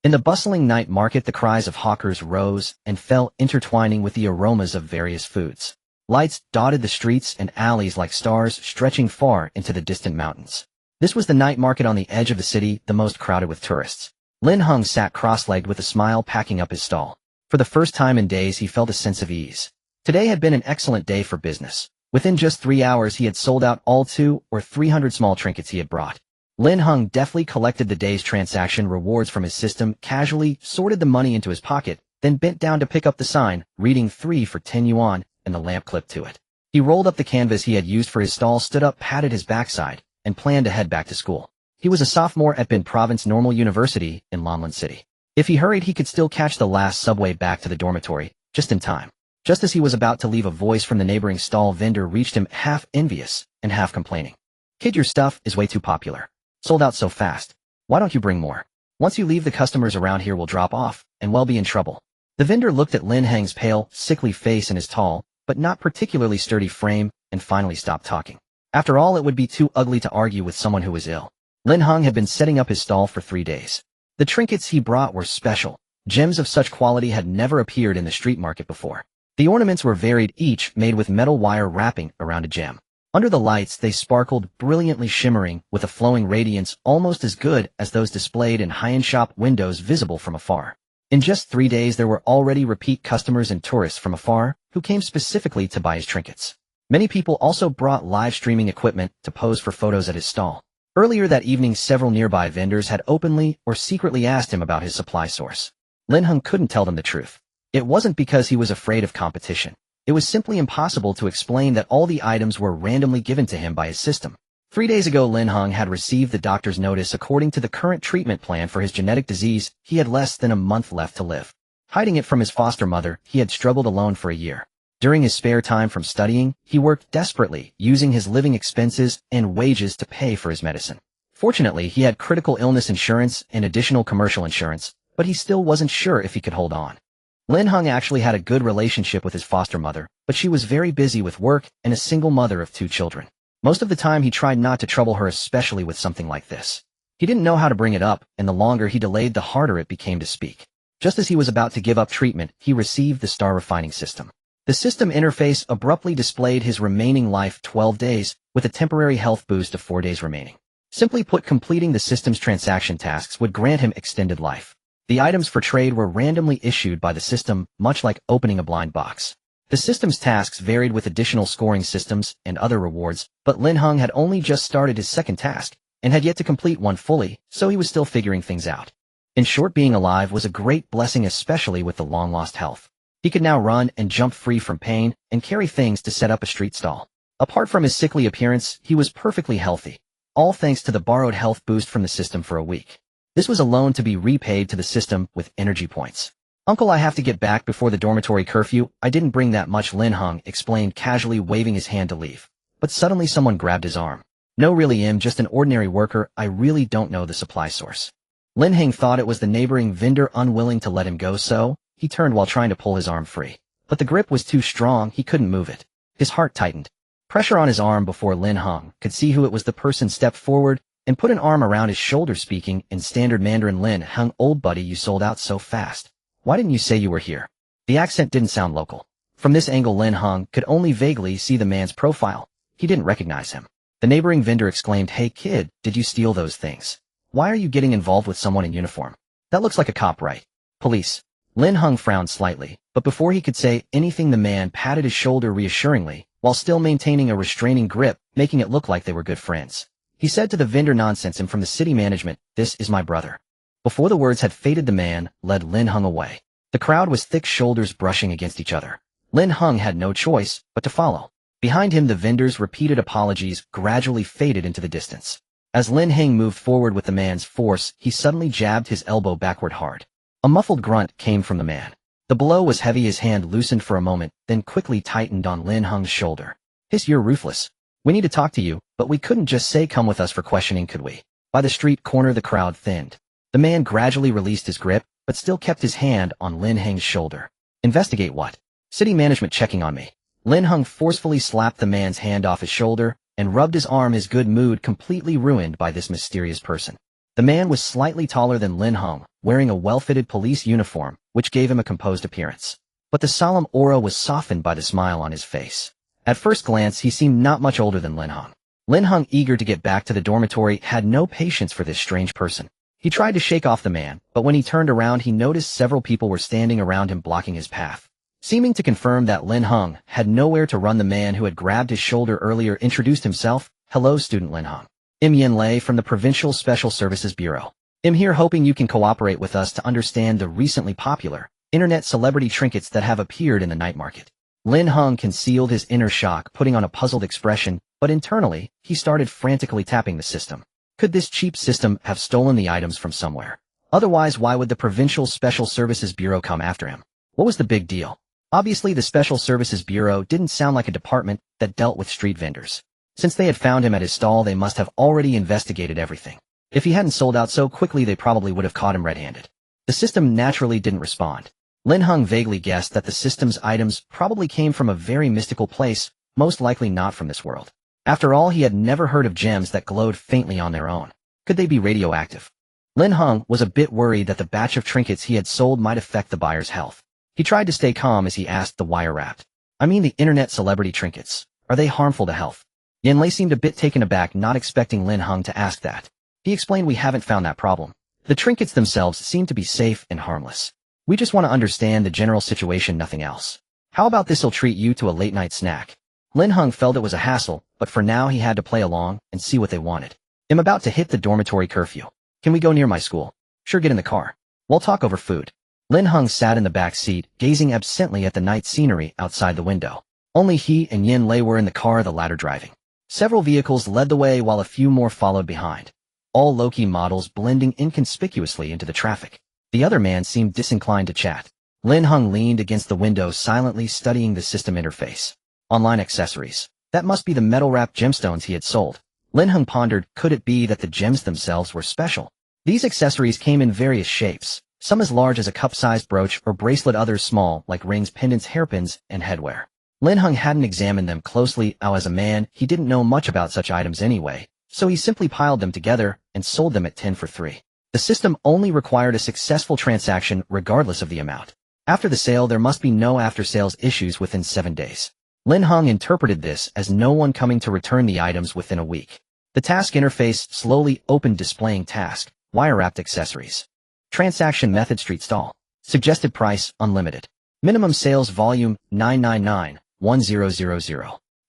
In the bustling night market, the cries of hawkers rose and fell, intertwining with the aromas of various foods. Lights dotted the streets and alleys like stars, stretching far into the distant mountains. This was the night market on the edge of the city, the most crowded with tourists. Lin Heng sat cross-legged with a smile, packing up his stall. For the first time in days, he felt a sense of ease. Today had been an excellent day for business. Within just 3 hours, he had sold out all 200 or 300 small trinkets he had brought. Lin Heng deftly collected the day's transaction rewards from his system, casually sorted the money into his pocket, then bent down to pick up the sign, reading 3 for 10 yuan, and the lamp clipped to it. He rolled up the canvas he had used for his stall, stood up, patted his backside, and planned to head back to school. He was a sophomore at Bin Province Normal University in Lanlan City. If he hurried, he could still catch the last subway back to the dormitory, just in time. Just as he was about to leave, a voice from the neighboring stall vendor reached him, half envious and half complaining. "Kid, your stuff is way too popular. Sold out so fast. Why don't you bring more? Once you leave, the customers around here will drop off, and we'll be in trouble." The vendor looked at Lin Heng's pale, sickly face and his tall, but not particularly sturdy frame, and finally stopped talking. After all, it would be too ugly to argue with someone who was ill. Lin Heng had been setting up his stall for 3 days. The trinkets he brought were special. Gems of such quality had never appeared in the street market before. The ornaments were varied, each made with metal wire wrapping around a gem. Under the lights, they sparkled, brilliantly shimmering, with a flowing radiance almost as good as those displayed in high-end shop windows visible from afar. In just 3 days, there were already repeat customers and tourists from afar who came specifically to buy his trinkets. Many people also brought live streaming equipment to pose for photos at his stall. Earlier that evening, several nearby vendors had openly or secretly asked him about his supply source. Lin Heng couldn't tell them the truth. It wasn't because he was afraid of competition. It was simply impossible to explain that all the items were randomly given to him by his system. 3 days ago, Lin Heng had received the doctor's notice. According to the current treatment plan for his genetic disease, he had less than a month left to live. Hiding it from his foster mother, he had struggled alone for a year. During his spare time from studying, he worked desperately, using his living expenses and wages to pay for his medicine. Fortunately, he had critical illness insurance and additional commercial insurance, but he still wasn't sure if he could hold on. Lin Heng actually had a good relationship with his foster mother, but she was very busy with work and a single mother of 2 children. Most of the time, he tried not to trouble her, especially with something like this. He didn't know how to bring it up, and the longer he delayed, the harder it became to speak. Just as he was about to give up treatment, he received the star refining system. The system interface abruptly displayed his remaining life, 12 days, with a temporary health boost of 4 days remaining. Simply put, completing the system's transaction tasks would grant him extended life. The items for trade were randomly issued by the system, much like opening a blind box. The system's tasks varied with additional scoring systems and other rewards, but Lin Heng had only just started his second task, and had yet to complete one fully, so he was still figuring things out. In short, being alive was a great blessing, especially with the long-lost health. He could now run and jump free from pain, and carry things to set up a street stall. Apart from his sickly appearance, he was perfectly healthy, all thanks to the borrowed health boost from the system for a week. This was a loan to be repaid to the system with energy points. "Uncle, I have to get back before the dormitory curfew. I didn't bring that much," Lin Heng explained, casually waving his hand to leave. But suddenly someone grabbed his arm. "No, really, I'm just an ordinary worker. I really don't know the supply source." Lin Heng thought it was the neighboring vendor, unwilling to let him go, so he turned while trying to pull his arm free. But the grip was too strong, he couldn't move it. His heart tightened. Pressure on his arm before Lin Heng could see who it was. The person stepped forward and put an arm around his shoulder, speaking in standard Mandarin. "Lin Heng, old buddy, you sold out so fast. Why didn't you say you were here?" The accent didn't sound local. From this angle, Lin Heng could only vaguely see the man's profile. He didn't recognize him. The neighboring vendor exclaimed, "Hey kid, did you steal those things? Why are you getting involved with someone in uniform? That looks like a cop, right?" "Police." Lin Heng frowned slightly, but before he could say anything, the man patted his shoulder reassuringly, while still maintaining a restraining grip, making it look like they were good friends. He said to the vendor, "Nonsense, I'm from the city management. This is my brother." Before the words had faded, the man led Lin Heng away. The crowd was thick, shoulders brushing against each other. Lin Heng had no choice but to follow. Behind him, the vendor's repeated apologies gradually faded into the distance. As Lin Heng moved forward with the man's force, he suddenly jabbed his elbow backward hard. A muffled grunt came from the man. The blow was heavy. His hand loosened for a moment, then quickly tightened on Lin Heng's shoulder. "You're ruthless. We need to talk to you, but we couldn't just say come with us for questioning, could we?" By the street corner, the crowd thinned. The man gradually released his grip, but still kept his hand on Lin Heng's shoulder. "Investigate what?" "City management checking on me." Lin Heng forcefully slapped the man's hand off his shoulder and rubbed his arm, his good mood completely ruined by this mysterious person. The man was slightly taller than Lin Heng, wearing a well-fitted police uniform, which gave him a composed appearance. But the solemn aura was softened by the smile on his face. At first glance, he seemed not much older than Lin Heng. Lin Heng, eager to get back to the dormitory, had no patience for this strange person. He tried to shake off the man, but when he turned around, he noticed several people were standing around him blocking his path. Seeming to confirm that Lin Heng had nowhere to run, the man who had grabbed his shoulder earlier introduced himself. Hello, student Lin Heng. I'm Yin Lei from the Provincial Special Services Bureau. I'm here hoping you can cooperate with us to understand the recently popular internet celebrity trinkets that have appeared in the night market. Lin Heng concealed his inner shock, putting on a puzzled expression, but internally, he started frantically tapping the system. Could this cheap system have stolen the items from somewhere? Otherwise, why would the Provincial Special Services Bureau come after him? What was the big deal? Obviously, the Special Services Bureau didn't sound like a department that dealt with street vendors. Since they had found him at his stall, they must have already investigated everything. If he hadn't sold out so quickly, they probably would have caught him red-handed. The system naturally didn't respond. Lin Heng vaguely guessed that the system's items probably came from a very mystical place, most likely not from this world. After all, he had never heard of gems that glowed faintly on their own. Could they be radioactive? Lin Heng was a bit worried that the batch of trinkets he had sold might affect the buyer's health. He tried to stay calm as he asked the wire-wrapped. I mean the internet celebrity trinkets. Are they harmful to health? Yin Lei seemed a bit taken aback, not expecting Lin Heng to ask that. He explained, we haven't found that problem. The trinkets themselves seem to be safe and harmless. We just want to understand the general situation, nothing else. How about this'll treat you to a late-night snack? Lin Heng felt it was a hassle, but for now he had to play along and see what they wanted. I'm about to hit the dormitory curfew. Can we go near my school? Sure, get in the car. We'll talk over food. Lin Heng sat in the back seat, gazing absently at the night scenery outside the window. Only he and Yin Lei were in the car, the latter driving. Several vehicles led the way while a few more followed behind. All low-key models blending inconspicuously into the traffic. The other man seemed disinclined to chat. Lin Heng leaned against the window, silently studying the system interface. Online accessories. That must be the metal-wrapped gemstones he had sold. Lin Heng pondered, could it be that the gems themselves were special? These accessories came in various shapes, some as large as a cup-sized brooch or bracelet, others small, like rings, pendants, hairpins, and headwear. Lin Heng hadn't examined them closely, as a man, he didn't know much about such items anyway, so he simply piled them together and sold them at 10 for 3. The system only required a successful transaction regardless of the amount. After the sale, there must be no after-sales issues within 7 days. Lin Heng interpreted this as no one coming to return the items within a week. The task interface slowly opened, displaying task, wire-wrapped accessories. Transaction method, street stall. Suggested price, unlimited. Minimum sales volume, 999-1000.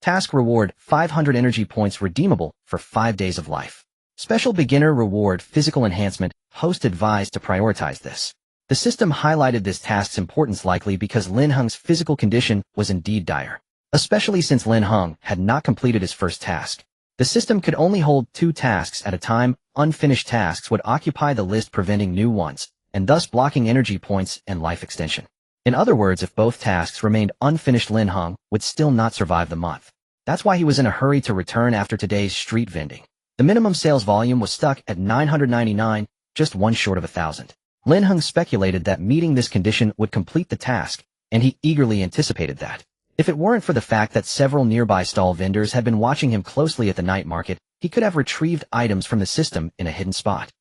Task reward, 500 energy points redeemable for 5 days of life. Special beginner reward, physical enhancement, host advised to prioritize this. The system highlighted this task's importance, likely because Lin Heng's physical condition was indeed dire. Especially since Lin Heng had not completed his first task. The system could only hold 2 tasks at a time. Unfinished tasks would occupy the list, preventing new ones, and thus blocking energy points and life extension. In other words, if both tasks remained unfinished, Lin Heng would still not survive the month. That's why he was in a hurry to return after today's street vending. The minimum sales volume was stuck at 999, just one short of 1,000. Lin Heng speculated that meeting this condition would complete the task, and he eagerly anticipated that. If it weren't for the fact that several nearby stall vendors had been watching him closely at the night market, he could have retrieved items from the system in a hidden spot.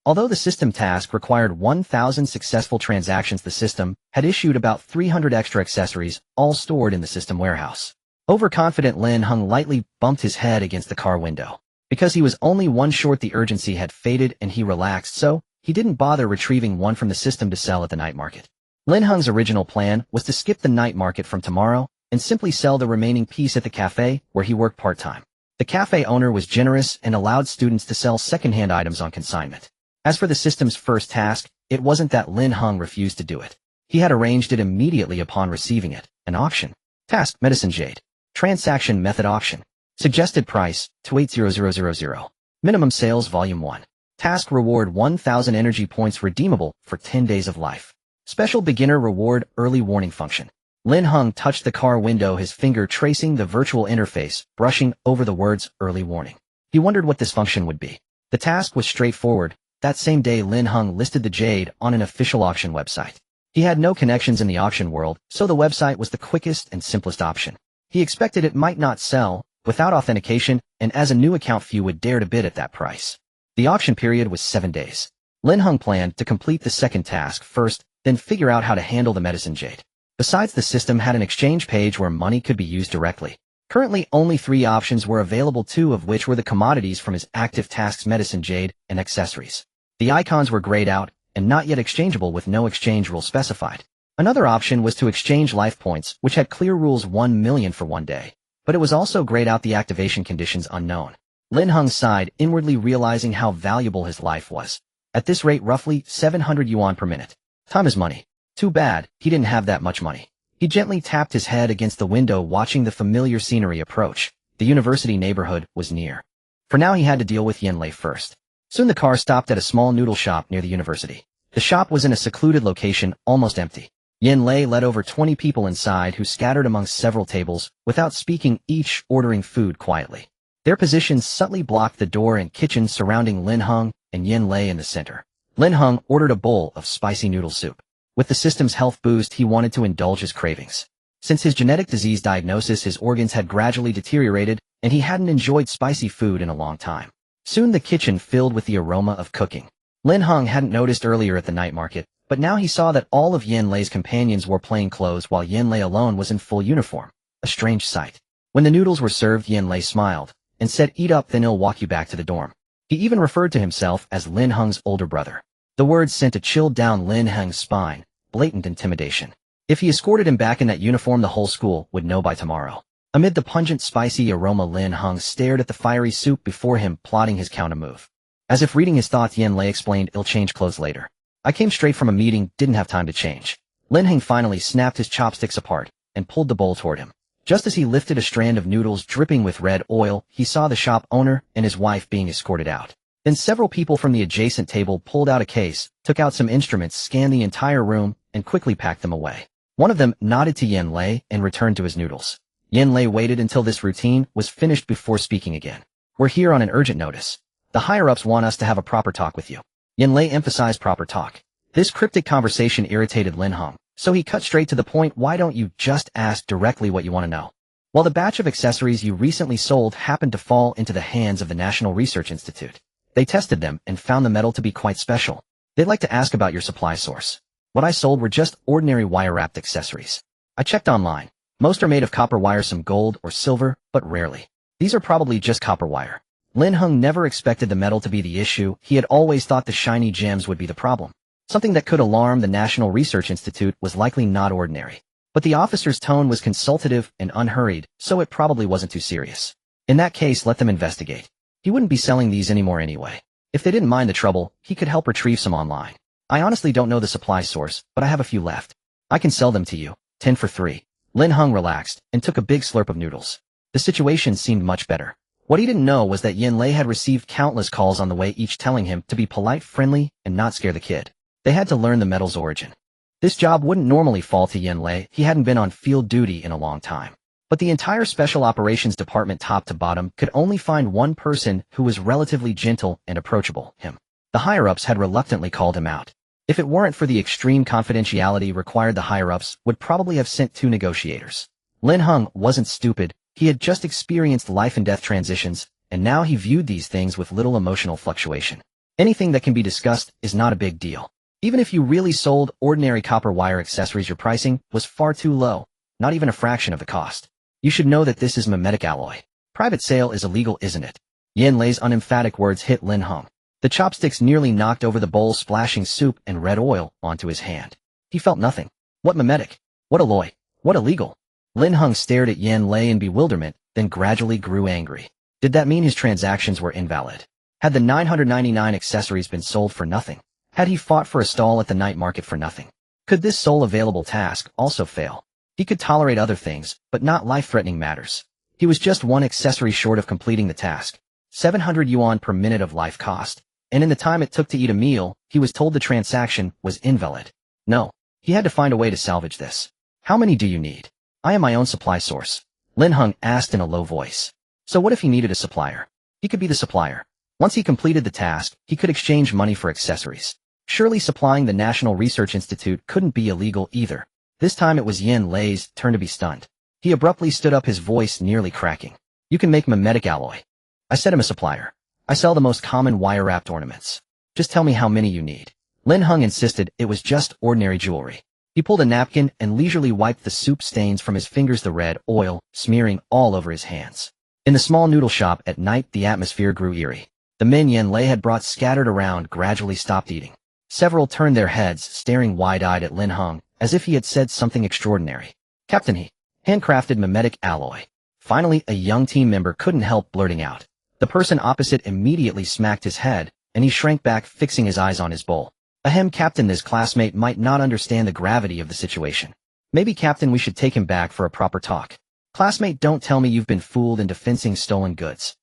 Although the system task required 1,000 successful transactions, the system had issued about 300 extra accessories, all stored in the system warehouse. Overconfident, Lin Heng lightly bumped his head against the car window. Because he was only one short, the urgency had faded and he relaxed, so he didn't bother retrieving one from the system to sell at the night market. Lin Heng's original plan was to skip the night market from tomorrow and simply sell the remaining piece at the cafe where he worked part-time. The cafe owner was generous and allowed students to sell second-hand items on consignment. As for the system's first task, it wasn't that Lin Heng refused to do it. He had arranged it immediately upon receiving it. An auction. Task, medicine jade. Transaction method, auction. Suggested price, 280,000. Minimum sales volume 1. Task reward, 1,000 energy points redeemable for 10 days of life. Special beginner reward, early warning function. Lin Heng touched the car window, his finger tracing the virtual interface, brushing over the words early warning. He wondered what this function would be. The task was straightforward. That same day, Lin Heng listed the jade on an official auction website. He had no connections in the auction world, so the website was the quickest and simplest option. He expected it might not sell without authentication, and as a new account, few would dare to bid at that price. The auction period was 7 days. Lin Heng planned to complete the second task first, then figure out how to handle the medicine jade. Besides, the system had an exchange page where money could be used directly. Currently, only 3 options were available, 2 of which were the commodities from his active tasks: medicine jade and accessories. The icons were grayed out and not yet exchangeable with no exchange rule specified. Another option was to exchange life points, which had clear rules: 1 million for 1 day. But it was also grayed out, the activation conditions unknown. Lin Heng sighed, inwardly realizing how valuable his life was. At this rate, roughly 700 yuan per minute. Time is money. Too bad, he didn't have that much money. He gently tapped his head against the window, watching the familiar scenery approach. The university neighborhood was near. For now, he had to deal with Yanlei first. Soon the car stopped at a small noodle shop near the university. The shop was in a secluded location, almost empty. Yanlei led over 20 people inside, who scattered amongst several tables, without speaking, each ordering food quietly. Their positions subtly blocked the door and kitchen surrounding Lin Heng, and Yanlei in the center. Lin Heng ordered a bowl of spicy noodle soup. With the system's health boost, he wanted to indulge his cravings. Since his genetic disease diagnosis, his organs had gradually deteriorated, and he hadn't enjoyed spicy food in a long time. Soon the kitchen filled with the aroma of cooking. Lin Heng hadn't noticed earlier at the night market, but now he saw that all of Yanlei's companions wore plain clothes while Yanlei alone was in full uniform. A strange sight. When the noodles were served, Yanlei smiled and said, "Eat up, then I'll walk you back to the dorm." He even referred to himself as Lin Heng's older brother. The words sent a chill down Lin Heng's spine, blatant intimidation. If he escorted him back in that uniform, the whole school would know by tomorrow. Amid the pungent, spicy aroma, Lin Heng stared at the fiery soup before him, plotting his counter-move. As if reading his thoughts, Yanlei explained, "I'll change clothes later. I came straight from a meeting, didn't have time to change." Lin Heng finally snapped his chopsticks apart and pulled the bowl toward him. Just as he lifted a strand of noodles dripping with red oil, he saw the shop owner and his wife being escorted out. Then several people from the adjacent table pulled out a case, took out some instruments, scanned the entire room, and quickly packed them away. One of them nodded to Yanlei and returned to his noodles. Yanlei waited until this routine was finished before speaking again. "We're here on an urgent notice. The higher-ups want us to have a proper talk with you." Yanlei emphasized proper talk. This cryptic conversation irritated Lin Heng, so he cut straight to the point. "Why don't you just ask directly what you want to know?" "Well, the batch of accessories you recently sold happened to fall into the hands of the National Research Institute. They tested them and found the metal to be quite special. They'd like to ask about your supply source." "What I sold were just ordinary wire-wrapped accessories. I checked online. Most are made of copper wire, some gold or silver, but rarely. These are probably just copper wire." Lin Heng never expected the metal to be the issue. He had always thought the shiny gems would be the problem. Something that could alarm the National Research Institute was likely not ordinary. But the officer's tone was consultative and unhurried, so it probably wasn't too serious. In that case, let them investigate. He wouldn't be selling these anymore anyway. If they didn't mind the trouble, he could help retrieve some online. "I honestly don't know the supply source, but I have a few left. I can sell them to you. 10 for 3. Lin Heng relaxed and took a big slurp of noodles. The situation seemed much better. What he didn't know was that Yanlei had received countless calls on the way, each telling him to be polite, friendly, and not scare the kid. They had to learn the metal's origin. This job wouldn't normally fall to Yanlei. He hadn't been on field duty in a long time. But the entire Special Operations Department, top to bottom, could only find one person who was relatively gentle and approachable: him. The higher-ups had reluctantly called him out. If it weren't for the extreme confidentiality required, the higher-ups would probably have sent 2 negotiators. Lin Heng wasn't stupid. He had just experienced life-and-death transitions, and now he viewed these things with little emotional fluctuation. Anything that can be discussed is not a big deal. Even if you really sold ordinary copper wire accessories, your pricing was far too low, not even a fraction of the cost. You should know that this is mimetic alloy. Private sale is illegal, isn't it?" Yanlei's unemphatic words hit Lin Heng. The chopsticks nearly knocked over the bowl, splashing soup and red oil onto his hand. He felt nothing. What mimetic? What alloy? What illegal? Lin Heng stared at Yanlei in bewilderment, then gradually grew angry. Did that mean his transactions were invalid? Had the 999 accessories been sold for nothing? Had he fought for a stall at the night market for nothing? Could this sole available task also fail? He could tolerate other things, but not life-threatening matters. He was just 1 accessory short of completing the task. 700 yuan per minute of life cost. And in the time it took to eat a meal, he was told the transaction was invalid. No, he had to find a way to salvage this. "How many do you need?" "I am my own supply source," Lin Heng asked in a low voice. So what if he needed a supplier? He could be the supplier. Once he completed the task, he could exchange money for accessories. Surely supplying the National Research Institute couldn't be illegal either. This time it was Yanlei's turn to be stunned. He abruptly stood up, his voice nearly cracking. "You can make mimetic alloy." "I said I'm a supplier. I sell the most common wire-wrapped ornaments. Just tell me how many you need. Lin Heng insisted it was just ordinary jewelry. He pulled a napkin and leisurely wiped the soup stains from his fingers, the red oil smearing all over his hands. In the small noodle shop at night, the atmosphere grew eerie. The men Yen Lei had brought scattered around gradually stopped eating. Several turned their heads, staring wide-eyed at Lin Heng, as if he had said something extraordinary. Captain, he handcrafted mimetic alloy. Finally, a young team member couldn't help blurting out. The person opposite immediately smacked his head, and he shrank back, fixing his eyes on his bowl. Ahem, Captain, this classmate might not understand the gravity of the situation. Maybe, Captain, we should take him back for a proper talk. Classmate, don't tell me you've been fooled into fencing stolen goods.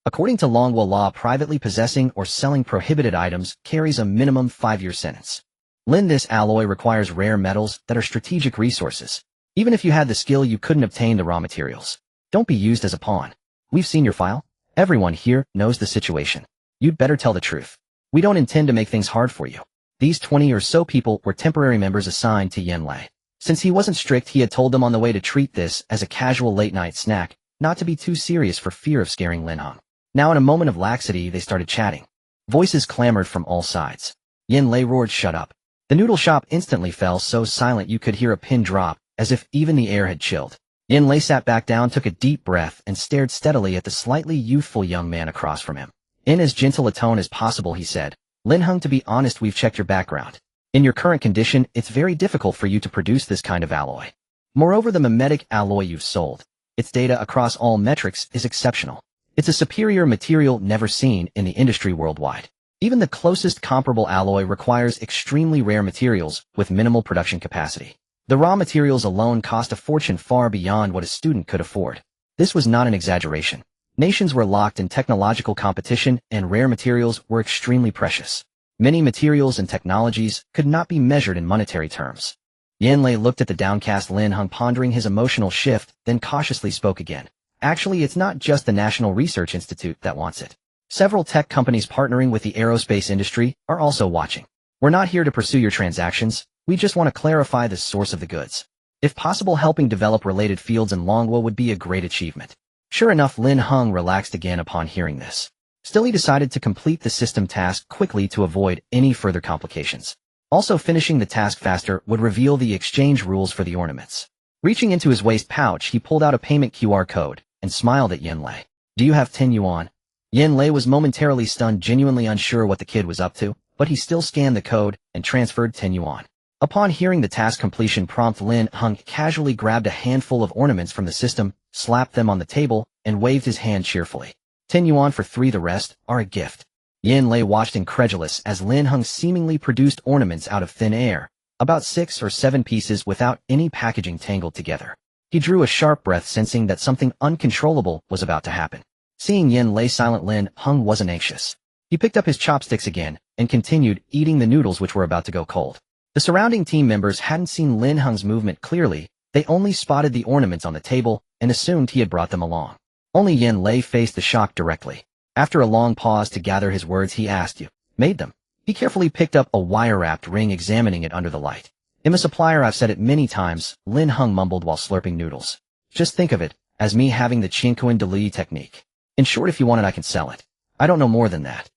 According to Longwa law, privately possessing or selling prohibited items carries a minimum 5-year sentence. Lin, this alloy requires rare metals that are strategic resources. Even if you had the skill, you couldn't obtain the raw materials. Don't be used as a pawn. We've seen your file. Everyone here knows the situation. You'd better tell the truth. We don't intend to make things hard for you. These 20 or so people were temporary members assigned to Yen Lei. Since he wasn't strict, he had told them on the way to treat this as a casual late-night snack, not to be too serious for fear of scaring Lin Heng. Now, in a moment of laxity, they started chatting. Voices clamored from all sides. Yen Lei roared, "Shut up." The noodle shop instantly fell so silent you could hear a pin drop, as if even the air had chilled. Yen Lei sat back down, took a deep breath, and stared steadily at the slightly youthful young man across from him. In as gentle a tone as possible, he said, "Lin Heng, to be honest, we've checked your background. In your current condition, it's very difficult for you to produce this kind of alloy. Moreover, the mimetic alloy you've sold, its data across all metrics is exceptional. It's a superior material never seen in the industry worldwide. Even the closest comparable alloy requires extremely rare materials with minimal production capacity. The raw materials alone cost a fortune, far beyond what a student could afford." This was not an exaggeration. Nations were locked in technological competition, and rare materials were extremely precious. Many materials and technologies could not be measured in monetary terms. Yen Lei looked at the downcast Lin Heng, pondering his emotional shift, then cautiously spoke again. "Actually, it's not just the National Research Institute that wants it. Several tech companies partnering with the aerospace industry are also watching. We're not here to pursue your transactions. We just want to clarify the source of the goods. If possible, helping develop related fields in Longwa would be a great achievement." Sure enough, Lin Heng relaxed again upon hearing this. Still, he decided to complete the system task quickly to avoid any further complications. Also, finishing the task faster would reveal the exchange rules for the ornaments. Reaching into his waist pouch, he pulled out a payment QR code and smiled at Yen Lei. "Do you have 10 yuan? Yen Lei was momentarily stunned, genuinely unsure what the kid was up to, but he still scanned the code and transferred 10 yuan. Upon hearing the task completion prompt, Lin Heng casually grabbed a handful of ornaments from the system, slapped them on the table, and waved his hand cheerfully. 10 yuan for 3, the rest are a gift." Yen Lei watched incredulous as Lin Heng seemingly produced ornaments out of thin air, about 6 or 7 pieces without any packaging tangled together. He drew a sharp breath, sensing that something uncontrollable was about to happen. Seeing Yen Lei silent, Lin Heng wasn't anxious. He picked up his chopsticks again and continued eating the noodles, which were about to go cold. The surrounding team members hadn't seen Lin Heng's movement clearly. They only spotted the ornaments on the table and assumed he had brought them along. Only Yen Lei faced the shock directly. After a long pause to gather his words, he asked, "You made them?" He carefully picked up a wire-wrapped ring, examining it under the light. "I'm a supplier, I've said it many times," Lin Heng mumbled while slurping noodles. "Just think of it as me having the Qingquan de Li technique. In short, if you want it, I can sell it. I don't know more than that.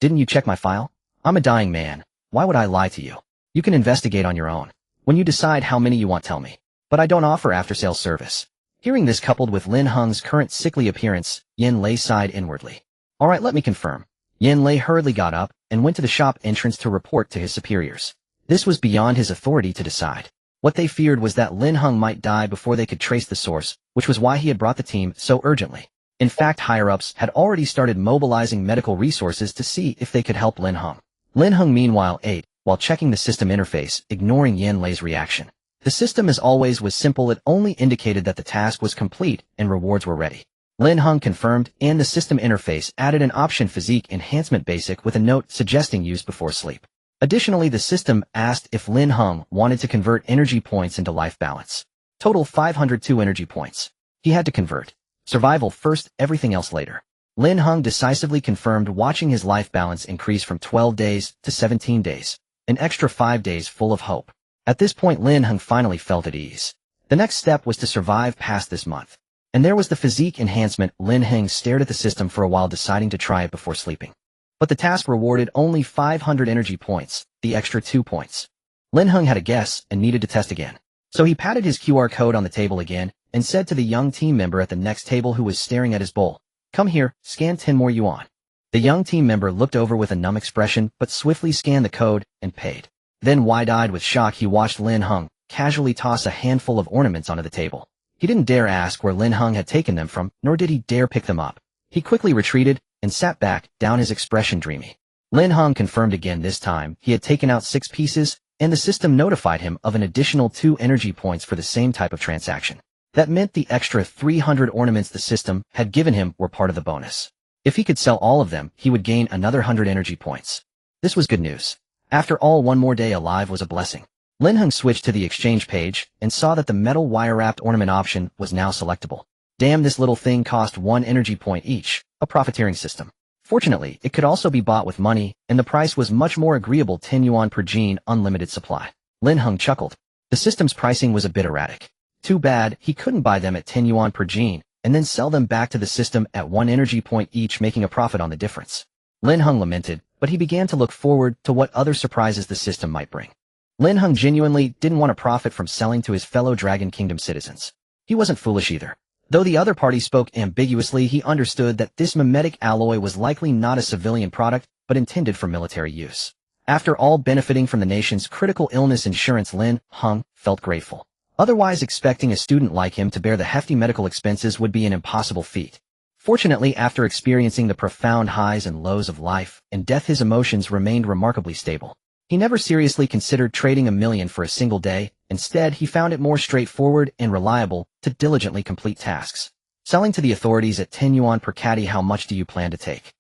Didn't you check my file? I'm a dying man. Why would I lie to you? You can investigate on your own. When you decide how many you want, tell me. But I don't offer after-sales service." Hearing this, coupled with Lin Heng's current sickly appearance, Yen Lei sighed inwardly. "All right, let me confirm." Yen Lei hurriedly got up and went to the shop entrance to report to his superiors. This was beyond his authority to decide. What they feared was that Lin Heng might die before they could trace the source, which was why he had brought the team so urgently. In fact, higher-ups had already started mobilizing medical resources to see if they could help Lin Heng. Lin Heng meanwhile ate, while checking the system interface, ignoring Yen Lei's reaction. The system, as always, was simple. It only indicated that the task was complete and rewards were ready. Lin Heng confirmed, and the system interface added an option, physique enhancement basic, with a note suggesting use before sleep. Additionally, the system asked if Lin Heng wanted to convert energy points into life balance. Total 502 energy points. He had to convert. Survival first, everything else later. Lin Heng decisively confirmed, watching his life balance increase from 12 days to 17 days. An extra 5 days full of hope. At this point, Lin Heng finally felt at ease. The next step was to survive past this month. And there was the physique enhancement. Lin Heng stared at the system for a while, deciding to try it before sleeping. But the task rewarded only 500 energy points, the extra 2 points. Lin Heng had a guess and needed to test again. So he patted his QR code on the table again and said to the young team member at the next table who was staring at his bowl, "Come here, scan 10 more yuan." The young team member looked over with a numb expression but swiftly scanned the code and paid. Then, wide-eyed with shock, he watched Lin Heng casually toss a handful of ornaments onto the table. He didn't dare ask where Lin Heng had taken them from, nor did he dare pick them up. He quickly retreated and sat back, down, his expression dreamy. Lin Heng confirmed again. This time, he had taken out 6 pieces, and the system notified him of an additional 2 energy points for the same type of transaction. That meant the extra 300 ornaments the system had given him were part of the bonus. If he could sell all of them, he would gain another 100 energy points. This was good news. After all, one more day alive was a blessing. Lin Heng switched to the exchange page and saw that the metal wire-wrapped ornament option was now selectable. Damn, this little thing cost 1 energy point each, a profiteering system. Fortunately, it could also be bought with money, and the price was much more agreeable, 10 yuan per gene, unlimited supply. Lin Heng chuckled. The system's pricing was a bit erratic. Too bad he couldn't buy them at 10 yuan per gene, and then sell them back to the system at 1 energy point each, making a profit on the difference. Lin Heng lamented, but he began to look forward to what other surprises the system might bring. Lin Heng genuinely didn't want to profit from selling to his fellow Dragon Kingdom citizens. He wasn't foolish either. Though the other party spoke ambiguously, he understood that this mimetic alloy was likely not a civilian product, but intended for military use. After all, benefiting from the nation's critical illness insurance, Lin Heng felt grateful. Otherwise, expecting a student like him to bear the hefty medical expenses would be an impossible feat. Fortunately, after experiencing the profound highs and lows of life and death, his emotions remained remarkably stable. He never seriously considered trading 1,000,000 for a single day. Instead, he found it more straightforward and reliable to diligently complete tasks. Selling to the authorities at 10 yuan per caddy. How much do you plan to take?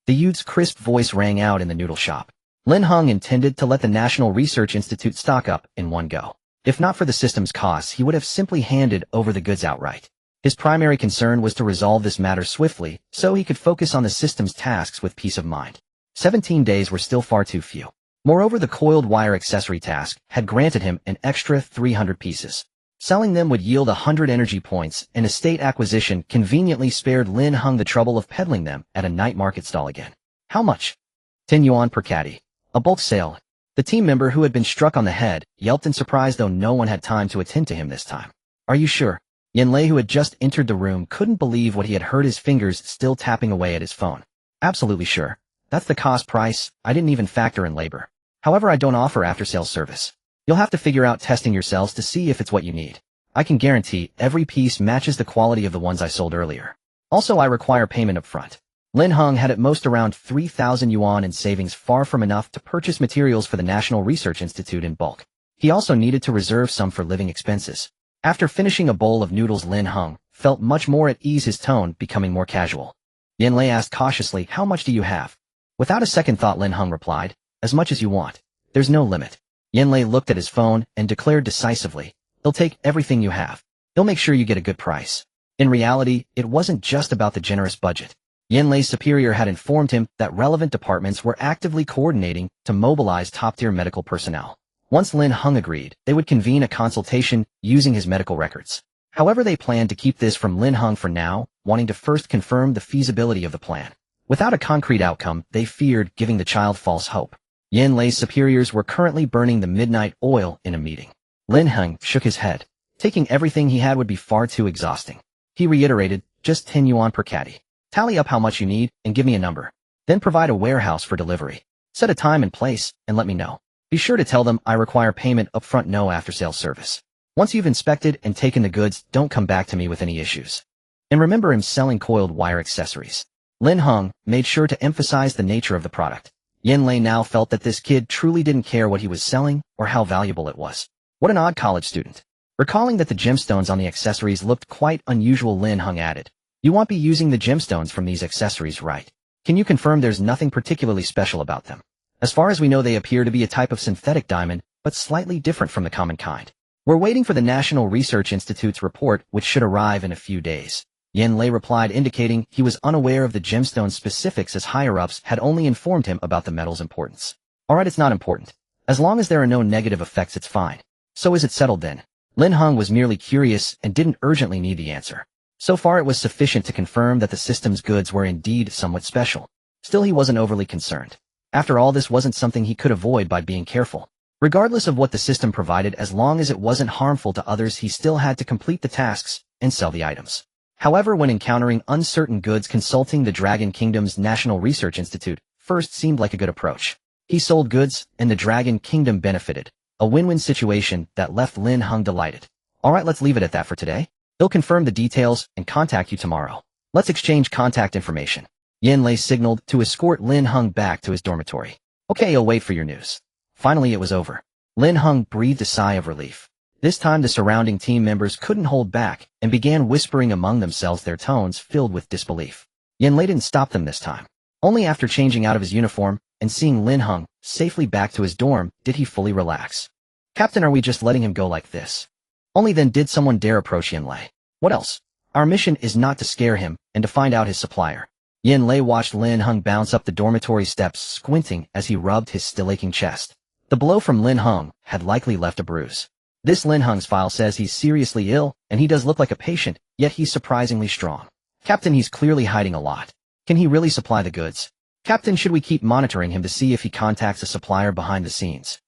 The youth's crisp voice rang out in the noodle shop. Lin Heng intended to let the National Research Institute stock up in one go. If not for the system's costs, he would have simply handed over the goods outright. His primary concern was to resolve this matter swiftly, so he could focus on the system's tasks with peace of mind. 17 days were still far too few. Moreover, the coiled wire accessory task had granted him an extra 300 pieces. Selling them would yield 100 energy points, and estate acquisition conveniently spared Lin Heng the trouble of peddling them at a night market stall again. How much? 10 yuan per caddy. A bulk sale. The team member who had been struck on the head yelped in surprise, though no one had time to attend to him this time. Are you sure? Yanlei, who had just entered the room, couldn't believe what he had heard, his fingers still tapping away at his phone. Absolutely sure. That's the cost price. I didn't even factor in labor. However, I don't offer after-sales service. You'll have to figure out testing yourselves to see if it's what you need. I can guarantee every piece matches the quality of the ones I sold earlier. Also, I require payment up front. Lin Heng had at most around 3,000 yuan in savings, far from enough to purchase materials for the National Research Institute in bulk. He also needed to reserve some for living expenses. After finishing a bowl of noodles, Lin Heng felt much more at ease, his tone becoming more casual. Yanlei asked cautiously, how much do you have? Without a second thought, Lin Heng replied, as much as you want. There's no limit. Yanlei looked at his phone and declared decisively, he'll take everything you have. He'll make sure you get a good price. In reality, it wasn't just about the generous budget. Yanlei's superior had informed him that relevant departments were actively coordinating to mobilize top-tier medical personnel. Once Lin Heng agreed, they would convene a consultation using his medical records. However, they planned to keep this from Lin Heng for now, wanting to first confirm the feasibility of the plan. Without a concrete outcome, they feared giving the child false hope. Yanlei's superiors were currently burning the midnight oil in a meeting. Lin Heng shook his head. Taking everything he had would be far too exhausting. He reiterated, just 10 yuan per caddy. Tally up how much you need and give me a number. Then provide a warehouse for delivery. Set a time and place and let me know. Be sure to tell them I require payment upfront, no after-sales service. Once you've inspected and taken the goods, don't come back to me with any issues. And remember, him selling coiled wire accessories. Lin Heng made sure to emphasize the nature of the product. Yanlei now felt that this kid truly didn't care what he was selling or how valuable it was. What an odd college student. Recalling that the gemstones on the accessories looked quite unusual, Lin Heng added, you won't be using the gemstones from these accessories, right? Can you confirm there's nothing particularly special about them? As far as we know, they appear to be a type of synthetic diamond, but slightly different from the common kind. We're waiting for the National Research Institute's report, which should arrive in a few days. Yanlei replied, indicating he was unaware of the gemstone specifics, as higher-ups had only informed him about the metal's importance. Alright, it's not important. As long as there are no negative effects, it's fine. So is it settled then? Lin Heng was merely curious and didn't urgently need the answer. So far it was sufficient to confirm that the system's goods were indeed somewhat special. Still, he wasn't overly concerned. After all, this wasn't something he could avoid by being careful. Regardless of what the system provided, as long as it wasn't harmful to others, he still had to complete the tasks and sell the items. However, when encountering uncertain goods, consulting the Dragon Kingdom's National Research Institute first seemed like a good approach. He sold goods, and the Dragon Kingdom benefited. A win-win situation that left Lin Heng delighted. Alright, let's leave it at that for today. He'll confirm the details and contact you tomorrow. Let's exchange contact information. Yanlei signaled to escort Lin Heng back to his dormitory. Okay, I'll wait for your news. Finally, it was over. Lin Heng breathed a sigh of relief. This time the surrounding team members couldn't hold back and began whispering among themselves, their tones filled with disbelief. Yanlei didn't stop them this time. Only after changing out of his uniform and seeing Lin Heng safely back to his dorm did he fully relax. Captain, are we just letting him go like this? Only then did someone dare approach Yanlei. What else? Our mission is not to scare him and to find out his supplier. Yanlei watched Lin Heng bounce up the dormitory steps, squinting as he rubbed his still aching chest. The blow from Lin Heng had likely left a bruise. This Lin Heng's file says he's seriously ill, and he does look like a patient, yet he's surprisingly strong. Captain, he's clearly hiding a lot. Can he really supply the goods? Captain, should we keep monitoring him to see if he contacts a supplier behind the scenes?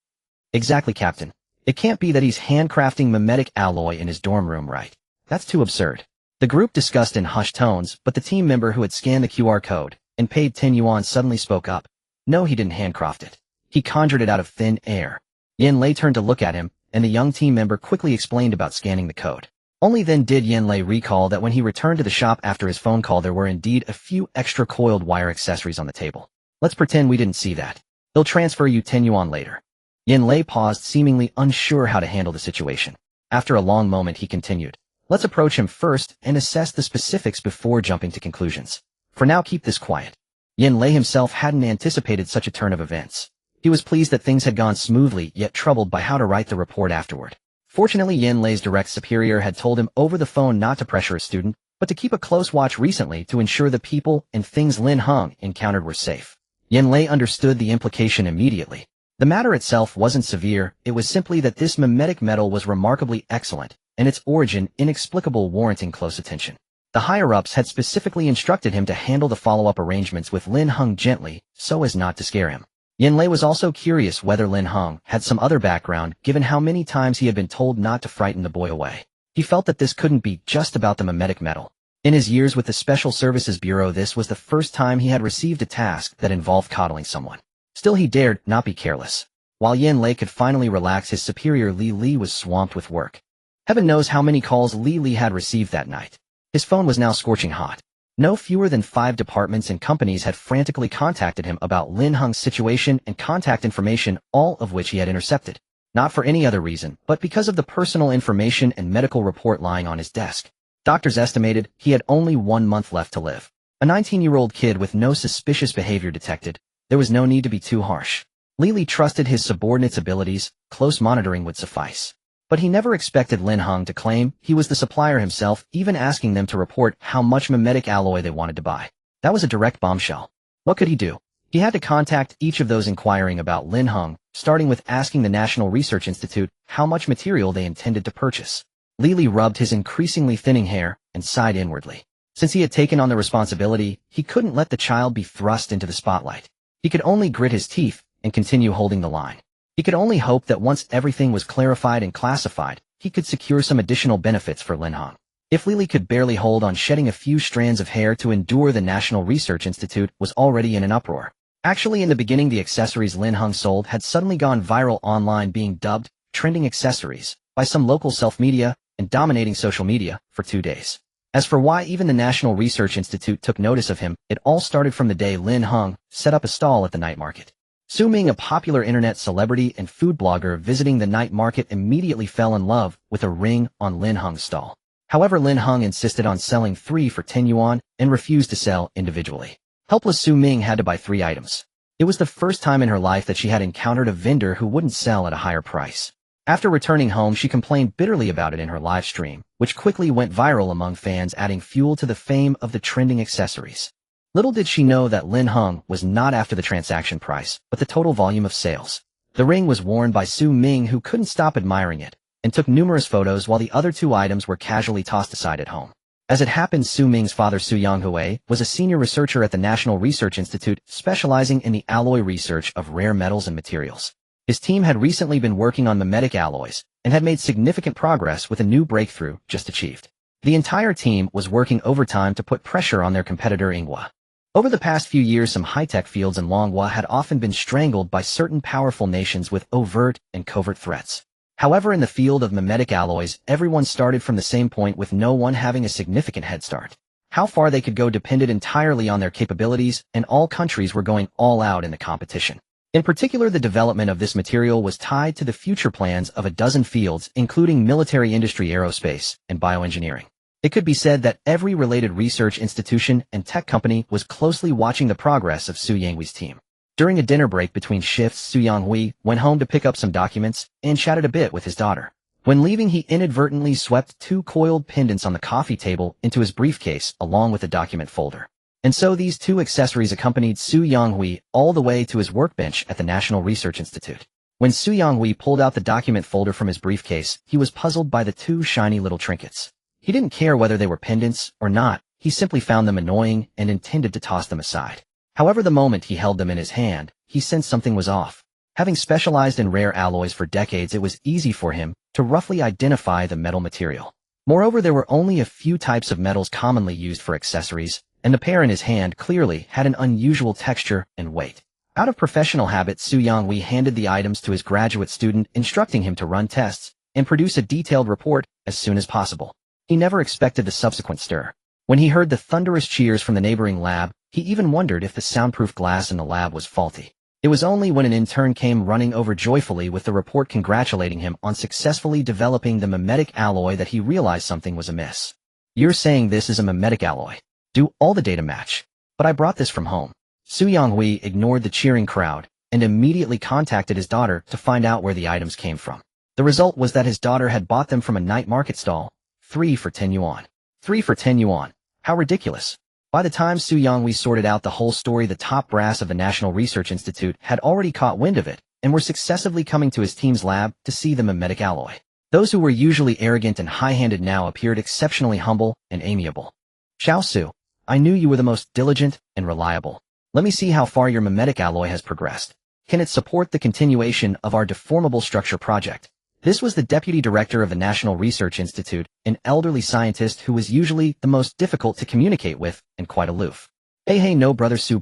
Exactly, Captain. It can't be that he's handcrafting mimetic alloy in his dorm room, right? That's too absurd. The group discussed in hushed tones, but the team member who had scanned the QR code and paid 10 yuan suddenly spoke up. No, he didn't handcraft it. He conjured it out of thin air. Yanlei turned to look at him, and the young team member quickly explained about scanning the code. Only then did Yanlei recall that when he returned to the shop after his phone call, there were indeed a few extra coiled wire accessories on the table. Let's pretend we didn't see that. They'll transfer you 10 yuan later. Yanlei paused, seemingly unsure how to handle the situation. After a long moment, he continued. Let's approach him first and assess the specifics before jumping to conclusions. For now, keep this quiet. Yanlei himself hadn't anticipated such a turn of events. He was pleased that things had gone smoothly, yet troubled by how to write the report afterward. Fortunately, Yanlei's direct superior had told him over the phone not to pressure a student, but to keep a close watch recently to ensure the people and things Lin Heng encountered were safe. Yanlei understood the implication immediately. The matter itself wasn't severe, it was simply that this mimetic metal was remarkably excellent, and its origin inexplicable, warranting close attention. The higher-ups had specifically instructed him to handle the follow-up arrangements with Lin Heng gently, so as not to scare him. Yanlei was also curious whether Lin Heng had some other background, given how many times he had been told not to frighten the boy away. He felt that this couldn't be just about the mimetic metal. In his years with the Special Services Bureau, this was the first time he had received a task that involved coddling someone. Still, he dared not be careless. While Yanlei could finally relax, his superior Li Li was swamped with work. Heaven knows how many calls Li Li had received that night. His phone was now scorching hot. No fewer than 5 departments and companies had frantically contacted him about Lin Heng's situation and contact information, all of which he had intercepted. Not for any other reason, but because of the personal information and medical report lying on his desk. Doctors estimated he had only 1 month left to live. A 19-year-old kid with no suspicious behavior detected. There was no need to be too harsh. Li Li trusted his subordinates' abilities, close monitoring would suffice. But he never expected Lin Heng to claim he was the supplier himself, even asking them to report how much mimetic alloy they wanted to buy. That was a direct bombshell. What could he do? He had to contact each of those inquiring about Lin Heng, starting with asking the National Research Institute how much material they intended to purchase. Li Li rubbed his increasingly thinning hair and sighed inwardly. Since he had taken on the responsibility, he couldn't let the child be thrust into the spotlight. He could only grit his teeth and continue holding the line. He could only hope that once everything was clarified and classified, he could secure some additional benefits for Lin Heng. If Li Li could barely hold on, shedding a few strands of hair to endure the National Research Institute was already in an uproar. Actually, in the beginning, the accessories Lin Heng sold had suddenly gone viral online, being dubbed trending accessories by some local self-media and dominating social media for 2 days. As for why even the National Research Institute took notice of him, it all started from the day Lin Heng set up a stall at the night market. Su Ming, a popular internet celebrity and food blogger visiting the night market, immediately fell in love with a ring on Lin Heng's stall. However, Lin Heng insisted on selling 3 for 10 yuan and refused to sell individually. Helpless Su Ming had to buy 3 items. It was the first time in her life that she had encountered a vendor who wouldn't sell at a higher price. After returning home, she complained bitterly about it in her live stream, which quickly went viral among fans, adding fuel to the fame of the trending accessories. Little did she know that Lin Heng was not after the transaction price, but the total volume of sales. The ring was worn by Su Ming, who couldn't stop admiring it, and took numerous photos while the other 2 items were casually tossed aside at home. As it happened, Su Ming's father Su Yonghui was a senior researcher at the National Research Institute specializing in the alloy research of rare metals and materials. His team had recently been working on mimetic alloys and had made significant progress with a new breakthrough just achieved. The entire team was working overtime to put pressure on their competitor Inghua. Over the past few years, some high-tech fields in Longhua had often been strangled by certain powerful nations with overt and covert threats. However, in the field of mimetic alloys, everyone started from the same point with no one having a significant head start. How far they could go depended entirely on their capabilities, and all countries were going all out in the competition. In particular, the development of this material was tied to the future plans of a dozen fields, including military industry, aerospace, and bioengineering. It could be said that every related research institution and tech company was closely watching the progress of Su Yonghui's team. During a dinner break between shifts, Su Yonghui went home to pick up some documents and chatted a bit with his daughter. When leaving, he inadvertently swept 2 coiled pendants on the coffee table into his briefcase along with the document folder. And so these 2 accessories accompanied Su Yonghui all the way to his workbench at the National Research Institute. When Su Yonghui pulled out the document folder from his briefcase, he was puzzled by the 2 shiny little trinkets. He didn't care whether they were pendants or not, he simply found them annoying and intended to toss them aside. However, the moment he held them in his hand, he sensed something was off. Having specialized in rare alloys for decades, it was easy for him to roughly identify the metal material. Moreover, there were only a few types of metals commonly used for accessories, and the pair in his hand clearly had an unusual texture and weight. Out of professional habit, Su Yonghui handed the items to his graduate student, instructing him to run tests and produce a detailed report as soon as possible. He never expected the subsequent stir. When he heard the thunderous cheers from the neighboring lab, he even wondered if the soundproof glass in the lab was faulty. It was only when an intern came running over joyfully with the report congratulating him on successfully developing the mimetic alloy that he realized something was amiss. "You're saying this is a mimetic alloy? Do all the data match? But I brought this from home." Su Yonghui ignored the cheering crowd and immediately contacted his daughter to find out where the items came from. The result was that his daughter had bought them from a night market stall, 3 for 10 yuan. 3 for 10 yuan. How ridiculous. By the time Su Yonghui sorted out the whole story, the top brass of the National Research Institute had already caught wind of it and were successively coming to his team's lab to see the mimetic alloy. Those who were usually arrogant and high-handed now appeared exceptionally humble and amiable. "Xiao Su, I knew you were the most diligent and reliable. Let me see how far your mimetic alloy has progressed. Can it support the continuation of our deformable structure project?" This was the deputy director of the National Research Institute, an elderly scientist who was usually the most difficult to communicate with and quite aloof. Hey, no, Brother Su.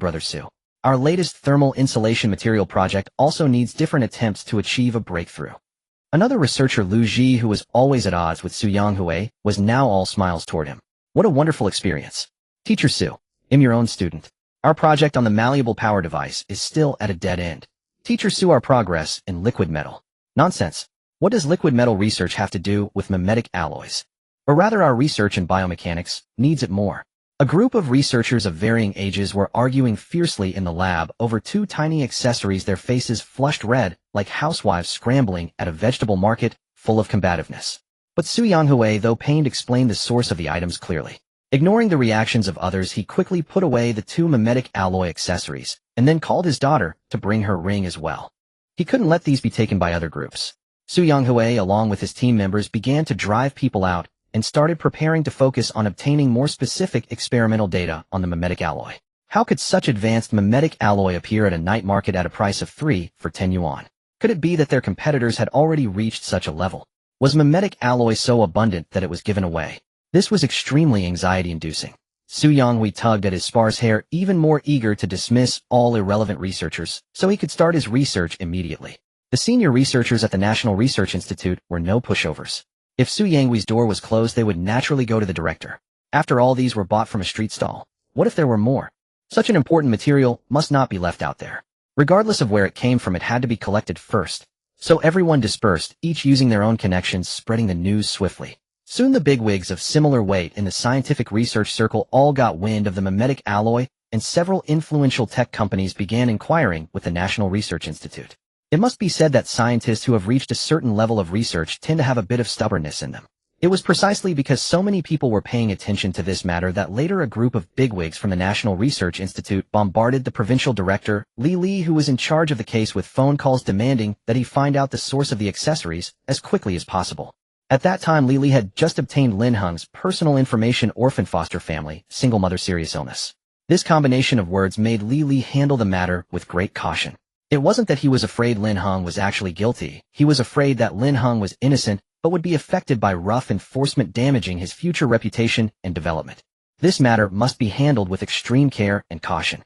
Our latest thermal insulation material project also needs different attempts to achieve a breakthrough. Another researcher, Lu Ji, who was always at odds with Su Yonghui, was now all smiles toward him. "What a wonderful experience. Teacher Su, I'm your own student. Our project on the malleable power device is still at a dead end. Teacher Su, our progress in liquid metal." "Nonsense. What does liquid metal research have to do with mimetic alloys? Or rather, our research in biomechanics needs it more." A group of researchers of varying ages were arguing fiercely in the lab over 2 tiny accessories, their faces flushed red like housewives scrambling at a vegetable market full of combativeness. But Su Yonghui, though pained, explained the source of the items clearly. Ignoring the reactions of others, he quickly put away the 2 mimetic alloy accessories and then called his daughter to bring her ring as well. He couldn't let these be taken by other groups. Su Yonghui, along with his team members, began to drive people out and started preparing to focus on obtaining more specific experimental data on the mimetic alloy. How could such advanced mimetic alloy appear at a night market at a price of 3 for 10 yuan? Could it be that their competitors had already reached such a level? Was mimetic alloy so abundant that it was given away? This was extremely anxiety-inducing. Su Yonghui tugged at his sparse hair, even more eager to dismiss all irrelevant researchers, so he could start his research immediately. The senior researchers at the National Research Institute were no pushovers. If Su Yonghui's door was closed, they would naturally go to the director. After all, these were bought from a street stall. What if there were more? Such an important material must not be left out there. Regardless of where it came from, it had to be collected first. So everyone dispersed, each using their own connections, spreading the news swiftly. Soon the bigwigs of similar weight in the scientific research circle all got wind of the mimetic alloy, and several influential tech companies began inquiring with the National Research Institute. It must be said that scientists who have reached a certain level of research tend to have a bit of stubbornness in them. It was precisely because so many people were paying attention to this matter that later a group of bigwigs from the National Research Institute bombarded the provincial director, Li, who was in charge of the case, with phone calls demanding that he find out the source of the accessories as quickly as possible. At that time, Li had just obtained Lin Heng's personal information orphan foster family, single mother serious illness. This combination of words made Li handle the matter with great caution. It wasn't that he was afraid Lin Heng was actually guilty. He was afraid that Lin Heng was innocent but would be affected by rough enforcement damaging his future reputation and development. This matter must be handled with extreme care and caution.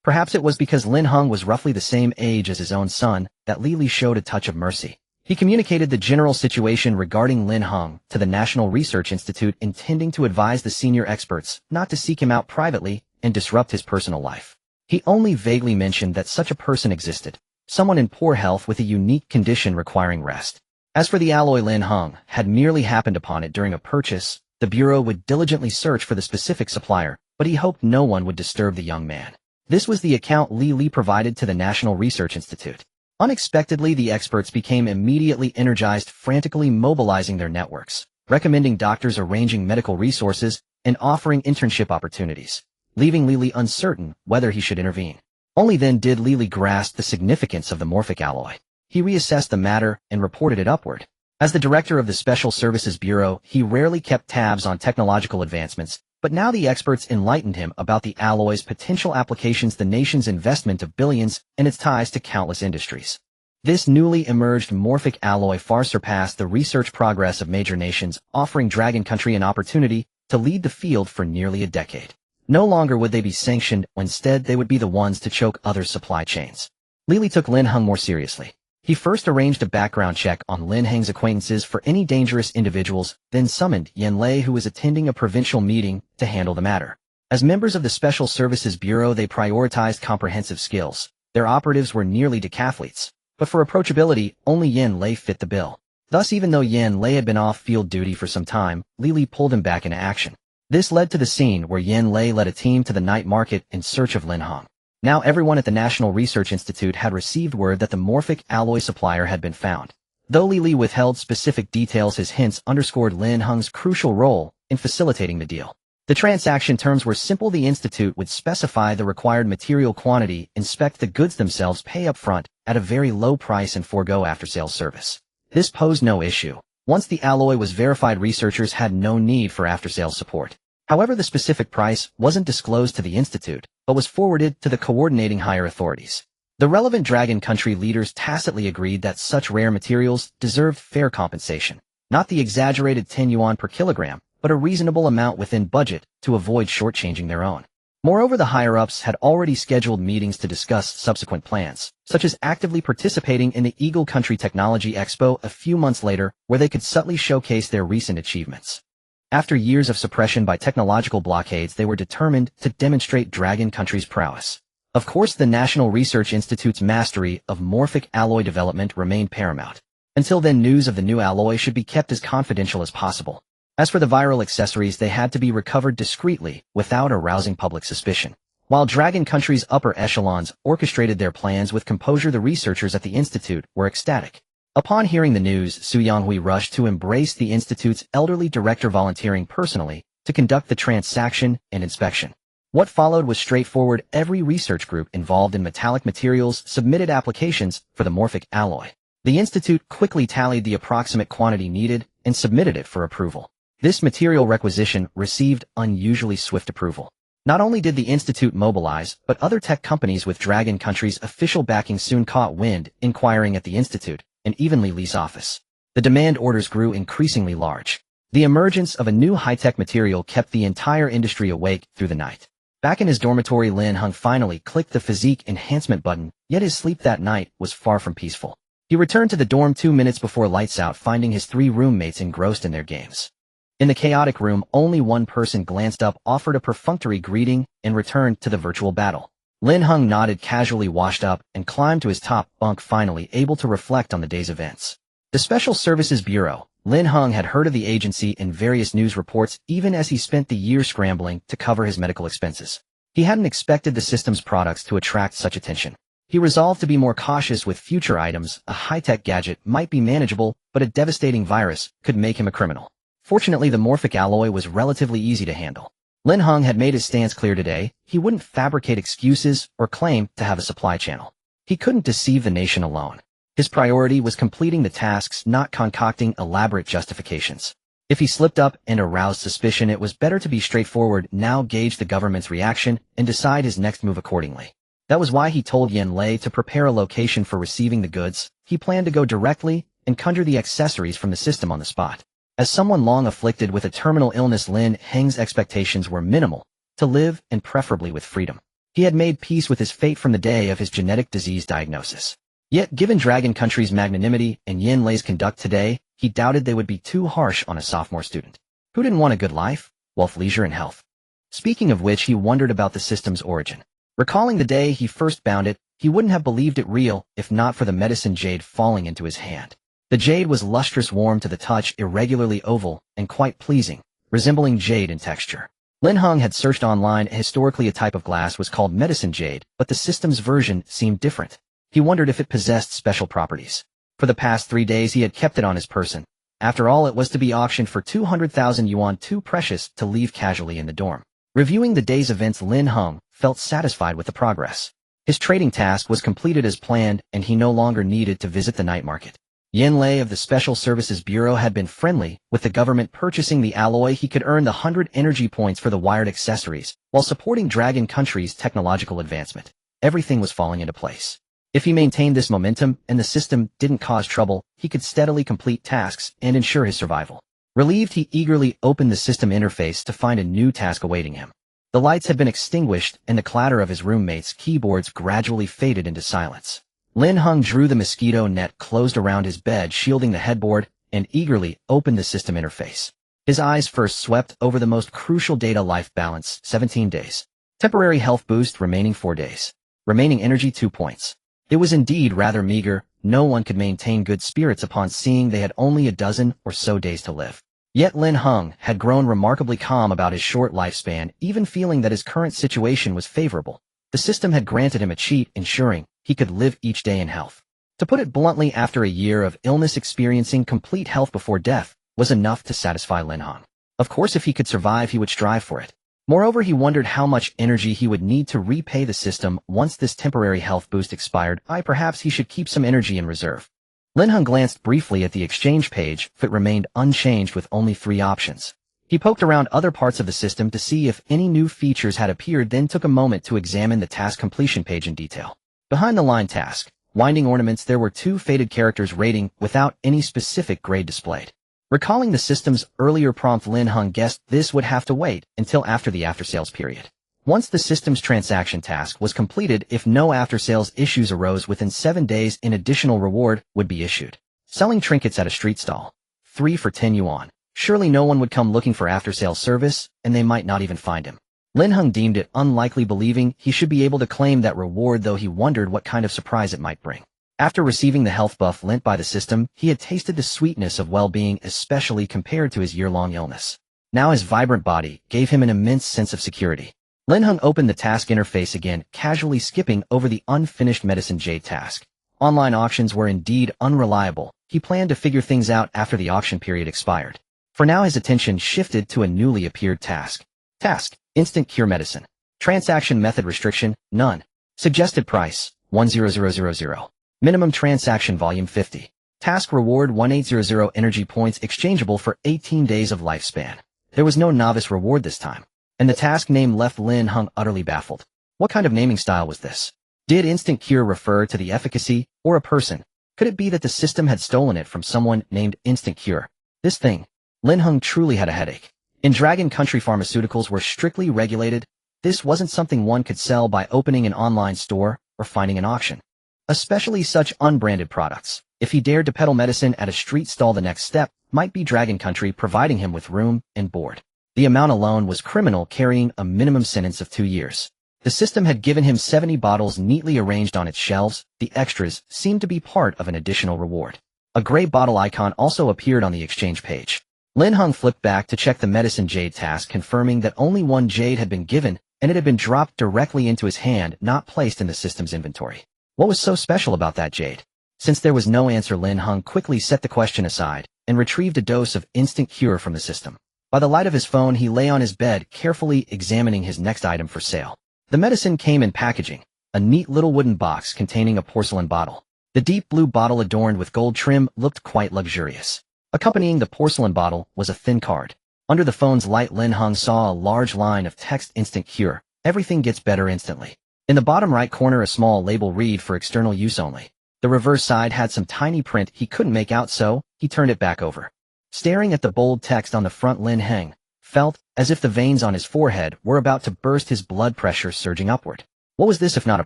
Perhaps it was because Lin Heng was roughly the same age as his own son that Li showed a touch of mercy. He communicated the general situation regarding Lin Heng to the National Research Institute, intending to advise the senior experts not to seek him out privately and disrupt his personal life. He only vaguely mentioned that such a person existed, someone in poor health with a unique condition requiring rest. As for the alloy Lin Heng had merely happened upon it during a purchase, the Bureau would diligently search for the specific supplier, but he hoped no one would disturb the young man. This was the account Li provided to the National Research Institute. Unexpectedly, the experts became immediately energized, frantically mobilizing their networks, recommending doctors, arranging medical resources, and offering internship opportunities, leaving Li uncertain whether he should intervene. Only then did Li grasp the significance of the morphic alloy. He reassessed the matter and reported it upward. As the director of the Special Services Bureau, he rarely kept tabs on technological advancements, but now the experts enlightened him about the alloy's potential applications, the nation's investment of billions, and its ties to countless industries. This newly emerged morphic alloy far surpassed the research progress of major nations, offering Dragon Country an opportunity to lead the field for nearly a decade. No longer would they be sanctioned, instead they would be the ones to choke other supply chains. Li took Lin Heng more seriously. He first arranged a background check on Lin Heng's acquaintances for any dangerous individuals, then summoned Yan Lei, who was attending a provincial meeting, to handle the matter. As members of the Special Services Bureau, they prioritized comprehensive skills. Their operatives were nearly decathletes, but for approachability, only Yan Lei fit the bill. Thus, even though Yan Lei had been off field duty for some time, Li pulled him back into action. This led to the scene where Yan Lei led a team to the night market in search of Lin Heng. Now everyone at the National Research Institute had received word that the morphic alloy supplier had been found. Though Li withheld specific details, his hints underscored Lin Heng's crucial role in facilitating the deal. The transaction terms were simple. The institute would specify the required material quantity, inspect the goods themselves, pay up front at a very low price, and forego after-sales service. This posed no issue. Once the alloy was verified, researchers had no need for after-sales support. However, the specific price wasn't disclosed to the institute, but was forwarded to the coordinating higher authorities. The relevant Dragon Country leaders tacitly agreed that such rare materials deserved fair compensation, not the exaggerated 10 yuan per kilogram, but a reasonable amount within budget to avoid shortchanging their own. Moreover, the higher-ups had already scheduled meetings to discuss subsequent plans, such as actively participating in the Eagle Country Technology Expo a few months later, where they could subtly showcase their recent achievements. After years of suppression by technological blockades, they were determined to demonstrate Dragon Country's prowess. Of course, the National Research Institute's mastery of morphic alloy development remained paramount. Until then, news of the new alloy should be kept as confidential as possible. As for the viral accessories, they had to be recovered discreetly, without arousing public suspicion. While Dragon Country's upper echelons orchestrated their plans with composure, the researchers at the institute were ecstatic. Upon hearing the news, Su Yonghui rushed to embrace the institute's elderly director, volunteering personally to conduct the transaction and inspection. What followed was straightforward. Every research group involved in metallic materials submitted applications for the morphic alloy. The institute quickly tallied the approximate quantity needed and submitted it for approval. This material requisition received unusually swift approval. Not only did the institute mobilize, but other tech companies with Dragon Country's official backing soon caught wind, inquiring at the institute and even Li's office. The demand orders grew increasingly large. The emergence of a new high-tech material kept the entire industry awake through the night. Back in his dormitory, Lin Heng finally clicked the physique enhancement button, yet his sleep that night was far from peaceful. He returned to the dorm 2 minutes before lights out, finding his 3 roommates engrossed in their games. In the chaotic room, only one person glanced up, offered a perfunctory greeting, and returned to the virtual battle. Lin Heng nodded, casually washed up, and climbed to his top bunk, finally able to reflect on the day's events. The Special Services Bureau. Lin Heng had heard of the agency in various news reports, even as he spent the year scrambling to cover his medical expenses. He hadn't expected the system's products to attract such attention. He resolved to be more cautious with future items. A high-tech gadget might be manageable, but a devastating virus could make him a criminal. Fortunately, the morphic alloy was relatively easy to handle. Lin Heng had made his stance clear today. He wouldn't fabricate excuses or claim to have a supply channel. He couldn't deceive the nation alone. His priority was completing the tasks, not concocting elaborate justifications. If he slipped up and aroused suspicion, it was better to be straightforward, now gauge the government's reaction, and decide his next move accordingly. That was why he told Yen Lei to prepare a location for receiving the goods. He planned to go directly and conjure the accessories from the system on the spot. As someone long afflicted with a terminal illness, Lin Heng's expectations were minimal: to live, and preferably with freedom. He had made peace with his fate from the day of his genetic disease diagnosis. Yet, given Dragon Country's magnanimity and Yen Lei's conduct today, he doubted they would be too harsh on a sophomore student. Who didn't want a good life, wealth, leisure, and health? Speaking of which, he wondered about the system's origin. Recalling the day he first bound it, he wouldn't have believed it real if not for the medicine jade falling into his hand. The jade was lustrous, warm to the touch, irregularly oval, and quite pleasing, resembling jade in texture. Lin Heng had searched online. Historically, a type of glass was called medicine jade, but the system's version seemed different. He wondered if it possessed special properties. For the past 3 days he had kept it on his person. After all, it was to be auctioned for 200,000 yuan, too precious to leave casually in the dorm. Reviewing the day's events, Lin Heng felt satisfied with the progress. His trading task was completed as planned, and he no longer needed to visit the night market. Yen Lei of the Special Services Bureau had been friendly with the government. Purchasing the alloy, he could earn the 100 energy points for the wired accessories, while supporting Dragon Country's technological advancement. Everything was falling into place. If he maintained this momentum and the system didn't cause trouble, he could steadily complete tasks and ensure his survival. Relieved, he eagerly opened the system interface to find a new task awaiting him. The lights had been extinguished, and the clatter of his roommates' keyboards gradually faded into silence. Lin Heng drew the mosquito net closed around his bed, shielding the headboard, and eagerly opened the system interface. His eyes first swept over the most crucial data: life balance, 17 days. Temporary health boost, remaining 4 days. Remaining energy, 2 points. It was indeed rather meager. No one could maintain good spirits upon seeing they had only a dozen or so days to live. Yet Lin Heng had grown remarkably calm about his short lifespan, even feeling that his current situation was favorable. The system had granted him a cheat, ensuring he could live each day in health. To put it bluntly, after a year of illness, experiencing complete health before death was enough to satisfy Lin Heng. Of course, if he could survive, he would strive for it. Moreover, he wondered how much energy he would need to repay the system once this temporary health boost expired. Perhaps he should keep some energy in reserve. Lin Heng glanced briefly at the exchange page. It remained unchanged with only 3 options. He poked around other parts of the system to see if any new features had appeared, then took a moment to examine the task completion page in detail. Behind the line task, winding ornaments, there were 2 faded characters rating without any specific grade displayed. Recalling the system's earlier prompt, Lin Heng guessed this would have to wait until after the after-sales period. Once the system's transaction task was completed, if no after-sales issues arose within 7 days, an additional reward would be issued. Selling trinkets at a street stall. 3 for 10 yuan. Surely no one would come looking for after-sales service, and they might not even find him. Lin Heng deemed it unlikely, believing he should be able to claim that reward, though he wondered what kind of surprise it might bring. After receiving the health buff lent by the system, he had tasted the sweetness of well-being, especially compared to his year-long illness. Now his vibrant body gave him an immense sense of security. Lin Heng opened the task interface again, casually skipping over the unfinished medicine jade task. Online auctions were indeed unreliable. He planned to figure things out after the auction period expired. For now, his attention shifted to a newly appeared task. Task: instant cure medicine. Transaction method restriction: none. Suggested price: 10000. Minimum transaction volume 50. Task reward: 1800 energy points, exchangeable for 18 days of lifespan. There was no novice reward this time, and the task name left Lin Heng utterly baffled. What kind of naming style was this? Did instant cure refer to the efficacy or a person? Could it be that the system had stolen it from someone named Instant Cure? This thing. Lin Heng truly had a headache. In Dragon Country, pharmaceuticals were strictly regulated. This wasn't something one could sell by opening an online store or finding an auction. Especially such unbranded products. If he dared to peddle medicine at a street stall, the next step might be Dragon Country providing him with room and board. The amount alone was criminal, carrying a minimum sentence of 2 years. The system had given him 70 bottles neatly arranged on its shelves. The extras seemed to be part of an additional reward. A gray bottle icon also appeared on the exchange page. Lin Heng flipped back to check the medicine jade task, confirming that only 1 jade had been given, and it had been dropped directly into his hand, not placed in the system's inventory. What was so special about that jade? Since there was no answer, Lin Heng quickly set the question aside and retrieved a dose of instant cure from the system. By the light of his phone, he lay on his bed, carefully examining his next item for sale. The medicine came in packaging, a neat little wooden box containing a porcelain bottle. The deep blue bottle adorned with gold trim looked quite luxurious. Accompanying the porcelain bottle was a thin card. Under the phone's light, Lin Heng saw a large line of text: instant cure. Everything gets better instantly. In the bottom right corner, a small label read: for external use only. The reverse side had some tiny print he couldn't make out, so he turned it back over. Staring at the bold text on the front, Lin Heng felt as if the veins on his forehead were about to burst, his blood pressure surging upward. What was this if not a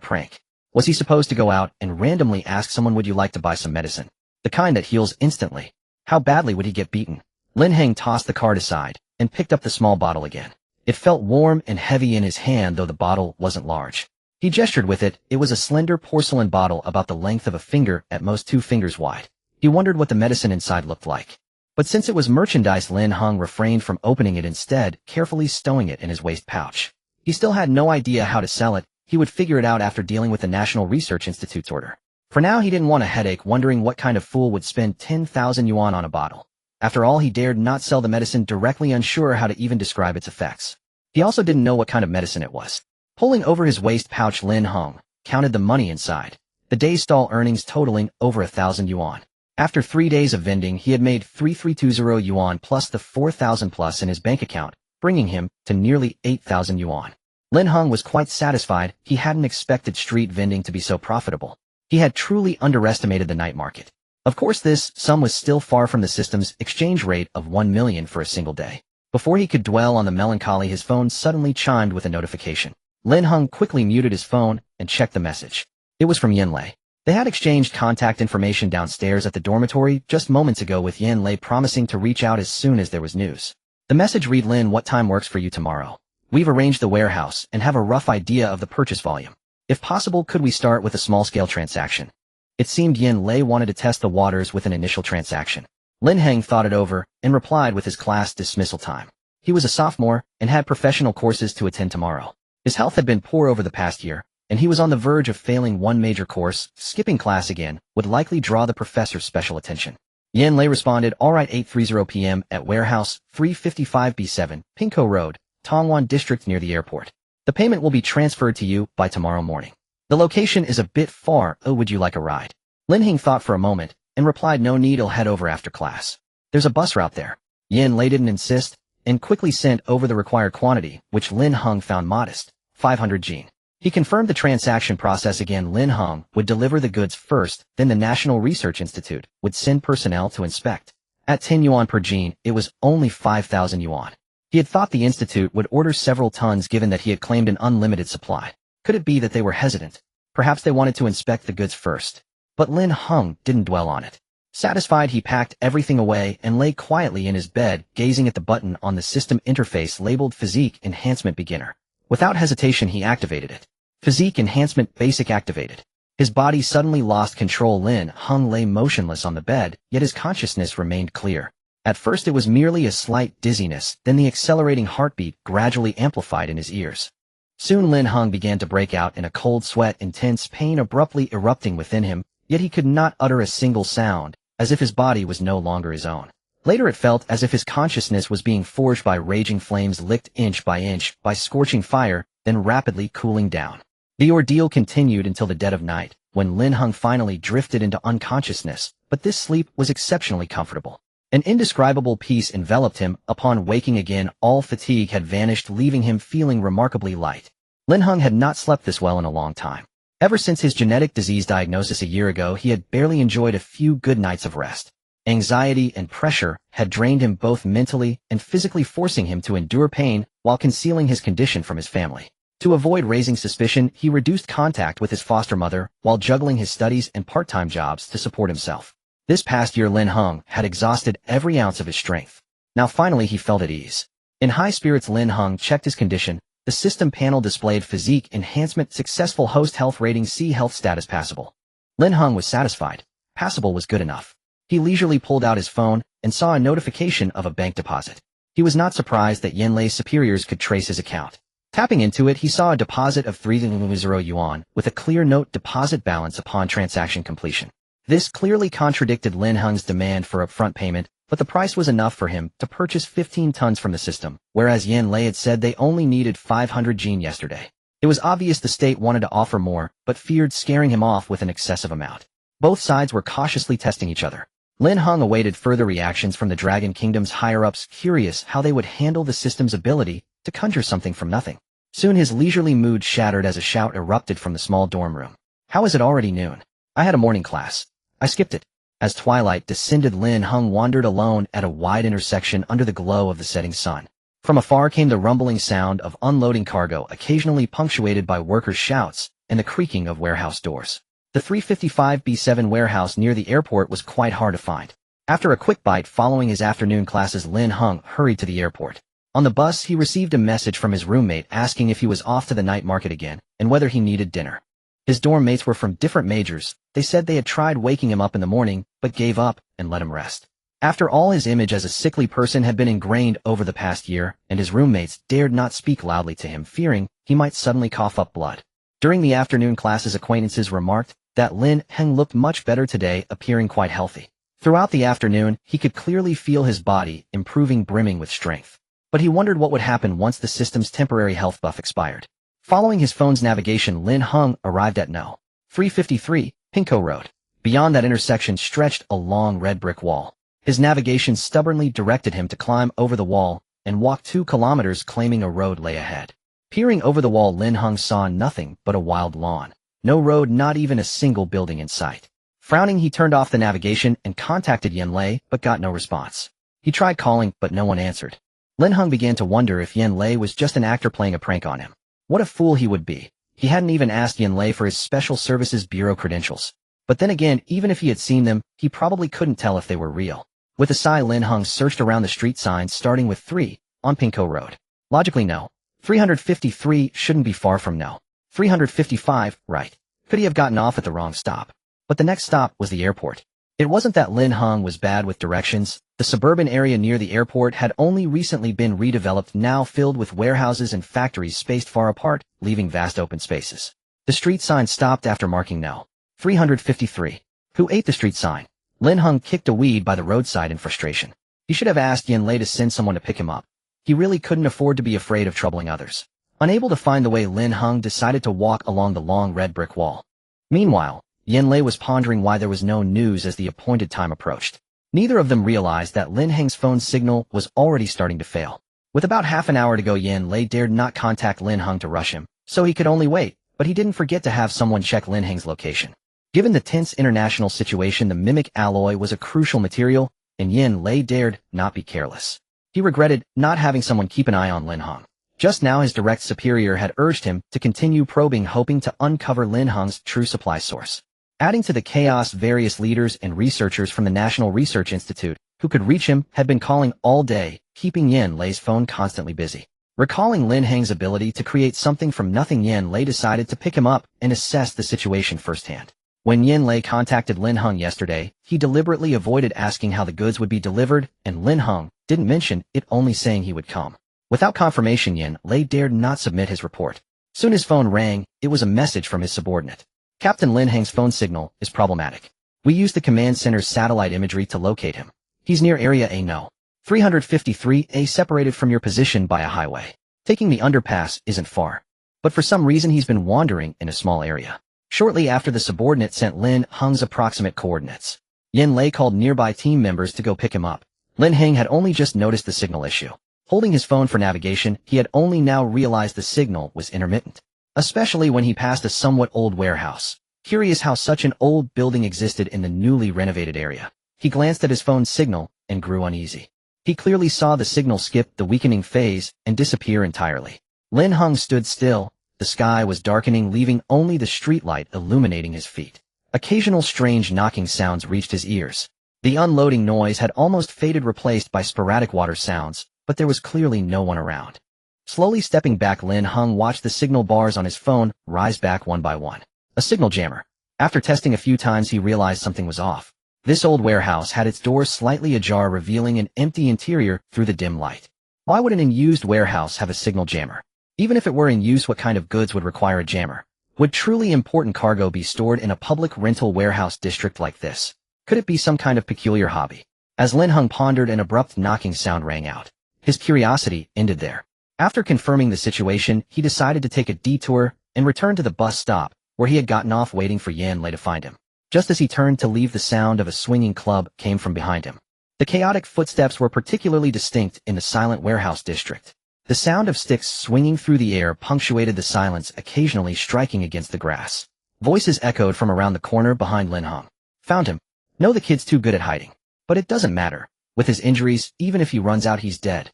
prank? Was he supposed to go out and randomly ask someone, would you like to buy some medicine? The kind that heals instantly. How badly would he get beaten? Lin Heng tossed the card aside and picked up the small bottle again. It felt warm and heavy in his hand, though the bottle wasn't large. He gestured with it. It was a slender porcelain bottle about the length of a finger, at most 2 fingers wide. He wondered what the medicine inside looked like. But since it was merchandise, Lin Heng refrained from opening it, instead carefully stowing it in his waist pouch. He still had no idea how to sell it. He would figure it out after dealing with the National Research Institute's order. For now, he didn't want a headache wondering what kind of fool would spend 10,000 yuan on a bottle. After all, he dared not sell the medicine directly, unsure how to even describe its effects. He also didn't know what kind of medicine it was. Pulling over his waist pouch, Lin Heng counted the money inside, the day's stall earnings totaling over 1,000 yuan. After 3 days of vending, he had made 3,320 yuan plus the 4,000 plus in his bank account, bringing him to nearly 8,000 yuan. Lin Heng was quite satisfied. He hadn't expected street vending to be so profitable. He had truly underestimated the night market. Of course, this sum was still far from the system's exchange rate of 1 million for a single day. Before he could dwell on the melancholy, his phone suddenly chimed with a notification. Lin Heng quickly muted his phone and checked the message. It was from Yin Lei. They had exchanged contact information downstairs at the dormitory just moments ago, with Yin Lei promising to reach out as soon as there was news. The message read: Lin, what time works for you tomorrow? We've arranged the warehouse and have a rough idea of the purchase volume. If possible, could we start with a small-scale transaction? It seemed Yin Lei wanted to test the waters with an initial transaction. Lin Heng thought it over and replied with his class dismissal time. He was a sophomore and had professional courses to attend tomorrow. His health had been poor over the past year, and he was on the verge of failing one major course. Skipping class again would likely draw the professor's special attention. Yin Lei responded, all right, 8:30 p.m. at warehouse 355B7, Pinko Road, Tongwan District, near the airport. The payment will be transferred to you by tomorrow morning. The location is a bit far. Oh, would you like a ride? Lin Heng thought for a moment and replied, no need, I'll head over after class. There's a bus route there. Yin Lei didn't insist and quickly sent over the required quantity, which Lin Heng found modest, 500 jean. He confirmed the transaction process again. Lin Heng would deliver the goods first, then the National Research Institute would send personnel to inspect. At 10 yuan per jean, it was only 5,000 yuan. He had thought the institute would order several tons, given that he had claimed an unlimited supply. Could it be that they were hesitant? Perhaps they wanted to inspect the goods first. But Lin Heng didn't dwell on it. Satisfied, he packed everything away and lay quietly in his bed, gazing at the button on the system interface labeled Physique Enhancement Beginner. Without hesitation, he activated it. Physique Enhancement Basic activated. His body suddenly lost control. Lin Heng lay motionless on the bed, yet his consciousness remained clear. At first it was merely a slight dizziness, then the accelerating heartbeat gradually amplified in his ears. Soon Lin Heng began to break out in a cold sweat, intense pain abruptly erupting within him, yet he could not utter a single sound, as if his body was no longer his own. Later it felt as if his consciousness was being forged by raging flames, licked inch by scorching fire, then rapidly cooling down. The ordeal continued until the dead of night, when Lin Heng finally drifted into unconsciousness, but this sleep was exceptionally comfortable. An indescribable peace enveloped him. Upon waking again, all fatigue had vanished, leaving him feeling remarkably light. Lin Heng had not slept this well in a long time. Ever since his genetic disease diagnosis a year ago, he had barely enjoyed a few good nights of rest. Anxiety and pressure had drained him both mentally and physically, forcing him to endure pain while concealing his condition from his family. To avoid raising suspicion, he reduced contact with his foster mother while juggling his studies and part-time jobs to support himself. This past year, Lin Heng had exhausted every ounce of his strength. Now finally he felt at ease. In high spirits, Lin Heng checked his condition. The system panel displayed Physique Enhancement Successful, Host Health Rating C, Health Status Passable. Lin Heng was satisfied. Passable was good enough. He leisurely pulled out his phone and saw a notification of a bank deposit. He was not surprised that Yin Lei's superiors could trace his account. Tapping into it, he saw a deposit of 3,000 yuan with a clear note: deposit balance upon transaction completion. This clearly contradicted Lin Heng's demand for upfront payment, but the price was enough for him to purchase 15 tons from the system, whereas Yin Lei had said they only needed 500 jean yesterday. It was obvious the state wanted to offer more, but feared scaring him off with an excessive amount. Both sides were cautiously testing each other. Lin Heng awaited further reactions from the Dragon Kingdom's higher-ups, curious how they would handle the system's ability to conjure something from nothing. Soon his leisurely mood shattered as a shout erupted from the small dorm room. How is it already noon? I had a morning class. I skipped it. As twilight descended, Lin Heng wandered alone at a wide intersection under the glow of the setting sun. From afar came the rumbling sound of unloading cargo, occasionally punctuated by workers' shouts and the creaking of warehouse doors. The 355B7 warehouse near the airport was quite hard to find. After a quick bite following his afternoon classes, Lin Heng hurried to the airport. On the bus, he received a message from his roommate asking if he was off to the night market again and whether he needed dinner. His dorm mates were from different majors. They said they had tried waking him up in the morning, but gave up and let him rest. After all, his image as a sickly person had been ingrained over the past year, and his roommates dared not speak loudly to him, fearing he might suddenly cough up blood. During the afternoon classes, acquaintances remarked that Lin Heng looked much better today, appearing quite healthy. Throughout the afternoon, he could clearly feel his body improving, brimming with strength. But he wondered what would happen once the system's temporary health buff expired. Following his phone's navigation, Lin Heng arrived at No. 353, Pinko Road. Beyond that intersection stretched a long red brick wall. His navigation stubbornly directed him to climb over the wall and walk 2 kilometers, claiming a road lay ahead. Peering over the wall, Lin Heng saw nothing but a wild lawn. No road, not even a single building in sight. Frowning, he turned off the navigation and contacted Yen Lei, but got no response. He tried calling, but no one answered. Lin Heng began to wonder if Yen Lei was just an actor playing a prank on him. What a fool he would be. He hadn't even asked Yen Lei for his Special Services Bureau credentials. But then again, even if he had seen them, he probably couldn't tell if they were real. With a sigh, Lin Heng searched around the street signs starting with 3 on Pinko Road. Logically, No. 353 shouldn't be far from No. 355, right? Could he have gotten off at the wrong stop? But the next stop was the airport. It wasn't that Lin Heng was bad with directions. The suburban area near the airport had only recently been redeveloped, now filled with warehouses and factories spaced far apart, leaving vast open spaces. The street sign stopped after marking No. 353. Who ate the street sign? Lin Heng kicked a weed by the roadside in frustration. He should have asked Yen Lei to send someone to pick him up. He really couldn't afford to be afraid of troubling others. Unable to find the way, Lin Heng decided to walk along the long red brick wall. Meanwhile, Yen Lei was pondering why there was no news as the appointed time approached. Neither of them realized that Lin Heng's phone signal was already starting to fail. With about half an hour to go, Yen Lei dared not contact Lin Heng to rush him, so he could only wait, but he didn't forget to have someone check Lin Heng's location. Given the tense international situation, the mimic alloy was a crucial material, and Yen Lei dared not be careless. He regretted not having someone keep an eye on Lin Heng. Just now his direct superior had urged him to continue probing, hoping to uncover Lin Heng's true supply source. Adding to the chaos, various leaders and researchers from the National Research Institute who could reach him had been calling all day, keeping Yen Lei's phone constantly busy. Recalling Lin Heng's ability to create something from nothing, Yen Lei decided to pick him up and assess the situation firsthand. When Yen Lei contacted Lin Heng yesterday, he deliberately avoided asking how the goods would be delivered, and Lin Heng didn't mention it, only saying he would come. Without confirmation, Yen Lei dared not submit his report. Soon his phone rang. It was a message from his subordinate. Captain Lin Heng's phone signal is problematic. We used the command center's satellite imagery to locate him. He's near Area A No. 353A, separated from your position by a highway. Taking the underpass isn't far. But for some reason he's been wandering in a small area. Shortly after, the subordinate sent Lin Heng's approximate coordinates. Yen Lei called nearby team members to go pick him up. Lin Heng had only just noticed the signal issue. Holding his phone for navigation, he had only now realized the signal was intermittent, especially when he passed a somewhat old warehouse. Curious how such an old building existed in the newly renovated area. He glanced at his phone's signal and grew uneasy. He clearly saw the signal skip the weakening phase and disappear entirely. Lin Heng stood still. The sky was darkening, leaving only the streetlight illuminating his feet. Occasional strange knocking sounds reached his ears. The unloading noise had almost faded, replaced by sporadic water sounds, but there was clearly no one around. Slowly stepping back, Lin Heng watched the signal bars on his phone rise back one by one. A signal jammer. After testing a few times, he realized something was off. This old warehouse had its doors slightly ajar, revealing an empty interior through the dim light. Why would an unused warehouse have a signal jammer? Even if it were in use, what kind of goods would require a jammer? Would truly important cargo be stored in a public rental warehouse district like this? Could it be some kind of peculiar hobby? As Lin Heng pondered, an abrupt knocking sound rang out. His curiosity ended there. After confirming the situation, he decided to take a detour and return to the bus stop, where he had gotten off, waiting for Yen Lei to find him. Just as he turned to leave, the sound of a swinging club came from behind him. The chaotic footsteps were particularly distinct in the silent warehouse district. The sound of sticks swinging through the air punctuated the silence, occasionally striking against the grass. Voices echoed from around the corner behind Lin Heng. Found him. No, the kid's too good at hiding. But it doesn't matter. With his injuries, even if he runs out, he's dead.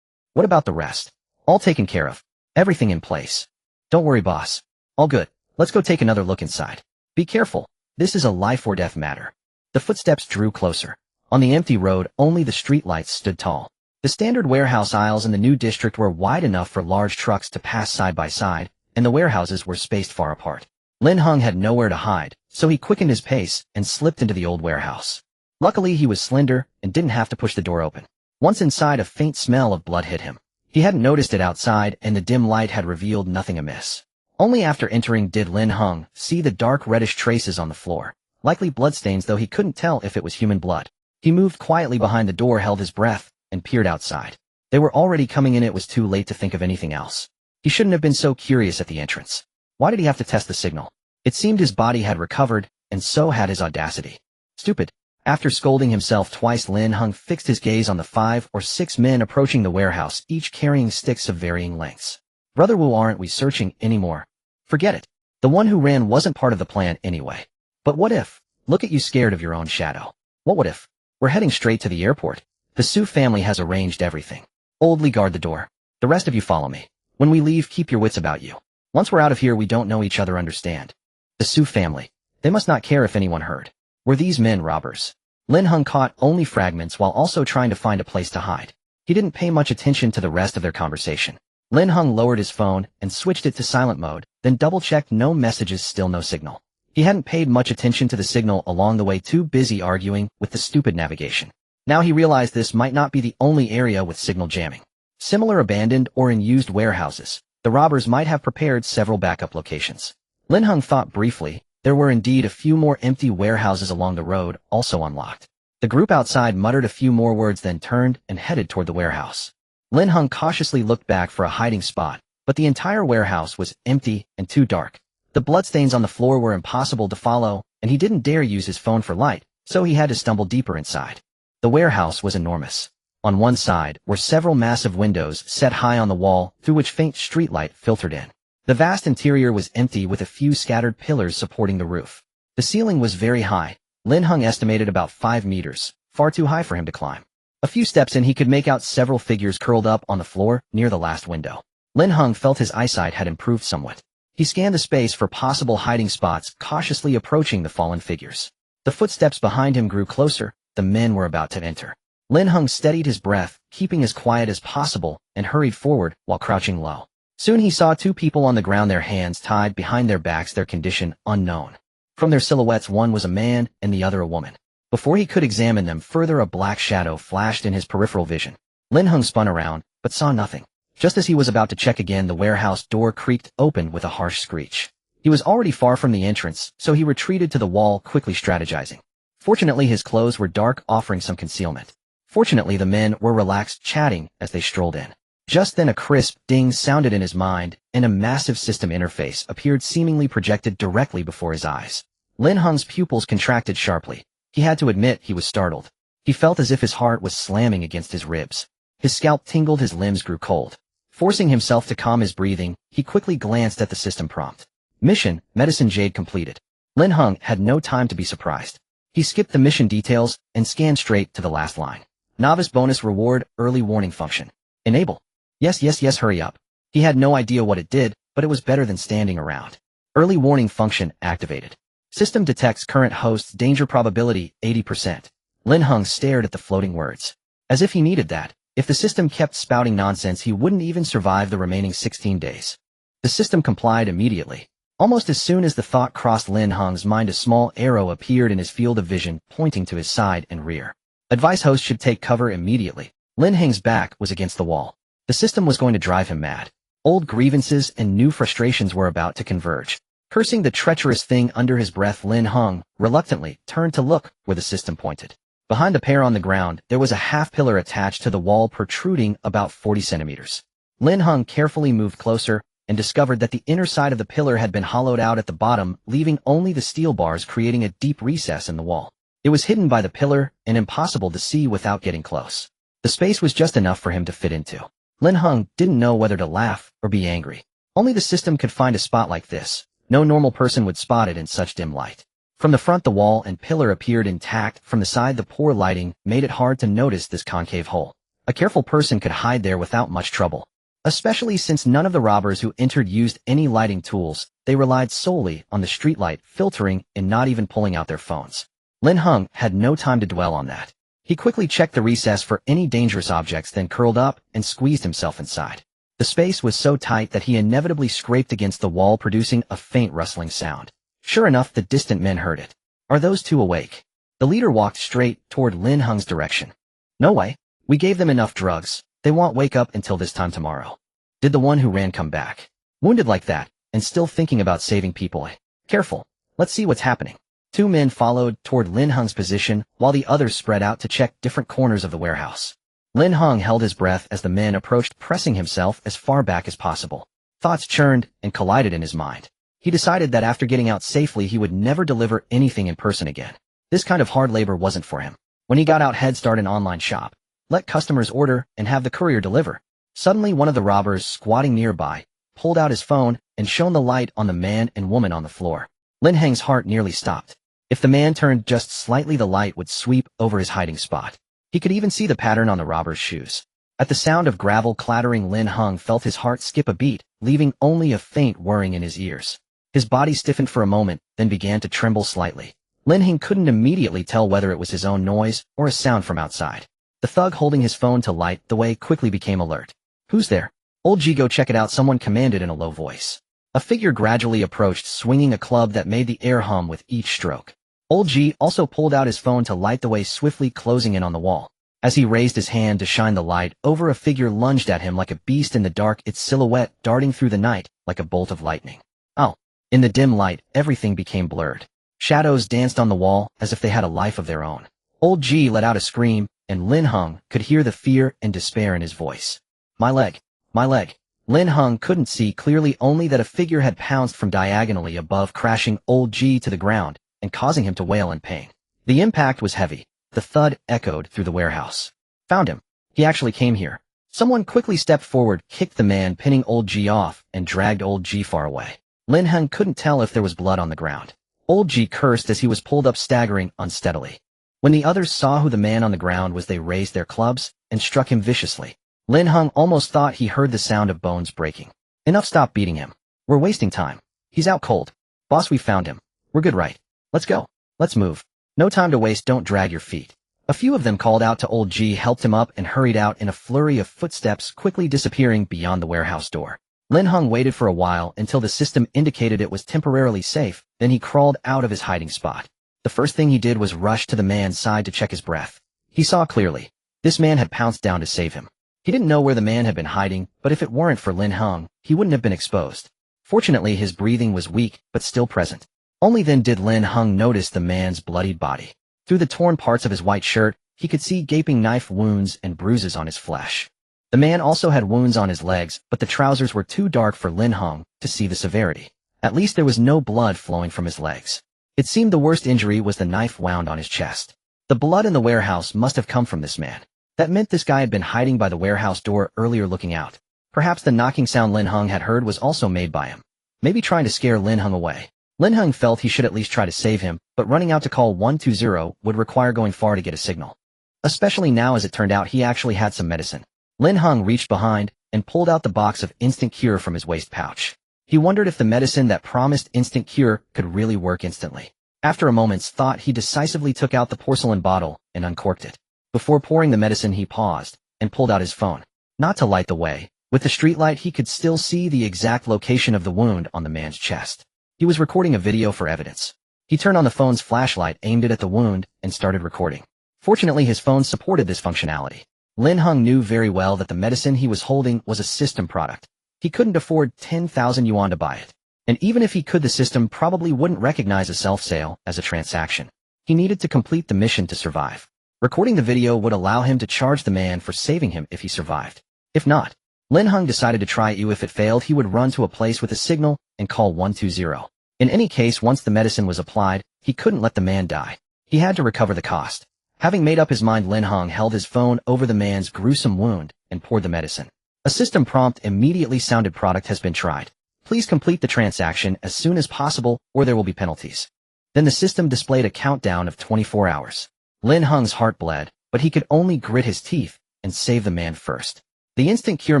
What about the rest? All taken care of. Everything in place. Don't worry, boss. All good. Let's go take another look inside. Be careful. This is a life or death matter. The footsteps drew closer. On the empty road, only the streetlights stood tall. The standard warehouse aisles in the new district were wide enough for large trucks to pass side by side, and the warehouses were spaced far apart. Lin Heng had nowhere to hide, so he quickened his pace and slipped into the old warehouse. Luckily, he was slender and didn't have to push the door open. Once inside, a faint smell of blood hit him. He hadn't noticed it outside, and the dim light had revealed nothing amiss. Only after entering did Lin Heng see the dark reddish traces on the floor, likely bloodstains, though he couldn't tell if it was human blood. He moved quietly behind the door, held his breath, and peered outside. They were already coming in. It was too late to think of anything else. He shouldn't have been so curious at the entrance. Why did he have to test the signal? It seemed his body had recovered, and so had his audacity. Stupid. After scolding himself twice, Lin Heng fixed his gaze on the 5 or 6 men approaching the warehouse, each carrying sticks of varying lengths. Brother Wu, aren't we searching anymore? Forget it. The one who ran wasn't part of the plan anyway. But what if? Look at you, scared of your own shadow. What if? We're heading straight to the airport. The Su family has arranged everything. Oldly, guard the door. The rest of you follow me. When we leave, keep your wits about you. Once we're out of here, we don't know each other, understand? The Su family. They must not care if anyone heard. Were these men robbers? Lin Heng caught only fragments while also trying to find a place to hide. He didn't pay much attention to the rest of their conversation. Lin Heng lowered his phone and switched it to silent mode, then double-checked. No messages, still no signal. He hadn't paid much attention to the signal along the way, too busy arguing with the stupid navigation. Now he realized this might not be the only area with signal jamming. Similar abandoned or in used warehouses, the robbers might have prepared several backup locations. Lin Heng thought briefly. There were indeed a few more empty warehouses along the road, also unlocked. The group outside muttered a few more words, then turned and headed toward the warehouse. Lin Heng cautiously looked back for a hiding spot, but the entire warehouse was empty and too dark. The bloodstains on the floor were impossible to follow, and he didn't dare use his phone for light, so he had to stumble deeper inside. The warehouse was enormous. On one side were several massive windows set high on the wall, through which faint streetlight filtered in. The vast interior was empty, with a few scattered pillars supporting the roof. The ceiling was very high. Lin Heng estimated about 5 meters, far too high for him to climb. A few steps in, he could make out several figures curled up on the floor near the last window. Lin Heng felt his eyesight had improved somewhat. He scanned the space for possible hiding spots, cautiously approaching the fallen figures. The footsteps behind him grew closer. The men were about to enter. Lin Heng steadied his breath, keeping as quiet as possible, and hurried forward while crouching low. Soon he saw 2 people on the ground, their hands tied behind their backs, their condition unknown. From their silhouettes, one was a man and the other a woman. Before he could examine them further, a black shadow flashed in his peripheral vision. Lin Heng spun around, but saw nothing. Just as he was about to check again, the warehouse door creaked open with a harsh screech. He was already far from the entrance, so he retreated to the wall, quickly strategizing. Fortunately, his clothes were dark, offering some concealment. Fortunately, the men were relaxed, chatting as they strolled in. Just then a crisp ding sounded in his mind, and a massive system interface appeared, seemingly projected directly before his eyes. Lin Heng's pupils contracted sharply. He had to admit he was startled. He felt as if his heart was slamming against his ribs. His scalp tingled, his limbs grew cold. Forcing himself to calm his breathing, he quickly glanced at the system prompt. Mission, Medicine Jade completed. Lin Heng had no time to be surprised. He skipped the mission details and scanned straight to the last line. Novice bonus reward, early warning function. Enable. Yes, hurry up. He had no idea what it did, but it was better than standing around. Early warning function activated. System detects current host's danger probability, 80%. Lin Heng stared at the floating words. As if he needed that. If the system kept spouting nonsense, he wouldn't even survive the remaining 16 days. The system complied immediately. Almost as soon as the thought crossed Lin Heng's mind, a small arrow appeared in his field of vision, pointing to his side and rear. Advice: host should take cover immediately. Lin Heng's back was against the wall. The system was going to drive him mad. Old grievances and new frustrations were about to converge. Cursing the treacherous thing under his breath, Lin Heng reluctantly turned to look where the system pointed. Behind the pair on the ground, there was a half pillar attached to the wall, protruding about 40 centimeters. Lin Heng carefully moved closer, and discovered that the inner side of the pillar had been hollowed out at the bottom, leaving only the steel bars creating a deep recess in the wall. It was hidden by the pillar and impossible to see without getting close. The space was just enough for him to fit into. Lin Heng didn't know whether to laugh or be angry. Only the system could find a spot like this. No normal person would spot it in such dim light. From the front, the wall and pillar appeared intact. From the side, the poor lighting made it hard to notice this concave hole. A careful person could hide there without much trouble. Especially since none of the robbers who entered used any lighting tools, they relied solely on the streetlight filtering and not even pulling out their phones. Lin Heng had no time to dwell on that. He quickly checked the recess for any dangerous objects, then curled up and squeezed himself inside. The space was so tight that he inevitably scraped against the wall, producing a faint rustling sound. Sure enough, the distant men heard it. Are those two awake? The leader walked straight toward Lin Heng's direction. No way. We gave them enough drugs. They won't wake up until this time tomorrow. Did the one who ran come back? Wounded like that, and still thinking about saving people. Careful. Let's see what's happening. Two men followed toward Lin Heng's position, while the others spread out to check different corners of the warehouse. Lin Heng held his breath as the men approached, pressing himself as far back as possible. Thoughts churned and collided in his mind. He decided that after getting out safely, he would never deliver anything in person again. This kind of hard labor wasn't for him. When he got out, he'd start an online shop. Let customers order and have the courier deliver. Suddenly, one of the robbers squatting nearby pulled out his phone and shone the light on the man and woman on the floor. Lin Heng's heart nearly stopped. If the man turned just slightly, the light would sweep over his hiding spot. He could even see the pattern on the robber's shoes. At the sound of gravel clattering, Lin Heng felt his heart skip a beat, leaving only a faint whirring in his ears. His body stiffened for a moment, then began to tremble slightly. Lin Heng couldn't immediately tell whether it was his own noise or a sound from outside. The thug holding his phone to light the way quickly became alert. Who's there? Old G, go check it out, someone commanded in a low voice. A figure gradually approached, swinging a club that made the air hum with each stroke. Old G also pulled out his phone to light the way, swiftly closing in on the wall. As he raised his hand to shine the light over, a figure lunged at him like a beast in the dark, its silhouette darting through the night like a bolt of lightning. Oh! In the dim light, everything became blurred. Shadows danced on the wall as if they had a life of their own. Old G let out a scream, and Lin Heng could hear the fear and despair in his voice. My leg! My leg! Lin Heng couldn't see clearly, only that a figure had pounced from diagonally above, crashing Old G to the ground and causing him to wail in pain. The impact was heavy. The thud echoed through the warehouse. Found him. He actually came here. Someone quickly stepped forward, kicked the man, pinning Old G off, and dragged Old G far away. Lin Heng couldn't tell if there was blood on the ground. Old G cursed as he was pulled up, staggering unsteadily. When the others saw who the man on the ground was, they raised their clubs and struck him viciously. Lin Heng almost thought he heard the sound of bones breaking. Enough, stop beating him. We're wasting time. He's out cold. Boss, we found him. We're good, right? Let's go. Let's move. No time to waste, don't drag your feet. A few of them called out to Old G, helped him up, and hurried out in a flurry of footsteps, quickly disappearing beyond the warehouse door. Lin Heng waited for a while until the system indicated it was temporarily safe, then he crawled out of his hiding spot. The first thing he did was rush to the man's side to check his breath. He saw clearly. This man had pounced down to save him. He didn't know where the man had been hiding, but if it weren't for Lin Heng, he wouldn't have been exposed. Fortunately, his breathing was weak, but still present. Only then did Lin Heng notice the man's bloodied body. Through the torn parts of his white shirt, he could see gaping knife wounds and bruises on his flesh. The man also had wounds on his legs, but the trousers were too dark for Lin Heng to see the severity. At least there was no blood flowing from his legs. It seemed the worst injury was the knife wound on his chest. The blood in the warehouse must have come from this man. That meant this guy had been hiding by the warehouse door earlier, looking out. Perhaps the knocking sound Lin Heng had heard was also made by him. Maybe trying to scare Lin Heng away. Lin Heng felt he should at least try to save him, but running out to call 120 would require going far to get a signal. Especially now, as it turned out, he actually had some medicine. Lin Heng reached behind and pulled out the box of instant cure from his waist pouch. He wondered if the medicine that promised instant cure could really work instantly. After a moment's thought, he decisively took out the porcelain bottle and uncorked it. Before pouring the medicine, he paused and pulled out his phone. Not to light the way. With the streetlight, he could still see the exact location of the wound on the man's chest. He was recording a video for evidence. He turned on the phone's flashlight, aimed it at the wound, and started recording. Fortunately, his phone supported this functionality. Lin Heng knew very well that the medicine he was holding was a system product. He couldn't afford 10,000 yuan to buy it. And even if he could, the system probably wouldn't recognize a self-sale as a transaction. He needed to complete the mission to survive. Recording the video would allow him to charge the man for saving him if he survived. If not, Lin Heng decided to try it. If it failed, he would run to a place with a signal and call 120. In any case, once the medicine was applied, he couldn't let the man die. He had to recover the cost. Having made up his mind, Lin Heng held his phone over the man's gruesome wound and poured the medicine. A system prompt immediately sounded. Product has been tried. Please complete the transaction as soon as possible or there will be penalties. Then the system displayed a countdown of 24 hours. Lin Heng's heart bled, but he could only grit his teeth and save the man first. The instant cure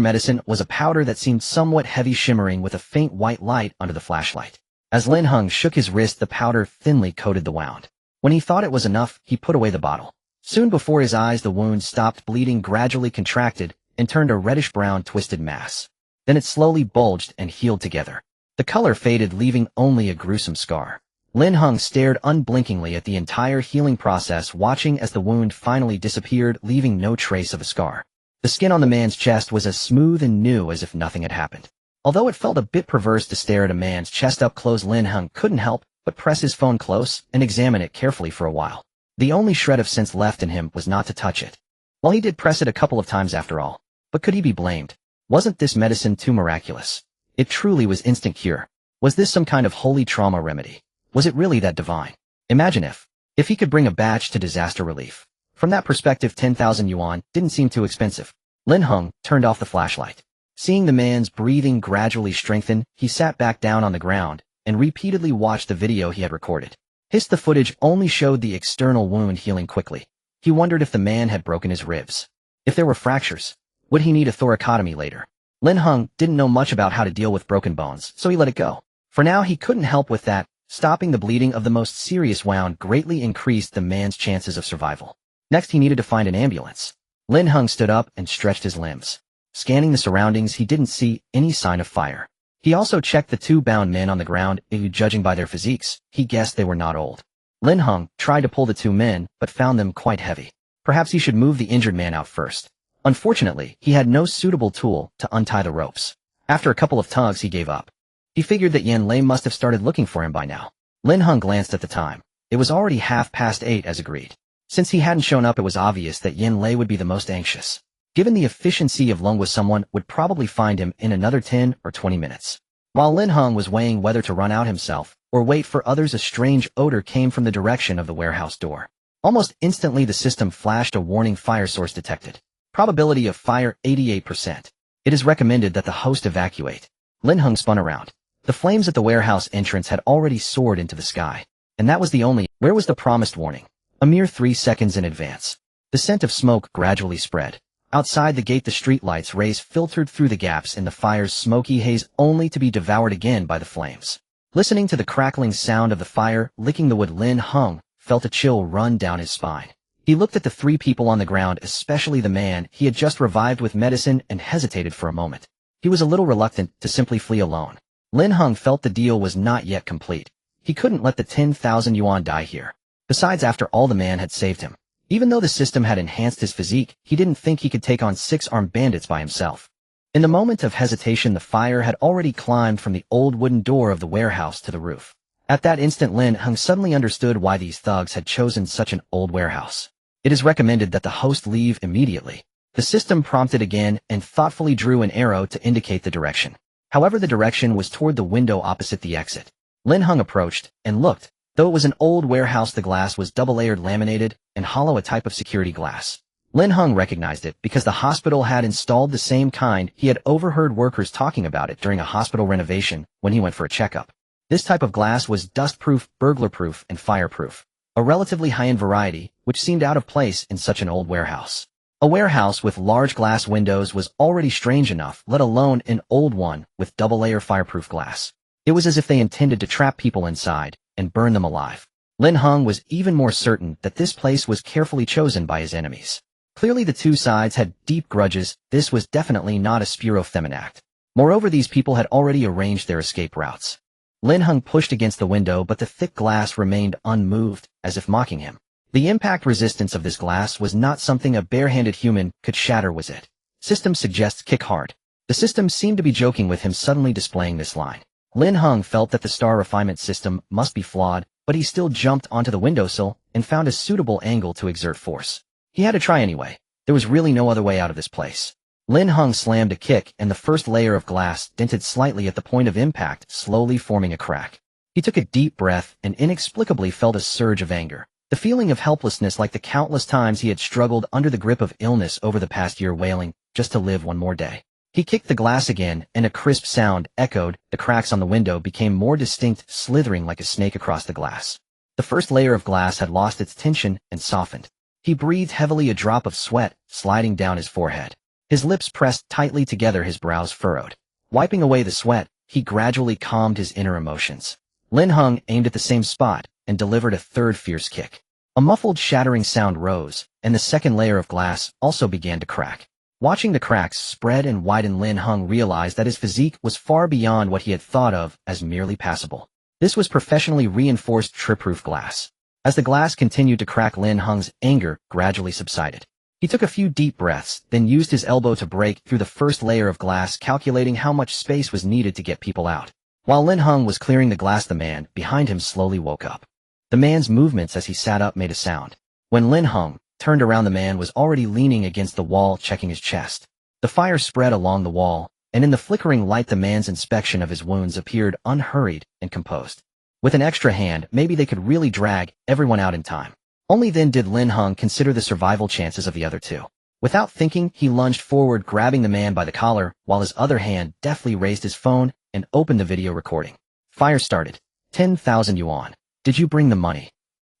medicine was a powder that seemed somewhat heavy, shimmering with a faint white light under the flashlight. As Lin Heng shook his wrist, the powder thinly coated the wound. When he thought it was enough, he put away the bottle. Soon before his eyes, the wound stopped bleeding, gradually contracted, and turned a reddish-brown twisted mass. Then it slowly bulged and healed together. The color faded, leaving only a gruesome scar. Lin Heng stared unblinkingly at the entire healing process, watching as the wound finally disappeared, leaving no trace of a scar. The skin on the man's chest was as smooth and new as if nothing had happened. Although it felt a bit perverse to stare at a man's chest up close, Lin Heng couldn't help but press his phone close and examine it carefully for a while. The only shred of sense left in him was not to touch it. Well, he did press it a couple of times after all. But could he be blamed? Wasn't this medicine too miraculous? It truly was instant cure. Was this some kind of holy trauma remedy? Was it really that divine? Imagine if he could bring a badge to disaster relief. From that perspective, 10,000 yuan didn't seem too expensive. Lin Heng turned off the flashlight. Seeing the man's breathing gradually strengthen, he sat back down on the ground and repeatedly watched the video he had recorded. The footage only showed the external wound healing quickly. He wondered if the man had broken his ribs. If there were fractures, would he need a thoracotomy later? Lin Heng didn't know much about how to deal with broken bones, so he let it go. For now, he couldn't help with that. Stopping the bleeding of the most serious wound greatly increased the man's chances of survival. Next, he needed to find an ambulance. Lin Heng stood up and stretched his limbs. Scanning the surroundings, he didn't see any sign of fire. He also checked the two bound men on the ground. Judging by their physiques, he guessed they were not old. Lin Heng tried to pull the two men, but found them quite heavy. Perhaps he should move the injured man out first. Unfortunately, he had no suitable tool to untie the ropes. After a couple of tugs, he gave up. He figured that Yan Lei must have started looking for him by now. Lin Heng glanced at the time. It was already 8:30 as agreed. Since he hadn't shown up, it was obvious that Yan Lei would be the most anxious. Given the efficiency of Lung, someone would probably find him in another 10 or 20 minutes. While Lin Heng was weighing whether to run out himself or wait for others, a strange odor came from the direction of the warehouse door. Almost instantly, the system flashed a warning: fire source detected. Probability of fire 88%. It is recommended that the host evacuate. Lin Heng spun around. The flames at the warehouse entrance had already soared into the sky. And that was the only— where was the promised warning? A mere 3 seconds in advance. The scent of smoke gradually spread. Outside the gate, the streetlights' rays filtered through the gaps in the fire's smoky haze, only to be devoured again by the flames. Listening to the crackling sound of the fire licking the wood, Lin Heng felt a chill run down his spine. He looked at the three people on the ground, especially the man he had just revived with medicine, and hesitated for a moment. He was a little reluctant to simply flee alone. Lin Heng felt the deal was not yet complete. He couldn't let the 10,000 yuan die here. Besides, after all, the man had saved him. Even though the system had enhanced his physique, he didn't think he could take on 6 armed bandits by himself. In the moment of hesitation, the fire had already climbed from the old wooden door of the warehouse to the roof. At that instant, Lin Heng suddenly understood why these thugs had chosen such an old warehouse. It is recommended that the host leave immediately. The system prompted again and thoughtfully drew an arrow to indicate the direction. However, the direction was toward the window opposite the exit. Lin Heng approached and looked. Though it was an old warehouse, the glass was double-layered, laminated, and hollow, a type of security glass. Lin Heng recognized it because the hospital had installed the same kind. He had overheard workers talking about it during a hospital renovation when he went for a checkup. This type of glass was dust-proof, burglar-proof, and fireproof. A relatively high-end variety, which seemed out of place in such an old warehouse. A warehouse with large glass windows was already strange enough, let alone an old one with double-layer fireproof glass. It was as if they intended to trap people inside and burn them alive. Lin Heng was even more certain that this place was carefully chosen by his enemies. Clearly the two sides had deep grudges. This was definitely not a Spiro Femin act. Moreover, these people had already arranged their escape routes. Lin Heng pushed against the window, but the thick glass remained unmoved, as if mocking him. The impact resistance of this glass was not something a bare-handed human could shatter, was it? System suggests kick hard. The system seemed to be joking with him, suddenly displaying this line. Lin Heng felt that the star refinement system must be flawed, but he still jumped onto the windowsill and found a suitable angle to exert force. He had to try anyway. There was really no other way out of this place. Lin Heng slammed a kick, and the first layer of glass dented slightly at the point of impact, slowly forming a crack. He took a deep breath and inexplicably felt a surge of anger. The feeling of helplessness, like the countless times he had struggled under the grip of illness over the past year, wailing just to live one more day. He kicked the glass again, and a crisp sound echoed. The cracks on the window became more distinct, slithering like a snake across the glass. The first layer of glass had lost its tension and softened. He breathed heavily, a drop of sweat sliding down his forehead. His lips pressed tightly together, his brows furrowed. Wiping away the sweat, he gradually calmed his inner emotions. Lin Heng aimed at the same spot and delivered a third fierce kick. A muffled shattering sound rose, and the second layer of glass also began to crack. Watching the cracks spread and widen, Lin Heng realized that his physique was far beyond what he had thought of as merely passable. This was professionally reinforced trip-proof glass. As the glass continued to crack, Lin Heng's anger gradually subsided. He took a few deep breaths, then used his elbow to break through the first layer of glass, calculating how much space was needed to get people out. While Lin Heng was clearing the glass, the man behind him slowly woke up. The man's movements as he sat up made a sound. When Lin Heng turned around, the man was already leaning against the wall, checking his chest. The fire spread along the wall, and in the flickering light the man's inspection of his wounds appeared unhurried and composed. With an extra hand, maybe they could really drag everyone out in time. Only then did Lin Heng consider the survival chances of the other two. Without thinking, he lunged forward, grabbing the man by the collar, while his other hand deftly raised his phone and opened the video recording. Fire started. 10,000 yuan. Did you bring the money?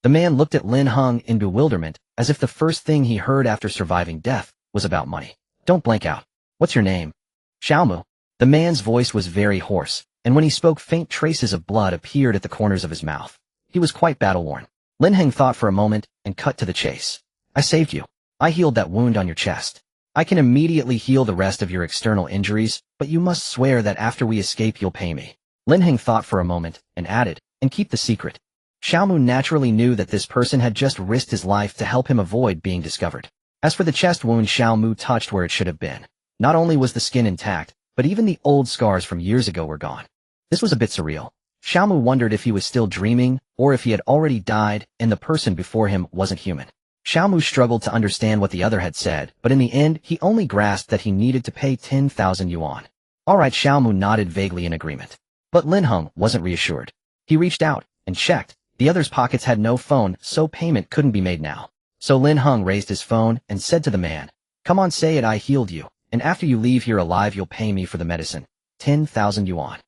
The man looked at Lin Heng in bewilderment, as if the first thing he heard after surviving death was about money. Don't blank out. What's your name? Xiaomu. The man's voice was very hoarse, and when he spoke, faint traces of blood appeared at the corners of his mouth. He was quite battle-worn. Lin Heng thought for a moment and cut to the chase. I saved you. I healed that wound on your chest. I can immediately heal the rest of your external injuries, but you must swear that after we escape you'll pay me. Lin Heng thought for a moment and added, and keep the secret. Xiaomu naturally knew that this person had just risked his life to help him avoid being discovered. As for the chest wound, Xiaomu touched where it should have been. Not only was the skin intact, but even the old scars from years ago were gone. This was a bit surreal. Xiaomu wondered if he was still dreaming, or if he had already died and the person before him wasn't human. Xiaomu struggled to understand what the other had said, but in the end, he only grasped that he needed to pay 10,000 yuan. Alright, Xiaomu nodded vaguely in agreement. But Lin Heng wasn't reassured. He reached out and checked. The other's pockets had no phone, so payment couldn't be made now. So Lin Heng raised his phone and said to the man, come on, say it, I healed you, and after you leave here alive you'll pay me for the medicine. 10,000 yuan.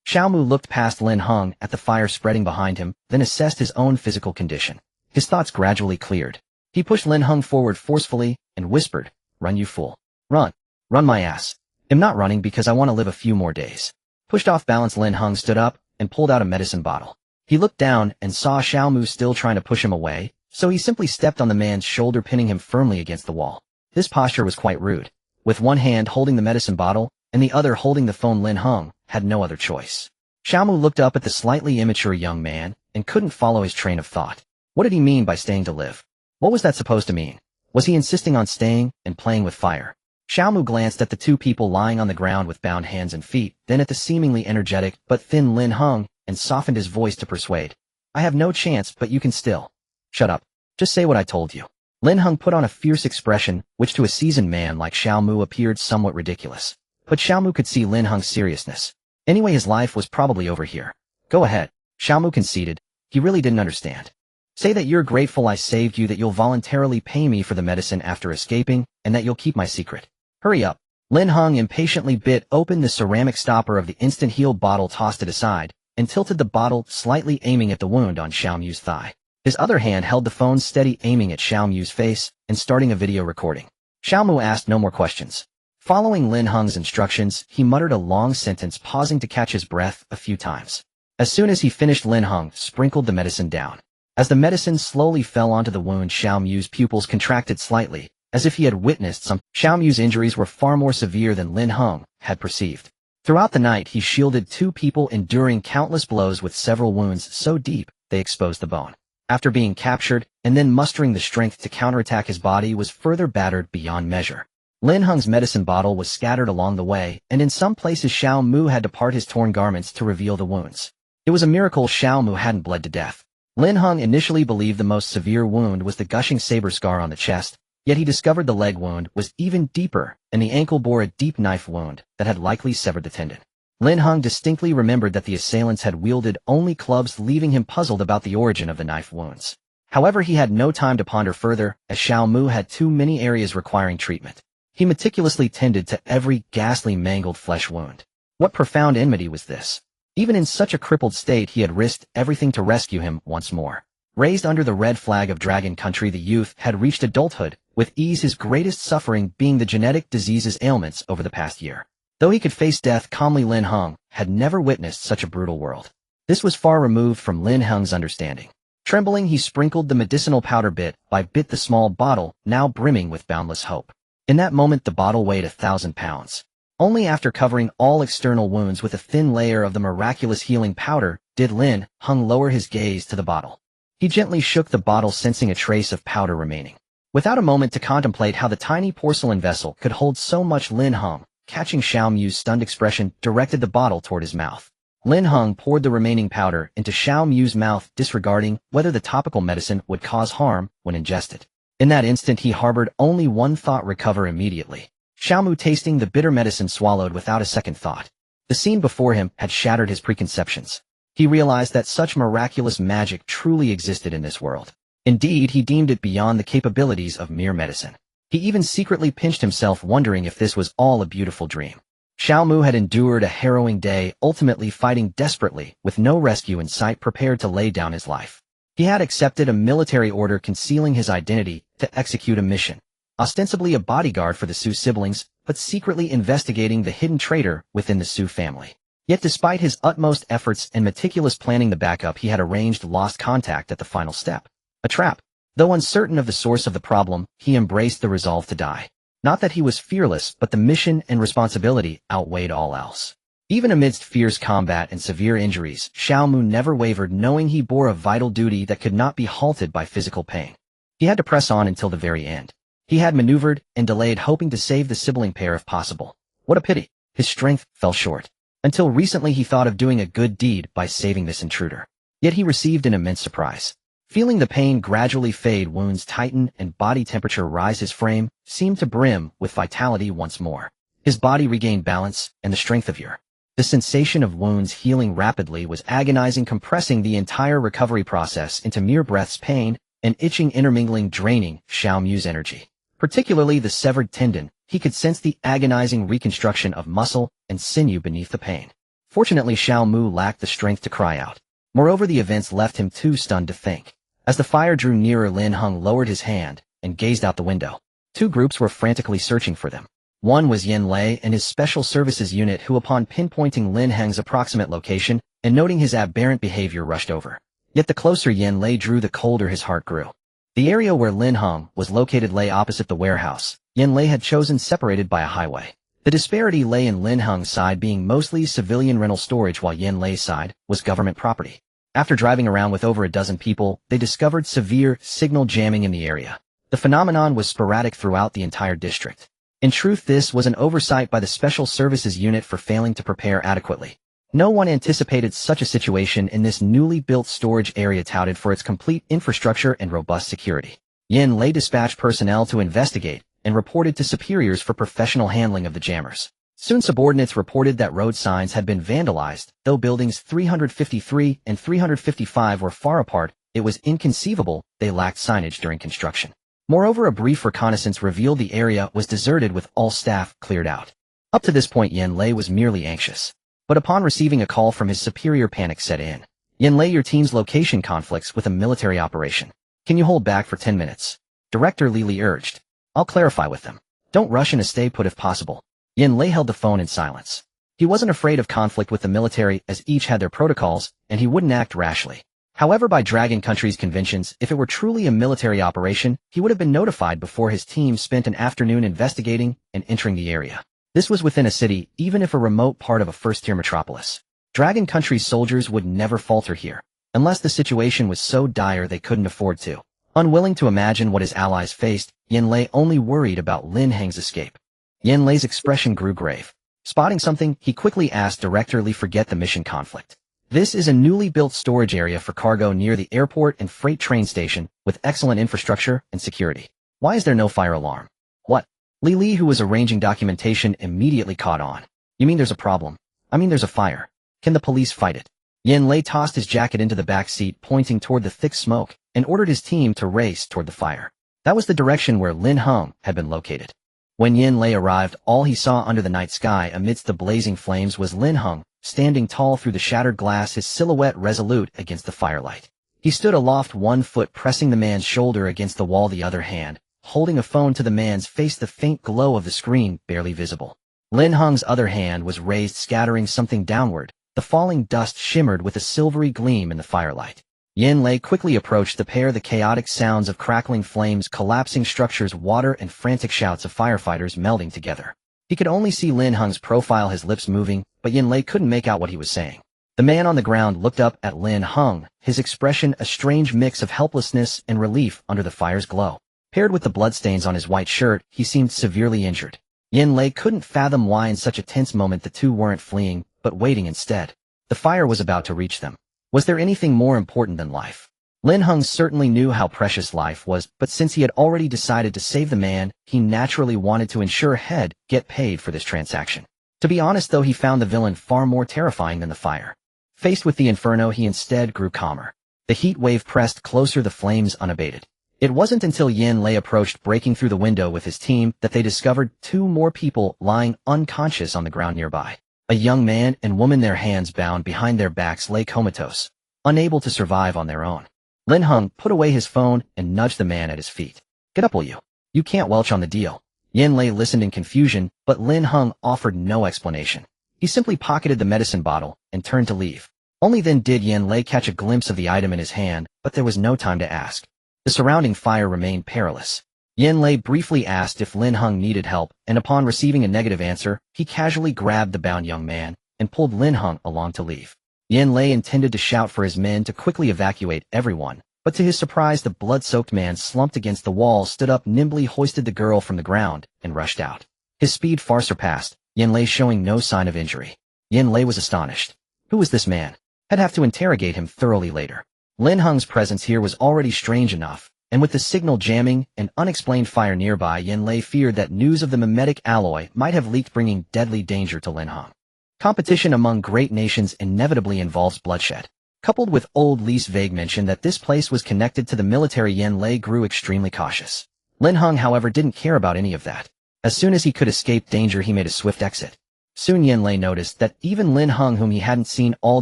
Xiaomu looked past Lin Heng at the fire spreading behind him, then assessed his own physical condition. His thoughts gradually cleared. He pushed Lin Heng forward forcefully and whispered, run, you fool. Run. Run my ass. I'm not running because I want to live a few more days. Pushed off balance, Lin Heng stood up and pulled out a medicine bottle. He looked down and saw Xiaomu still trying to push him away, so he simply stepped on the man's shoulder, pinning him firmly against the wall. This posture was quite rude. With one hand holding the medicine bottle and the other holding the phone, Lin Heng had no other choice. Xiaomu looked up at the slightly immature young man and couldn't follow his train of thought. What did he mean by staying to live? What was that supposed to mean? Was he insisting on staying and playing with fire? Xiaomu glanced at the two people lying on the ground with bound hands and feet, then at the seemingly energetic but thin Lin Heng, and softened his voice to persuade. I have no chance, but you can still. Shut up. Just say what I told you. Lin Heng put on a fierce expression, which to a seasoned man like Xiaomu appeared somewhat ridiculous. But Xiaomu could see Lin Heng's seriousness. Anyway, his life was probably over here. Go ahead. Xiaomu conceded. He really didn't understand. Say that you're grateful I saved you, that you'll voluntarily pay me for the medicine after escaping, and that you'll keep my secret. Hurry up. Lin Heng impatiently bit open the ceramic stopper of the instant heal bottle, tossed it aside, and tilted the bottle, slightly aiming at the wound on Xiaomu's thigh. His other hand held the phone steady, aiming at Xiaomu's face and starting a video recording. Xiaomu asked no more questions. Following Lin Heng's instructions, he muttered a long sentence, pausing to catch his breath a few times. As soon as he finished, Lin Heng sprinkled the medicine down. As the medicine slowly fell onto the wound, Xiaomu's pupils contracted slightly, as if he had witnessed some. Xiaomu's injuries were far more severe than Lin Heng had perceived. Throughout the night, he shielded two people, enduring countless blows with several wounds so deep they exposed the bone. After being captured, and then mustering the strength to counterattack, his body was further battered beyond measure. Lin Heng's medicine bottle was scattered along the way, and in some places Xiaomu had to part his torn garments to reveal the wounds. It was a miracle Xiaomu hadn't bled to death. Lin Heng initially believed the most severe wound was the gushing saber scar on the chest, yet he discovered the leg wound was even deeper and the ankle bore a deep knife wound that had likely severed the tendon. Lin Heng distinctly remembered that the assailants had wielded only clubs, leaving him puzzled about the origin of the knife wounds. However, he had no time to ponder further, as Xiao Mu had too many areas requiring treatment. He meticulously tended to every ghastly mangled flesh wound. What profound enmity was this? Even in such a crippled state, he had risked everything to rescue him once more. Raised under the red flag of Dragon Country, the youth had reached adulthood, with ease, his greatest suffering being the genetic diseases ailments over the past year. Though he could face death calmly, Lin Heng had never witnessed such a brutal world. This was far removed from Lin Heng's understanding. Trembling, he sprinkled the medicinal powder bit by bit the small bottle, now brimming with boundless hope. In that moment, the bottle weighed 1,000 pounds. Only after covering all external wounds with a thin layer of the miraculous healing powder did Lin Heng lower his gaze to the bottle. He gently shook the bottle, sensing a trace of powder remaining. Without a moment to contemplate how the tiny porcelain vessel could hold so much, Lin Heng, catching Xiao Mu's stunned expression, directed the bottle toward his mouth. Lin Heng poured the remaining powder into Xiao Mu's mouth, disregarding whether the topical medicine would cause harm when ingested. In that instant, he harbored only one thought: recover immediately. Xiao Mu, tasting the bitter medicine, swallowed without a second thought. The scene before him had shattered his preconceptions. He realized that such miraculous magic truly existed in this world. Indeed, he deemed it beyond the capabilities of mere medicine. He even secretly pinched himself, wondering if this was all a beautiful dream. Xiao Mu had endured a harrowing day, ultimately fighting desperately, with no rescue in sight, prepared to lay down his life. He had accepted a military order concealing his identity to execute a mission, ostensibly a bodyguard for the Su siblings, but secretly investigating the hidden traitor within the Su family. Yet despite his utmost efforts and meticulous planning the backup, he had arranged lost contact at the final step. A trap. Though uncertain of the source of the problem, he embraced the resolve to die. Not that he was fearless, but the mission and responsibility outweighed all else. Even amidst fierce combat and severe injuries, Xiao Mu never wavered, knowing he bore a vital duty that could not be halted by physical pain. He had to press on until the very end. He had maneuvered and delayed, hoping to save the sibling pair if possible. What a pity. His strength fell short. Until recently, he thought of doing a good deed by saving this intruder. Yet he received an immense surprise. Feeling the pain gradually fade, wounds tighten, and body temperature rise, his frame seemed to brim with vitality once more. His body regained balance and the strength of yore. The sensation of wounds healing rapidly was agonizing, compressing the entire recovery process into mere breaths. Pain and itching intermingling, draining Xiao Mu's energy. Particularly the severed tendon, he could sense the agonizing reconstruction of muscle and sinew beneath the pain. Fortunately, Xiao Mu lacked the strength to cry out. Moreover, the events left him too stunned to think. As the fire drew nearer, Lin Heng lowered his hand and gazed out the window. Two groups were frantically searching for them. One was Yin Lei and his Special Services Unit, who, upon pinpointing Lin Heng's approximate location and noting his aberrant behavior, rushed over. Yet the closer Yin Lei drew, the colder his heart grew. The area where Lin Heng was located lay opposite the warehouse Yin Lei had chosen, separated by a highway. The disparity lay in Lin Heng's side being mostly civilian rental storage, while Yin Lei's side was government property. After driving around with over a dozen people, they discovered severe signal jamming in the area. The phenomenon was sporadic throughout the entire district. In truth, this was an oversight by the Special Services Unit for failing to prepare adequately. No one anticipated such a situation in this newly built storage area, touted for its complete infrastructure and robust security. Yin Lei dispatched personnel to investigate and reported to superiors for professional handling of the jammers. Soon subordinates reported that road signs had been vandalized. Though buildings 353 and 355 were far apart, it was inconceivable they lacked signage during construction. Moreover, a brief reconnaissance revealed the area was deserted with all staff cleared out. Up to this point, Yin Lei was merely anxious. But upon receiving a call from his superior, panic set in. Yin Lei, your team's location conflicts with a military operation. Can you hold back for 10 minutes? Director Li Li urged. I'll clarify with them. Don't rush and stay put if possible. Yin Lei held the phone in silence. He wasn't afraid of conflict with the military, as each had their protocols, and he wouldn't act rashly. However, by Dragon Country's conventions, if it were truly a military operation, he would have been notified before his team spent an afternoon investigating and entering the area. This was within a city, even if a remote part of a first-tier metropolis. Dragon Country's soldiers would never falter here, unless the situation was so dire they couldn't afford to. Unwilling to imagine what his allies faced, Yin Lei only worried about Lin Heng's escape. Yin Lei's expression grew grave. Spotting something, he quickly asked Director Li, forget the mission conflict. This is a newly built storage area for cargo near the airport and freight train station, with excellent infrastructure and security. Why is there no fire alarm? What? Li, who was arranging documentation, immediately caught on. You mean there's a problem? I mean there's a fire. Can the police fight it? Yin Lei tossed his jacket into the back seat, pointing toward the thick smoke, and ordered his team to race toward the fire. That was the direction where Lin Heng had been located. When Yin Lei arrived, all he saw under the night sky amidst the blazing flames was Lin Heng, standing tall through the shattered glass, his silhouette resolute against the firelight. He stood aloft, one foot pressing the man's shoulder against the wall, the other hand holding a phone to the man's face, the faint glow of the screen barely visible. Lin Heng's other hand was raised, scattering something downward. The falling dust shimmered with a silvery gleam in the firelight. Yin Lei quickly approached the pair, the chaotic sounds of crackling flames, collapsing structures, water, and frantic shouts of firefighters melding together. He could only see Lin Heng's profile, his lips moving, but Yin Lei couldn't make out what he was saying. The man on the ground looked up at Lin Heng, his expression a strange mix of helplessness and relief under the fire's glow. Paired with the bloodstains on his white shirt, he seemed severely injured. Yin Lei couldn't fathom why in such a tense moment the two weren't fleeing, but waiting instead. The fire was about to reach them. Was there anything more important than life? Lin Heng certainly knew how precious life was, but since he had already decided to save the man, he naturally wanted to ensure he'd get paid for this transaction. To be honest though, he found the villain far more terrifying than the fire. Faced with the inferno, he instead grew calmer. The heat wave pressed closer, the flames unabated. It wasn't until Yin Lei approached, breaking through the window with his team, that they discovered two more people lying unconscious on the ground nearby. A young man and woman, their hands bound behind their backs, lay comatose, unable to survive on their own. Lin Heng put away his phone and nudged the man at his feet. Get up, will you? You can't welch on the deal. Yin Lei listened in confusion, but Lin Heng offered no explanation. He simply pocketed the medicine bottle and turned to leave. Only then did Yin Lei catch a glimpse of the item in his hand, but there was no time to ask. The surrounding fire remained perilous. Yin Lei briefly asked if Lin Heng needed help, and upon receiving a negative answer, he casually grabbed the bound young man and pulled Lin Heng along to leave. Yin Lei intended to shout for his men to quickly evacuate everyone, but to his surprise the blood-soaked man slumped against the wall, stood up nimbly, hoisted the girl from the ground, and rushed out. His speed far surpassed Yin Lei, showing no sign of injury. Yin Lei was astonished. Who was this man? I'd have to interrogate him thoroughly later. Lin Heng's presence here was already strange enough, and with the signal jamming and unexplained fire nearby, Yin Lei feared that news of the mimetic alloy might have leaked, bringing deadly danger to Lin Heng. Competition among great nations inevitably involves bloodshed. Coupled with old Li's vague mention that this place was connected to the military, Yin Lei grew extremely cautious. Lin Heng, however, didn't care about any of that. As soon as he could escape danger, he made a swift exit. Soon Yin Lei noticed that even Lin Heng, whom he hadn't seen all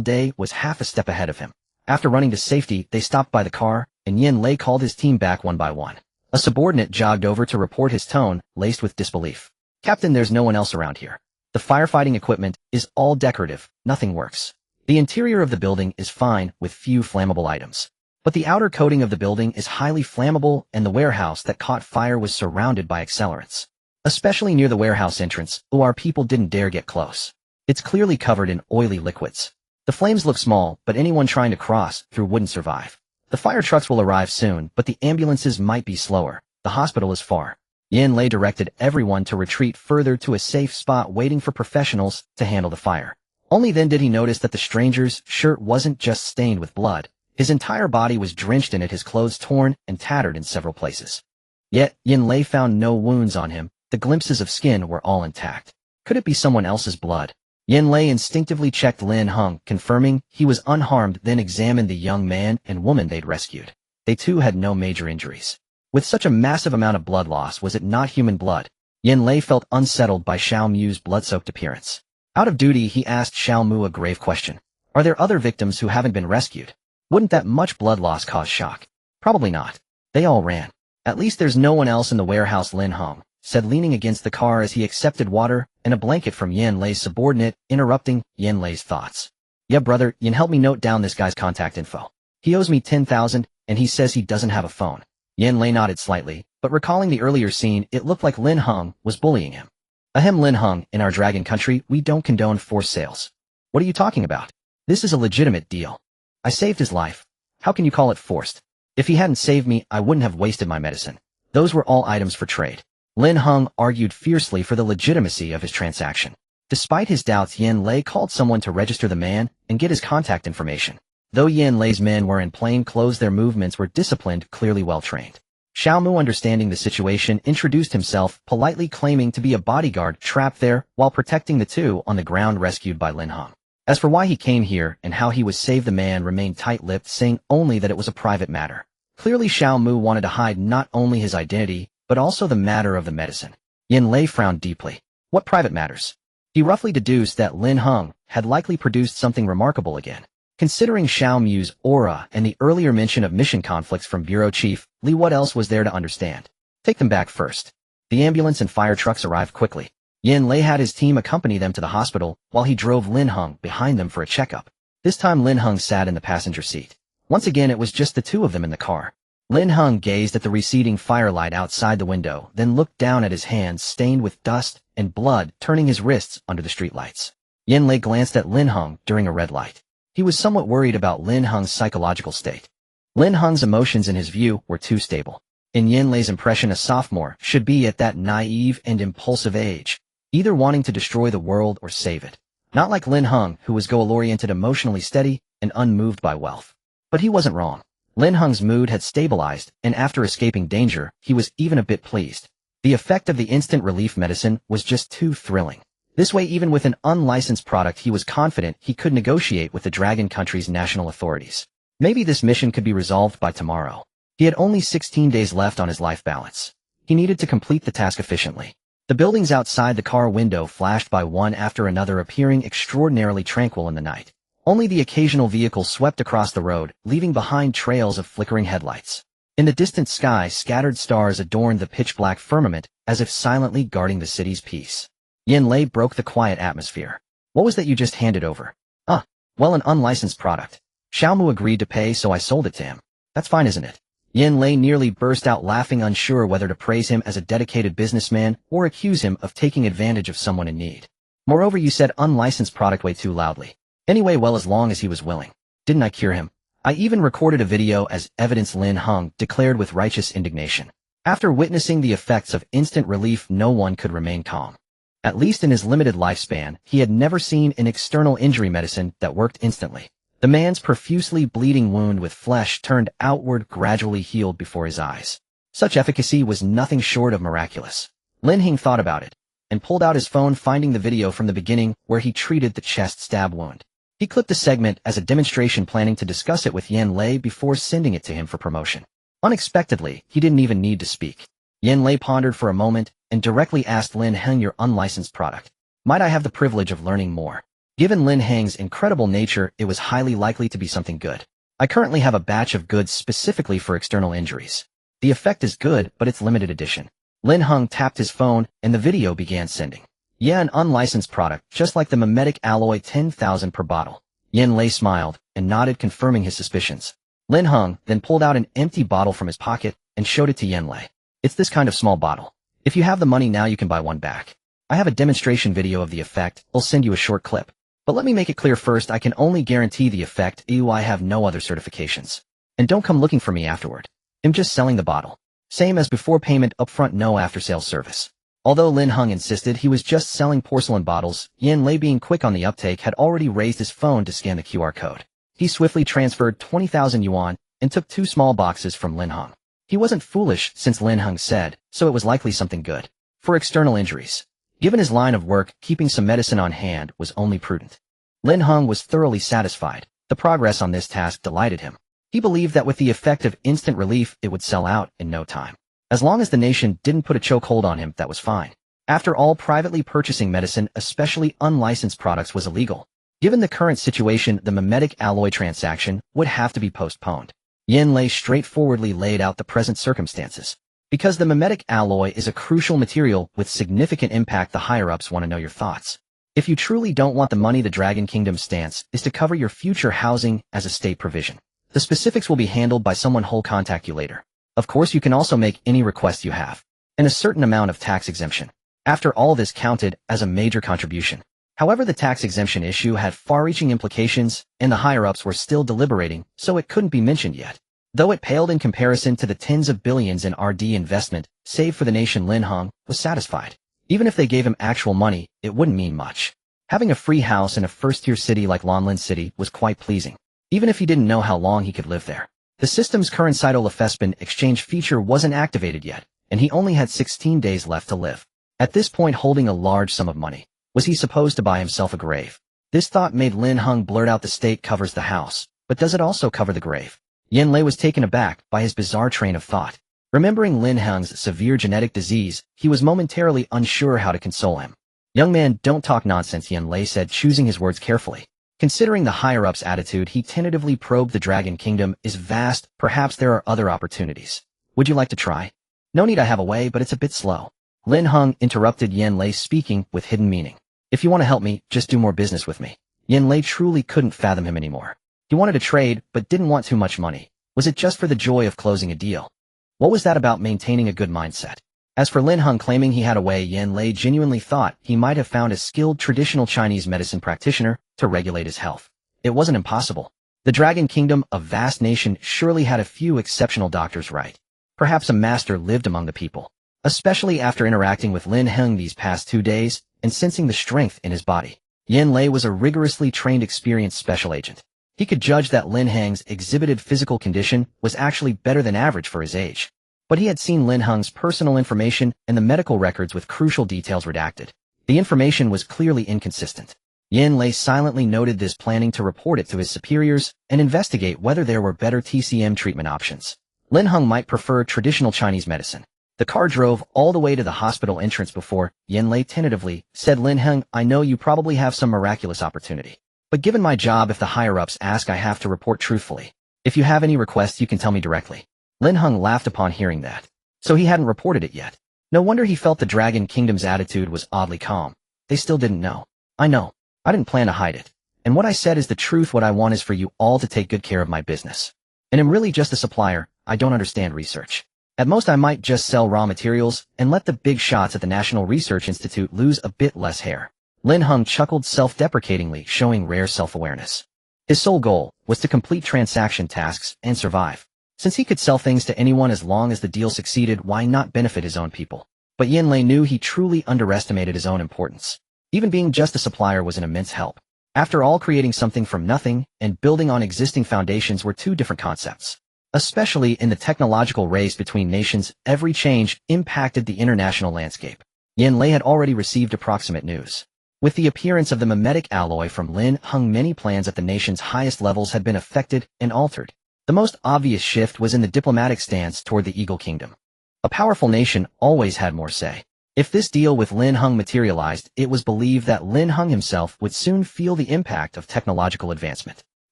day, was half a step ahead of him. After running to safety, they stopped by the car, and Yin Lei called his team back one by one. A subordinate jogged over to report, his tone laced with disbelief. Captain, there's no one else around here. The firefighting equipment is all decorative, nothing works. The interior of the building is fine, with few flammable items. But the outer coating of the building is highly flammable, and the warehouse that caught fire was surrounded by accelerants. Especially near the warehouse entrance, our people didn't dare get close. It's clearly covered in oily liquids. The flames look small, but anyone trying to cross through wouldn't survive. The fire trucks will arrive soon, but the ambulances might be slower. The hospital is far. Yin Lei directed everyone to retreat further to a safe spot, waiting for professionals to handle the fire. Only then did he notice that the stranger's shirt wasn't just stained with blood. His entire body was drenched in it, his clothes torn and tattered in several places. Yet, Yin Lei found no wounds on him. The glimpses of skin were all intact. Could it be someone else's blood? Yin Lei instinctively checked Lin Heng, confirming he was unharmed, then examined the young man and woman they'd rescued. They too had no major injuries. With such a massive amount of blood loss, was it not human blood? Yin Lei felt unsettled by Xiao Mu's blood-soaked appearance. Out of duty, he asked Xiao Mu a grave question. Are there other victims who haven't been rescued? Wouldn't that much blood loss cause shock? Probably not. They all ran. At least there's no one else in the warehouse, Lin Heng said, leaning against the car as he accepted water and a blanket from Yin Lei's subordinate, interrupting Yin Lei's thoughts. Yeah, brother, Yin, help me note down this guy's contact info. He owes me 10,000, and he says he doesn't have a phone. Yin Lei nodded slightly, but recalling the earlier scene, it looked like Lin Heng was bullying him. Ahem, Lin Heng, in our dragon country, we don't condone forced sales. What are you talking about? This is a legitimate deal. I saved his life. How can you call it forced? If he hadn't saved me, I wouldn't have wasted my medicine. Those were all items for trade. Lin Heng argued fiercely for the legitimacy of his transaction. Despite his doubts, Yin Lei called someone to register the man and get his contact information. Though Yin Lei's men were in plain clothes, their movements were disciplined, clearly well-trained. Xiao Mu, understanding the situation, introduced himself, politely claiming to be a bodyguard trapped there while protecting the two on the ground rescued by Lin Heng. As for why he came here and how he was saved, the man remained tight-lipped, saying only that it was a private matter. Clearly Xiao Mu wanted to hide not only his identity, but also the matter of the medicine. Yin Lei frowned deeply. What private matters? He roughly deduced that Lin Heng had likely produced something remarkable again. Considering Xiao Mu's aura and the earlier mention of mission conflicts from Bureau Chief Li, what else was there to understand? Take them back first. The ambulance and fire trucks arrived quickly. Yin Lei had his team accompany them to the hospital while he drove Lin Heng behind them for a checkup. This time Lin Heng sat in the passenger seat. Once again it was just the two of them in the car. Lin Heng gazed at the receding firelight outside the window, then looked down at his hands stained with dust and blood, turning his wrists under the streetlights. Yin Lei glanced at Lin Heng during a red light. He was somewhat worried about Lin Heng's psychological state. Lin Heng's emotions, in his view, were too stable. In Yin Lei's impression, a sophomore should be at that naive and impulsive age, either wanting to destroy the world or save it. Not like Lin Heng, who was goal-oriented, emotionally steady, and unmoved by wealth. But he wasn't wrong. Lin Heng's mood had stabilized, and after escaping danger, he was even a bit pleased. The effect of the instant relief medicine was just too thrilling. This way, even with an unlicensed product, he was confident he could negotiate with the Dragon country's national authorities. Maybe this mission could be resolved by tomorrow. He had only 16 days left on his life balance. He needed to complete the task efficiently. The buildings outside the car window flashed by one after another, appearing extraordinarily tranquil in the night. Only the occasional vehicle swept across the road, leaving behind trails of flickering headlights. In the distant sky, scattered stars adorned the pitch-black firmament, as if silently guarding the city's peace. Yin Lei broke the quiet atmosphere. What was that you just handed over? Well, an unlicensed product. Xiao Mu agreed to pay, so I sold it to him. That's fine, isn't it? Yin Lei nearly burst out laughing, unsure whether to praise him as a dedicated businessman or accuse him of taking advantage of someone in need. Moreover, you said unlicensed product way too loudly. Anyway, well, as long as he was willing. Didn't I cure him? I even recorded a video as evidence, Lin Heng declared with righteous indignation. After witnessing the effects of instant relief, no one could remain calm. At least in his limited lifespan, he had never seen an external injury medicine that worked instantly. The man's profusely bleeding wound with flesh turned outward gradually healed before his eyes. Such efficacy was nothing short of miraculous. Lin Heng thought about it, and pulled out his phone, finding the video from the beginning where he treated the chest stab wound. He clipped the segment as a demonstration, planning to discuss it with Yin Lei before sending it to him for promotion. Unexpectedly, he didn't even need to speak. Yin Lei pondered for a moment and directly asked Lin Heng, your unlicensed product. Might I have the privilege of learning more? Given Lin Heng's incredible nature, it was highly likely to be something good. I currently have a batch of goods specifically for external injuries. The effect is good, but it's limited edition. Lin Heng tapped his phone and the video began sending. Yeah, an unlicensed product, just like the mimetic alloy, 10,000 per bottle. Yin Lei smiled and nodded, confirming his suspicions. Lin Heng then pulled out an empty bottle from his pocket and showed it to Yin Lei. It's this kind of small bottle. If you have the money now, you can buy one back. I have a demonstration video of the effect. I'll send you a short clip. But let me make it clear first, I can only guarantee the effect. I have no other certifications. And don't come looking for me afterward. I'm just selling the bottle. Same as before, payment upfront, no after-sales service. Although Lin Heng insisted he was just selling porcelain bottles, Yin Lei, being quick on the uptake, had already raised his phone to scan the QR code. He swiftly transferred 20,000 yuan and took 2 small boxes from Lin Heng. He wasn't foolish, since Lin Heng said, so it was likely something good. For external injuries. Given his line of work, keeping some medicine on hand was only prudent. Lin Heng was thoroughly satisfied. The progress on this task delighted him. He believed that with the effect of instant relief, it would sell out in no time. As long as the nation didn't put a chokehold on him, that was fine. After all, privately purchasing medicine, especially unlicensed products, was illegal. Given the current situation, the mimetic alloy transaction would have to be postponed. Yin Lei straightforwardly laid out the present circumstances. Because the mimetic alloy is a crucial material with significant impact, the higher-ups want to know your thoughts. If you truly don't want the money, the Dragon Kingdom's stance is to cover your future housing as a state provision. The specifics will be handled by someone who'll contact you later. Of course, you can also make any requests you have, and a certain amount of tax exemption. After all, this counted as a major contribution. However, the tax exemption issue had far-reaching implications, and the higher-ups were still deliberating, so it couldn't be mentioned yet. Though it paled in comparison to the tens of billions in RD investment saved for the nation, Lin Heng was satisfied. Even if they gave him actual money, it wouldn't mean much. Having a free house in a first-tier city like Lonlin City was quite pleasing, even if he didn't know how long he could live there. The system's current cytolophospin exchange feature wasn't activated yet, and he only had 16 days left to live. At this point, holding a large sum of money, was he supposed to buy himself a grave? This thought made Lin Heng blurt out, the state covers the house, but does it also cover the grave? Yin Lei was taken aback by his bizarre train of thought. Remembering Lin Heng's severe genetic disease, he was momentarily unsure how to console him. Young man, don't talk nonsense, Yin Lei said, choosing his words carefully. Considering the higher-up's attitude, he tentatively probed. The Dragon Kingdom is vast, perhaps there are other opportunities. Would you like to try? No need, I have a way, but it's a bit slow. Lin Heng interrupted Yin Lei, speaking with hidden meaning. If you want to help me, just do more business with me. Yin Lei truly couldn't fathom him anymore. He wanted to trade, but didn't want too much money. Was it just for the joy of closing a deal? What was that about maintaining a good mindset? As for Lin Heng claiming he had a way, Yin Lei genuinely thought he might have found a skilled traditional Chinese medicine practitioner to regulate his health. It wasn't impossible. The Dragon Kingdom, a vast nation, surely had a few exceptional doctors, right? Perhaps a master lived among the people. Especially after interacting with Lin Heng these past 2 days and sensing the strength in his body. Yin Lei was a rigorously trained, experienced special agent. He could judge that Lin Heng's exhibited physical condition was actually better than average for his age. But he had seen Lin Heng's personal information and the medical records with crucial details redacted. The information was clearly inconsistent. Yin Lei silently noted this, planning to report it to his superiors and investigate whether there were better TCM treatment options. Lin Heng might prefer traditional Chinese medicine. The car drove all the way to the hospital entrance before Yin Lei tentatively said, Lin Heng, I know you probably have some miraculous opportunity. But given my job, if the higher-ups ask, I have to report truthfully. If you have any requests, you can tell me directly. Lin Heng laughed upon hearing that. So he hadn't reported it yet. No wonder he felt the Dragon Kingdom's attitude was oddly calm. They still didn't know. I know. I didn't plan to hide it. And what I said is the truth. What I want is for you all to take good care of my business. And I'm really just a supplier. I don't understand research. At most, I might just sell raw materials and let the big shots at the National Research Institute lose a bit less hair. Lin Heng chuckled self-deprecatingly, showing rare self-awareness. His sole goal was to complete transaction tasks and survive. Since he could sell things to anyone as long as the deal succeeded, why not benefit his own people? But Yin Lei knew he truly underestimated his own importance. Even being just a supplier was an immense help. After all, creating something from nothing and building on existing foundations were two different concepts. Especially in the technological race between nations, every change impacted the international landscape. Yin Lei had already received approximate news. With the appearance of the mimetic alloy from Lin Heng, many plans at the nation's highest levels had been affected and altered. The most obvious shift was in the diplomatic stance toward the Eagle Kingdom. A powerful nation always had more say. If this deal with Lin Heng materialized, it was believed that Lin Heng himself would soon feel the impact of technological advancement.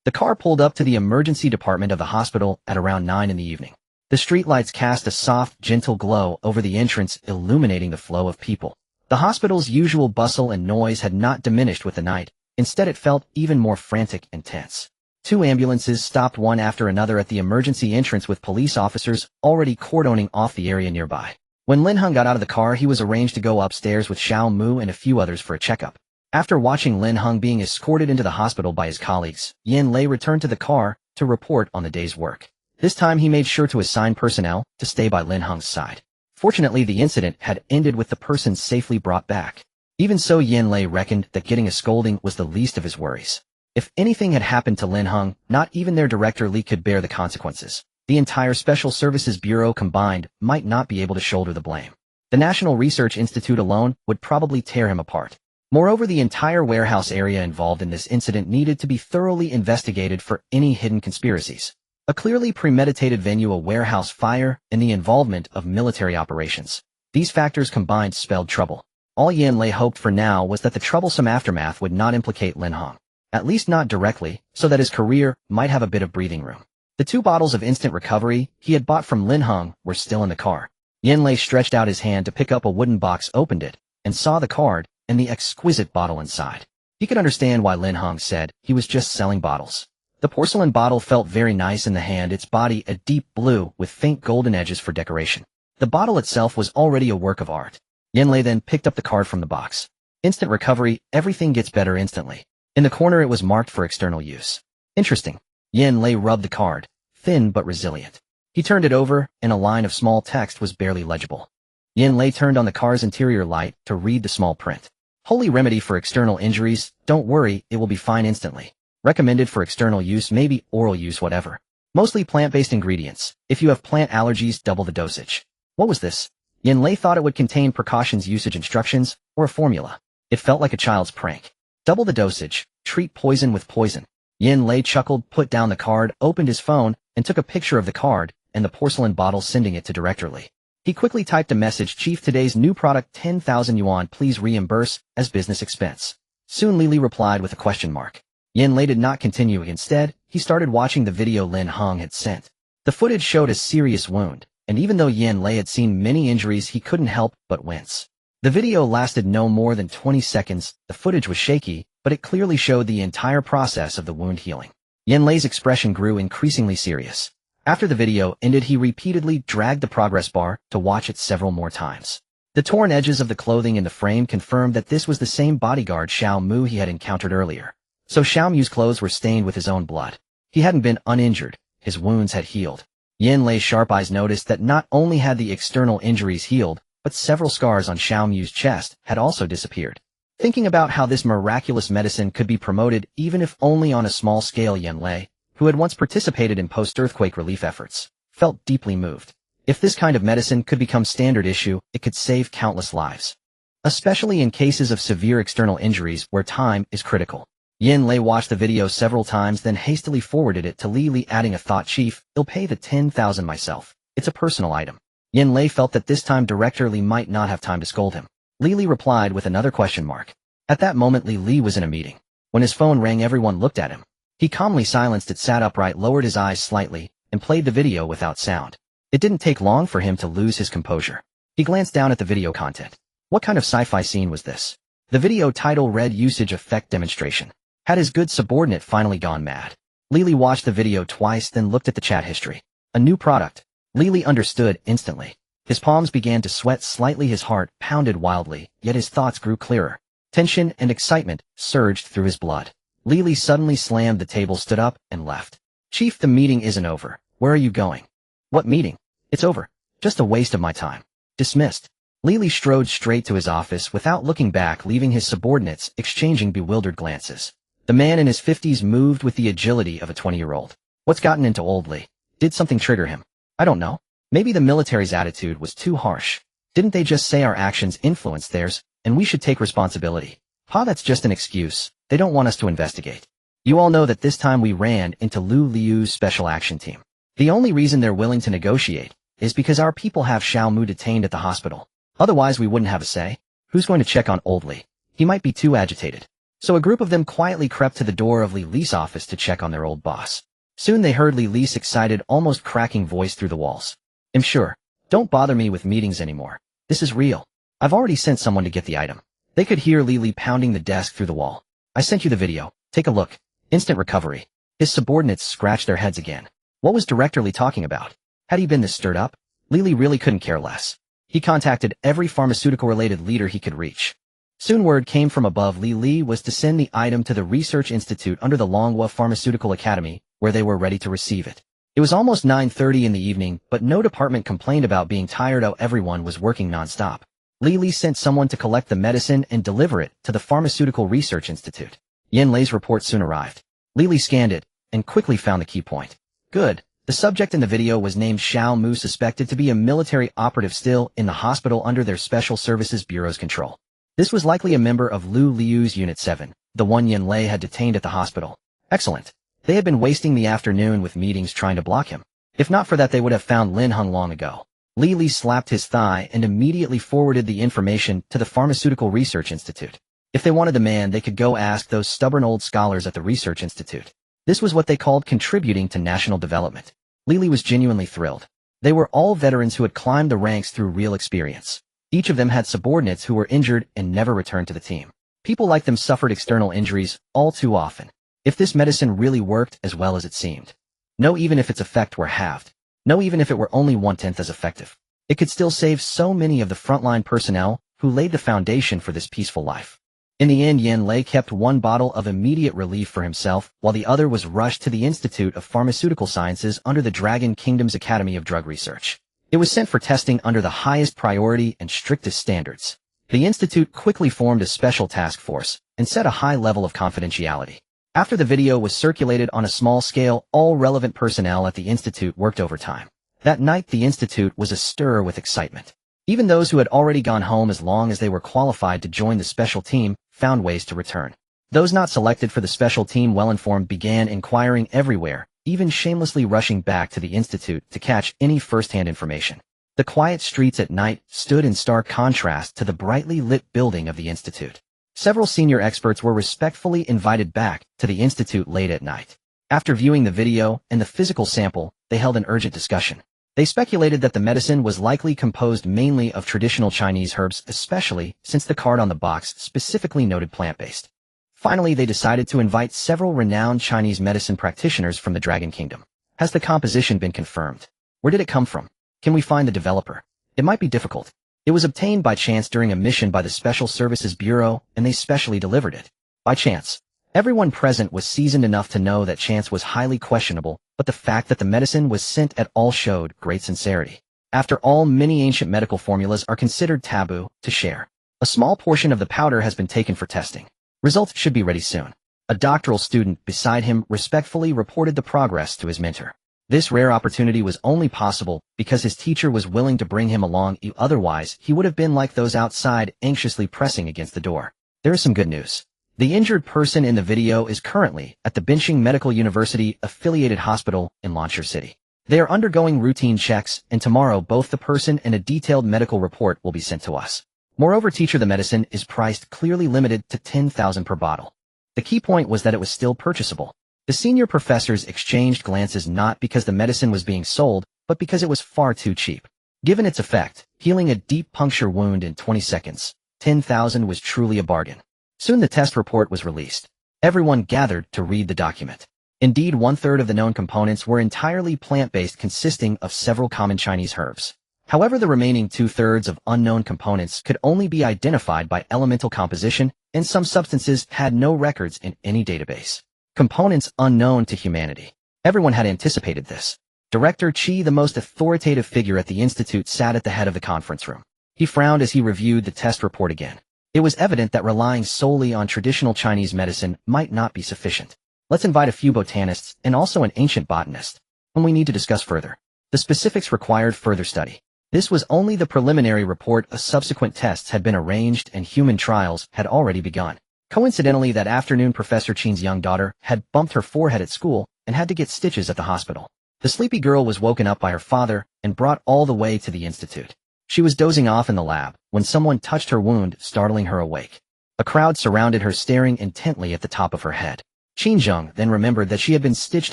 The car pulled up to the emergency department of the hospital at around 9 in the evening. The streetlights cast a soft, gentle glow over the entrance, illuminating the flow of people. The hospital's usual bustle and noise had not diminished with the night. Instead, it felt even more frantic and tense. 2 ambulances stopped one after another at the emergency entrance, with police officers already cordoning off the area nearby. When Lin Heng got out of the car, he was arranged to go upstairs with Xiao Mu and a few others for a checkup. After watching Lin Heng being escorted into the hospital by his colleagues, Yin Lei returned to the car to report on the day's work. This time he made sure to assign personnel to stay by Lin Heng's side. Fortunately, the incident had ended with the person safely brought back. Even so, Yin Lei reckoned that getting a scolding was the least of his worries. If anything had happened to Lin Heng, not even their director Li could bear the consequences. The entire Special Services Bureau combined might not be able to shoulder the blame. The National Research Institute alone would probably tear him apart. Moreover, the entire warehouse area involved in this incident needed to be thoroughly investigated for any hidden conspiracies. A clearly premeditated venue, a warehouse fire, and the involvement of military operations. These factors combined spelled trouble. All Yin Lei hoped for now was that the troublesome aftermath would not implicate Lin Heng. At least not directly, so that his career might have a bit of breathing room. The 2 bottles of instant recovery he had bought from Lin Heng were still in the car. Yin Lei stretched out his hand to pick up a wooden box, opened it, and saw the card and the exquisite bottle inside. He could understand why Lin Heng said he was just selling bottles. The porcelain bottle felt very nice in the hand, its body a deep blue with faint golden edges for decoration. The bottle itself was already a work of art. Yin Lei then picked up the card from the box. Instant recovery, everything gets better instantly. In the corner it was marked for external use. Interesting. Yin Lei rubbed the card, thin but resilient. He turned it over, and a line of small text was barely legible. Yin Lei turned on the car's interior light to read the small print. Holy remedy for external injuries, don't worry, it will be fine instantly. Recommended for external use, maybe oral use, whatever. Mostly plant-based ingredients. If you have plant allergies, double the dosage. What was this? Yin Lei thought it would contain precautions usage instructions, or a formula. It felt like a child's prank. Double the dosage. Treat poison with poison. Yin Lei chuckled, put down the card, opened his phone, and took a picture of the card and the porcelain bottle, sending it to Director Li. He quickly typed a message: Chief, today's new product, 10,000 yuan, please reimburse as business expense. Soon Li replied with a question mark. Yin Lei did not continue. Instead, he started watching the video Lin Heng had sent. The footage showed a serious wound, and even though Yin Lei had seen many injuries, he couldn't help but wince. The video lasted no more than 20 seconds, the footage was shaky, but it clearly showed the entire process of the wound healing. Yin Lei's expression grew increasingly serious. After the video ended, he repeatedly dragged the progress bar to watch it several more times. The torn edges of the clothing in the frame confirmed that this was the same bodyguard Xiao Mu he had encountered earlier. So Xiao Mu's clothes were stained with his own blood. He hadn't been uninjured, his wounds had healed. Yin Lei's sharp eyes noticed that not only had the external injuries healed, but several scars on Xiao Mu's chest had also disappeared. Thinking about how this miraculous medicine could be promoted even if only on a small scale, Yin Lei, who had once participated in post-earthquake relief efforts, felt deeply moved. If this kind of medicine could become standard issue, it could save countless lives. Especially in cases of severe external injuries where time is critical. Yin Lei watched the video several times, then hastily forwarded it to Li, adding a thought: Chief, I'll pay the 10,000 myself. It's a personal item. Yin Lei felt that this time Director Li might not have time to scold him. Li replied with another question mark. At that moment Li was in a meeting. When his phone rang, everyone looked at him. He calmly silenced it, sat upright, lowered his eyes slightly, and played the video without sound. It didn't take long for him to lose his composure. He glanced down at the video content. What kind of sci-fi scene was this? The video title read Usage Effect Demonstration. Had his good subordinate finally gone mad? Li watched the video twice, then looked at the chat history. A new product. Li understood instantly. His palms began to sweat slightly, his heart pounded wildly, yet his thoughts grew clearer. Tension and excitement surged through his blood. Li suddenly slammed the table, stood up, and left. Chief, the meeting isn't over. Where are you going? What meeting? It's over. Just a waste of my time. Dismissed. Li strode straight to his office without looking back, leaving his subordinates exchanging bewildered glances. The man in his 50s moved with the agility of a 20-year-old. What's gotten into old Li? Did something trigger him? I don't know. Maybe the military's attitude was too harsh. Didn't they just say our actions influenced theirs, and we should take responsibility? That's just an excuse. They don't want us to investigate. You all know that this time we ran into Lu Liu's special action team. The only reason they're willing to negotiate is because our people have Xiao Mu detained at the hospital. Otherwise we wouldn't have a say. Who's going to check on old Li? He might be too agitated. So a group of them quietly crept to the door of Li's office to check on their old boss. Soon they heard Li's excited, almost cracking voice through the walls. I'm sure. Don't bother me with meetings anymore. This is real. I've already sent someone to get the item. They could hear Li pounding the desk through the wall. I sent you the video. Take a look. Instant recovery. His subordinates scratched their heads again. What was Director Li talking about? Had he been this stirred up? Li really couldn't care less. He contacted every pharmaceutical-related leader he could reach. Soon word came from above. Li was to send the item to the Research Institute under the Longhua Pharmaceutical Academy, where they were ready to receive it. It was almost 9:30 in the evening, but no department complained about being tired. Everyone was working non-stop. Li sent someone to collect the medicine and deliver it to the Pharmaceutical Research Institute. Yin Lei's report soon arrived. Li scanned it and quickly found the key point. Good. The subject in the video was named Xiao Mu, suspected to be a military operative still in the hospital under their Special Services Bureau's control. This was likely a member of Lu Liu's Unit 7, the one Yin Lei had detained at the hospital. Excellent. They had been wasting the afternoon with meetings trying to block him. If not for that, they would have found Lin Heng long ago. Li slapped his thigh and immediately forwarded the information to the Pharmaceutical Research Institute. If they wanted the man, they could go ask those stubborn old scholars at the Research Institute. This was what they called contributing to national development. Li was genuinely thrilled. They were all veterans who had climbed the ranks through real experience. Each of them had subordinates who were injured and never returned to the team. People like them suffered external injuries all too often. If this medicine really worked as well as it seemed. No, even if its effect were halved. No, even if it were only 1/10 as effective. It could still save so many of the frontline personnel who laid the foundation for this peaceful life. In the end, Yin Lei kept one bottle of immediate relief for himself, while the other was rushed to the Institute of Pharmaceutical Sciences under the Dragon Kingdom's Academy of Drug Research. It was sent for testing under the highest priority and strictest standards. The institute quickly formed a special task force and set a high level of confidentiality. After the video was circulated on a small scale, all relevant personnel at the institute worked overtime. That night, the institute was astir with excitement. Even those who had already gone home as long as they were qualified to join the special team found ways to return. Those not selected for the special team, well-informed, began inquiring everywhere, even shamelessly rushing back to the institute to catch any first-hand information. The quiet streets at night stood in stark contrast to the brightly lit building of the institute. Several senior experts were respectfully invited back to the institute late at night. After viewing the video and the physical sample, they held an urgent discussion. They speculated that the medicine was likely composed mainly of traditional Chinese herbs, especially since the card on the box specifically noted plant-based. Finally, they decided to invite several renowned Chinese medicine practitioners from the Dragon Kingdom. Has the composition been confirmed? Where did it come from? Can we find the developer? It might be difficult. It was obtained by chance during a mission by the Special Services Bureau, and they specially delivered it. By chance. Everyone present was seasoned enough to know that chance was highly questionable, but the fact that the medicine was sent at all showed great sincerity. After all, many ancient medical formulas are considered taboo to share. A small portion of the powder has been taken for testing. Results should be ready soon. A doctoral student beside him respectfully reported the progress to his mentor. This rare opportunity was only possible because his teacher was willing to bring him along, otherwise he would have been like those outside anxiously pressing against the door. There is some good news. The injured person in the video is currently at the Bincheng Medical University affiliated hospital in Lansha City. They are undergoing routine checks, and tomorrow both the person and a detailed medical report will be sent to us. Moreover, teacher, the medicine is priced clearly limited to 10,000 per bottle. The key point was that it was still purchasable. The senior professors exchanged glances, not because the medicine was being sold, but because it was far too cheap. Given its effect, healing a deep puncture wound in 20 seconds, 10,000 was truly a bargain. Soon the test report was released. Everyone gathered to read the document. Indeed, 1/3 of the known components were entirely plant-based, consisting of several common Chinese herbs. However, the remaining 2/3 of unknown components could only be identified by elemental composition, and some substances had no records in any database. Components unknown to humanity. Everyone had anticipated this. Director Chi, the most authoritative figure at the institute, sat at the head of the conference room. He frowned as he reviewed the test report again. It was evident that relying solely on traditional Chinese medicine might not be sufficient. Let's invite a few botanists and also an ancient botanist, whom we need to discuss further. The specifics required further study. This was only the preliminary report. Subsequent tests had been arranged and human trials had already begun. Coincidentally, that afternoon, Professor Chen's young daughter had bumped her forehead at school and had to get stitches at the hospital. The sleepy girl was woken up by her father and brought all the way to the institute. She was dozing off in the lab when someone touched her wound, startling her awake. A crowd surrounded her, staring intently at the top of her head. Qinzheng then remembered that she had been stitched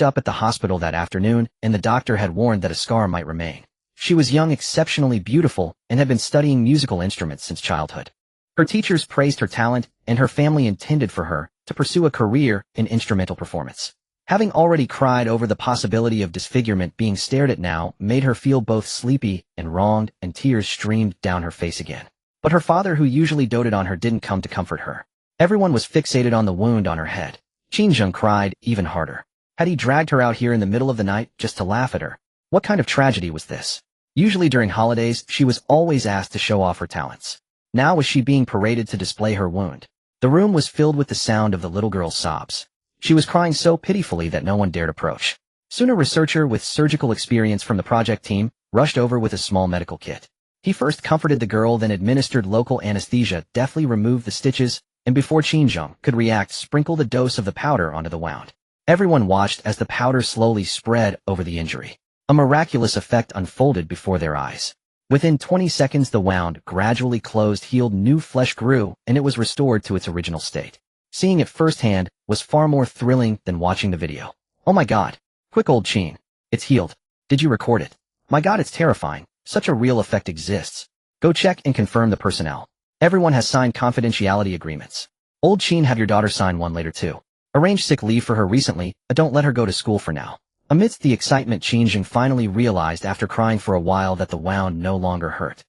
up at the hospital that afternoon, and the doctor had warned that a scar might remain. She was young, exceptionally beautiful, and had been studying musical instruments since childhood. Her teachers praised her talent, and her family intended for her to pursue a career in instrumental performance. Having already cried over the possibility of disfigurement being stared at now made her feel both sleepy and wronged, and tears streamed down her face again. But her father, who usually doted on her, didn't come to comfort her. Everyone was fixated on the wound on her head. Qinzheng cried even harder. Had he dragged her out here in the middle of the night just to laugh at her? What kind of tragedy was this? Usually during holidays, she was always asked to show off her talents. Now was she being paraded to display her wound? The room was filled with the sound of the little girl's sobs. She was crying so pitifully that no one dared approach. Soon a researcher with surgical experience from the project team rushed over with a small medical kit. He first comforted the girl, then administered local anesthesia, deftly removed the stitches, and before Qinzheng could react, sprinkled a dose of the powder onto the wound. Everyone watched as the powder slowly spread over the injury. A miraculous effect unfolded before their eyes. Within 20 seconds, the wound gradually closed, healed, new flesh grew, and it was restored to its original state. Seeing it firsthand was far more thrilling than watching the video. Oh my god. Quick, old Qin. It's healed. Did you record it? My god, it's terrifying. Such a real effect exists. Go check and confirm the personnel. Everyone has signed confidentiality agreements. Old Qin, have your daughter sign one later too. Arrange sick leave for her recently, but don't let her go to school for now. Amidst the excitement, Qinzheng finally realized after crying for a while that the wound no longer hurt.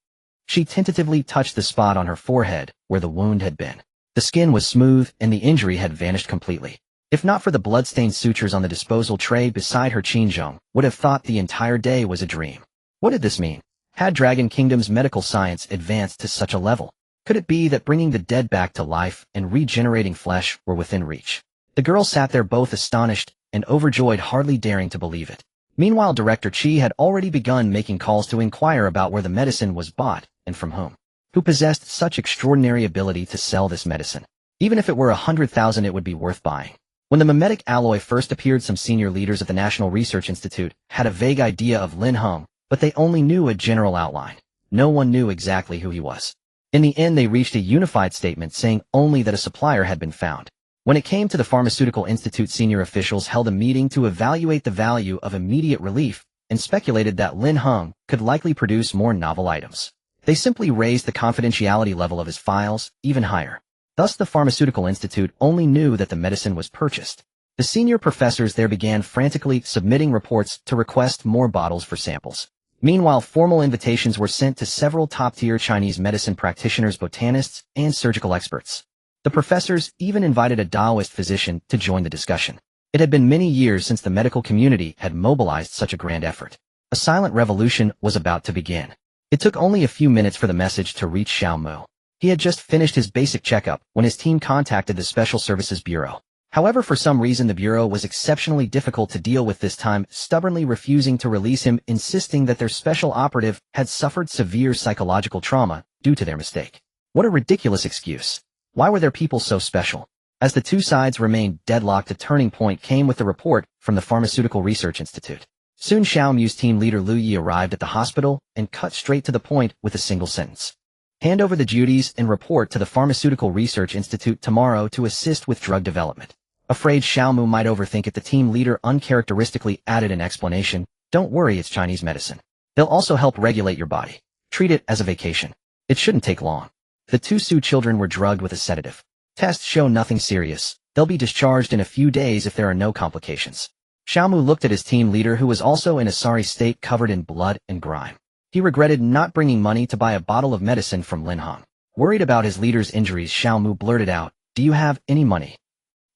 She tentatively touched the spot on her forehead where the wound had been. The skin was smooth and the injury had vanished completely. If not for the blood-stained sutures on the disposal tray beside her, Qinzheng would have thought the entire day was a dream. What did this mean? Had Dragon Kingdom's medical science advanced to such a level? Could it be that bringing the dead back to life and regenerating flesh were within reach? The girls sat there both astonished and overjoyed, hardly daring to believe it. Meanwhile, Director Chi had already begun making calls to inquire about where the medicine was bought and from whom. Who possessed such extraordinary ability to sell this medicine? Even if it were 100,000, it would be worth buying. When the mimetic alloy first appeared, some senior leaders at the National Research Institute had a vague idea of Lin Heng, but they only knew a general outline. No one knew exactly who he was. In the end, they reached a unified statement saying only that a supplier had been found. When it came to the Pharmaceutical Institute, senior officials held a meeting to evaluate the value of immediate relief and speculated that Lin Heng could likely produce more novel items. They simply raised the confidentiality level of his files even higher. Thus, the Pharmaceutical Institute only knew that the medicine was purchased. The senior professors there began frantically submitting reports to request more bottles for samples. Meanwhile, formal invitations were sent to several top-tier Chinese medicine practitioners, botanists, and surgical experts. The professors even invited a Taoist physician to join the discussion. It had been many years since the medical community had mobilized such a grand effort. A silent revolution was about to begin. It took only a few minutes for the message to reach Xiao Mu. He had just finished his basic checkup when his team contacted the Special Services Bureau. However, for some reason the Bureau was exceptionally difficult to deal with this time, stubbornly refusing to release him, insisting that their special operative had suffered severe psychological trauma due to their mistake. What a ridiculous excuse. Why were their people so special? As the two sides remained deadlocked, a turning point came with the report from the Pharmaceutical Research Institute. Soon Xiao Mu's team leader Lu Yi arrived at the hospital and cut straight to the point with a single sentence. Hand over the duties and report to the Pharmaceutical Research Institute tomorrow to assist with drug development. Afraid Xiao Mu might overthink it, the team leader uncharacteristically added an explanation. Don't worry, it's Chinese medicine. They'll also help regulate your body. Treat it as a vacation. It shouldn't take long. The two Su children were drugged with a sedative. Tests show nothing serious. They'll be discharged in a few days if there are no complications. Xiao Mu looked at his team leader, who was also in a sorry state, covered in blood and grime. He regretted not bringing money to buy a bottle of medicine from Lin Heng. Worried about his leader's injuries, Xiao Mu blurted out, "Do you have any money?"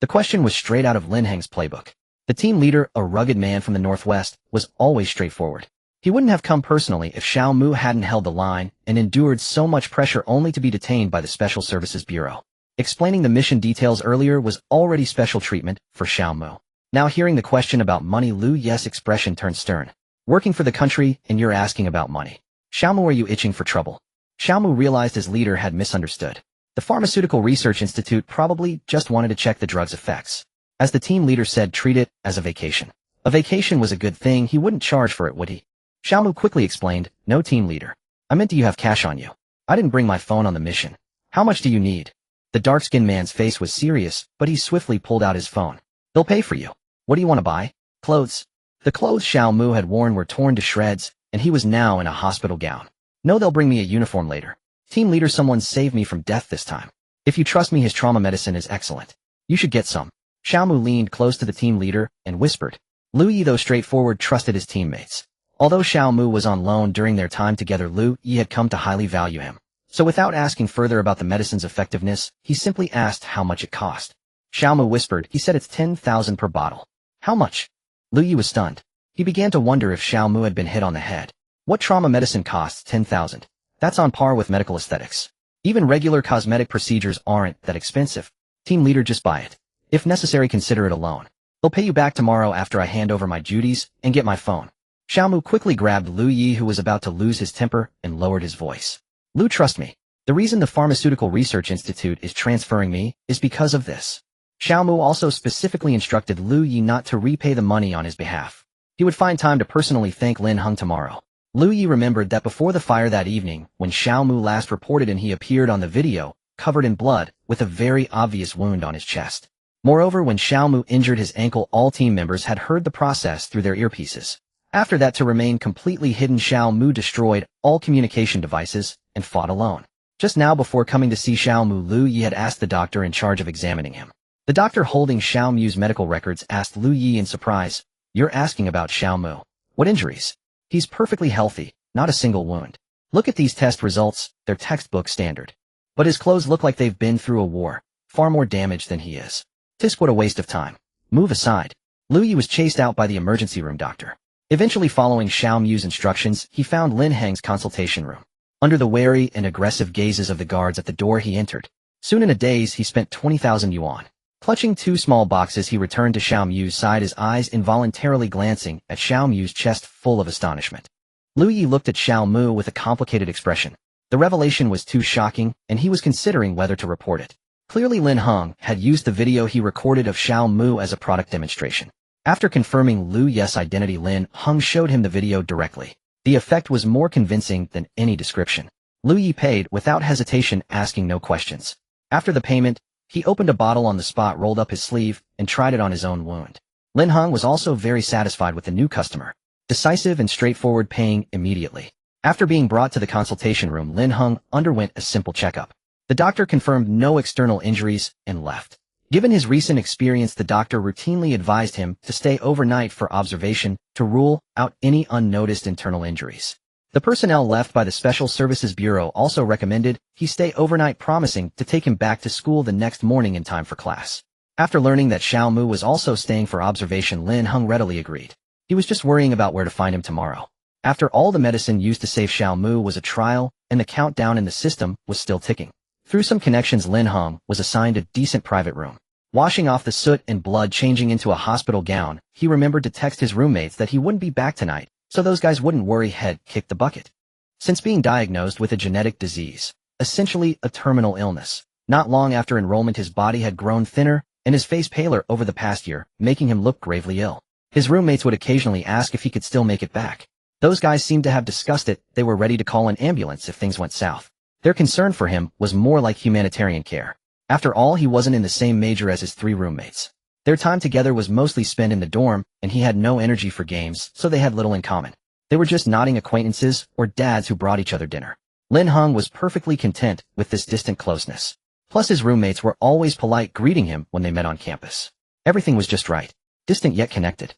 The question was straight out of Lin Heng's playbook. The team leader, a rugged man from the northwest, was always straightforward. He wouldn't have come personally if Xiao Mu hadn't held the line and endured so much pressure only to be detained by the Special Services Bureau. Explaining the mission details earlier was already special treatment for Xiao Mu. Now hearing the question about money, Lu Yi's expression turned stern. Working for the country and you're asking about money. Xiao Mu, are you itching for trouble? Xiao Mu realized his leader had misunderstood. The Pharmaceutical Research Institute probably just wanted to check the drug's effects. As the team leader said, treat it as a vacation. A vacation was a good thing, he wouldn't charge for it, would he? Xiao Mu quickly explained, no, team leader. I meant, do you have cash on you? I didn't bring my phone on the mission. How much do you need? The dark-skinned man's face was serious, but he swiftly pulled out his phone. They'll pay for you. What do you want to buy? Clothes. The clothes Xiao Mu had worn were torn to shreds, and he was now in a hospital gown. No, they'll bring me a uniform later. Team leader, someone saved me from death this time. If you trust me, his trauma medicine is excellent. You should get some. Xiao Mu leaned close to the team leader and whispered. Lu Yi, though straightforward, trusted his teammates. Although Xiao Mu was on loan during their time together, Lu Yi had come to highly value him. So without asking further about the medicine's effectiveness, he simply asked how much it cost. Xiao Mu whispered, he said it's 10,000 per bottle. How much? Lu Yi was stunned. He began to wonder if Xiao Mu had been hit on the head. What trauma medicine costs 10,000? That's on par with medical aesthetics. Even regular cosmetic procedures aren't that expensive. Team leader, just buy it. If necessary, consider it a loan. They'll pay you back tomorrow after I hand over my duties and get my phone. Xiao Mu quickly grabbed Lu Yi, who was about to lose his temper, and lowered his voice. Lu, trust me. The reason the Pharmaceutical Research Institute is transferring me is because of this. Xiao Mu also specifically instructed Lu Yi not to repay the money on his behalf. He would find time to personally thank Lin Heng tomorrow. Lu Yi remembered that before the fire that evening, when Xiao Mu last reported and he appeared on the video, covered in blood, with a very obvious wound on his chest. Moreover, when Xiao Mu injured his ankle, all team members had heard the process through their earpieces. After that, to remain completely hidden, Xiao Mu destroyed all communication devices and fought alone. Just now, before coming to see Xiao Mu, Lu Yi had asked the doctor in charge of examining him. The doctor holding Xiao Mu's medical records asked Lu Yi in surprise, "You're asking about Xiao Mu? What injuries?" "He's perfectly healthy, not a single wound. Look at these test results, they're textbook standard. But his clothes look like they've been through a war, far more damage than he is. Tisk, what a waste of time. Move aside." Lu Yi was chased out by the emergency room doctor. Eventually, following Xiao Mu's instructions, he found Lin Heng's consultation room. Under the wary and aggressive gazes of the guards at the door, he entered. Soon in a daze, he spent 20,000 yuan. Clutching two small boxes, he returned to Xiao Mu's side, his eyes involuntarily glancing at Xiao Mu's chest full of astonishment. Lu Yi looked at Xiao Mu with a complicated expression. The revelation was too shocking, and he was considering whether to report it. Clearly Lin Heng had used the video he recorded of Xiao Mu as a product demonstration. After confirming Lu Yi's identity, Lin Heng showed him the video directly. The effect was more convincing than any description. Lu Yi paid without hesitation, asking no questions. After the payment, he opened a bottle on the spot, rolled up his sleeve, and tried it on his own wound. Lin Heng was also very satisfied with the new customer. Decisive and straightforward, paying immediately. After being brought to the consultation room, Lin Heng underwent a simple checkup. The doctor confirmed no external injuries and left. Given his recent experience, the doctor routinely advised him to stay overnight for observation to rule out any unnoticed internal injuries. The personnel left by the Special Services Bureau also recommended he stay overnight, promising to take him back to school the next morning in time for class. After learning that Xiao Mu was also staying for observation, Lin Heng readily agreed. He was just worrying about where to find him tomorrow. After all, the medicine used to save Xiao Mu was a trial, and the countdown in the system was still ticking. Through some connections, Lin Heng was assigned a decent private room. Washing off the soot and blood, changing into a hospital gown, he remembered to text his roommates that he wouldn't be back tonight, so those guys wouldn't worry. Head kicked the bucket. Since being diagnosed with a genetic disease, essentially a terminal illness, not long after enrollment his body had grown thinner and his face paler over the past year, making him look gravely ill. His roommates would occasionally ask if he could still make it back. Those guys seemed to have discussed it. They were ready to call an ambulance if things went south. Their concern for him was more like humanitarian care. After all, he wasn't in the same major as his three roommates. Their time together was mostly spent in the dorm, and he had no energy for games, so they had little in common. They were just nodding acquaintances or dads who brought each other dinner. Lin Heng was perfectly content with this distant closeness. Plus his roommates were always polite, greeting him when they met on campus. Everything was just right, distant yet connected.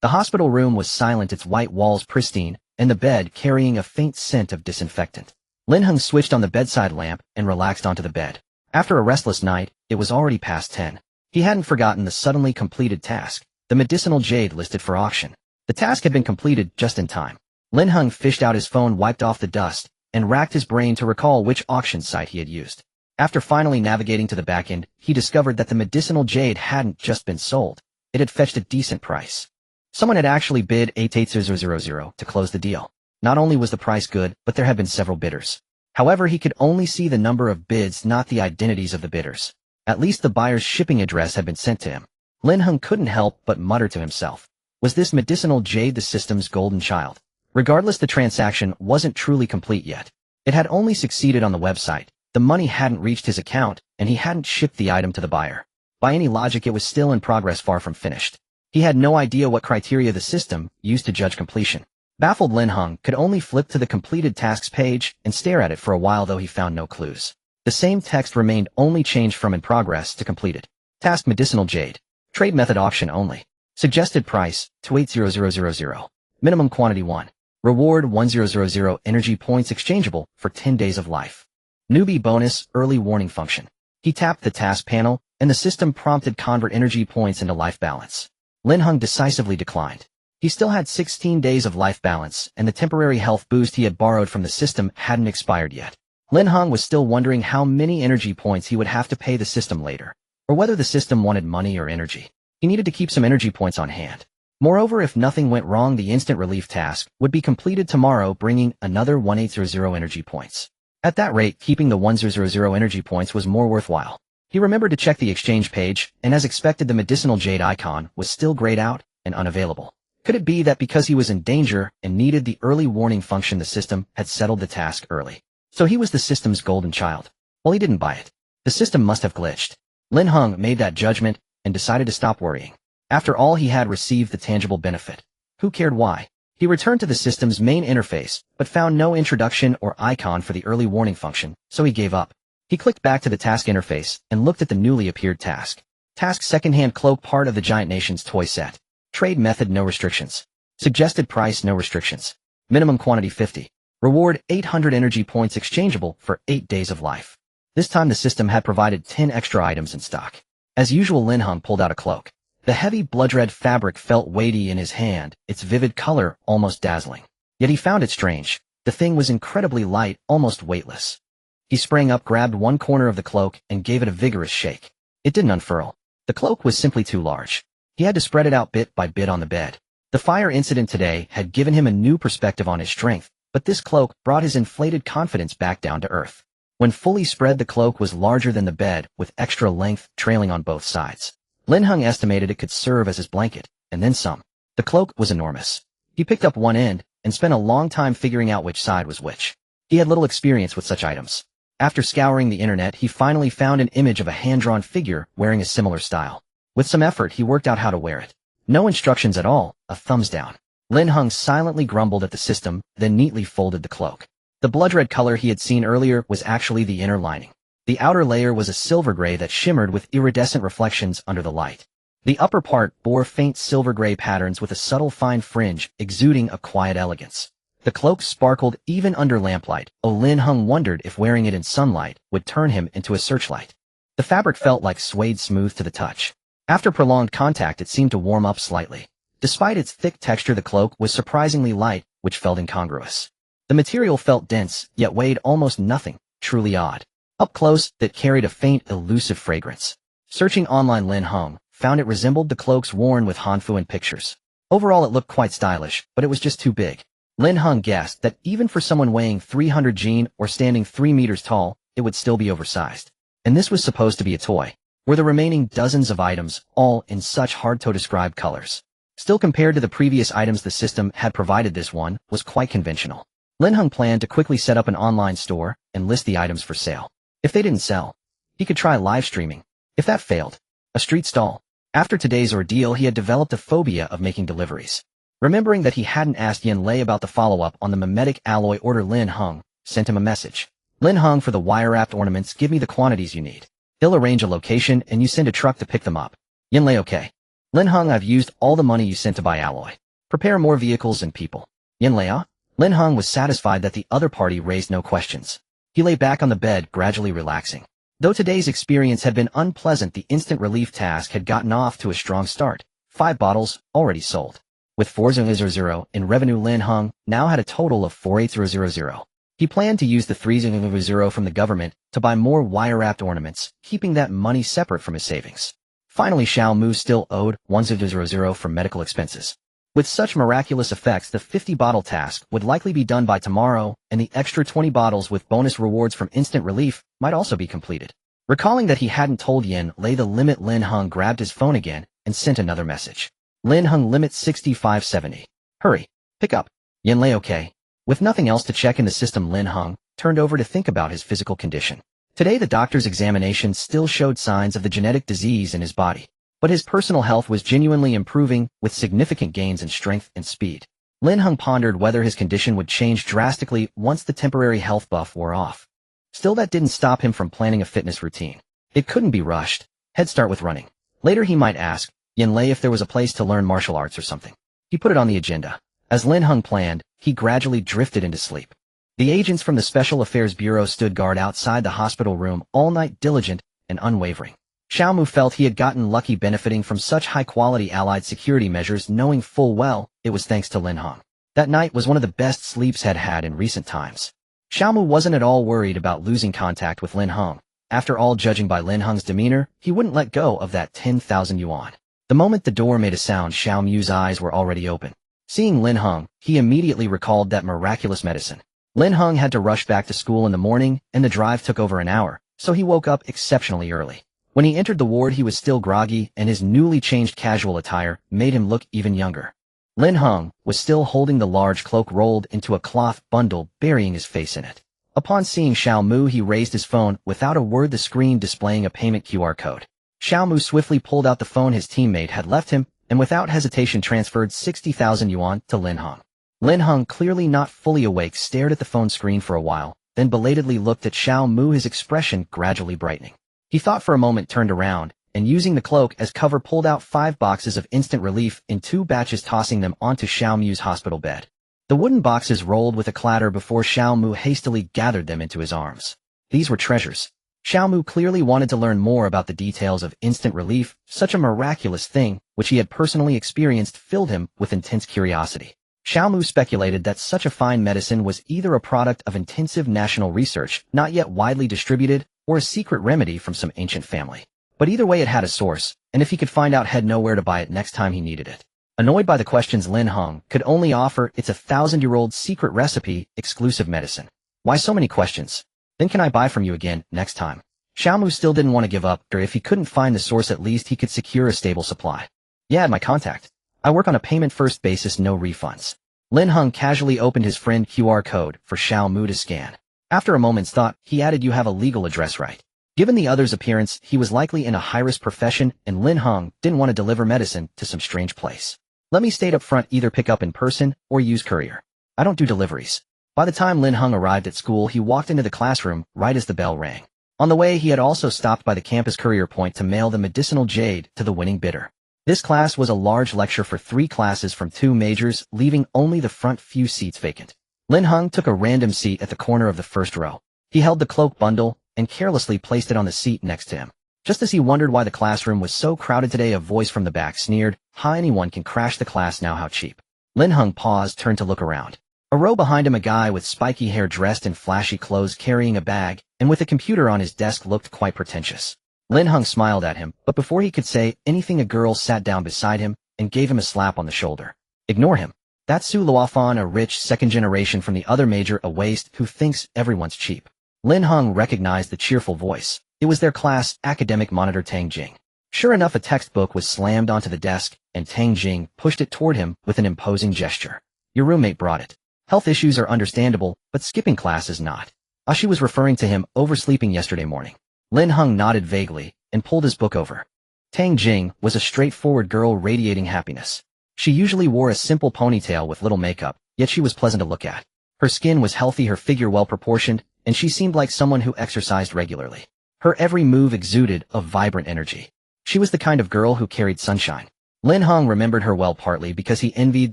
The hospital room was silent, its white walls pristine, and the bed carrying a faint scent of disinfectant. Lin Heng switched on the bedside lamp and relaxed onto the bed. After a restless night, it was already past 10. He hadn't forgotten the suddenly completed task, the medicinal jade listed for auction. The task had been completed just in time. Lin Heng fished out his phone, wiped off the dust, and racked his brain to recall which auction site he had used. After finally navigating to the back end, he discovered that the medicinal jade hadn't just been sold. It had fetched a decent price. Someone had actually bid 88000 to close the deal. Not only was the price good, but there had been several bidders. However, he could only see the number of bids, not the identities of the bidders. At least the buyer's shipping address had been sent to him. Lin Heng couldn't help but mutter to himself. Was this medicinal jade the system's golden child? Regardless, the transaction wasn't truly complete yet. It had only succeeded on the website. The money hadn't reached his account, and he hadn't shipped the item to the buyer. By any logic, it was still in progress, far from finished. He had no idea what criteria the system used to judge completion. Baffled, Lin Heng could only flip to the completed tasks page and stare at it for a while, though he found no clues. The same text remained, only changed from in progress to completed. Task: medicinal jade. Trade method: auction only. Suggested price: 280000. Minimum quantity 1. Reward: 1000 energy points exchangeable for 10 days of life. Newbie bonus: early warning function. He tapped the task panel, and the system prompted convert energy points into life balance. Lin Heng decisively declined. He still had 16 days of life balance, and the temporary health boost he had borrowed from the system hadn't expired yet. Lin Heng was still wondering how many energy points he would have to pay the system later, or whether the system wanted money or energy. He needed to keep some energy points on hand. Moreover, if nothing went wrong, the instant relief task would be completed tomorrow, bringing another 1800 energy points. At that rate, keeping the 1000 energy points was more worthwhile. He remembered to check the exchange page, and as expected, the medicinal jade icon was still grayed out and unavailable. Could it be that because he was in danger and needed the early warning function, the system had settled the task early? So he was the system's golden child. Well, he didn't buy it. The system must have glitched. Lin Heng made that judgment and decided to stop worrying. After all, he had received the tangible benefit. Who cared why? He returned to the system's main interface, but found no introduction or icon for the early warning function, so he gave up. He clicked back to the task interface and looked at the newly appeared task. Task: secondhand cloak, part of the Giant Nation's toy set. Trade method: no restrictions. Suggested price: no restrictions. Minimum quantity 50. Reward: 800 energy points exchangeable for 8 days of life. This time the system had provided 10 extra items in stock. As usual, Lin Heng pulled out a cloak. The heavy blood-red fabric felt weighty in his hand, its vivid color almost dazzling. Yet he found it strange. The thing was incredibly light, almost weightless. He sprang up, grabbed one corner of the cloak, and gave it a vigorous shake. It didn't unfurl. The cloak was simply too large. He had to spread it out bit by bit on the bed. The fire incident today had given him a new perspective on his strength, but this cloak brought his inflated confidence back down to earth. When fully spread, the cloak was larger than the bed, with extra length trailing on both sides. Lin Heng estimated it could serve as his blanket, and then some. The cloak was enormous. He picked up one end, and spent a long time figuring out which side was which. He had little experience with such items. After scouring the internet, he finally found an image of a hand-drawn figure wearing a similar style. With some effort, he worked out how to wear it. No instructions at all, a thumbs down. Lin Heng silently grumbled at the system, then neatly folded the cloak. The blood-red color he had seen earlier was actually the inner lining. The outer layer was a silver gray that shimmered with iridescent reflections under the light. The upper part bore faint silver gray patterns with a subtle fine fringe, exuding a quiet elegance. The cloak sparkled even under lamplight. Lin Heng wondered if wearing it in sunlight would turn him into a searchlight. The fabric felt like suede smooth to the touch. After prolonged contact, it seemed to warm up slightly. Despite its thick texture, the cloak was surprisingly light, which felt incongruous. The material felt dense, yet weighed almost nothing, truly odd. Up close, it carried a faint, elusive fragrance. Searching online, Lin Heng found it resembled the cloaks worn with Hanfu in pictures. Overall, it looked quite stylish, but it was just too big. Lin Heng guessed that even for someone weighing 300 jin or standing 3 meters tall, it would still be oversized. And this was supposed to be a toy. Were the remaining dozens of items, all in such hard-to-describe colors. Still, compared to the previous items the system had provided, this one was quite conventional. Lin Heng planned to quickly set up an online store and list the items for sale. If they didn't sell, he could try live streaming. If that failed, a street stall. After today's ordeal, he had developed a phobia of making deliveries. Remembering that he hadn't asked Yin Lei about the follow-up on the mimetic alloy order, Lin Heng sent him a message. Lin Heng, for the wire-wrapped ornaments, give me the quantities you need. He'll arrange a location and you send a truck to pick them up. Yin Lei, okay. Lin Heng, I've used all the money you sent to buy alloy. Prepare more vehicles and people. Yin Lei, Lin Heng was satisfied that the other party raised no questions. He lay back on the bed, gradually relaxing. Though today's experience had been unpleasant, the instant relief task had gotten off to a strong start. 5 bottles, already sold. With 4,000 in revenue, Lin Heng now had a total of 4,800. He planned to use the 3,000 from the government to buy more wire-wrapped ornaments, keeping that money separate from his savings. Finally, Xiao Mu still owed 1,000 for medical expenses. With such miraculous effects, the 50-bottle task would likely be done by tomorrow, and the extra 20 bottles with bonus rewards from instant relief might also be completed. Recalling that he hadn't told Yin Lei the limit, Lin Heng grabbed his phone again and sent another message. Lin Heng, limit 6570. Hurry. Pick up. Yin Lei, okay. With nothing else to check in the system, Lin Heng turned over to think about his physical condition. Today, the doctor's examination still showed signs of the genetic disease in his body, but his personal health was genuinely improving, with significant gains in strength and speed. Lin Heng pondered whether his condition would change drastically once the temporary health buff wore off. Still, that didn't stop him from planning a fitness routine. It couldn't be rushed. He'd start with running. Later, he might ask Yin Lei if there was a place to learn martial arts or something. He put it on the agenda. As Lin Heng planned, he gradually drifted into sleep. The agents from the Special Affairs Bureau stood guard outside the hospital room all night, diligent and unwavering. Xiao Mu felt he had gotten lucky benefiting from such high-quality allied security measures, knowing full well it was thanks to Lin Heng. That night was one of the best sleeps he'd had in recent times. Xiao Mu wasn't at all worried about losing contact with Lin Heng. After all, judging by Lin Heng's demeanor, he wouldn't let go of that 10,000 yuan. The moment the door made a sound, Xiao Mu's eyes were already open. Seeing Lin Heng, he immediately recalled that miraculous medicine. Lin Heng had to rush back to school in the morning, and the drive took over an hour, so he woke up exceptionally early. When he entered the ward, he was still groggy, and his newly changed casual attire made him look even younger. Lin Heng was still holding the large cloak rolled into a cloth bundle, burying his face in it. Upon seeing Xiao Mu, he raised his phone without a word, the screen displaying a payment QR code. Xiao Mu swiftly pulled out the phone his teammate had left him, and without hesitation transferred 60,000 yuan to Lin Heng. Lin Heng, clearly not fully awake, stared at the phone screen for a while, then belatedly looked at Xiao Mu, his expression gradually brightening. He thought for a moment, turned around, and using the cloak as cover, pulled out 5 boxes of instant relief in 2 batches, tossing them onto Xiao Mu's hospital bed. The wooden boxes rolled with a clatter before Xiao Mu hastily gathered them into his arms. These were treasures. Xiao Mu clearly wanted to learn more about the details of instant relief. Such a miraculous thing, which he had personally experienced, filled him with intense curiosity. Xiao Mu speculated that such a fine medicine was either a product of intensive national research, not yet widely distributed, or a secret remedy from some ancient family. But either way it had a source, and if he could find out he'd know where to buy it next time he needed it. Annoyed by the questions Lin Heng could only offer, it's a 1,000-year-old secret recipe, exclusive medicine. Why so many questions? Then can I buy from you again, next time? Xiaomu still didn't want to give up, or if he couldn't find the source at least he could secure a stable supply. Yeah, add my contact. I work on a payment-first basis, no refunds. Lin Heng casually opened his friend QR code for Xiaomu to scan. After a moment's thought, he added, you have a legal address, right? Given the other's appearance, he was likely in a high-risk profession, and Lin Heng didn't want to deliver medicine to some strange place. Let me state up front, either pick up in person or use courier. I don't do deliveries. By the time Lin Heng arrived at school, he walked into the classroom right as the bell rang. On the way, he had also stopped by the campus courier point to mail the medicinal jade to the winning bidder. This class was a large lecture for 3 classes from 2 majors, leaving only the front few seats vacant. Lin Heng took a random seat at the corner of the first row. He held the cloak bundle and carelessly placed it on the seat next to him. Just as he wondered why the classroom was so crowded today, a voice from the back sneered, "Hi, anyone can crash the class now, how cheap." Lin Heng paused, turned to look around. A row behind him, a guy with spiky hair dressed in flashy clothes carrying a bag and with a computer on his desk looked quite pretentious. Lin Heng smiled at him, but before he could say anything, a girl sat down beside him and gave him a slap on the shoulder. Ignore him. That's Su Luofan, a rich second generation from the other major, a waste who thinks everyone's cheap. Lin Heng recognized the cheerful voice. It was their class academic monitor Tang Jing. Sure enough, a textbook was slammed onto the desk, and Tang Jing pushed it toward him with an imposing gesture. Your roommate brought it. Health issues are understandable, but skipping class is not. She was referring to him oversleeping yesterday morning. Lin Heng nodded vaguely and pulled his book over. Tang Jing was a straightforward girl radiating happiness. She usually wore a simple ponytail with little makeup, yet she was pleasant to look at. Her skin was healthy, her figure well-proportioned, and she seemed like someone who exercised regularly. Her every move exuded a vibrant energy. She was the kind of girl who carried sunshine. Lin Heng remembered her well, partly because he envied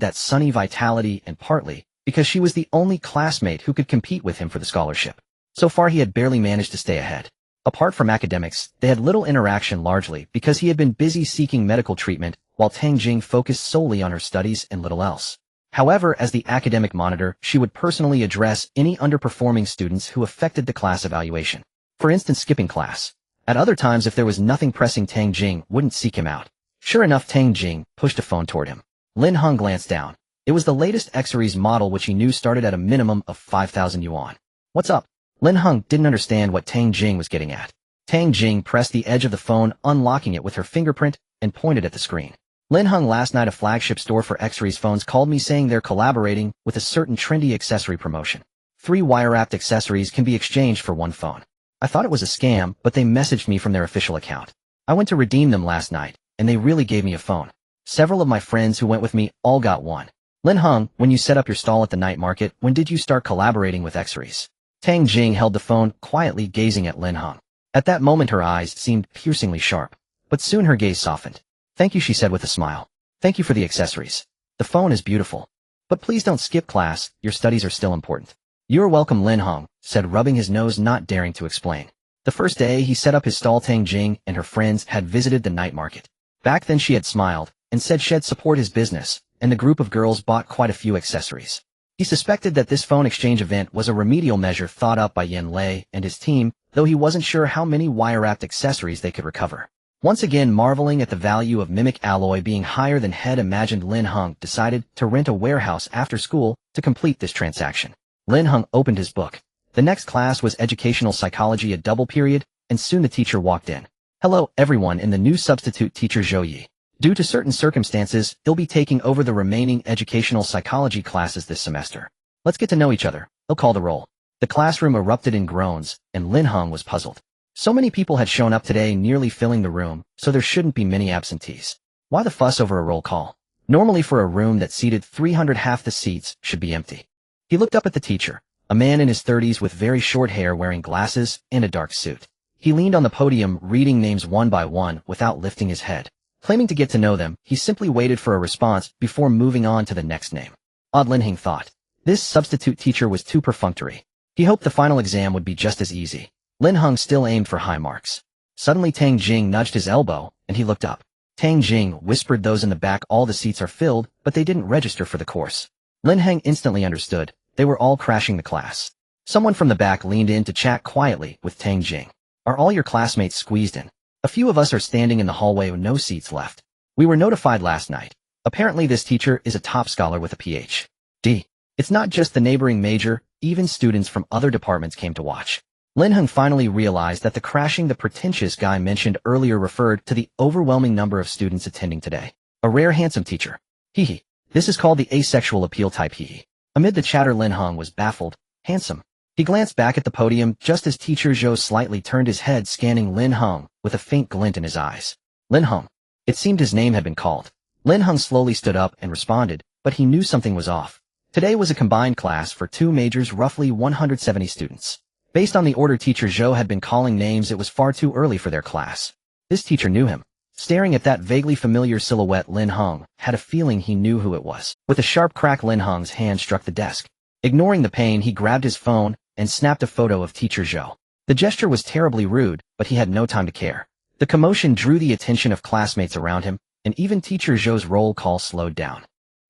that sunny vitality and partly because she was the only classmate who could compete with him for the scholarship. So far he had barely managed to stay ahead. Apart from academics, they had little interaction, largely because he had been busy seeking medical treatment while Tang Jing focused solely on her studies and little else. However, as the academic monitor, she would personally address any underperforming students who affected the class evaluation. For instance, skipping class. At other times, if there was nothing pressing, Tang Jing wouldn't seek him out. Sure enough, Tang Jing pushed a phone toward him. Lin Heng glanced down. It was the latest X-series model, which he knew started at a minimum of 5,000 yuan. What's up? Lin Heng didn't understand what Tang Jing was getting at. Tang Jing pressed the edge of the phone, unlocking it with her fingerprint, and pointed at the screen. Lin Heng, last night a flagship store for X-series phones called me saying they're collaborating with a certain trendy accessory promotion. 3 wire-wrapped accessories can be exchanged for 1 phone. I thought it was a scam, but they messaged me from their official account. I went to redeem them last night, and they really gave me a phone. Several of my friends who went with me all got one. Lin Heng, when you set up your stall at the night market, when did you start collaborating with X-series? Tang Jing held the phone, quietly gazing at Lin Heng. At that moment her eyes seemed piercingly sharp, but soon her gaze softened. Thank you, she said with a smile. Thank you for the accessories. The phone is beautiful. But please don't skip class, your studies are still important. You're welcome, Lin Heng said, rubbing his nose, not daring to explain. The first day he set up his stall, Tang Jing and her friends had visited the night market. Back then she had smiled and said she'd support his business, and the group of girls bought quite a few accessories. He suspected that this phone exchange event was a remedial measure thought up by Yan Lei and his team, though he wasn't sure how many wire-wrapped accessories they could recover. Once again marveling at the value of mimic alloy being higher than had imagined, Lin Heng decided to rent a warehouse after school to complete this transaction. Lin Heng opened his book. The next class was educational psychology, a double period, and soon the teacher walked in. Hello, everyone, and the new substitute teacher Zhou Yi. Due to certain circumstances, he'll be taking over the remaining educational psychology classes this semester. Let's get to know each other. He'll call the roll. The classroom erupted in groans, and Lin Heng was puzzled. So many people had shown up today, nearly filling the room, so there shouldn't be many absentees. Why the fuss over a roll call? Normally for a room that seated 300, half the seats should be empty. He looked up at the teacher, a man in his 30s with very short hair, wearing glasses and a dark suit. He leaned on the podium, reading names one by one without lifting his head. Claiming to get to know them, he simply waited for a response before moving on to the next name. Odd, Lin Heng thought. This substitute teacher was too perfunctory. He hoped the final exam would be just as easy. Lin Heng still aimed for high marks. Suddenly Tang Jing nudged his elbow, and he looked up. Tang Jing whispered, those in the back, all the seats are filled, but they didn't register for the course. Lin Heng instantly understood. They were all crashing the class. Someone from the back leaned in to chat quietly with Tang Jing. Are all your classmates squeezed in? A few of us are standing in the hallway with no seats left. We were notified last night. Apparently this teacher is a top scholar with a Ph.D. It's not just the neighboring major, even students from other departments came to watch. Lin Heng finally realized that the pretentious guy mentioned earlier referred to the overwhelming number of students attending today. A rare handsome teacher. Hee. This is called the asexual appeal type hee. Amid the chatter, Lin Heng was baffled. Handsome. He glanced back at the podium just as Teacher Zhou slightly turned his head, scanning Lin Heng with a faint glint in his eyes. Lin Heng. It seemed his name had been called. Lin Heng slowly stood up and responded, but he knew something was off. Today was a combined class for two majors, roughly 170 students. Based on the order Teacher Zhou had been calling names, it was far too early for their class. This teacher knew him. Staring at that vaguely familiar silhouette, Lin Heng had a feeling he knew who it was. With a sharp crack, Lin Heng's hand struck the desk. Ignoring the pain, he grabbed his phone and snapped a photo of Teacher Zhou. The gesture was terribly rude, but he had no time to care. The commotion drew the attention of classmates around him, and even Teacher Zhou's roll call slowed down.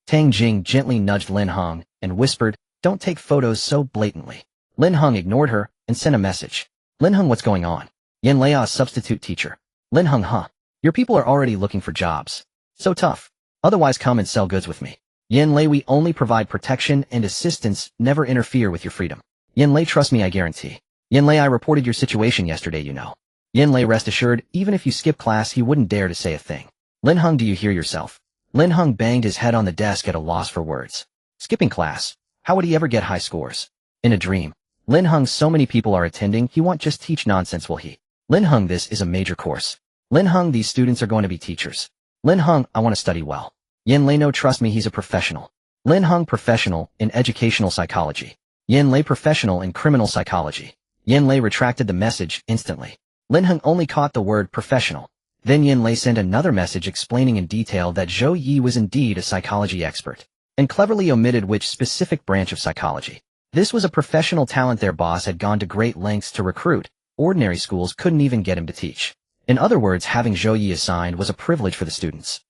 Tang Jing gently nudged Lin Heng and whispered, "Don't take photos so blatantly." Lin Heng ignored her and sent a message. "Lin Heng, what's going on?" "Yin Lei, a substitute teacher." "Lin Heng, huh? Your people are already looking for jobs. So tough. Otherwise come and sell goods with me." "Yin Lei, we only provide protection and assistance, never interfere with your freedom." "Yin Lei, trust me, I guarantee." "Yin Lei, I reported your situation yesterday, you know." "Yin Lei, rest assured, even if you skip class, he wouldn't dare to say a thing." "Lin Heng, do you hear yourself?" Lin Heng banged his head on the desk at a loss for words. Skipping class? How would he ever get high scores? In a dream. Lin Heng, so many people are attending, he won't just teach nonsense, will he? Lin Heng, this is a major course. Lin Heng, these students are going to be teachers. Lin Heng, I want to study well. Yin Lei, no, trust me, he's a professional. Lin Heng, professional in educational psychology. Yin Lei, professional in criminal psychology. Yin Lei retracted the message instantly. Lin Heng only caught the word professional. Then Yin Lei sent another message explaining in detail that Zhou Yi was indeed a psychology expert, and cleverly omitted which specific branch of psychology. This was a professional talent their boss had gone to great lengths to recruit. Ordinary schools couldn't even get him to teach. In other words, having Zhou Yi assigned was a privilege for the students.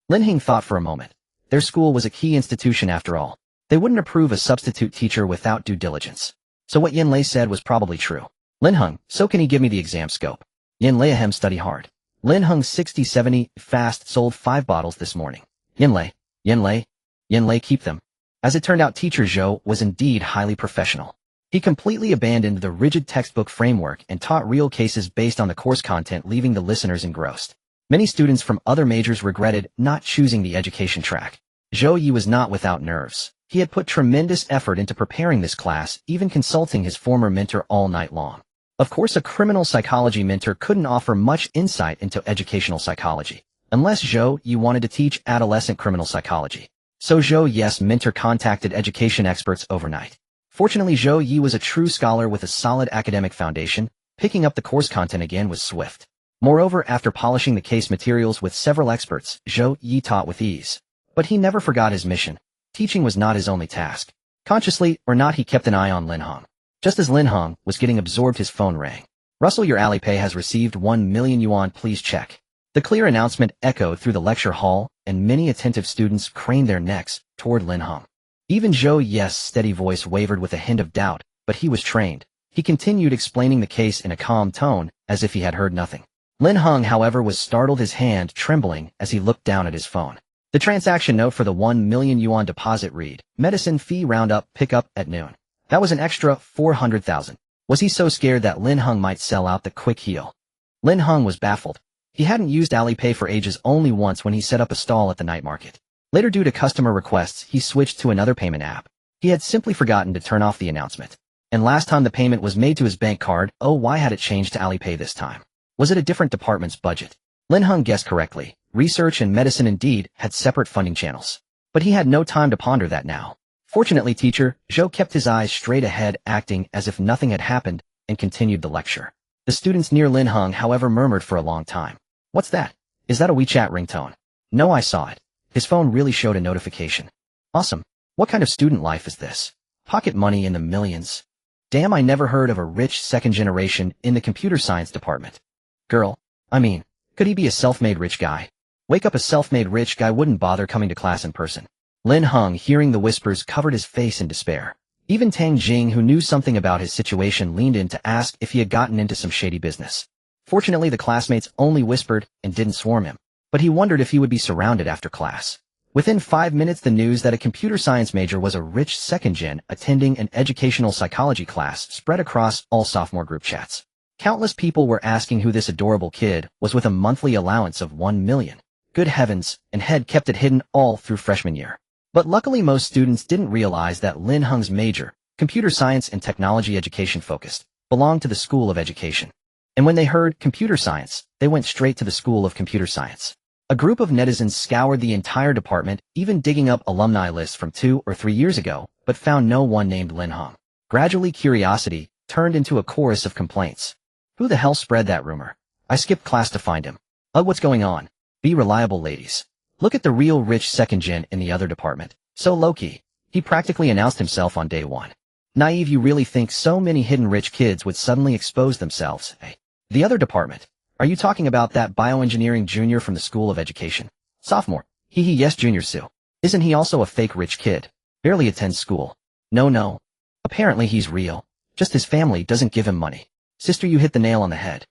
Lin Heng thought for a moment. Their school was a key institution after all. They wouldn't approve a substitute teacher without due diligence. So what Yin Lei said was probably true. Lin Heng, so can he give me the exam scope? Yin Lei, ahem, study hard. Lin Heng, 60-70, fast, sold 5 bottles this morning. Yin Lei, keep them. As it turned out, Teacher Zhou was indeed highly professional. He completely abandoned the rigid textbook framework and taught real cases based on the course content, leaving the listeners engrossed. Many students from other majors regretted not choosing the education track. Zhou Yi was not without nerves. He had put tremendous effort into preparing this class, even consulting his former mentor all night long. Of course, a criminal psychology mentor couldn't offer much insight into educational psychology, unless Zhou Yi wanted to teach adolescent criminal psychology. So Zhou Yi's mentor contacted education experts overnight. Fortunately, Zhou Yi was a true scholar with a solid academic foundation. Picking up the course content again was swift. Moreover, after polishing the case materials with several experts, Zhou Yi taught with ease. But he never forgot his mission. Teaching was not his only task. Consciously or not, he kept an eye on Lin Heng. Just as Lin Heng was getting absorbed, his phone rang. "Russell, your Alipay has received 1 million yuan, please check." The clear announcement echoed through the lecture hall, and many attentive students craned their necks toward Lin Heng. Even Zhou Yi's steady voice wavered with a hint of doubt, but he was trained. He continued explaining the case in a calm tone, as if he had heard nothing. Lin Heng, however, was startled, his hand trembling as he looked down at his phone. The transaction note for the 1 million yuan deposit read, "Medicine fee roundup, pick up at noon." That was an extra 400,000. Was he so scared that Lin Heng might sell out the quick heel? Lin Heng was baffled. He hadn't used Alipay for ages, only once when he set up a stall at the night market. Later, due to customer requests, he switched to another payment app. He had simply forgotten to turn off the announcement. And last time the payment was made to his bank card, oh, why had it changed to Alipay this time? Was it a different department's budget? Lin Heng guessed correctly. Research and medicine indeed had separate funding channels. But he had no time to ponder that now. Fortunately, Teacher Zhou kept his eyes straight ahead, acting as if nothing had happened, and continued the lecture. The students near Lin Heng, however, murmured for a long time. "What's that? Is that a WeChat ringtone?" "No, I saw it." His phone really showed a notification. "Awesome. What kind of student life is this? Pocket money in the millions. Damn, I never heard of a rich second generation in the computer science department. Girl, I mean, could he be a self-made rich guy? Wake up, a self-made rich guy wouldn't bother coming to class in person." Lin Heng, hearing the whispers, covered his face in despair. Even Tang Jing, who knew something about his situation, leaned in to ask if he had gotten into some shady business. Fortunately, the classmates only whispered and didn't swarm him, but he wondered if he would be surrounded after class. Within 5 minutes, the news that a computer science major was a rich second-gen attending an educational psychology class spread across all sophomore group chats. Countless people were asking who this adorable kid was with a monthly allowance of 1 million. Good heavens, and had kept it hidden all through freshman year. But luckily, most students didn't realize that Lin Heng's major, computer science and technology education focused, belonged to the School of Education. And when they heard computer science, they went straight to the School of Computer Science. A group of netizens scoured the entire department, even digging up alumni lists from 2 or 3 years ago, but found no one named Lin Heng. Gradually, curiosity turned into a chorus of complaints. Who the hell spread that rumor? I skipped class to find him. What's going on? Be reliable, ladies. Look at the real rich second gen in the other department. So low-key. He practically announced himself on day one. Naive, you really think so many hidden rich kids would suddenly expose themselves, eh? The other department. Are you talking about that bioengineering junior from the School of Education? Sophomore. Yes, Junior Sue. Isn't he also a fake rich kid? Barely attends school. No. Apparently he's real. Just his family doesn't give him money. Sister, you hit the nail on the head.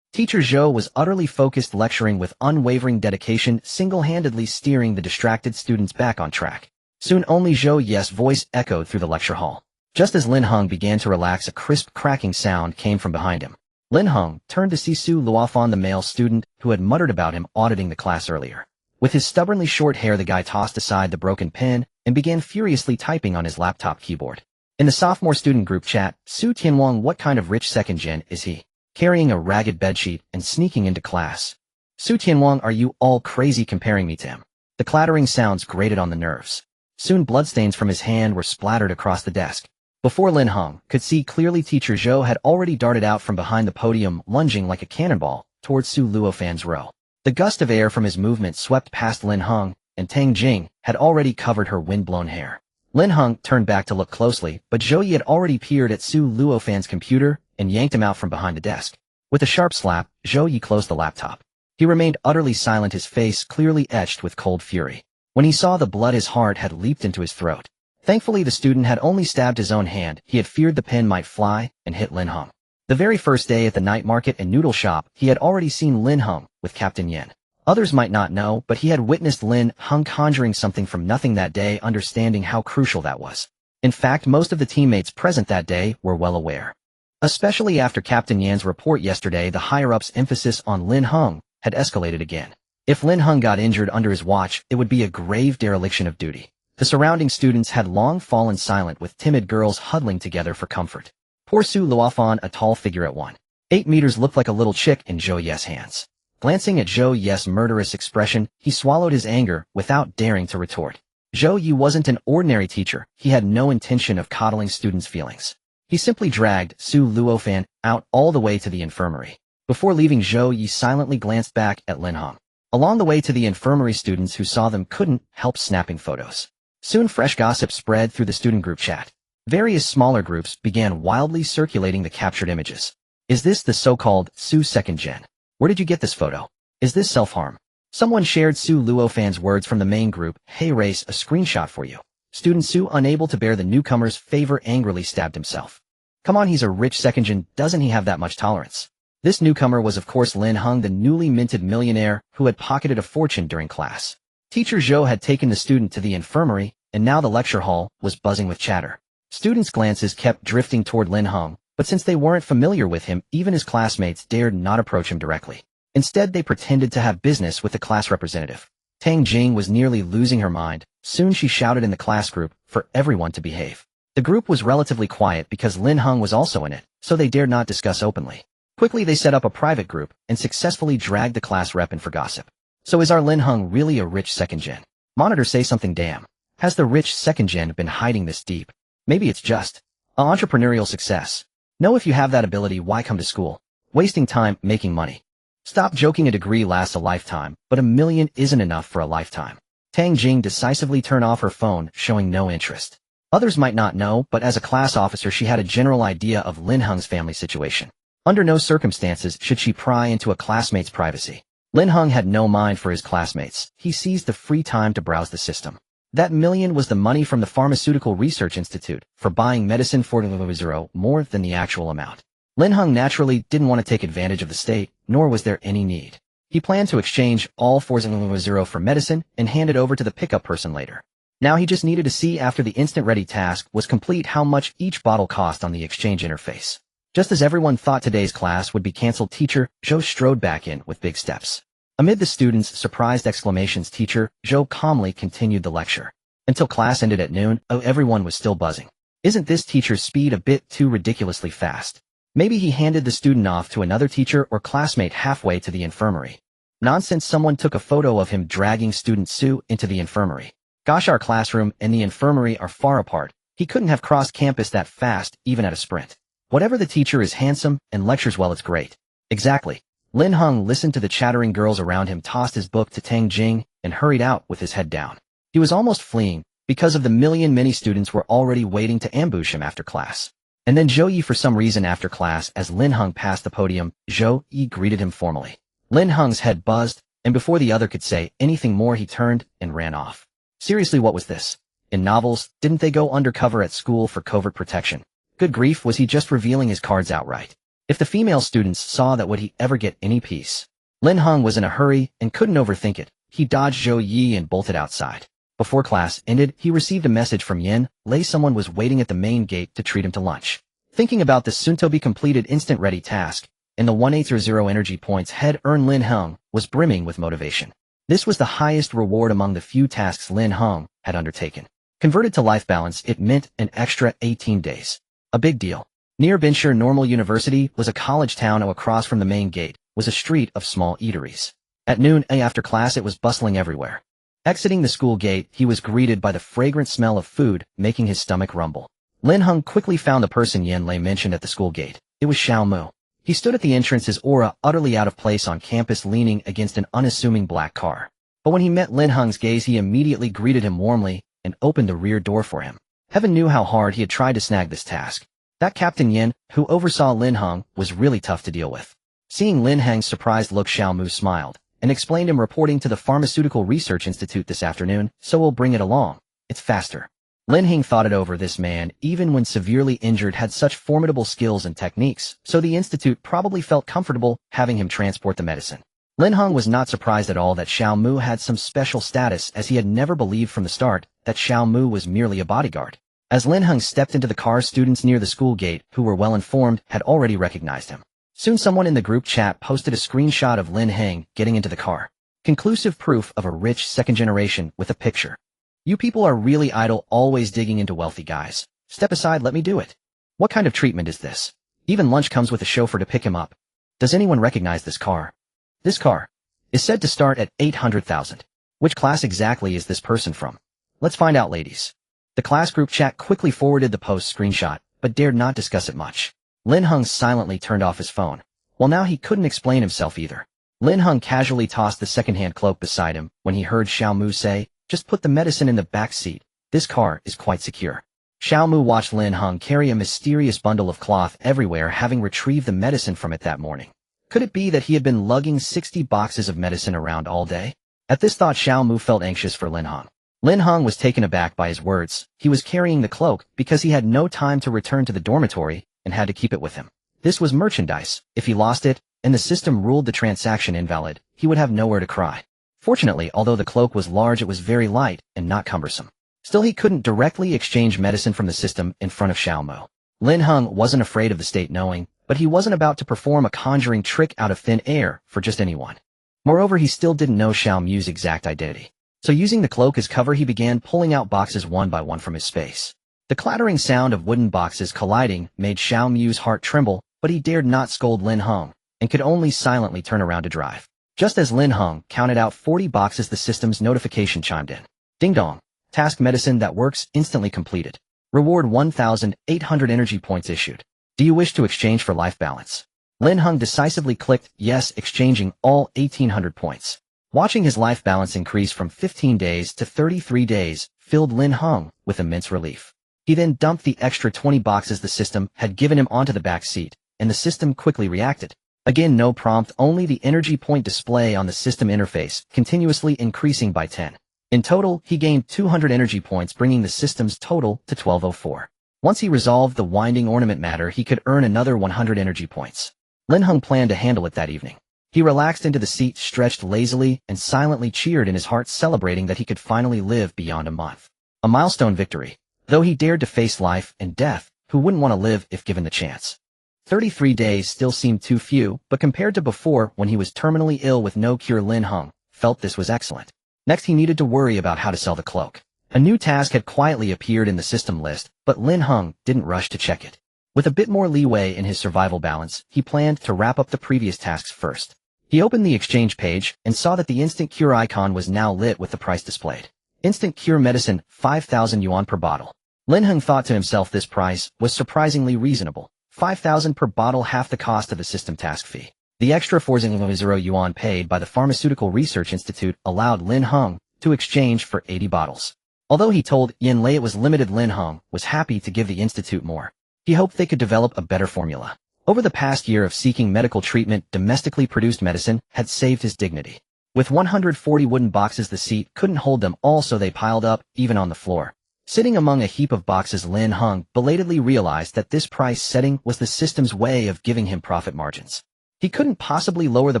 Teacher Zhou was utterly focused, lecturing with unwavering dedication, single-handedly steering the distracted students back on track. Soon only Zhou's voice echoed through the lecture hall. Just as Lin Heng began to relax, a crisp cracking sound came from behind him. Lin Heng turned to see Su Luofan, the male student who had muttered about him auditing the class earlier. With his stubbornly short hair, the guy tossed aside the broken pen and began furiously typing on his laptop keyboard. In the sophomore student group chat, Su Tianwang, what kind of rich second gen is he? Carrying a ragged bedsheet and sneaking into class. Su Tianwang, are you all crazy comparing me to him? The clattering sounds grated on the nerves. Soon bloodstains from his hand were splattered across the desk. Before Lin Heng could see clearly, Teacher Zhou had already darted out from behind the podium, lunging like a cannonball towards Su Luofan's row. The gust of air from his movement swept past Lin Heng, and Tang Jing had already covered her wind-blown hair. Lin Heng turned back to look closely, but Zhou Yi had already peered at Su Luofan's computer and yanked him out from behind the desk. With a sharp slap, Zhou Yi closed the laptop. He remained utterly silent, his face clearly etched with cold fury. When he saw the blood, his heart had leaped into his throat. Thankfully, the student had only stabbed his own hand. He had feared the pen might fly and hit Lin Heng. The very first day at the night market and noodle shop, he had already seen Lin Heng with Captain Yen. Others might not know, but he had witnessed Lin Heng conjuring something from nothing that day, understanding how crucial that was. In fact, most of the teammates present that day were well aware. Especially after Captain Yan's report yesterday, the higher-ups' emphasis on Lin Heng had escalated again. If Lin Heng got injured under his watch, it would be a grave dereliction of duty. The surrounding students had long fallen silent, with timid girls huddling together for comfort. Poor Su Luofan, a tall figure at 1.8 meters, looked like a little chick in Zhou Yi's hands. Glancing at Zhou Yi's murderous expression, he swallowed his anger without daring to retort. Zhou Yi wasn't an ordinary teacher. He had no intention of coddling students' feelings. He simply dragged Su Luofan out all the way to the infirmary. Before leaving, Zhou Yi silently glanced back at Lin Heng. Along the way to the infirmary, students who saw them couldn't help snapping photos. Soon fresh gossip spread through the student group chat. Various smaller groups began wildly circulating the captured images. Is this the so-called Su second gen? Where did you get this photo? Is this self-harm? Someone shared Su Luofan's words from the main group. Hey Race, a screenshot for you. Student Su, unable to bear the newcomer's favor, angrily stabbed himself. Come on, he's a rich second gen, doesn't he have that much tolerance? This newcomer was of course Lin Heng, the newly minted millionaire who had pocketed a fortune during class. Teacher Zhou had taken the student to the infirmary, and now the lecture hall was buzzing with chatter. Students' glances kept drifting toward Lin Heng, but since they weren't familiar with him, even his classmates dared not approach him directly. Instead, they pretended to have business with the class representative. Tang Jing was nearly losing her mind. Soon she shouted in the class group for everyone to behave. The group was relatively quiet because Lin Heng was also in it, so they dared not discuss openly. Quickly, they set up a private group and successfully dragged the class rep in for gossip. So is our Lin Heng really a rich second gen? Monitor, say something, damn. Has the rich second gen been hiding this deep? Maybe it's just an entrepreneurial success. No, if you have that ability, why come to school? Wasting time making money. Stop joking, a degree lasts a lifetime, but $1 million isn't enough for a lifetime. Tang Jing decisively turned off her phone, showing no interest. Others might not know, but as a class officer she had a general idea of Lin Heng's family situation. Under no circumstances should she pry into a classmate's privacy. Lin Heng had no mind for his classmates. He seized the free time to browse the system. That $1 million was the money from the Pharmaceutical Research Institute for buying medicine for 0 more than the actual amount. Lin Heng naturally didn't want to take advantage of the state, nor was there any need. He planned to exchange all 400 for medicine and hand it over to the pickup person later. Now he just needed to see after the instant-ready task was complete how much each bottle cost on the exchange interface. Just as everyone thought today's class would be cancelled, teacher Zhou strode back in with big steps. Amid the students' surprised exclamations, teacher Zhou calmly continued the lecture. Until class ended at noon, everyone was still buzzing. Isn't this teacher's speed a bit too ridiculously fast? Maybe he handed the student off to another teacher or classmate halfway to the infirmary. Nonsense, someone took a photo of him dragging student Sue into the infirmary. Gosh, our classroom and the infirmary are far apart. He couldn't have crossed campus that fast, even at a sprint. Whatever, the teacher is handsome and lectures well, it's great. Exactly. Lin Heng listened to the chattering girls around him, tossed his book to Tang Jing, and hurried out with his head down. He was almost fleeing, because of the many students were already waiting to ambush him after class. And then Zhou Yi, for some reason after class, as Lin Heng passed the podium, Zhou Yi greeted him formally. Lin Heng's head buzzed, and before the other could say anything more, he turned and ran off. Seriously, what was this? In novels, didn't they go undercover at school for covert protection? Good grief, was he just revealing his cards outright? If the female students saw that, would he ever get any peace? Lin Heng was in a hurry and couldn't overthink it. He dodged Zhou Yi and bolted outside. Before class ended, he received a message from Yin Lei. Someone was waiting at the main gate to treat him to lunch. Thinking about the soon-to-be completed instant-ready task, and the 180 energy points had earned, Lin Heng was brimming with motivation. This was the highest reward among the few tasks Lin Heng had undertaken. Converted to life balance, it meant an extra 18 days. A big deal. Near Binshur Normal University was a college town. Across from the main gate was a street of small eateries. At noon, after class, it was bustling everywhere. Exiting the school gate, he was greeted by the fragrant smell of food, making his stomach rumble. Lin Heng quickly found the person Yin Lei mentioned at the school gate. It was Xiao Mu. He stood at the entrance, his aura utterly out of place on campus, leaning against an unassuming black car. But when he met Lin Heng's gaze, he immediately greeted him warmly and opened the rear door for him. Heaven knew how hard he had tried to snag this task. That Captain Yin, who oversaw Lin Heng, was really tough to deal with. Seeing Lin Heng's surprised look, Xiao Mu smiled and explained, him reporting to the Pharmaceutical Research Institute this afternoon, so we'll bring it along. It's faster. Lin Heng thought it over. This man, even when severely injured, had such formidable skills and techniques, so the institute probably felt comfortable having him transport the medicine. Lin Heng was not surprised at all that Xiao Mu had some special status, as he had never believed from the start that Xiao Mu was merely a bodyguard. As Lin Heng stepped into the car, students near the school gate, who were well informed, had already recognized him. Soon someone in the group chat posted a screenshot of Lin Heng getting into the car. Conclusive proof of a rich second generation with a picture. You people are really idle, always digging into wealthy guys. Step aside, let me do it. What kind of treatment is this? Even lunch comes with a chauffeur to pick him up. Does anyone recognize this car? This car is said to start at 800,000. Which class exactly is this person from? Let's find out, ladies. The class group chat quickly forwarded the post screenshot, but dared not discuss it much. Lin Heng silently turned off his phone. Well, now he couldn't explain himself either. Lin Heng casually tossed the second-hand cloak beside him when he heard Xiao Mu say, just put the medicine in the back seat. This car is quite secure. Xiao Mu watched Lin Heng carry a mysterious bundle of cloth everywhere, having retrieved the medicine from it that morning. Could it be that he had been lugging 60 boxes of medicine around all day? At this thought, Xiao Mu felt anxious for Lin Heng. Lin Heng was taken aback by his words. He was carrying the cloak because he had no time to return to the dormitory and had to keep it with him. This was merchandise. If he lost it, and the system ruled the transaction invalid, he would have nowhere to cry. Fortunately, although the cloak was large, it was very light and not cumbersome. Still, he couldn't directly exchange medicine from the system in front of Xiao Mu. Lin Heng wasn't afraid of the state knowing, but he wasn't about to perform a conjuring trick out of thin air for just anyone. Moreover, he still didn't know Xiao Mu's exact identity. So using the cloak as cover, he began pulling out boxes one by one from his space. The clattering sound of wooden boxes colliding made Xiao Mu's heart tremble, but he dared not scold Lin Heng, and could only silently turn around to drive. Just as Lin Heng counted out 40 boxes, the system's notification chimed in. Ding dong. Task medicine that works instantly completed. Reward 1,800 energy points issued. Do you wish to exchange for life balance? Lin Heng decisively clicked yes, exchanging all 1,800 points. Watching his life balance increase from 15 days to 33 days filled Lin Heng with immense relief. He then dumped the extra 20 boxes the system had given him onto the back seat, and the system quickly reacted. Again, no prompt, only the energy point display on the system interface, continuously increasing by 10. In total, he gained 200 energy points, bringing the system's total to 1204. Once he resolved the winding ornament matter, he could earn another 100 energy points. Lin Heng planned to handle it that evening. He relaxed into the seat, stretched lazily, and silently cheered in his heart, celebrating that he could finally live beyond a month. A milestone victory. Though he dared to face life and death, who wouldn't want to live if given the chance? 33 days still seemed too few, but compared to before when he was terminally ill with no cure, Lin Heng felt this was excellent. Next, he needed to worry about how to sell the cloak. A new task had quietly appeared in the system list, but Lin Heng didn't rush to check it. With a bit more leeway in his survival balance, he planned to wrap up the previous tasks first. He opened the exchange page and saw that the instant cure icon was now lit with the price displayed. Instant cure medicine, 5,000 yuan per bottle. Lin Heng thought to himself this price was surprisingly reasonable. 5,000 per bottle, half the cost of the system task fee. The extra 4,000 yuan paid by the Pharmaceutical Research Institute allowed Lin Heng to exchange for 80 bottles. Although he told Yin Lei it was limited, Lin Heng was happy to give the institute more. He hoped they could develop a better formula. Over the past year of seeking medical treatment, domestically produced medicine had saved his dignity. With 140 wooden boxes, the seat couldn't hold them all, so they piled up, even on the floor. Sitting among a heap of boxes, Lin Heng belatedly realized that this price setting was the system's way of giving him profit margins. He couldn't possibly lower the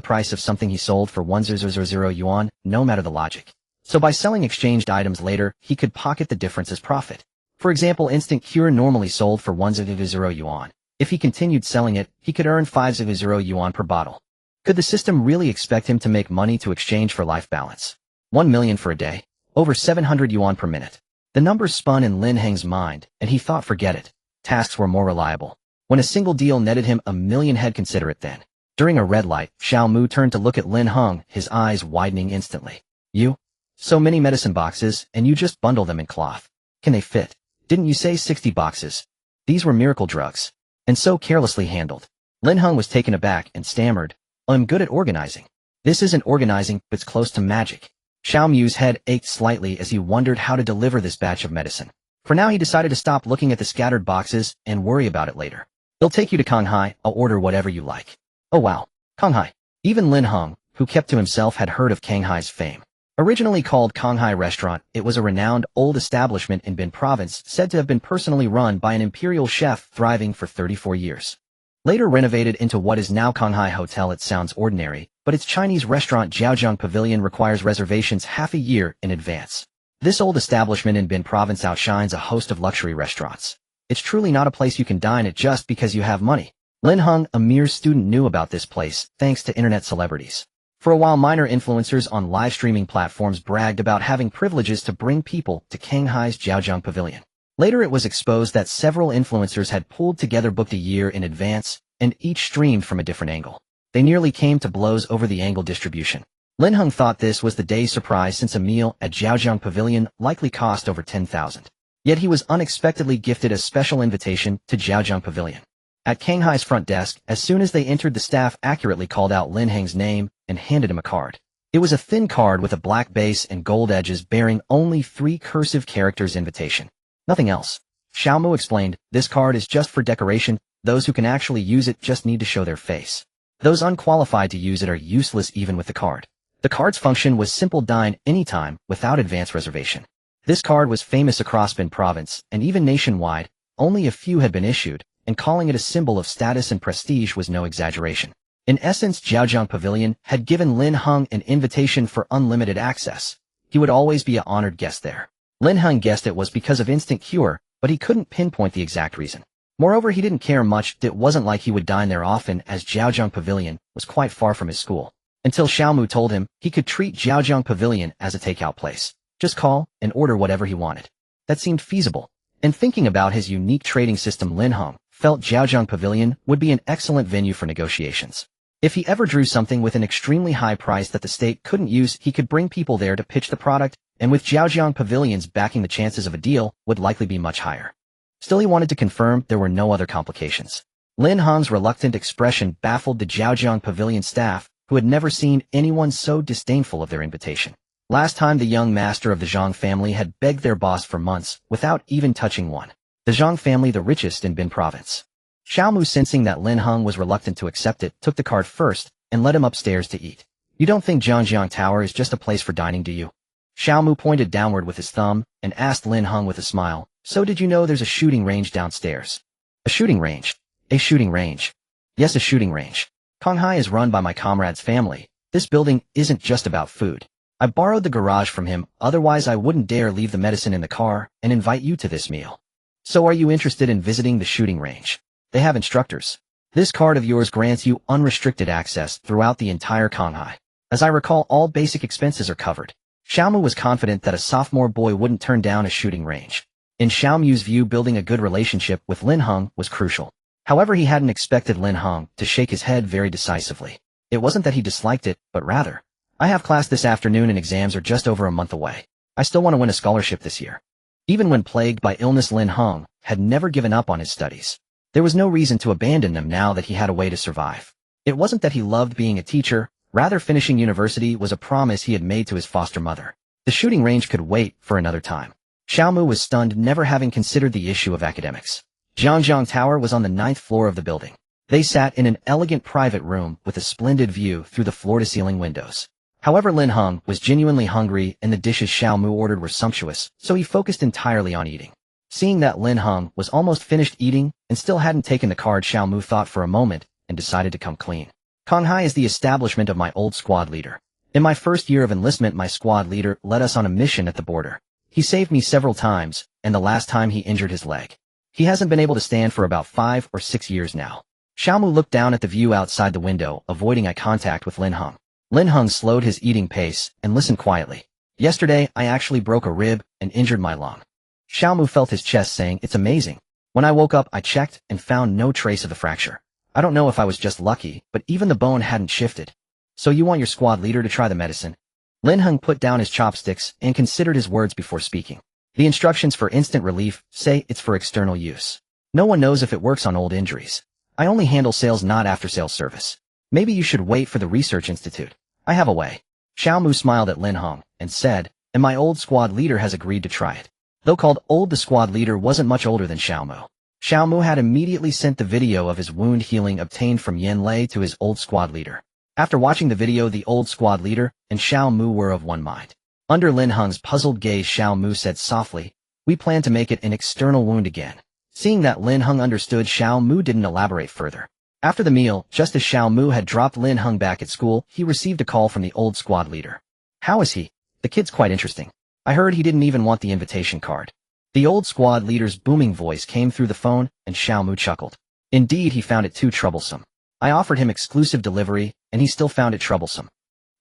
price of something he sold for 1,000 yuan, no matter the logic. So by selling exchanged items later, he could pocket the difference as profit. For example, instant cure normally sold for 1,000 yuan. If he continued selling it, he could earn 5,000 yuan per bottle. Could the system really expect him to make money to exchange for life balance? 1 million for a day? Over 700 yuan per minute. The numbers spun in Lin Heng's mind, and he thought, forget it. Tasks were more reliable. When a single deal netted him 1 million, he'd consider it then. During a red light, Xiao Mu turned to look at Lin Heng, his eyes widening instantly. You? So many medicine boxes, and you just bundle them in cloth. Can they fit? Didn't you say 60 boxes? These were miracle drugs. And so carelessly handled. Lin Heng was taken aback and stammered, I'm good at organizing. This isn't organizing, but it's close to magic. Xiao Mu's head ached slightly as he wondered how to deliver this batch of medicine. For now, he decided to stop looking at the scattered boxes and worry about it later. They'll take you to Kanghai, I'll order whatever you like. Oh wow, Kanghai. Even Lin Heng, who kept to himself, had heard of Kanghai's fame. Originally called Kanghai Restaurant, it was a renowned old establishment in Bin Province, said to have been personally run by an imperial chef, thriving for 34 years. Later renovated into what is now Kanghai Hotel, it sounds ordinary, but its Chinese restaurant Jiaozhong Pavilion requires reservations half a year in advance. This old establishment in Bin Province outshines a host of luxury restaurants. It's truly not a place you can dine at just because you have money. Lin Heng, a mere student, knew about this place, thanks to internet celebrities. For a while, minor influencers on live streaming platforms bragged about having privileges to bring people to Kanghai's Jiaozhong Pavilion. Later, it was exposed that several influencers had pulled together, booked a year in advance, and each streamed from a different angle. They nearly came to blows over the angle distribution. Lin Heng thought this was the day's surprise, since a meal at Jiaozhong Pavilion likely cost over 10,000. Yet he was unexpectedly gifted a special invitation to Jiaozhong Pavilion. At Kanghai's front desk, as soon as they entered, the staff accurately called out Lin Heng's name and handed him a card. It was a thin card with a black base and gold edges bearing only 3 cursive characters: invitation. Nothing else. Xiao Mu explained, this card is just for decoration. Those who can actually use it just need to show their face. Those unqualified to use it are useless even with the card. The card's function was simple: dine anytime without advance reservation. This card was famous across Bin Province and even nationwide. Only a few had been issued, and calling it a symbol of status and prestige was no exaggeration. In essence, Jiaozhong Pavilion had given Lin Heng an invitation for unlimited access. He would always be an honored guest there. Lin Heng guessed it was because of instant cure, but he couldn't pinpoint the exact reason. Moreover, he didn't care much. It wasn't like he would dine there often, as Jiaozhong Pavilion was quite far from his school. Until Xiao Mu told him he could treat Jiaozhong Pavilion as a takeout place. Just call and order whatever he wanted. That seemed feasible. And thinking about his unique trading system, Lin Heng felt Jiaozhong Pavilion would be an excellent venue for negotiations. If he ever drew something with an extremely high price that the state couldn't use, he could bring people there to pitch the product, and with Jiaozhong Pavilion's backing, the chances of a deal would likely be much higher. Still, he wanted to confirm there were no other complications. Lin Heng's reluctant expression baffled the Jiaozhong Pavilion staff, who had never seen anyone so disdainful of their invitation. Last time, the young master of the Zhang family had begged their boss for months without even touching one. The Zhang family, the richest in Bin Province. Xiao Mu, sensing that Lin Heng was reluctant to accept it, took the card first and led him upstairs to eat. You don't think Zhangjiang Tower is just a place for dining, do you? Xiao Mu pointed downward with his thumb and asked Lin Heng with a smile, So did you know there's a shooting range downstairs? A shooting range. A shooting range. Yes, a shooting range. Konghai is run by my comrade's family. This building isn't just about food. I borrowed the garage from him, otherwise I wouldn't dare leave the medicine in the car and invite you to this meal. So are you interested in visiting the shooting range? They have instructors. This card of yours grants you unrestricted access throughout the entire Konghai. As I recall, all basic expenses are covered. Xiaomu was confident that a sophomore boy wouldn't turn down a shooting range. In Xiaomu's view, building a good relationship with Lin Heng was crucial. However, he hadn't expected Lin Heng to shake his head very decisively. It wasn't that he disliked it, but rather, I have class this afternoon and exams are just over a month away. I still want to win a scholarship this year. Even when plagued by illness, Lin Heng had never given up on his studies. There was no reason to abandon them now that he had a way to survive. It wasn't that he loved being a teacher, rather finishing university was a promise he had made to his foster mother. The shooting range could wait for another time. Xiaomu was stunned, never having considered the issue of academics. Jiangjiang Tower was on the 9th floor of the building. They sat in an elegant private room with a splendid view through the floor-to-ceiling windows. However, Lin Heng was genuinely hungry and the dishes Xiaomu ordered were sumptuous, so he focused entirely on eating. Seeing that Lin Heng was almost finished eating and still hadn't taken the card, Xiaomu thought for a moment and decided to come clean. Konghai is the establishment of my old squad leader. In my first year of enlistment, my squad leader led us on a mission at the border. He saved me several times, and the last time he injured his leg. He hasn't been able to stand for about 5 or 6 years now. Xiaomu looked down at the view outside the window, avoiding eye contact with Lin Heng. Lin Heng slowed his eating pace and listened quietly. Yesterday, I actually broke a rib and injured my lung. Xiaomu felt his chest, saying, "It's amazing. When I woke up, I checked and found no trace of the fracture. I don't know if I was just lucky, but even the bone hadn't shifted." So you want your squad leader to try the medicine? Lin Heng put down his chopsticks and considered his words before speaking. The instructions for instant relief say it's for external use. No one knows if it works on old injuries. I only handle sales, not after-sales service. Maybe you should wait for the research institute. I have a way. Xiaomu smiled at Lin Heng and said, "And my old squad leader has agreed to try it." Though called old, the squad leader wasn't much older than Xiaomu. Xiaomu had immediately sent the video of his wound healing obtained from Yen Lei to his old squad leader. After watching the video, the old squad leader and Xiaomu were of one mind. Under Lin Heng's puzzled gaze, Xiaomu said softly, "We plan to make it an external wound again." Seeing that Lin Heng understood, Xiaomu didn't elaborate further. After the meal, just as Xiaomu had dropped Lin Heng back at school, he received a call from the old squad leader. "How is he? The kid's quite interesting. I heard he didn't even want the invitation card." The old squad leader's booming voice came through the phone, and Xiaomu chuckled. Indeed, he found it too troublesome. I offered him exclusive delivery, and he still found it troublesome.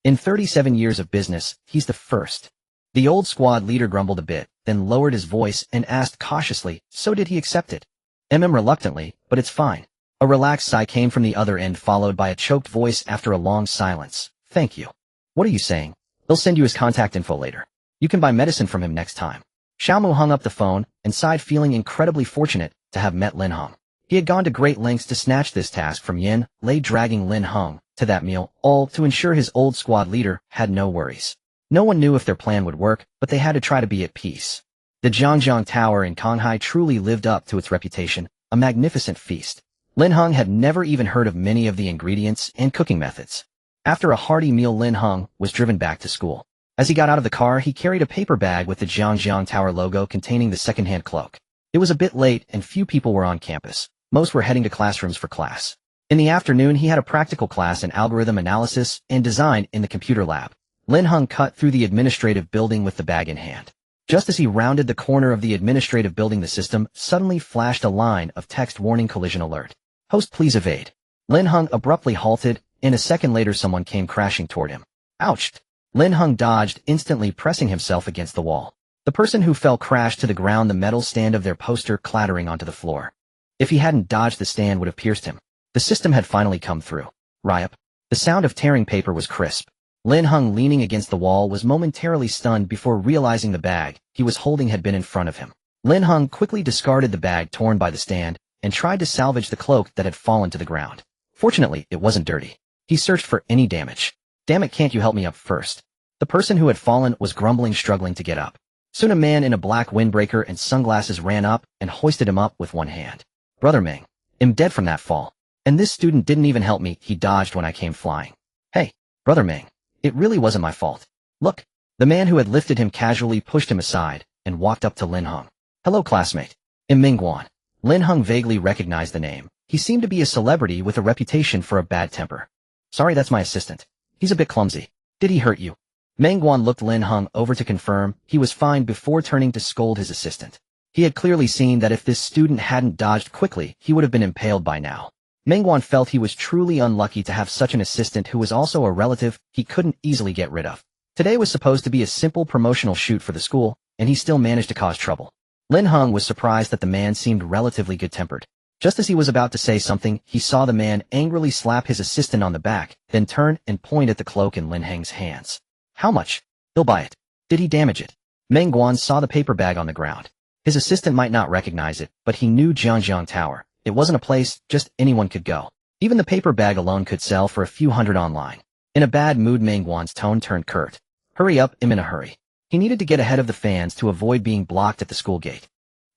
In 37 years of business, he's the first. The old squad leader grumbled a bit, then lowered his voice and asked cautiously, "So did he accept it?" Reluctantly, "But it's fine." A relaxed sigh came from the other end, followed by a choked voice after a long silence. "Thank you." "What are you saying?" "They'll send you his contact info later. You can buy medicine from him next time." Xiaomu hung up the phone and sighed, feeling incredibly fortunate to have met Lin Heng. He had gone to great lengths to snatch this task from Yen Lei, dragging Lin Heng to that meal, all to ensure his old squad leader had no worries. No one knew if their plan would work, but they had to try to be at peace. The Jiangjiang Tower in Konghai truly lived up to its reputation, a magnificent feast. Lin Heng had never even heard of many of the ingredients and cooking methods. After a hearty meal, Lin Heng was driven back to school. As he got out of the car, he carried a paper bag with the Jiangjiang Tower logo containing the second-hand cloak. It was a bit late and few people were on campus. Most were heading to classrooms for class. In the afternoon, he had a practical class in algorithm analysis and design in the computer lab. Lin Heng cut through the administrative building with the bag in hand. Just as he rounded the corner of the administrative building, the system suddenly flashed a line of text warning: collision alert. Host, please evade. Lin Heng abruptly halted, and a second later someone came crashing toward him. Ouch! Lin Heng dodged, instantly pressing himself against the wall. The person who fell crashed to the ground, the metal stand of their poster clattering onto the floor. If he hadn't dodged, the stand would have pierced him. The system had finally come through. Ryup. The sound of tearing paper was crisp. Lin Heng, leaning against the wall, was momentarily stunned before realizing the bag he was holding had been in front of him. Lin Heng quickly discarded the bag torn by the stand and tried to salvage the cloak that had fallen to the ground. Fortunately, it wasn't dirty. He searched for any damage. "Damn it, can't you help me up first?" The person who had fallen was grumbling, struggling to get up. Soon a man in a black windbreaker and sunglasses ran up and hoisted him up with one hand. "Brother Meng, I'm dead from that fall. And this student didn't even help me. He dodged when I came flying." "Hey, Brother Meng, it really wasn't my fault. Look." The man who had lifted him casually pushed him aside and walked up to Lin Heng. Hello, classmate. I'm Mingguan. Lin Heng vaguely recognized the name. He seemed to be a celebrity with a reputation for a bad temper. Sorry, that's my assistant. He's a bit clumsy. Did he hurt you? Mingguan looked Lin Heng over to confirm he was fine before turning to scold his assistant. He had clearly seen that if this student hadn't dodged quickly, he would have been impaled by now. Mingguan felt he was truly unlucky to have such an assistant who was also a relative he couldn't easily get rid of. Today was supposed to be a simple promotional shoot for the school, and he still managed to cause trouble. Lin Heng was surprised that the man seemed relatively good-tempered. Just as he was about to say something, he saw the man angrily slap his assistant on the back, then turn and point at the cloak in Lin Heng's hands. How much? He'll buy it. Did he damage it? Mingguan saw the paper bag on the ground. His assistant might not recognize it, but he knew Jiangjiang Tower. It wasn't a place just anyone could go. Even the paper bag alone could sell for a few hundred online. In a bad mood, Mingguan's tone turned curt. Hurry up, I'm in a hurry. He needed to get ahead of the fans to avoid being blocked at the school gate.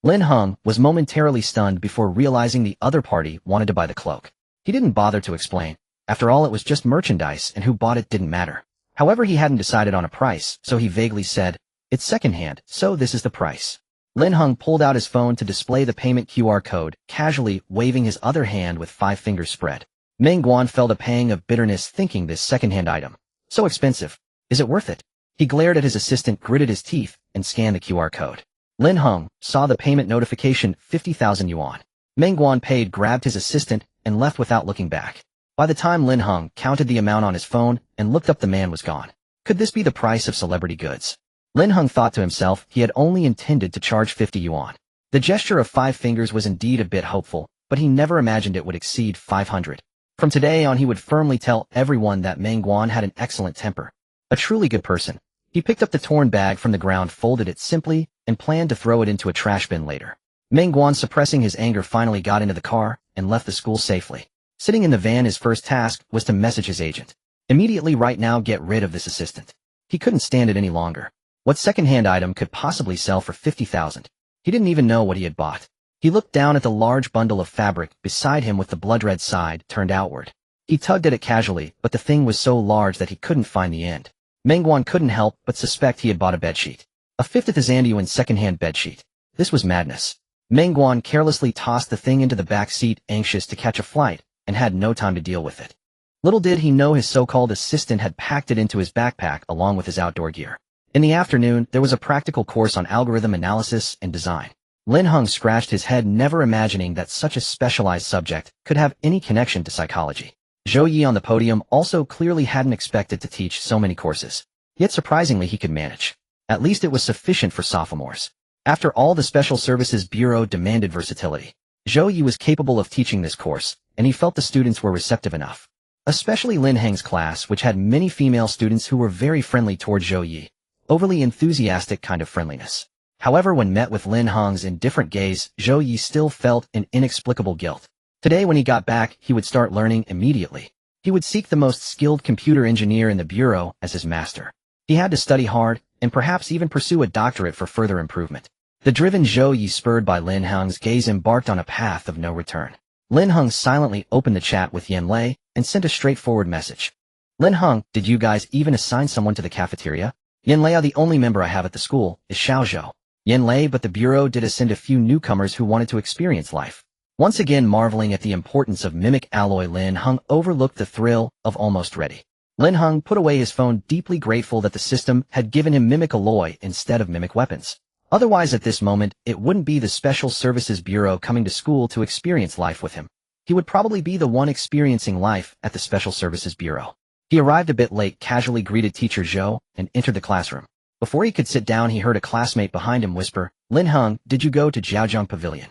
Lin Heng was momentarily stunned before realizing the other party wanted to buy the cloak. He didn't bother to explain. After all, it was just merchandise, and who bought it didn't matter. However, he hadn't decided on a price, so he vaguely said, "It's secondhand, so this is the price." Lin Heng pulled out his phone to display the payment QR code, casually waving his other hand with 5 fingers spread. Mingguan felt a pang of bitterness thinking this secondhand item. So expensive. Is it worth it? He glared at his assistant, gritted his teeth, and scanned the QR code. Lin Heng saw the payment notification, 50,000 yuan. Mingguan paid, grabbed his assistant, and left without looking back. By the time Lin Heng counted the amount on his phone and looked up, the man was gone. Could this be the price of celebrity goods? Lin Heng thought to himself he had only intended to charge 50 yuan. The gesture of 5 fingers was indeed a bit hopeful, but he never imagined it would exceed 500. From today on, he would firmly tell everyone that Mingguan had an excellent temper. A truly good person. He picked up the torn bag from the ground, folded it simply, and planned to throw it into a trash bin later. Mingguan, suppressing his anger, finally got into the car and left the school safely. Sitting in the van, his first task was to message his agent. Immediately, right now, get rid of this assistant. He couldn't stand it any longer. What second-hand item could possibly sell for 50,000? He didn't even know what he had bought. He looked down at the large bundle of fabric beside him with the blood-red side turned outward. He tugged at it casually, but the thing was so large that he couldn't find the end. Mingguan couldn't help but suspect he had bought a bedsheet. A 50th Zanduan second-hand bedsheet. This was madness. Mingguan carelessly tossed the thing into the back seat, anxious to catch a flight, and had no time to deal with it. Little did he know his so-called assistant had packed it into his backpack along with his outdoor gear. In the afternoon, there was a practical course on algorithm analysis and design. Lin Heng scratched his head, never imagining that such a specialized subject could have any connection to psychology. Zhou Yi on the podium also clearly hadn't expected to teach so many courses. Yet surprisingly, he could manage. At least it was sufficient for sophomores. After all, the Special Services Bureau demanded versatility. Zhou Yi was capable of teaching this course, and he felt the students were receptive enough. Especially Lin Heng's class, which had many female students who were very friendly toward Zhou Yi. Overly enthusiastic kind of friendliness. However, when met with Lin Heng's indifferent gaze, Zhou Yi still felt an inexplicable guilt. Today, when he got back, he would start learning immediately. He would seek the most skilled computer engineer in the bureau as his master. He had to study hard, and perhaps even pursue a doctorate for further improvement. The driven Zhou Yi, spurred by Lin Heng's gaze, embarked on a path of no return. Lin Heng silently opened the chat with Yan Lei and sent a straightforward message. Lin Heng, did you guys even assign someone to the cafeteria? Yan Lei, the only member I have at the school is Xiao Zhou. Yan Lei, but the bureau did send a few newcomers who wanted to experience life. Once again, marveling at the importance of mimic alloy, Lin Heng overlooked the thrill of almost ready. Lin Heng put away his phone, deeply grateful that the system had given him mimic alloy instead of mimic weapons. Otherwise, at this moment, it wouldn't be the Special Services Bureau coming to school to experience life with him. He would probably be the one experiencing life at the Special Services Bureau. He arrived a bit late, casually greeted Teacher Zhou, and entered the classroom. Before he could sit down, he heard a classmate behind him whisper, "Lin Heng, did you go to Jiaozhong Pavilion?"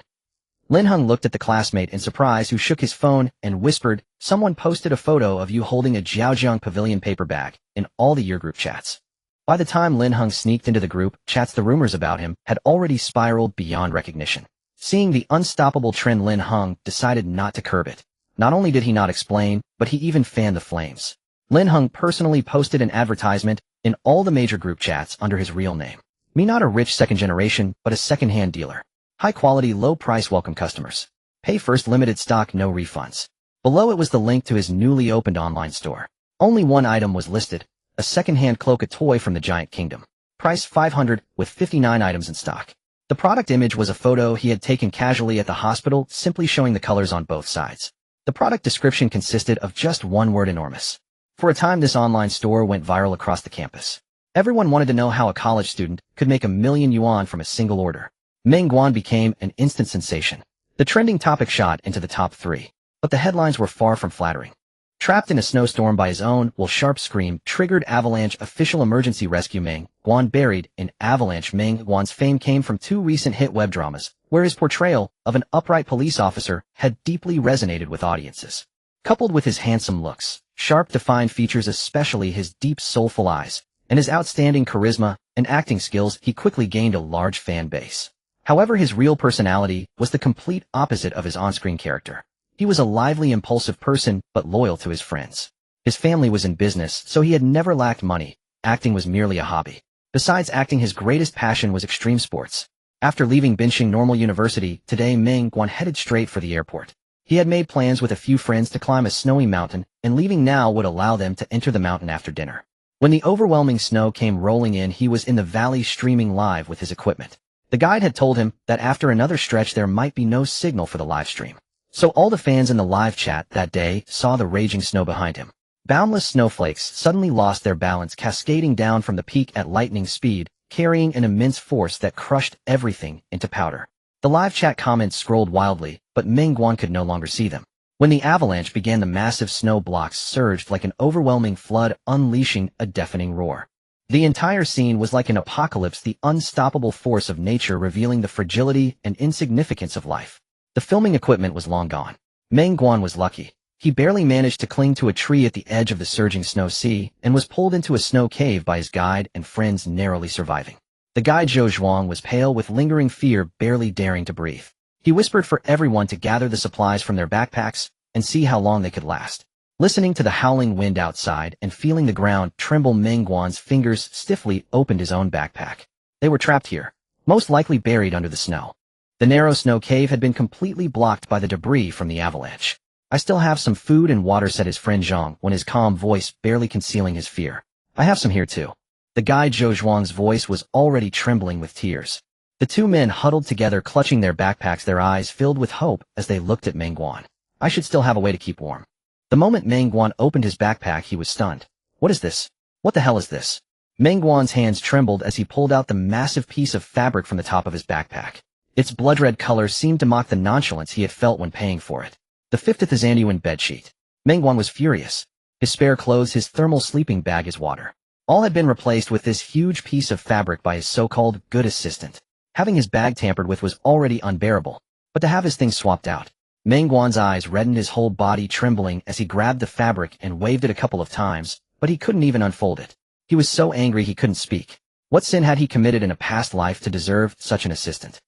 Lin Heng looked at the classmate in surprise, who shook his phone and whispered, "Someone posted a photo of you holding a Jiaozhong Pavilion paper bag in all the year group chats." By the time Lin Heng sneaked into the group chats, the rumors about him had already spiraled beyond recognition. Seeing the unstoppable trend, Lin Heng decided not to curb it. Not only did he not explain, but he even fanned the flames. Lin Heng personally posted an advertisement in all the major group chats under his real name. Me, not a rich second generation, but a second-hand dealer. High quality, low price, welcome customers. Pay first, limited stock, no refunds. Below it was the link to his newly opened online store. Only one item was listed, a second-hand cloak, a toy from the Giant Kingdom. Price 500, with 59 items in stock. The product image was a photo he had taken casually at the hospital, simply showing the colors on both sides. The product description consisted of just one word: enormous. For a time, this online store went viral across the campus. Everyone wanted to know how a college student could make $1,000,000 from a single order. Meng Guan became an instant sensation. The trending topic shot into the top 3. But the headlines were far from flattering. Trapped in a snowstorm by his own, will sharp scream triggered avalanche official emergency rescue. Meng Guan buried in avalanche. Meng Guan's fame came from 2 recent hit web dramas, where his portrayal of an upright police officer had deeply resonated with audiences. Coupled with his handsome looks, sharp defined features, especially his deep soulful eyes, and his outstanding charisma and acting skills, he quickly gained a large fan base. However, his real personality was the complete opposite of his on-screen character. He was a lively, impulsive person, but loyal to his friends. His family was in business, so he had never lacked money. Acting was merely a hobby. Besides acting, his greatest passion was extreme sports. After leaving Bincheng Normal University, today Meng Guan headed straight for the airport. He had made plans with a few friends to climb a snowy mountain, and leaving now would allow them to enter the mountain after dinner. When the overwhelming snow came rolling in, he was in the valley streaming live with his equipment. The guide had told him that after another stretch there might be no signal for the live stream. So all the fans in the live chat that day saw the raging snow behind him. Boundless snowflakes suddenly lost their balance, cascading down from the peak at lightning speed, carrying an immense force that crushed everything into powder. The live chat comments scrolled wildly, but Meng Guan could no longer see them. When the avalanche began, the massive snow blocks surged like an overwhelming flood, unleashing a deafening roar. The entire scene was like an apocalypse, the unstoppable force of nature revealing the fragility and insignificance of life. The filming equipment was long gone. Meng Guan was lucky. He barely managed to cling to a tree at the edge of the surging snow sea and was pulled into a snow cave by his guide and friends, narrowly surviving. The guide Zhou Zhuang was pale with lingering fear, barely daring to breathe. He whispered for everyone to gather the supplies from their backpacks and see how long they could last. Listening to the howling wind outside and feeling the ground tremble, Meng Guan's fingers stiffly opened his own backpack. They were trapped here, most likely buried under the snow. The narrow snow cave had been completely blocked by the debris from the avalanche. "I still have some food and water," said his friend Zhang, when his calm voice barely concealing his fear. "I have some here too." The guide Zhou Zhuang's voice was already trembling with tears. The 2 men huddled together, clutching their backpacks, their eyes filled with hope as they looked at Meng Guan. "I should still have a way to keep warm." The moment Meng Guan opened his backpack, he was stunned. "What is this? What the hell is this?" Meng Guan's hands trembled as he pulled out the massive piece of fabric from the top of his backpack. Its blood-red color seemed to mock the nonchalance he had felt when paying for it. The 50th Zanduan bedsheet. Meng Guan was furious. His spare clothes, his thermal sleeping bag, his water. All had been replaced with this huge piece of fabric by his so-called good assistant. Having his bag tampered with was already unbearable, but to have his things swapped out. Meng Guan's eyes reddened, his whole body trembling as he grabbed the fabric and waved it a couple of times, but he couldn't even unfold it. He was so angry he couldn't speak. What sin had he committed in a past life to deserve such an assistant?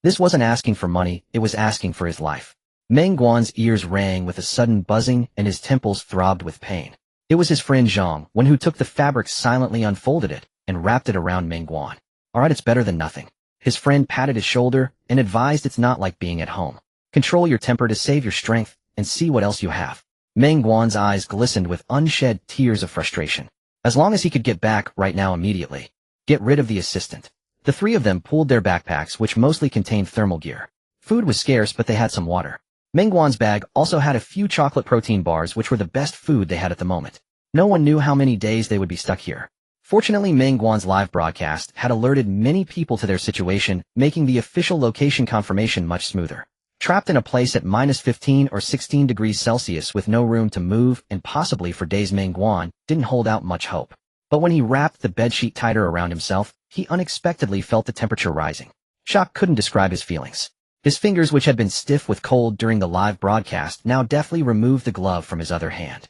This wasn't asking for money, it was asking for his life. Meng Guan's ears rang with a sudden buzzing and his temples throbbed with pain. It was his friend Zhang, who took the fabric, silently unfolded it, and wrapped it around Meng Guan. "Alright, it's better than nothing." His friend patted his shoulder and advised, "It's not like being at home. Control your temper to save your strength, and see what else you have." Meng Guan's eyes glistened with unshed tears of frustration. As long as he could get back right now, immediately. Get rid of the assistant. The 3 of them pulled their backpacks, which mostly contained thermal gear. Food was scarce, but they had some water. Meng Guan's bag also had a few chocolate protein bars, which were the best food they had at the moment. No one knew how many days they would be stuck here. Fortunately, Meng Guan's live broadcast had alerted many people to their situation, making the official location confirmation much smoother. Trapped in a place at -15 or 16 degrees Celsius with no room to move and possibly for days, Meng Guan didn't hold out much hope. But when he wrapped the bedsheet tighter around himself, he unexpectedly felt the temperature rising. Shock couldn't describe his feelings. His fingers, which had been stiff with cold during the live broadcast, now deftly removed the glove from his other hand.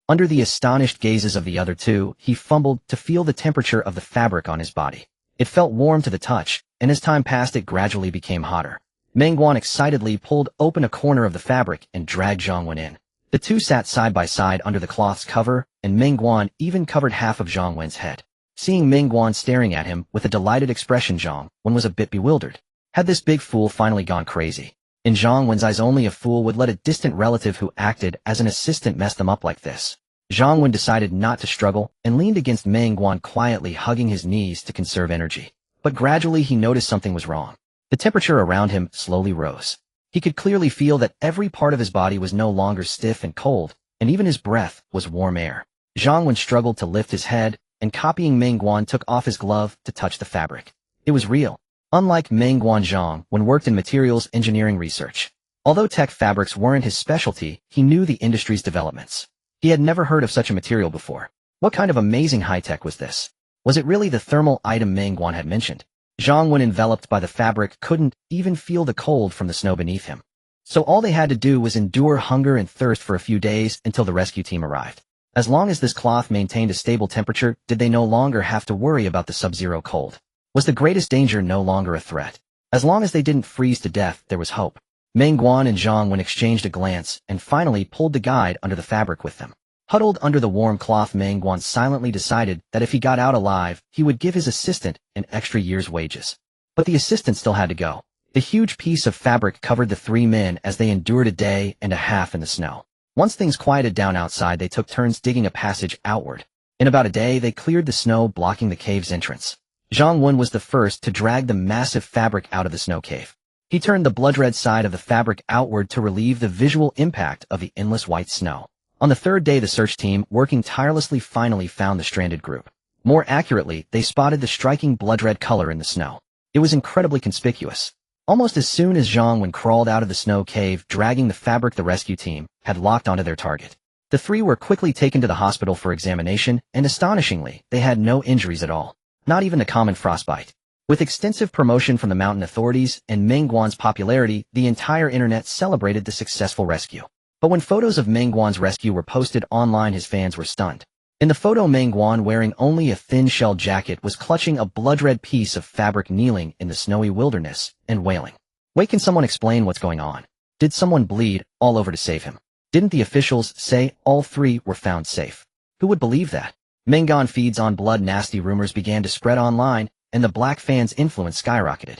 Under the astonished gazes of the other 2, he fumbled to feel the temperature of the fabric on his body. It felt warm to the touch, and as time passed it gradually became hotter. Meng Guan excitedly pulled open a corner of the fabric and dragged Zhang Wen in. The 2 sat side by side under the cloth's cover, and Meng Guan even covered half of Zhang Wen's head. Seeing Meng Guan staring at him with a delighted expression, Zhang Wen was a bit bewildered. Had this big fool finally gone crazy? In Zhang Wen's eyes, only a fool would let a distant relative who acted as an assistant mess them up like this. Zhang Wen decided not to struggle and leaned against Meng Guan, quietly hugging his knees to conserve energy. But gradually he noticed something was wrong. The temperature around him slowly rose. He could clearly feel that every part of his body was no longer stiff and cold, and even his breath was warm air. Zhang Wen struggled to lift his head, and copying Meng Guan took off his glove to touch the fabric. It was real. Unlike Meng Guan, Zhang Wen worked in materials engineering research. Although tech fabrics weren't his specialty, he knew the industry's developments. He had never heard of such a material before. What kind of amazing high-tech was this? Was it really the thermal item Meng Guan had mentioned? Zhang, when enveloped by the fabric, couldn't even feel the cold from the snow beneath him. So all they had to do was endure hunger and thirst for a few days until the rescue team arrived. As long as this cloth maintained a stable temperature, did they no longer have to worry about the sub-zero cold? Was the greatest danger no longer a threat? As long as they didn't freeze to death, there was hope. Meng Guan and Zhang Wen exchanged a glance and finally pulled the guide under the fabric with them. Huddled under the warm cloth, Meng Guan silently decided that if he got out alive, he would give his assistant an extra year's wages. But the assistant still had to go. The huge piece of fabric covered the three men as they endured a day and a half in the snow. Once things quieted down outside, they took turns digging a passage outward. In about a day, they cleared the snow blocking the cave's entrance. Zhang Wen was the first to drag the massive fabric out of the snow cave. He turned the blood-red side of the fabric outward to relieve the visual impact of the endless white snow. On the third day, the search team, working tirelessly, finally found the stranded group. More accurately, they spotted the striking blood-red color in the snow. It was incredibly conspicuous. Almost as soon as Zhang Wen crawled out of the snow cave, dragging the fabric, the rescue team had locked onto their target. The three were quickly taken to the hospital for examination, and astonishingly, they had no injuries at all. Not even a common frostbite. With extensive promotion from the mountain authorities and Meng Guan's popularity, the entire internet celebrated the successful rescue. But when photos of Meng Guan's rescue were posted online, his fans were stunned. In the photo, Meng Guan, wearing only a thin shell jacket, was clutching a blood-red piece of fabric, kneeling in the snowy wilderness and wailing. "Wait, can someone explain what's going on? Did someone bleed all over to save him? Didn't the officials say all three were found safe? Who would believe that?" Meng Guan feeds on blood. Nasty rumors began to spread online, and the black fans' influence skyrocketed.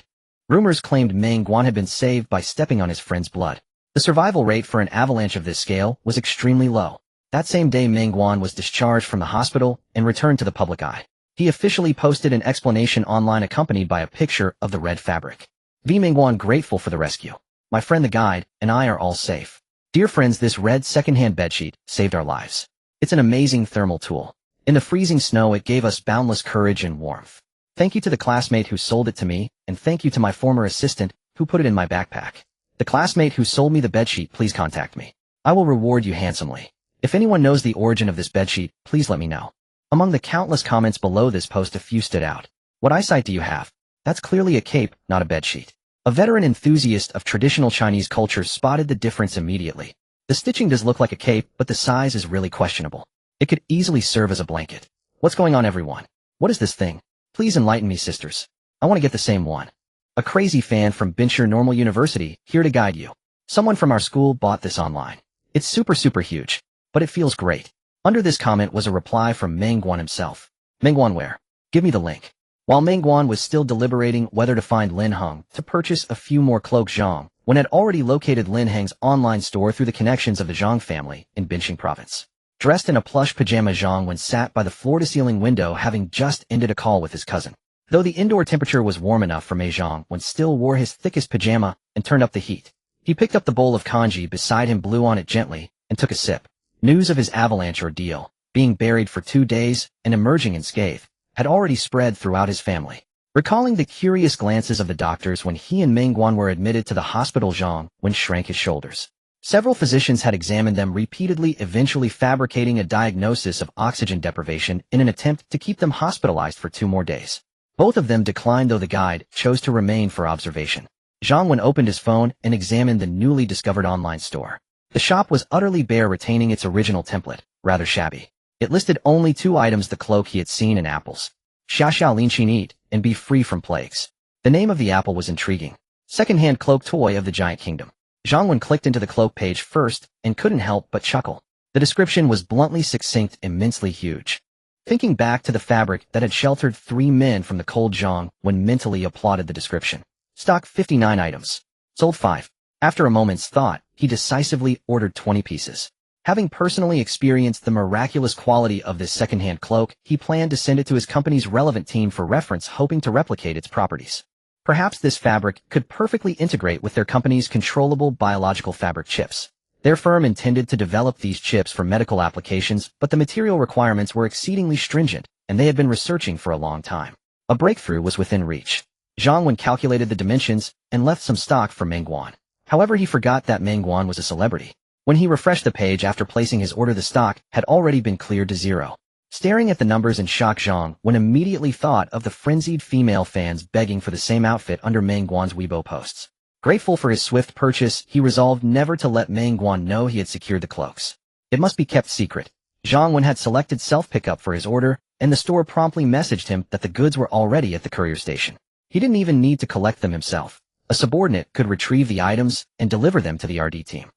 Rumors claimed Meng Guan had been saved by stepping on his friend's blood. The survival rate for an avalanche of this scale was extremely low. That same day, Meng Guan was discharged from the hospital and returned to the public eye. He officially posted an explanation online accompanied by a picture of the red fabric. Meng Guan, grateful for the rescue. My friend the guide and I are all safe. Dear friends, this red secondhand bedsheet saved our lives. It's an amazing thermal tool. In the freezing snow, it gave us boundless courage and warmth. Thank you to the classmate who sold it to me, and thank you to my former assistant who put it in my backpack. The classmate who sold me the bedsheet, please contact me. I will reward you handsomely. If anyone knows the origin of this bedsheet, please let me know. Among the countless comments below this post, a few stood out. What eyesight do you have? That's clearly a cape, not a bedsheet. A veteran enthusiast of traditional Chinese culture spotted the difference immediately. The stitching does look like a cape, but the size is really questionable. It could easily serve as a blanket. What's going on, everyone? What is this thing? Please enlighten me, sisters. I want to get the same one. A crazy fan from Binshur Normal University, here to guide you. Someone from our school bought this online. It's super huge, but it feels great. Under this comment was a reply from Meng Guan himself. Meng Guan, where? Give me the link. While Meng Guan was still deliberating whether to find Lin Heng to purchase a few more cloaks, Zhang Wen had already located Lin Heng's online store through the connections of the Zhang family in Binshur province. Dressed in a plush pajama, Zhang Wen sat by the floor-to-ceiling window, having just ended a call with his cousin. Though the indoor temperature was warm enough for Zhang Wen still wore his thickest pajama and turned up the heat. He picked up the bowl of congee beside him, blew on it gently, and took a sip. News of his avalanche ordeal, being buried for 2 days and emerging unscathed, had already spread throughout his family. Recalling the curious glances of the doctors when he and Meng Guan were admitted to the hospital, Zhang Wen shrank his shoulders. Several physicians had examined them repeatedly, eventually fabricating a diagnosis of oxygen deprivation in an attempt to keep them hospitalized for 2 more days. Both of them declined, though the guide chose to remain for observation. Zhang Wen opened his phone and examined the newly discovered online store. The shop was utterly bare, retaining its original template, rather shabby. It listed only 2 items: the cloak he had seen and apples. Xiao Lin Xin, eat and be free from plagues. The name of the apple was intriguing. Second-hand cloak, toy of the giant kingdom. Zhang Wen clicked into the cloak page first and couldn't help but chuckle. The description was bluntly succinct, immensely huge. Thinking back to the fabric that had sheltered 3 men from the cold, Zhang Wen mentally applauded the description. Stock 59 items. Sold 5. After a moment's thought, he decisively ordered 20 pieces. Having personally experienced the miraculous quality of this second-hand cloak, he planned to send it to his company's relevant team for reference, hoping to replicate its properties. Perhaps this fabric could perfectly integrate with their company's controllable biological fabric chips. Their firm intended to develop these chips for medical applications, but the material requirements were exceedingly stringent, and they had been researching for a long time. A breakthrough was within reach. Zhang Wen calculated the dimensions and left some stock for Mengguan. However, he forgot that Mengguan was a celebrity. When he refreshed the page after placing his order, the stock had already been cleared to zero. Staring at the numbers in shock, Zhang Wen immediately thought of the frenzied female fans begging for the same outfit under Mengguan's Weibo posts. Grateful for his swift purchase, he resolved never to let Mengguan know he had secured the cloaks. It must be kept secret. Zhang Wen had selected self-pickup for his order, and the store promptly messaged him that the goods were already at the courier station. He didn't even need to collect them himself. A subordinate could retrieve the items and deliver them to the RD team.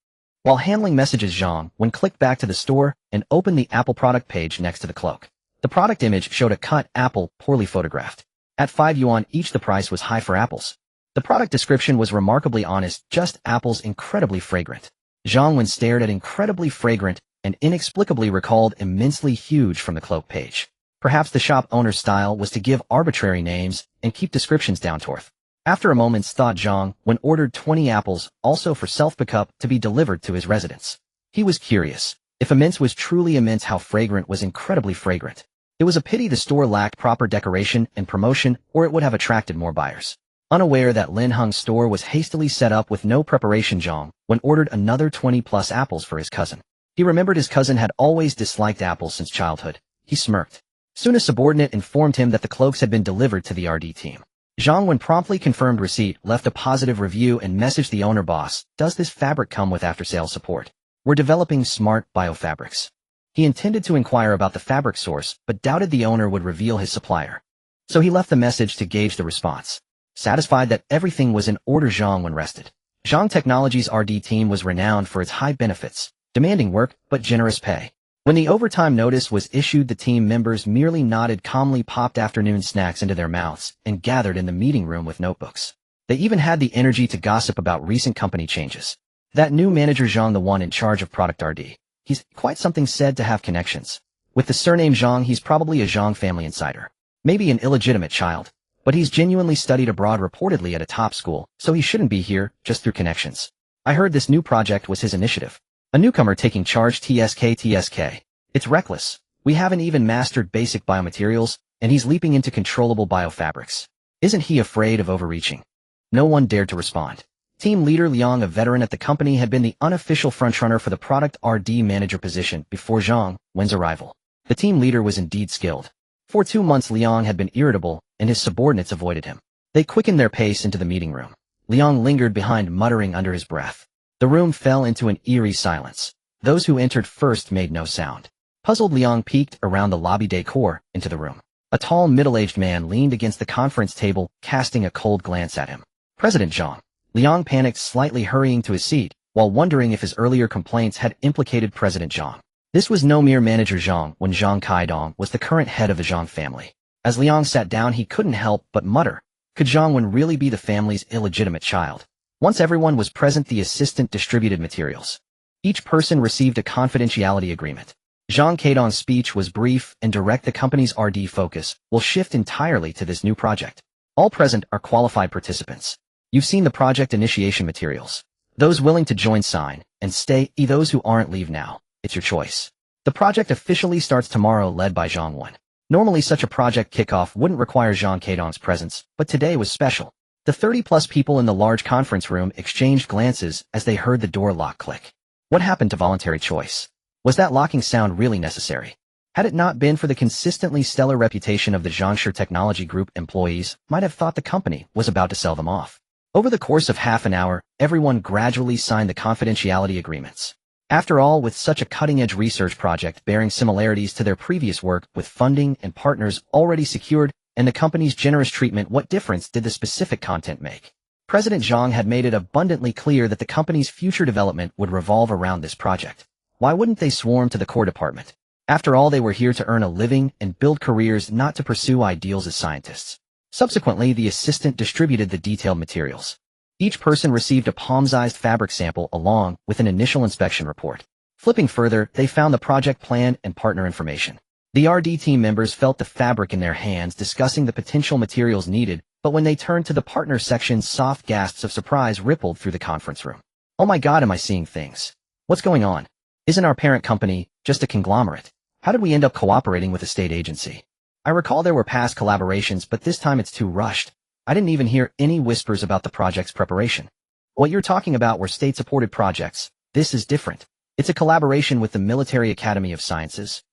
While handling messages, Zhang Wen clicked back to the store and opened the Apple product page next to the cloak. The product image showed a cut apple, poorly photographed. At 5 yuan each, the price was high for apples. The product description was remarkably honest, just apples incredibly fragrant. Zhang Wen stared at incredibly fragrant and inexplicably recalled immensely huge from the cloak page. Perhaps the shop owner's style was to give arbitrary names and keep descriptions down to earth. After a moment's thought, Zhang Wen ordered 20 apples, also for self-pickup, to be delivered to his residence. He was curious. If immense was truly immense, how fragrant was incredibly fragrant. It was a pity the store lacked proper decoration and promotion, or it would have attracted more buyers. Unaware that Lin Heng's store was hastily set up with no preparation, Zhang Wen ordered another 20+ apples for his cousin. He remembered his cousin had always disliked apples since childhood. He smirked. Soon a subordinate informed him that the cloaks had been delivered to the RD team. Zhang Wen promptly confirmed receipt, left a positive review, and messaged the owner, "Boss, does this fabric come with after-sales support? We're developing smart biofabrics." He intended to inquire about the fabric source, but doubted the owner would reveal his supplier. So he left the message to gauge the response. Satisfied that everything was in order, Zhang Wen rested. Zhang Technology's RD team was renowned for its high benefits, demanding work, but generous pay. When the overtime notice was issued, the team members merely nodded calmly, popped afternoon snacks into their mouths, and gathered in the meeting room with notebooks. They even had the energy to gossip about recent company changes. That new manager Zhang, the one in charge of product RD, he's quite something, said to have connections. With the surname Zhang, he's probably a Zhang family insider. Maybe an illegitimate child. But he's genuinely studied abroad, reportedly at a top school, so he shouldn't be here just through connections. I heard this new project was his initiative. A newcomer taking charge. TSK. It's reckless. We haven't even mastered basic biomaterials, and he's leaping into controllable biofabrics. Isn't he afraid of overreaching? No one dared to respond. Team leader Liang, a veteran at the company, had been the unofficial frontrunner for the product RD manager position before Zhang Wen's arrival. The team leader was indeed skilled. For 2 months, Liang had been irritable, and his subordinates avoided him. They quickened their pace into the meeting room. Liang lingered behind, muttering under his breath. The room fell into an eerie silence. Those who entered first made no sound. Puzzled, Liang peeked around the lobby decor into the room. A tall, middle-aged man leaned against the conference table, casting a cold glance at him. President Zhang. Liang panicked, slightly hurrying to his seat, while wondering if his earlier complaints had implicated President Zhang. This was no mere manager Zhang when Zhang Kaidong was the current head of the Zhang family. As Liang sat down, he couldn't help but mutter. Could Zhang Wen really be the family's illegitimate child? Once everyone was present, the assistant distributed materials. Each person received a confidentiality agreement. Zhang Kaidong's speech was brief and direct. The company's RD focus will shift entirely to this new project. All present are qualified participants. You've seen the project initiation materials. Those willing to join sign and stay, those who aren't leave now. It's your choice. The project officially starts tomorrow, led by Zhang Wen. Normally such a project kickoff wouldn't require Zhang Kaidong's presence, but today was special. The 30+ people in the large conference room exchanged glances as they heard the door lock click. What happened to voluntary choice? Was that locking sound really necessary? Had it not been for the consistently stellar reputation of the Zhangshi Technology Group, employees might have thought the company was about to sell them off. Over the course of half an hour, everyone gradually signed the confidentiality agreements. After all, with such a cutting-edge research project bearing similarities to their previous work, with funding and partners already secured, and the company's generous treatment, what difference did the specific content make? President Zhang had made it abundantly clear that the company's future development would revolve around this project. Why wouldn't they swarm to the core department? After all, they were here to earn a living and build careers, not to pursue ideals as scientists. Subsequently, the assistant distributed the detailed materials. Each person received a palm-sized fabric sample along with an initial inspection report. Flipping further, they found the project plan and partner information. The RD team members felt the fabric in their hands, discussing the potential materials needed But when they turned to the partner section, soft gasps of surprise rippled through the conference room. Oh my God, am I seeing things? What's going on? Isn't our parent company just a conglomerate? How did we end up cooperating with a state agency? I recall there were past collaborations, but this time it's too rushed. I didn't even hear any whispers about the project's preparation. What you're talking about were state-supported projects. This is different. It's a collaboration with the Military Academy of Sciences.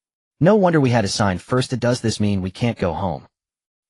No wonder we had to sign first. Does this mean we can't go home?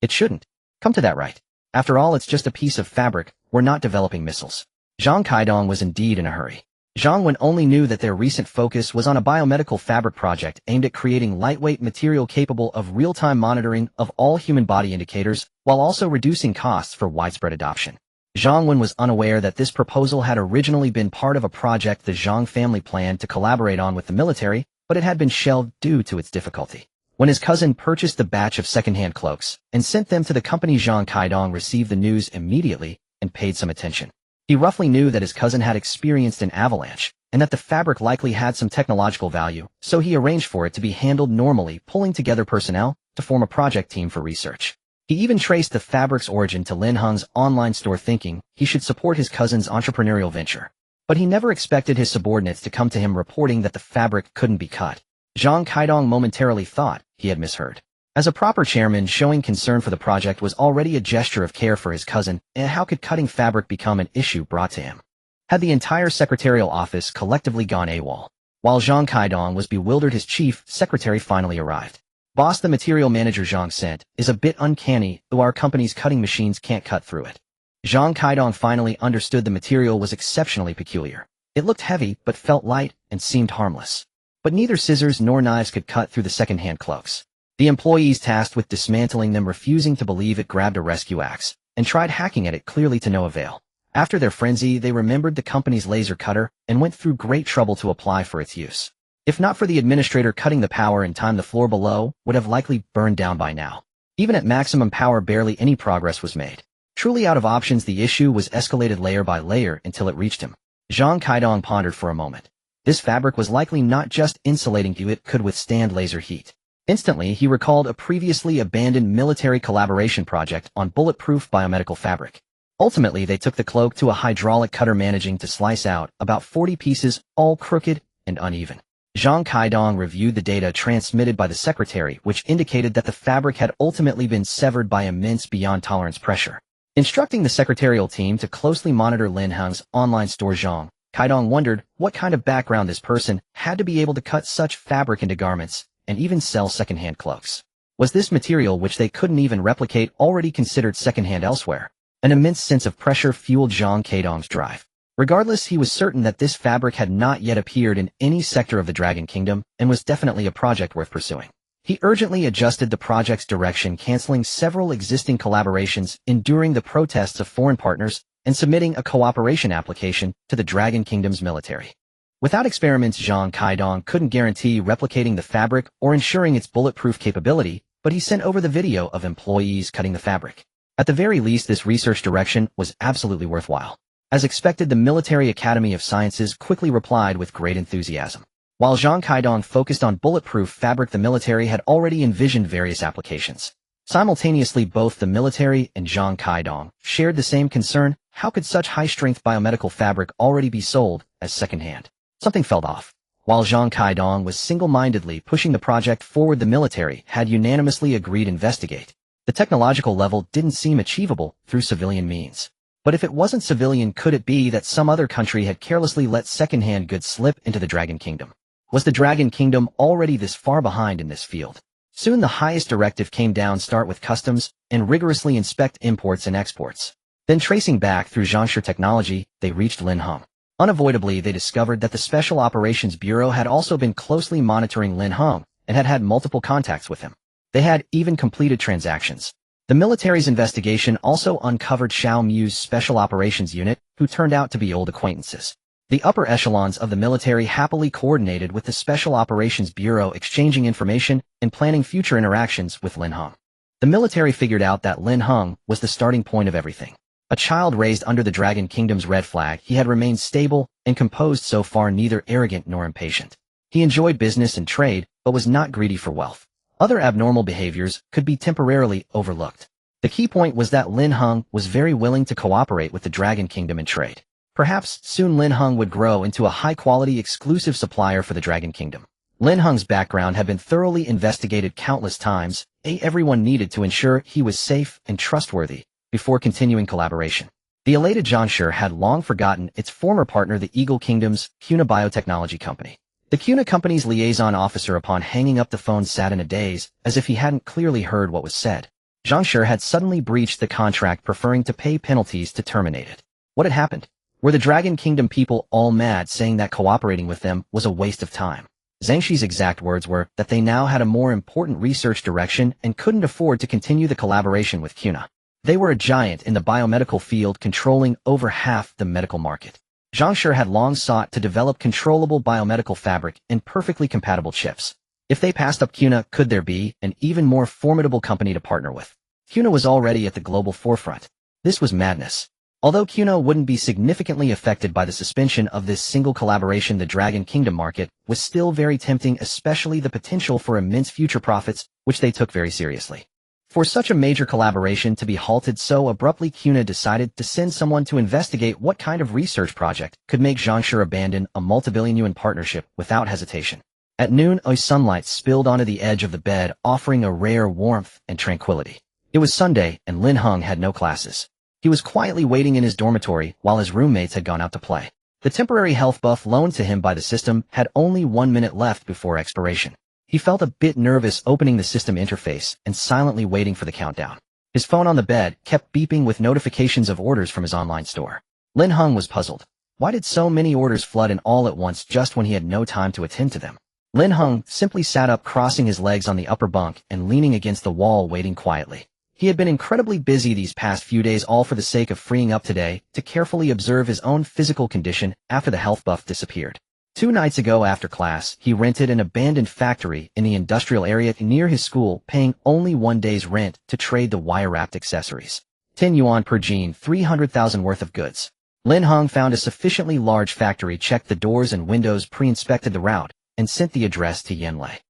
It shouldn't. Come to that right. After all, it's just a piece of fabric. We're not developing missiles. Zhang Kaidong was indeed in a hurry. Zhang Wen only knew that their recent focus was on a biomedical fabric project aimed at creating lightweight material capable of real-time monitoring of all human body indicators, while also reducing costs for widespread adoption. Zhang Wen was unaware that this proposal had originally been part of a project the Zhang family planned to collaborate on with the military, but it had been shelved due to its difficulty. When his cousin purchased the batch of second-hand cloaks and sent them to the company, Zhang Kaidong received the news immediately and paid some attention. He roughly knew that his cousin had experienced an avalanche, and that the fabric likely had some technological value, so he arranged for it to be handled normally, pulling together personnel to form a project team for research. He even traced the fabric's origin to Lin Heng's online store, thinking he should support his cousin's entrepreneurial venture. But he never expected his subordinates to come to him reporting that the fabric couldn't be cut. Zhang Kaidong momentarily thought he had misheard. As a proper chairman, showing concern for the project was already a gesture of care for his cousin, and how could cutting fabric become an issue brought to him? Had the entire secretarial office collectively gone AWOL? While Zhang Kaidong was bewildered, his chief secretary finally arrived. Boss, the material manager Zhang sent is a bit uncanny, though our company's cutting machines can't cut through it. Zhang Kaidong finally understood the material was exceptionally peculiar. It looked heavy, but felt light and seemed harmless. But neither scissors nor knives could cut through the second-hand cloaks. The employees tasked with dismantling them, refusing to believe it, grabbed a rescue axe and tried hacking at it, clearly to no avail. After their frenzy, they remembered the company's laser cutter and went through great trouble to apply for its use. If not for the administrator cutting the power in time, the floor below would have likely burned down by now. Even at maximum power, barely any progress was made. Truly out of options, the issue was escalated layer by layer until it reached him. Zhang Kaidong pondered for a moment. This fabric was likely not just insulating, it could withstand laser heat. Instantly, he recalled a previously abandoned military collaboration project on bulletproof biomedical fabric. Ultimately, they took the cloak to a hydraulic cutter, managing to slice out about 40 pieces, all crooked and uneven. Zhang Kaidong reviewed the data transmitted by the secretary, which indicated that the fabric had ultimately been severed by immense beyond tolerance pressure. Instructing the secretarial team to closely monitor Lin Heng's online store, Zhang Kaidong wondered what kind of background this person had to be able to cut such fabric into garments and even sell second-hand cloaks. Was this material, which they couldn't even replicate, already considered second-hand elsewhere? An immense sense of pressure fueled Zhang Kaidong's drive. Regardless, he was certain that this fabric had not yet appeared in any sector of the Dragon Kingdom and was definitely a project worth pursuing. He urgently adjusted the project's direction, canceling several existing collaborations, enduring the protests of foreign partners, and submitting a cooperation application to the Dragon Kingdom's military. Without experiments, Zhang Kaidong couldn't guarantee replicating the fabric or ensuring its bulletproof capability, but he sent over the video of employees cutting the fabric. At the very least, this research direction was absolutely worthwhile. As expected, the Military Academy of Sciences quickly replied with great enthusiasm. While Zhang Kaidong focused on bulletproof fabric, the military had already envisioned various applications. Simultaneously, both the military and Zhang Kaidong shared the same concern: how could such high-strength biomedical fabric already be sold as second-hand? Something felt off. While Zhang Kaidong was single-mindedly pushing the project forward, the military had unanimously agreed to investigate. The technological level didn't seem achievable through civilian means. But if it wasn't civilian, could it be that some other country had carelessly let second-hand goods slip into the Dragon Kingdom? Was the Dragon Kingdom already this far behind in this field? Soon the highest directive came down: start with customs and rigorously inspect imports and exports. Then, tracing back through Zhangshu technology, they reached Lin Heng. Unavoidably, they discovered that the Special Operations Bureau had also been closely monitoring Lin Heng and had had multiple contacts with him. They had even completed transactions. The military's investigation also uncovered Xiao Mu's Special Operations Unit, who turned out to be old acquaintances. The upper echelons of the military happily coordinated with the Special Operations Bureau, exchanging information and planning future interactions with Lin Heng. The military figured out that Lin Heng was the starting point of everything. A child raised under the Dragon Kingdom's red flag, he had remained stable and composed, so far neither arrogant nor impatient. He enjoyed business and trade, but was not greedy for wealth. Other abnormal behaviors could be temporarily overlooked. The key point was that Lin Heng was very willing to cooperate with the Dragon Kingdom in trade. Perhaps soon Lin Heng would grow into a high-quality exclusive supplier for the Dragon Kingdom. Lin Heng's background had been thoroughly investigated countless times, everyone needed to ensure he was safe and trustworthy before continuing collaboration. The elated Zhangshi had long forgotten its former partner, the Eagle Kingdom's Cuna Biotechnology Company. The Cuna Company's liaison officer, upon hanging up the phone, sat in a daze, as if he hadn't clearly heard what was said. Zhangshi had suddenly breached the contract, preferring to pay penalties to terminate it. What had happened? Were the Dragon Kingdom people all mad, saying that cooperating with them was a waste of time? Zhangxi's exact words were that they now had a more important research direction and couldn't afford to continue the collaboration with Cuna. They were a giant in the biomedical field, controlling over half the medical market. Zhangshi had long sought to develop controllable biomedical fabric and perfectly compatible chips. If they passed up Cuna, could there be an even more formidable company to partner with? Cuna was already at the global forefront. This was madness. Although Cuna wouldn't be significantly affected by the suspension of this single collaboration, the Dragon Kingdom market was still very tempting, especially the potential for immense future profits, which they took very seriously. For such a major collaboration to be halted so abruptly, Cuna decided to send someone to investigate what kind of research project could make Zhangshi abandon a multi-billion yuan partnership without hesitation. At noon, a sunlight spilled onto the edge of the bed, offering a rare warmth and tranquility. It was Sunday, and Lin Heng had no classes. He was quietly waiting in his dormitory while his roommates had gone out to play. The temporary health buff loaned to him by the system had only 1 minute left before expiration. He felt a bit nervous opening the system interface and silently waiting for the countdown. His phone on the bed kept beeping with notifications of orders from his online store. Lin Heng was puzzled. Why did so many orders flood in all at once just when he had no time to attend to them? Lin Heng simply sat up, crossing his legs on the upper bunk and leaning against the wall, waiting quietly. He had been incredibly busy these past few days, all for the sake of freeing up today to carefully observe his own physical condition after the health buff disappeared. 2 nights ago after class, he rented an abandoned factory in the industrial area near his school, paying only 1 day's rent to trade the wire-wrapped accessories. 10 yuan per jean, 300,000 worth of goods. Lin Heng found a sufficiently large factory, checked the doors and windows, pre-inspected the route, and sent the address to Yanlei.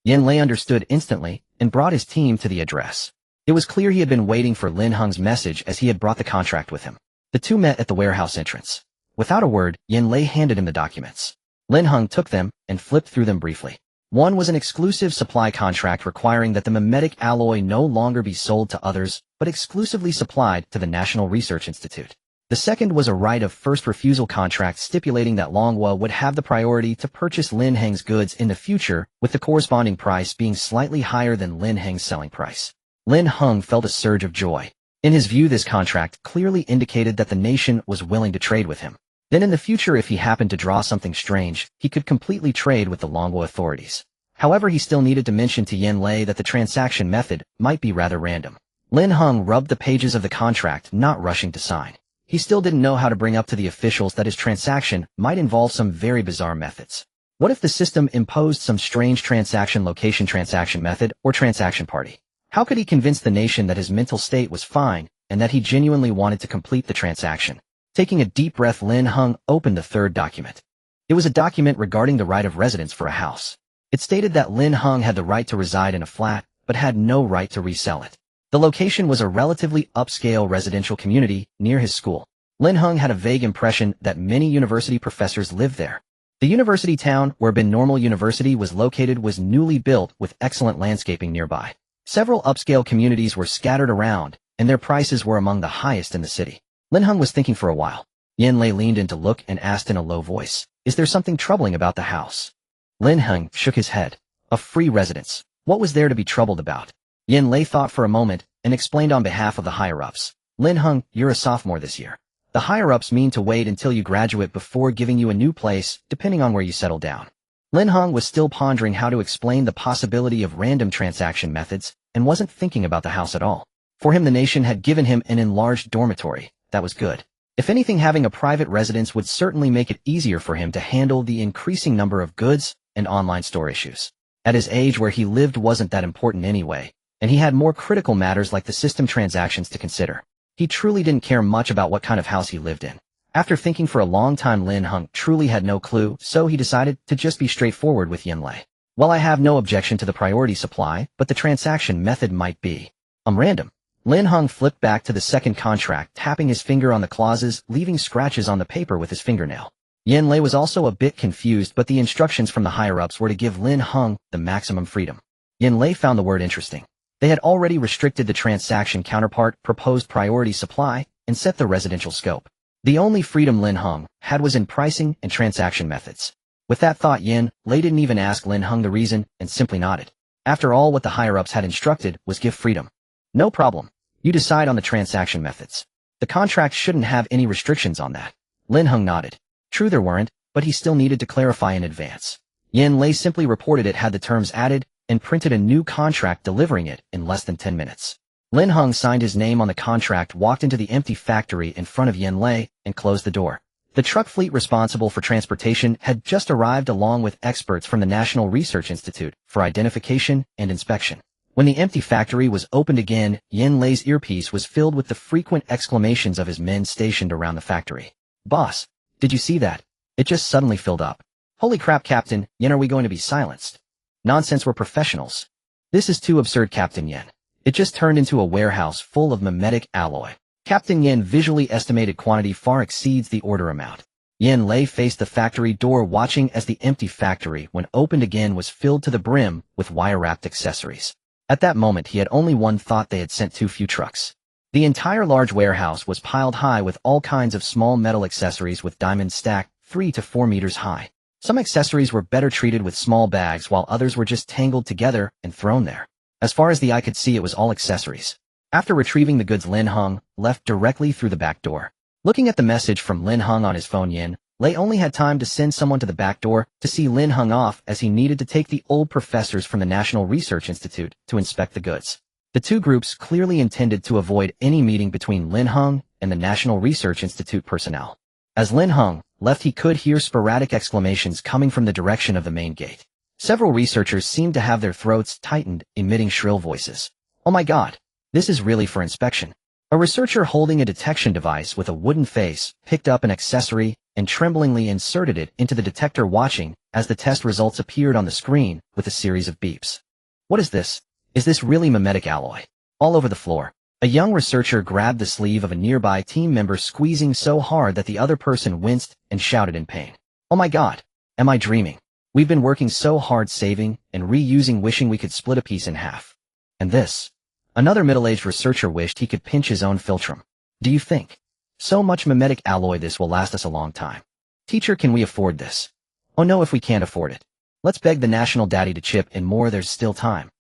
Yanlei understood instantly and brought his team to the address. It was clear he had been waiting for Lin Heng's message, as he had brought the contract with him. The two met at the warehouse entrance. Without a word, Yanlei handed him the documents. Lin Heng took them and flipped through them briefly. One was an exclusive supply contract requiring that the mimetic alloy no longer be sold to others, but exclusively supplied to the National Research Institute. The second was a right of first refusal contract stipulating that Longhua would have the priority to purchase Lin Heng's goods in the future, with the corresponding price being slightly higher than Lin Heng's selling price. Lin Heng felt a surge of joy. In his view, this contract clearly indicated that the nation was willing to trade with him. Then in the future, if he happened to draw something strange, he could completely trade with the Longhua authorities. However, he still needed to mention to Yanlei that the transaction method might be rather random. Lin Heng rubbed the pages of the contract, not rushing to sign. He still didn't know how to bring up to the officials that his transaction might involve some very bizarre methods. What if the system imposed some strange transaction location, transaction method, or transaction party? How could he convince the nation that his mental state was fine and that he genuinely wanted to complete the transaction? Taking a deep breath, Lin Heng opened the third document. It was a document regarding the right of residence for a house. It stated that Lin Heng had the right to reside in a flat, but had no right to resell it. The location was a relatively upscale residential community near his school. Lin Heng had a vague impression that many university professors lived there. The university town where Ben Normal University was located was newly built with excellent landscaping nearby. Several upscale communities were scattered around, and their prices were among the highest in the city. Lin Heng was thinking for a while. Yanlei leaned in to look and asked in a low voice, "Is there something troubling about the house?" Lin Heng shook his head. A free residence. What was there to be troubled about? Yanlei thought for a moment and explained on behalf of the higher-ups. "Lin Heng, you're a sophomore this year. The higher-ups mean to wait until you graduate before giving you a new place, depending on where you settle down." Lin Heng was still pondering how to explain the possibility of random transaction methods and wasn't thinking about the house at all. For him, the nation had given him an enlarged dormitory. That was good. If anything, having a private residence would certainly make it easier for him to handle the increasing number of goods and online store issues. At his age, where he lived wasn't that important anyway, and he had more critical matters like the system transactions to consider. He truly didn't care much about what kind of house he lived in. After thinking for a long time, Lin Heng truly had no clue, so he decided to just be straightforward with Yanlei. "Well, I have no objection to the priority supply, but the transaction method might be random." Lin Heng flipped back to the second contract, tapping his finger on the clauses, leaving scratches on the paper with his fingernail. Yin Lei was also a bit confused, but the instructions from the higher-ups were to give Lin Heng the maximum freedom. Yin Lei found the word interesting. They had already restricted the transaction counterpart, proposed priority supply, and set the residential scope. The only freedom Lin Heng had was in pricing and transaction methods. With that thought, Yin Lei didn't even ask Lin Heng the reason and simply nodded. After all, what the higher-ups had instructed was give freedom. No problem. You decide on the transaction methods. The contract shouldn't have any restrictions on that. Lin Heng nodded. True, there weren't, but he still needed to clarify in advance. Yin Lei simply reported it had the terms added and printed a new contract, delivering it in less than 10 minutes. Lin Heng signed his name on the contract, walked into the empty factory in front of Yin Lei, and closed the door. The truck fleet responsible for transportation had just arrived along with experts from the National Research Institute for identification and inspection. When the empty factory was opened again, Yin Lei's earpiece was filled with the frequent exclamations of his men stationed around the factory. Boss, did you see that? It just suddenly filled up. Holy crap, Captain Yin, are we going to be silenced? Nonsense, we're professionals. This is too absurd, Captain Yin. It just turned into a warehouse full of mimetic alloy. Captain Yin visually estimated quantity far exceeds the order amount. Yin Lei faced the factory door, watching as the empty factory, when opened again, was filled to the brim with wire-wrapped accessories. At that moment, he had only one thought: they had sent too few trucks. The entire large warehouse was piled high with all kinds of small metal accessories with diamonds stacked 3 to 4 meters high. Some accessories were better treated with small bags, while others were just tangled together and thrown there. As far as the eye could see, it was all accessories. After retrieving the goods, Lin Heng left directly through the back door. Looking at the message from Lin Heng on his phone, Yin Lei only had time to send someone to the back door to see Lin Heng off, as he needed to take the old professors from the National Research Institute to inspect the goods. The two groups clearly intended to avoid any meeting between Lin Heng and the National Research Institute personnel. As Lin Heng left, he could hear sporadic exclamations coming from the direction of the main gate. Several researchers seemed to have their throats tightened, emitting shrill voices. Oh my God! This is really for inspection. A researcher holding a detection device with a wooden face picked up an accessory and tremblingly inserted it into the detector, watching as the test results appeared on the screen with a series of beeps. What is this? Is this really mimetic alloy? All over the floor. A young researcher grabbed the sleeve of a nearby team member, squeezing so hard that the other person winced and shouted in pain. Oh my God! Am I dreaming? We've been working so hard, saving and reusing, wishing we could split a piece in half. And this? Another middle-aged researcher wished he could pinch his own philtrum. Do you think? So much mimetic alloy, this will last us a long time. Teacher, can we afford this? Oh no, if we can't afford it, let's beg the national daddy to chip in more, there's still time.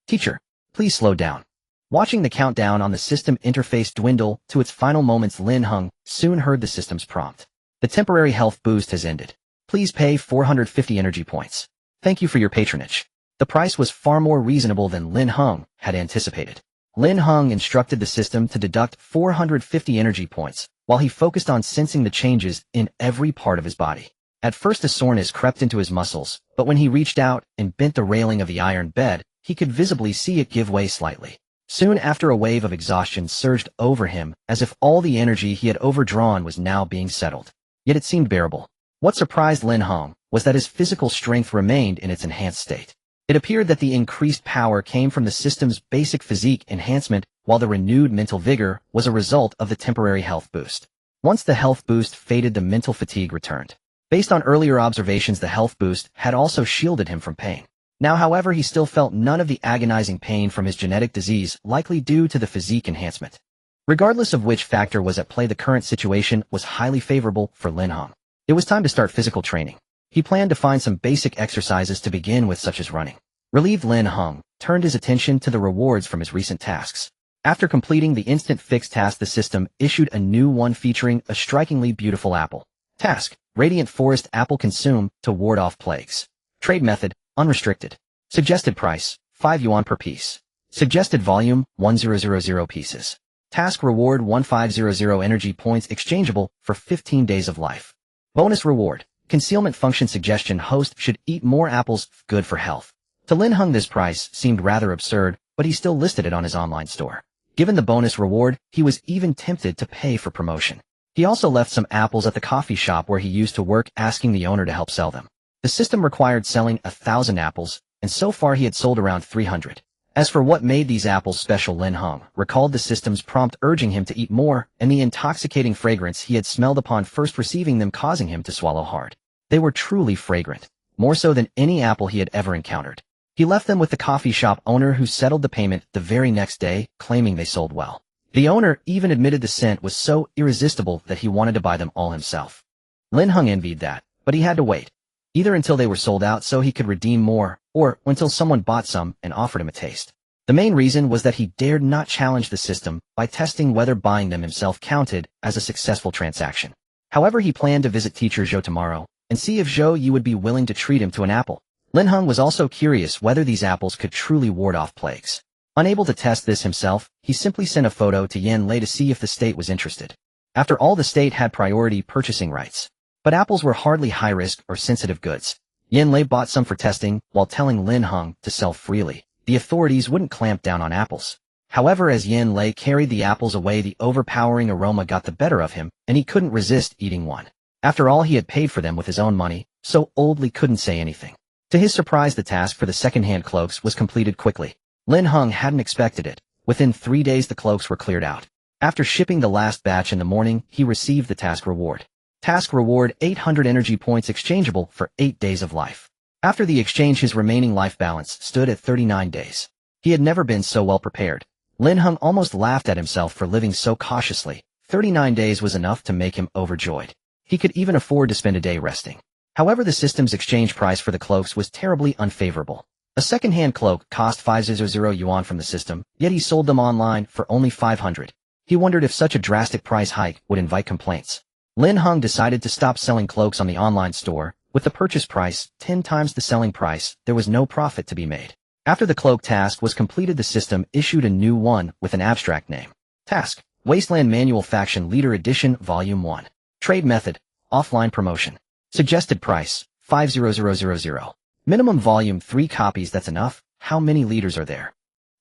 Teacher, please slow down. Watching the countdown on the system interface dwindle to its final moments, Lin Heng soon heard the system's prompt. The temporary health boost has ended. Please pay 450 energy points. Thank you for your patronage. The price was far more reasonable than Lin Heng had anticipated. Lin Heng instructed the system to deduct 450 energy points, while he focused on sensing the changes in every part of his body. At first, a soreness crept into his muscles, but when he reached out and bent the railing of the iron bed, he could visibly see it give way slightly. Soon after, a wave of exhaustion surged over him, as if all the energy he had overdrawn was now being settled. Yet it seemed bearable. What surprised Lin Heng was that his physical strength remained in its enhanced state. It appeared that the increased power came from the system's basic physique enhancement, while the renewed mental vigor was a result of the temporary health boost. Once the health boost faded, the mental fatigue returned. Based on earlier observations, the health boost had also shielded him from pain. Now, however, he still felt none of the agonizing pain from his genetic disease, likely due to the physique enhancement. Regardless of which factor was at play, the current situation was highly favorable for Lin Heng. It was time to start physical training. He planned to find some basic exercises to begin with, such as running. Relieved, Lin Heng turned his attention to the rewards from his recent tasks. After completing the instant fix task, the system issued a new one featuring a strikingly beautiful apple. Task: Radiant Forest Apple, consume to ward off plagues. Trade method: unrestricted. Suggested price: 5 yuan per piece. Suggested volume: 1000 pieces. Task reward: 1500 energy points, exchangeable for 15 days of life. Bonus reward: concealment function suggestion: host should eat more apples, good for health. To Lin Heng, this price seemed rather absurd, but he still listed it on his online store. Given the bonus reward, he was even tempted to pay for promotion. He also left some apples at the coffee shop where he used to work, asking the owner to help sell them. The system required selling 1,000 apples, and so far he had sold around 300. As for what made these apples special, Lin Heng recalled the system's prompt urging him to eat more and the intoxicating fragrance he had smelled upon first receiving them causing him to swallow hard. They were truly fragrant, more so than any apple he had ever encountered. He left them with the coffee shop owner who settled the payment the very next day, claiming they sold well. The owner even admitted the scent was so irresistible that he wanted to buy them all himself. Lin Heng envied that, but he had to wait, either until they were sold out so he could redeem more, or until someone bought some and offered him a taste. The main reason was that he dared not challenge the system by testing whether buying them himself counted as a successful transaction. However, he planned to visit teacher Zhou tomorrow and see if Zhou Yi would be willing to treat him to an apple. Lin Heng was also curious whether these apples could truly ward off plagues. Unable to test this himself, he simply sent a photo to Yin Lei to see if the state was interested. After all, the state had priority purchasing rights. But apples were hardly high-risk or sensitive goods. Yin Lei bought some for testing while telling Lin Heng to sell freely. The authorities wouldn't clamp down on apples. However, as Yin Lei carried the apples away, the overpowering aroma got the better of him, and he couldn't resist eating one. After all, he had paid for them with his own money, so Old Li couldn't say anything. To his surprise, the task for the second-hand cloaks was completed quickly. Lin Heng hadn't expected it. Within 3 days, the cloaks were cleared out. After shipping the last batch in the morning, he received the task reward. Task reward: 800 energy points exchangeable for 8 days of life. After the exchange, his remaining life balance stood at 39 days. He had never been so well prepared. Lin Heng almost laughed at himself for living so cautiously. 39 days was enough to make him overjoyed. He could even afford to spend a day resting. However, the system's exchange price for the cloaks was terribly unfavorable. A second-hand cloak cost 500 yuan from the system, yet he sold them online for only 500. He wondered if such a drastic price hike would invite complaints. Lin Heng decided to stop selling cloaks on the online store. With the purchase price 10 times the selling price, there was no profit to be made. After the cloak task was completed, the system issued a new one with an abstract name. Task: Wasteland Manual Faction Leader Edition Volume 1. Trade Method: Offline Promotion. Suggested price: 50000. Minimum volume 3 copies. That's enough. How many leaders are there?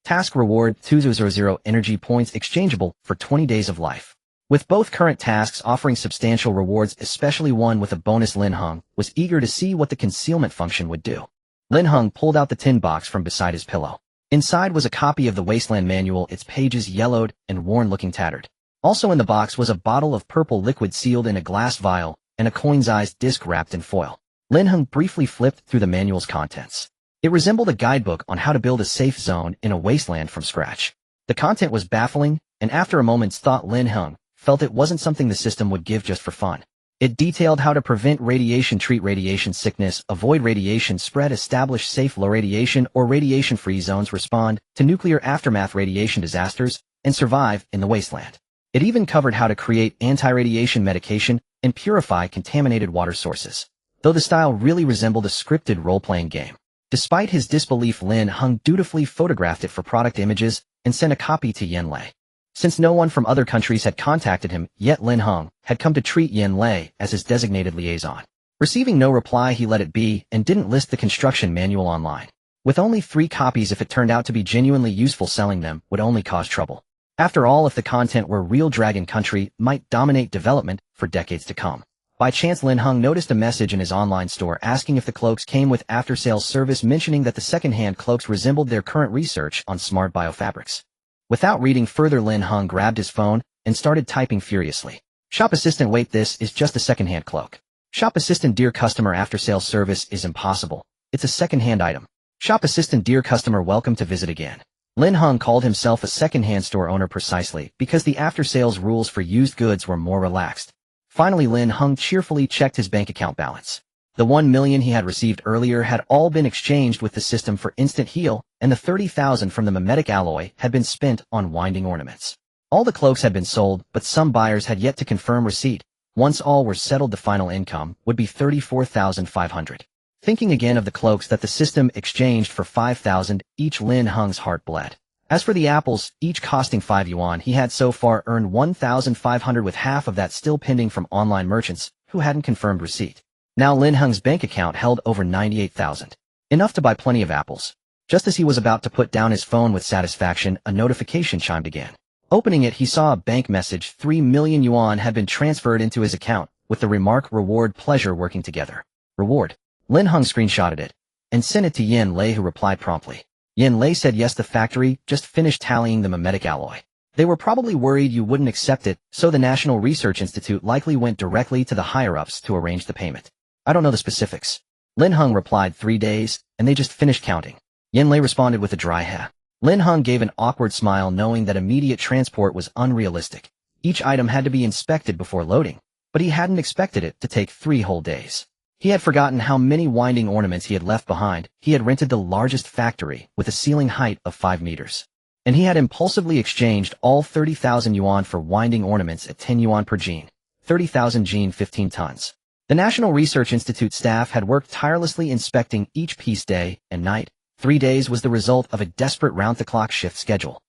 Task reward: 200 energy points exchangeable for 20 days of life. With both current tasks offering substantial rewards, especially one with a bonus, Lin Heng was eager to see what the concealment function would do. Lin Heng pulled out the tin box from beside his pillow. Inside was a copy of the Wasteland Manual, its pages yellowed and worn, looking tattered. Also in the box was a bottle of purple liquid sealed in a glass vial and a coin-sized disc wrapped in foil. Lin Heng briefly flipped through the manual's contents. It resembled a guidebook on how to build a safe zone in a wasteland from scratch. The content was baffling, and after a moment's thought, Lin Heng felt it wasn't something the system would give just for fun. It detailed how to prevent radiation, treat radiation sickness, avoid radiation spread, establish safe low radiation or radiation-free zones, respond to nuclear aftermath radiation disasters, and survive in the wasteland. It even covered how to create anti-radiation medication and purify contaminated water sources. Though the style really resembled a scripted role-playing game. Despite his disbelief, Lin Heng dutifully photographed it for product images and sent a copy to Yin Lei. Since no one from other countries had contacted him, yet Lin Heng had come to treat Yin Lei as his designated liaison. Receiving no reply, he let it be and didn't list the construction manual online. With only 3 copies, if it turned out to be genuinely useful, selling them would only cause trouble. After all, if the content were real, Dragon Country might dominate development for decades to come. By chance, Lin Heng noticed a message in his online store asking if the cloaks came with after-sales service, mentioning that the second-hand cloaks resembled their current research on smart biofabrics. Without reading further, Lin Heng grabbed his phone and started typing furiously. Shop assistant: wait, this is just a second-hand cloak. Shop assistant: dear customer, after-sales service is impossible. It's a second-hand item. Shop assistant: dear customer, welcome to visit again. Lin Heng called himself a second-hand store owner precisely because the after-sales rules for used goods were more relaxed. Finally, Lin Heng cheerfully checked his bank account balance. The 1 million he had received earlier had all been exchanged with the system for instant heal, and the 30,000 from the mimetic alloy had been spent on winding ornaments. All the cloaks had been sold, but some buyers had yet to confirm receipt. Once all were settled, the final income would be 34,500. Thinking again of the cloaks that the system exchanged for 5,000 each, Lin Heng's heart bled. As for the apples, each costing 5 yuan, he had so far earned 1,500, with half of that still pending from online merchants who hadn't confirmed receipt. Now Lin Heng's bank account held over 98,000. Enough to buy plenty of apples. Just as he was about to put down his phone with satisfaction, a notification chimed again. Opening it, he saw a bank message: 3 million yuan had been transferred into his account, with the remark, reward, pleasure working together. Reward. Lin Heng screenshotted it and sent it to Yin Lei, who replied promptly. Yin Lei said yes, the factory just finished tallying the mimetic alloy. They were probably worried you wouldn't accept it, so the National Research Institute likely went directly to the higher-ups to arrange the payment. I don't know the specifics. Lin Heng replied 3 days, and they just finished counting. Yin Lei responded with a dry ha. Lin Heng gave an awkward smile knowing that immediate transport was unrealistic. Each item had to be inspected before loading, but he hadn't expected it to take 3 whole days. He had forgotten how many winding ornaments he had left behind. He had rented the largest factory with a ceiling height of 5 meters. And he had impulsively exchanged all 30,000 yuan for winding ornaments at 10 yuan per gene, 30,000 gene 15 tons. The National Research Institute staff had worked tirelessly inspecting each piece day and night. 3 days was the result of a desperate round-the-clock shift schedule.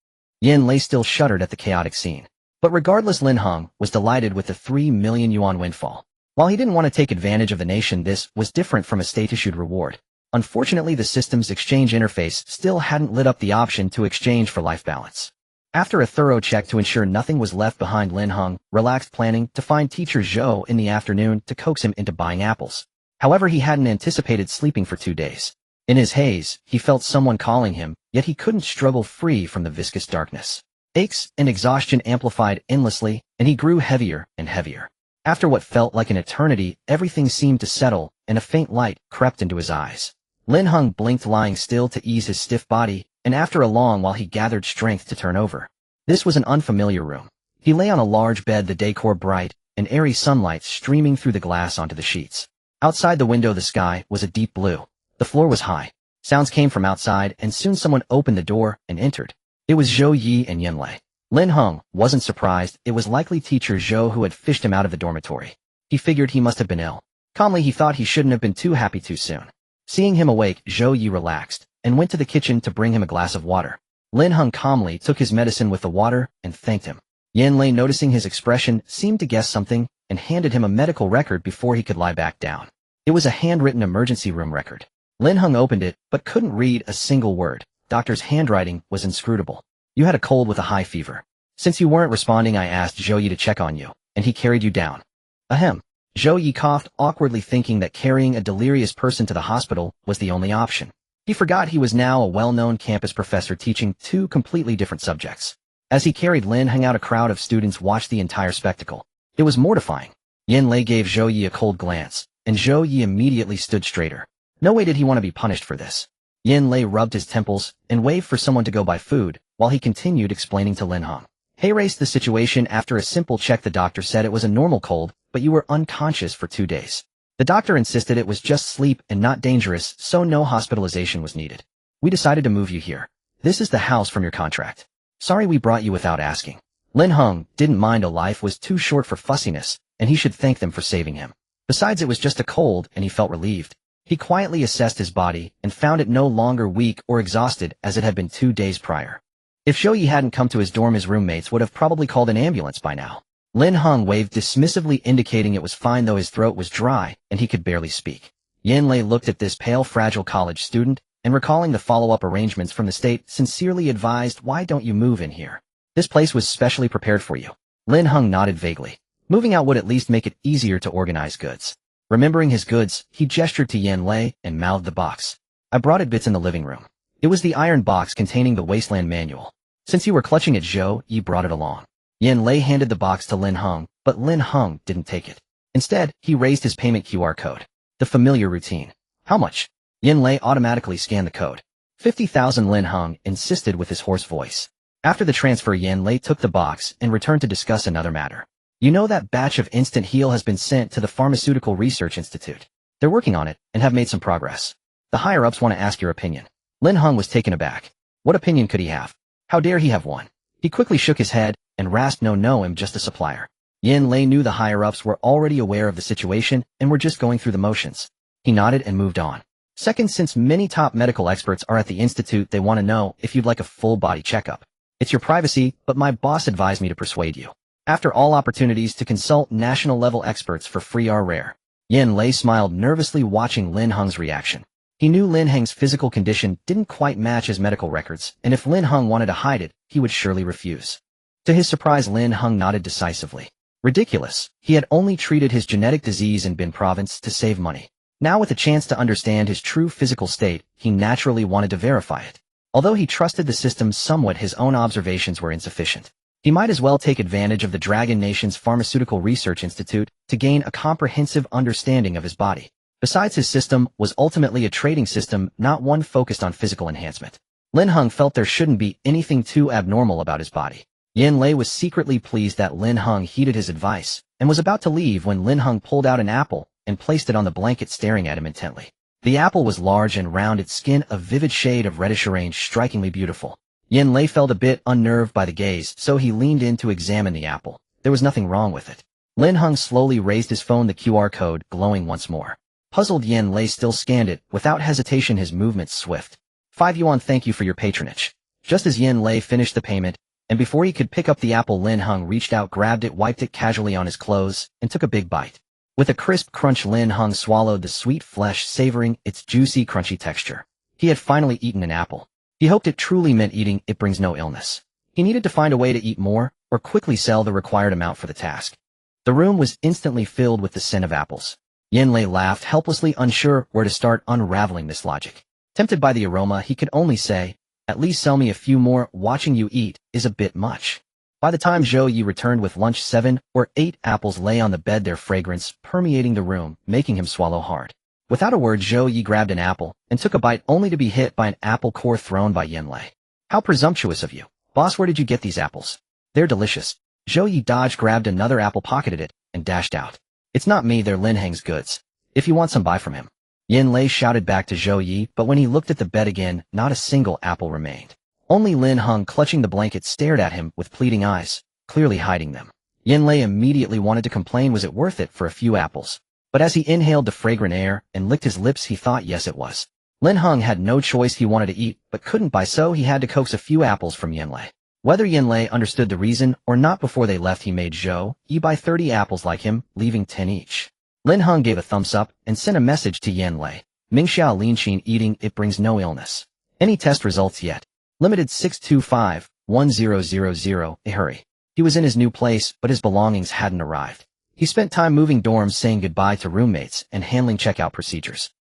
Yin Lei still shuddered at the chaotic scene. But regardless, Lin Heng was delighted with the 3 million yuan windfall. While he didn't want to take advantage of the nation, this was different from a state-issued reward. Unfortunately, the system's exchange interface still hadn't lit up the option to exchange for life balance. After a thorough check to ensure nothing was left behind, Lin Heng relaxed, planning to find teacher Zhou in the afternoon to coax him into buying apples. However, he hadn't anticipated sleeping for 2 days. In his haze, he felt someone calling him, yet he couldn't struggle free from the viscous darkness. Aches and exhaustion amplified endlessly, and he grew heavier and heavier. After what felt like an eternity, everything seemed to settle, and a faint light crept into his eyes. Lin Heng blinked, lying still to ease his stiff body, and after a long while he gathered strength to turn over. This was an unfamiliar room. He lay on a large bed, the decor bright, and airy sunlight streaming through the glass onto the sheets. Outside the window, the sky was a deep blue. The floor was high. Sounds came from outside, and soon someone opened the door and entered. It was Zhou Yi and Yin Lei. Lin Heng wasn't surprised. It was likely teacher Zhou who had fished him out of the dormitory. He figured he must have been ill. Calmly, he thought he shouldn't have been too happy too soon. Seeing him awake, Zhou Yi relaxed and went to the kitchen to bring him a glass of water. Lin Heng calmly took his medicine with the water and thanked him. Yin Lei, noticing his expression, seemed to guess something and handed him a medical record before he could lie back down. It was a handwritten emergency room record. Lin Heng opened it but couldn't read a single word. Doctor's handwriting was inscrutable. You had a cold with a high fever. Since you weren't responding, I asked Zhou Yi to check on you, and he carried you down. Ahem. Zhou Yi coughed awkwardly, thinking that carrying a delirious person to the hospital was the only option. He forgot he was now a well-known campus professor teaching 2 completely different subjects. As he carried Lin Heng out, a crowd of students watched the entire spectacle. It was mortifying. Yin Lei gave Zhou Yi a cold glance, and Zhou Yi immediately stood straighter. No way did he want to be punished for this. Yin Lei rubbed his temples and waved for someone to go buy food, while he continued explaining to Lin Heng. He raised the situation. After a simple check, the doctor said it was a normal cold, but you were unconscious for 2 days. The doctor insisted it was just sleep and not dangerous, so no hospitalization was needed. We decided to move you here. This is the house from your contract. Sorry we brought you without asking. Lin Heng didn't mind. A life was too short for fussiness, and he should thank them for saving him. Besides, it was just a cold, and he felt relieved. He quietly assessed his body and found it no longer weak or exhausted as it had been 2 days prior. If Zhou Yi hadn't come to his dorm, his roommates would have probably called an ambulance by now. Lin Heng waved dismissively, indicating it was fine, though his throat was dry and he could barely speak. Yin Lei looked at this pale, fragile college student and, recalling the follow-up arrangements from the state, sincerely advised, "Why don't you move in here? This place was specially prepared for you." Lin Heng nodded vaguely. Moving out would at least make it easier to organize goods. Remembering his goods, he gestured to Yin Lei and mouthed the box. "I brought it, bits in the living room." It was the iron box containing the Wasteland manual. Since you were clutching it, Zhou Yi brought it along. Yin Lei handed the box to Lin Heng, but Lin Heng didn't take it. Instead, he raised his payment QR code. The familiar routine. "How much?" Yin Lei automatically scanned the code. 50,000, Lin Heng insisted with his hoarse voice. After the transfer, Yin Lei took the box and returned to discuss another matter. "You know that batch of Instant Heal has been sent to the Pharmaceutical Research Institute. They're working on it and have made some progress. The higher-ups want to ask your opinion." Lin Heng was taken aback. What opinion could he have? How dare he have one? He quickly shook his head and rasped, No, I'm just a supplier." Yin Lei knew the higher-ups were already aware of the situation and were just going through the motions. He nodded and moved on. "Second, since many top medical experts are at the institute, they want to know if you'd like a full-body checkup. It's your privacy, but my boss advised me to persuade you. After all, opportunities to consult national-level experts for free are rare." Yin Lei smiled nervously, watching Lin Heng's reaction. He knew Lin Heng's physical condition didn't quite match his medical records, and if Lin Heng wanted to hide it, he would surely refuse. To his surprise, Lin Heng nodded decisively. Ridiculous. He had only treated his genetic disease in Bin Province to save money. Now, with a chance to understand his true physical state, he naturally wanted to verify it. Although he trusted the system somewhat, his own observations were insufficient. He might as well take advantage of the Dragon Nation's Pharmaceutical Research Institute to gain a comprehensive understanding of his body. Besides, his system was ultimately a trading system, not one focused on physical enhancement. Lin Heng felt there shouldn't be anything too abnormal about his body. Yin Lei was secretly pleased that Lin Heng heeded his advice, and was about to leave when Lin Heng pulled out an apple and placed it on the blanket, staring at him intently. The apple was large and round, its skin a vivid shade of reddish orange, strikingly beautiful. Yin Lei felt a bit unnerved by the gaze, so he leaned in to examine the apple. There was nothing wrong with it. Lin Heng slowly raised his phone, the QR code glowing once more. Puzzled, Yin Lei still scanned it, without hesitation, his movements swift. 5 yuan, thank you for your patronage. Just as Yin Lei finished the payment, and before he could pick up the apple, Lin Heng reached out, grabbed it, wiped it casually on his clothes, and took a big bite. With a crisp crunch, Lin Heng swallowed the sweet flesh, savoring its juicy, crunchy texture. He had finally eaten an apple. He hoped it truly meant eating it brings no illness. He needed to find a way to eat more, or quickly sell the required amount for the task. The room was instantly filled with the scent of apples. Yin Lei laughed, helplessly unsure where to start unraveling this logic. Tempted by the aroma, he could only say, "At least sell me a few more. Watching you eat is a bit much." By the time Zhou Yi returned with lunch, 7 or 8 apples lay on the bed, their fragrance permeating the room, making him swallow hard. Without a word, Zhou Yi grabbed an apple and took a bite, only to be hit by an apple core thrown by Yin Lei. "How presumptuous of you. Boss, where did you get these apples? They're delicious." Zhou Yi dodged, grabbed another apple, pocketed it, and dashed out. "It's not me, they're Lin Heng's goods. If you want some, buy from him." Yin Lei shouted back to Zhou Yi, but when he looked at the bed again, not a single apple remained. Only Lin Heng, clutching the blanket, stared at him with pleading eyes, clearly hiding them. Yin Lei immediately wanted to complain, was it worth it for a few apples? But as he inhaled the fragrant air and licked his lips, he thought yes it was. Lin Heng had no choice. He wanted to eat, but couldn't buy, so he had to coax a few apples from Yin Lei. Whether Yin Lei understood the reason or not, before they left he made Zhou Yi buy 30 apples like him, leaving 10 each. Lin Heng gave a thumbs up and sent a message to Yin Lei. "Mingxiao Linqin, eating it brings no illness. Any test results yet? Limited 625-1000. Hurry." He was in his new place, but his belongings hadn't arrived. He spent time moving dorms, saying goodbye to roommates, and handling checkout procedures.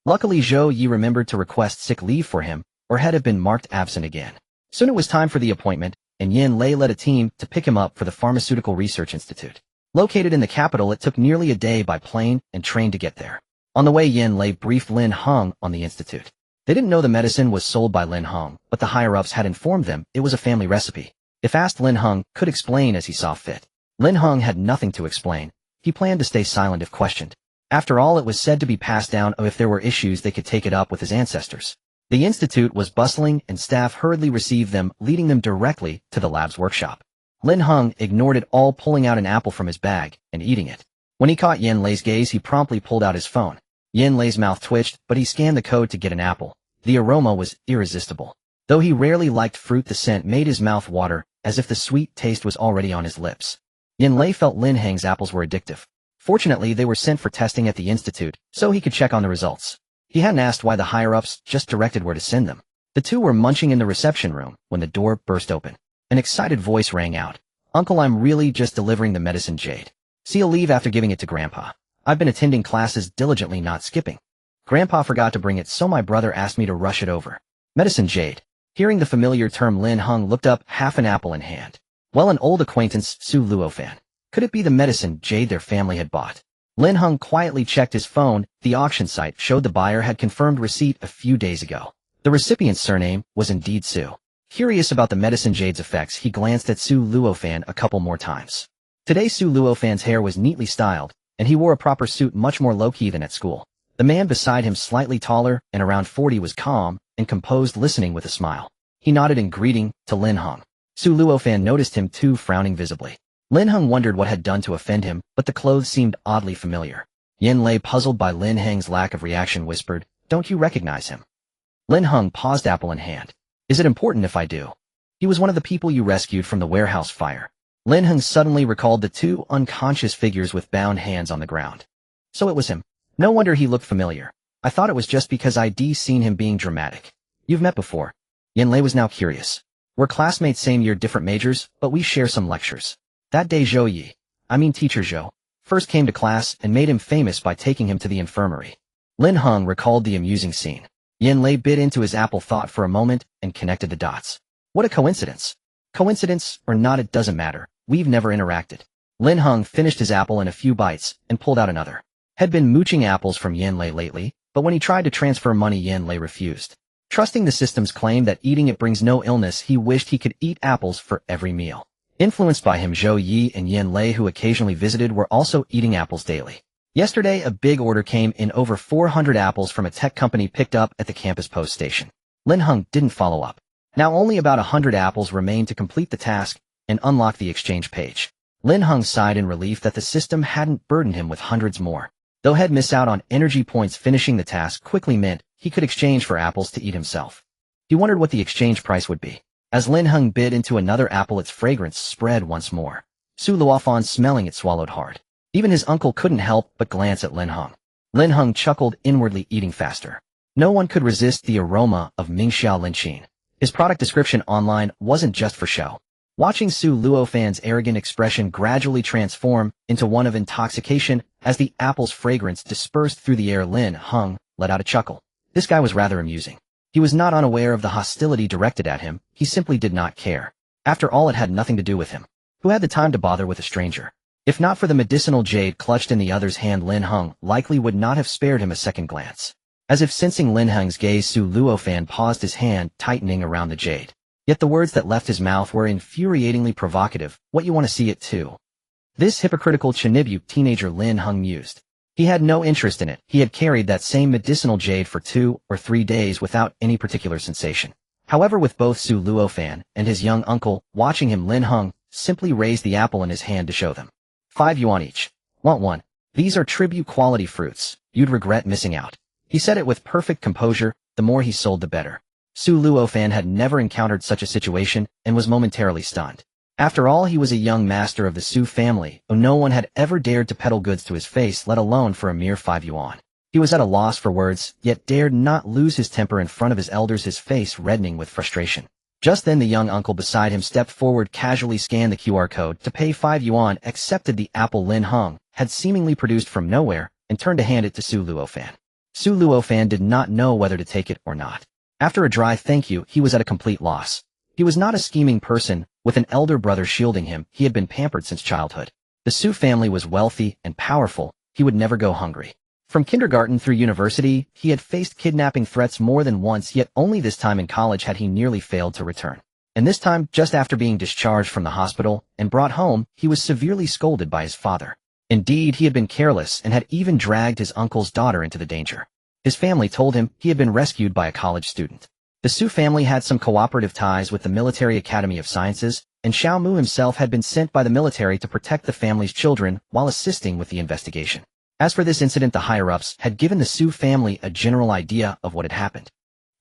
Luckily, Zhou Yi remembered to request sick leave for him, or had have been marked absent again. Soon it was time for the appointment, and Yin Lei led a team to pick him up for the Pharmaceutical Research Institute. Located in the capital, it took nearly a day by plane and train to get there. On the way, Yin Lei briefed Lin Heng on the institute. They didn't know the medicine was sold by Lin Heng, but the higher-ups had informed them it was a family recipe. If asked, Lin Heng could explain as he saw fit. Lin Heng had nothing to explain. He planned to stay silent if questioned. After all, it was said to be passed down, or if there were issues they could take it up with his ancestors. The institute was bustling, and staff hurriedly received them, leading them directly to the lab's workshop. Lin Heng ignored it all, pulling out an apple from his bag and eating it. When he caught Yin Lei's gaze, he promptly pulled out his phone. Yin Lei's mouth twitched, but he scanned the code to get an apple. The aroma was irresistible. Though he rarely liked fruit, the scent made his mouth water, as if the sweet taste was already on his lips. Yin Lei felt Lin Heng's apples were addictive. Fortunately, they were sent for testing at the institute, so he could check on the results. He hadn't asked why, the higher-ups just directed where to send them. The two were munching in the reception room when the door burst open. An excited voice rang out. "Uncle, I'm really just delivering the medicine, Jade. See, I'll leave after giving it to Grandpa. I've been attending classes diligently, not skipping. Grandpa forgot to bring it, so my brother asked me to rush it over." Medicine, Jade. Hearing the familiar term, Lin Heng looked up, half an apple in hand. Well, an old acquaintance, Su Luofan. Could it be the medicine Jade their family had bought? Lin Heng quietly checked his phone. The auction site showed the buyer had confirmed receipt a few days ago. The recipient's surname was indeed Su. Curious about the medicine Jade's effects, he glanced at Su Luofan a couple more times. Today, Su Luofan's hair was neatly styled, and he wore a proper suit, much more low-key than at school. The man beside him, slightly taller and around 40, was calm and composed, listening with a smile. He nodded in greeting to Lin Heng. Su Luofan noticed him too, frowning visibly. Lin Heng wondered what had done to offend him, but the clothes seemed oddly familiar. Yin Lei, puzzled by Lin Heng's lack of reaction, whispered, "Don't you recognize him?" Lin Heng paused, apple in hand. "Is it important if I do? He was one of the people you rescued from the warehouse fire." Lin Heng suddenly recalled the two unconscious figures with bound hands on the ground. So it was him. No wonder he looked familiar. I thought it was just because I'd seen him being dramatic. You've met before. Yin Lei was now curious. We're classmates, same year, different majors, but we share some lectures. That day Teacher Zhou, first came to class and made him famous by taking him to the infirmary. Lin Heng recalled the amusing scene. Lei bit into his apple, thought for a moment, and connected the dots. What a coincidence. Coincidence or not, it doesn't matter. We've never interacted. Lin Heng finished his apple in a few bites and pulled out another. Had been mooching apples from Lei lately, but when he tried to transfer money, Lei refused. Trusting the system's claim that eating it brings no illness, he wished he could eat apples for every meal. Influenced by him, Zhou Yi and Lei, who occasionally visited, were also eating apples daily. Yesterday, a big order came in, over 400 apples from a tech company picked up at the campus post station. Lin Heng didn't follow up. Now only about 100 apples remained to complete the task and unlock the exchange page. Lin Heng sighed in relief that the system hadn't burdened him with hundreds more. Though he'd miss out on energy points, finishing the task quickly meant he could exchange for apples to eat himself. He wondered what the exchange price would be. As Lin Heng bit into another apple, its fragrance spread once more. Su Luofan, smelling it, swallowed hard. Even his uncle couldn't help but glance at Lin Heng. Lin Heng chuckled inwardly, eating faster. No one could resist the aroma of Mingxiao Linqin. His product description online wasn't just for show. Watching Su Luofan's arrogant expression gradually transform into one of intoxication as the apple's fragrance dispersed through the air, Lin Heng let out a chuckle. This guy was rather amusing. He was not unaware of the hostility directed at him, he simply did not care. After all, it had nothing to do with him. Who had the time to bother with a stranger? If not for the medicinal jade clutched in the other's hand, Lin Heng likely would not have spared him a second glance. As if sensing Lin Heng's gaze, Su Luofan paused, his hand tightening around the jade. Yet the words that left his mouth were infuriatingly provocative. What, you want to see it too? This hypocritical Chinibute teenager, Lin Heng mused. He had no interest in it. He had carried that same medicinal jade for 2 or 3 days without any particular sensation. However, with both Su Luofan and his young uncle watching him, Lin Heng simply raised the apple in his hand to show them. 5 yuan each. Want one? These are tribute quality fruits. You'd regret missing out. He said it with perfect composure. The more he sold, the better. Su Luofan had never encountered such a situation and was momentarily stunned. After all, he was a young master of the Su family, though no one had ever dared to peddle goods to his face, let alone for a mere 5 yuan. He was at a loss for words, yet dared not lose his temper in front of his elders, his face reddening with frustration. Just then the young uncle beside him stepped forward, casually scanned the QR code to pay 5 yuan, accepted the apple Lin Heng had seemingly produced from nowhere, and turned to hand it to Su Luofan. Su Luofan did not know whether to take it or not. After a dry thank you, he was at a complete loss. He was not a scheming person. With an elder brother shielding him, he had been pampered since childhood. The Su family was wealthy and powerful. He would never go hungry. From kindergarten through university, he had faced kidnapping threats more than once, yet only this time in college had he nearly failed to return. And this time, just after being discharged from the hospital and brought home, he was severely scolded by his father. Indeed, he had been careless and had even dragged his uncle's daughter into the danger. His family told him he had been rescued by a college student. The Su family had some cooperative ties with the Military Academy of Sciences, and Xiao Mu himself had been sent by the military to protect the family's children while assisting with the investigation. As for this incident, the higher-ups had given the Su family a general idea of what had happened.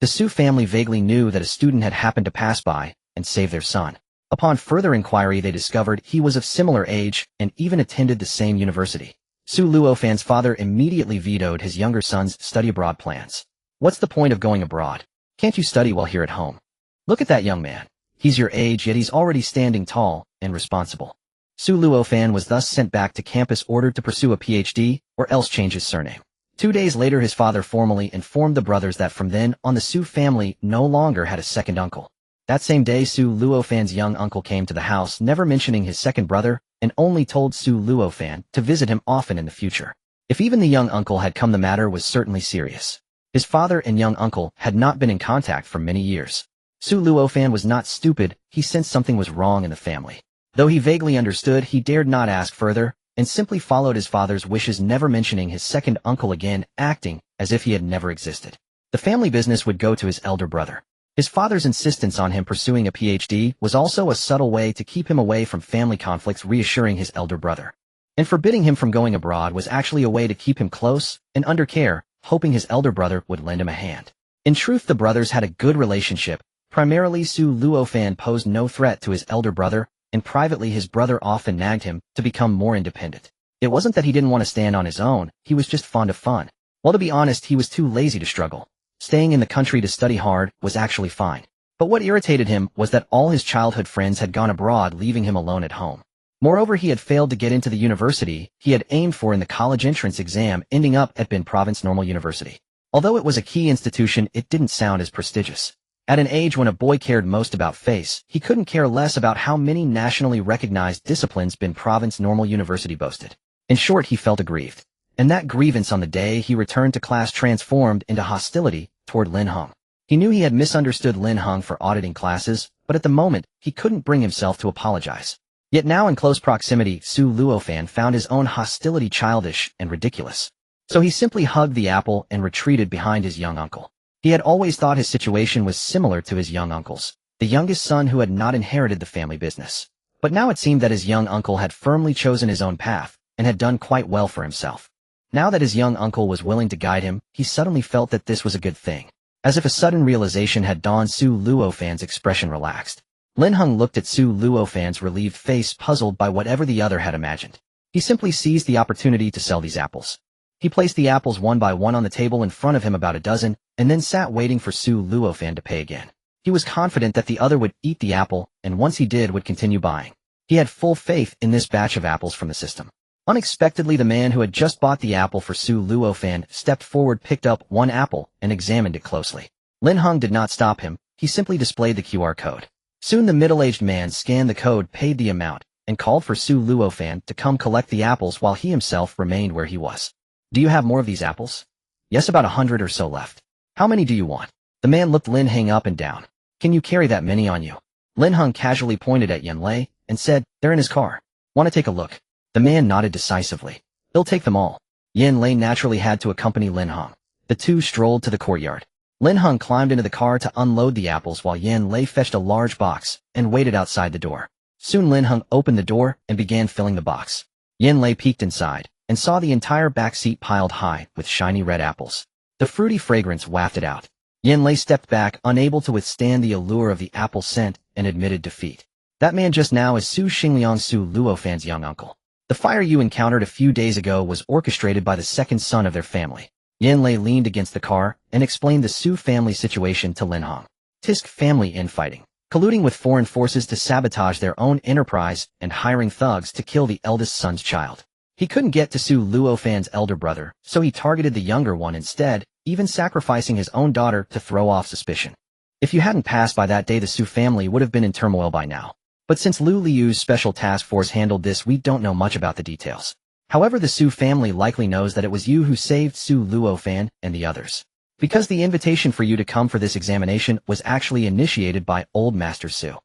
The Su family vaguely knew that a student had happened to pass by and save their son. Upon further inquiry, they discovered he was of similar age and even attended the same university. Su Luofan's father immediately vetoed his younger son's study abroad plans. What's the point of going abroad? Can't you study while here at home? Look at that young man. He's your age, yet he's already standing tall and responsible. Su Luofan was thus sent back to campus, ordered to pursue a PhD or else change his surname. 2 days later, his father formally informed the brothers that from then on the Su family no longer had a second uncle. That same day, Su Luofan's young uncle came to the house, never mentioning his second brother, and only told Su Luofan to visit him often in the future. If even the young uncle had come, the matter was certainly serious. His father and young uncle had not been in contact for many years. Su Luofan was not stupid. He sensed something was wrong in the family. Though he vaguely understood, he dared not ask further, and simply followed his father's wishes, never mentioning his second uncle again, acting as if he had never existed. The family business would go to his elder brother. His father's insistence on him pursuing a PhD was also a subtle way to keep him away from family conflicts, reassuring his elder brother. And forbidding him from going abroad was actually a way to keep him close and under care, hoping his elder brother would lend him a hand. In truth, the brothers had a good relationship. Primarily, Su Luofan posed no threat to his elder brother, and privately his brother often nagged him to become more independent. It wasn't that he didn't want to stand on his own, he was just fond of fun. Well, to be honest, he was too lazy to struggle. Staying in the country to study hard was actually fine. But what irritated him was that all his childhood friends had gone abroad, leaving him alone at home. Moreover, he had failed to get into the university he had aimed for in the college entrance exam, ending up at Bin Province Normal University. Although it was a key institution, it didn't sound as prestigious. At an age when a boy cared most about face, he couldn't care less about how many nationally recognized disciplines Bin Province Normal University boasted. In short, he felt aggrieved. And that grievance on the day he returned to class transformed into hostility toward Lin Heng. He knew he had misunderstood Lin Heng for auditing classes, but at the moment, he couldn't bring himself to apologize. Yet now in close proximity, Su Luofan found his own hostility childish and ridiculous. So he simply hugged the apple and retreated behind his young uncle. He had always thought his situation was similar to his young uncle's, the youngest son who had not inherited the family business. But now it seemed that his young uncle had firmly chosen his own path and had done quite well for himself. Now that his young uncle was willing to guide him, he suddenly felt that this was a good thing. As if a sudden realization had dawned, Su Luofan's expression relaxed. Lin Heng looked at Su Luofan's relieved face, puzzled by whatever the other had imagined. He simply seized the opportunity to sell these apples. He placed the apples one by one on the table in front of him, about a dozen, and then sat waiting for Su Luofan to pay again. He was confident that the other would eat the apple, and once he did, would continue buying. He had full faith in this batch of apples from the system. Unexpectedly, the man who had just bought the apple for Su Luofan stepped forward, picked up one apple, and examined it closely. Lin Heng did not stop him. He simply displayed the QR code. Soon the middle-aged man scanned the code, paid the amount, and called for Su Luofan to come collect the apples while he himself remained where he was. Do you have more of these apples? Yes, about 100 or so left. How many do you want? The man looked Lin Heng up and down. Can you carry that many on you? Lin Heng casually pointed at Yen Lei and said, they're in his car. Want to take a look? The man nodded decisively. He'll take them all. Yen Lei naturally had to accompany Lin Heng. The two strolled to the courtyard. Lin Heng climbed into the car to unload the apples while Yen Lei fetched a large box and waited outside the door. Soon Lin Heng opened the door and began filling the box. Yen Lei peeked inside and saw the entire back seat piled high with shiny red apples. The fruity fragrance wafted out. Yen Lei stepped back, unable to withstand the allure of the apple scent, and admitted defeat. That man just now is Su Xingliang, Su Luofan's young uncle. The fire you encountered a few days ago was orchestrated by the second son of their family. Yen Lei leaned against the car and explained the Su family situation to Lin Heng. Tisk family infighting, colluding with foreign forces to sabotage their own enterprise and hiring thugs to kill the eldest son's child. He couldn't get to Su Luofan's elder brother, so he targeted the younger one instead, even sacrificing his own daughter to throw off suspicion. If you hadn't passed by that day, the Su family would have been in turmoil by now. But since Lu Liu's special task force handled this, we don't know much about the details. However, the Su family likely knows that it was you who saved Su Luofan and the others. Because the invitation for you to come for this examination was actually initiated by Old Master Su.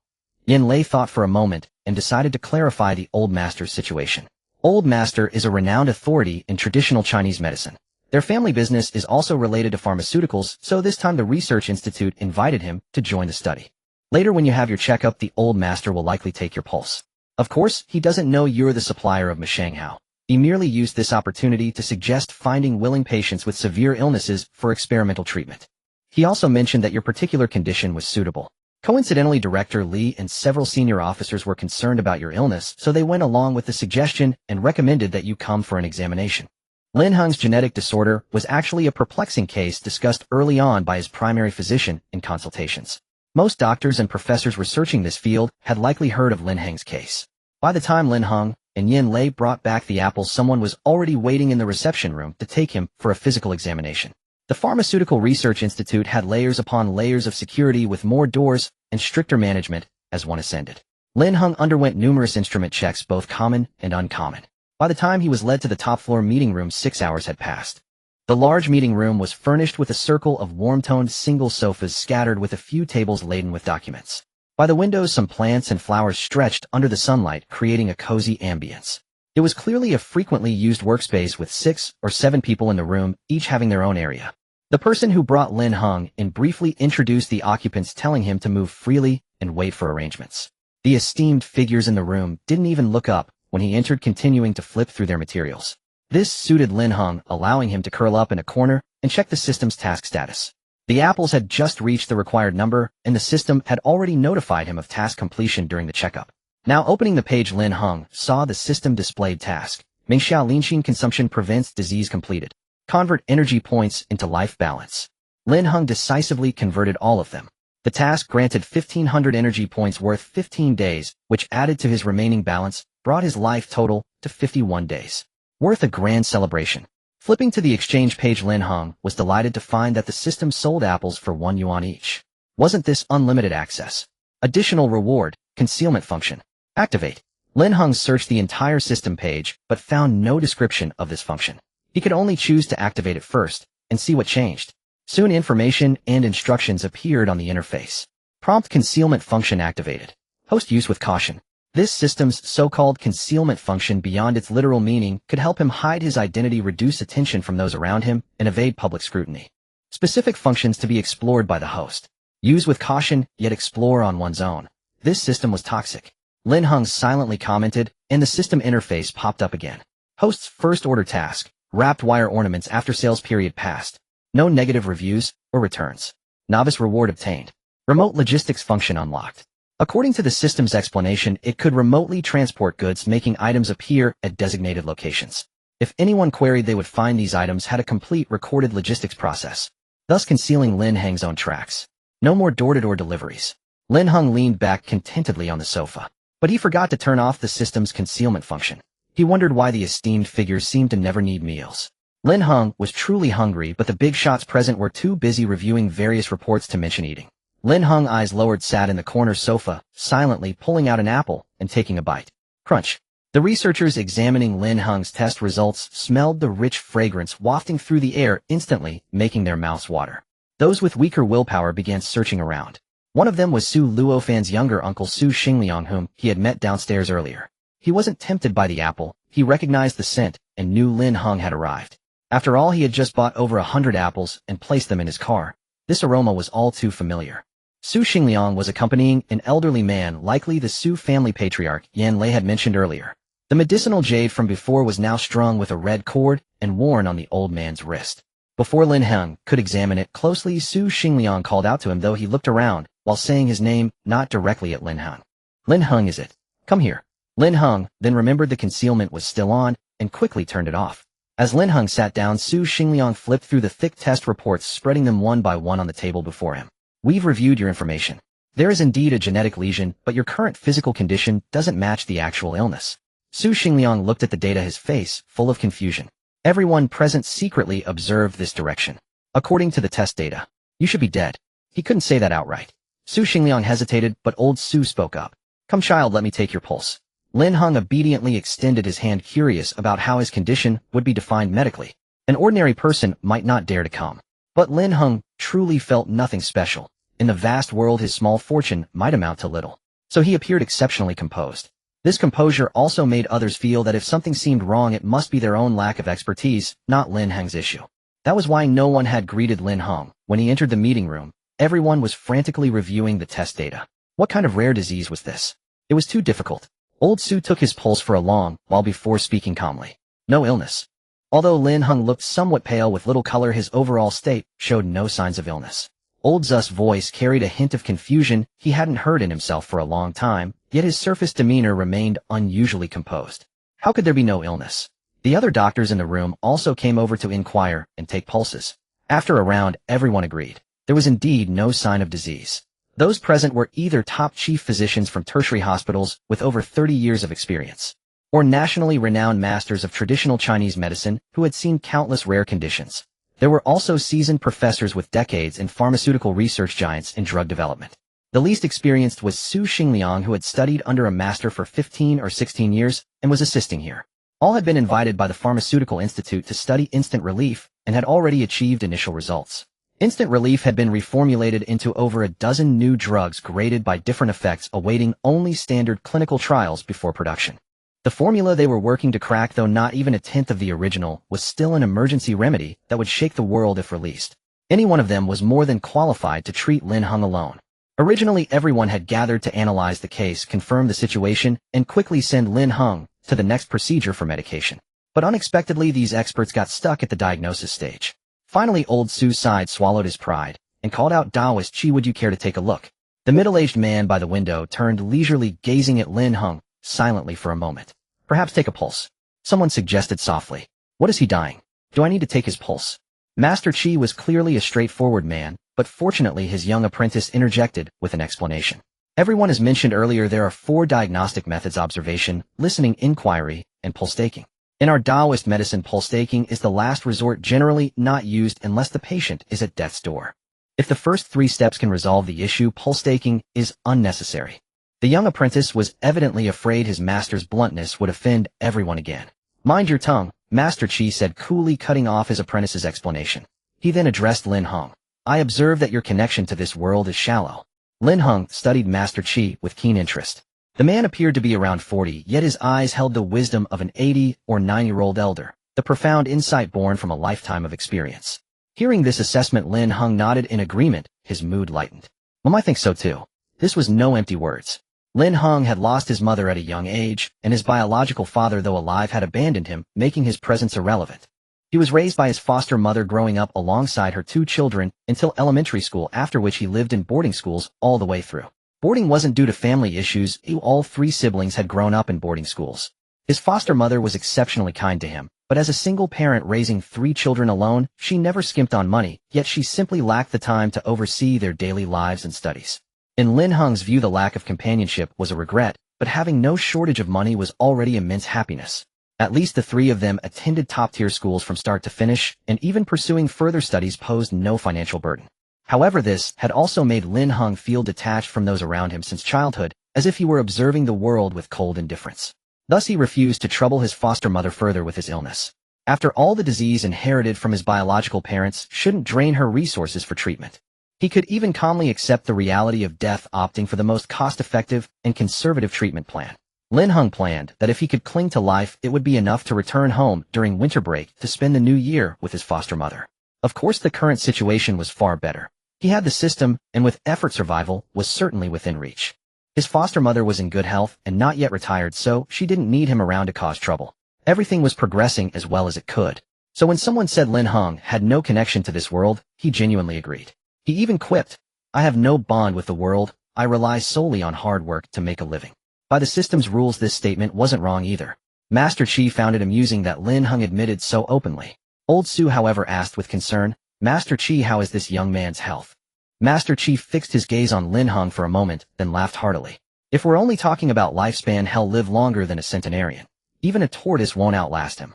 Yen Lei thought for a moment and decided to clarify the Old Master's situation. Old Master is a renowned authority in traditional Chinese medicine. Their family business is also related to pharmaceuticals, so this time the Research Institute invited him to join the study. Later when you have your checkup, the Old Master will likely take your pulse. Of course, he doesn't know you're the supplier of Mishanghao. He merely used this opportunity to suggest finding willing patients with severe illnesses for experimental treatment. He also mentioned that your particular condition was suitable. Coincidentally, Director Li and several senior officers were concerned about your illness, so they went along with the suggestion and recommended that you come for an examination. Lin Heng's genetic disorder was actually a perplexing case discussed early on by his primary physician in consultations. Most doctors and professors researching this field had likely heard of Lin Heng's case. By the time Lin Heng and Yen Lei brought back the apples, someone was already waiting in the reception room to take him for a physical examination. The Pharmaceutical Research Institute had layers upon layers of security with more doors and stricter management as one ascended. Lin Heng underwent numerous instrument checks, both common and uncommon. By the time he was led to the top floor meeting room, 6 hours had passed. The large meeting room was furnished with a circle of warm-toned single sofas scattered with a few tables laden with documents. By the windows, some plants and flowers stretched under the sunlight, creating a cozy ambience. It was clearly a frequently used workspace with 6 or 7 people in the room, each having their own area. The person who brought Lin Heng in briefly introduced the occupants, telling him to move freely and wait for arrangements. The esteemed figures in the room didn't even look up when he entered, continuing to flip through their materials. This suited Lin Heng, allowing him to curl up in a corner and check the system's task status. The apples had just reached the required number, and the system had already notified him of task completion during the checkup. Now opening the page, Lin Heng saw the system displayed task. Mingxiao Linxin consumption prevents disease completed. Convert energy points into life balance. Lin Heng decisively converted all of them. The task granted 1,500 energy points worth 15 days, which added to his remaining balance, brought his life total to 51 days. Worth a grand celebration. Flipping to the exchange page, Lin Heng was delighted to find that the system sold apples for 1 yuan each. Wasn't this unlimited access? Additional reward, concealment function. Activate. Lin Heng searched the entire system page, but found no description of this function. He could only choose to activate it first, and see what changed. Soon information and instructions appeared on the interface. Prompt concealment function activated. Host use with caution. This system's so-called concealment function, beyond its literal meaning, could help him hide his identity, reduce attention from those around him, and evade public scrutiny. Specific functions to be explored by the host. Use with caution, yet explore on one's own. This system was toxic. Lin Heng silently commented, and the system interface popped up again. Host's first order task. Wrapped wire ornaments after sales period passed. No negative reviews or returns. Novice reward obtained. Remote logistics function unlocked. According to the system's explanation, it could remotely transport goods, making items appear at designated locations. If anyone queried, they would find these items had a complete recorded logistics process, thus concealing Lin Heng's own tracks. No more door-to-door deliveries. Lin Heng leaned back contentedly on the sofa, but he forgot to turn off the system's concealment function. He wondered why the esteemed figures seemed to never need meals. Lin Heng was truly hungry, but the big shots present were too busy reviewing various reports to mention eating. Lin Heng, eyes lowered, sat in the corner sofa, silently pulling out an apple and taking a bite. Crunch. The researchers examining Lin Heng's test results smelled the rich fragrance wafting through the air, instantly making their mouths water. Those with weaker willpower began searching around. One of them was Su Luofan's younger uncle, Su Xingliang, whom he had met downstairs earlier. He wasn't tempted by the apple. He recognized the scent and knew Lin Heng had arrived. After all, he had just bought over 100 apples and placed them in his car. This aroma was all too familiar. Su Xingliang was accompanying an elderly man, likely the Su family patriarch Yan Lei had mentioned earlier. The medicinal jade from before was now strung with a red cord and worn on the old man's wrist. Before Lin Heng could examine it closely, Su Xingliang called out to him, though he looked around while saying his name, not directly at Lin Heng. Lin Heng, is it? Come here. Lin Heng then remembered the concealment was still on and quickly turned it off. As Lin Heng sat down, Su Xingliang flipped through the thick test reports, spreading them one by one on the table before him. We've reviewed your information. There is indeed a genetic lesion, but your current physical condition doesn't match the actual illness. Su Xingliang looked at the data, his face full of confusion. Everyone present secretly observed this direction. According to the test data, you should be dead. He couldn't say that outright. Su Xingliang hesitated, but old Su spoke up. Come, child, let me take your pulse. Lin Heng obediently extended his hand, curious about how his condition would be defined medically. An ordinary person might not dare to come. But Lin Heng truly felt nothing special. In the vast world, his small fortune might amount to little. So he appeared exceptionally composed. This composure also made others feel that if something seemed wrong, it must be their own lack of expertise, not Lin Heng's issue. That was why no one had greeted Lin Heng. When he entered the meeting room, everyone was frantically reviewing the test data. What kind of rare disease was this? It was too difficult. Old Su took his pulse for a long while before speaking calmly. No illness. Although Lin Heng looked somewhat pale with little color, his overall state showed no signs of illness. Old Zu's voice carried a hint of confusion he hadn't heard in himself for a long time, yet his surface demeanor remained unusually composed. How could there be no illness? The other doctors in the room also came over to inquire and take pulses. After a round, everyone agreed. There was indeed no sign of disease. Those present were either top chief physicians from tertiary hospitals with over 30 years of experience, or nationally renowned masters of traditional Chinese medicine who had seen countless rare conditions. There were also seasoned professors with decades in pharmaceutical research, giants in drug development. The least experienced was Su Xingliang, who had studied under a master for 15 or 16 years and was assisting here. All had been invited by the Pharmaceutical Institute to study instant relief and had already achieved initial results. Instant relief had been reformulated into over a dozen new drugs graded by different effects, awaiting only standard clinical trials before production. The formula they were working to crack, though not even a tenth of the original, was still an emergency remedy that would shake the world if released. Any one of them was more than qualified to treat Lin Heng alone. Originally, everyone had gathered to analyze the case, confirm the situation, and quickly send Lin Heng to the next procedure for medication. But unexpectedly, these experts got stuck at the diagnosis stage. Finally, old Su sighed, swallowed his pride, and called out, Taoist Chi, would you care to take a look? The middle-aged man by the window turned leisurely, gazing at Lin Heng silently for a moment. Perhaps take a pulse. Someone suggested softly. What is he dying? Do I need to take his pulse? Master Chi was clearly a straightforward man, but fortunately his young apprentice interjected with an explanation. Everyone, as mentioned earlier, there are 4 diagnostic methods: observation, listening, inquiry, and pulse taking. In our Taoist medicine, pulse taking is the last resort, generally not used unless the patient is at death's door. If the first 3 steps can resolve the issue, pulse taking is unnecessary. The young apprentice was evidently afraid his master's bluntness would offend everyone again. "Mind your tongue," Master Qi said coolly, cutting off his apprentice's explanation. He then addressed Lin Heng. "I observe that your connection to this world is shallow." Lin Heng studied Master Qi with keen interest. The man appeared to be around 40, yet his eyes held the wisdom of an 80 or 90-year-old elder, the profound insight born from a lifetime of experience. Hearing this assessment, Lin Heng nodded in agreement, his mood lightened. "I think so too." This was no empty words. Lin Heng had lost his mother at a young age, and his biological father, though alive, had abandoned him, making his presence irrelevant. He was raised by his foster mother, growing up alongside her 2 children until elementary school, after which he lived in boarding schools all the way through. Boarding wasn't due to family issues. All 3 siblings had grown up in boarding schools. His foster mother was exceptionally kind to him, but as a single parent raising 3 children alone, she never skimped on money, yet she simply lacked the time to oversee their daily lives and studies. In Lin Heng's view, the lack of companionship was a regret, but having no shortage of money was already immense happiness. At least the 3 of them attended top-tier schools from start to finish, and even pursuing further studies posed no financial burden. However, this had also made Lin Heng feel detached from those around him since childhood, as if he were observing the world with cold indifference. Thus he refused to trouble his foster mother further with his illness. After all, the disease inherited from his biological parents shouldn't drain her resources for treatment. He could even calmly accept the reality of death, opting for the most cost-effective and conservative treatment plan. Lin Heng planned that if he could cling to life, it would be enough to return home during winter break to spend the new year with his foster mother. Of course, the current situation was far better. He had the system, and with effort, survival was certainly within reach. His foster mother was in good health and not yet retired, so she didn't need him around to cause trouble. Everything was progressing as well as it could. So when someone said Lin Heng had no connection to this world, he genuinely agreed. He even quipped, "I have no bond with the world, I rely solely on hard work to make a living." By the system's rules, this statement wasn't wrong either. Master Qi found it amusing that Lin Heng admitted so openly. Old Su, however, asked with concern, "Master Qi, how is this young man's health?" Master Qi fixed his gaze on Lin Heng for a moment, then laughed heartily. "If we're only talking about lifespan, he'll live longer than a centenarian. Even a tortoise won't outlast him."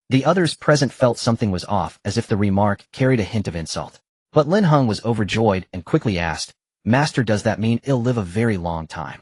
The others present felt something was off, as if the remark carried a hint of insult. But Lin Heng was overjoyed and quickly asked, "Master, does that mean he'll live a very long time?"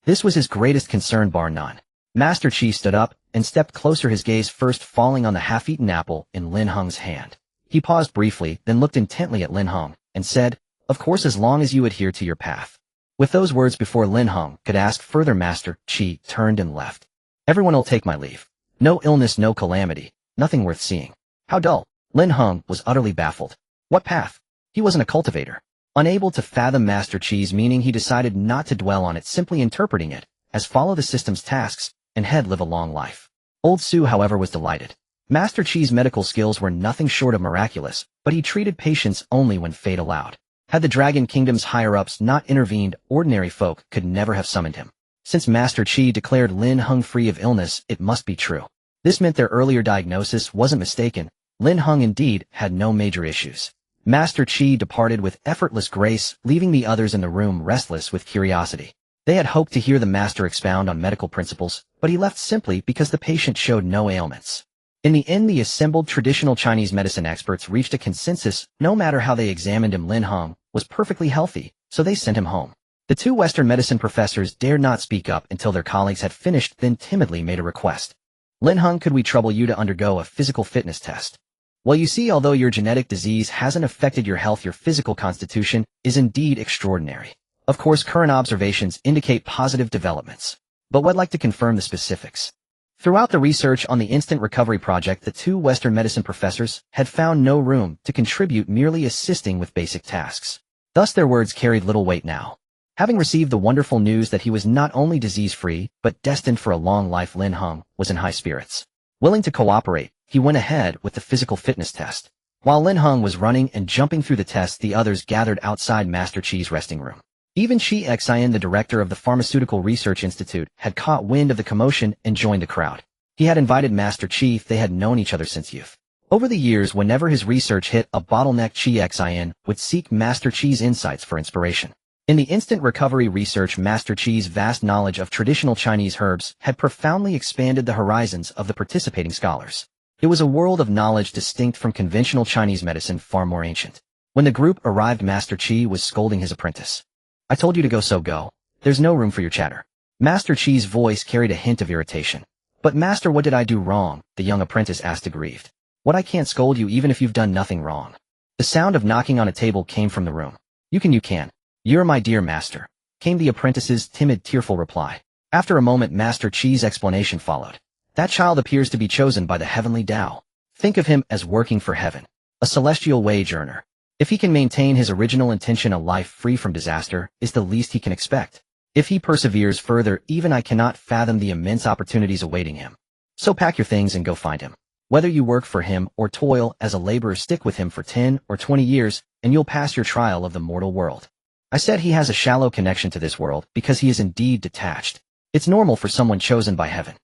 This was his greatest concern, bar none. Master Qi stood up and stepped closer, his gaze first falling on the half-eaten apple in Lin Heng's hand. He paused briefly, then looked intently at Lin Heng, and said, "Of course, as long as you adhere to your path." With those words, before Lin Heng could ask further, Master Qi turned and left. "Everyone'll take my leave. No illness, no calamity, nothing worth seeing." How dull. Lin Heng was utterly baffled. What path? He wasn't a cultivator. Unable to fathom Master Qi's meaning, he decided not to dwell on it, simply interpreting it as follow the system's tasks and head live a long life. Old Su, however, was delighted. Master Qi's medical skills were nothing short of miraculous, but he treated patients only when fate allowed. Had the Dragon Kingdom's higher-ups not intervened, ordinary folk could never have summoned him. Since Master Qi declared Lin Heng free of illness, it must be true. This meant their earlier diagnosis wasn't mistaken. Lin Heng indeed had no major issues. Master Qi departed with effortless grace, leaving the others in the room restless with curiosity. They had hoped to hear the master expound on medical principles, but he left simply because the patient showed no ailments. In the end, the assembled traditional Chinese medicine experts reached a consensus. No matter how they examined him, Lin Heng was perfectly healthy, so they sent him home. The 2 Western medicine professors dared not speak up until their colleagues had finished, then timidly made a request. "Lin Heng, could we trouble you to undergo a physical fitness test?" "Well, you see, although your genetic disease hasn't affected your health, your physical constitution is indeed extraordinary. Of course, current observations indicate positive developments. But I'd like to confirm the specifics." Throughout the research on the Instant Recovery Project, the 2 Western medicine professors had found no room to contribute, merely assisting with basic tasks. Thus their words carried little weight now. Having received the wonderful news that he was not only disease-free, but destined for a long life, Lin Heng was in high spirits. Willing to cooperate, he went ahead with the physical fitness test. While Lin Heng was running and jumping through the test, the others gathered outside Master Qi's resting room. Even Qi Xian, the director of the Pharmaceutical Research Institute, had caught wind of the commotion and joined the crowd. He had invited Master Qi. They had known each other since youth. Over the years, whenever his research hit a bottleneck, Qi Xian would seek Master Qi's insights for inspiration. In the instant recovery research, Master Chi's vast knowledge of traditional Chinese herbs had profoundly expanded the horizons of the participating scholars. It was a world of knowledge distinct from conventional Chinese medicine, far more ancient. When the group arrived, Master Chi was scolding his apprentice. "I told you to go, so go. There's no room for your chatter." Master Chi's voice carried a hint of irritation. "But Master, what did I do wrong?" the young apprentice asked aggrieved. "What, I can't scold you even if you've done nothing wrong." The sound of knocking on a table came from the room. You can. "You're my dear master," came the apprentice's timid, tearful reply. After a moment, Master Chi's explanation followed. "That child appears to be chosen by the heavenly Tao. Think of him as working for heaven, a celestial wage earner. If he can maintain his original intention, a life free from disaster is the least he can expect. If he perseveres further, even I cannot fathom the immense opportunities awaiting him. So pack your things and go find him. Whether you work for him or toil as a laborer, stick with him for 10 or 20 years, and you'll pass your trial of the mortal world." I said he has a shallow connection to this world because he is indeed detached. It's normal for someone chosen by heaven.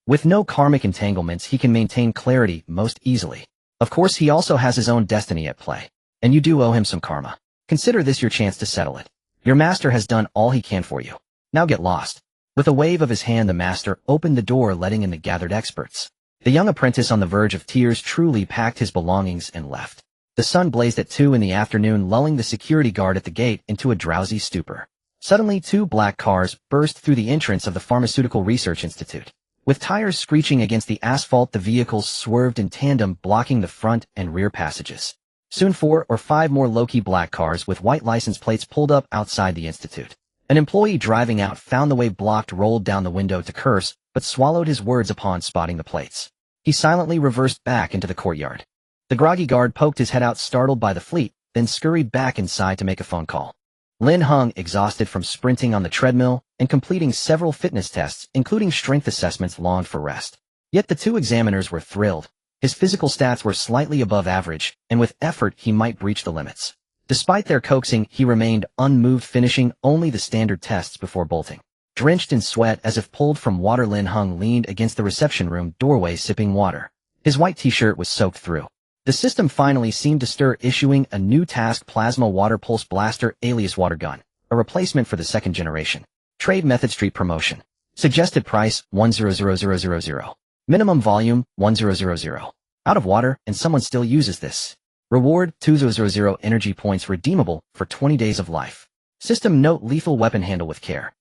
With no karmic entanglements, he can maintain clarity most easily. Of course, he also has his own destiny at play, and you do owe him some karma. Consider this your chance to settle it. Your master has done all he can for you. Now get lost. With a wave of his hand, the master opened the door, letting in the gathered experts. The young apprentice, on the verge of tears, truly packed his belongings and left. The sun blazed at 2 in the afternoon, lulling the security guard at the gate into a drowsy stupor. Suddenly, 2 black cars burst through the entrance of the Pharmaceutical Research Institute. With tires screeching against the asphalt, the vehicles swerved in tandem, blocking the front and rear passages. Soon 4 or 5 more low-key black cars with white license plates pulled up outside the institute. An employee driving out found the way blocked, rolled down the window to curse, but swallowed his words upon spotting the plates. He silently reversed back into the courtyard. The groggy guard poked his head out, startled by the fleet, then scurried back inside to make a phone call. Lin Heng, exhausted from sprinting on the treadmill and completing several fitness tests, including strength assessments, longed for rest. Yet the 2 examiners were thrilled. His physical stats were slightly above average, and with effort he might breach the limits. Despite their coaxing, he remained unmoved, finishing only the standard tests before bolting. Drenched in sweat as if pulled from water, Lin Heng leaned against the reception room doorway, sipping water. His white t-shirt was soaked through. The system finally seemed to stir, issuing a new task: Plasma Water Pulse Blaster alias Water Gun, a replacement for the 2nd generation. Trade method: street promotion. Suggested price 100,000. Minimum volume 1,000. Out of water, and someone still uses this. Reward 2,000 energy points, redeemable for 20 days of life. System note: lethal weapon, handle with care.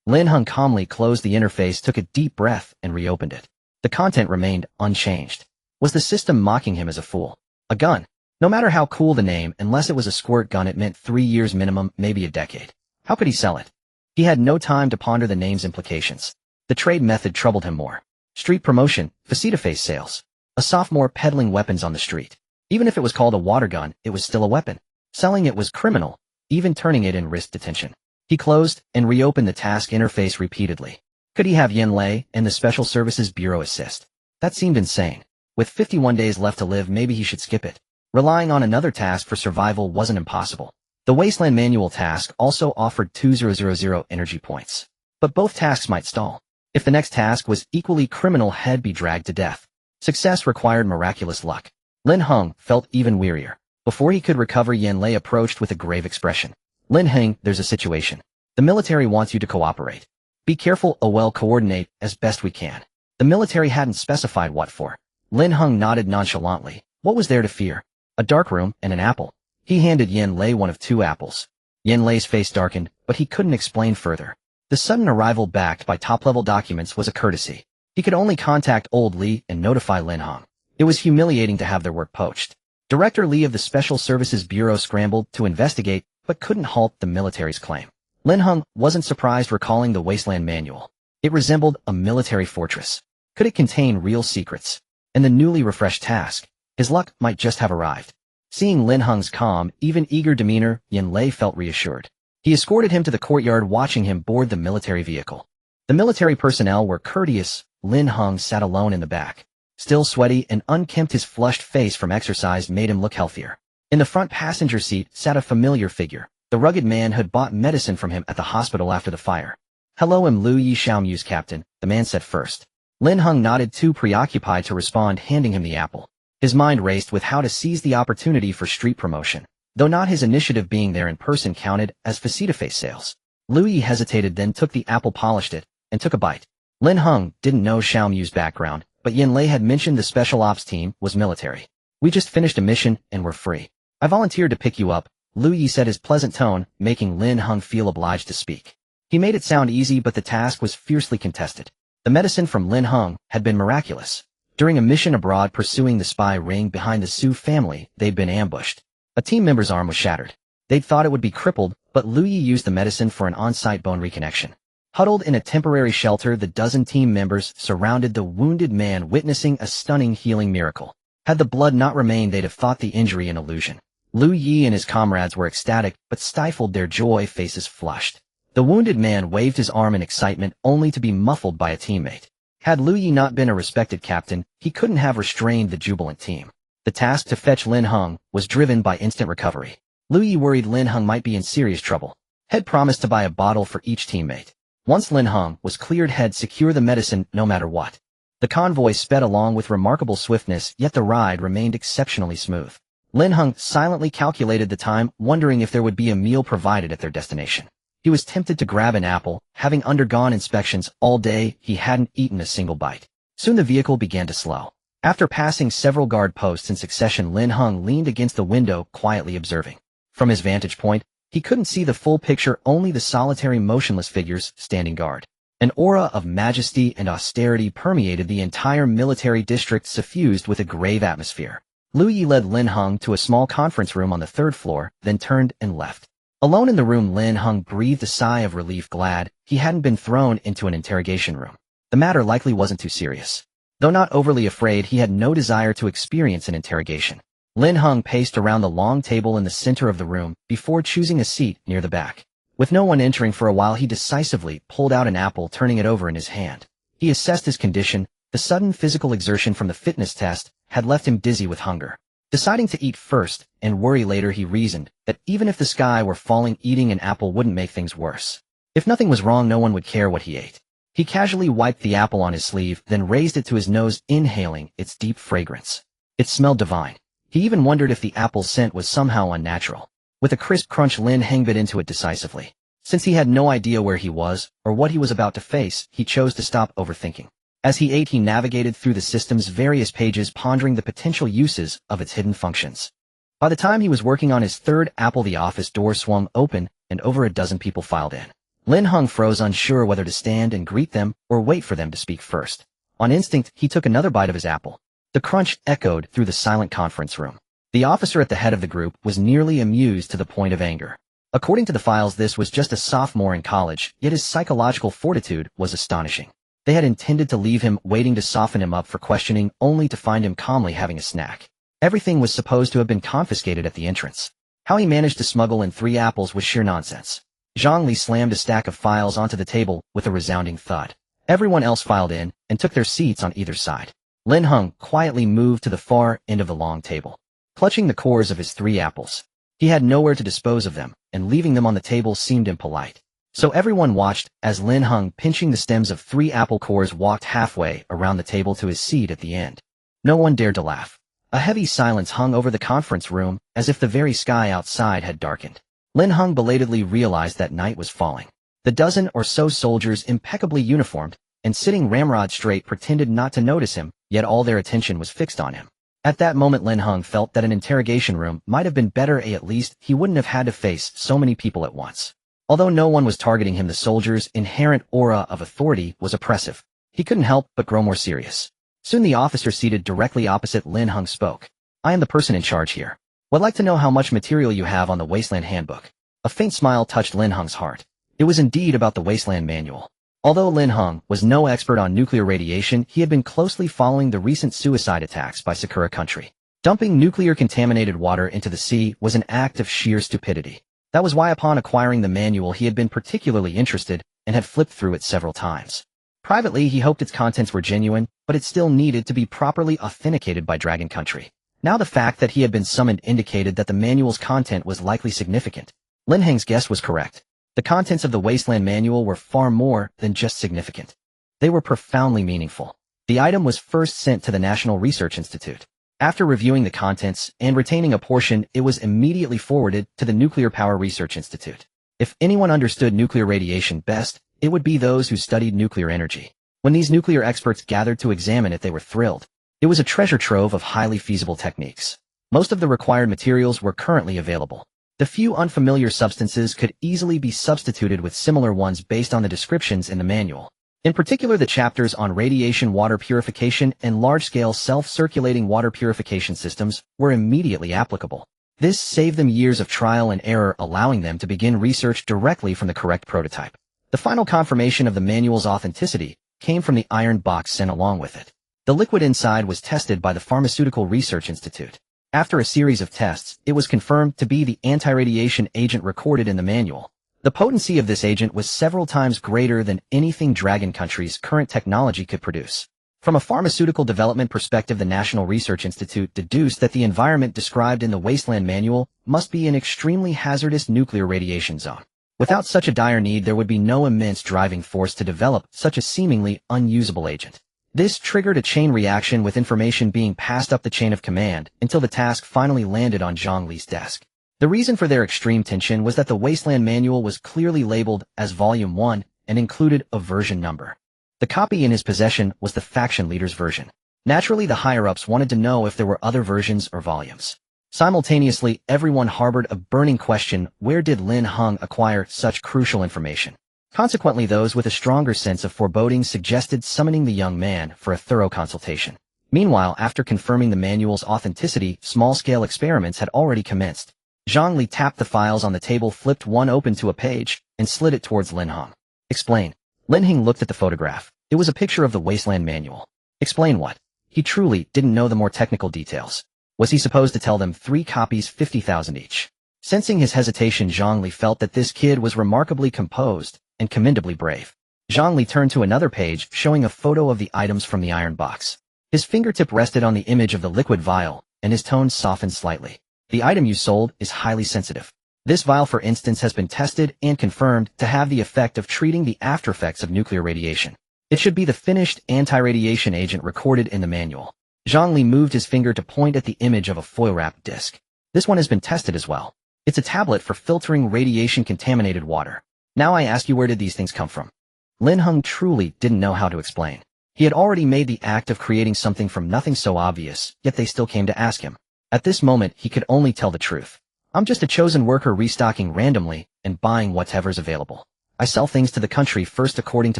Lin Heng calmly closed the interface, took a deep breath, and reopened it. The content remained unchanged. Was the system mocking him as a fool? A gun. No matter how cool the name, unless it was a squirt gun, it meant 3 years minimum, maybe a decade. How could he sell it? He had no time to ponder the name's implications. The trade method troubled him more. Street promotion, face-to-face sales. A sophomore peddling weapons on the street. Even if it was called a water gun, it was still a weapon. Selling it was criminal. Even turning it in risked detention. He closed and reopened the task interface repeatedly. Could he have Yanlei and the Special Services Bureau assist? That seemed insane. With 51 days left to live, maybe he should skip it. Relying on another task for survival wasn't impossible. The Wasteland Manual task also offered 2,000 energy points. But both tasks might stall. If the next task was equally criminal, he'd be dragged to death. Success required miraculous luck. Lin Heng felt even wearier. Before he could recover, Yanlei approached with a grave expression. "Lin Heng, there's a situation. The military wants you to cooperate. Be careful, coordinate as best we can." The military hadn't specified what for. Lin Heng nodded nonchalantly. What was there to fear? A dark room and an apple. He handed Yanlei one of 2 apples. Yanlei's face darkened, but he couldn't explain further. The sudden arrival, backed by top-level documents, was a courtesy. He could only contact old Li and notify Lin Heng. It was humiliating to have their work poached. Director Li of the Special Services Bureau scrambled to investigate, but couldn't halt the military's claim. Lin Heng wasn't surprised, recalling the Wasteland Manual. It resembled a military fortress. Could it contain real secrets? And the newly refreshed task, his luck might just have arrived. Seeing Lin Heng's calm, even eager demeanor, Yanlei felt reassured. He escorted him to the courtyard, watching him board the military vehicle. The military personnel were courteous. Lin Heng sat alone in the back. Still sweaty and unkempt, his flushed face from exercise made him look healthier. In the front passenger seat sat a familiar figure, the rugged man who had bought medicine from him at the hospital after the fire. "Hello, I'm Lu Yi Xiaomu's captain," the man said first. Lin Heng nodded, too preoccupied to respond, handing him the apple. His mind raced with how to seize the opportunity for street promotion. though not his initiative being there in person counted as face-to-face sales. Louis hesitated, then took the apple, polished it, and took a bite. Lin Heng didn't know Xiao Mu's background, but Yin Lei had mentioned the special ops team was military. We just finished a mission and we're free. I volunteered to pick you up, Louis said, his pleasant tone making Lin Heng feel obliged to speak. He made it sound easy, but the task was fiercely contested. The medicine from Lin Heng had been miraculous. During a mission abroad pursuing the spy ring behind the Su family, they'd been ambushed. A team member's arm was shattered. They'd thought it would be crippled, but Louis used the medicine for an on-site bone reconnection. Huddled in a temporary shelter, the dozen team members surrounded the wounded man, witnessing a stunning healing miracle. Had the blood not remained, they'd have thought the injury an illusion. Liu Yi and his comrades were ecstatic, but stifled their joy, faces flushed. The wounded man waved his arm in excitement, only to be muffled by a teammate. Had Liu Yi not been a respected captain, he couldn't have restrained the jubilant team. The task to fetch Lin Heng was driven by instant recovery. Liu Yi worried Lin Heng might be in serious trouble. Head promised to buy a bottle for each teammate. Once Lin Heng was cleared, Head secure the medicine no matter what. The convoy sped along with remarkable swiftness, yet the ride remained exceptionally smooth. Lin Heng silently calculated the time, wondering if there would be a meal provided at their destination. He was tempted to grab an apple. Having undergone inspections all day, he hadn't eaten a single bite. Soon the vehicle began to slow. After passing several guard posts in succession, Lin Heng leaned against the window, quietly observing. From his vantage point, he couldn't see the full picture, only the solitary motionless figures standing guard. An aura of majesty and austerity permeated the entire military district, suffused with a grave atmosphere. Liu Yi led Lin Heng to a small conference room on the third floor, then turned and left. Alone in the room, Lin Heng breathed a sigh of relief, glad he hadn't been thrown into an interrogation room. The matter likely wasn't too serious. Though not overly afraid, he had no desire to experience an interrogation. Lin Heng paced around the long table in the center of the room before choosing a seat near the back. With no one entering for a while, he decisively pulled out an apple, turning it over in his hand. He assessed his condition. The sudden physical exertion from the fitness test had left him dizzy with hunger. Deciding to eat first and worry later, he reasoned that even if the sky were falling, eating an apple wouldn't make things worse. If nothing was wrong, no one would care what he ate. He casually wiped the apple on his sleeve, then raised it to his nose, inhaling its deep fragrance. It smelled divine. He even wondered if the apple's scent was somehow unnatural. With a crisp crunch, Lin Heng bit into it decisively. Since he had no idea where he was or what he was about to face, he chose to stop overthinking. As he ate, he navigated through the system's various pages, pondering the potential uses of its hidden functions. By the time he was working on his third apple, the office door swung open and over a dozen people filed in. Lin Heng froze, unsure whether to stand and greet them or wait for them to speak first. On instinct, he took another bite of his apple. The crunch echoed through the silent conference room. The officer at the head of the group was nearly amused to the point of anger. According to the files, this was just a sophomore in college, yet his psychological fortitude was astonishing. They had intended to leave him waiting to soften him up for questioning, only to find him calmly having a snack. Everything was supposed to have been confiscated at the entrance. How he managed to smuggle in 3 apples was sheer nonsense. Zhang Li slammed a stack of files onto the table with a resounding thud. Everyone else filed in and took their seats on either side. Lin Heng quietly moved to the far end of the long table, clutching the cores of his 3 apples. He had nowhere to dispose of them, and leaving them on the table seemed impolite. So everyone watched as Lin Heng, pinching the stems of 3 apple cores, walked halfway around the table to his seat at the end. No one dared to laugh. A heavy silence hung over the conference room, as if the very sky outside had darkened. Lin Heng belatedly realized that night was falling. The dozen or so soldiers, impeccably uniformed and sitting ramrod straight, pretended not to notice him, yet all their attention was fixed on him. At that moment, Lin Heng felt that an interrogation room might have been better. At least he wouldn't have had to face so many people at once. Although no one was targeting him, the soldiers' inherent aura of authority was oppressive. He couldn't help but grow more serious. Soon the officer seated directly opposite Lin Heng spoke. "I am the person in charge here. Would like to know how much material you have on the Wasteland Handbook." A faint smile touched Lin Heng's heart. It was indeed about the Wasteland Manual. Although Lin Heng was no expert on nuclear radiation, he had been closely following the recent suicide attacks by Sakura country. Dumping nuclear-contaminated water into the sea was an act of sheer stupidity. That was why upon acquiring the manual he had been particularly interested and had flipped through it several times. Privately, he hoped its contents were genuine, but it still needed to be properly authenticated by Dragon Country. Now the fact that he had been summoned indicated that the manual's content was likely significant. Lin Heng's guess was correct. The contents of the Wasteland Manual were far more than just significant. They were profoundly meaningful. The item was first sent to the National Research Institute. After reviewing the contents and retaining a portion, it was immediately forwarded to the Nuclear Power Research Institute. If anyone understood nuclear radiation best, it would be those who studied nuclear energy. When these nuclear experts gathered to examine it, they were thrilled. It was a treasure trove of highly feasible techniques. Most of the required materials were currently available. The few unfamiliar substances could easily be substituted with similar ones based on the descriptions in the manual. In particular, the chapters on radiation water purification and large-scale self-circulating water purification systems were immediately applicable. This saved them years of trial and error, allowing them to begin research directly from the correct prototype. The final confirmation of the manual's authenticity came from the iron box sent along with it. The liquid inside was tested by the Pharmaceutical Research Institute. After a series of tests, it was confirmed to be the anti-radiation agent recorded in the manual. The potency of this agent was several times greater than anything Dragon Country's current technology could produce. From a pharmaceutical development perspective, the National Research Institute deduced that the environment described in the Wasteland Manual must be an extremely hazardous nuclear radiation zone. Without such a dire need, there would be no immense driving force to develop such a seemingly unusable agent. This triggered a chain reaction, with information being passed up the chain of command until the task finally landed on Zhang Li's desk. The reason for their extreme tension was that the Wasteland Manual was clearly labeled as Volume 1 and included a version number. The copy in his possession was the faction leader's version. Naturally, the higher-ups wanted to know if there were other versions or volumes. Simultaneously, everyone harbored a burning question: where did Lin Heng acquire such crucial information? Consequently, those with a stronger sense of foreboding suggested summoning the young man for a thorough consultation. Meanwhile, after confirming the manual's authenticity, small-scale experiments had already commenced. Zhang Li tapped the files on the table, flipped one open to a page, and slid it towards Lin Heng. Explain. Lin Heng looked at the photograph. It was a picture of the Wasteland Manual. Explain what? He truly didn't know the more technical details. Was he supposed to tell them 3 copies, 50,000 each? Sensing his hesitation, Zhang Li felt that this kid was remarkably composed and commendably brave. Zhang Li turned to another page, showing a photo of the items from the iron box. His fingertip rested on the image of the liquid vial, and his tone softened slightly. The item you sold is highly sensitive. This vial, for instance, has been tested and confirmed to have the effect of treating the aftereffects of nuclear radiation. It should be the finished anti-radiation agent recorded in the manual. Zhang Li moved his finger to point at the image of a foil-wrapped disc. This one has been tested as well. It's a tablet for filtering radiation-contaminated water. Now I ask you, where did these things come from? Lin Heng truly didn't know how to explain. He had already made the act of creating something from nothing so obvious, yet they still came to ask him. At this moment, he could only tell the truth. I'm just a chosen worker restocking randomly and buying whatever's available. I sell things to the country first according to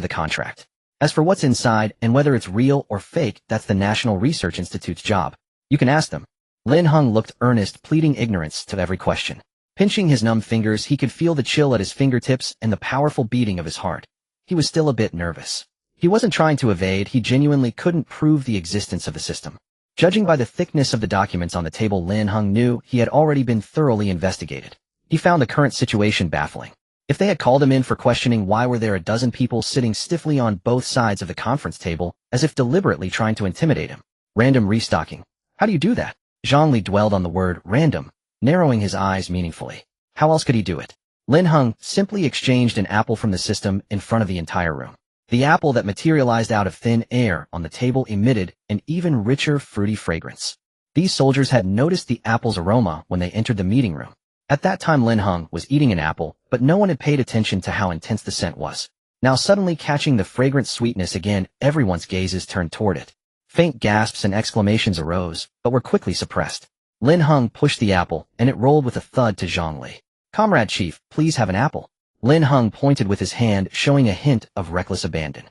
the contract. As for what's inside and whether it's real or fake, that's the National Research Institute's job. You can ask them. Lin Heng looked earnest, pleading ignorance to every question. Pinching his numb fingers, he could feel the chill at his fingertips and the powerful beating of his heart. He was still a bit nervous. He wasn't trying to evade, he genuinely couldn't prove the existence of the system. Judging by the thickness of the documents on the table, Lin Heng knew he had already been thoroughly investigated. He found the current situation baffling. If they had called him in for questioning, why were there a dozen people sitting stiffly on both sides of the conference table, as if deliberately trying to intimidate him? Random restocking. How do you do that? Zhang Li dwelled on the word random, narrowing his eyes meaningfully. How else could he do it? Lin Heng simply exchanged an apple from the system in front of the entire room. The apple that materialized out of thin air on the table emitted an even richer, fruity fragrance. These soldiers had noticed the apple's aroma when they entered the meeting room. At that time, Lin Heng was eating an apple, but no one had paid attention to how intense the scent was. Now, suddenly catching the fragrant sweetness again, everyone's gazes turned toward it. Faint gasps and exclamations arose, but were quickly suppressed. Lin Heng pushed the apple, and it rolled with a thud to Zhang Li. "Comrade Chief, please have an apple." Lin Heng pointed with his hand, showing a hint of reckless abandon.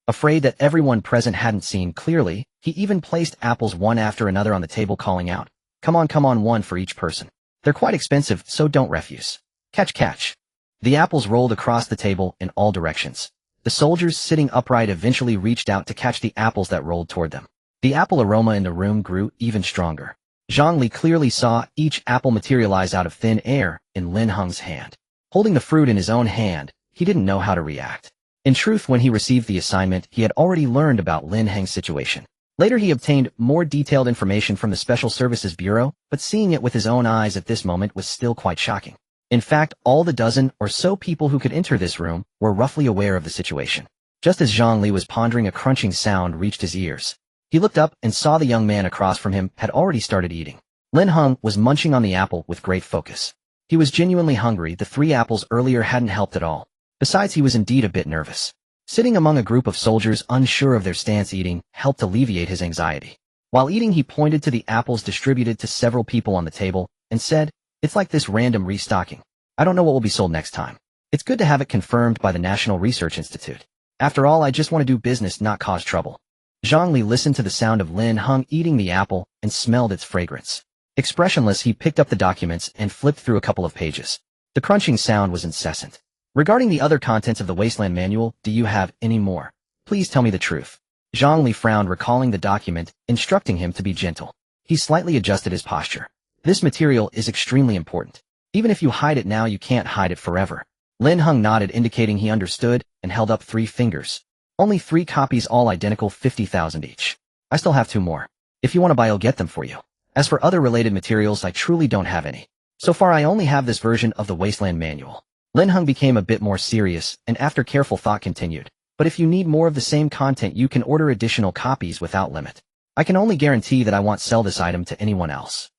Afraid that everyone present hadn't seen clearly, he even placed apples one after another on the table, calling out, come on, one for each person. They're quite expensive, so don't refuse. Catch. The apples rolled across the table in all directions. The soldiers sitting upright eventually reached out to catch the apples that rolled toward them. The apple aroma in the room grew even stronger. Zhang Li clearly saw each apple materialize out of thin air in Lin Heng's hand. Holding the fruit in his own hand, he didn't know how to react. In truth, when he received the assignment, he had already learned about Lin Heng's situation. Later he obtained more detailed information from the Special Services Bureau, but seeing it with his own eyes at this moment was still quite shocking. In fact, all the dozen or so people who could enter this room were roughly aware of the situation. Just as Zhang Li was pondering, a crunching sound reached his ears. He looked up and saw the young man across from him had already started eating. Lin Heng was munching on the apple with great focus. He was genuinely hungry. The 3 apples earlier hadn't helped at all. Besides, he was indeed a bit nervous. Sitting among a group of soldiers unsure of their stance, eating helped alleviate his anxiety. While eating, he pointed to the apples distributed to several people on the table and said, "It's like this random restocking. I don't know what will be sold next time. It's good to have it confirmed by the National Research Institute. After all, I just want to do business, not cause trouble." Zhongli listened to the sound of Lin Heng eating the apple and smelled its fragrance. Expressionless, he picked up the documents and flipped through a couple of pages. The crunching sound was incessant. "Regarding the other contents of the Wasteland Manual, do you have any more? Please tell me the truth." Zhongli frowned, recalling the document, instructing him to be gentle. He slightly adjusted his posture. "This material is extremely important. Even if you hide it now, you can't hide it forever." Lin Heng nodded, indicating he understood, and held up 3 fingers. "Only 3 copies, all identical, 50,000 each. I still have 2 more. If you want to buy, I'll get them for you. As for other related materials, I truly don't have any. So far, I only have this version of the Wasteland Manual." Lin Heng became a bit more serious, and after careful thought continued, "But if you need more of the same content, you can order additional copies without limit. I can only guarantee that I won't sell this item to anyone else.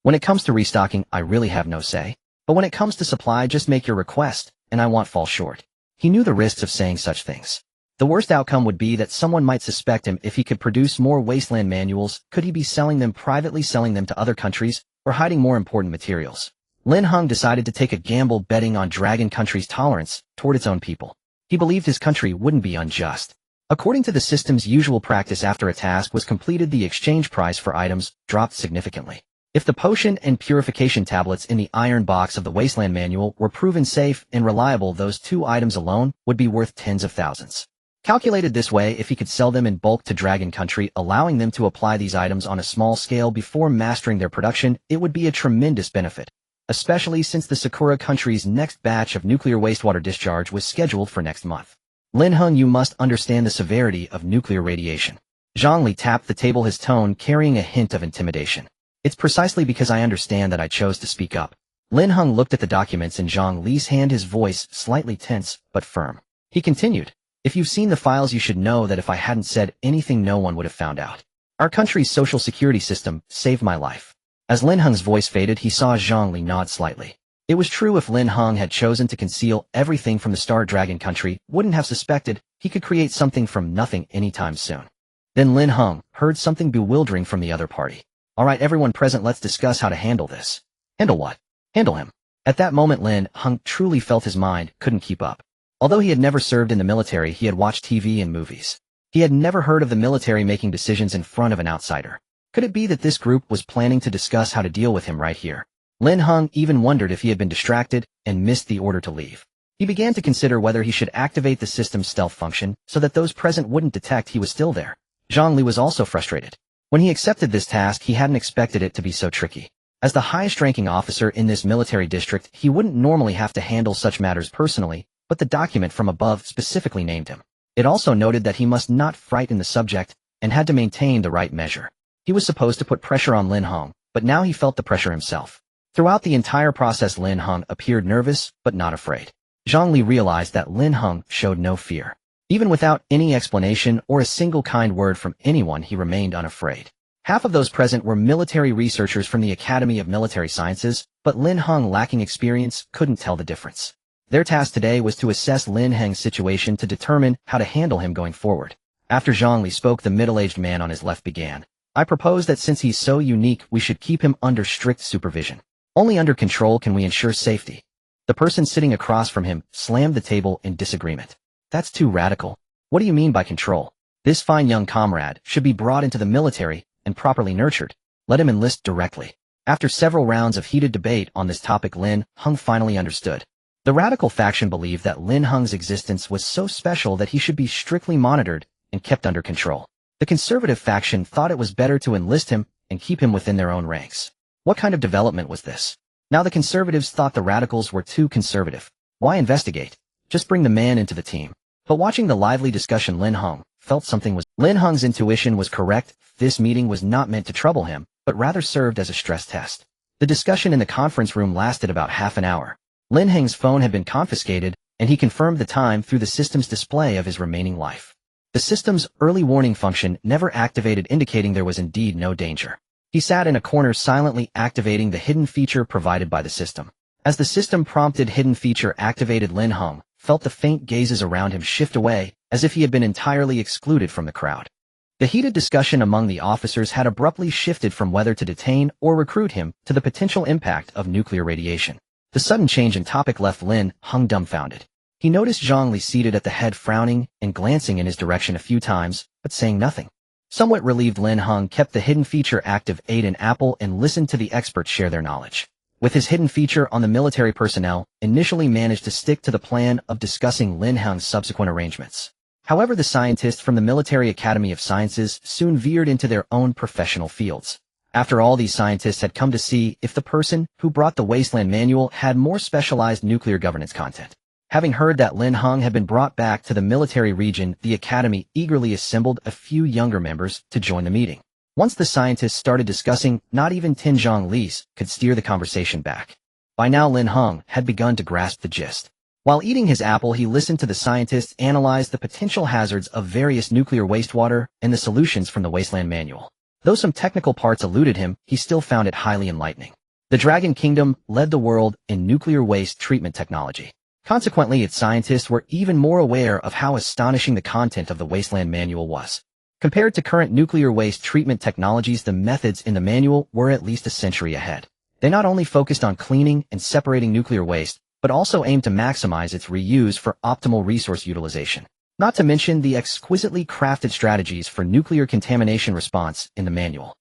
When it comes to restocking, I really have no say. But when it comes to supply, just make your request, and I won't fall short." He knew the risks of saying such things. The worst outcome would be that someone might suspect him. If he could produce more Wasteland Manuals, could he be selling them privately, selling them to other countries, or hiding more important materials? Lin Heng decided to take a gamble, betting on Dragon Country's tolerance toward its own people. He believed his country wouldn't be unjust. According to the system's usual practice, after a task was completed, the exchange price for items dropped significantly. If the potion and purification tablets in the iron box of the Wasteland Manual were proven safe and reliable, those 2 items alone would be worth tens of thousands. Calculated this way, if he could sell them in bulk to Dragon Country, allowing them to apply these items on a small scale before mastering their production, it would be a tremendous benefit, especially since the Sakura country's next batch of nuclear wastewater discharge was scheduled for next month. "Lin Heng, you must understand the severity of nuclear radiation." Zhongli tapped the table, his tone carrying a hint of intimidation. "It's precisely because I understand that I chose to speak up." Lin Heng looked at the documents in Zhongli's hand, his voice slightly tense but firm. He continued, "If you've seen the files, you should know that if I hadn't said anything, no one would have found out. Our country's social security system saved my life." As Lin Heng's voice faded, he saw Zhongli nod slightly. It was true. If Lin Heng had chosen to conceal everything from the Star Dragon Country, wouldn't have suspected he could create something from nothing anytime soon. Then Lin Heng heard something bewildering from the other party. "All right, everyone present, let's discuss how to handle this." "Handle what?" "Handle him." At that moment, Lin Heng truly felt his mind couldn't keep up. Although he had never served in the military, he had watched TV and movies. He had never heard of the military making decisions in front of an outsider. Could it be that this group was planning to discuss how to deal with him right here? Lin Heng even wondered if he had been distracted and missed the order to leave. He began to consider whether he should activate the system's stealth function so that those present wouldn't detect he was still there. Zhongli was also frustrated. When he accepted this task, he hadn't expected it to be so tricky. As the highest-ranking officer in this military district, he wouldn't normally have to handle such matters personally, but the document from above specifically named him. It also noted that he must not frighten the subject and had to maintain the right measure. He was supposed to put pressure on Lin Heng, but now he felt the pressure himself. Throughout the entire process, Lin Heng appeared nervous but not afraid. Zhongli realized that Lin Heng showed no fear. Even without any explanation or a single kind word from anyone, he remained unafraid. Half of those present were military researchers from the Academy of Military Sciences, but Lin Heng, lacking experience, couldn't tell the difference. Their task today was to assess Lin Heng's situation to determine how to handle him going forward. After Zhongli spoke, the middle-aged man on his left began. "I propose that since he's so unique, we should keep him under strict supervision. Only under control can we ensure safety." The person sitting across from him slammed the table in disagreement. "That's too radical. What do you mean by control? This fine young comrade should be brought into the military and properly nurtured. Let him enlist directly." After several rounds of heated debate on this topic, Lin Heng finally understood. The radical faction believed that Lin Heng's existence was so special that he should be strictly monitored and kept under control. The conservative faction thought it was better to enlist him and keep him within their own ranks. What kind of development was this? Now the conservatives thought the radicals were too conservative. Why investigate? Just bring the man into the team. But watching the lively discussion, Lin Heng felt something was. Lin Heng's intuition was correct. This meeting was not meant to trouble him, but rather served as a stress test. The discussion in the conference room lasted about half an hour. Lin Heng's phone had been confiscated, and he confirmed the time through the system's display of his remaining life. The system's early warning function never activated, indicating there was indeed no danger. He sat in a corner silently activating the hidden feature provided by the system. As the system prompted hidden feature activated, Lin Heng felt the faint gazes around him shift away, as if he had been entirely excluded from the crowd. The heated discussion among the officers had abruptly shifted from whether to detain or recruit him to the potential impact of nuclear radiation. The sudden change in topic left Lin Heng dumbfounded. He noticed Zhang Li seated at the head, frowning and glancing in his direction a few times, but saying nothing. Somewhat relieved, Lin Heng kept the hidden feature active, ate an apple, and listened to the experts share their knowledge. With his hidden feature on the military personnel, initially managed to stick to the plan of discussing Lin Heng's subsequent arrangements. However, the scientists from the Military Academy of Sciences soon veered into their own professional fields. After all, these scientists had come to see if the person who brought the Wasteland Manual had more specialized nuclear governance content. Having heard that Lin Heng had been brought back to the military region, the Academy eagerly assembled a few younger members to join the meeting. Once the scientists started discussing, not even Tin Zhang Li's could steer the conversation back. By now, Lin Heng had begun to grasp the gist. While eating his apple, he listened to the scientists analyze the potential hazards of various nuclear wastewater and the solutions from the Wasteland Manual. Though some technical parts eluded him, he still found it highly enlightening. The Dragon Kingdom led the world in nuclear waste treatment technology. Consequently, its scientists were even more aware of how astonishing the content of the Wasteland Manual was. Compared to current nuclear waste treatment technologies, the methods in the manual were at least a century ahead. They not only focused on cleaning and separating nuclear waste, but also aimed to maximize its reuse for optimal resource utilization. Not to mention the exquisitely crafted strategies for nuclear contamination response in the manual.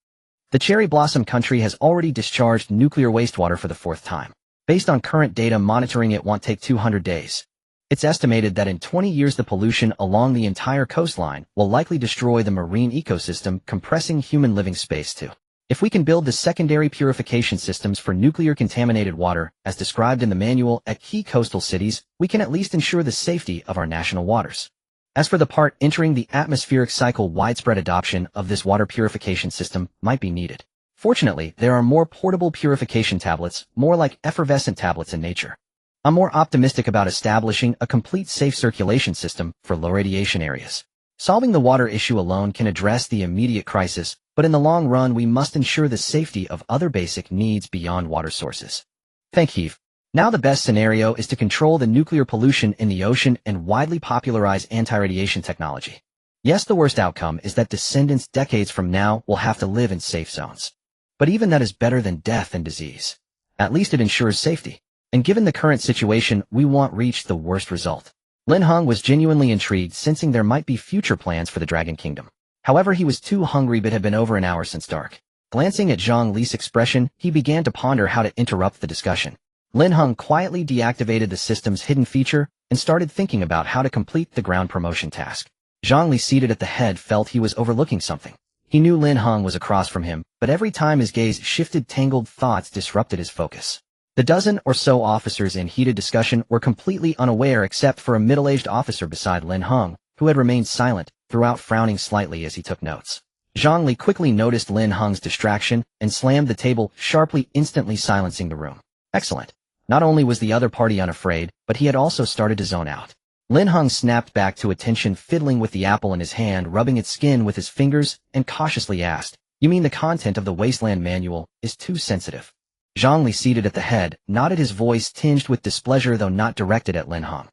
The Cherry Blossom country has already discharged nuclear wastewater for the 4th time. Based on current data, monitoring it won't take 200 days. It's estimated that in 20 years the pollution along the entire coastline will likely destroy the marine ecosystem, compressing human living space too. If we can build the secondary purification systems for nuclear contaminated water, as described in the manual, at key coastal cities, we can at least ensure the safety of our national waters. As for the part entering the atmospheric cycle, widespread adoption of this water purification system might be needed. Fortunately, there are more portable purification tablets, more like effervescent tablets in nature. I'm more optimistic about establishing a complete safe circulation system for low radiation areas. Solving the water issue alone can address the immediate crisis, but in the long run we must ensure the safety of other basic needs beyond water sources. Thank you. Now the best scenario is to control the nuclear pollution in the ocean and widely popularize anti-radiation technology. Yes, the worst outcome is that descendants decades from now will have to live in safe zones. But even that is better than death and disease. At least it ensures safety. And given the current situation, we won't reach the worst result. Lin Heng was genuinely intrigued, sensing there might be future plans for the Dragon Kingdom. However, he was too hungry, but had been over an hour since dark. Glancing at Zhang Li's expression, he began to ponder how to interrupt the discussion. Lin Heng quietly deactivated the system's hidden feature and started thinking about how to complete the ground promotion task. Zhang Li, seated at the head, felt he was overlooking something. He knew Lin Heng was across from him, but every time his gaze shifted, tangled thoughts disrupted his focus. The dozen or so officers in heated discussion were completely unaware, except for a middle-aged officer beside Lin Heng, who had remained silent throughout, frowning slightly as he took notes. Zhang Li quickly noticed Lin Heng's distraction and slammed the table sharply, instantly silencing the room. Excellent. Not only was the other party unafraid, but he had also started to zone out. Lin Heng snapped back to attention, fiddling with the apple in his hand, rubbing its skin with his fingers, and cautiously asked, "You mean the content of the Wasteland Manual is too sensitive?" Zhang Li, seated at the head, nodded, his voice tinged with displeasure though not directed at Lin Heng.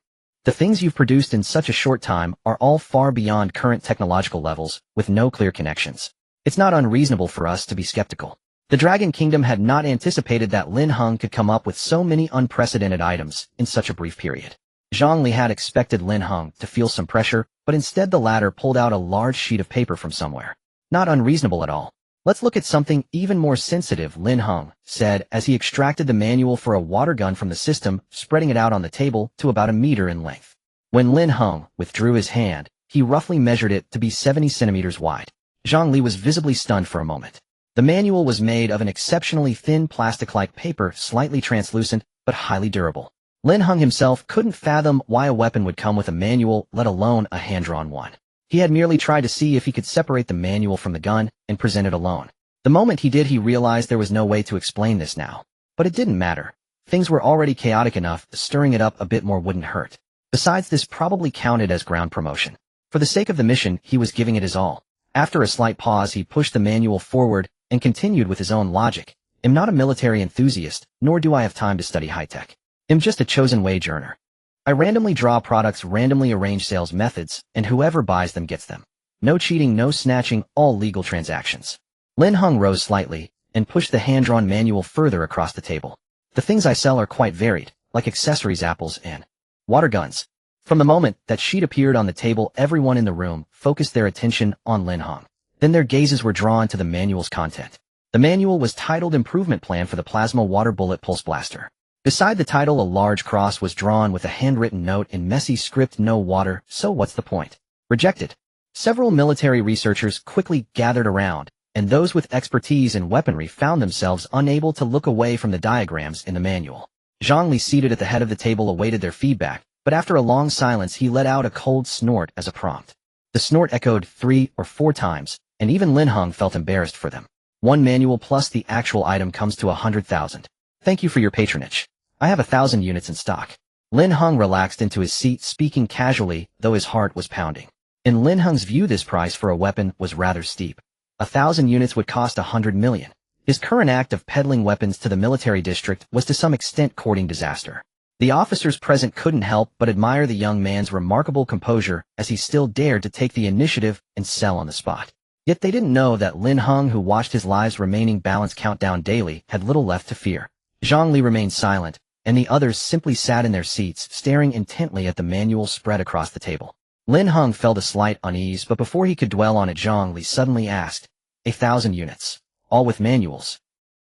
"The things you've produced in such a short time are all far beyond current technological levels, with no clear connections. It's not unreasonable for us to be skeptical." The Dragon Kingdom had not anticipated that Lin Heng could come up with so many unprecedented items in such a brief period. Zhang Li had expected Lin Heng to feel some pressure, but instead the latter pulled out a large sheet of paper from somewhere. "Not unreasonable at all. Let's look at something even more sensitive," Lin Heng said as he extracted the manual for a water gun from the system, spreading it out on the table to about a meter in length. When Lin Heng withdrew his hand, he roughly measured it to be 70 centimeters wide. Zhang Li was visibly stunned for a moment. The manual was made of an exceptionally thin plastic-like paper, slightly translucent, but highly durable. Lin Heng himself couldn't fathom why a weapon would come with a manual, let alone a hand-drawn one. He had merely tried to see if he could separate the manual from the gun and present it alone. The moment he did, he realized there was no way to explain this now. But it didn't matter. Things were already chaotic enough, stirring it up a bit more wouldn't hurt. Besides, this probably counted as ground promotion. For the sake of the mission, he was giving it his all. After a slight pause, he pushed the manual forward and continued with his own logic. I'm not a military enthusiast, nor do I have time to study high-tech. I'm just a chosen wage earner. I randomly draw products, randomly arrange sales methods, and whoever buys them gets them. No cheating, no snatching, all legal transactions. Lin Heng rose slightly and pushed the hand-drawn manual further across the table. The things I sell are quite varied, like accessories, apples, and water guns. From the moment that sheet appeared on the table, everyone in the room focused their attention on Lin Heng. Then their gazes were drawn to the manual's content. The manual was titled Improvement Plan for the Plasma Water Bullet Pulse Blaster. Beside the title, a large cross was drawn with a handwritten note in messy script: no water, so what's the point? Rejected. Several military researchers quickly gathered around, and those with expertise in weaponry found themselves unable to look away from the diagrams in the manual. Zhang Li, seated at the head of the table, awaited their feedback, but after a long silence he let out a cold snort as a prompt. The snort echoed 3 or 4 times, and even Lin Heng felt embarrassed for them. One manual plus the actual item comes to 100,000. Thank you for your patronage. I have 1,000 units in stock. Lin Heng relaxed into his seat, speaking casually, though his heart was pounding. In Lin Heng's view, this price for a weapon was rather steep. 1,000 units would cost 100 million. His current act of peddling weapons to the military district was to some extent courting disaster. The officers present couldn't help but admire the young man's remarkable composure as he still dared to take the initiative and sell on the spot. Yet they didn't know that Lin Heng, who watched his lives remaining balance count down daily, had little left to fear. Zhang Li remained silent, and the others simply sat in their seats, staring intently at the manual spread across the table. Lin Heng felt a slight unease, but before he could dwell on it, Zhang Li suddenly asked, 1,000 units, all with manuals?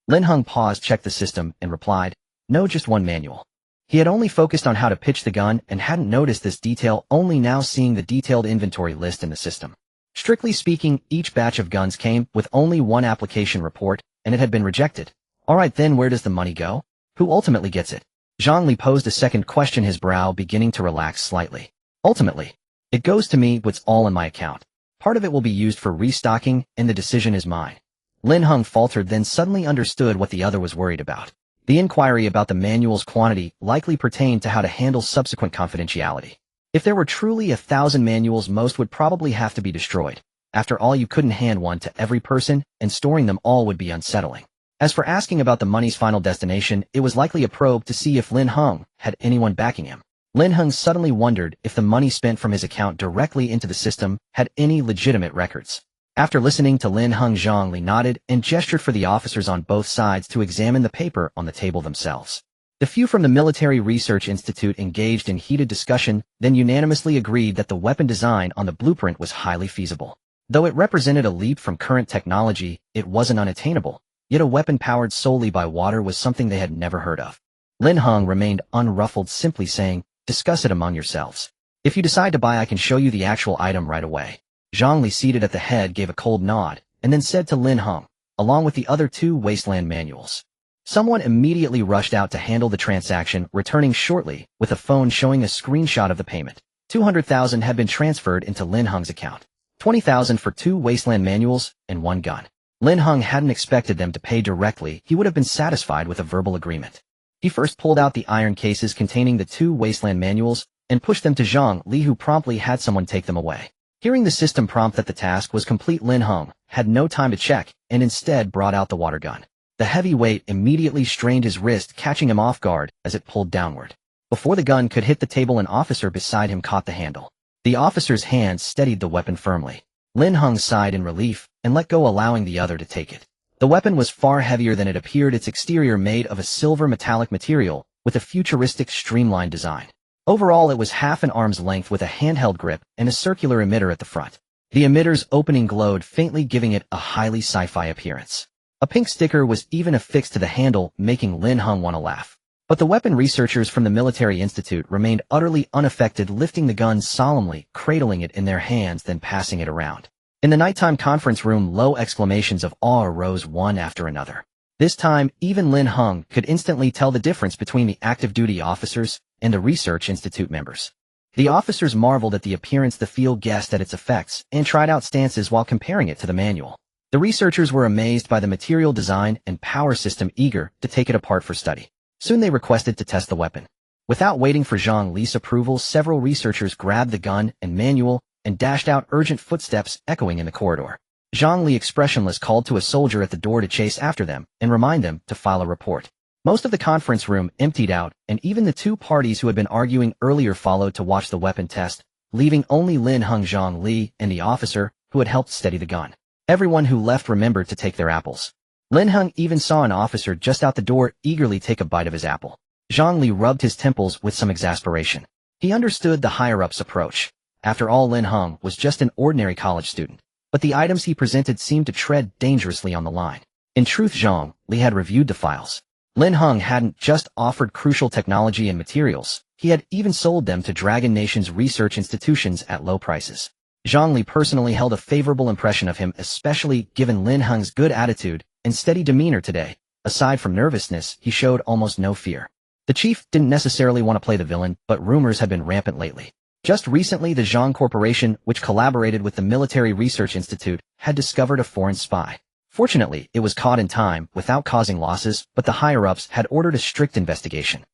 Lin Heng paused, checked the system, and replied, no, just one manual. He had only focused on how to pitch the gun and hadn't noticed this detail, only now seeing the detailed inventory list in the system. Strictly speaking, each batch of guns came with only one application report, and it had been rejected. Alright, then where does the money go? Who ultimately gets it? Zhang Li posed a second question, his brow beginning to relax slightly. Ultimately, it goes to me, what's all in my account. Part of it will be used for restocking, and the decision is mine. Lin Heng faltered, then suddenly understood what the other was worried about. The inquiry about the manual's quantity likely pertained to how to handle subsequent confidentiality. If there were truly 1,000 manuals, most would probably have to be destroyed. After all, you couldn't hand one to every person, and storing them all would be unsettling. As for asking about the money's final destination, it was likely a probe to see if Lin Heng had anyone backing him. Lin Heng suddenly wondered if the money spent from his account directly into the system had any legitimate records. After listening to Lin Heng, Zhang Li nodded and gestured for the officers on both sides to examine the paper on the table themselves. The few from the Military Research Institute engaged in heated discussion, then unanimously agreed that the weapon design on the blueprint was highly feasible. Though it represented a leap from current technology, it wasn't unattainable. Yet a weapon powered solely by water was something they had never heard of. Lin Heng remained unruffled, simply saying, discuss it among yourselves. If you decide to buy, I can show you the actual item right away. Zhang Li, seated at the head, gave a cold nod, and then said to Lin Heng, along with the other 2 wasteland manuals. Someone immediately rushed out to handle the transaction, returning shortly with a phone showing a screenshot of the payment. 200,000 had been transferred into Lin Heng's account. 20,000 for 2 wasteland manuals and 1 gun. Lin Heng hadn't expected them to pay directly. He would have been satisfied with a verbal agreement. He first pulled out the iron cases containing the 2 wasteland manuals and pushed them to Zhang Li, who promptly had someone take them away. Hearing the system prompt that the task was complete, Lin Heng had no time to check and instead brought out the water gun. The heavy weight immediately strained his wrist, catching him off guard as it pulled downward. Before the gun could hit the table, an officer beside him caught the handle. The officer's hand steadied the weapon firmly. Lin Heng sighed in relief and let go, allowing the other to take it. The weapon was far heavier than it appeared, its exterior made of a silver metallic material with a futuristic streamlined design. Overall, it was half an arm's length with a handheld grip and a circular emitter at the front. The emitter's opening glowed faintly, giving it a highly sci-fi appearance. A pink sticker was even affixed to the handle, making Lin Heng want to laugh. But the weapon researchers from the Military Institute remained utterly unaffected, lifting the gun solemnly, cradling it in their hands, then passing it around. In the nighttime conference room, low exclamations of awe arose one after another. This time, even Lin Heng could instantly tell the difference between the active duty officers and the Research Institute members. The officers marveled at the appearance, the field guessed at its effects, and tried out stances while comparing it to the manual. The researchers were amazed by the material design and power system, eager to take it apart for study. Soon they requested to test the weapon. Without waiting for Zhang Li's approval, several researchers grabbed the gun and manual and dashed out, urgent footsteps echoing in the corridor. Zhang Li, expressionless, called to a soldier at the door to chase after them and remind them to file a report. Most of the conference room emptied out, and even the two parties who had been arguing earlier followed to watch the weapon test, leaving only Lin Heng, Zhang Li, and the officer who had helped steady the gun. Everyone who left remembered to take their apples. Lin Heng even saw an officer just out the door eagerly take a bite of his apple. Zhang Li rubbed his temples with some exasperation. He understood the higher-ups' approach. After all, Lin Heng was just an ordinary college student, but the items he presented seemed to tread dangerously on the line. In truth, Zhang Li had reviewed the files. Lin Heng hadn't just offered crucial technology and materials, he had even sold them to Dragon Nation's research institutions at low prices. Zhang Li personally held a favorable impression of him, especially given Lin Heng's good attitude and steady demeanor today. Aside from nervousness, he showed almost no fear. The chief didn't necessarily want to play the villain, but rumors had been rampant lately. Just recently, the Zhang Corporation, which collaborated with the Military Research Institute, had discovered a foreign spy. Fortunately, it was caught in time, without causing losses, but the higher-ups had ordered a strict investigation.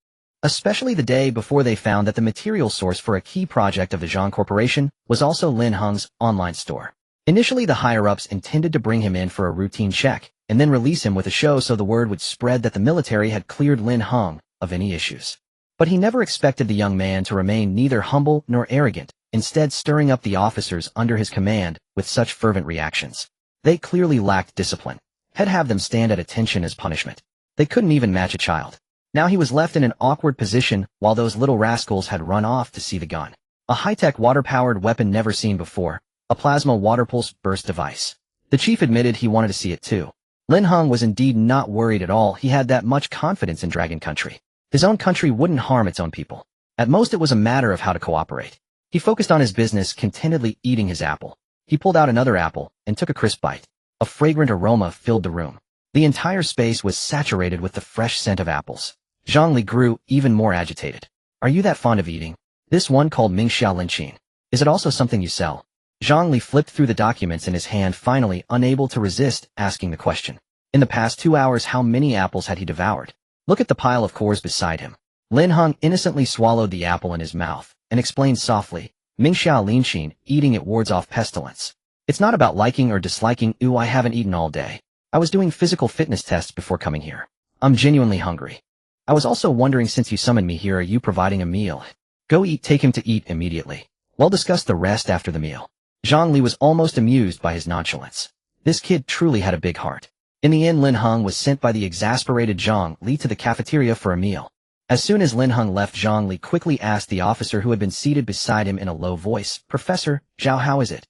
Especially the day before they found that the material source for a key project of the Zhang Corporation was also Lin Heng's online store. Initially, the higher-ups intended to bring him in for a routine check, and then release him with a show so the word would spread that the military had cleared Lin Heng of any issues. But he never expected the young man to remain neither humble nor arrogant, instead stirring up the officers under his command with such fervent reactions. They clearly lacked discipline. He'd have them stand at attention as punishment. They couldn't even match a child. Now he was left in an awkward position while those little rascals had run off to see the gun. A high-tech water-powered weapon never seen before, a plasma water pulse burst device. The chief admitted he wanted to see it too. Lin Heng was indeed not worried at all. He had that much confidence in Dragon Country. His own country wouldn't harm its own people. At most, it was a matter of how to cooperate. He focused on his business, contentedly eating his apple. He pulled out another apple and took a crisp bite. A fragrant aroma filled the room. The entire space was saturated with the fresh scent of apples. Zhang Li grew even more agitated. Are you that fond of eating? This one called Mingxiao Linqin. Is it also something you sell? Zhang Li flipped through the documents in his hand, finally unable to resist asking the question. In the past 2 hours, how many apples had he devoured? Look at the pile of cores beside him. Lin Heng innocently swallowed the apple in his mouth and explained softly, Mingxiao Linqin, eating it wards off pestilence. It's not about liking or disliking. Ooh, I haven't eaten all day. I was doing physical fitness tests before coming here. I'm genuinely hungry. I was also wondering, since you summoned me here, are you providing a meal? Go eat. Take him to eat immediately. We'll discuss the rest after the meal. Zhang Li was almost amused by his nonchalance. This kid truly had a big heart. In the end, Lin Heng was sent by the exasperated Zhang Li to the cafeteria for a meal. As soon as Lin Heng left, Zhang Li quickly asked the officer who had been seated beside him in a low voice, Professor Zhao, how is it?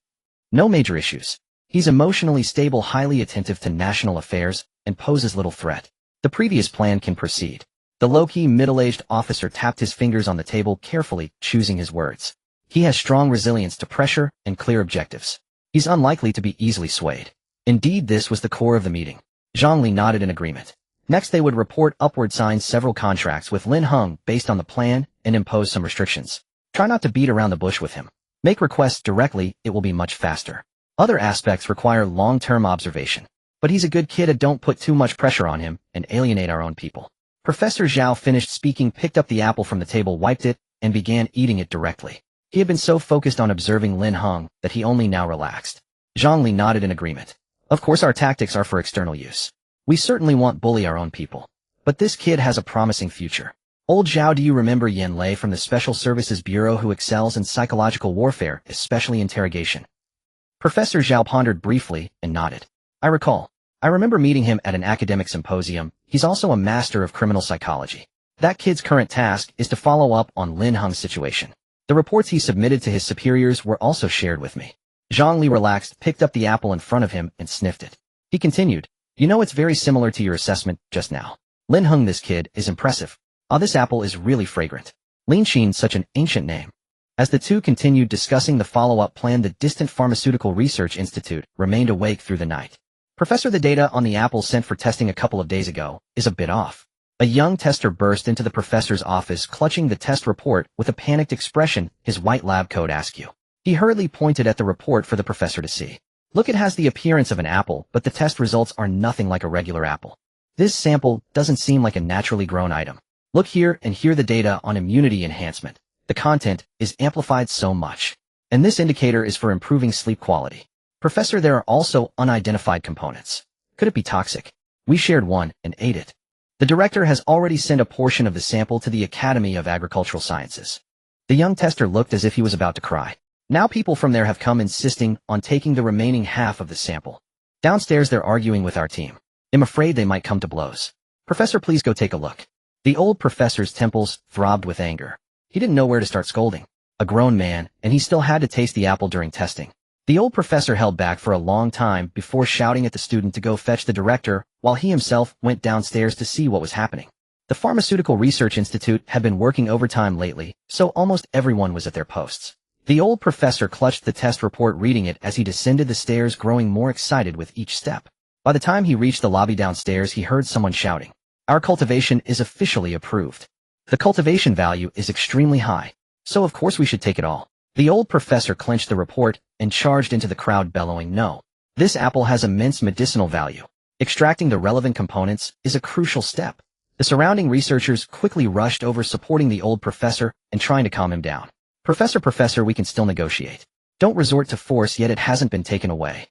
No major issues. He's emotionally stable, highly attentive to national affairs, and poses little threat. The previous plan can proceed. The low-key middle-aged officer tapped his fingers on the table, carefully choosing his words. He has strong resilience to pressure and clear objectives. He's unlikely to be easily swayed. Indeed, this was the core of the meeting. Zhang Li nodded in agreement. Next, they would report upward, sign several contracts with Lin Heng based on the plan, and impose some restrictions. Try not to beat around the bush with him. Make requests directly, it will be much faster. Other aspects require long-term observation. But he's a good kid, don't put too much pressure on him and alienate our own people. Professor Zhao finished speaking, picked up the apple from the table, wiped it, and began eating it directly. He had been so focused on observing Lin Heng that he only now relaxed. Zhang Li nodded in agreement. Of course, our tactics are for external use. We certainly won't bully our own people. But this kid has a promising future. Old Zhao, do you remember Yan Lei from the Special Services Bureau, who excels in psychological warfare, especially interrogation? Professor Zhao pondered briefly and nodded. I recall. I remember meeting him at an academic symposium. He's also a master of criminal psychology. That kid's current task is to follow up on Lin Heng's situation. The reports he submitted to his superiors were also shared with me. Zhang Li relaxed, picked up the apple in front of him, and sniffed it. He continued, you know, it's very similar to your assessment just now. Lin Heng, this kid, is impressive. Ah, this apple is really fragrant. Lin Xin, such an ancient name. As the two continued discussing the follow-up plan, the distant Pharmaceutical Research Institute remained awake through the night. Professor, the data on the apple sent for testing a couple of days ago is a bit off. A young tester burst into the professor's office, clutching the test report with a panicked expression, his white lab coat askew. He hurriedly pointed at the report for the professor to see. Look, it has the appearance of an apple, but the test results are nothing like a regular apple. This sample doesn't seem like a naturally grown item. Look here and hear the data on immunity enhancement. The content is amplified so much. and this indicator is for improving sleep quality. Professor, there are also unidentified components. Could it be toxic? We shared one and ate it. The director has already sent a portion of the sample to the Academy of Agricultural Sciences. The young tester looked as if he was about to cry. Now people from there have come insisting on taking the remaining half of the sample. Downstairs they're arguing with our team. I'm afraid they might come to blows. Professor, please go take a look. The old professor's temples throbbed with anger. He didn't know where to start scolding. A grown man, and he still had to taste the apple during testing. The old professor held back for a long time before shouting at the student to go fetch the director, while he himself went downstairs to see what was happening. The Pharmaceutical Research Institute had been working overtime lately, so almost everyone was at their posts. The old professor clutched the test report, reading it as he descended the stairs, growing more excited with each step. By the time he reached the lobby downstairs, he heard someone shouting, "Our cultivation is officially approved. The cultivation value is extremely high, so of course we should take it all." The old professor clenched the report and charged into the crowd, bellowing, "No. This apple has immense medicinal value. Extracting the relevant components is a crucial step." The surrounding researchers quickly rushed over, supporting the old professor and trying to calm him down. Professor, we can still negotiate. Don't resort to force yet, it hasn't been taken away."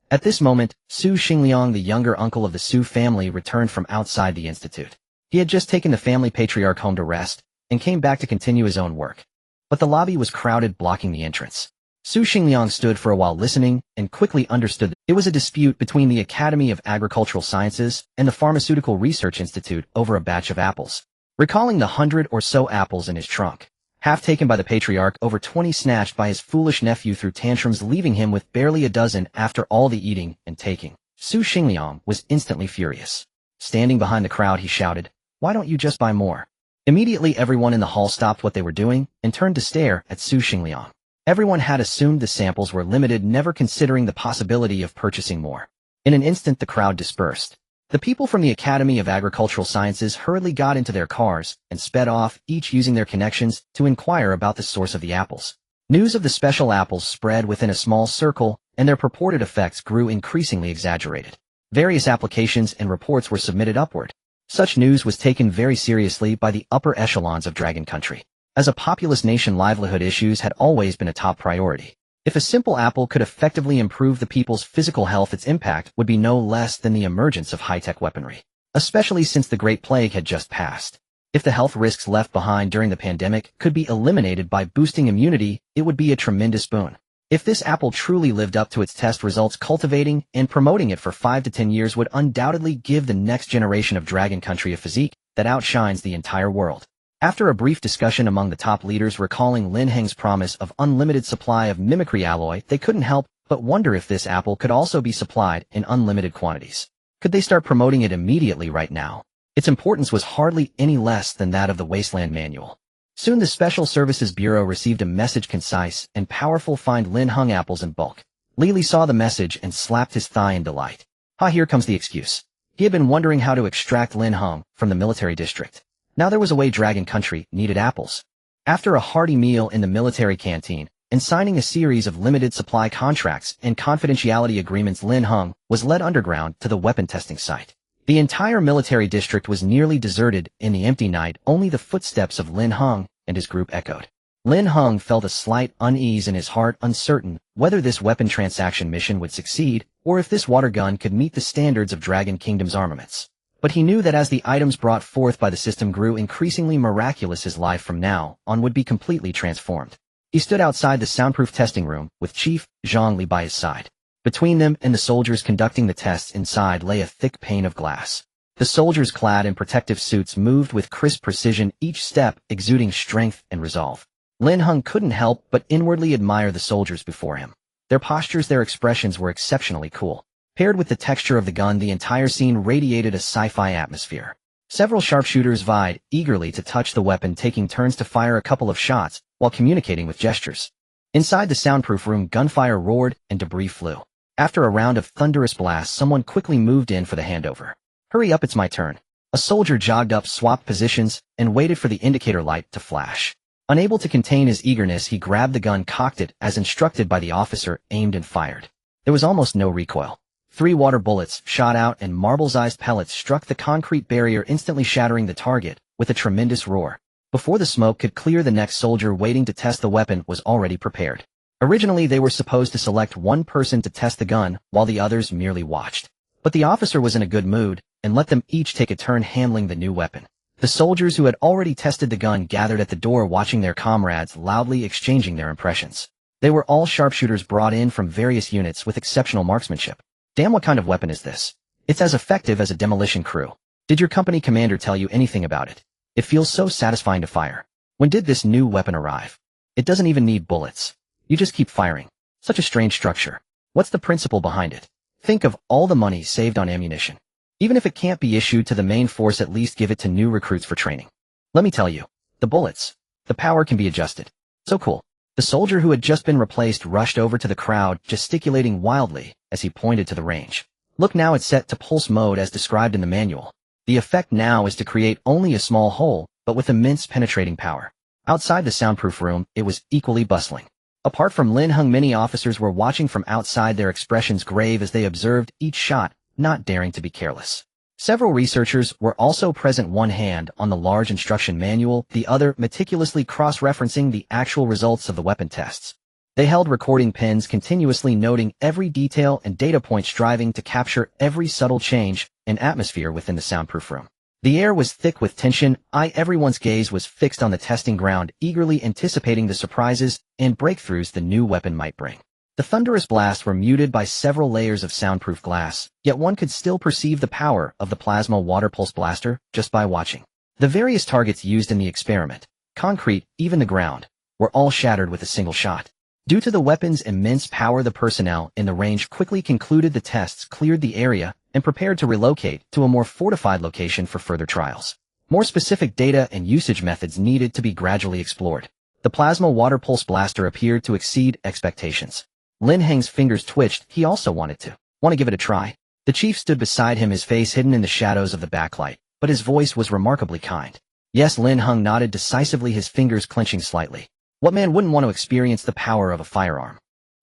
At this moment, Su Xingliang, the younger uncle of the Su family, returned from outside the institute. He had just taken the family patriarch home to rest and came back to continue his own work. But the lobby was crowded, blocking the entrance. Su Xingliang stood for a while listening and quickly understood that it was a dispute between the Academy of Agricultural Sciences and the Pharmaceutical Research Institute over a batch of apples. Recalling the 100 or so apples in his trunk, half taken by the patriarch, over 20 snatched by his foolish nephew through tantrums, leaving him with barely a dozen after all the eating and taking. Su Xingliang was instantly furious. Standing behind the crowd, he shouted, "Why don't you just buy more?" Immediately everyone in the hall stopped what they were doing and turned to stare at Su Xingliang. Everyone had assumed the samples were limited, never considering the possibility of purchasing more. In an instant the crowd dispersed. The people from the Academy of Agricultural Sciences hurriedly got into their cars and sped off, each using their connections to inquire about the source of the apples. News of the special apples spread within a small circle, and their purported effects grew increasingly exaggerated. Various applications and reports were submitted upward. Such news was taken very seriously by the upper echelons of Dragon Country. As a populous nation, livelihood issues had always been a top priority. If a simple apple could effectively improve the people's physical health, its impact would be no less than the emergence of high-tech weaponry, especially since the Great Plague had just passed. If the health risks left behind during the pandemic could be eliminated by boosting immunity, it would be a tremendous boon. If this apple truly lived up to its test results, cultivating and promoting it for 5 to 10 years would undoubtedly give the next generation of Dragon Country a physique that outshines the entire world. After a brief discussion among the top leaders recalling Lin Heng's promise of unlimited supply of mimicry alloy, they couldn't help but wonder if this apple could also be supplied in unlimited quantities. Could they start promoting it immediately right now? Its importance was hardly any less than that of the Wasteland Manual. Soon the Special Services Bureau received a message: concise and powerful, find Lin Heng apples in bulk. Li saw the message and slapped his thigh in delight. Here comes the excuse. He had been wondering how to extract Lin Heng from the military district. Now there was a way Dragon Country needed apples. After a hearty meal in the military canteen and signing a series of limited supply contracts and confidentiality agreements, Lin Heng was led underground to the weapon testing site. The entire military district was nearly deserted. In the empty night, only the footsteps of Lin Heng and his group echoed. Lin Heng felt a slight unease in his heart, uncertain whether this weapon transaction mission would succeed or if this water gun could meet the standards of Dragon Kingdom's armaments. But he knew that as the items brought forth by the system grew increasingly miraculous, his life from now on would be completely transformed. He stood outside the soundproof testing room with Chief Zhang Li by his side. Between them and the soldiers conducting the tests inside lay a thick pane of glass. The soldiers, clad in protective suits, moved with crisp precision, each step exuding strength and resolve. Lin Heng couldn't help but inwardly admire the soldiers before him. Their postures, their expressions were exceptionally cool. Paired with the texture of the gun, the entire scene radiated a sci-fi atmosphere. Several sharpshooters vied eagerly to touch the weapon, taking turns to fire a couple of shots while communicating with gestures. Inside the soundproof room, gunfire roared and debris flew. After a round of thunderous blasts, someone quickly moved in for the handover. "Hurry up, it's my turn." A soldier jogged up, swapped positions, and waited for the indicator light to flash. Unable to contain his eagerness, he grabbed the gun, cocked it as instructed by the officer, aimed and fired. There was almost no recoil. 3 water bullets shot out and marble-sized pellets struck the concrete barrier, instantly shattering the target with a tremendous roar. Before the smoke could clear, the next soldier waiting to test the weapon was already prepared. Originally, they were supposed to select one person to test the gun while the others merely watched. But the officer was in a good mood and let them each take a turn handling the new weapon. The soldiers who had already tested the gun gathered at the door watching their comrades loudly exchanging their impressions. They were all sharpshooters brought in from various units with exceptional marksmanship. Damn, what kind of weapon is this? It's as effective as a demolition crew. Did your company commander tell you anything about it? It feels so satisfying to fire. When did this new weapon arrive? It doesn't even need bullets. You just keep firing. Such a strange structure. What's the principle behind it? Think of all the money saved on ammunition. Even if it can't be issued to the main force, at least give it to new recruits for training. Let me tell you, the bullets, the power can be adjusted. So cool. The soldier who had just been replaced rushed over to the crowd, gesticulating wildly as he pointed to the range. Look, now it's set to pulse mode as described in the manual. The effect now is to create only a small hole, but with immense penetrating power. Outside the soundproof room, it was equally bustling. Apart from Lin Heng, many officers were watching from outside, their expressions grave as they observed each shot, not daring to be careless. Several researchers were also present, one hand on the large instruction manual, the other meticulously cross-referencing the actual results of the weapon tests. They held recording pens, continuously noting every detail and data point, striving to capture every subtle change in atmosphere within the soundproof room. The air was thick with tension. Everyone's gaze was fixed on the testing ground, eagerly anticipating the surprises and breakthroughs the new weapon might bring. The thunderous blasts were muted by several layers of soundproof glass, yet one could still perceive the power of the plasma water pulse blaster just by watching. The various targets used in the experiment, concrete, even the ground, were all shattered with a single shot. Due to the weapon's immense power, the personnel in the range quickly concluded the tests, cleared the area, and prepared to relocate to a more fortified location for further trials. More specific data and usage methods needed to be gradually explored. The plasma water pulse blaster appeared to exceed expectations. Lin Heng's fingers twitched. He also wanted to give it a try. The chief stood beside him, his face hidden in the shadows of the backlight, but his voice was remarkably kind. Yes, Lin Heng nodded decisively, his fingers clenching slightly. What man wouldn't want to experience the power of a firearm?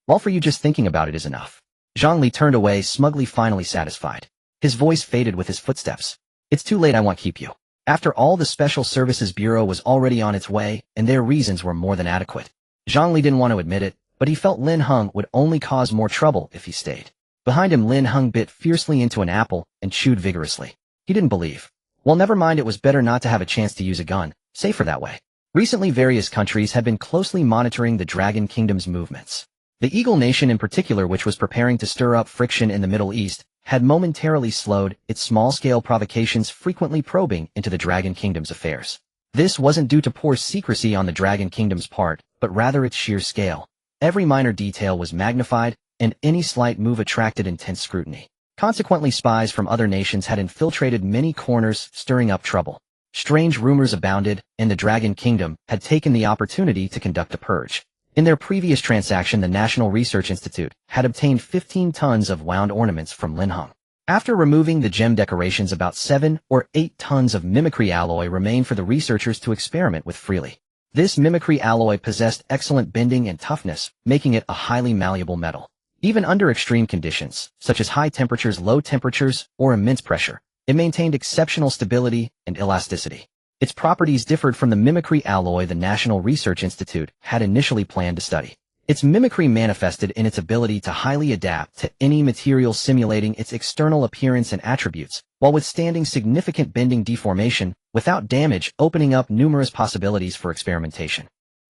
Well, for you, just thinking about it is enough. Zhang Li turned away, smugly, finally satisfied. His voice faded with his footsteps. It's too late, I won't keep you. After all, the Special Services Bureau was already on its way, and their reasons were more than adequate. Zhang Li didn't want to admit it, but he felt Lin Heng would only cause more trouble if he stayed. Behind him, Lin Heng bit fiercely into an apple and chewed vigorously. He didn't believe. Well, never mind, it was better not to have a chance to use a gun, safer that way. Recently, various countries had been closely monitoring the Dragon Kingdom's movements. The Eagle Nation in particular, which was preparing to stir up friction in the Middle East, had momentarily slowed its small-scale provocations, frequently probing into the Dragon Kingdom's affairs. This wasn't due to poor secrecy on the Dragon Kingdom's part, but rather its sheer scale. Every minor detail was magnified, and any slight move attracted intense scrutiny. Consequently, spies from other nations had infiltrated many corners, stirring up trouble. Strange rumors abounded, and the Dragon Kingdom had taken the opportunity to conduct a purge. In their previous transaction, the National Research Institute had obtained 15 tons of wound ornaments from Lin Heng. After removing the gem decorations, about 7 or 8 tons of mimicry alloy remained for the researchers to experiment with freely. This mimicry alloy possessed excellent bending and toughness, making it a highly malleable metal. Even under extreme conditions, such as high temperatures, low temperatures, or immense pressure, it maintained exceptional stability and elasticity. Its properties differed from the mimicry alloy the National Research Institute had initially planned to study. Its mimicry manifested in its ability to highly adapt to any material, simulating its external appearance and attributes, while withstanding significant bending deformation without damage, opening up numerous possibilities for experimentation.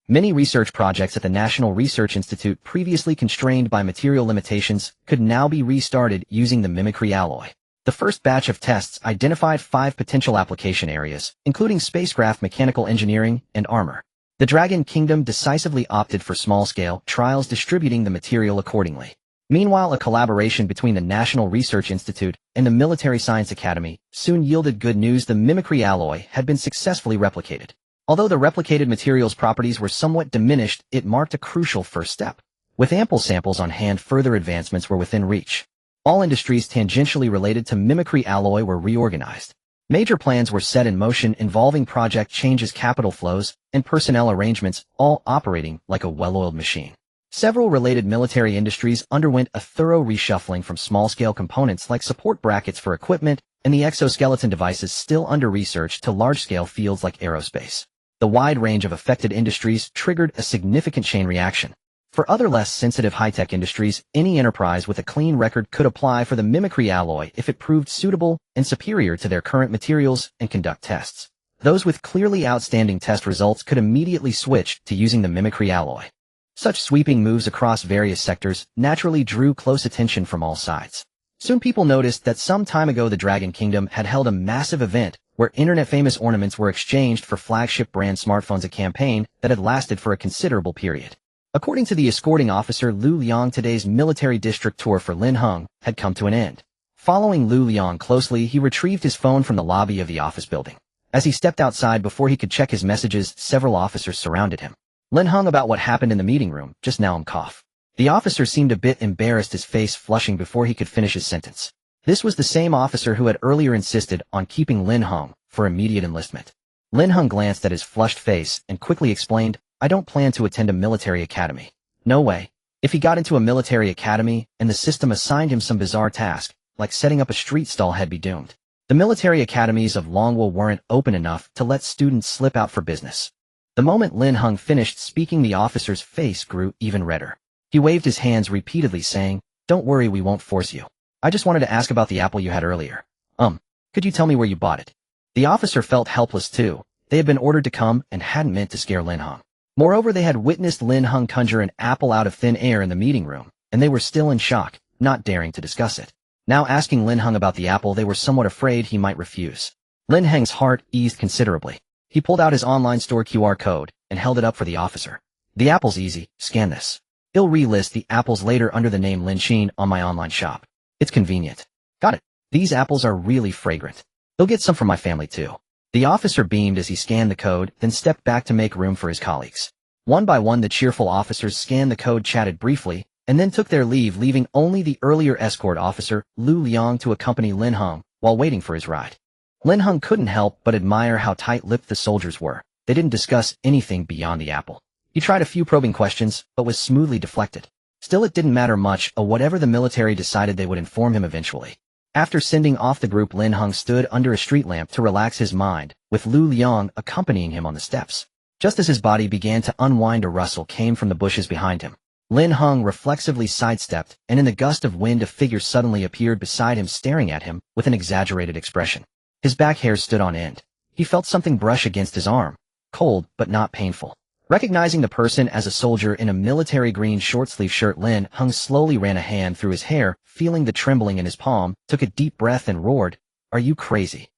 Many research projects at the National Research Institute, previously constrained by material limitations, could now be restarted using the mimicry alloy. The first batch of tests identified 5 potential application areas, including spacecraft, mechanical engineering, and armor. The Dragon Kingdom decisively opted for small-scale trials, distributing the material accordingly. Meanwhile, a collaboration between the National Research Institute and the Military Science Academy soon yielded good news. The mimicry alloy had been successfully replicated. Although the replicated material's properties were somewhat diminished, it marked a crucial first step. With ample samples on hand, further advancements were within reach. All industries tangentially related to mimicry alloy were reorganized. Major plans were set in motion involving project changes, capital flows, and personnel arrangements, all operating like a well-oiled machine. Several related military industries underwent a thorough reshuffling, from small-scale components like support brackets for equipment and the exoskeleton devices still under research to large-scale fields like aerospace. The wide range of affected industries triggered a significant chain reaction. For other less sensitive high-tech industries, any enterprise with a clean record could apply for the mimicry alloy if it proved suitable and superior to their current materials and conduct tests. Those with clearly outstanding test results could immediately switch to using the mimicry alloy. Such sweeping moves across various sectors naturally drew close attention from all sides. Soon people noticed that some time ago the Dragon Kingdom had held a massive event where internet-famous ornaments were exchanged for flagship brand smartphones, a campaign that had lasted for a considerable period. According to the escorting officer Lu Liang, today's military district tour for Lin Heng had come to an end. Following Lu Liang closely, he retrieved his phone from the lobby of the office building. As he stepped outside before he could check his messages, several officers surrounded him. Lin Heng, about what happened in the meeting room just now, cough. The officer seemed a bit embarrassed, his face flushing before he could finish his sentence. This was the same officer who had earlier insisted on keeping Lin Heng for immediate enlistment. Lin Heng glanced at his flushed face and quickly explained, I don't plan to attend a military academy. No way. If he got into a military academy and the system assigned him some bizarre task, like setting up a street stall, he'd be doomed. The military academies of Longwell weren't open enough to let students slip out for business. The moment Lin Heng finished speaking, the officer's face grew even redder. He waved his hands repeatedly, saying, Don't worry, we won't force you. I just wanted to ask about the apple you had earlier. Could you tell me where you bought it? The officer felt helpless too. They had been ordered to come and hadn't meant to scare Lin Heng. Moreover, they had witnessed Lin Heng conjure an apple out of thin air in the meeting room, and they were still in shock, not daring to discuss it. Now asking Lin Heng about the apple, they were somewhat afraid he might refuse. Lin Heng's heart eased considerably. He pulled out his online store QR code and held it up for the officer. The apple's easy, scan this. I'll relist the apples later under the name Lin Sheen on my online shop. It's convenient. Got it. These apples are really fragrant. You'll get some for my family too. The officer beamed as he scanned the code, then stepped back to make room for his colleagues. One by one, the cheerful officers scanned the code, chatted briefly, and then took their leave, leaving only the earlier escort officer, Lu Liang, to accompany Lin Heng while waiting for his ride. Lin Heng couldn't help but admire how tight-lipped the soldiers were. They didn't discuss anything beyond the apple. He tried a few probing questions, but was smoothly deflected. Still, it didn't matter much. Whatever the military decided, they would inform him eventually. After sending off the group, Lin Heng stood under a street lamp to relax his mind, with Lu Liang accompanying him on the steps. Just as his body began to unwind, a rustle came from the bushes behind him. Lin Heng reflexively sidestepped, and in the gust of wind a figure suddenly appeared beside him, staring at him with an exaggerated expression. His back hairs stood on end. He felt something brush against his arm, cold but not painful. Recognizing the person as a soldier in a military green short-sleeve shirt, Lin Heng slowly ran a hand through his hair, feeling the trembling in his palm, took a deep breath and roared, "Are you crazy?"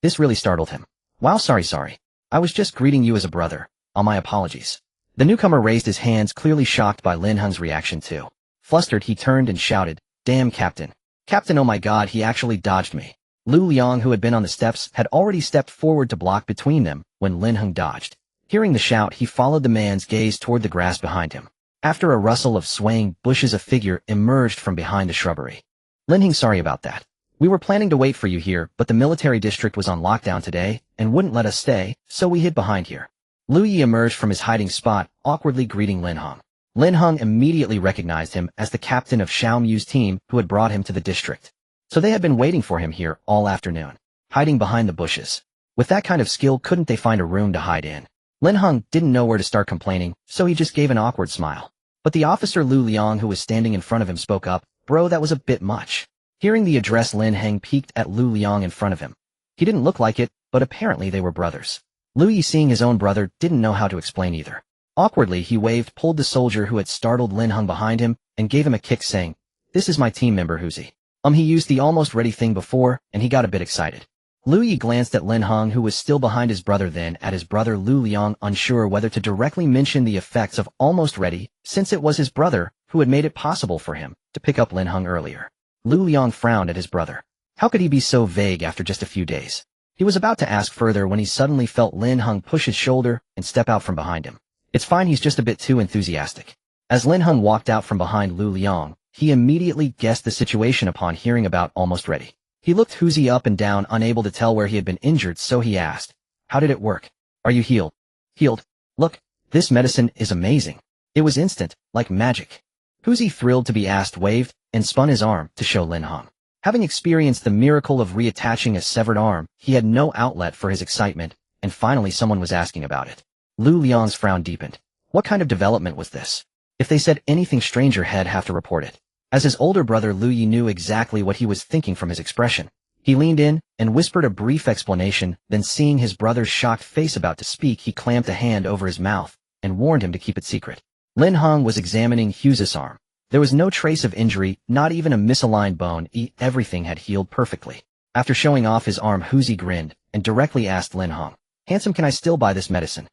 This really startled him. "Wow, sorry. I was just greeting you as a brother. All my apologies." The newcomer raised his hands, clearly shocked by Lin Heng's reaction too. Flustered, he turned and shouted, "Damn, Captain! Captain, oh my God, he actually dodged me." Lu Liang, who had been on the steps, had already stepped forward to block between them when Lin Heng dodged. Hearing the shout, he followed the man's gaze toward the grass behind him. After a rustle of swaying bushes, a figure emerged from behind the shrubbery. "Lin Heng, sorry about that. We were planning to wait for you here, but the military district was on lockdown today and wouldn't let us stay, so we hid behind here." Lu Yi emerged from his hiding spot, awkwardly greeting Lin Heng. Lin Heng immediately recognized him as the captain of Xiao Mu's team who had brought him to the district. So they had been waiting for him here all afternoon, hiding behind the bushes. With that kind of skill, couldn't they find a room to hide in? Lin Heng didn't know where to start complaining, so he just gave an awkward smile. But the officer Lu Liang, who was standing in front of him, spoke up, "Bro, that was a bit much." Hearing the address, Lin Heng peeked at Lu Liang in front of him. He didn't look like it, but apparently they were brothers. Lu Yi, seeing his own brother, didn't know how to explain either. Awkwardly, he waved, pulled the soldier who had startled Lin Heng behind him, and gave him a kick, saying, "This is my team member, Huzi." He used the almost ready thing before, and he got a bit excited. Lu Yi glanced at Lin Heng, who was still behind his brother, then at his brother Lu Liang, unsure whether to directly mention the effects of almost ready, since it was his brother who had made it possible for him to pick up Lin Heng earlier. Lu Liang frowned at his brother. How could he be so vague after just a few days? He was about to ask further when he suddenly felt Lin Heng push his shoulder and step out from behind him. "It's fine, he's just a bit too enthusiastic." As Lin Heng walked out from behind Lu Liang, he immediately guessed the situation upon hearing about almost ready. He looked Huzi up and down, unable to tell where he had been injured, so he asked, "How did it work? Are you healed?" "Healed? Look, this medicine is amazing. It was instant, like magic." Huzi, thrilled to be asked, waved and spun his arm to show Lin Heng. Having experienced the miracle of reattaching a severed arm, he had no outlet for his excitement, and finally someone was asking about it. Lu Liang's frown deepened. What kind of development was this? If they said anything stranger, he'd have to report it. As his older brother, Lu Yi knew exactly what he was thinking from his expression. He leaned in and whispered a brief explanation, then seeing his brother's shocked face about to speak, he clamped a hand over his mouth and warned him to keep it secret. Lin Heng was examining Hugh's arm. There was no trace of injury, not even a misaligned bone. Everything had healed perfectly. After showing off his arm, Huzi grinned and directly asked Lin Heng, "Handsome, can I still buy this medicine?"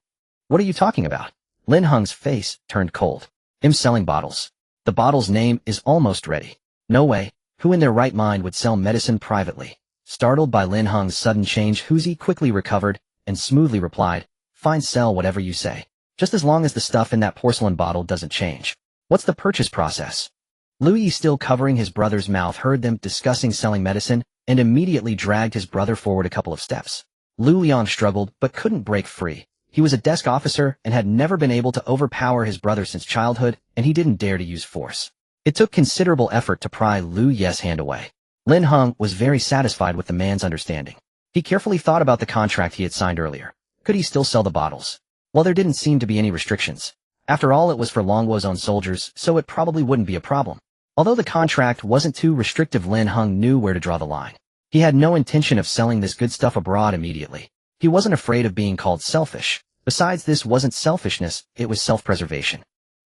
"What are you talking about?" Lin Heng's face turned cold. "I'm selling bottles. The bottle's name is almost ready." "No way. Who in their right mind would sell medicine privately?" Startled by Lin Heng's sudden change, Huzi quickly recovered and smoothly replied, "Fine, sell whatever you say. Just as long as the stuff in that porcelain bottle doesn't change." "What's the purchase process?" Lu Yi, still covering his brother's mouth, heard them discussing selling medicine and immediately dragged his brother forward a couple of steps. Lu Liang struggled but couldn't break free. He was a desk officer and had never been able to overpower his brother since childhood, and he didn't dare to use force. It took considerable effort to pry Lu Yi's hand away. Lin Heng was very satisfied with the man's understanding. He carefully thought about the contract he had signed earlier. Could he still sell the bottles? Well, there didn't seem to be any restrictions. After all, it was for Longwo's own soldiers, so it probably wouldn't be a problem. Although the contract wasn't too restrictive, Lin Heng knew where to draw the line. He had no intention of selling this good stuff abroad immediately. He wasn't afraid of being called selfish. Besides, this wasn't selfishness, it was self-preservation.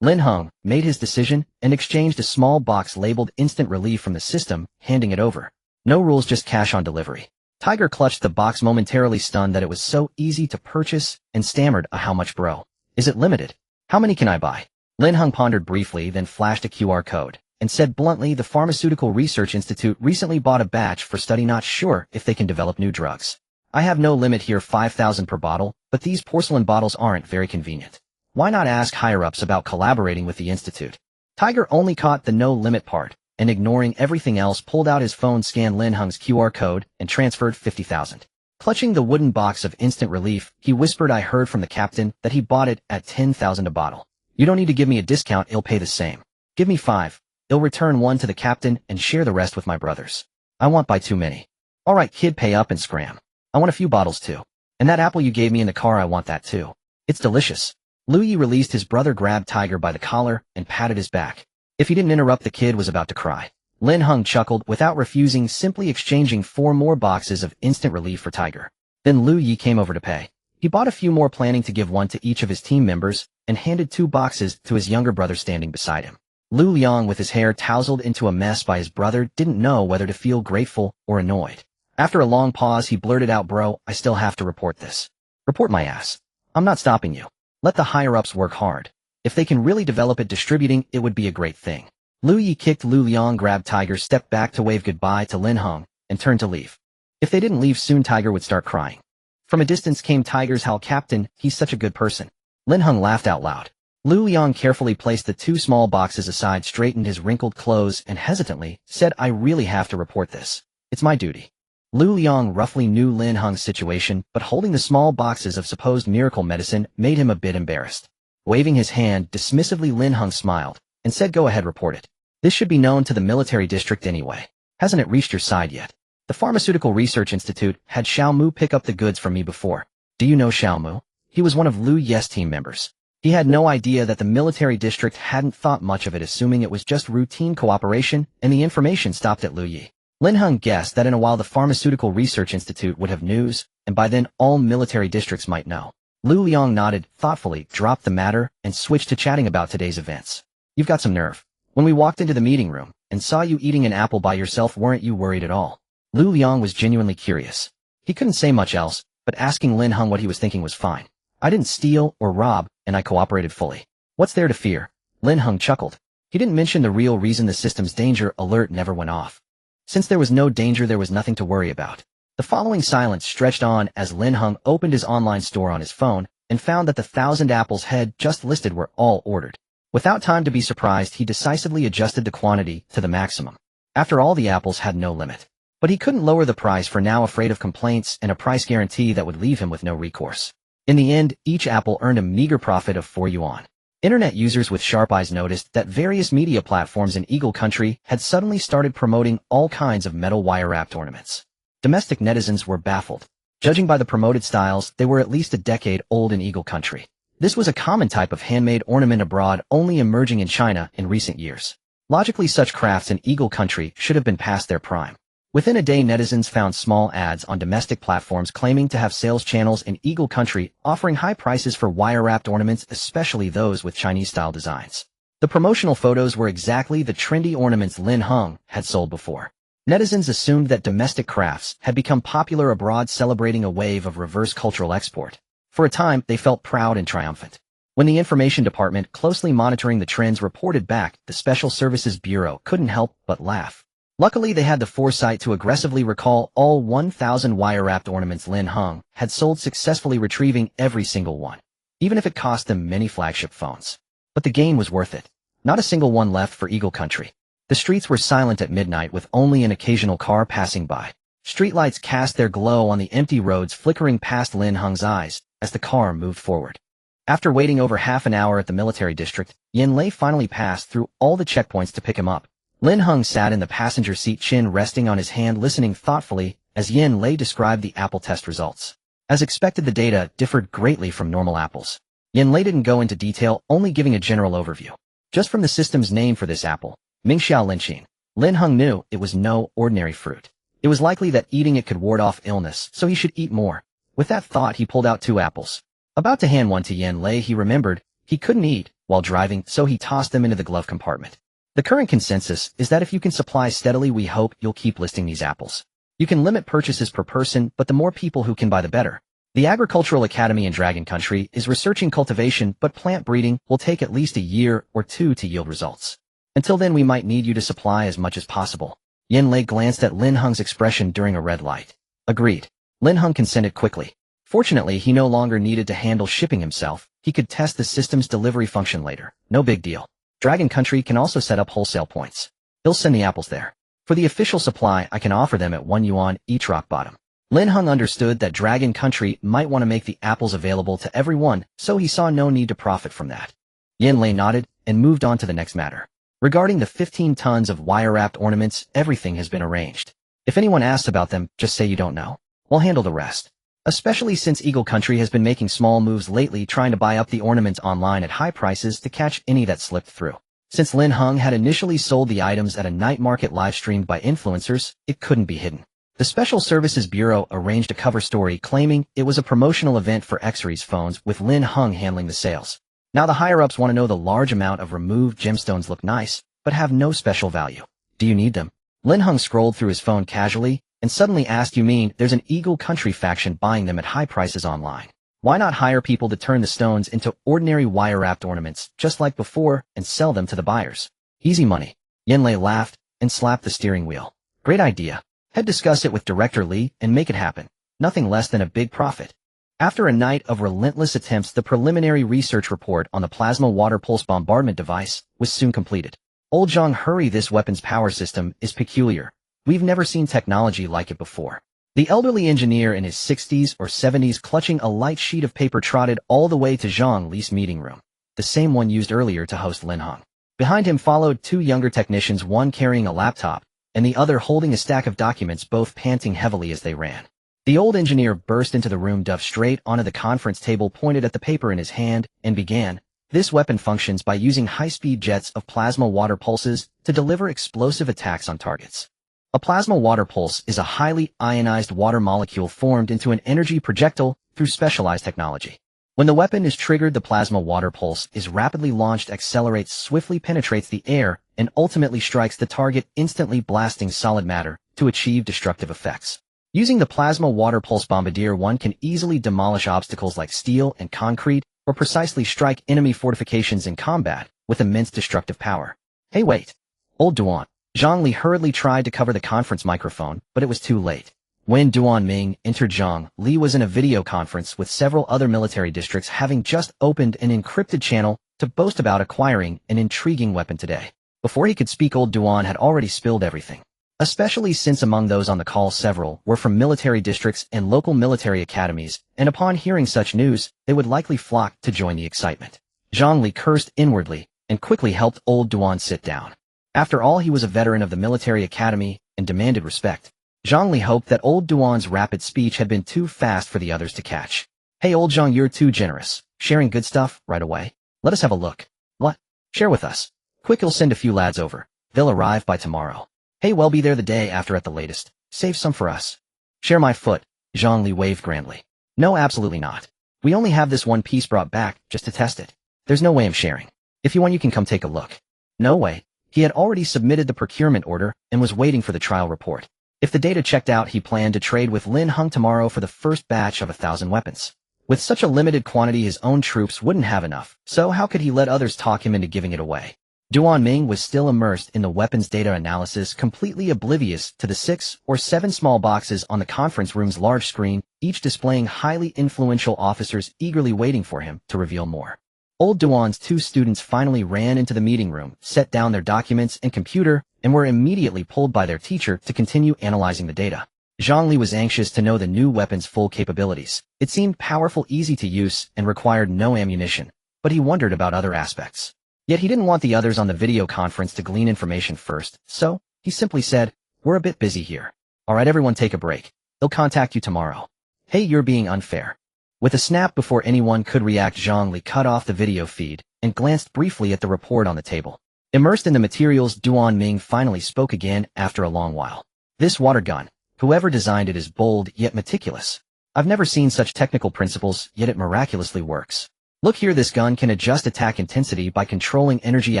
Lin Heng made his decision and exchanged a small box labeled Instant Relief from the system, handing it over. "No rules, just cash on delivery." Tiger clutched the box, momentarily stunned that it was so easy to purchase, and stammered, "How much, bro? Is it limited? How many can I buy?" Lin Heng pondered briefly, then flashed a QR code and said bluntly, "The Pharmaceutical Research Institute recently bought a batch for study, not sure if they can develop new drugs. I have no limit here, 5,000 per bottle, but these porcelain bottles aren't very convenient. Why not ask higher-ups about collaborating with the institute?" Tiger only caught the no limit part, and ignoring everything else, pulled out his phone, scanned Lin Heng's QR code, and transferred 50,000. Clutching the wooden box of Instant Relief, he whispered, "I heard from the captain that he bought it at 10,000 a bottle. You don't need to give me a discount, I'll pay the same. Give me 5. I'll return 1 to the captain and share the rest with my brothers. I won't buy too many." "All right, kid, pay up and scram. I want a few bottles too. And that apple you gave me in the car, I want that too. It's delicious." Lu Yi released his brother, grabbed Tiger by the collar, and patted his back. If he didn't interrupt, the kid was about to cry. Lin Heng chuckled without refusing, simply exchanging 4 more boxes of Instant Relief for Tiger. Then Lu Yi came over to pay. He bought a few more, planning to give 1 to each of his team members, and handed 2 boxes to his younger brother standing beside him. Lu Liang, with his hair tousled into a mess by his brother, didn't know whether to feel grateful or annoyed. After a long pause, he blurted out, "Bro, I still have to report this." "Report my ass. I'm not stopping you. Let the higher-ups work hard. If they can really develop it, distributing it would be a great thing." Lu Yi kicked Lu Liang, grabbed Tiger, stepped back to wave goodbye to Lin Heng, and turned to leave. If they didn't leave soon, Tiger would start crying. From a distance came Tiger's howl, "Captain, he's such a good person." Lin Heng laughed out loud. Lu Liang carefully placed the 2 small boxes aside, straightened his wrinkled clothes, and hesitantly said, "I really have to report this. It's my duty." Lu Liang roughly knew Lin Heng's situation, but holding the small boxes of supposed miracle medicine made him a bit embarrassed. Waving his hand dismissively, Lin Heng smiled and said, "Go ahead, report it. This should be known to the military district anyway. Hasn't it reached your side yet? The Pharmaceutical Research Institute had Xiao Mu pick up the goods from me before. Do you know Xiao Mu? He was one of Lu Yi's team members." He had no idea that the military district hadn't thought much of it, assuming it was just routine cooperation, and the information stopped at Lu Yi. Lin Heng guessed that in a while the Pharmaceutical Research Institute would have news, and by then all military districts might know. Lu Liang nodded thoughtfully, dropped the matter, and switched to chatting about today's events. "You've got some nerve. When we walked into the meeting room and saw you eating an apple by yourself, weren't you worried at all?" Lu Liang was genuinely curious. He couldn't say much else, but asking Lin Heng what he was thinking was fine. "I didn't steal or rob, and I cooperated fully. What's there to fear?" Lin Heng chuckled. He didn't mention the real reason the system's danger alert never went off. Since there was no danger, there was nothing to worry about. The following silence stretched on as Lin Heng opened his online store on his phone and found that the 1,000 apples head just listed were all ordered. Without time to be surprised, he decisively adjusted the quantity to the maximum. After all, the apples had no limit. But he couldn't lower the price, for now afraid of complaints and a price guarantee that would leave him with no recourse. In the end, each apple earned a meager profit of 4 yuan. Internet users with sharp eyes noticed that various media platforms in Eagle Country had suddenly started promoting all kinds of metal wire-wrapped ornaments. Domestic netizens were baffled. Judging by the promoted styles, they were at least a decade old in Eagle Country. This was a common type of handmade ornament abroad, only emerging in China in recent years. Logically, such crafts in Eagle country should have been past their prime. Within a day, netizens found small ads on domestic platforms claiming to have sales channels in Eagle country, offering high prices for wire-wrapped ornaments, especially those with Chinese-style designs. The promotional photos were exactly the trendy ornaments Lin Heng had sold before. Netizens assumed that domestic crafts had become popular abroad, celebrating a wave of reverse cultural export. For a time, they felt proud and triumphant. When the information department closely monitoring the trends reported back, the Special Services Bureau couldn't help but laugh. Luckily, they had the foresight to aggressively recall all 1,000 wire-wrapped ornaments Lin Heng had sold, successfully retrieving every single one, even if it cost them many flagship phones. But the gain was worth it. Not a single one left for Eagle country. The streets were silent at midnight, with only an occasional car passing by. Streetlights cast their glow on the empty roads, flickering past Lin Heng's eyes as the car moved forward. After waiting over half an hour at the military district, Yan Lei finally passed through all the checkpoints to pick him up. Lin Heng sat in the passenger seat, chin resting on his hand, listening thoughtfully as Yan Lei described the apple test results. As expected, the data differed greatly from normal apples. Yan Lei didn't go into detail, only giving a general overview. Just from the system's name for this apple, Mingxiao Linqin, Lin Heng knew it was no ordinary fruit. It was likely that eating it could ward off illness, so he should eat more. With that thought, he pulled out 2 apples. About to hand one to Yan Lei, he remembered he couldn't eat while driving, so he tossed them into the glove compartment. The current consensus is that if you can supply steadily, we hope you'll keep listing these apples. You can limit purchases per person, but the more people who can buy, the better. The Agricultural Academy in Dragon Country is researching cultivation, but plant breeding will take at least a year or 2 to yield results. Until then, we might need you to supply as much as possible. Yan Lei glanced at Lin Heng's expression during a red light. Agreed. Lin Heng consented quickly. Fortunately, he no longer needed to handle shipping himself. He could test the system's delivery function later. No big deal. Dragon Country can also set up wholesale points. He'll send the apples there. For the official supply, I can offer them at 1 yuan each, rock bottom. Lin Heng understood that Dragon Country might want to make the apples available to everyone, so he saw no need to profit from that. Yan Lei nodded and moved on to the next matter. Regarding the 15 tons of wire-wrapped ornaments, everything has been arranged. If anyone asks about them, just say you don't know. We'll handle the rest. Especially since Eagle Country has been making small moves lately, trying to buy up the ornaments online at high prices to catch any that slipped through. Since Lin Heng had initially sold the items at a night market live-streamed by influencers, it couldn't be hidden. The Special Services Bureau arranged a cover story claiming it was a promotional event for X-Series phones, with Lin Heng handling the sales. Now the higher-ups want to know the large amount of removed gemstones look nice, but have no special value. Do you need them? Lin Heng scrolled through his phone casually, and suddenly asked, you mean there's an Eagle Country faction buying them at high prices online? Why not hire people to turn the stones into ordinary wire-wrapped ornaments, just like before, and sell them to the buyers? Easy money. Yan Lei laughed and slapped the steering wheel. Great idea. Head discuss it with Director Li and make it happen. Nothing less than a big profit. After a night of relentless attempts, the preliminary research report on the plasma water pulse bombardment device was soon completed. Old Zhang, hurry, this weapon's power system is peculiar. We've never seen technology like it before. The elderly engineer in his 60s or 70s, clutching a light sheet of paper, trotted all the way to Zhang Li's meeting room, the same one used earlier to host Lin Heng. Behind him followed 2 younger technicians, one carrying a laptop and the other holding a stack of documents, both panting heavily as they ran. The old engineer burst into the room, dove straight onto the conference table, pointed at the paper in his hand, and began. This weapon functions by using high-speed jets of plasma water pulses to deliver explosive attacks on targets. A plasma water pulse is a highly ionized water molecule formed into an energy projectile through specialized technology. When the weapon is triggered, the plasma water pulse is rapidly launched, accelerates, swiftly penetrates the air, and ultimately strikes the target, instantly blasting solid matter to achieve destructive effects. Using the plasma water pulse bombardier, one can easily demolish obstacles like steel and concrete, or precisely strike enemy fortifications in combat with immense destructive power. Hey, wait. Old Duan. Zhang Li hurriedly tried to cover the conference microphone, but it was too late. When Duan Ming entered, Zhang Li was in a video conference with several other military districts, having just opened an encrypted channel to boast about acquiring an intriguing weapon today. Before he could speak, old Duan had already spilled everything. Especially since among those on the call, several were from military districts and local military academies, and upon hearing such news, they would likely flock to join the excitement. Zhang Li cursed inwardly and quickly helped old Duan sit down. After all, he was a veteran of the military academy and demanded respect. Zhang Li hoped that old Duan's rapid speech had been too fast for the others to catch. Hey old Zhang, you're too generous. Sharing good stuff right away. Let us have a look. What? Share with us. Quick, you'll send a few lads over. They'll arrive by tomorrow. Hey, we'll be there the day after at the latest. Save some for us. Share my foot. Zhang Li waved grandly. No, absolutely not. We only have this one piece brought back just to test it. There's no way I'm sharing. If you want, you can come take a look. No way. He had already submitted the procurement order and was waiting for the trial report. If the data checked out, he planned to trade with Lin Heng tomorrow for the first batch of 1,000 weapons. With such a limited quantity, his own troops wouldn't have enough, so how could he let others talk him into giving it away? Duan Ming was still immersed in the weapons data analysis, completely oblivious to the 6 or 7 small boxes on the conference room's large screen, each displaying highly influential officers eagerly waiting for him to reveal more. Old Duan's 2 students finally ran into the meeting room, set down their documents and computer, and were immediately pulled by their teacher to continue analyzing the data. Zhang Li was anxious to know the new weapon's full capabilities. It seemed powerful, easy to use, and required no ammunition, but he wondered about other aspects. Yet he didn't want the others on the video conference to glean information first, so he simply said, "We're a bit busy here. Alright, everyone, take a break. They'll contact you tomorrow." Hey, you're being unfair. With a snap before anyone could react, Zhang Li cut off the video feed and glanced briefly at the report on the table. Immersed in the materials, Duan Ming finally spoke again after a long while. This water gun, whoever designed it is bold yet meticulous. I've never seen such technical principles, yet it miraculously works. Look here, this gun can adjust attack intensity by controlling energy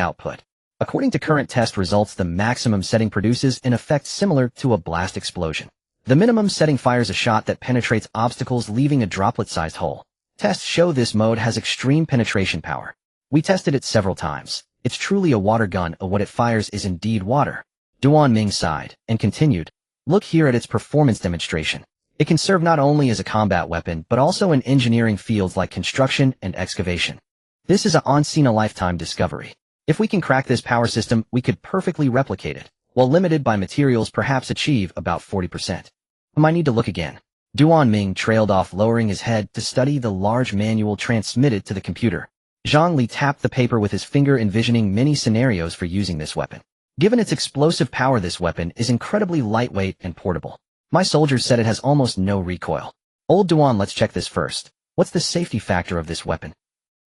output. According to current test results, the maximum setting produces an effect similar to a blast explosion. The minimum setting fires a shot that penetrates obstacles, leaving a droplet-sized hole. Tests show this mode has extreme penetration power. We tested it several times. It's truly a water gun, and what it fires is indeed water. Duan Ming sighed and continued, "Look here at its performance demonstration. It can serve not only as a combat weapon, but also in engineering fields like construction and excavation. This is a once-in-a-lifetime discovery. If we can crack this power system, we could perfectly replicate it, while limited by materials, perhaps achieve about 40%. I might need to look again." Duan Ming trailed off, lowering his head to study the large manual transmitted to the computer. Zhang Li tapped the paper with his finger, envisioning many scenarios for using this weapon. Given its explosive power, this weapon is incredibly lightweight and portable. My soldiers said it has almost no recoil. Old Duan, let's check this first. What's the safety factor of this weapon?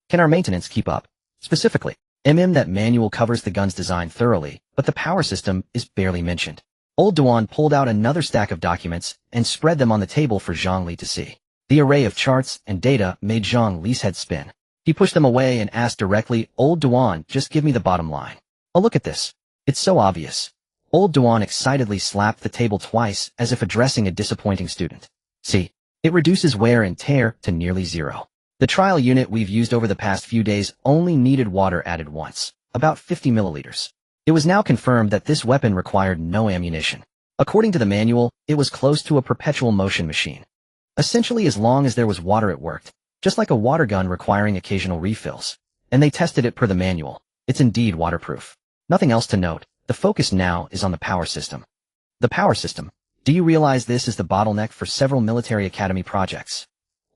Can our maintenance keep up? Specifically, that manual covers the gun's design thoroughly, but the power system is barely mentioned. Old Duan pulled out another stack of documents and spread them on the table for Zhang Li to see. The array of charts and data made Zhang Li's head spin. He pushed them away and asked directly, "Old Duan, just give me the bottom line. Oh, look at this. It's so obvious." Old Duan excitedly slapped the table twice, as if addressing a disappointing student. "See, it reduces wear and tear to nearly zero. The trial unit we've used over the past few days only needed water added once, about 50 milliliters. It was now confirmed that this weapon required no ammunition. According to the manual, it was close to a perpetual motion machine. Essentially, as long as there was water, it worked, just like a water gun requiring occasional refills. And they tested it per the manual. It's indeed waterproof. Nothing else to note. The focus now is on the power system." The power system? Do you realize this is the bottleneck for several military academy projects?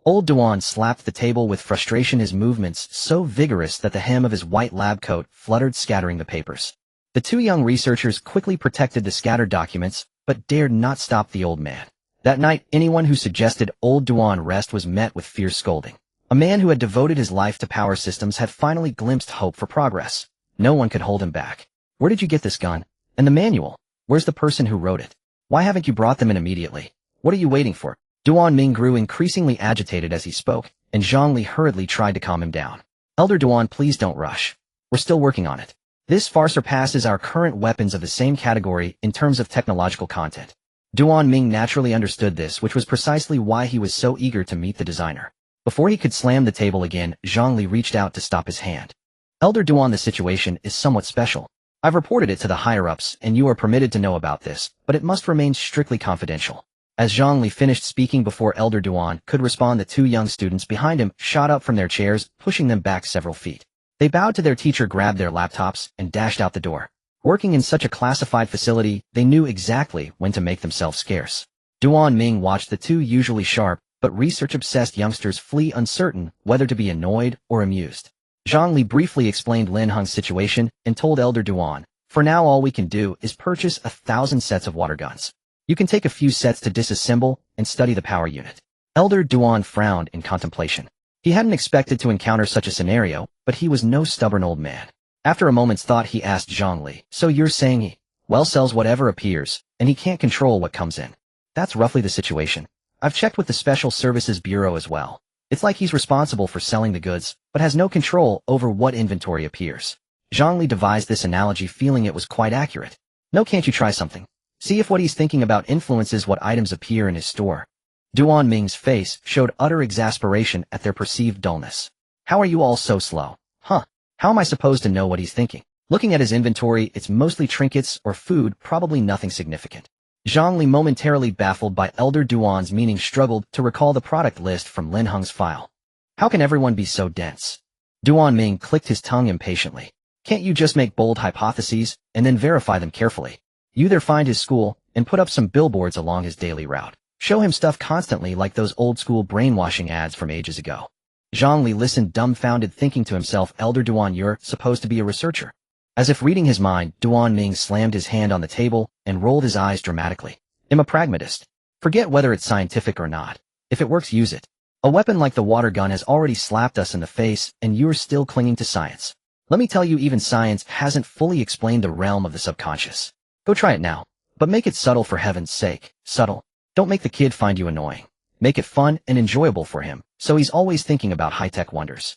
Old Duan slapped the table with frustration, his movements so vigorous that the hem of his white lab coat fluttered, scattering the papers. The 2 young researchers quickly protected the scattered documents, but dared not stop the old man. That night, anyone who suggested Old Duan rest was met with fierce scolding. A man who had devoted his life to power systems had finally glimpsed hope for progress. No one could hold him back. "Where did you get this gun? And the manual? Where's the person who wrote it? Why haven't you brought them in immediately? What are you waiting for?" Duan Ming grew increasingly agitated as he spoke, and Zhang Li hurriedly tried to calm him down. "Elder Duan, please don't rush. We're still working on it. This far surpasses our current weapons of the same category in terms of technological content." Duan Ming naturally understood this, which was precisely why he was so eager to meet the designer. Before he could slam the table again, Zhang Li reached out to stop his hand. "Elder Duan, the situation is somewhat special. I've reported it to the higher-ups, and you are permitted to know about this, but it must remain strictly confidential." As Zhang Li finished speaking before Elder Duan could respond, the 2 young students behind him shot up from their chairs, pushing them back several feet. They bowed to their teacher, grabbed their laptops, and dashed out the door. Working in such a classified facility, they knew exactly when to make themselves scarce. Duan Ming watched the 2 usually sharp but research-obsessed youngsters flee, uncertain whether to be annoyed or amused. Zhang Li briefly explained Lin Heng's situation and told Elder Duan, "For now, all we can do is purchase 1,000 sets of water guns. You can take a few sets to disassemble and study the power unit. Elder Duan frowned in contemplation. He hadn't expected to encounter such a scenario, but he was no stubborn old man. After a moment's thought, he asked Zhongli, "So you're saying he, well, sells whatever appears, and he can't control what comes in?" "That's roughly the situation. I've checked with the Special Services Bureau as well. It's like he's responsible for selling the goods, but has no control over what inventory appears." Zhongli devised this analogy, feeling it was quite accurate. "No, can't you try something? See if what he's thinking about influences what items appear in his store." Duan Ming's face showed utter exasperation at their perceived dullness. "How are you all so slow? Huh? How am I supposed to know what he's thinking? Looking at his inventory, it's mostly trinkets or food, probably nothing significant." Zhongli, momentarily baffled by Elder Duan's meaning, struggled to recall the product list from Lin Heng's file. How can everyone be so dense? Duan Ming clicked his tongue impatiently. "Can't you just make bold hypotheses and then verify them carefully? You either find his school and put up some billboards along his daily route. Show him stuff constantly like those old-school brainwashing ads from ages ago." Zhongli listened dumbfounded, thinking to himself, "Elder Duan, you're supposed to be a researcher." As if reading his mind, Duan Ming slammed his hand on the table and rolled his eyes dramatically. "I'm a pragmatist. Forget whether it's scientific or not. If it works, use it. A weapon like the water gun has already slapped us in the face, and you're still clinging to science. Let me tell you, even science hasn't fully explained the realm of the subconscious. Go try it now. But make it subtle, for heaven's sake. Subtle. Don't make the kid find you annoying. Make it fun and enjoyable for him, so he's always thinking about high-tech wonders."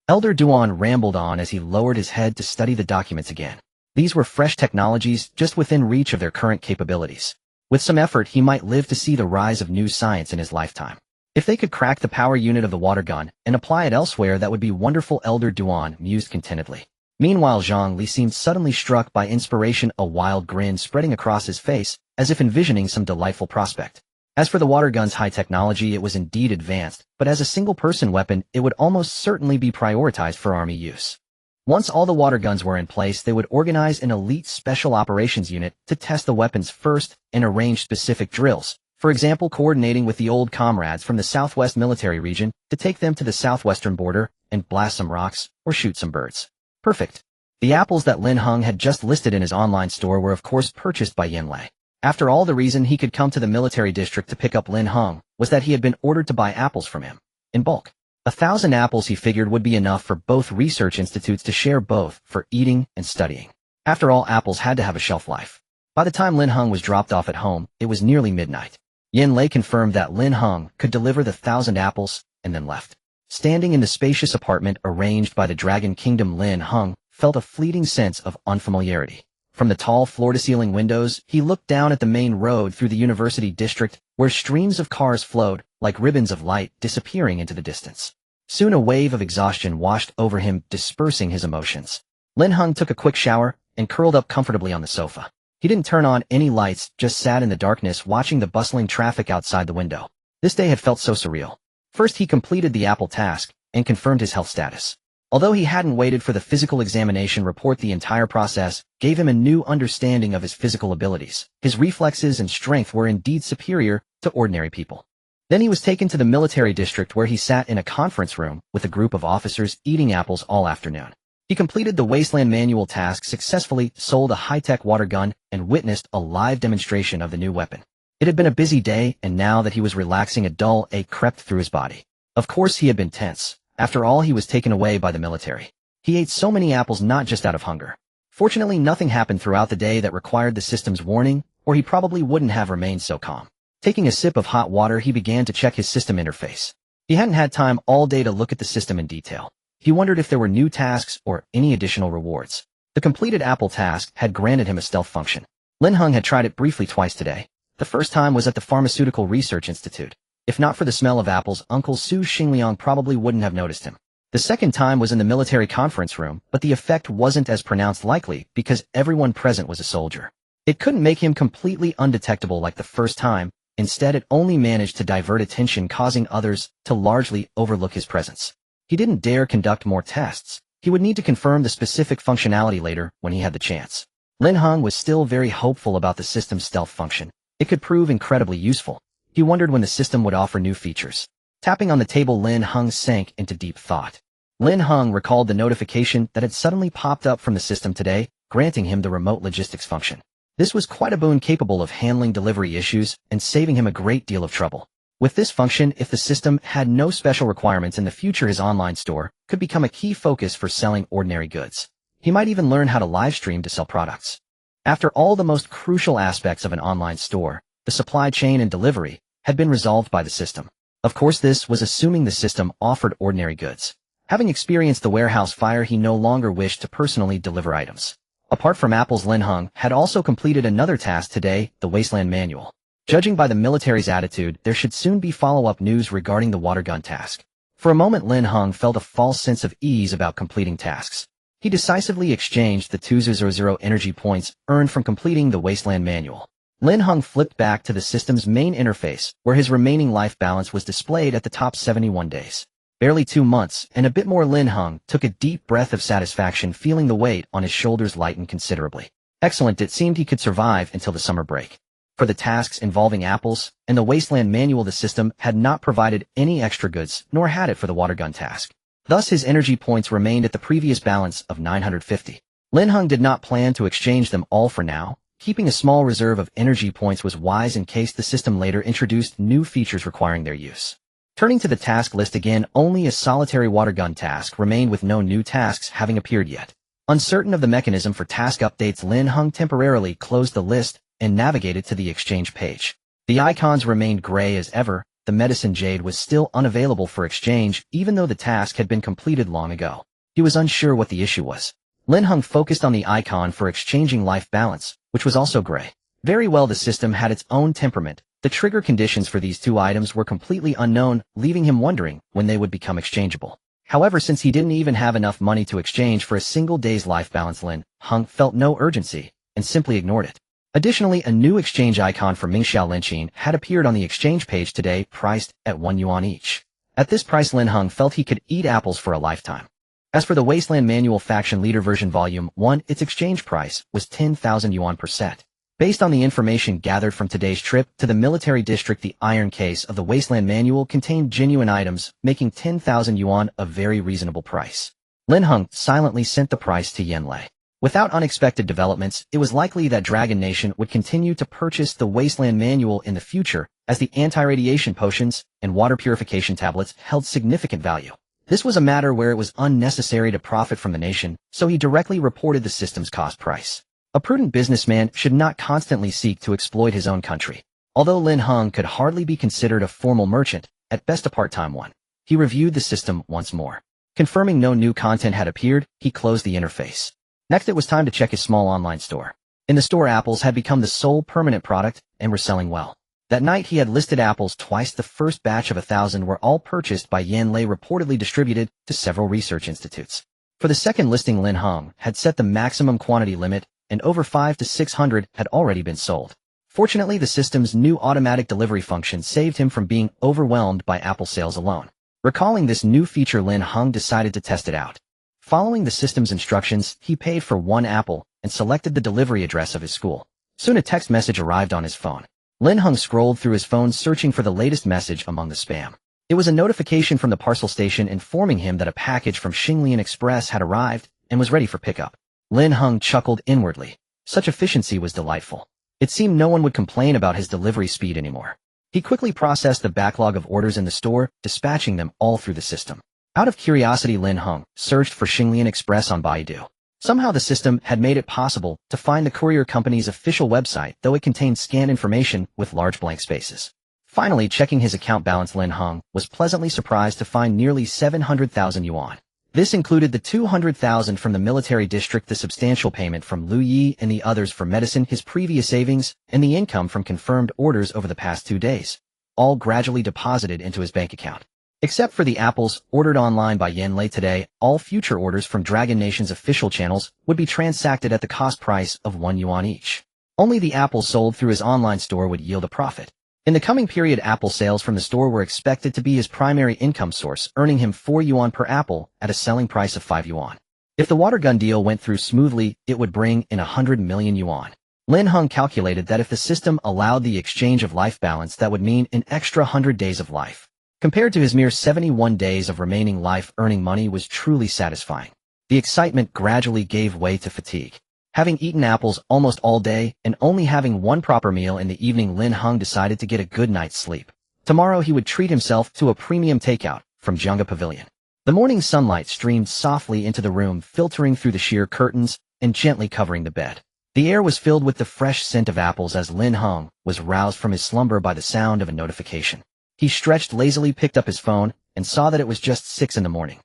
Elder Duan rambled on as he lowered his head to study the documents again. These were fresh technologies just within reach of their current capabilities. With some effort, he might live to see the rise of new science in his lifetime. If they could crack the power unit of the water gun and apply it elsewhere, that would be wonderful, Elder Duan mused contentedly. Meanwhile, Zhongli seemed suddenly struck by inspiration, a wild grin spreading across his face, as if envisioning some delightful prospect. As for the water gun's high technology, it was indeed advanced, but as a single-person weapon, it would almost certainly be prioritized for army use. Once all the water guns were in place, they would organize an elite special operations unit to test the weapons first and arrange specific drills, for example, coordinating with the old comrades from the Southwest military region to take them to the southwestern border and blast some rocks or shoot some birds. Perfect. The apples that Lin Heng had just listed in his online store were of course purchased by Yin Lei. After all, the reason he could come to the military district to pick up Lin Heng was that he had been ordered to buy apples from him, in bulk. 1,000 apples, he figured, would be enough for both research institutes to share, both for eating and studying. After all, apples had to have a shelf life. By the time Lin Heng was dropped off at home, it was nearly midnight. Yin Lei confirmed that Lin Heng could deliver the 1,000 apples, and then left. Standing in the spacious apartment arranged by the Dragon Kingdom, Lin Heng felt a fleeting sense of unfamiliarity. From the tall floor-to-ceiling windows, he looked down at the main road through the university district, where streams of cars flowed, like ribbons of light, disappearing into the distance. Soon a wave of exhaustion washed over him, dispersing his emotions. Lin Heng took a quick shower and curled up comfortably on the sofa. He didn't turn on any lights, just sat in the darkness watching the bustling traffic outside the window. This day had felt so surreal. First, he completed the apple task and confirmed his health status. Although he hadn't waited for the physical examination report, the entire process gave him a new understanding of his physical abilities. His reflexes and strength were indeed superior to ordinary people. Then he was taken to the military district, where he sat in a conference room with a group of officers eating apples all afternoon. He completed the wasteland manual task successfully, sold a high-tech water gun, and witnessed a live demonstration of the new weapon. It had been a busy day, and now that he was relaxing, a dull ache crept through his body. Of course he had been tense. After all, he was taken away by the military. He ate so many apples not just out of hunger. Fortunately, nothing happened throughout the day that required the system's warning, or he probably wouldn't have remained so calm. Taking a sip of hot water, he began to check his system interface. He hadn't had time all day to look at the system in detail. He wondered if there were new tasks or any additional rewards. The completed apple task had granted him a stealth function. Lin Heng had tried it briefly twice today. The first time was at the Pharmaceutical Research Institute. If not for the smell of apples, Uncle Su Xingliang probably wouldn't have noticed him. The second time was in the military conference room, but the effect wasn't as pronounced, likely because everyone present was a soldier. It couldn't make him completely undetectable like the first time. Instead, it only managed to divert attention, causing others to largely overlook his presence. He didn't dare conduct more tests. He would need to confirm the specific functionality later when he had the chance. Lin Heng was still very hopeful about the system's stealth function. It could prove incredibly useful. He wondered when the system would offer new features. Tapping on the table, Lin Heng sank into deep thought. Lin Heng recalled the notification that had suddenly popped up from the system today, granting him the remote logistics function. This was quite a boon, capable of handling delivery issues and saving him a great deal of trouble. With this function, if the system had no special requirements in the future, his online store could become a key focus for selling ordinary goods. He might even learn how to live stream to sell products. After all the most crucial aspects of an online store, the supply chain and delivery, had been resolved by the system. Of course, this was assuming the system offered ordinary goods. Having experienced the warehouse fire, he no longer wished to personally deliver items. Apart from Apple's, Lin Heng had also completed another task today, the Wasteland Manual. Judging by the military's attitude, there should soon be follow-up news regarding the water gun task. For a moment, Lin Heng felt a false sense of ease about completing tasks. He decisively exchanged the 200 energy points earned from completing the Wasteland Manual. Lin Heng flipped back to the system's main interface, where his remaining life balance was displayed at the top 71 days. Barely 2 months, and a bit more. Lin Heng took a deep breath of satisfaction, feeling the weight on his shoulders lighten considerably. Excellent, it seemed he could survive until the summer break. For the tasks involving apples and the Wasteland Manual, the system had not provided any extra goods, nor had it for the water gun task. Thus, his energy points remained at the previous balance of 950. Lin Heng did not plan to exchange them all for now. Keeping a small reserve of energy points was wise in case the system later introduced new features requiring their use. Turning to the task list again, only a solitary water gun task remained, with no new tasks having appeared yet. Uncertain of the mechanism for task updates, Lin Heng temporarily closed the list and navigated to the exchange page. The icons remained gray as ever. The medicine jade was still unavailable for exchange, even though the task had been completed long ago. He was unsure what the issue was. Lin Heng focused on the icon for exchanging life balance, which was also gray. Very well, the system had its own temperament. The trigger conditions for these two items were completely unknown, leaving him wondering when they would become exchangeable. However, since he didn't even have enough money to exchange for a single day's life balance, Lin Heng felt no urgency and simply ignored it. Additionally, a new exchange icon for Mingxiao Linqin had appeared on the exchange page today, priced at 1 yuan each. At this price, Lin Heng felt he could eat apples for a lifetime. As for the Wasteland Manual Faction Leader version Volume 1, its exchange price was 10,000 yuan per set. Based on the information gathered from today's trip to the military district, the iron case of the Wasteland Manual contained genuine items, making 10,000 yuan a very reasonable price. Lin Heng silently sent the price to Yanlei. Without unexpected developments, it was likely that Dragon Nation would continue to purchase the Wasteland Manual in the future, as the anti-radiation potions and water purification tablets held significant value. This was a matter where it was unnecessary to profit from the nation, so he directly reported the system's cost price. A prudent businessman should not constantly seek to exploit his own country. Although Lin Heng could hardly be considered a formal merchant, at best a part-time one, he reviewed the system once more. Confirming no new content had appeared, he closed the interface. Next, it was time to check his small online store. In the store, apples had become the sole permanent product and were selling well. That night, he had listed apples twice. The first batch of 1,000 were all purchased by Yanlei, reportedly distributed to several research institutes. For the second listing, Lin Heng had set the maximum quantity limit, and over 500 to 600 had already been sold. Fortunately, the system's new automatic delivery function saved him from being overwhelmed by apple sales alone. Recalling this new feature, Lin Heng decided to test it out. Following the system's instructions, he paid for 1 apple and selected the delivery address of his school. Soon a text message arrived on his phone. Lin Heng scrolled through his phone, searching for the latest message among the spam. It was a notification from the parcel station informing him that a package from Xinglian Express had arrived and was ready for pickup. Lin Heng chuckled inwardly. Such efficiency was delightful. It seemed no one would complain about his delivery speed anymore. He quickly processed the backlog of orders in the store, dispatching them all through the system. Out of curiosity, Lin Heng searched for Xinglian Express on Baidu. Somehow the system had made it possible to find the courier company's official website, though it contained scanned information with large blank spaces. Finally, checking his account balance, Lin Heng was pleasantly surprised to find nearly 700,000 yuan. This included the 200,000 from the military district, the substantial payment from Lu Yi and the others for medicine, his previous savings, and the income from confirmed orders over the past 2 days, all gradually deposited into his bank account. Except for the apples ordered online by Yanlei today, all future orders from Dragon Nation's official channels would be transacted at the cost price of 1 yuan each. Only the apples sold through his online store would yield a profit. In the coming period, apple sales from the store were expected to be his primary income source, earning him 4 yuan per apple at a selling price of 5 yuan. If the water gun deal went through smoothly, it would bring in 100 million yuan. Lin Heng calculated that if the system allowed the exchange of life balance, that would mean an extra 100 days of life. Compared to his mere 71 days of remaining life, earning money was truly satisfying. The excitement gradually gave way to fatigue. Having eaten apples almost all day and only having one proper meal in the evening, Lin Heng decided to get a good night's sleep. Tomorrow he would treat himself to a premium takeout from Junga Pavilion. The morning sunlight streamed softly into the room, filtering through the sheer curtains and gently covering the bed. The air was filled with the fresh scent of apples as Lin Heng was roused from his slumber by the sound of a notification. He stretched lazily, picked up his phone, and saw that it was just 6 in the morning.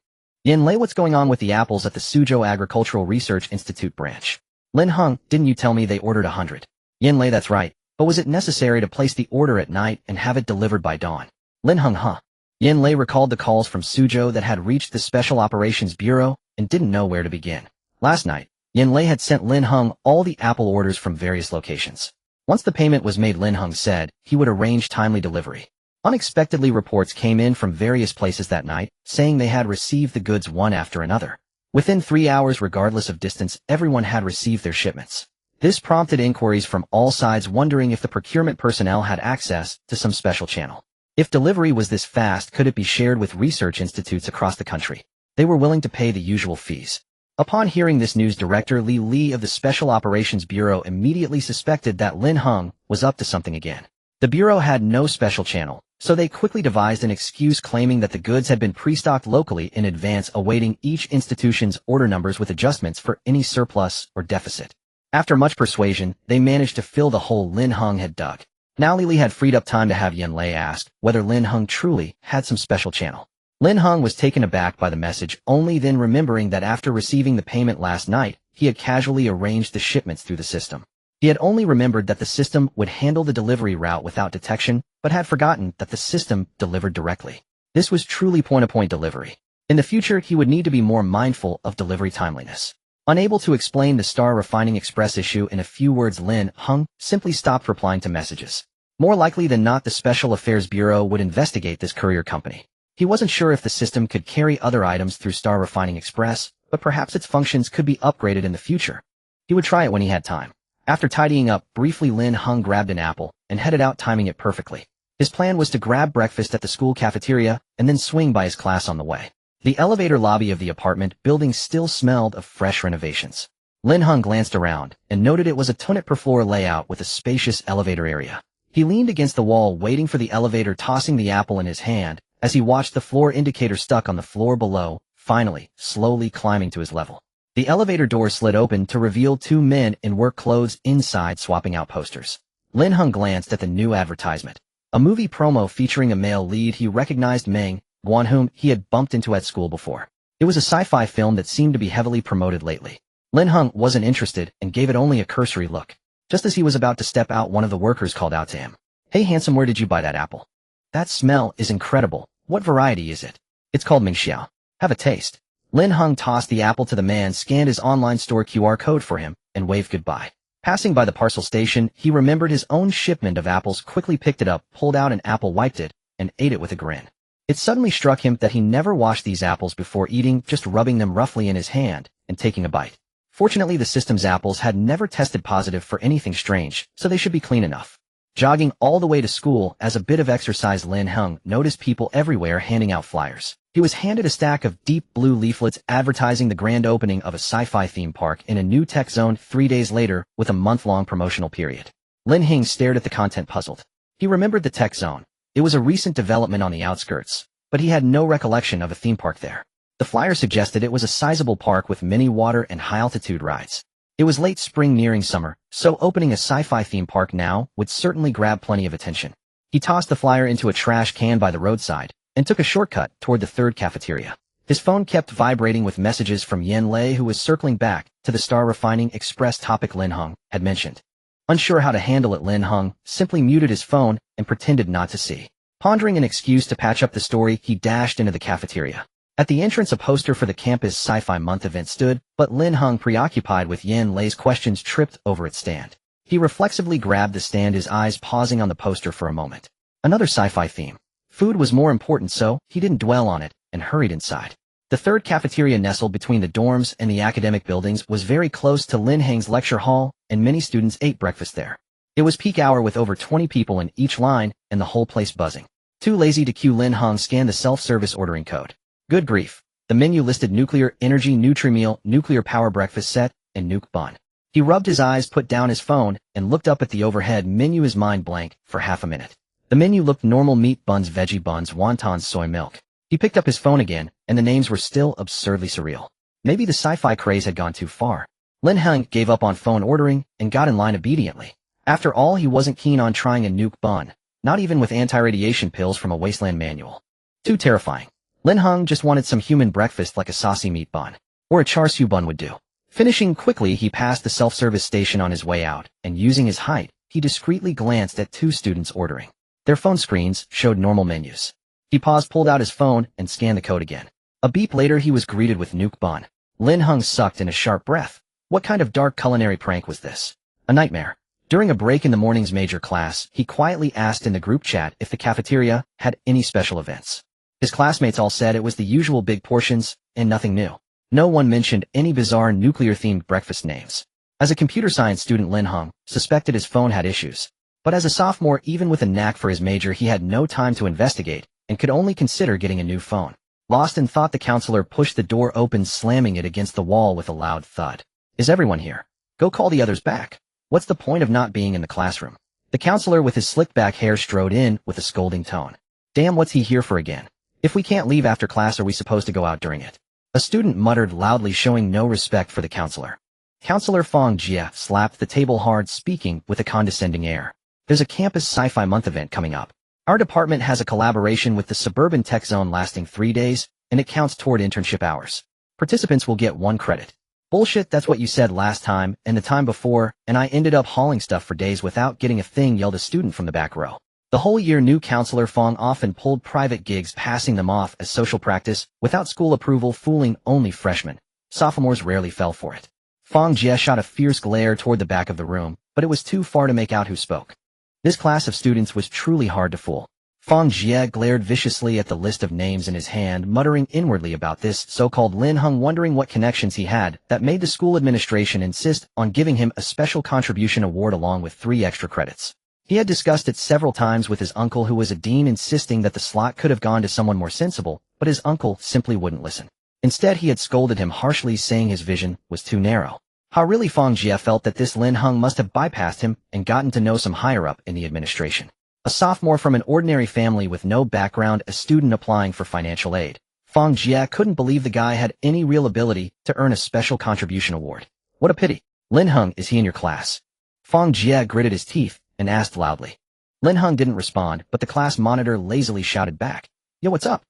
Yanlei, what's going on with the apples at the Suzhou Agricultural Research Institute branch? Lin Heng, didn't you tell me they ordered 100? Yanlei, that's right, but was it necessary to place the order at night and have it delivered by dawn? Lin Heng, huh? Yanlei recalled the calls from Suzhou that had reached the Special Operations Bureau and didn't know where to begin. Last night, Yanlei had sent Lin Heng all the apple orders from various locations. Once the payment was made, Lin Heng said he would arrange timely delivery. Unexpectedly, reports came in from various places that night, saying they had received the goods one after another. Within 3 hours, regardless of distance, everyone had received their shipments. This prompted inquiries from all sides, wondering if the procurement personnel had access to some special channel. If delivery was this fast, could it be shared with research institutes across the country? They were willing to pay the usual fees. Upon hearing this news, Director Li of the Special Operations Bureau immediately suspected that Lin Heng was up to something again. The Bureau had no special channel, so they quickly devised an excuse claiming that the goods had been pre-stocked locally in advance, awaiting each institution's order numbers with adjustments for any surplus or deficit. After much persuasion, they managed to fill the hole Lin Heng had dug. Now Li had freed up time to have Yanlei ask whether Lin Heng truly had some special channel. Lin Heng was taken aback by the message, only then remembering that after receiving the payment last night, he had casually arranged the shipments through the system. He had only remembered that the system would handle the delivery route without detection, but had forgotten that the system delivered directly. This was truly point-to-point delivery. In the future, he would need to be more mindful of delivery timeliness. Unable to explain the Star Refining Express issue in a few words, Lin Heng simply stopped replying to messages. More likely than not, the Special Affairs Bureau would investigate this courier company. He wasn't sure if the system could carry other items through Star Refining Express, but perhaps its functions could be upgraded in the future. He would try it when he had time. After tidying up briefly, Lin Heng grabbed an apple and headed out, timing it perfectly. His plan was to grab breakfast at the school cafeteria and then swing by his class on the way. The elevator lobby of the apartment building still smelled of fresh renovations. Lin Heng glanced around and noted it was a 2 per floor layout with a spacious elevator area. He leaned against the wall, waiting for the elevator, tossing the apple in his hand as he watched the floor indicator stuck on the floor below, finally, slowly climbing to his level. The elevator door slid open to reveal 2 men in work clothes inside, swapping out posters. Lin Heng glanced at the new advertisement. A movie promo featuring a male lead he recognized, Meng Guan, whom he had bumped into at school before. It was a sci-fi film that seemed to be heavily promoted lately. Lin Heng wasn't interested and gave it only a cursory look. Just as he was about to step out, one of the workers called out to him. "Hey handsome, where did you buy that apple? That smell is incredible. What variety is it?" "It's called Mingxiao. Have a taste." Lin Heng tossed the apple to the man, scanned his online store QR code for him, and waved goodbye. Passing by the parcel station, he remembered his own shipment of apples, quickly picked it up, pulled out an apple, wiped it, and ate it with a grin. It suddenly struck him that he never washed these apples before eating, just rubbing them roughly in his hand and taking a bite. Fortunately, the system's apples had never tested positive for anything strange, so they should be clean enough. Jogging all the way to school as a bit of exercise, Lin Heng noticed people everywhere handing out flyers. He was handed a stack of deep blue leaflets advertising the grand opening of a sci-fi theme park in a new tech zone 3 days later, with a month-long promotional period. Lin Heng stared at the content, puzzled. He remembered the tech zone. It was a recent development on the outskirts, but he had no recollection of a theme park there. The flyer suggested it was a sizable park with many water and high-altitude rides. It was late spring nearing summer, so opening a sci-fi theme park now would certainly grab plenty of attention. He tossed the flyer into a trash can by the roadside and took a shortcut toward the third cafeteria. His phone kept vibrating with messages from Yanlei, who was circling back to the Star Refining Express topic Lin Heng had mentioned. Unsure how to handle it, Lin Heng simply muted his phone and pretended not to see. Pondering an excuse to patch up the story, he dashed into the cafeteria. At the entrance, a poster for the campus Sci-Fi Month event stood, but Lin Heng, preoccupied with Yanlei's questions, tripped over its stand. He reflexively grabbed the stand, his eyes pausing on the poster for a moment. Another sci-fi theme. Food was more important, so he didn't dwell on it and hurried inside. The third cafeteria, nestled between the dorms and the academic buildings, was very close to Lin Heng's lecture hall, and many students ate breakfast there. It was peak hour with over 20 people in each line and the whole place buzzing. Too lazy to queue, Lin Heng scanned the self-service ordering code. Good grief. The menu listed nuclear energy, Nutri-Meal, nuclear power breakfast set, and nuke bun. He rubbed his eyes, put down his phone, and looked up at the overhead menu, his mind blank for half a minute. The menu looked normal: meat buns, veggie buns, wontons, soy milk. He picked up his phone again, and the names were still absurdly surreal. Maybe the sci-fi craze had gone too far. Lin Heng gave up on phone ordering and got in line obediently. After all, he wasn't keen on trying a nuke bun, not even with anti-radiation pills from a wasteland manual. Too terrifying. Lin Heng just wanted some human breakfast like a saucy meat bun, or a char siu bun would do. Finishing quickly, he passed the self-service station on his way out, and using his height, he discreetly glanced at two students ordering. Their phone screens showed normal menus. He paused, pulled out his phone, and scanned the code again. A beep later, he was greeted with nuke bun. Lin Heng sucked in a sharp breath. What kind of dark culinary prank was this? A nightmare. During a break in the morning's major class, he quietly asked in the group chat if the cafeteria had any special events. His classmates all said it was the usual big portions, and nothing new. No one mentioned any bizarre nuclear-themed breakfast names. As a computer science student, Lin Heng suspected his phone had issues. But as a sophomore, even with a knack for his major, he had no time to investigate, and could only consider getting a new phone. Lost in thought, the counselor pushed the door open, slamming it against the wall with a loud thud. Is everyone here? Go call the others back. What's the point of not being in the classroom? The counselor with his slicked back hair strode in with a scolding tone. Damn, what's he here for again? If we can't leave after class, are we supposed to go out during it? A student muttered loudly, showing no respect for the counselor. Counselor Fong Jie slapped the table hard, speaking with a condescending air. There's a campus sci-fi month event coming up. Our department has a collaboration with the Suburban Tech Zone lasting 3 days, and it counts toward internship hours. Participants will get 1 credit. Bullshit, that's what you said last time and the time before, and I ended up hauling stuff for days without getting a thing, yelled a student from the back row. The whole year, new counselor Fong often pulled private gigs, passing them off as social practice, without school approval, fooling only freshmen. Sophomores rarely fell for it. Fong Jie shot a fierce glare toward the back of the room, but it was too far to make out who spoke. This class of students was truly hard to fool. Fong Jie glared viciously at the list of names in his hand, muttering inwardly about this so-called Lin Heng, wondering what connections he had that made the school administration insist on giving him a special contribution award along with 3 extra credits. He had discussed it several times with his uncle, who was a dean, insisting that the slot could have gone to someone more sensible, but his uncle simply wouldn't listen. Instead, he had scolded him harshly, saying his vision was too narrow. How really Fong Jie felt that this Lin Heng must have bypassed him and gotten to know some higher-up in the administration. A sophomore from an ordinary family with no background, a student applying for financial aid. Fong Jie couldn't believe the guy had any real ability to earn a special contribution award. What a pity. Lin Heng, is he in your class? Fong Jie gritted his teeth and asked loudly. Lin Heng didn't respond, but the class monitor lazily shouted back, Yo, what's up?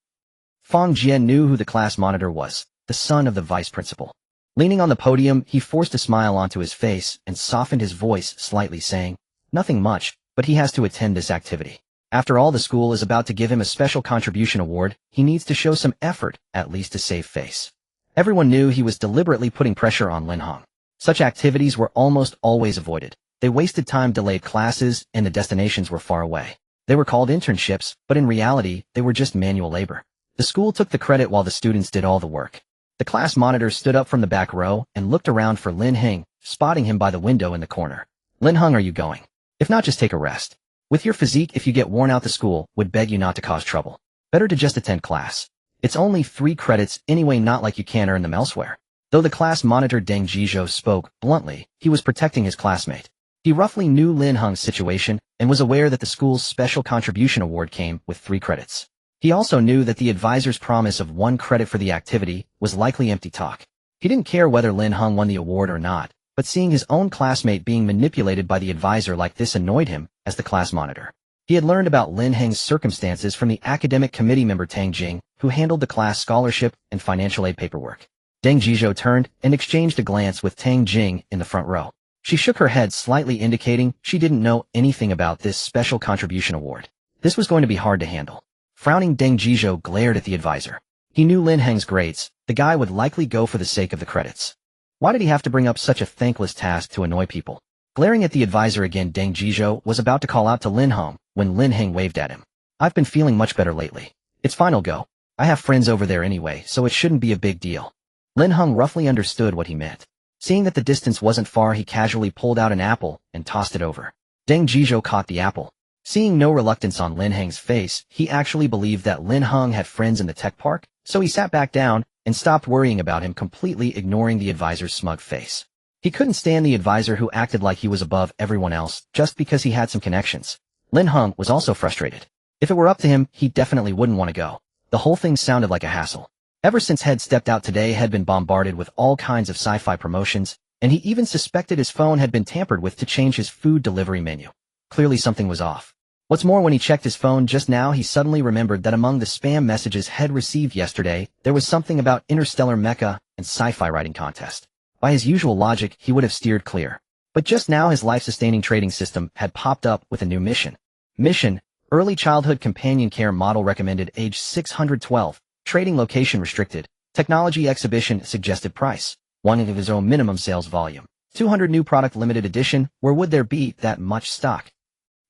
Fong Jie knew who the class monitor was, the son of the vice principal. Leaning on the podium, he forced a smile onto his face and softened his voice slightly, saying, Nothing much, but he has to attend this activity. After all, the school is about to give him a special contribution award. He needs to show some effort, at least to save face. Everyone knew he was deliberately putting pressure on Lin Heng. Such activities were almost always avoided. They wasted time, delayed classes, and the destinations were far away. They were called internships, but in reality, they were just manual labor. The school took the credit while the students did all the work. The class monitor stood up from the back row and looked around for Lin Heng, spotting him by the window in the corner. Lin Heng, are you going? If not, just take a rest. With your physique, if you get worn out, the school would beg you not to cause trouble. Better to just attend class. It's only 3 credits anyway, not like you can't earn them elsewhere. Though the class monitor Deng Jizhou spoke bluntly, he was protecting his classmate. He roughly knew Lin Heng's situation and was aware that the school's special contribution award came with 3 credits. He also knew that the advisor's promise of 1 credit for the activity was likely empty talk. He didn't care whether Lin Heng won the award or not, but seeing his own classmate being manipulated by the advisor like this annoyed him as the class monitor. He had learned about Lin Heng's circumstances from the academic committee member Tang Jing, who handled the class scholarship and financial aid paperwork. Deng Jizhou turned and exchanged a glance with Tang Jing in the front row. She shook her head slightly, indicating she didn't know anything about this special contribution award. This was going to be hard to handle. Frowning, Deng Jizhou glared at the advisor. He knew Lin Heng's grades. The guy would likely go for the sake of the credits. Why did he have to bring up such a thankless task to annoy people? Glaring at the advisor again, Deng Jizhou was about to call out to Lin Heng when Lin Heng waved at him. I've been feeling much better lately. It's fine, I'll go. I have friends over there anyway, so it shouldn't be a big deal. Lin Heng roughly understood what he meant. Seeing that the distance wasn't far, he casually pulled out an apple and tossed it over. Deng Jizhou caught the apple. Seeing no reluctance on Lin Heng's face, he actually believed that Lin Heng had friends in the tech park, so he sat back down and stopped worrying about him, completely ignoring the advisor's smug face. He couldn't stand the advisor who acted like he was above everyone else just because he had some connections. Lin Heng was also frustrated. If it were up to him, he definitely wouldn't want to go. The whole thing sounded like a hassle. Ever since Head stepped out today, had been bombarded with all kinds of sci-fi promotions, and he even suspected his phone had been tampered with to change his food delivery menu. Clearly something was off. What's more, when he checked his phone just now, he suddenly remembered that among the spam messages Head received yesterday, there was something about interstellar mecha and sci-fi writing contest. By his usual logic, he would have steered clear. But just now his life-sustaining trading system had popped up with a new mission. Mission: Early Childhood Companion Care Model Recommended Age 612. Trading Location Restricted. Technology Exhibition Suggested Price. 1 minimum sales volume. 200 new product limited edition. Where would there be that much stock?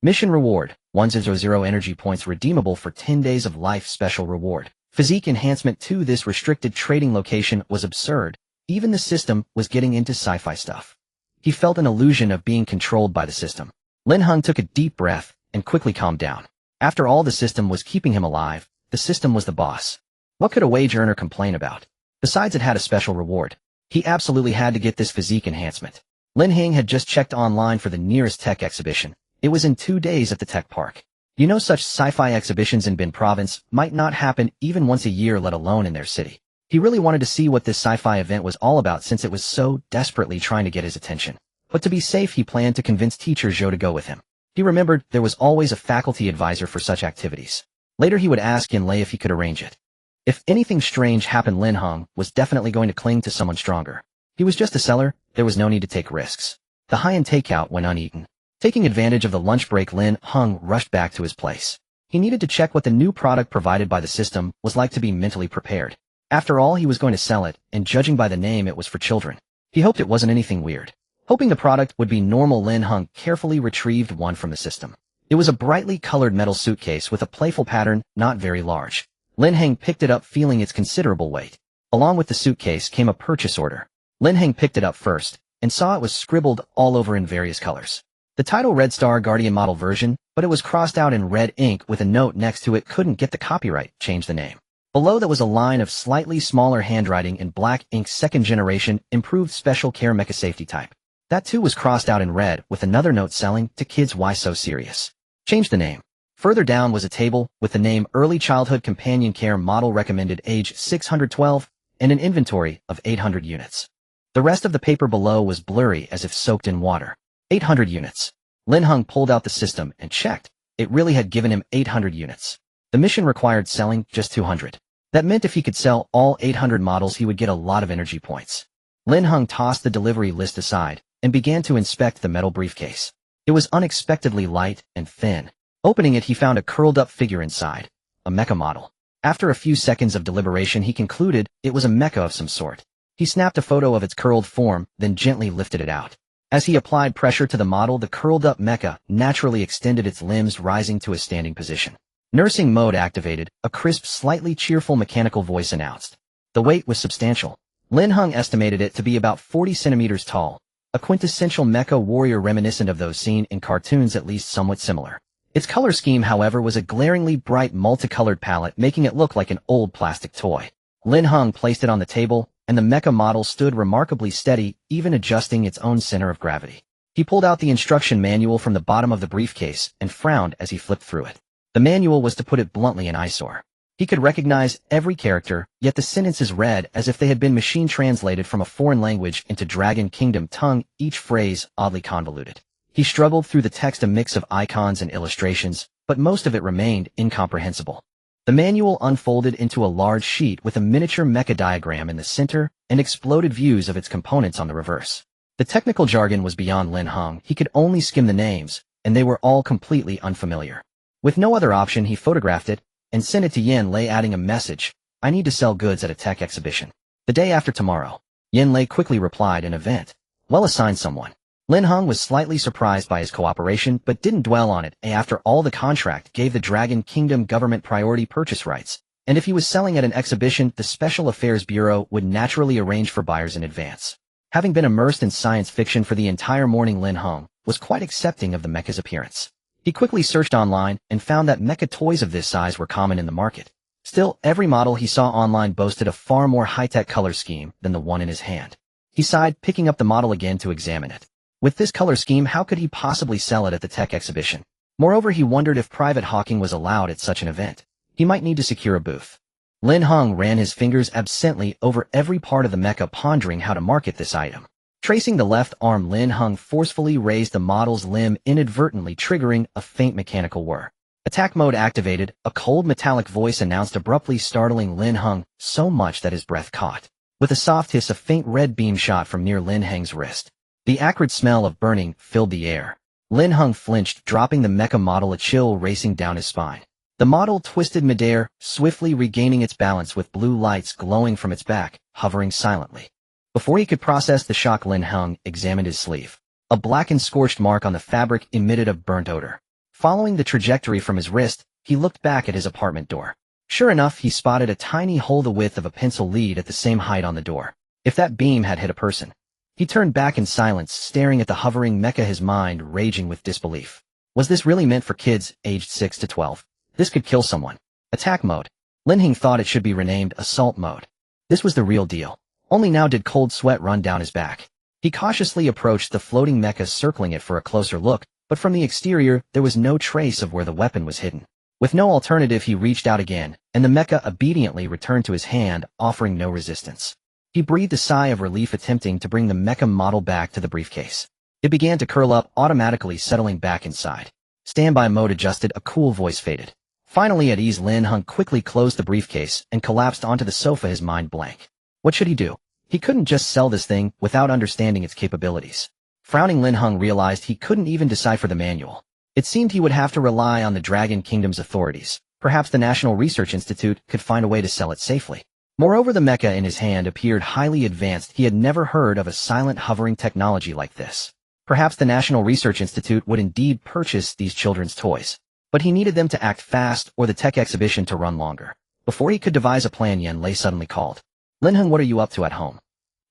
Mission Reward. 100 energy points redeemable for 10 days of life special reward. Physique enhancement to this restricted trading location was absurd. Even the system was getting into sci-fi stuff. He felt an illusion of being controlled by the system. Lin Heng took a deep breath and quickly calmed down. After all, the system was keeping him alive. The system was the boss. What could a wage earner complain about? Besides, it had a special reward. He absolutely had to get this physique enhancement. Lin Heng had just checked online for the nearest tech exhibition. It was in 2 days at the tech park. You know, such sci-fi exhibitions in Bin Province might not happen even once a year, let alone in their city. He really wanted to see what this sci-fi event was all about since it was so desperately trying to get his attention. But to be safe, he planned to convince teacher Zhou to go with him. He remembered there was always a faculty advisor for such activities. Later he would ask Yin Lei if he could arrange it. If anything strange happened, Lin Heng was definitely going to cling to someone stronger. He was just a seller, there was no need to take risks. The high-end takeout went uneaten. Taking advantage of the lunch break, Lin Heng rushed back to his place. He needed to check what the new product provided by the system was like to be mentally prepared. After all, he was going to sell it, and judging by the name, it was for children. He hoped it wasn't anything weird. Hoping the product would be normal, Lin Heng carefully retrieved one from the system. It was a brightly colored metal suitcase with a playful pattern, not very large. Lin Heng picked it up, feeling its considerable weight. Along with the suitcase came a purchase order. Lin Heng picked it up first, and saw it was scribbled all over in various colors. The title read Star Guardian Model Version, but it was crossed out in red ink with a note next to it: couldn't get the copyright, change the name. Below that was a line of slightly smaller handwriting in black ink: 2nd generation, improved special care mecha safety type. That too was crossed out in red with another note: selling to kids, why so serious? Change the name. Further down was a table with the name Early Childhood Companion Care Model Recommended Age 612 and an inventory of 800 units. The rest of the paper below was blurry as if soaked in water. 800 units. Lin Heng pulled out the system and checked. It really had given him 800 units. The mission required selling just 200. That meant if he could sell all 800 models, he would get a lot of energy points. Lin Heng tossed the delivery list aside and began to inspect the metal briefcase. It was unexpectedly light and thin. Opening it, he found a curled-up figure inside, a mecha model. After a few seconds of deliberation, he concluded it was a mecha of some sort. He snapped a photo of its curled form, then gently lifted it out. As he applied pressure to the model, the curled-up mecha naturally extended its limbs, rising to a standing position. Nursing mode activated, a crisp, slightly cheerful mechanical voice announced. The weight was substantial. Lin Heng estimated it to be about 40 centimeters tall, a quintessential mecha warrior reminiscent of those seen in cartoons, at least somewhat similar. Its color scheme, however, was a glaringly bright multicolored palette, making it look like an old plastic toy. Lin Heng placed it on the table, and the mecha model stood remarkably steady, even adjusting its own center of gravity. He pulled out the instruction manual from the bottom of the briefcase and frowned as he flipped through it. The manual was, to put it bluntly, an eyesore. He could recognize every character, yet the sentences read as if they had been machine translated from a foreign language into Dragon Kingdom tongue, each phrase oddly convoluted. He struggled through the text, a mix of icons and illustrations, but most of it remained incomprehensible. The manual unfolded into a large sheet with a miniature mecha diagram in the center and exploded views of its components on the reverse. The technical jargon was beyond Lin Heng. He could only skim the names, and they were all completely unfamiliar. With no other option, he photographed it and sent it to Yin Lei, adding a message: I need to sell goods at a tech exhibition. The day after tomorrow. Yin Lei quickly replied, an event. Well, assign someone. Lin Heng was slightly surprised by his cooperation, but didn't dwell on it. After all, the contract gave the Dragon Kingdom government priority purchase rights, and if he was selling at an exhibition, the Special Affairs Bureau would naturally arrange for buyers in advance. Having been immersed in science fiction for the entire morning, Lin Heng was quite accepting of the mecha's appearance. He quickly searched online and found that mecha toys of this size were common in the market. Still, every model he saw online boasted a far more high-tech color scheme than the one in his hand. He sighed, picking up the model again to examine it. With this color scheme, how could he possibly sell it at the tech exhibition? Moreover, he wondered if private hawking was allowed at such an event. He might need to secure a booth. Lin Heng ran his fingers absently over every part of the mecha, pondering how to market this item. Tracing the left arm, Lin Heng forcefully raised the model's limb, inadvertently triggering a faint mechanical whir. Attack mode activated, a cold metallic voice announced, abruptly startling Lin Heng so much that his breath caught. With a soft hiss, a faint red beam shot from near Lin Heng's wrist. The acrid smell of burning filled the air. Lin Heng flinched, dropping the mecha model, a chill racing down his spine. The model twisted midair, swiftly regaining its balance with blue lights glowing from its back, hovering silently. Before he could process the shock, Lin Heng examined his sleeve. A blackened, scorched mark on the fabric emitted a burnt odor. Following the trajectory from his wrist, he looked back at his apartment door. Sure enough, he spotted a tiny hole the width of a pencil lead at the same height on the door. If that beam had hit a person. He turned back in silence, staring at the hovering mecha, his mind raging with disbelief. Was this really meant for kids aged 6 to 12? This could kill someone. Attack mode. Lin Heng thought it should be renamed assault mode. This was the real deal. Only now did cold sweat run down his back. He cautiously approached the floating mecha, circling it for a closer look, but from the exterior there was no trace of where the weapon was hidden. With no alternative, he reached out again, and the mecha obediently returned to his hand, offering no resistance. He breathed a sigh of relief, attempting to bring the mecha model back to the briefcase. It began to curl up, automatically settling back inside. Standby mode adjusted, a cool voice faded. Finally at ease, Lin Heng quickly closed the briefcase and collapsed onto the sofa, his mind blank. What should he do? He couldn't just sell this thing without understanding its capabilities. Frowning, Lin Heng realized he couldn't even decipher the manual. It seemed he would have to rely on the Dragon Kingdom's authorities. Perhaps the National Research Institute could find a way to sell it safely. Moreover, the mecha in his hand appeared highly advanced. He had never heard of a silent hovering technology like this. Perhaps the National Research Institute would indeed purchase these children's toys. But he needed them to act fast or the tech exhibition to run longer. Before he could devise a plan, Yen Lei suddenly called. Lin Heng, what are you up to at home?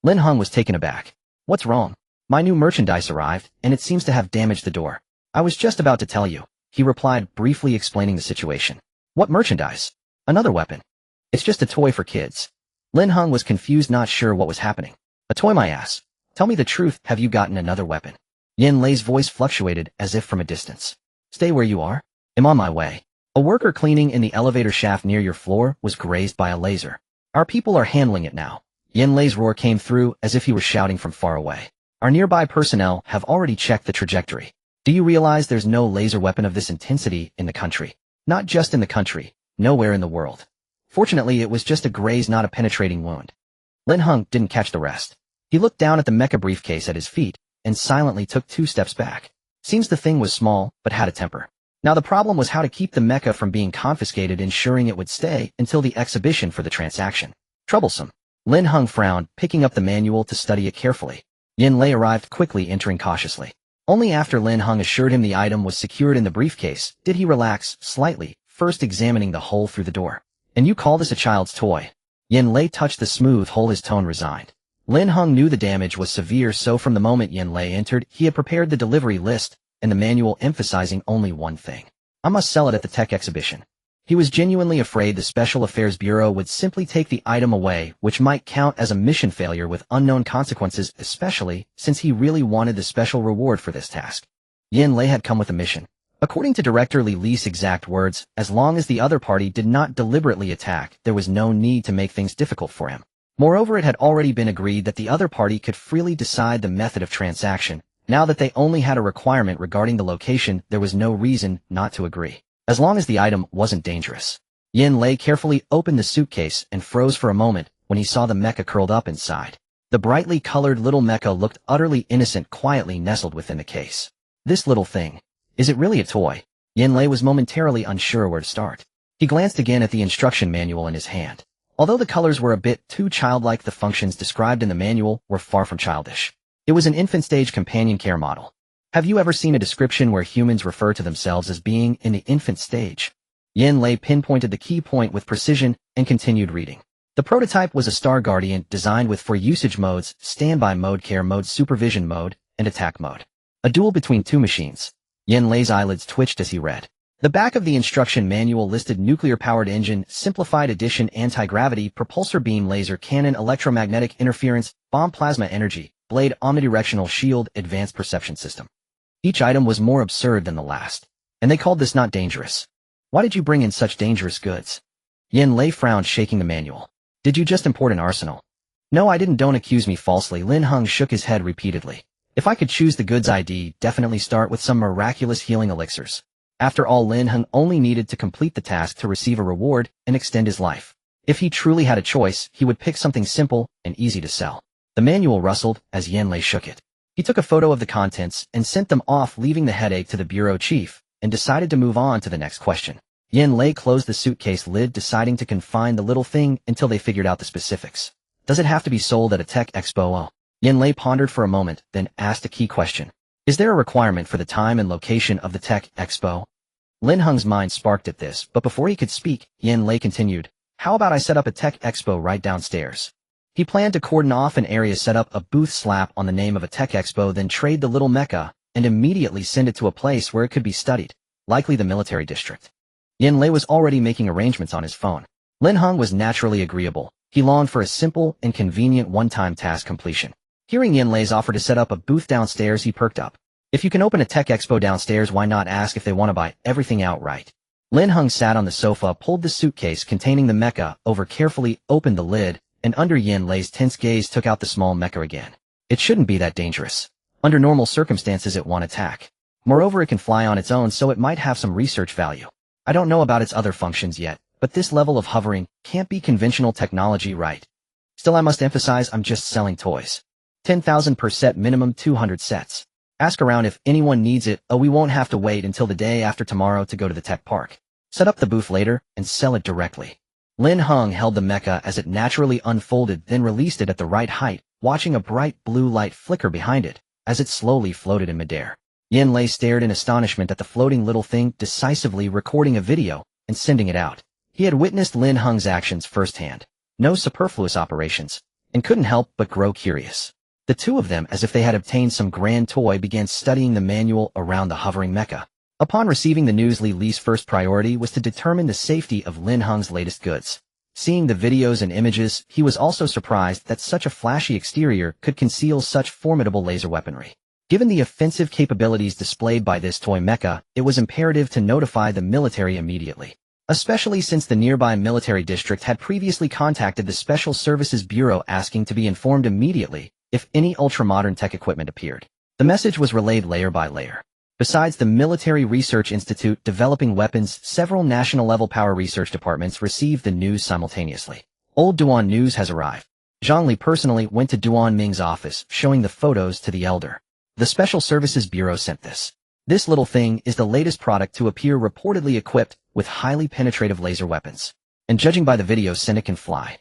Lin Heng was taken aback. What's wrong? My new merchandise arrived, and it seems to have damaged the door. I was just about to tell you, he replied, briefly explaining the situation. What merchandise? Another weapon. It's just a toy for kids. Lin Heng was confused, not sure what was happening. A toy, my ass. Tell me the truth, have you gotten another weapon? Yen Lei's voice fluctuated as if from a distance. Stay where you are. I'm on my way. A worker cleaning in the elevator shaft near your floor was grazed by a laser. Our people are handling it now. Yen Lei's roar came through as if he were shouting from far away. Our nearby personnel have already checked the trajectory. Do you realize there's no laser weapon of this intensity in the country? Not just in the country, nowhere in the world. Fortunately, it was just a graze, not a penetrating wound. Lin Heng didn't catch the rest. He looked down at the mecha briefcase at his feet and silently took 2 steps back. Seems the thing was small, but had a temper. Now the problem was how to keep the mecha from being confiscated, ensuring it would stay until the exhibition for the transaction. Troublesome. Lin Heng frowned, picking up the manual to study it carefully. Yen Lei arrived quickly, entering cautiously. Only after Lin Heng assured him the item was secured in the briefcase did he relax slightly, first examining the hole through the door. And you call this a child's toy? Yen Lei touched the smooth hole, his tone resigned. Lin Heng knew the damage was severe, so from the moment Yen Lei entered, he had prepared the delivery list and the manual emphasizing only one thing. I must sell it at the tech exhibition. He was genuinely afraid the Special Affairs Bureau would simply take the item away, which might count as a mission failure with unknown consequences, especially since he really wanted the special reward for this task. Yen Lei had come with a mission. According to Director Li Li's exact words, as long as the other party did not deliberately attack, there was no need to make things difficult for him. Moreover, it had already been agreed that the other party could freely decide the method of transaction. Now that they only had a requirement regarding the location, there was no reason not to agree. As long as the item wasn't dangerous. Yen Lei carefully opened the suitcase and froze for a moment when he saw the mecha curled up inside. The brightly colored little mecha looked utterly innocent, quietly nestled within the case. This little thing. Is it really a toy? Yen Lei was momentarily unsure where to start. He glanced again at the instruction manual in his hand. Although the colors were a bit too childlike, the functions described in the manual were far from childish. It was an infant-stage companion care model. Have you ever seen a description where humans refer to themselves as being in the infant stage? Yen Lei pinpointed the key point with precision and continued reading. The prototype was a Star Guardian designed with 4 usage modes: standby mode, care mode, supervision mode, and attack mode. A duel between 2 machines. Yen Lei's eyelids twitched as he read. The back of the instruction manual listed nuclear-powered engine, simplified addition, anti-gravity, propulsor beam, laser cannon, electromagnetic interference, bomb, plasma energy, blade, omnidirectional shield, advanced perception system. Each item was more absurd than the last. And they called this not dangerous. Why did you bring in such dangerous goods? Yin Lei frowned, shaking the manual. Did you just import an arsenal? No, I didn't. Don't accuse me falsely. Lin Heng shook his head repeatedly. If I could choose the goods, I'd definitely start with some miraculous healing elixirs. After all, Lin Heng only needed to complete the task to receive a reward and extend his life. If he truly had a choice, he would pick something simple and easy to sell. The manual rustled as Yin Lei shook it. He took a photo of the contents and sent them off, leaving the headache to the bureau chief, and decided to move on to the next question. Yin Lei closed the suitcase lid, deciding to confine the little thing until they figured out the specifics. Does it have to be sold at a tech expo? Yin Lei pondered for a moment, then asked a key question. Is there a requirement for the time and location of the tech expo? Lin Heng's mind sparked at this, but before he could speak, Yin Lei continued, how about I set up a tech expo right downstairs? He planned to cordon off an area, set up a booth, slap on the name of a tech expo, then trade the little mecha, and immediately send it to a place where it could be studied, likely the military district. Yin Lei was already making arrangements on his phone. Lin Heng was naturally agreeable. He longed for a simple and convenient one-time task completion. Hearing Yin Lei's offer to set up a booth downstairs, he perked up. If you can open a tech expo downstairs, why not ask if they want to buy everything outright? Lin Heng sat on the sofa, pulled the suitcase containing the mecha over carefully, opened the lid, and under Yin Lei's tense gaze took out the small mecha again. It shouldn't be that dangerous. Under normal circumstances it won't attack. Moreover, it can fly on its own, so it might have some research value. I don't know about its other functions yet, but this level of hovering can't be conventional technology, right? Still, I must emphasize, I'm just selling toys. 10,000 per set, minimum 200 sets. Ask around if anyone needs it. Oh, we won't have to wait until the day after tomorrow to go to the tech park. Set up the booth later and sell it directly. Lin Heng held the mecha as it naturally unfolded, then released it at the right height, watching a bright blue light flicker behind it as it slowly floated in midair. Yin Lei stared in astonishment at the floating little thing, decisively recording a video and sending it out. He had witnessed Lin Heng's actions firsthand. No superfluous operations, and couldn't help but grow curious. The two of them, as if they had obtained some grand toy, began studying the manual around the hovering mecha. Upon receiving the news, Li Li's first priority was to determine the safety of Lin Heng's latest goods. Seeing the videos and images, he was also surprised that such a flashy exterior could conceal such formidable laser weaponry. Given the offensive capabilities displayed by this toy mecha, it was imperative to notify the military immediately, especially since the nearby military district had previously contacted the Special Services Bureau asking to be informed immediately if any ultra-modern tech equipment appeared. The message was relayed layer by layer. Besides the Military Research Institute developing weapons, several national-level power research departments received the news simultaneously. Old Duan news has arrived. Zhang Li personally went to Duan Ming's office, showing the photos to the elder. The Special Services Bureau sent this. This little thing is the latest product to appear, reportedly equipped with highly penetrative laser weapons. And judging by the video, it can fly.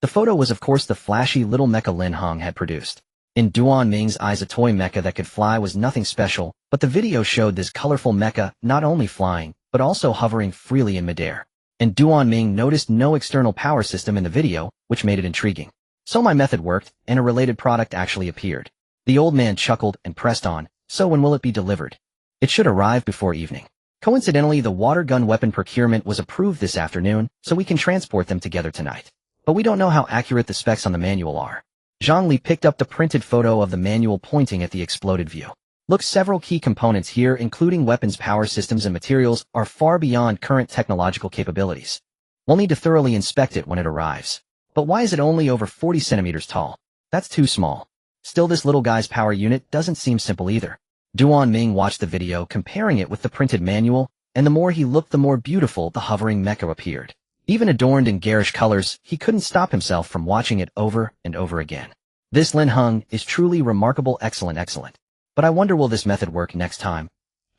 The photo was of course the flashy little mecha Lin Heng had produced. In Duan Ming's eyes, a toy mecha that could fly was nothing special, but the video showed this colorful mecha not only flying, but also hovering freely in midair. And Duan Ming noticed no external power system in the video, which made it intriguing. So my method worked, and a related product actually appeared. The old man chuckled and pressed on. So when will it be delivered? It should arrive before evening. Coincidentally, the water gun weapon procurement was approved this afternoon, so we can transport them together tonight. But we don't know how accurate the specs on the manual are. Zhang Li picked up the printed photo of the manual, pointing at the exploded view. Look, several key components here, including weapons, power systems, and materials, are far beyond current technological capabilities. We'll need to thoroughly inspect it when it arrives. But why is it only over 40 centimeters tall? That's too small. Still, this little guy's power unit doesn't seem simple either. Duan Ming watched the video, comparing it with the printed manual, and the more he looked, the more beautiful the hovering mecha appeared. Even adorned in garish colors, he couldn't stop himself from watching it over and over again. This Lin Heng is truly remarkable, excellent. But I wonder, will this method work next time?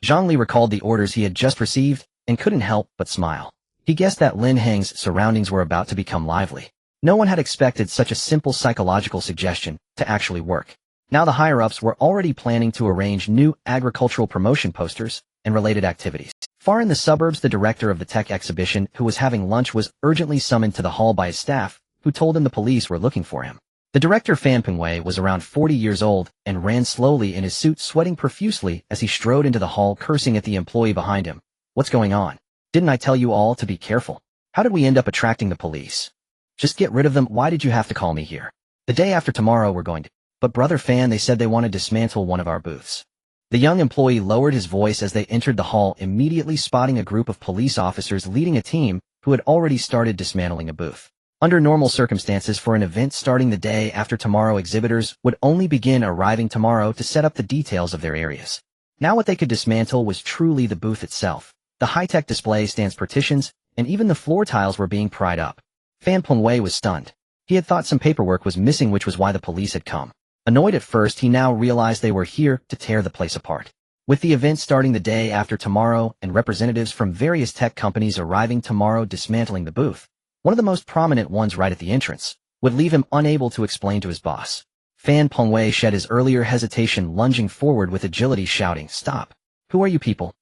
Zhang Li recalled the orders he had just received and couldn't help but smile. He guessed that Lin Heng's surroundings were about to become lively. No one had expected such a simple psychological suggestion to actually work. Now the higher-ups were already planning to arrange new agricultural promotion posters and related activities. Far in the suburbs, the director of the tech exhibition, who was having lunch, was urgently summoned to the hall by his staff, who told him the police were looking for him. The director, Fan Pingwei, was around 40 years old and ran slowly in his suit, sweating profusely as he strode into the hall, cursing at the employee behind him. What's going on? Didn't I tell you all to be careful? How did we end up attracting the police? Just get rid of them. Why did you have to call me here? The day after tomorrow we're going to. But Brother Fan, they said they want to dismantle one of our booths. The young employee lowered his voice as they entered the hall, immediately spotting a group of police officers leading a team who had already started dismantling a booth. Under normal circumstances for an event starting the day after tomorrow, exhibitors would only begin arriving tomorrow to set up the details of their areas. Now what they could dismantle was truly the booth itself. The high-tech display stands, partitions, and even the floor tiles were being pried up. Fan Pengwei was stunned. He had thought some paperwork was missing, which was why the police had come. Annoyed at first, he now realized they were here to tear the place apart. With the event starting the day after tomorrow and representatives from various tech companies arriving tomorrow dismantling the booth, one of the most prominent ones right at the entrance, would leave him unable to explain to his boss. Fan Pengwei shed his earlier hesitation, lunging forward with agility, shouting, "Stop! Who are you people?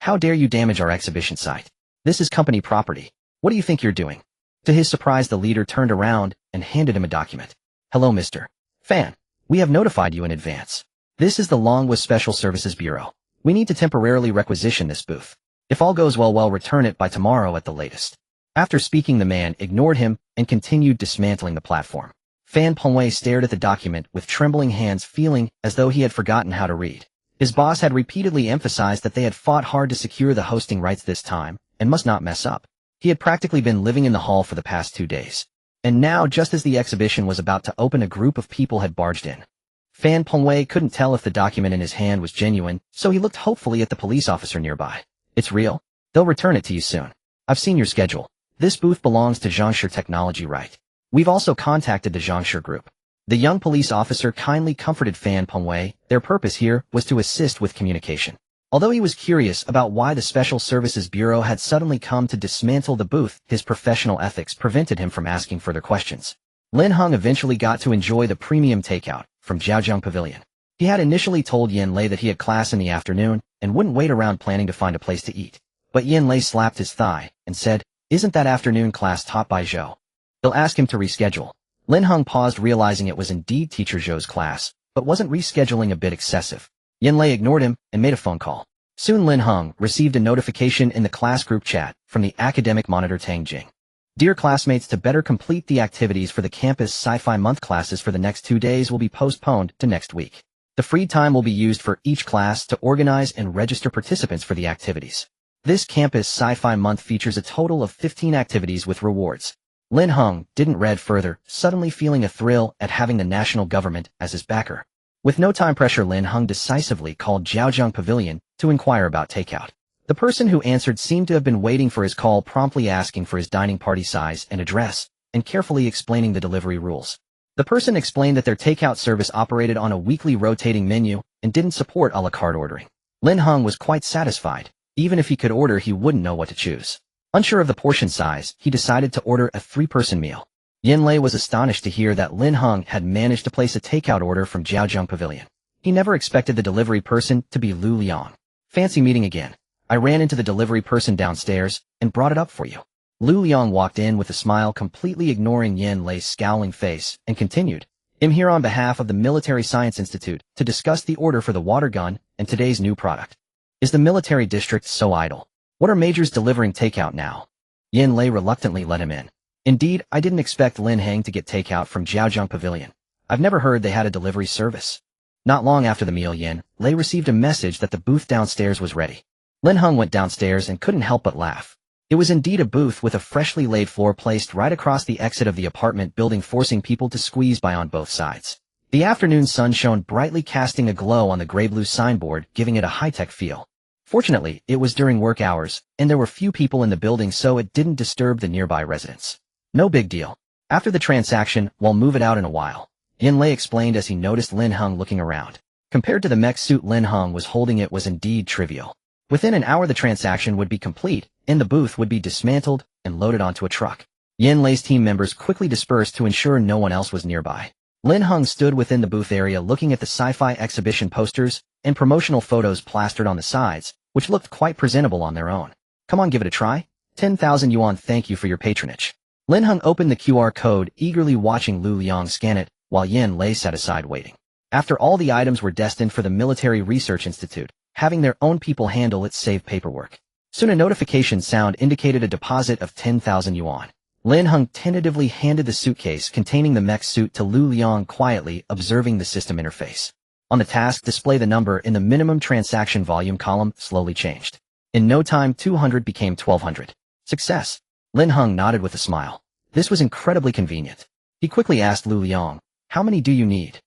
How dare you damage our exhibition site? This is company property. What do you think you're doing?" To his surprise, the leader turned around and handed him a document. "Hello, Mr. Fan. We have notified you in advance. This is the Longwa Special Services Bureau. We need to temporarily requisition this booth. If all goes well, return it by tomorrow at the latest." After speaking, the man ignored him and continued dismantling the platform. Fan Pengwei stared at the document with trembling hands, feeling as though he had forgotten how to read. His boss had repeatedly emphasized that they had fought hard to secure the hosting rights this time and must not mess up. He had practically been living in the hall for the past 2 days. And now, just as the exhibition was about to open, a group of people had barged in. Fan Pengwei couldn't tell if the document in his hand was genuine, so he looked hopefully at the police officer nearby. "It's real? They'll return it to you soon. I've seen your schedule. This booth belongs to Zhangshi Technology, right? We've also contacted the Zhangshi Group." The young police officer kindly comforted Fan Pengwei. Their purpose here was to assist with communication. Although he was curious about why the Special Services Bureau had suddenly come to dismantle the booth, his professional ethics prevented him from asking further questions. Lin Heng eventually got to enjoy the premium takeout from Jiaozhong Pavilion. He had initially told Yin Lei that he had class in the afternoon and wouldn't wait around planning to find a place to eat. But Yin Lei slapped his thigh and said, "Isn't that afternoon class taught by Zhou? They'll ask him to reschedule." Lin Heng paused, realizing it was indeed teacher Zhou's class, but wasn't rescheduling a bit excessive? Yin Lei ignored him and made a phone call. Soon Lin Heng received a notification in the class group chat from the academic monitor Tang Jing. "Dear classmates, to better complete the activities for the campus sci-fi month, classes for the next 2 days will be postponed to next week. The free time will be used for each class to organize and register participants for the activities. This campus sci-fi month features a total of 15 activities with rewards." Lin Heng didn't read further, suddenly feeling a thrill at having the national government as his backer. With no time pressure, Lin Heng decisively called Jiaozhong Pavilion to inquire about takeout. The person who answered seemed to have been waiting for his call, promptly asking for his dining party size and address, and carefully explaining the delivery rules. The person explained that their takeout service operated on a weekly rotating menu and didn't support a la carte ordering. Lin Heng was quite satisfied. Even if he could order, he wouldn't know what to choose. Unsure of the portion size, he decided to order a 3-person meal. Yin Lei was astonished to hear that Lin Heng had managed to place a takeout order from Jiaozhong Pavilion. He never expected the delivery person to be Lu Liang. "Fancy meeting again. I ran into the delivery person downstairs and brought it up for you." Lu Liang walked in with a smile, completely ignoring Yin Lei's scowling face, and continued, "I'm here on behalf of the Military Science Institute to discuss the order for the water gun and today's new product. Is the military district so idle? What are majors delivering takeout now?" Yin Lei reluctantly let him in. "Indeed, I didn't expect Lin Heng to get takeout from Jiaozhong Pavilion. I've never heard they had a delivery service." Not long after the meal, Yin Lei received a message that the booth downstairs was ready. Lin Heng went downstairs and couldn't help but laugh. It was indeed a booth with a freshly laid floor placed right across the exit of the apartment building, forcing people to squeeze by on both sides. The afternoon sun shone brightly, casting a glow on the gray-blue signboard, giving it a high-tech feel. Fortunately, it was during work hours, and there were few people in the building, so it didn't disturb the nearby residents. "No big deal. After the transaction, we'll move it out in a while," Yin Lei explained as he noticed Lin Heng looking around. Compared to the mech suit Lin Heng was holding, it was indeed trivial. Within an hour the transaction would be complete, and the booth would be dismantled and loaded onto a truck. Yin Lei's team members quickly dispersed to ensure no one else was nearby. Lin Heng stood within the booth area looking at the sci-fi exhibition posters and promotional photos plastered on the sides, which looked quite presentable on their own. "Come on, give it a try. 10,000 yuan, thank you for your patronage." Lin Heng opened the QR code, eagerly watching Lu Liang scan it, while Yin Lei sat aside waiting. After all the items were destined for the Military Research Institute, having their own people handle it saved paperwork. Soon a notification sound indicated a deposit of 10,000 yuan. Lin Heng tentatively handed the suitcase containing the mech suit to Lu Liang, quietly observing the system interface. On the task display, the number in the minimum transaction volume column slowly changed. In no time, 200 became 1200. Success. Lin Heng nodded with a smile. This was incredibly convenient. He quickly asked Lu Liang, how many do you need?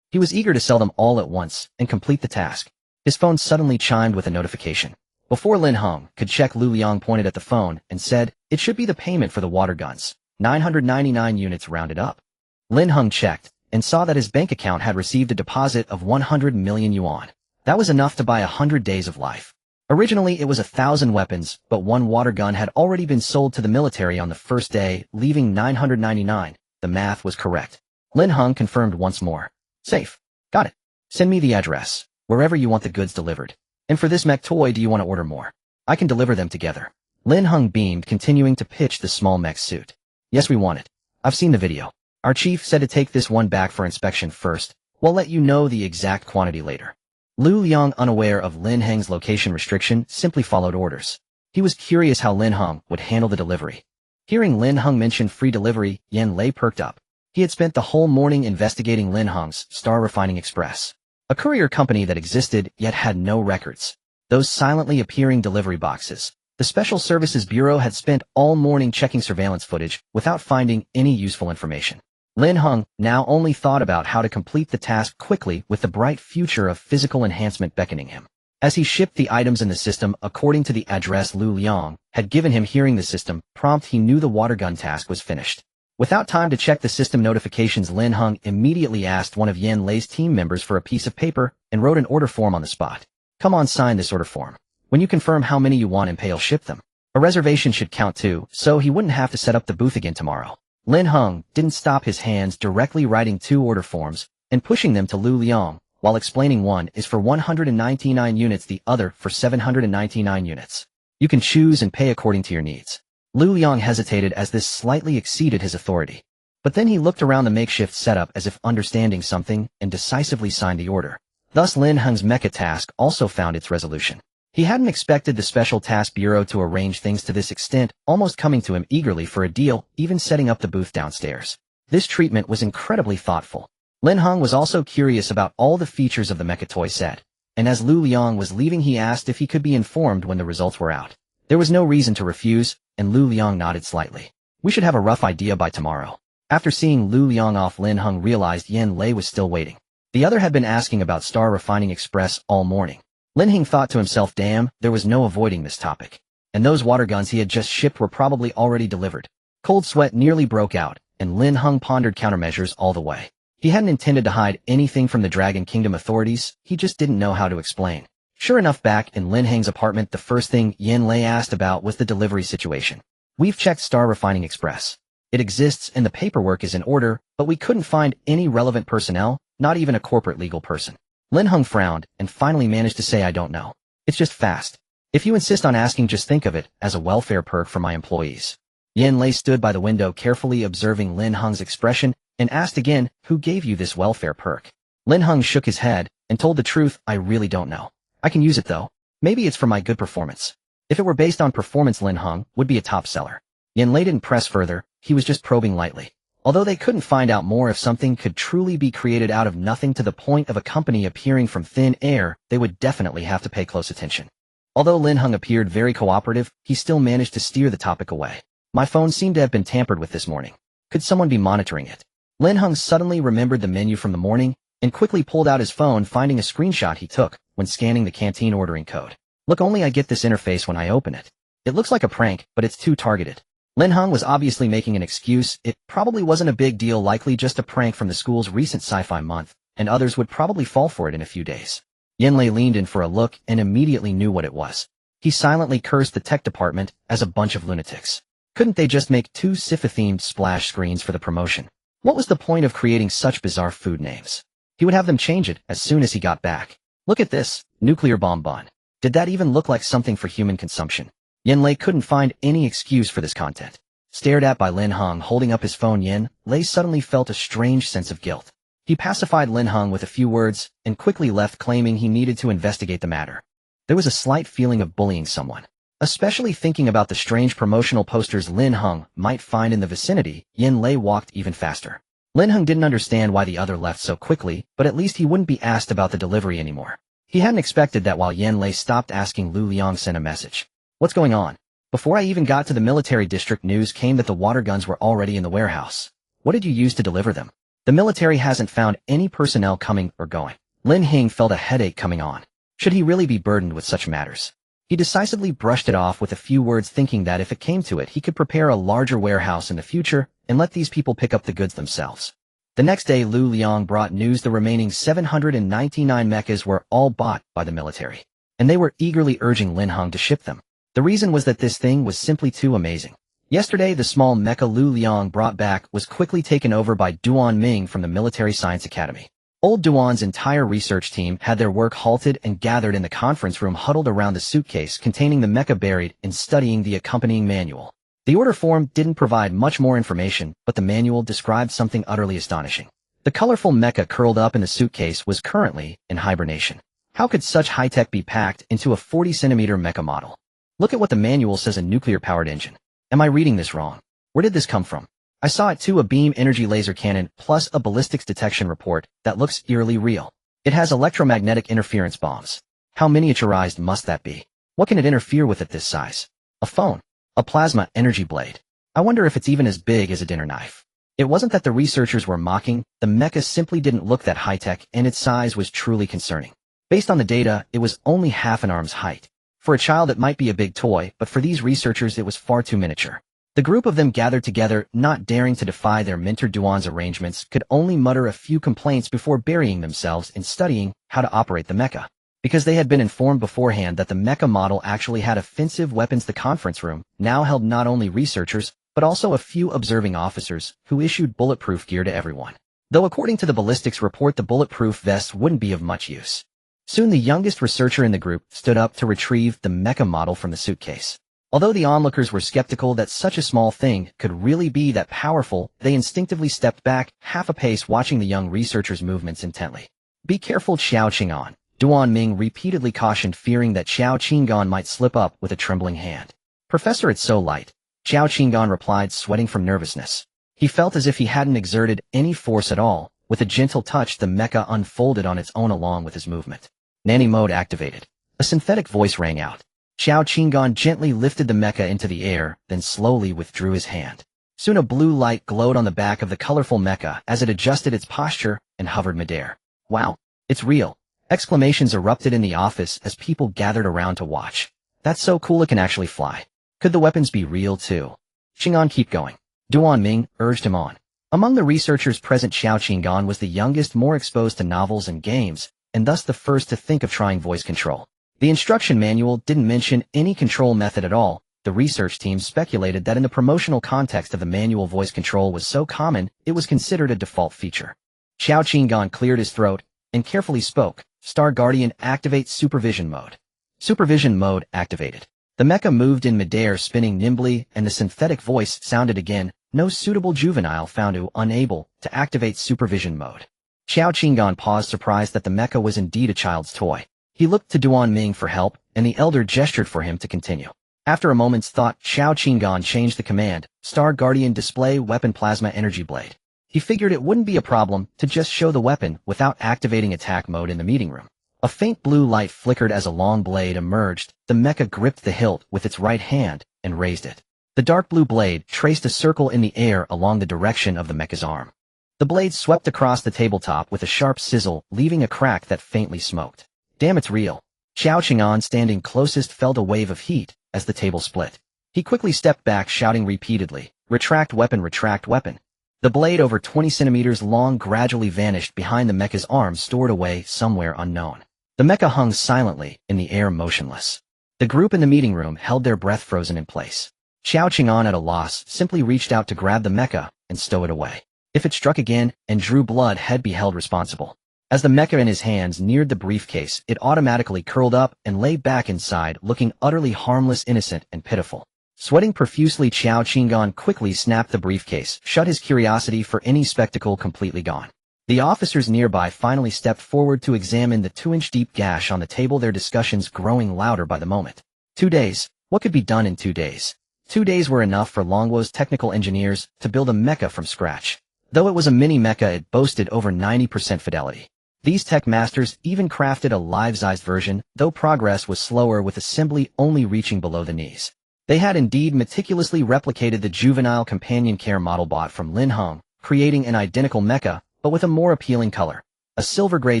He was eager to sell them all at once and complete the task. His phone suddenly chimed with a notification. Before Lin Heng could check, Lu Liang pointed at the phone and said, it should be the payment for the water guns. 999 units rounded up. Lin Heng checked and saw that his bank account had received a deposit of 100 million yuan. That was enough to buy 100 days of life. Originally, it was 1,000 weapons, but one water gun had already been sold to the military on the first day, leaving 999. The math was correct. Lin Heng confirmed once more. Safe. Got it. Send me the address, wherever you want the goods delivered. And for this mech toy, do you want to order more? I can deliver them together. Lin Heng beamed, continuing to pitch the small mech suit. Yes, we want it. I've seen the video. Our chief said to take this one back for inspection first. We'll let you know the exact quantity later. Lu Liang, unaware of Lin Heng's location restriction, simply followed orders. He was curious how Lin Heng would handle the delivery. Hearing Lin Heng mention free delivery, Yan Lei perked up. He had spent the whole morning investigating Lin Heng's Star Refining Express, a courier company that existed yet had no records. Those silently appearing delivery boxes. The Special Services Bureau had spent all morning checking surveillance footage without finding any useful information. Lin Heng now only thought about how to complete the task quickly, with the bright future of physical enhancement beckoning him. As he shipped the items in the system according to the address Lu Liang had given him, hearing the system prompt, he knew the water gun task was finished. Without time to check the system notifications, Lin Heng immediately asked one of Yan Lei's team members for a piece of paper and wrote an order form on the spot. Come on, sign this order form. When you confirm how many you want and pay, I'll ship them. A reservation should count too, so he wouldn't have to set up the booth again tomorrow. Lin Heng didn't stop his hands, directly writing 2 order forms and pushing them to Lu Liang, while explaining one is for 199 units, the other for 799 units. You can choose and pay according to your needs. Lu Liang hesitated as this slightly exceeded his authority. But then he looked around the makeshift setup as if understanding something and decisively signed the order. Thus Lin Heng's mecha task also found its resolution. He hadn't expected the Special Task Bureau to arrange things to this extent, almost coming to him eagerly for a deal, even setting up the booth downstairs. This treatment was incredibly thoughtful. Lin Heng was also curious about all the features of the mecha toy set, and as Lu Liang was leaving, he asked if he could be informed when the results were out. There was no reason to refuse, and Lu Liang nodded slightly. We should have a rough idea by tomorrow. After seeing Lu Liang off, Lin Heng realized Yan Lei was still waiting. The other had been asking about Star Refining Express all morning. Lin Heng thought to himself, damn, there was no avoiding this topic. And those water guns he had just shipped were probably already delivered. Cold sweat nearly broke out, and Lin Heng pondered countermeasures all the way. He hadn't intended to hide anything from the Dragon Kingdom authorities, he just didn't know how to explain. Sure enough, back in Lin Heng's apartment, the first thing Yan Lei asked about was the delivery situation. We've checked Star Refining Express. It exists and the paperwork is in order, but we couldn't find any relevant personnel, not even a corporate legal person. Lin Heng frowned and finally managed to say, I don't know. It's just fast. If you insist on asking, just think of it as a welfare perk for my employees. Yan Lei stood by the window, carefully observing Lin Heng's expression, and asked again, who gave you this welfare perk? Lin Heng shook his head and told the truth, I really don't know. I can use it though. Maybe it's for my good performance. If it were based on performance, Lin Heng would be a top seller. Yan Lei didn't press further, he was just probing lightly. Although they couldn't find out more, if something could truly be created out of nothing to the point of a company appearing from thin air, they would definitely have to pay close attention. Although Lin Heng appeared very cooperative, he still managed to steer the topic away. My phone seemed to have been tampered with this morning. Could someone be monitoring it? Lin Heng suddenly remembered the menu from the morning and quickly pulled out his phone, finding a screenshot he took when scanning the canteen ordering code. Look, only I get this interface when I open it. It looks like a prank, but it's too targeted. Lin Heng was obviously making an excuse. It probably wasn't a big deal, likely just a prank from the school's recent sci-fi month, and others would probably fall for it in a few days. Yan Lei leaned in for a look and immediately knew what it was. He silently cursed the tech department as a bunch of lunatics. Couldn't they just make 2 Sci-Fi-themed splash screens for the promotion? What was the point of creating such bizarre food names? He would have them change it as soon as he got back. Look at this, nuclear bonbon. Did that even look like something for human consumption? Yan Lei couldn't find any excuse for this content. Stared at by Lin Heng holding up his phone, Yan Lei suddenly felt a strange sense of guilt. He pacified Lin Heng with a few words and quickly left, claiming he needed to investigate the matter. There was a slight feeling of bullying someone. Especially thinking about the strange promotional posters Lin Heng might find in the vicinity, Yan Lei walked even faster. Lin Heng didn't understand why the other left so quickly, but at least he wouldn't be asked about the delivery anymore. He hadn't expected that while Yan Lei stopped asking Lu Liang sent a message. What's going on? Before I even got to the military district, news came that the water guns were already in the warehouse. What did you use to deliver them? The military hasn't found any personnel coming or going. Lin Heng felt a headache coming on. Should he really be burdened with such matters? He decisively brushed it off with a few words, thinking that if it came to it, he could prepare a larger warehouse in the future and let these people pick up the goods themselves. The next day, Lu Liang brought news the remaining 799 mechas were all bought by the military, and they were eagerly urging Lin Heng to ship them. The reason was that this thing was simply too amazing. Yesterday, the small mecha Lu Liang brought back was quickly taken over by Duan Ming from the Military Science Academy. Old Duan's entire research team had their work halted and gathered in the conference room, huddled around the suitcase containing the mecha buried and studying the accompanying manual. The order form didn't provide much more information, but the manual described something utterly astonishing. The colorful mecha curled up in the suitcase was currently in hibernation. How could such high-tech be packed into a 40-centimeter mecha model? Look at what the manual says: a nuclear-powered engine. Am I reading this wrong? Where did this come from? I saw it too, a beam energy laser cannon plus a ballistics detection report that looks eerily real. It has electromagnetic interference bombs. How miniaturized must that be? What can it interfere with at this size? A phone. A plasma energy blade. I wonder if it's even as big as a dinner knife. It wasn't that the researchers were mocking, the mecha simply didn't look that high-tech, and its size was truly concerning. Based on the data, it was only half an arm's height. For a child it might be a big toy, but for these researchers it was far too miniature. The group of them gathered together, not daring to defy their mentor Duan's arrangements, could only mutter a few complaints before burying themselves in studying how to operate the mecha. Because they had been informed beforehand that the mecha model actually had offensive weapons, the conference room now held not only researchers, but also a few observing officers who issued bulletproof gear to everyone. Though according to the ballistics report, the bulletproof vests wouldn't be of much use. Soon the youngest researcher in the group stood up to retrieve the mecha model from the suitcase. Although the onlookers were skeptical that such a small thing could really be that powerful, they instinctively stepped back half a pace, watching the young researcher's movements intently. Be careful, Xiao Qing'an, Duan Ming repeatedly cautioned, fearing that Xiao Qing'an might slip up with a trembling hand. Professor, it's so light, Xiao Qing'an replied, sweating from nervousness. He felt as if he hadn't exerted any force at all. With a gentle touch, the mecha unfolded on its own along with his movement. Nanny mode activated. A synthetic voice rang out. Xiao Qing'an gently lifted the mecha into the air, then slowly withdrew his hand. Soon a blue light glowed on the back of the colorful mecha as it adjusted its posture and hovered midair. Wow, it's real! Exclamations erupted in the office as people gathered around to watch. That's so cool, it can actually fly. Could the weapons be real too? Qing'an, keep going. Duan Ming urged him on. Among the researchers present, Xiao Qing'an was the youngest, more exposed to novels and games, and thus the first to think of trying voice control. The instruction manual didn't mention any control method at all. The research team speculated that in the promotional context of the manual, voice control was so common, it was considered a default feature. Xiao Qing'an cleared his throat and carefully spoke. Star Guardian, activate supervision mode. Supervision mode activated. The mecha moved in midair, spinning nimbly, and the synthetic voice sounded again. No suitable juvenile found, unable to activate supervision mode. Xiao Qing'an paused, surprised that the mecha was indeed a child's toy. He looked to Duan Ming for help, and the elder gestured for him to continue. After a moment's thought, Xiao Qing'an changed the command, Star Guardian, display weapon plasma energy blade. He figured it wouldn't be a problem to just show the weapon without activating attack mode in the meeting room. A faint blue light flickered as a long blade emerged. The mecha gripped the hilt with its right hand and raised it. The dark blue blade traced a circle in the air along the direction of the mecha's arm. The blade swept across the tabletop with a sharp sizzle, leaving a crack that faintly smoked. Damn, it's real. Xiao Qing'an, standing closest, felt a wave of heat as the table split. He quickly stepped back, shouting repeatedly, retract weapon, retract weapon. The blade, over 20 centimeters long, gradually vanished behind the mecha's arm, stored away somewhere unknown. The mecha hung silently in the air, motionless. The group in the meeting room held their breath, frozen in place. Xiao Qing'an, at a loss, simply reached out to grab the mecha and stow it away. If it struck again and drew blood, he'd be held responsible. As the mecha in his hands neared the briefcase, it automatically curled up and lay back inside, looking utterly harmless, innocent, and pitiful. Sweating profusely, Xiao Qing'an quickly snapped the briefcase shut, his curiosity for any spectacle completely gone. The officers nearby finally stepped forward to examine the 2-inch deep gash on the table, their discussions growing louder by the moment. 2 days. What could be done in 2 days? 2 days were enough for Longwo's technical engineers to build a mecha from scratch. Though it was a mini mecha, it boasted over 90% fidelity. These tech masters even crafted a life-sized version, though progress was slower with assembly only reaching below the knees. They had indeed meticulously replicated the juvenile companion care model bot from Lin Heng, creating an identical mecha, but with a more appealing color, a silver-gray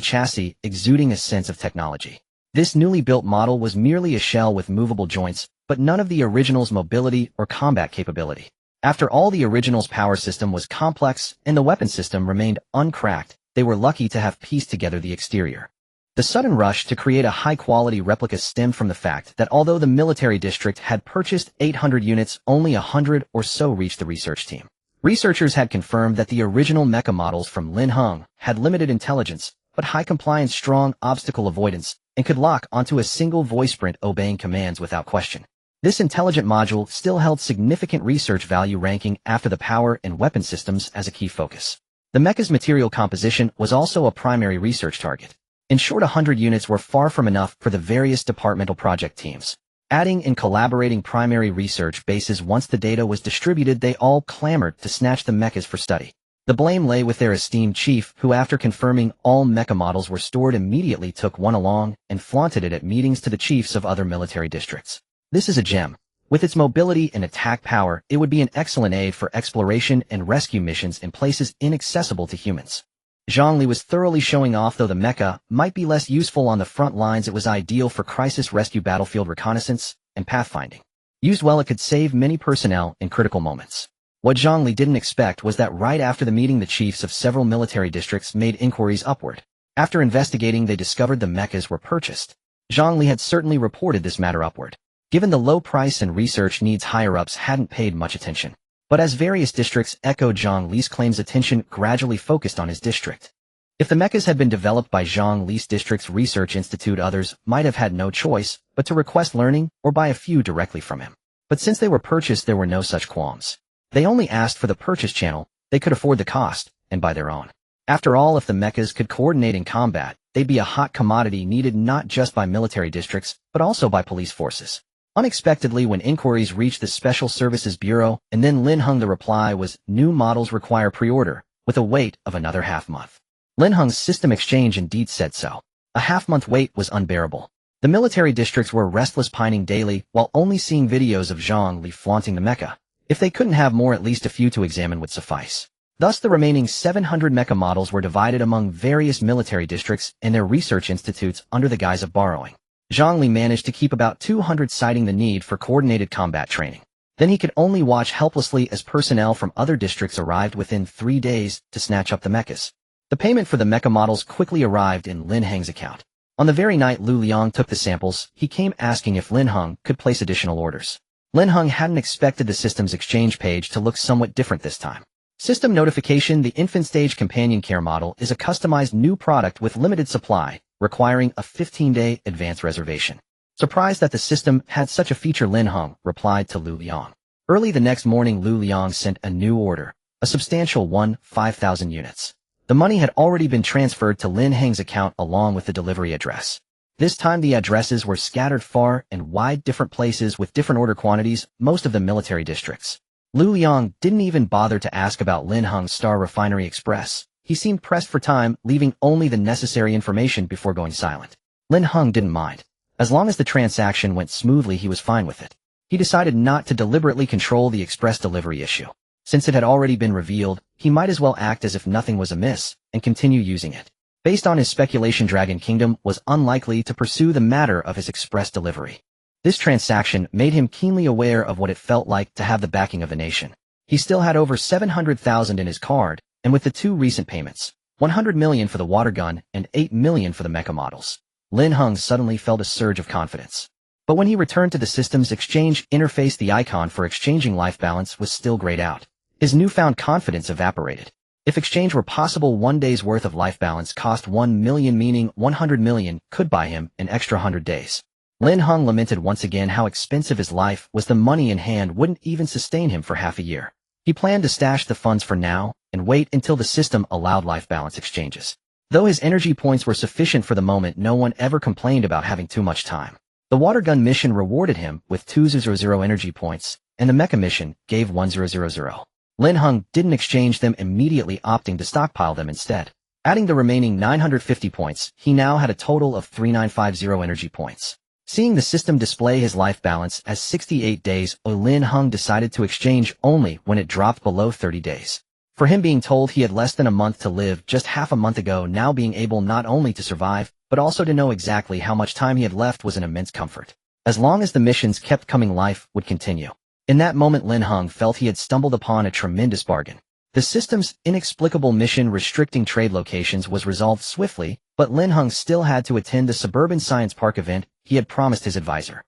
chassis exuding a sense of technology. This newly built model was merely a shell with movable joints, but none of the original's mobility or combat capability. After all, the original's power system was complex and the weapon system remained uncracked. They were lucky to have pieced together the exterior. The sudden rush to create a high-quality replica stemmed from the fact that although the military district had purchased 800 units, only 100 or so reached the research team. Researchers had confirmed that the original mecha models from Lin Heng had limited intelligence, but high compliance, strong obstacle avoidance, and could lock onto a single voice sprint, obeying commands without question. This intelligent module still held significant research value, ranking after the power and weapon systems as a key focus. The mecha's material composition was also a primary research target. In short, 100 units were far from enough for the various departmental project teams. Adding and collaborating primary research bases, once the data was distributed, they all clamored to snatch the mechas for study. The blame lay with their esteemed chief, who after confirming all mecha models were stored, immediately took one along and flaunted it at meetings to the chiefs of other military districts. This is a gem. With its mobility and attack power, it would be an excellent aid for exploration and rescue missions in places inaccessible to humans. Zhongli was thoroughly showing off. Though the mecha might be less useful on the front lines, it was ideal for crisis rescue, battlefield reconnaissance, and pathfinding. Used well, it could save many personnel in critical moments. What Zhongli didn't expect was that right after the meeting, the chiefs of several military districts made inquiries upward. After investigating, they discovered the mechas were purchased. Zhongli had certainly reported this matter upward. Given the low price and research needs, higher-ups hadn't paid much attention. But as various districts echoed Zhang Li's claims, attention gradually focused on his district. If the mechas had been developed by Zhang Li's district's research institute, others might have had no choice but to request learning or buy a few directly from him. But since they were purchased, there were no such qualms. They only asked for the purchase channel. They could afford the cost and buy their own. After all, if the mechas could coordinate in combat, they'd be a hot commodity needed not just by military districts, but also by police forces. Unexpectedly, when inquiries reached the Special Services Bureau, and then Lin Heng, the reply was, new models require pre-order, with a wait of another half-month. Lin Heng's system exchange indeed said so. A half-month wait was unbearable. The military districts were restless, pining daily, while only seeing videos of Zhang Li flaunting the mecha. If they couldn't have more, at least a few to examine would suffice. Thus, the remaining 700 mecha models were divided among various military districts and their research institutes under the guise of borrowing. Zhang Li managed to keep about 200, citing the need for coordinated combat training. Then he could only watch helplessly as personnel from other districts arrived within 3 days to snatch up the mechas. The payment for the mecha models quickly arrived in Lin Heng's account. On the very night Lu Liang took the samples, he came asking if Lin Heng could place additional orders. Lin Heng hadn't expected the system's exchange page to look somewhat different this time. System notification: the infant stage companion care model is a customized new product with limited supply, requiring a 15-day advance reservation. Surprised that the system had such a feature, Lin Heng replied to Lu Liang. Early the next morning, Lu Liang sent a new order, a substantial 5,000 units. The money had already been transferred to Lin Heng's account along with the delivery address. This time the addresses were scattered far and wide, different places with different order quantities, most of them military districts. Lu Liang didn't even bother to ask about Lin Heng's Star Refinery Express. He seemed pressed for time, leaving only the necessary information before going silent. Lin Heng didn't mind. As long as the transaction went smoothly, he was fine with it. He decided not to deliberately control the express delivery issue. Since it had already been revealed, he might as well act as if nothing was amiss and continue using it. Based on his speculation, Dragon Kingdom was unlikely to pursue the matter of his express delivery. This transaction made him keenly aware of what it felt like to have the backing of the nation. He still had over 700,000 in his card, and with the 2 recent payments, 100 million for the water gun and 8 million for the mecha models, Lin Heng suddenly felt a surge of confidence. But when he returned to the system's exchange interface, the icon for exchanging life balance was still grayed out. His newfound confidence evaporated. If exchange were possible, 1 day's worth of life balance cost 1 million, meaning 100 million could buy him an extra 100 days. Lin Heng lamented once again how expensive his life was. The money in hand wouldn't even sustain him for half a year. He planned to stash the funds for now and wait until the system allowed life balance exchanges. Though his energy points were sufficient for the moment, no one ever complained about having too much time. The water gun mission rewarded him with 200 energy points, and the mecha mission gave 1000. Lin Heng didn't exchange them immediately, opting to stockpile them instead. Adding the remaining 950 points, he now had a total of 3950 energy points. Seeing the system display his life balance as 68 days, Lin Heng decided to exchange only when it dropped below 30 days. For him, being told he had less than a month to live just half a month ago, now being able not only to survive, but also to know exactly how much time he had left was an immense comfort. As long as the missions kept coming, life would continue. In that moment, Lin Heng felt he had stumbled upon a tremendous bargain. The system's inexplicable mission restricting trade locations was resolved swiftly, but Lin Heng still had to attend the suburban science park event he had promised his advisor.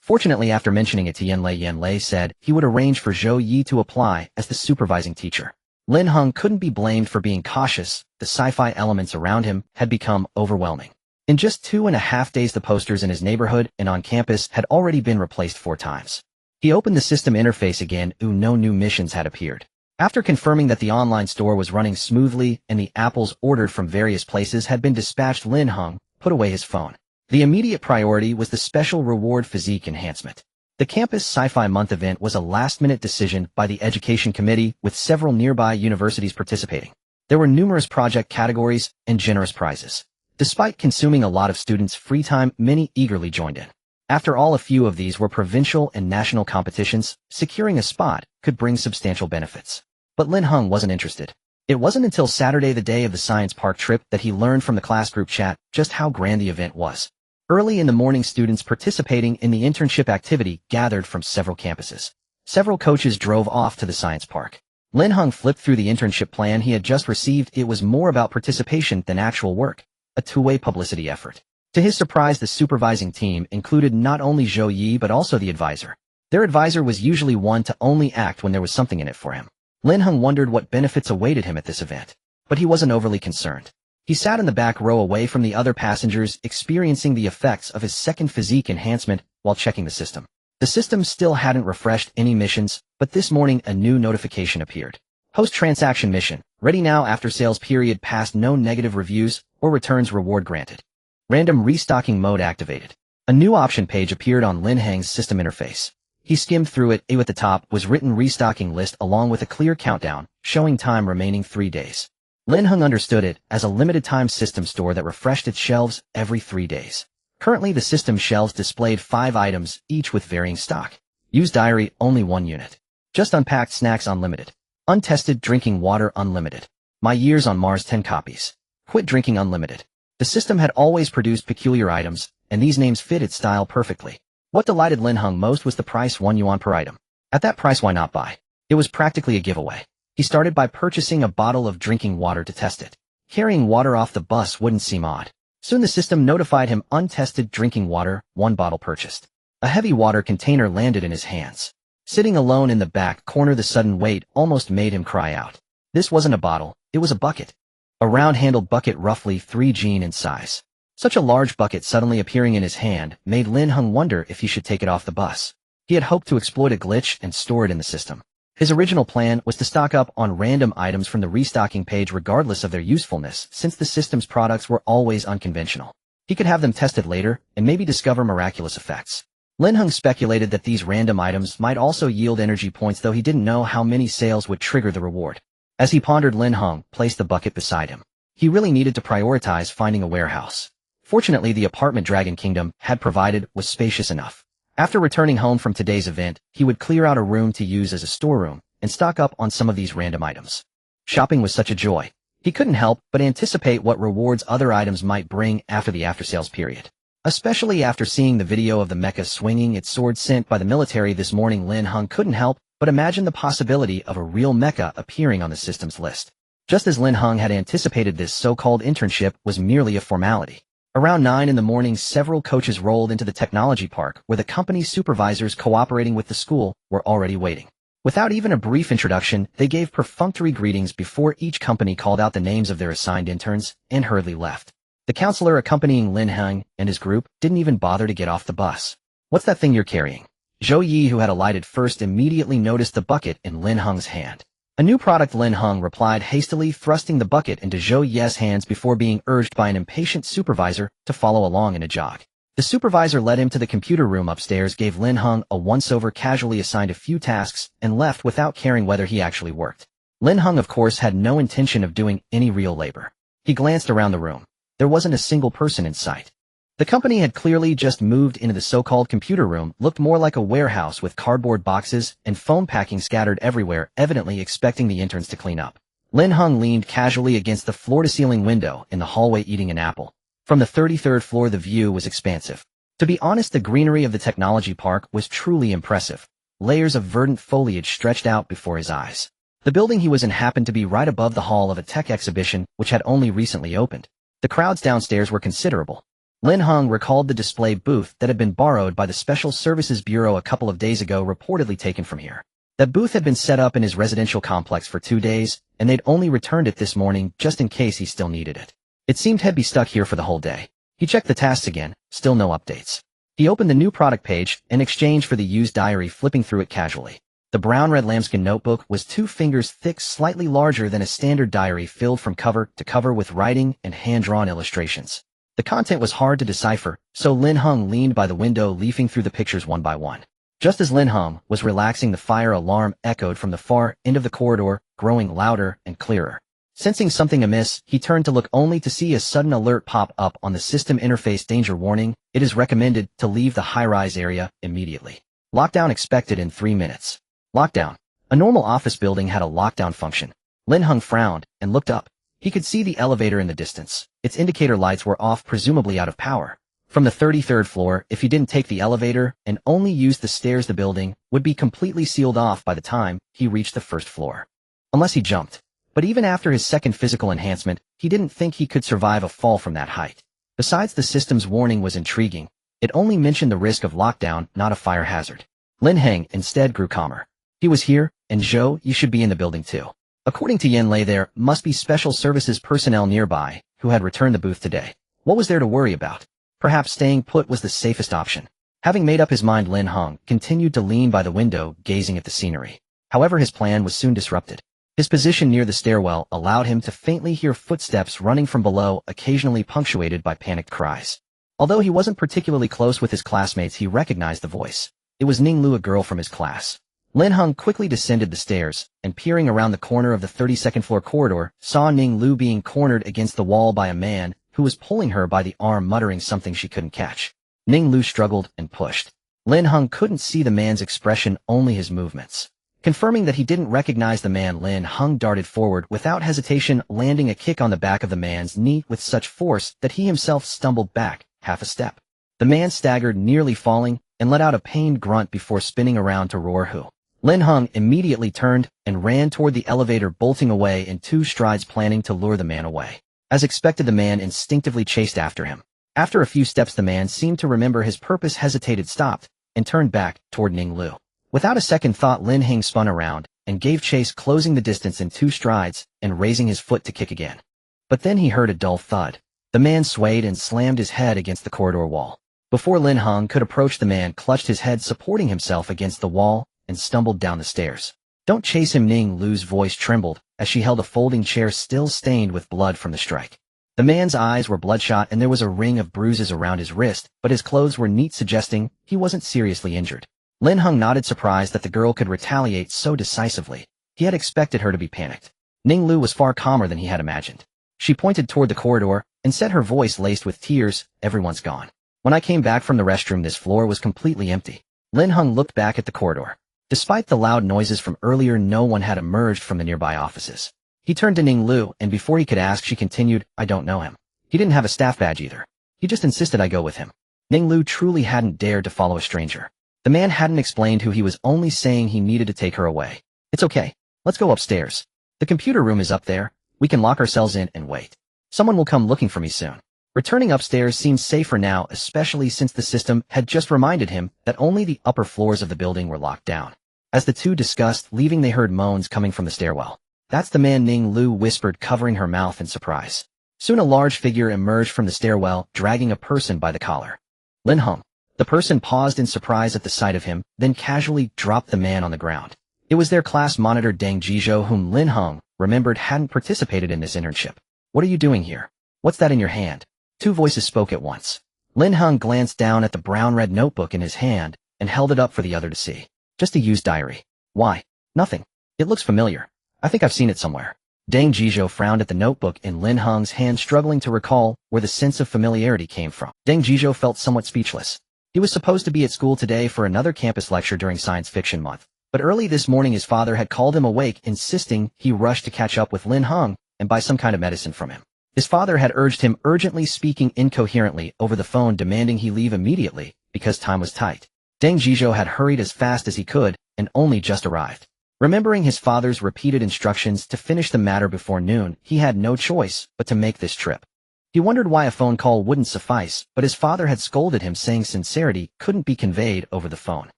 Fortunately, after mentioning it to Yan Lei said he would arrange for Zhou Yi to apply as the supervising teacher. Lin Heng couldn't be blamed for being cautious. The sci-fi elements around him had become overwhelming. In just 2.5 days, the posters in his neighborhood and on campus had already been replaced 4 times. He opened the system interface again. No new missions had appeared. After confirming that the online store was running smoothly and the apples ordered from various places had been dispatched, Lin Heng put away his phone. The immediate priority was the special reward physique enhancement. The Campus Sci-Fi Month event was a last-minute decision by the Education Committee, with several nearby universities participating. There were numerous project categories and generous prizes. Despite consuming a lot of students' free time, many eagerly joined in. After all, a few of these were provincial and national competitions. Securing a spot could bring substantial benefits. But Lin Heng wasn't interested. It wasn't until Saturday, the day of the science park trip, that he learned from the class group chat just how grand the event was. Early in the morning, students participating in the internship activity gathered from several campuses. Several coaches drove off to the science park. Lin Heng flipped through the internship plan he had just received. It was more about participation than actual work, a two-way publicity effort. To his surprise, the supervising team included not only Zhou Yi but also the advisor. Their advisor was usually one to only act when there was something in it for him. Lin Heng wondered what benefits awaited him at this event, but he wasn't overly concerned. He sat in the back row away from the other passengers, experiencing the effects of his second physique enhancement while checking the system. The system still hadn't refreshed any missions, but this morning a new notification appeared. Post-transaction mission, ready now. After sales period passed, no negative reviews or returns, reward granted. Random restocking mode activated. A new option page appeared on Lin Heng's system interface. He skimmed through it. At the top was written restocking list along with a clear countdown, showing time remaining 3 days. Lin Heng understood it as a limited-time system store that refreshed its shelves every 3 days. Currently, the system shelves displayed 5 items, each with varying stock. Used diary, only 1 unit. Just unpacked snacks, unlimited. Untested drinking water, unlimited. My years on Mars, 10 copies. Quit drinking, unlimited. The system had always produced peculiar items, and these names fit its style perfectly. What delighted Lin Heng most was the price, 1 yuan per item. At that price, why not buy? It was practically a giveaway. He started by purchasing a bottle of drinking water to test it. Carrying water off the bus wouldn't seem odd. Soon the system notified him, untested drinking water, 1 bottle purchased. A heavy water container landed in his hands. Sitting alone in the back corner, the sudden weight almost made him cry out. This wasn't a bottle, it was a bucket. A round-handled bucket roughly 3 jin in size. Such a large bucket suddenly appearing in his hand made Lin Heng wonder if he should take it off the bus. He had hoped to exploit a glitch and store it in the system. His original plan was to stock up on random items from the restocking page regardless of their usefulness, since the system's products were always unconventional. He could have them tested later and maybe discover miraculous effects. Lin Heng speculated that these random items might also yield energy points, though he didn't know how many sales would trigger the reward. As he pondered, Lin Heng placed the bucket beside him. He really needed to prioritize finding a warehouse. Fortunately, the apartment Dragon Kingdom had provided was spacious enough. After returning home from today's event, he would clear out a room to use as a storeroom and stock up on some of these random items. Shopping was such a joy. He couldn't help but anticipate what rewards other items might bring after the after-sales period. Especially after seeing the video of the mecha swinging its sword sent by the military this morning, Lin Heng couldn't help but imagine the possibility of a real mecha appearing on the system's list. Just as Lin Heng had anticipated, this so-called internship was merely a formality. Around 9 in the morning, several coaches rolled into the technology park where the company's supervisors cooperating with the school were already waiting. Without even a brief introduction, they gave perfunctory greetings before each company called out the names of their assigned interns and hurriedly left. The counselor accompanying Lin Heng and his group didn't even bother to get off the bus. "What's that thing you're carrying?" Zhou Yi, who had alighted first, immediately noticed the bucket in Lin Heng's hand. "A new product," Lin Heng replied hastily, thrusting the bucket into Zhou Yi's hands before being urged by an impatient supervisor to follow along in a jog. The supervisor led him to the computer room upstairs, gave Lin Heng a once-over, casually assigned a few tasks, and left without caring whether he actually worked. Lin Heng, of course, had no intention of doing any real labor. He glanced around the room. There wasn't a single person in sight. The company had clearly just moved into the so-called computer room, looked more like a warehouse with cardboard boxes and foam packing scattered everywhere, evidently expecting the interns to clean up. Lin Heng leaned casually against the floor-to-ceiling window in the hallway eating an apple. From the 33rd floor the view was expansive. To be honest, the greenery of the technology park was truly impressive. Layers of verdant foliage stretched out before his eyes. The building he was in happened to be right above the hall of a tech exhibition which had only recently opened. The crowds downstairs were considerable. Lin Heng recalled the display booth that had been borrowed by the Special Services Bureau a couple of days ago, reportedly taken from here. That booth had been set up in his residential complex for 2 days, and they'd only returned it this morning just in case he still needed it. It seemed he'd be stuck here for the whole day. He checked the tasks again, still no updates. He opened the new product page in exchange for the used diary, flipping through it casually. The brown-red lambskin notebook was 2 fingers thick, slightly larger than a standard diary, filled from cover to cover with writing and hand-drawn illustrations. The content was hard to decipher, so Lin Heng leaned by the window, leafing through the pictures one by one. Just as Lin Heng was relaxing, the fire alarm echoed from the far end of the corridor, growing louder and clearer. Sensing something amiss, he turned to look, only to see a sudden alert pop up on the system interface. Danger warning. It is recommended to leave the high-rise area immediately. Lockdown expected in 3 minutes. Lockdown. A normal office building had a lockdown function. Lin Heng frowned and looked up. He could see the elevator in the distance. Its indicator lights were off, presumably out of power. From the 33rd floor, if he didn't take the elevator and only used the stairs, the building would be completely sealed off by the time he reached the first floor. Unless he jumped. But even after his second physical enhancement, he didn't think he could survive a fall from that height. Besides, the system's warning was intriguing. It only mentioned the risk of lockdown, not a fire hazard. Lin Heng instead grew calmer. He was here, and Zhou, you should be in the building too. According to Yen Lei, there must be special services personnel nearby who had returned the booth today. What was there to worry about? Perhaps staying put was the safest option. Having made up his mind, Lin Heng continued to lean by the window, gazing at the scenery. However, his plan was soon disrupted. His position near the stairwell allowed him to faintly hear footsteps running from below, occasionally punctuated by panicked cries. Although he wasn't particularly close with his classmates, he recognized the voice. It was Ning Lu, a girl from his class. Lin Heng quickly descended the stairs, and peering around the corner of the 32nd floor corridor, saw Ning Lu being cornered against the wall by a man who was pulling her by the arm, muttering something she couldn't catch. Ning Lu struggled and pushed. Lin Heng couldn't see the man's expression, only his movements. Confirming that he didn't recognize the man, Lin Heng darted forward without hesitation, landing a kick on the back of the man's knee with such force that he himself stumbled back half a step. The man staggered, nearly falling, and let out a pained grunt before spinning around to roar "Who?" Lin Heng immediately turned and ran toward the elevator, bolting away in 2 strides, planning to lure the man away. As expected, the man instinctively chased after him. After a few steps, the man seemed to remember his purpose, hesitated, stopped, and turned back toward Ning Lu. Without a second thought, Lin Heng spun around and gave chase, closing the distance in 2 strides and raising his foot to kick again. But then he heard a dull thud. The man swayed and slammed his head against the corridor wall. Before Lin Heng could approach, the man clutched his head, supporting himself against the wall, and stumbled down the stairs. "Don't chase him." Ning Lu's voice trembled as she held a folding chair still stained with blood from the strike. The man's eyes were bloodshot and there was a ring of bruises around his wrist, but his clothes were neat, suggesting he wasn't seriously injured. Lin Heng nodded, surprised that the girl could retaliate so decisively. He had expected her to be panicked. Ning Lu was far calmer than he had imagined. She pointed toward the corridor and said, her voice laced with tears, "Everyone's gone. When I came back from the restroom, this floor was completely empty." Lin Heng looked back at the corridor. Despite the loud noises from earlier, no one had emerged from the nearby offices. He turned to Ning Lu, and before he could ask, she continued, "I don't know him. He didn't have a staff badge either. He just insisted I go with him." Ning Lu truly hadn't dared to follow a stranger. The man hadn't explained who he was, only saying he needed to take her away. "It's okay. Let's go upstairs. The computer room is up there. We can lock ourselves in and wait. Someone will come looking for me soon." Returning upstairs seemed safer now, especially since the system had just reminded him that only the upper floors of the building were locked down. As the two discussed leaving, they heard moans coming from the stairwell. "That's the man," Ning Lu whispered, covering her mouth in surprise. Soon a large figure emerged from the stairwell, dragging a person by the collar. "Lin Heng." The person paused in surprise at the sight of him, then casually dropped the man on the ground. It was their class monitor Deng Jizhou, whom Lin Heng remembered hadn't participated in this internship. "What are you doing here? What's that in your hand?" Two voices spoke at once. Lin Heng glanced down at the brown-red notebook in his hand and held it up for the other to see. Just a used diary. Why? Nothing. It looks familiar. I think I've seen it somewhere. Deng Jizhou frowned at the notebook in Lin Heng's hand, struggling to recall where the sense of familiarity came from. Deng Jizhou felt somewhat speechless. He was supposed to be at school today for another campus lecture during Science Fiction Month, but early this morning his father had called him awake, insisting he rush to catch up with Lin Heng and buy some kind of medicine from him. His father had urged him urgently, speaking incoherently over the phone, demanding he leave immediately because time was tight. Deng Jizhou had hurried as fast as he could and only just arrived. Remembering his father's repeated instructions to finish the matter before noon, he had no choice but to make this trip. He wondered why a phone call wouldn't suffice, but his father had scolded him, saying sincerity couldn't be conveyed over the phone.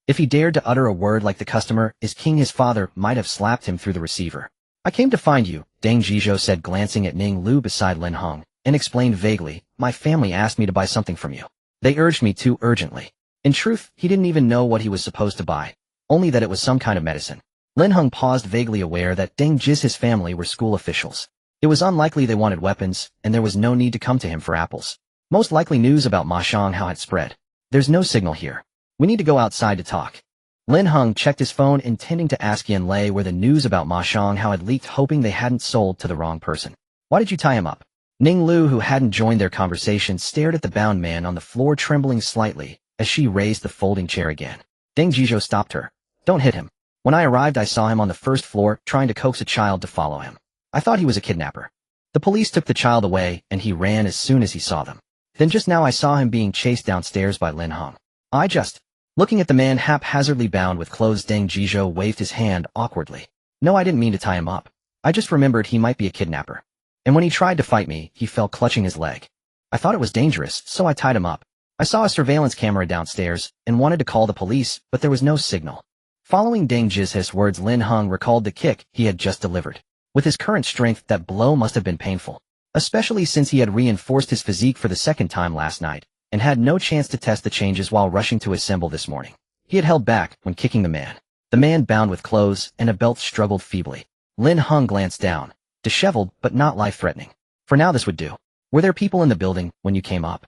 If he dared to utter a word like "the customer is king," his father might have slapped him through the receiver. "I came to find you," Deng Jizhou said, glancing at Ning Lu beside Lin Heng, and explained vaguely, "My family asked me to buy something from you. They urged me to urgently." In truth, he didn't even know what he was supposed to buy, only that it was some kind of medicine. Lin Heng paused, vaguely aware that Deng Jizhou's family were school officials. It was unlikely they wanted weapons, and there was no need to come to him for apples. Most likely news about Ma Xianghao had spread. "There's no signal here. We need to go outside to talk." Lin Heng checked his phone, intending to ask Yan Lei where the news about Ma Xianghao had leaked, hoping they hadn't sold to the wrong person. "Why did you tie him up?" Ning Lu, who hadn't joined their conversation, stared at the bound man on the floor, trembling slightly as she raised the folding chair again. Deng Jizhou stopped her. "Don't hit him. When I arrived, I saw him on the first floor trying to coax a child to follow him. I thought he was a kidnapper. The police took the child away, and he ran as soon as he saw them. Then just now I saw him being chased downstairs by Lin Heng. I just..." Looking at the man haphazardly bound with clothes, Deng Jizhou waved his hand awkwardly. "No, I didn't mean to tie him up. I just remembered he might be a kidnapper. And when he tried to fight me, he fell clutching his leg. I thought it was dangerous, so I tied him up. I saw a surveillance camera downstairs and wanted to call the police, but there was no signal." Following Deng Jizhou's words, Lin Heng recalled the kick he had just delivered. With his current strength, that blow must have been painful, especially since he had reinforced his physique for the second time last night and had no chance to test the changes while rushing to assemble this morning. He had held back when kicking the man. The man, bound with clothes and a belt, struggled feebly. Lin Heng glanced down, disheveled but not life-threatening. "For now this would do. Were there people in the building when you came up?"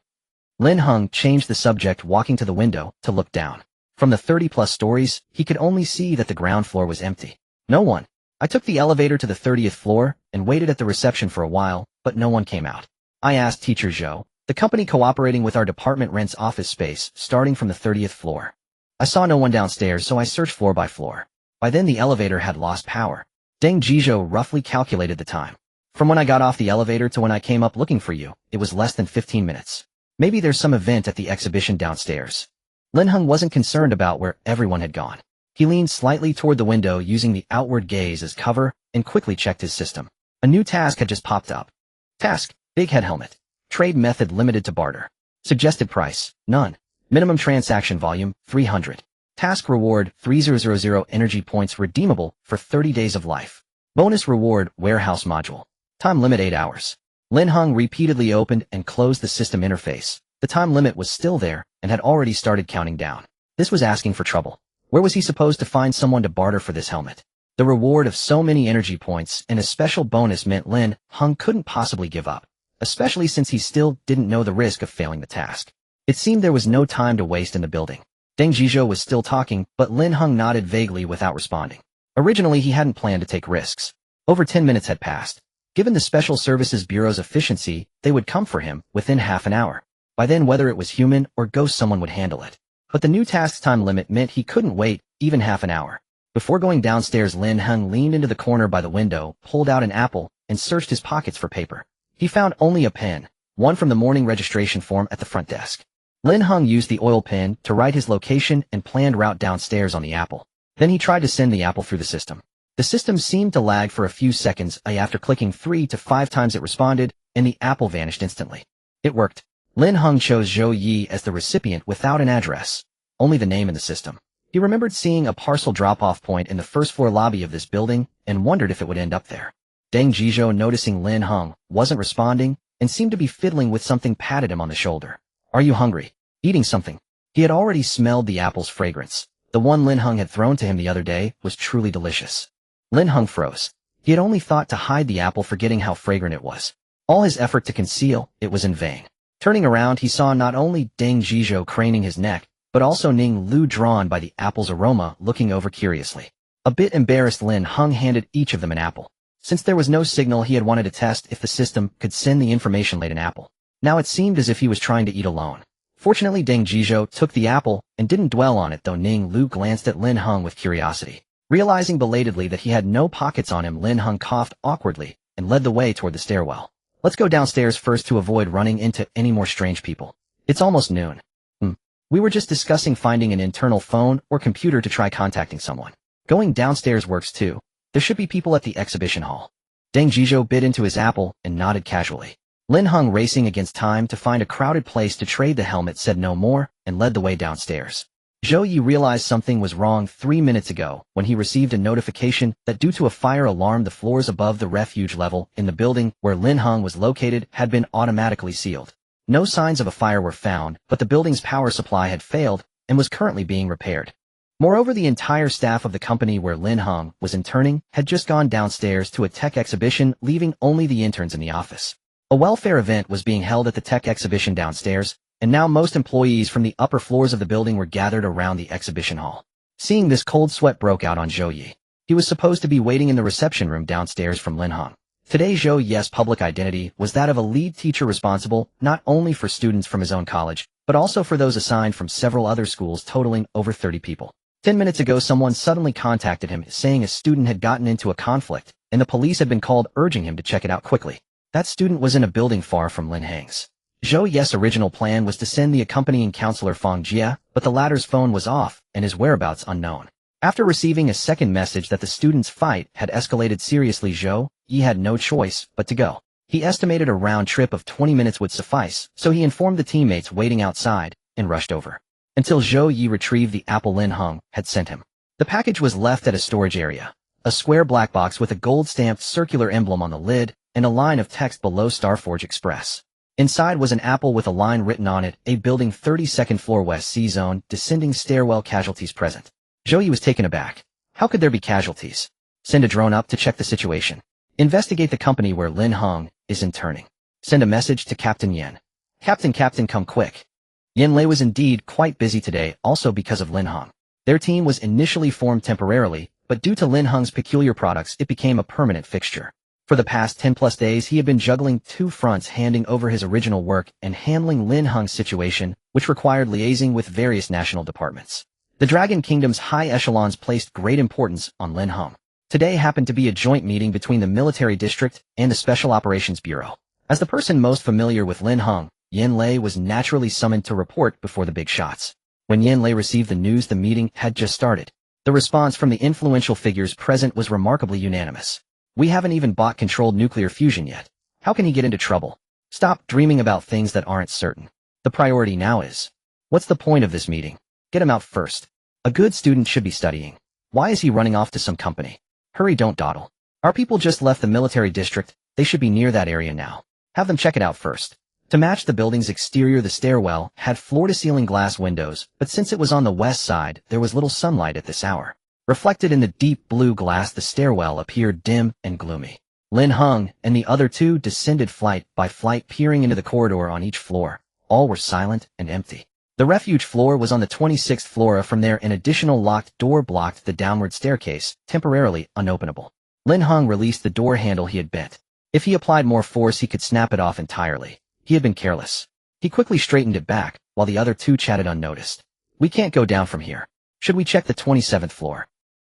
Lin Heng changed the subject, walking to the window to look down. From the 30-plus stories, he could only see that the ground floor was empty. "No one. I took the elevator to the 30th floor and waited at the reception for a while, but no one came out. I asked Teacher Zhou. The company cooperating with our department rents office space starting from the 30th floor. I saw no one downstairs, so I searched floor by floor. By then the elevator had lost power." Deng Jizhou roughly calculated the time. "From when I got off the elevator to when I came up looking for you, it was less than 15 minutes. Maybe there's some event at the exhibition downstairs." Lin Heng wasn't concerned about where everyone had gone. He leaned slightly toward the window, using the outward gaze as cover, and quickly checked his system. A new task had just popped up. Task: Big Head Helmet. Trade method: limited to barter. Suggested price: none. Minimum transaction volume: 300. Task reward: 3000 energy points, redeemable for 30 days of life. Bonus reward: warehouse module. Time limit: 8 hours. Lin Heng repeatedly opened and closed the system interface. The time limit was still there and had already started counting down. This was asking for trouble. Where was he supposed to find someone to barter for this helmet? The reward of so many energy points and a special bonus meant Lin Heng couldn't possibly give up, especially since he still didn't know the risk of failing the task. It seemed there was no time to waste in the building. Deng Jizhou was still talking, but Lin Heng nodded vaguely without responding. Originally, he hadn't planned to take risks. Over 10 minutes had passed. Given the Special Services Bureau's efficiency, they would come for him within half an hour. By then, whether it was human or ghost, someone would handle it. But the new task's time limit meant he couldn't wait even half an hour. Before going downstairs, Lin Heng leaned into the corner by the window, pulled out an apple, and searched his pockets for paper. He found only a pen, one from the morning registration form at the front desk. Lin Heng used the oil pen to write his location and planned route downstairs on the apple. Then he tried to send the apple through the system. The system seemed to lag for a few seconds. After clicking 3 to 5 times, it responded, and the apple vanished instantly. It worked. Lin Heng chose Zhou Yi as the recipient without an address, only the name in the system. He remembered seeing a parcel drop-off point in the first-floor lobby of this building and wondered if it would end up there. Deng Jizhou, noticing Lin Heng wasn't responding and seemed to be fiddling with something, patted him on the shoulder. "Are you hungry? Eating something?" He had already smelled the apple's fragrance. The one Lin Heng had thrown to him the other day was truly delicious. Lin Heng froze. He had only thought to hide the apple, forgetting how fragrant it was. All his effort to conceal it was in vain. Turning around, he saw not only Deng Zhizhou craning his neck, but also Ning Lu, drawn by the apple's aroma, looking over curiously. A bit embarrassed, Lin Heng handed each of them an apple. Since there was no signal, he had wanted to test if the system could send the information late an apple. Now it seemed as if he was trying to eat alone. Fortunately, Deng Zhizhou took the apple and didn't dwell on it, though Ning Lu glanced at Lin Heng with curiosity. Realizing belatedly that he had no pockets on him, Lin Heng coughed awkwardly and led the way toward the stairwell. Let's go downstairs first to avoid running into any more strange people. It's almost noon. We were just discussing finding an internal phone or computer to try contacting someone. Going downstairs works too. There should be people at the exhibition hall. Deng Zhizhou bit into his apple and nodded casually. Lin Heng, racing against time to find a crowded place to trade the helmet, said no more and led the way downstairs. Zhou Yi realized something was wrong 3 minutes ago when he received a notification that due to a fire alarm, the floors above the refuge level in the building where Lin Heng was located had been automatically sealed. No signs of a fire were found, but the building's power supply had failed and was currently being repaired. Moreover, the entire staff of the company where Lin Heng was interning had just gone downstairs to a tech exhibition, leaving only the interns in the office. A welfare event was being held at the tech exhibition downstairs, and now most employees from the upper floors of the building were gathered around the exhibition hall. Seeing this, cold sweat broke out on Zhou Yi. He was supposed to be waiting in the reception room downstairs from Lin Heng. Today, Zhou Yi's public identity was that of a lead teacher responsible not only for students from his own college, but also for those assigned from several other schools, totaling over 30 people. 10 minutes ago, someone suddenly contacted him saying a student had gotten into a conflict, and the police had been called, urging him to check it out quickly. That student was in a building far from Lin Heng's. Zhou Yi's original plan was to send the accompanying counselor Fang Jia, but the latter's phone was off and his whereabouts unknown. After receiving a second message that the student's fight had escalated seriously, Zhou Yi had no choice but to go. He estimated a round trip of 20 minutes would suffice, so he informed the teammates waiting outside and rushed over. Until Zhou Yi retrieved the apple Lin Heng had sent him. The package was left at a storage area, a square black box with a gold-stamped circular emblem on the lid and a line of text below: Starforge Express. Inside was an apple with a line written on it: A building, 32nd floor, West C zone, descending stairwell, casualties present. Zhou Yi was taken aback. How could there be casualties? Send a drone up to check the situation. Investigate the company where Lin Heng is interning. Send a message to Captain Yen. Captain, come quick. Yen Lei was indeed quite busy today, also because of Lin Heng. Their team was initially formed temporarily, but due to Lin Heng's peculiar products, it became a permanent fixture. For the past 10+ days, he had been juggling two fronts, handing over his original work and handling Lin Heng's situation, which required liaising with various national departments. The Dragon Kingdom's high echelons placed great importance on Lin Heng. Today happened to be a joint meeting between the Military District and the Special Operations Bureau. As the person most familiar with Lin Heng, Yen Lei was naturally summoned to report before the big shots. When Yen Lei received the news the meeting had just started, the response from the influential figures present was remarkably unanimous. We haven't even bought controlled nuclear fusion yet. How can he get into trouble? Stop dreaming about things that aren't certain. The priority now is, what's the point of this meeting? Get him out first. A good student should be studying. Why is he running off to some company? Hurry, don't dawdle. Our people just left the military district. They should be near that area now. Have them check it out first. To match the building's exterior, the stairwell had floor-to-ceiling glass windows, but since it was on the west side, there was little sunlight at this hour. Reflected in the deep blue glass, the stairwell appeared dim and gloomy. Lin Heng and the other two descended flight by flight, peering into the corridor on each floor. All were silent and empty. The refuge floor was on the 26th floor. From there, an additional locked door blocked the downward staircase, temporarily unopenable. Lin Heng released the door handle he had bent. If he applied more force, he could snap it off entirely. He had been careless. He quickly straightened it back, while the other two chatted unnoticed. We can't go down from here. Should we check the 27th floor?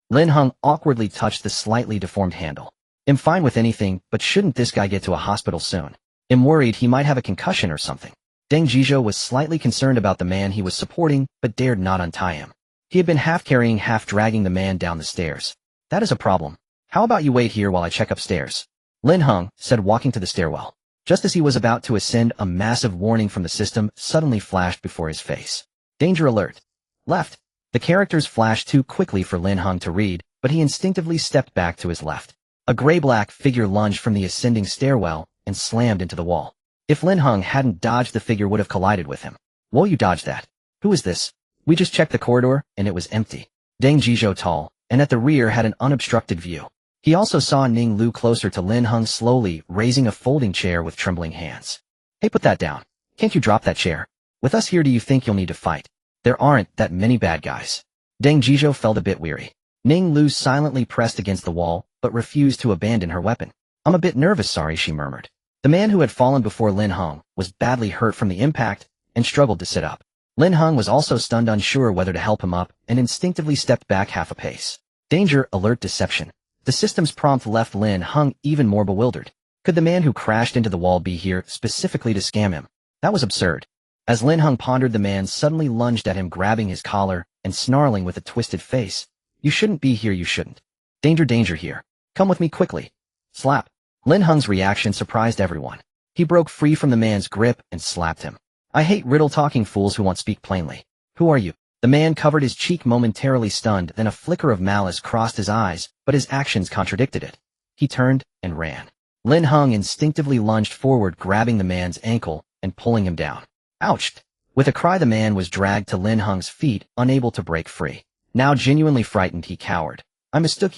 Lin Heng awkwardly touched the slightly deformed handle. I'm fine with anything, but shouldn't this guy get to a hospital soon? I'm worried he might have a concussion or something. Deng Zhizhou was slightly concerned about the man he was supporting, but dared not untie him. He had been half carrying, half dragging the man down the stairs. That is a problem. How about you wait here while I check upstairs? Lin Heng said, walking to the stairwell. Just as he was about to ascend, a massive warning from the system suddenly flashed before his face. Danger alert. Left. The characters flashed too quickly for Lin Heng to read, but he instinctively stepped back to his left. A gray-black figure lunged from the ascending stairwell and slammed into the wall. If Lin Heng hadn't dodged, the figure would have collided with him. Whoa, you dodged that. Who is this? We just checked the corridor, and it was empty. Deng Zhizhou, tall, and at the rear, had an unobstructed view. He also saw Ning Lu closer to Lin Heng, slowly raising a folding chair with trembling hands. Hey, put that down. Can't you drop that chair? With us here, do you think you'll need to fight? There aren't that many bad guys. Deng Zhizhou felt a bit weary. Ning Lu silently pressed against the wall, but refused to abandon her weapon. I'm a bit nervous, sorry, she murmured. The man who had fallen before Lin Heng was badly hurt from the impact and struggled to sit up. Lin Heng was also stunned, unsure whether to help him up, and instinctively stepped back half a pace. Danger, alert, deception. The system's prompt left Lin Heng even more bewildered. Could the man who crashed into the wall be here specifically to scam him? That was absurd. As Lin Heng pondered, the man suddenly lunged at him, grabbing his collar and snarling with a twisted face. You shouldn't be here, you shouldn't. Danger, danger here. Come with me quickly. Slap. Lin Heng's reaction surprised everyone. He broke free from the man's grip and slapped him. I hate riddle-talking fools who won't speak plainly. Who are you? The man covered his cheek, momentarily stunned, then a flicker of malice crossed his eyes, but his actions contradicted it. He turned and ran. Lin Heng instinctively lunged forward, grabbing the man's ankle and pulling him down. Ouch! With a cry, the man was dragged to Lin Heng's feet, unable to break free. Now genuinely frightened, he cowered. I mistook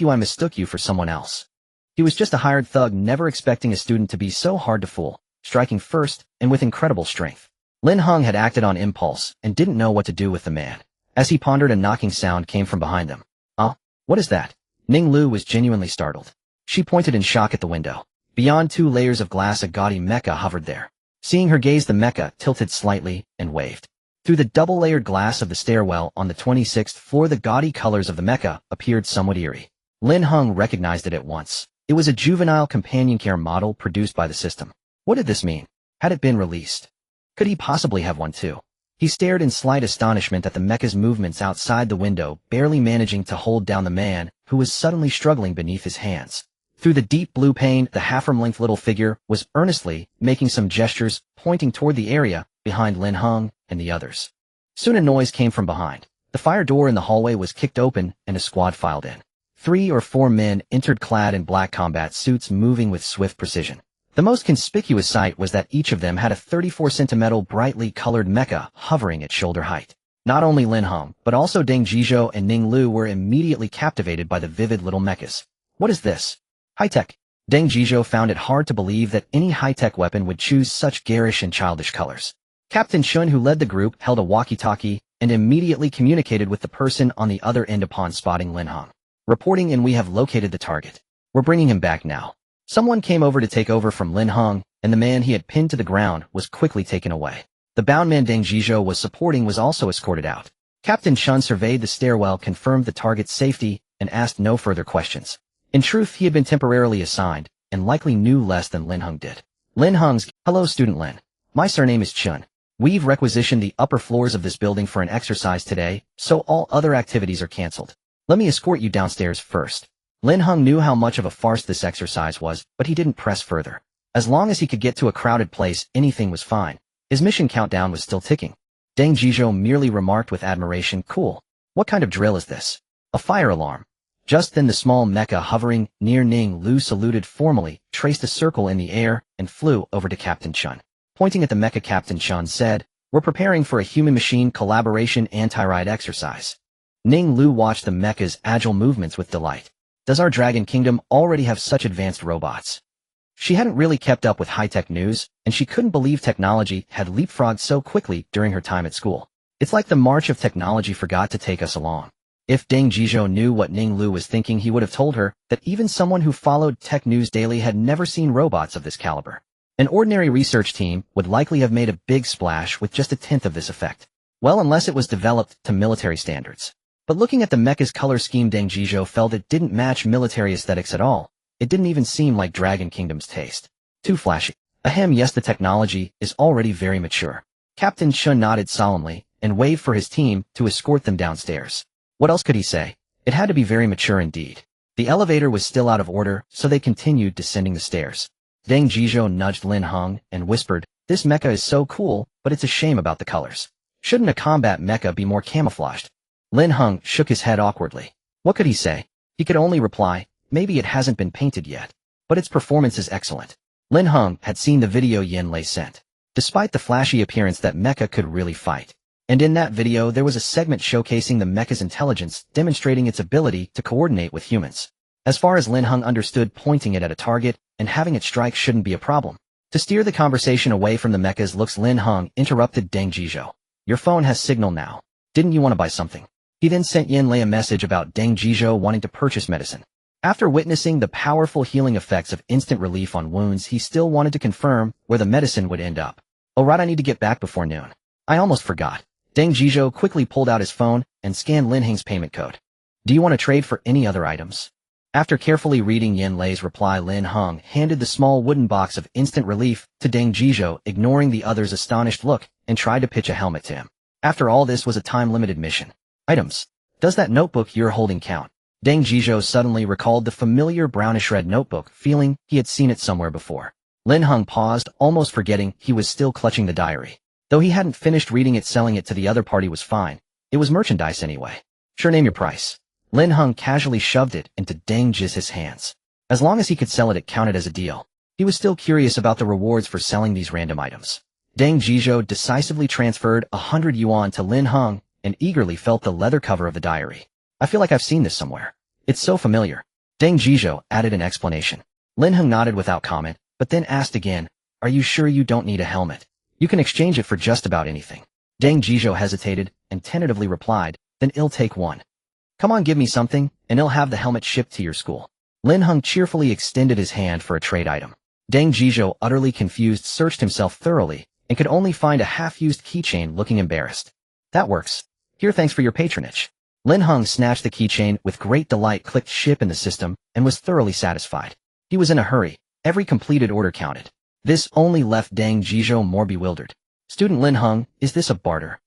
you for someone else. He was just a hired thug, never expecting a student to be so hard to fool, striking first and with incredible strength. Lin Heng had acted on impulse and didn't know what to do with the man. As he pondered, a knocking sound came from behind them. What is that? Ning Lu was genuinely startled. She pointed in shock at the window. Beyond 2 layers of glass, a gaudy mecha hovered there. Seeing her gaze, the mecha tilted slightly and waved. Through the double-layered glass of the stairwell on the 26th floor, the gaudy colors of the mecha appeared somewhat eerie. Lin Heng recognized it at once. It was a juvenile companion care model produced by the system. What did this mean? Had it been released? Could he possibly have one too? He stared in slight astonishment at the mecha's movements outside the window, barely managing to hold down the man, who was suddenly struggling beneath his hands. Through the deep blue pain, the half-arm-length little figure was earnestly making some gestures, pointing toward the area behind Lin Heng and the others. Soon a noise came from behind. The fire door in the hallway was kicked open and a squad filed in. 3 or 4 men entered, clad in black combat suits, moving with swift precision. The most conspicuous sight was that each of them had a 34-centimeter brightly colored mecha hovering at shoulder height. Not only Lin Heng, but also Deng Zhizhou and Ning Lu were immediately captivated by the vivid little mechas. What is this? High-tech. Deng Zhizhou found it hard to believe that any high-tech weapon would choose such garish and childish colors. Captain Chun, who led the group, held a walkie-talkie and immediately communicated with the person on the other end upon spotting Lin Heng. Reporting in, we have located the target. We're bringing him back now. Someone came over to take over from Lin Heng, and the man he had pinned to the ground was quickly taken away. The bound man Deng Zhizhou was supporting was also escorted out. Captain Chun surveyed the stairwell, confirmed the target's safety, and asked no further questions. In truth, he had been temporarily assigned, and likely knew less than Lin Heng did. Lin Heng's, hello student Lin. My surname is Chun. We've requisitioned the upper floors of this building for an exercise today, so all other activities are cancelled. Let me escort you downstairs first. Lin Heng knew how much of a farce this exercise was, but he didn't press further. As long as he could get to a crowded place, anything was fine. His mission countdown was still ticking. Deng Zhizhou merely remarked with admiration, cool. What kind of drill is this? A fire alarm. Just then the small mecha hovering near Ning Lu saluted formally, traced a circle in the air, and flew over to Captain Chun. Pointing at the mecha, Captain Chun said, we're preparing for a human-machine collaboration anti-ride exercise. Ning Lu watched the mecha's agile movements with delight. Does our Dragon Kingdom already have such advanced robots? She hadn't really kept up with high-tech news, and she couldn't believe technology had leapfrogged so quickly during her time at school. It's like the march of technology forgot to take us along. If Deng Zhizhou knew what Ning Lu was thinking, he would have told her that even someone who followed tech news daily had never seen robots of this caliber. An ordinary research team would likely have made a big splash with just a tenth of this effect. Well, unless it was developed to military standards. But looking at the mecha's color scheme, Deng Zhizhou felt it didn't match military aesthetics at all. It didn't even seem like Dragon Kingdom's taste. Too flashy. Ahem, yes, the technology is already very mature. Captain Chun nodded solemnly and waved for his team to escort them downstairs. What else could he say? It had to be very mature indeed. The elevator was still out of order, so they continued descending the stairs. Deng Zhizhou nudged Lin Heng and whispered, this mecha is so cool, but it's a shame about the colors. Shouldn't a combat mecha be more camouflaged? Lin Heng shook his head awkwardly. What could he say? He could only reply, maybe it hasn't been painted yet, but its performance is excellent. Lin Heng had seen the video Yin Lei sent. Despite the flashy appearance, that mecha could really fight. And in that video there was a segment showcasing the mecha's intelligence, demonstrating its ability to coordinate with humans. As far as Lin Heng understood, pointing it at a target and having it strike shouldn't be a problem. To steer the conversation away from the mechas looks Lin Heng interrupted Deng Jizhou. Your phone has signal now. Didn't you want to buy something? He then sent Yin Lei a message about Deng Jizhou wanting to purchase medicine. After witnessing the powerful healing effects of instant relief on wounds, he still wanted to confirm where the medicine would end up. Oh right, I need to get back before noon. I almost forgot. Deng Jizhou quickly pulled out his phone and scanned Lin Heng's payment code. Do you want to trade for any other items? After carefully reading Yin Lei's reply, Lin Heng handed the small wooden box of instant relief to Deng Jizhou, ignoring the other's astonished look, and tried to pitch a helmet to him. After all, this was a time-limited mission. Items. Does that notebook you're holding count? Deng Jizhou suddenly recalled the familiar brownish-red notebook, feeling he had seen it somewhere before. Lin Heng paused, almost forgetting he was still clutching the diary. Though he hadn't finished reading it, selling it to the other party was fine. It was merchandise anyway. Sure, name your price. Lin Heng casually shoved it into Deng Jizhou's hands. As long as he could sell it, it counted as a deal. He was still curious about the rewards for selling these random items. Deng Jizhou decisively transferred 100 yuan to Lin Heng and eagerly felt the leather cover of the diary. I feel like I've seen this somewhere. It's so familiar. Deng Jizhou added an explanation. Lin Heng nodded without comment, but then asked again, are you sure you don't need a helmet? You can exchange it for just about anything. Deng Jizhou hesitated and tentatively replied, then I'll take one. Come on, give me something, and I'll have the helmet shipped to your school. Lin Heng cheerfully extended his hand for a trade item. Deng Jizhou, utterly confused, searched himself thoroughly and could only find a half-used keychain, looking embarrassed. That works. Here, thanks for your patronage. Lin Heng snatched the keychain with great delight, clicked ship in the system, and was thoroughly satisfied. He was in a hurry. Every completed order counted. This only left Deng Jizhou more bewildered. Student Lin Heng, is this a barter?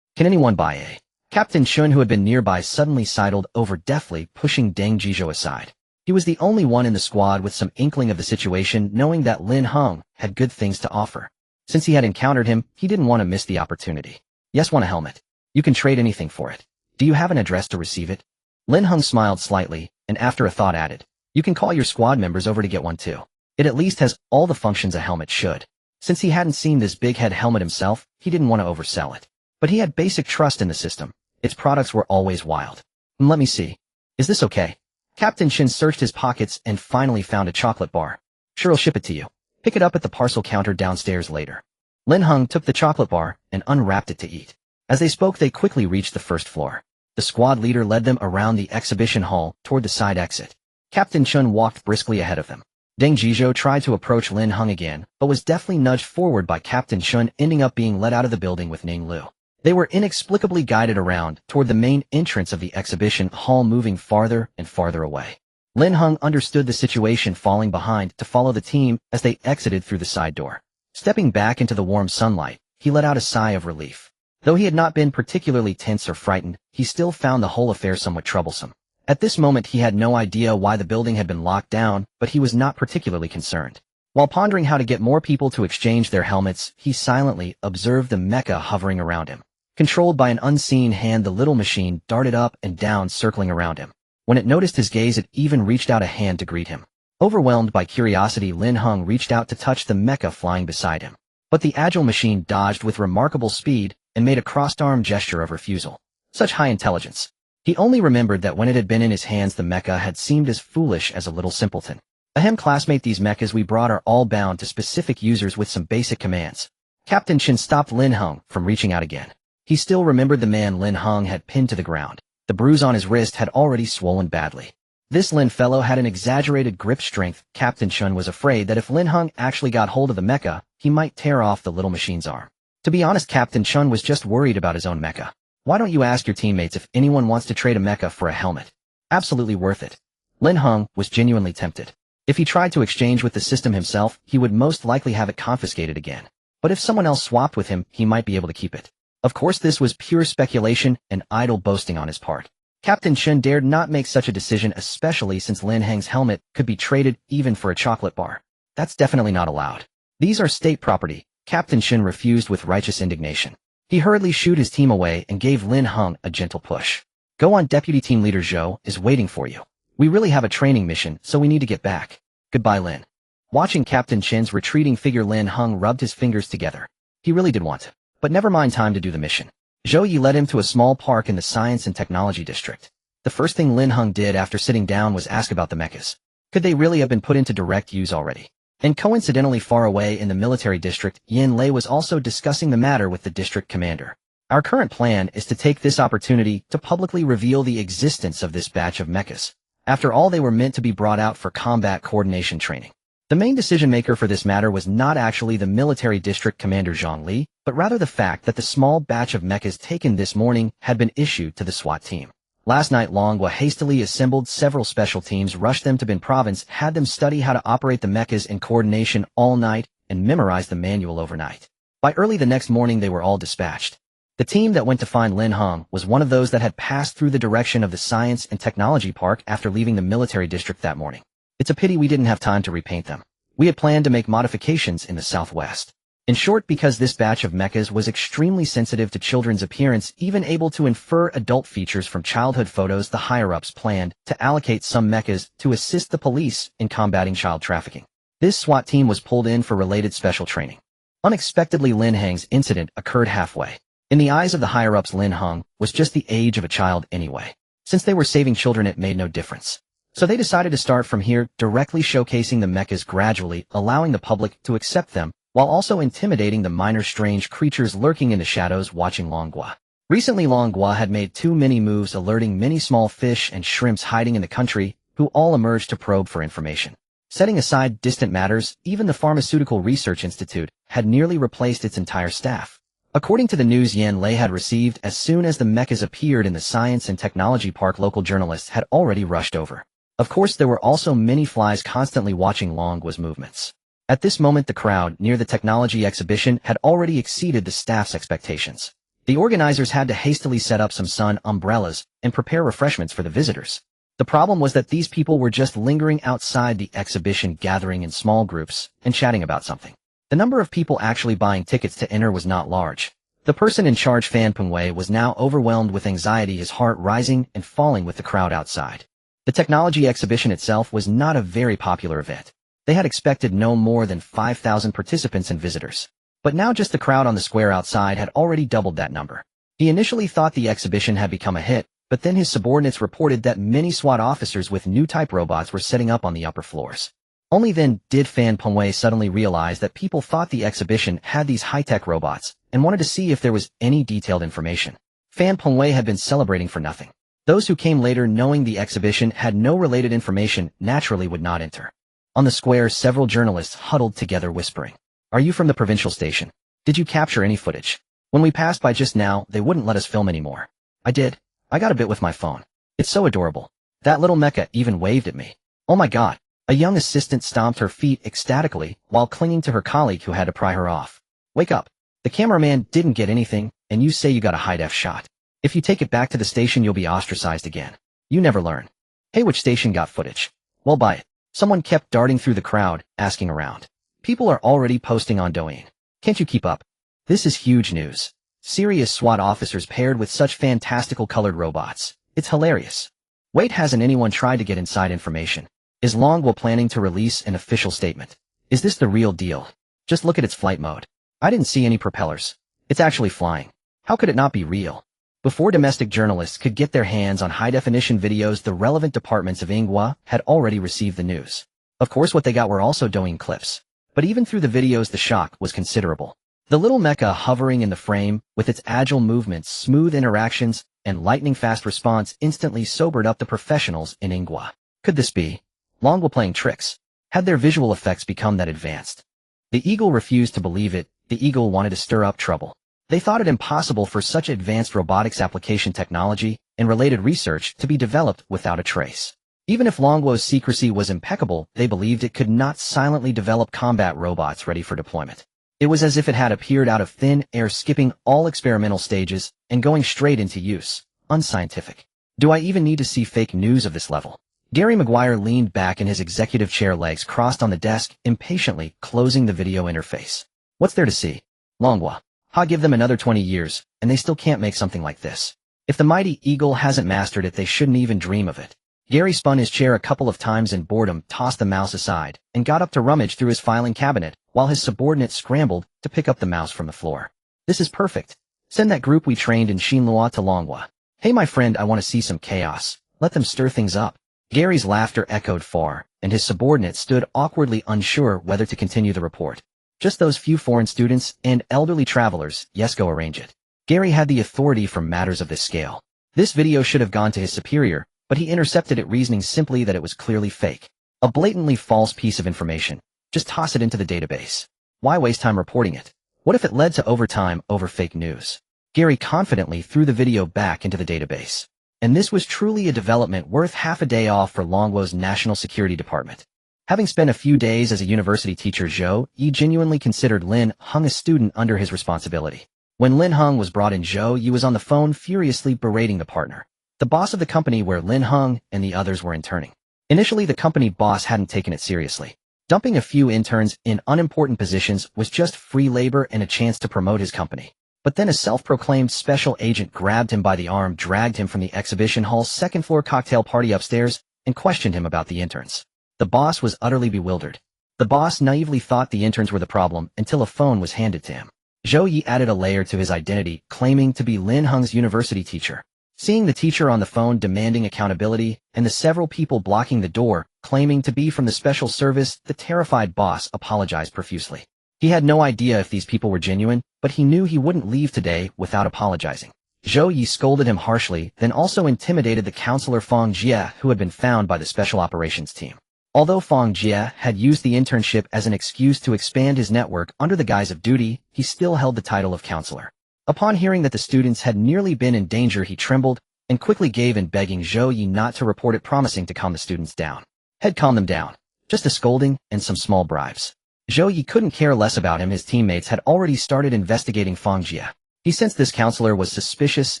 Can anyone buy a? Captain Chun, who had been nearby, suddenly sidled over, deftly pushing Deng Jizhou aside. He was the only one in the squad with some inkling of the situation, knowing that Lin Heng had good things to offer. Since he had encountered him, he didn't want to miss the opportunity. Yes, want a helmet. You can trade anything for it. Do you have an address to receive it? Lin Heng smiled slightly, and after a thought added, you can call your squad members over to get one too. It at least has all the functions a helmet should. Since he hadn't seen this big head helmet himself, he didn't want to oversell it. But he had basic trust in the system. Its products were always wild. Let me see. Is this okay? Captain Shin searched his pockets and finally found a chocolate bar. Sure, I'll ship it to you. Pick it up at the parcel counter downstairs later. Lin Heng took the chocolate bar and unwrapped it to eat. As they spoke, they quickly reached the first floor. The squad leader led them around the exhibition hall toward the side exit. Captain Chun walked briskly ahead of them. Deng Jizhou tried to approach Lin Heng again, but was deftly nudged forward by Captain Chun, ending up being led out of the building with Ning Lu. They were inexplicably guided around toward the main entrance of the exhibition hall, moving farther and farther away. Lin Heng understood the situation, falling behind to follow the team as they exited through the side door. Stepping back into the warm sunlight, he let out a sigh of relief. Though he had not been particularly tense or frightened, he still found the whole affair somewhat troublesome. At this moment he had no idea why the building had been locked down, but he was not particularly concerned. While pondering how to get more people to exchange their helmets, he silently observed the mecha hovering around him. Controlled by an unseen hand, the little machine darted up and down, circling around him. When it noticed his gaze, it even reached out a hand to greet him. Overwhelmed by curiosity, Lin Heng reached out to touch the mecha flying beside him. But the agile machine dodged with remarkable speed and made a crossed-arm gesture of refusal. Such high intelligence. He only remembered that when it had been in his hands, the mecha had seemed as foolish as a little simpleton. Ahem, classmate, these mechas we brought are all bound to specific users with some basic commands. Captain Shin stopped Lin Heng from reaching out again. He still remembered the man Lin Heng had pinned to the ground. The bruise on his wrist had already swollen badly. This Lin fellow had an exaggerated grip strength. Captain Chun was afraid that if Lin Heng actually got hold of the mecha, he might tear off the little machine's arm. To be honest, Captain Chun was just worried about his own mecha. Why don't you ask your teammates if anyone wants to trade a mecha for a helmet? Absolutely worth it. Lin Heng was genuinely tempted. If he tried to exchange with the system himself, he would most likely have it confiscated again. But if someone else swapped with him, he might be able to keep it. Of course, this was pure speculation and idle boasting on his part. Captain Chun dared not make such a decision, especially since Lin Heng's helmet could be traded even for a chocolate bar. That's definitely not allowed. These are state property. Captain Chun refused with righteous indignation. He hurriedly shooed his team away and gave Lin Heng a gentle push. Go on, Deputy Team Leader Zhou is waiting for you. We really have a training mission, so we need to get back. Goodbye, Lin. Watching Captain Chin's retreating figure, Lin Heng rubbed his fingers together. He really did want to. But never mind, time to do the mission. Zhou Yi led him to a small park in the Science and Technology District. The first thing Lin Heng did after sitting down was ask about the mechas. Could they really have been put into direct use already? And coincidentally far away in the military district, Yin Lei was also discussing the matter with the district commander. Our current plan is to take this opportunity to publicly reveal the existence of this batch of mechas. After all, they were meant to be brought out for combat coordination training. The main decision-maker for this matter was not actually the military district commander Zhang Li, but rather the fact that the small batch of mechas taken this morning had been issued to the SWAT team. Last night, Longhua hastily assembled several special teams, rushed them to Bin Province, had them study how to operate the mechas in coordination all night, and memorize the manual overnight. By early the next morning, they were all dispatched. The team that went to find Lin Heng was one of those that had passed through the direction of the Science and Technology Park after leaving the military district that morning. It's a pity we didn't have time to repaint them. We had planned to make modifications in the southwest. In short, because this batch of mechas was extremely sensitive to children's appearance, even able to infer adult features from childhood photos, the higher-ups planned to allocate some mechas to assist the police in combating child trafficking. This SWAT team was pulled in for related special training. Unexpectedly, Lin Heng's incident occurred halfway. In the eyes of the higher-ups, Lin Heng was just the age of a child anyway. Since they were saving children, it made no difference. So they decided to start from here, directly showcasing the mechas gradually, allowing the public to accept them, while also intimidating the minor strange creatures lurking in the shadows watching Longhua. Recently, Longhua had made too many moves, alerting many small fish and shrimps hiding in the country, who all emerged to probe for information. Setting aside distant matters, even the Pharmaceutical Research Institute had nearly replaced its entire staff. According to the news Yin Lei had received, as soon as the mechas appeared in the Science and Technology Park, local journalists had already rushed over. Of course, there were also many flies constantly watching Longhua's movements. At this moment, the crowd near the technology exhibition had already exceeded the staff's expectations. The organizers had to hastily set up some sun umbrellas and prepare refreshments for the visitors. The problem was that these people were just lingering outside the exhibition, gathering in small groups and chatting about something. The number of people actually buying tickets to enter was not large. The person in charge, Fan Pengwei, was now overwhelmed with anxiety, his heart rising and falling with the crowd outside. The technology exhibition itself was not a very popular event. They had expected no more than 5,000 participants and visitors. But now just the crowd on the square outside had already doubled that number. He initially thought the exhibition had become a hit, but then his subordinates reported that many SWAT officers with new type robots were setting up on the upper floors. Only then did Fan Pengwei suddenly realize that people thought the exhibition had these high-tech robots and wanted to see if there was any detailed information. Fan Pengwei had been celebrating for nothing. Those who came later, knowing the exhibition had no related information, naturally would not enter. On the square, several journalists huddled together whispering, "Are you from the provincial station? Did you capture any footage? When we passed by just now, they wouldn't let us film anymore." "I did. I got a bit with my phone. It's so adorable. That little mecha even waved at me. Oh my god." A young assistant stomped her feet ecstatically while clinging to her colleague who had to pry her off. "Wake up. The cameraman didn't get anything, and you say you got a high-def shot. If you take it back to the station, you'll be ostracized again. You never learn. Hey, which station got footage? Well, buy it." Someone kept darting through the crowd, asking around. "People are already posting on Douyin. Can't you keep up? This is huge news. Serious SWAT officers paired with such fantastical colored robots. It's hilarious. Wait, hasn't anyone tried to get inside information? Is Longhua planning to release an official statement? Is this the real deal? Just look at its flight mode. I didn't see any propellers. It's actually flying. How could it not be real?" Before domestic journalists could get their hands on high-definition videos, the relevant departments of Inghua had already received the news. Of course, what they got were also Douyin clips. But even through the videos, the shock was considerable. The little mecha hovering in the frame, with its agile movements, smooth interactions, and lightning-fast response instantly sobered up the professionals in Inghua. Could this be Longhua playing tricks? Had their visual effects become that advanced? The Eagle refused to believe it. The Eagle wanted to stir up trouble. They thought it impossible for such advanced robotics application technology and related research to be developed without a trace. Even if Longhua's secrecy was impeccable, they believed it could not silently develop combat robots ready for deployment. It was as if it had appeared out of thin air, skipping all experimental stages and going straight into use. Unscientific. Do I even need to see fake news of this level? Gary Maguire leaned back in his executive chair, legs crossed on the desk, impatiently closing the video interface. What's there to see? Longhua. Give them another 20 years, and they still can't make something like this. If the mighty Eagle hasn't mastered it, they shouldn't even dream of it. Gary spun his chair a couple of times in boredom, tossed the mouse aside, and got up to rummage through his filing cabinet, while his subordinate scrambled to pick up the mouse from the floor. "This is perfect. Send that group we trained in Xinhua to Longhua. Hey, my friend, I want to see some chaos. Let them stir things up." Gary's laughter echoed far, and his subordinate stood awkwardly unsure whether to continue the report. Just those few foreign students and elderly travelers, yes, go arrange it. Gary had the authority for matters of this scale. This video should have gone to his superior, but he intercepted it reasoning simply that it was clearly fake. A blatantly false piece of information. Just toss it into the database. Why waste time reporting it? What if it led to overtime over fake news? Gary confidently threw the video back into the database. And this was truly a development worth half a day off for Longwo's National Security Department. Having spent a few days as a university teacher, Zhou Yi genuinely considered Lin Heng a student under his responsibility. When Lin Heng was brought in, Zhou Yi was on the phone furiously berating the partner, the boss of the company where Lin Heng and the others were interning. Initially, the company boss hadn't taken it seriously. Dumping a few interns in unimportant positions was just free labor and a chance to promote his company. But then a self-proclaimed special agent grabbed him by the arm, dragged him from the exhibition hall's second-floor cocktail party upstairs, and questioned him about the interns. The boss was utterly bewildered. The boss naively thought the interns were the problem until a phone was handed to him. Zhou Yi added a layer to his identity, claiming to be Lin Heng's university teacher. Seeing the teacher on the phone demanding accountability, and the several people blocking the door, claiming to be from the special service, the terrified boss apologized profusely. He had no idea if these people were genuine, but he knew he wouldn't leave today without apologizing. Zhou Yi scolded him harshly, then also intimidated the counselor Fang Jie, who had been found by the special operations team. Although Fang Jie had used the internship as an excuse to expand his network under the guise of duty, he still held the title of counselor. Upon hearing that the students had nearly been in danger, he trembled and quickly gave in, begging Zhou Yi not to report it, promising to calm the students down. He'd calm them down. Just a scolding and some small bribes. Zhou Yi couldn't care less about him. His teammates had already started investigating Fang Jie. He sensed this counselor was suspicious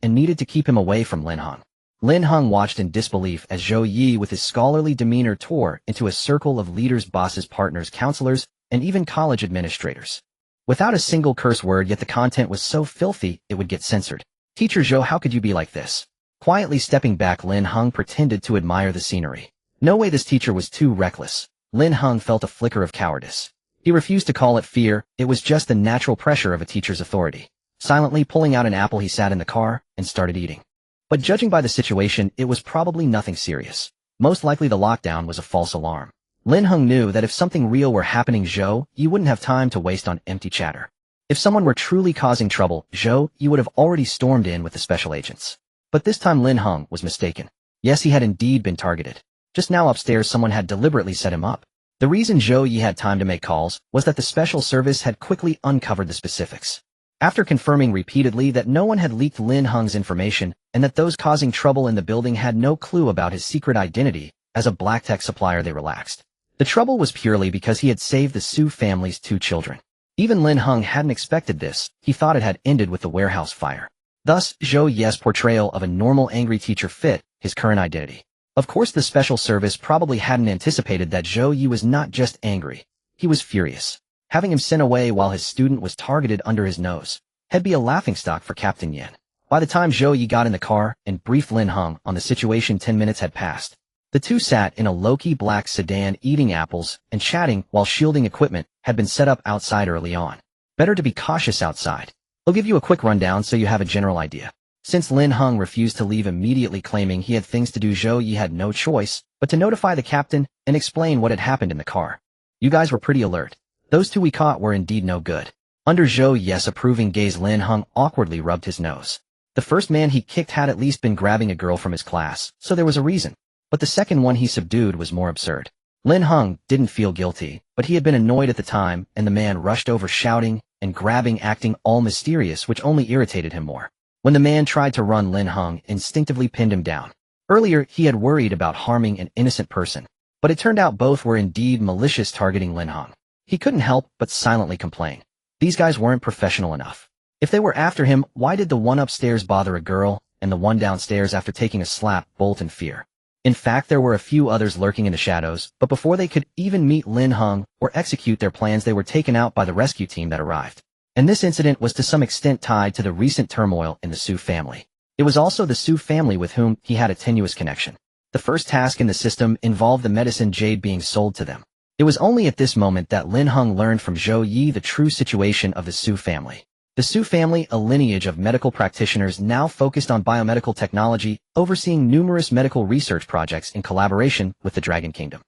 and needed to keep him away from Lin Heng. Lin Heng watched in disbelief as Zhou Yi with his scholarly demeanor tore into a circle of leaders, bosses, partners, counselors, and even college administrators. Without a single curse word, yet the content was so filthy it would get censored. "Teacher Zhou, how could you be like this?" Quietly stepping back, Lin Heng pretended to admire the scenery. No way, this teacher was too reckless. Lin Heng felt a flicker of cowardice. He refused to call it fear, it was just the natural pressure of a teacher's authority. Silently pulling out an apple, he sat in the car and started eating. But judging by the situation, it was probably nothing serious. Most likely the lockdown was a false alarm. Lin Heng knew that if something real were happening, Zhou Yi wouldn't have time to waste on empty chatter. If someone were truly causing trouble, Zhou Yi would have already stormed in with the special agents. But this time Lin Heng was mistaken. Yes, he had indeed been targeted. Just now upstairs, someone had deliberately set him up. The reason Zhou Yi had time to make calls was that the special service had quickly uncovered the specifics. After confirming repeatedly that no one had leaked Lin Heng's information and that those causing trouble in the building had no clue about his secret identity as a black tech supplier, they relaxed. The trouble was purely because he had saved the Su family's 2 children. Even Lin Heng hadn't expected this. He thought it had ended with the warehouse fire. Thus, Zhou Yi's portrayal of a normal angry teacher fit his current identity. Of course, the special service probably hadn't anticipated that Zhou Yi was not just angry. He was furious. Having him sent away while his student was targeted under his nose had be a laughingstock for Captain Yin. By the time Zhou Yi got in the car and briefed Lin Heng on the situation, 10 minutes had passed. The two sat in a low-key black sedan eating apples and chatting while shielding equipment had been set up outside early on. Better to be cautious outside. I'll give you a quick rundown so you have a general idea. Since Lin Heng refused to leave immediately, claiming he had things to do, Zhou Yi had no choice but to notify the captain and explain what had happened in the car. You guys were pretty alert. Those 2 we caught were indeed no good. Under Zhou Yi's approving gaze, Lin Heng awkwardly rubbed his nose. The first man he kicked had at least been grabbing a girl from his class, so there was a reason. But the second one he subdued was more absurd. Lin Heng didn't feel guilty, but he had been annoyed at the time, and the man rushed over shouting and grabbing, acting all mysterious, which only irritated him more. When the man tried to run, Lin Heng instinctively pinned him down. Earlier, he had worried about harming an innocent person, but it turned out both were indeed malicious, targeting Lin Heng. He couldn't help but silently complain. These guys weren't professional enough. If they were after him, why did the one upstairs bother a girl, and the one downstairs, after taking a slap, bolt in fear? In fact, there were a few others lurking in the shadows, but before they could even meet Lin Heng or execute their plans, they were taken out by the rescue team that arrived. And this incident was to some extent tied to the recent turmoil in the Su family. It was also the Su family with whom he had a tenuous connection. The first task in the system involved the medicine jade being sold to them. It was only at this moment that Lin Heng learned from Zhou Yi the true situation of the Su family. The Su family, a lineage of medical practitioners now focused on biomedical technology, overseeing numerous medical research projects in collaboration with the Dragon Kingdom.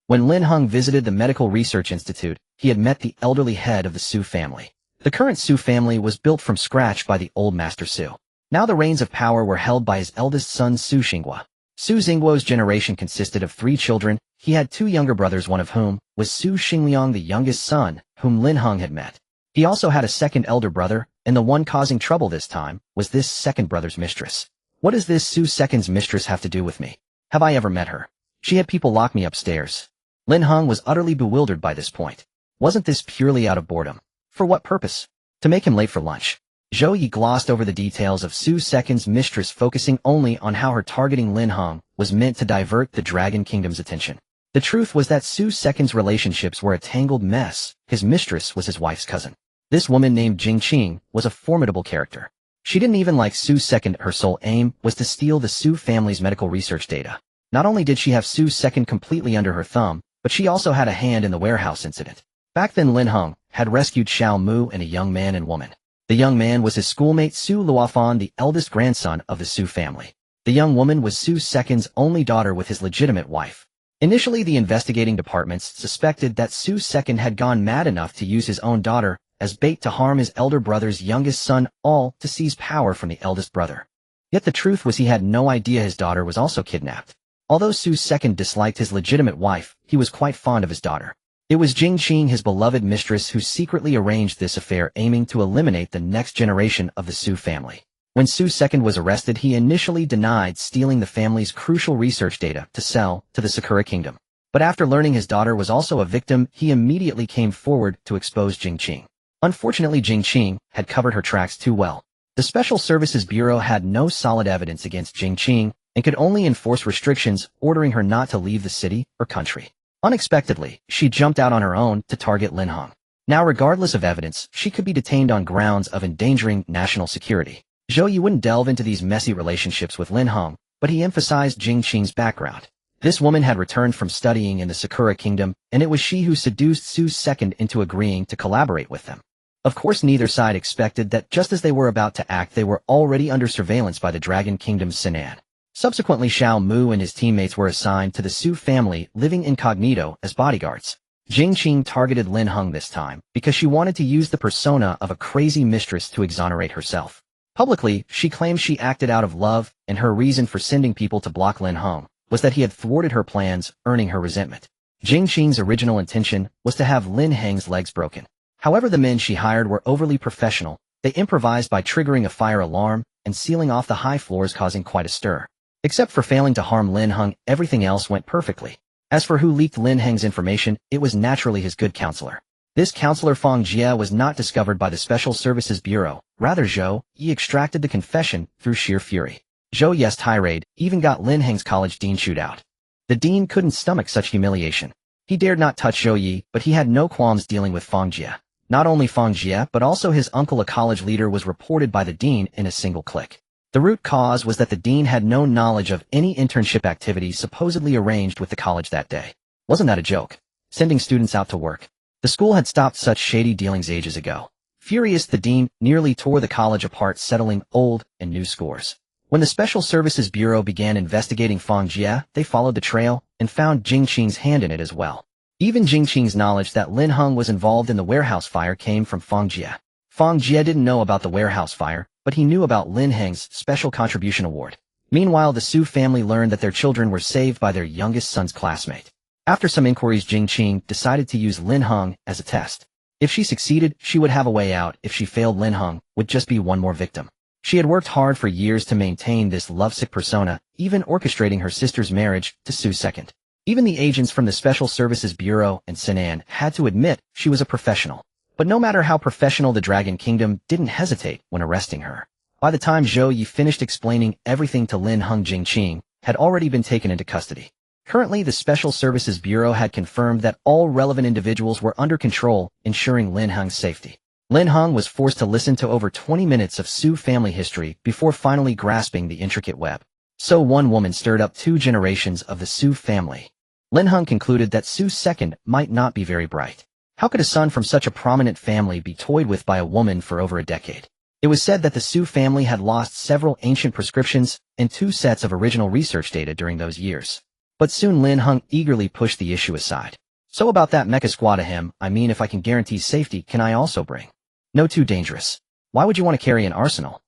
When Lin Heng visited the Medical Research Institute, he had met the elderly head of the Su family. The current Su family was built from scratch by the old Master Su. Now the reins of power were held by his eldest son Su Xingguo. Su Xingguo's generation consisted of 3 children. He had 2 younger brothers, one of whom was Su Xingliang, the youngest son, whom Lin Heng had met. He also had a second elder brother, and the one causing trouble this time was this second brother's mistress. What does this Su second's mistress have to do with me? Have I ever met her? She had people lock me upstairs. Lin Heng was utterly bewildered by this point. Wasn't this purely out of boredom? For what purpose? To make him late for lunch. Zhou Yi glossed over the details of Su second's mistress, focusing only on how her targeting Lin Heng was meant to divert the Dragon Kingdom's attention. The truth was that Su second's relationships were a tangled mess. His mistress was his wife's cousin. This woman named Jing Qing was a formidable character. She didn't even like Su second. Her sole aim was to steal the Su family's medical research data. Not only did she have Su second completely under her thumb, but she also had a hand in the warehouse incident. Back then Lin Heng had rescued Xiao Mu and a young man and woman. The young man was his schoolmate Su Luofan, the eldest grandson of the Su family. The young woman was Su second's only daughter with his legitimate wife. Initially, the investigating departments suspected that Su second had gone mad enough to use his own daughter as bait to harm his elder brother's youngest son, all to seize power from the eldest brother. Yet the truth was he had no idea his daughter was also kidnapped. Although Su second disliked his legitimate wife, he was quite fond of his daughter. It was Jing Qing, his beloved mistress, who secretly arranged this affair, aiming to eliminate the next generation of the Su family. When Su second was arrested, he initially denied stealing the family's crucial research data to sell to the Sakura Kingdom. But after learning his daughter was also a victim, he immediately came forward to expose Jing Qing. Unfortunately, Jing Qing had covered her tracks too well. The Special Services Bureau had no solid evidence against Jing Qing and could only enforce restrictions, ordering her not to leave the city or country. Unexpectedly, she jumped out on her own to target Lin Heng. Now, regardless of evidence, she could be detained on grounds of endangering national security. Zhou Yi wouldn't delve into these messy relationships with Lin Heng, but he emphasized Jing Qing's background. This woman had returned from studying in the Sakura Kingdom, and it was she who seduced Su second into agreeing to collaborate with them. Of course, neither side expected that just as they were about to act, they were already under surveillance by the Dragon Kingdom's Sinan. Subsequently, Xiao Mu and his teammates were assigned to the Su family, living incognito as bodyguards. Jing Qing targeted Lin Heng this time because she wanted to use the persona of a crazy mistress to exonerate herself. Publicly, she claimed she acted out of love, and her reason for sending people to block Lin Heng was that he had thwarted her plans, earning her resentment. Jing Qing's original intention was to have Lin Heng's legs broken. However, the men she hired were overly professional. They improvised by triggering a fire alarm and sealing off the high floors, causing quite a stir. Except for failing to harm Lin Heng, everything else went perfectly. As for who leaked Lin Heng's information, it was naturally his good counselor. This counselor Fang Jie was not discovered by the Special Services Bureau. Rather, Zhou Yi extracted the confession through sheer fury. Zhou Yi's tirade even got Lin Heng's college dean chewed out. The dean couldn't stomach such humiliation. He dared not touch Zhou Yi, but he had no qualms dealing with Fang Jie. Not only Fang Jie, but also his uncle, a college leader, was reported by the dean in a single click. The root cause was that the dean had no knowledge of any internship activities supposedly arranged with the college that day. Wasn't that a joke? Sending students out to work. The school had stopped such shady dealings ages ago. Furious, the dean nearly tore the college apart, settling old and new scores. When the Special Services Bureau began investigating Fang Jie, they followed the trail and found Jing Qing's hand in it as well. Even Jing Qing's knowledge that Lin Heng was involved in the warehouse fire came from Fang Jie. Fang Jie didn't know about the warehouse fire, but he knew about Lin Heng's Special Contribution Award. Meanwhile, the Su family learned that their children were saved by their youngest son's classmate. After some inquiries, Jing Qing decided to use Lin Heng as a test. If she succeeded, she would have a way out. If she failed, Lin Heng would just be one more victim. She had worked hard for years to maintain this lovesick persona, even orchestrating her sister's marriage to Su second. Even the agents from the Special Services Bureau and Sinan had to admit she was a professional. But no matter how professional, the Dragon Kingdom didn't hesitate when arresting her. By the time Zhou Yi finished explaining everything to Lin Heng, Jing Qing had already been taken into custody. Currently, the Special Services Bureau had confirmed that all relevant individuals were under control, ensuring Lin Heng's safety. Lin Heng was forced to listen to over 20 minutes of Su family history before finally grasping the intricate web. So one woman stirred up 2 generations of the Su family. Lin Heng concluded that Su second might not be very bright. How could a son from such a prominent family be toyed with by a woman for over a decade? It was said that the Su family had lost several ancient prescriptions and 2 sets of original research data during those years. But soon Lin Heng eagerly pushed the issue aside. So about that mecha squad him, I mean if I can guarantee safety, can I also bring? No, too dangerous. Why would you want to carry an arsenal?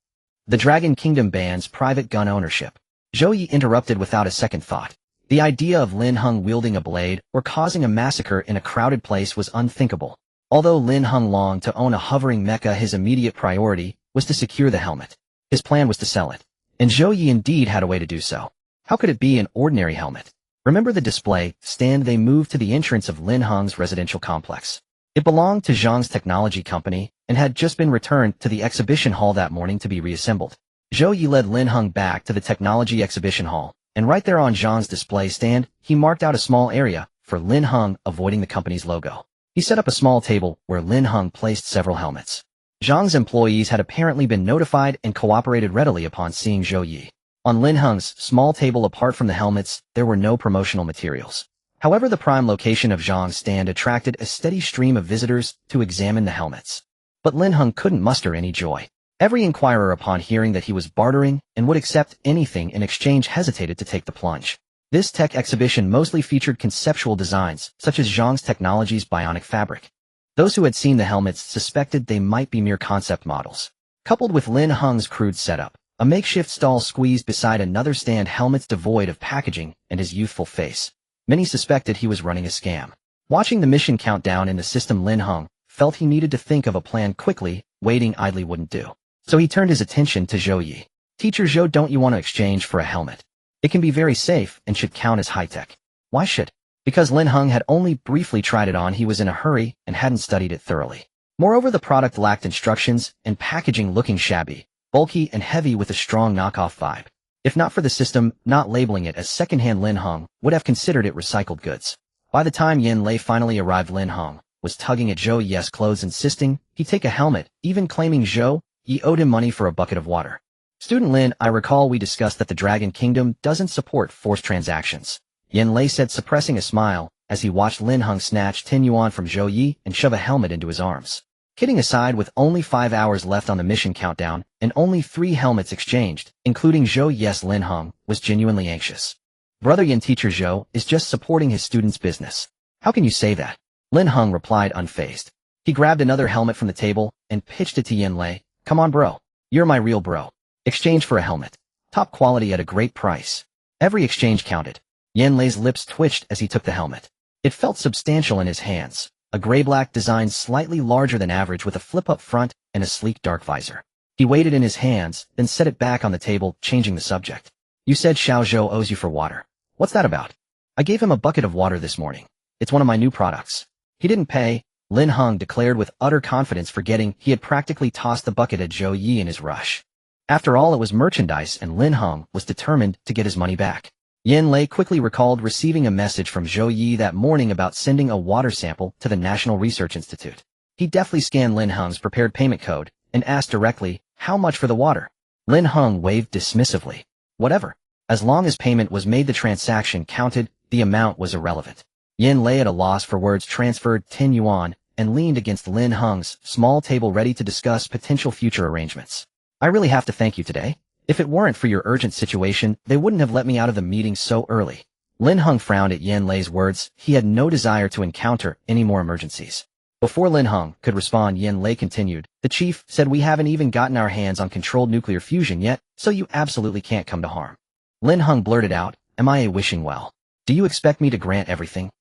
The Dragon Kingdom bans private gun ownership. Zhou Yi interrupted without a second thought. The idea of Lin Heng wielding a blade or causing a massacre in a crowded place was unthinkable. Although Lin Heng longed to own a hovering mecha, his immediate priority was to secure the helmet. His plan was to sell it. And Zhou Yi indeed had a way to do so. How could it be an ordinary helmet? Remember the display stand? They moved to the entrance of Lin Heng's residential complex. It belonged to Zhang's technology company and had just been returned to the exhibition hall that morning to be reassembled. Zhou Yi led Lin Heng back to the technology exhibition hall, and right there on Zhang's display stand, he marked out a small area for Lin Heng, avoiding the company's logo. He set up a small table where Lin Heng placed several helmets. Zhang's employees had apparently been notified and cooperated readily upon seeing Zhou Yi. On Lin Heng's small table, apart from the helmets, there were no promotional materials. However, the prime location of Zhang's stand attracted a steady stream of visitors to examine the helmets. But Lin Heng couldn't muster any joy. Every inquirer, upon hearing that he was bartering and would accept anything in exchange, hesitated to take the plunge. This tech exhibition mostly featured conceptual designs, such as Zhang's technology's bionic fabric. Those who had seen the helmets suspected they might be mere concept models. Coupled with Lin Heng's crude setup, a makeshift stall squeezed beside another stand, helmets devoid of packaging, and his youthful face. Many suspected he was running a scam. Watching the mission countdown in the system, Lin Heng felt he needed to think of a plan quickly. Waiting idly wouldn't do. So he turned his attention to Zhou Yi. Teacher Zhou, don't you want to exchange for a helmet? It can be very safe and should count as high-tech. Why should? Because Lin Heng had only briefly tried it on. He was in a hurry and hadn't studied it thoroughly. Moreover, the product lacked instructions and packaging, looking shabby, bulky and heavy with a strong knockoff vibe. If not for the system not labeling it as secondhand, Lin Heng would have considered it recycled goods. By the time Yin Lei finally arrived, Lin Heng was tugging at Zhou Yi's clothes, insisting he take a helmet, even claiming Zhou Yi owed him money for a bucket of water. Student Lin, I recall we discussed that the Dragon Kingdom doesn't support forced transactions. Yin Lei said, suppressing a smile as he watched Lin Heng snatch 10 yuan from Zhou Yi and shove a helmet into his arms. Kidding aside, with only 5 hours left on the mission countdown and only 3 helmets exchanged, including Zhou Yi's, Lin Heng was genuinely anxious. Brother Yin, teacher Zhou is just supporting his student's business. How can you say that? Lin Heng replied unfazed. He grabbed another helmet from the table and pitched it to Yin Lei. Come on, bro. You're my real bro. Exchange for a helmet. Top quality at a great price. Every exchange counted. Yin Lei's lips twitched as he took the helmet. It felt substantial in his hands. A gray-black design slightly larger than average with a flip-up front and a sleek dark visor. He weighed it in his hands, then set it back on the table, changing the subject. You said Xiao Zhou owes you for water. What's that about? I gave him a bucket of water this morning. It's one of my new products. He didn't pay, Lin Heng declared with utter confidence, forgetting he had practically tossed the bucket at Zhou Yi in his rush. After all, it was merchandise and Lin Heng was determined to get his money back. Yin Lei quickly recalled receiving a message from Zhou Yi that morning about sending a water sample to the National Research Institute. He deftly scanned Lin Heng's prepared payment code and asked directly, how much for the water? Lin Heng waved dismissively. Whatever. As long as payment was made, the transaction counted, the amount was irrelevant. Yin Lei, at a loss for words, transferred 10 yuan and leaned against Lin Heng's small table, ready to discuss potential future arrangements. I really have to thank you today. If it weren't for your urgent situation, they wouldn't have let me out of the meeting so early. Lin Heng frowned at Yin Lei's words. He had no desire to encounter any more emergencies. Before Lin Heng could respond, Yin Lei continued, the chief said we haven't even gotten our hands on controlled nuclear fusion yet, so you absolutely can't come to harm. Lin Heng blurted out, am I wishing well? Do you expect me to grant everything?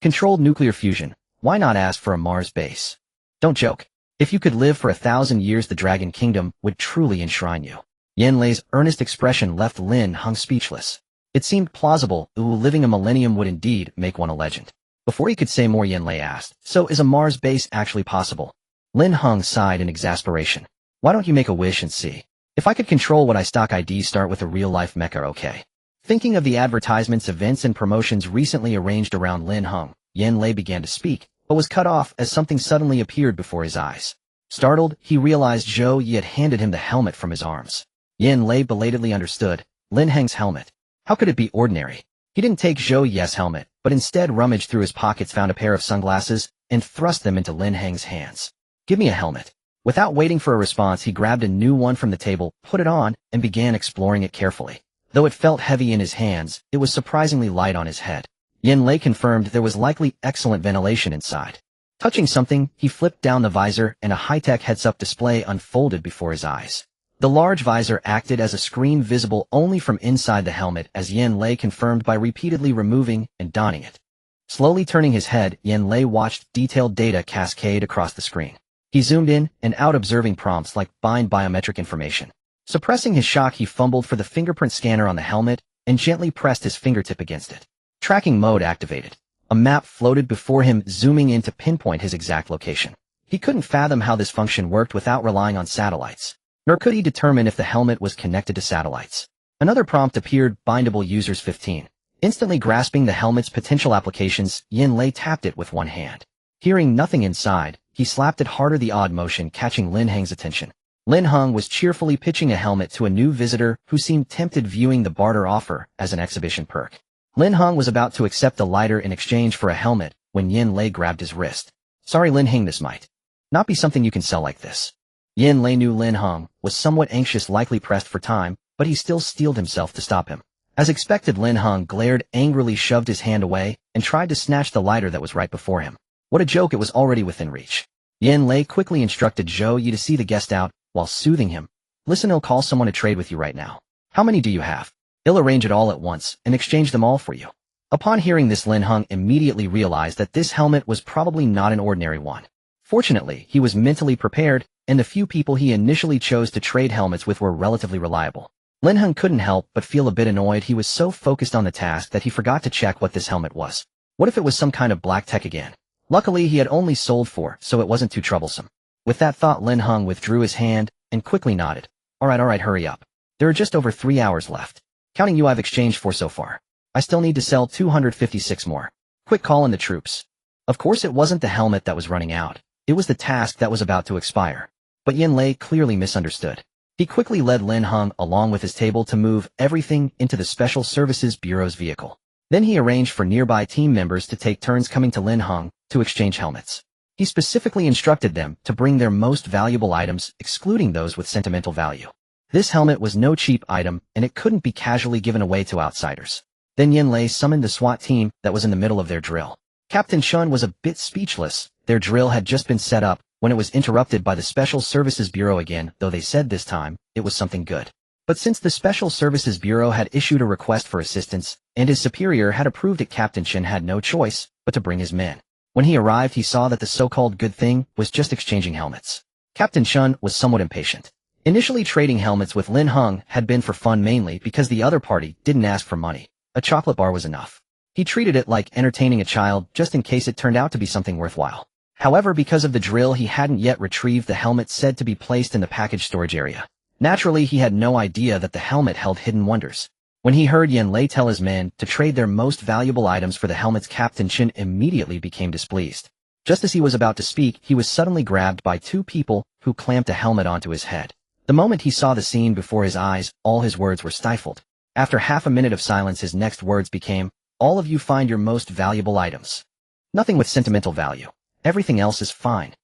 Controlled nuclear fusion, why not ask for a Mars base? Don't joke. If you could live for 1,000 years, the Dragon Kingdom would truly enshrine you. Yin Lei's earnest expression left Lin Heng speechless. It seemed plausible, living a millennium would indeed make one a legend. Before he could say more, Yin Lei asked, so is a Mars base actually possible? Lin Heng sighed in exasperation. Why don't you make a wish and see? If I could control what I stock, I'd start with a real-life mecha, okay? Thinking of the advertisements, events, and promotions recently arranged around Lin Heng, Yin Lei began to speak, but was cut off as something suddenly appeared before his eyes. Startled, he realized Zhou Yi had handed him the helmet from his arms. Yin Lei belatedly understood. Lin Heng's helmet. How could it be ordinary? He didn't take Zhou Yi's helmet, but instead rummaged through his pockets, found a pair of sunglasses, and thrust them into Lin Heng's hands. Give me a helmet. Without waiting for a response, he grabbed a new one from the table, put it on, and began exploring it carefully. Though it felt heavy in his hands, it was surprisingly light on his head. Yin Lei confirmed there was likely excellent ventilation inside. Touching something, he flipped down the visor and a high-tech heads-up display unfolded before his eyes. The large visor acted as a screen visible only from inside the helmet, as Yin Lei confirmed by repeatedly removing and donning it. Slowly turning his head, Yin Lei watched detailed data cascade across the screen. He zoomed in and out, observing prompts like bind biometric information. Suppressing his shock, he fumbled for the fingerprint scanner on the helmet and gently pressed his fingertip against it. Tracking mode activated. A map floated before him, zooming in to pinpoint his exact location. He couldn't fathom how this function worked without relying on satellites. Nor could he determine if the helmet was connected to satellites. Another prompt appeared, bindable users 15. Instantly grasping the helmet's potential applications, Yin Lei tapped it with one hand. Hearing nothing inside, he slapped it harder, the odd motion catching Lin Heng's attention. Lin Heng was cheerfully pitching a helmet to a new visitor who seemed tempted, viewing the barter offer as an exhibition perk. Lin Heng was about to accept a lighter in exchange for a helmet when Yin Lei grabbed his wrist. Sorry Lin Heng, this might not be something you can sell like this. Yin Lei knew Lin Heng was somewhat anxious, likely pressed for time, but he still steeled himself to stop him. As expected, Lin Heng glared angrily, shoved his hand away, and tried to snatch the lighter that was right before him. What a joke, it was already within reach. Yin Lei quickly instructed Zhou Yi to see the guest out, while soothing him. Listen, I'll call someone to trade with you right now. How many do you have? I'll arrange it all at once and exchange them all for you. Upon hearing this, Lin Heng immediately realized that this helmet was probably not an ordinary one. Fortunately, he was mentally prepared, and the few people he initially chose to trade helmets with were relatively reliable. Lin Heng couldn't help but feel a bit annoyed. He was so focused on the task that he forgot to check what this helmet was. What if it was some kind of black tech again? Luckily, he had only sold 4, so it wasn't too troublesome. With that thought, Lin Heng withdrew his hand and quickly nodded. Alright, hurry up. There are just over 3 hours left. Counting you, I've exchanged 4 so far. I still need to sell 256 more. Quick, call in the troops. Of course, it wasn't the helmet that was running out. It was the task that was about to expire. But Yin Lei clearly misunderstood. He quickly led Lin Heng along with his table to move everything into the Special Services Bureau's vehicle. Then he arranged for nearby team members to take turns coming to Lin Heng to exchange helmets. He specifically instructed them to bring their most valuable items, excluding those with sentimental value. This helmet was no cheap item, and it couldn't be casually given away to outsiders. Then Yin Lei summoned the SWAT team that was in the middle of their drill. Captain Chun was a bit speechless. Their drill had just been set up when it was interrupted by the Special Services Bureau again, though they said this time it was something good. But since the Special Services Bureau had issued a request for assistance, and his superior had approved it, Captain Chun had no choice but to bring his men. When he arrived, he saw that the so-called good thing was just exchanging helmets. Captain Chun was somewhat impatient. Initially, trading helmets with Lin Heng had been for fun, mainly because the other party didn't ask for money. A chocolate bar was enough. He treated it like entertaining a child, just in case it turned out to be something worthwhile. However, because of the drill, he hadn't yet retrieved the helmet said to be placed in the package storage area. Naturally, he had no idea that the helmet held hidden wonders. When he heard Yin Lei tell his men to trade their most valuable items for the helmets, Captain Chin immediately became displeased. Just as he was about to speak, he was suddenly grabbed by 2 people who clamped a helmet onto his head. The moment he saw the scene before his eyes, all his words were stifled. After half a minute of silence, his next words became, "All of you find your most valuable items. Nothing with sentimental value. Everything else is fine."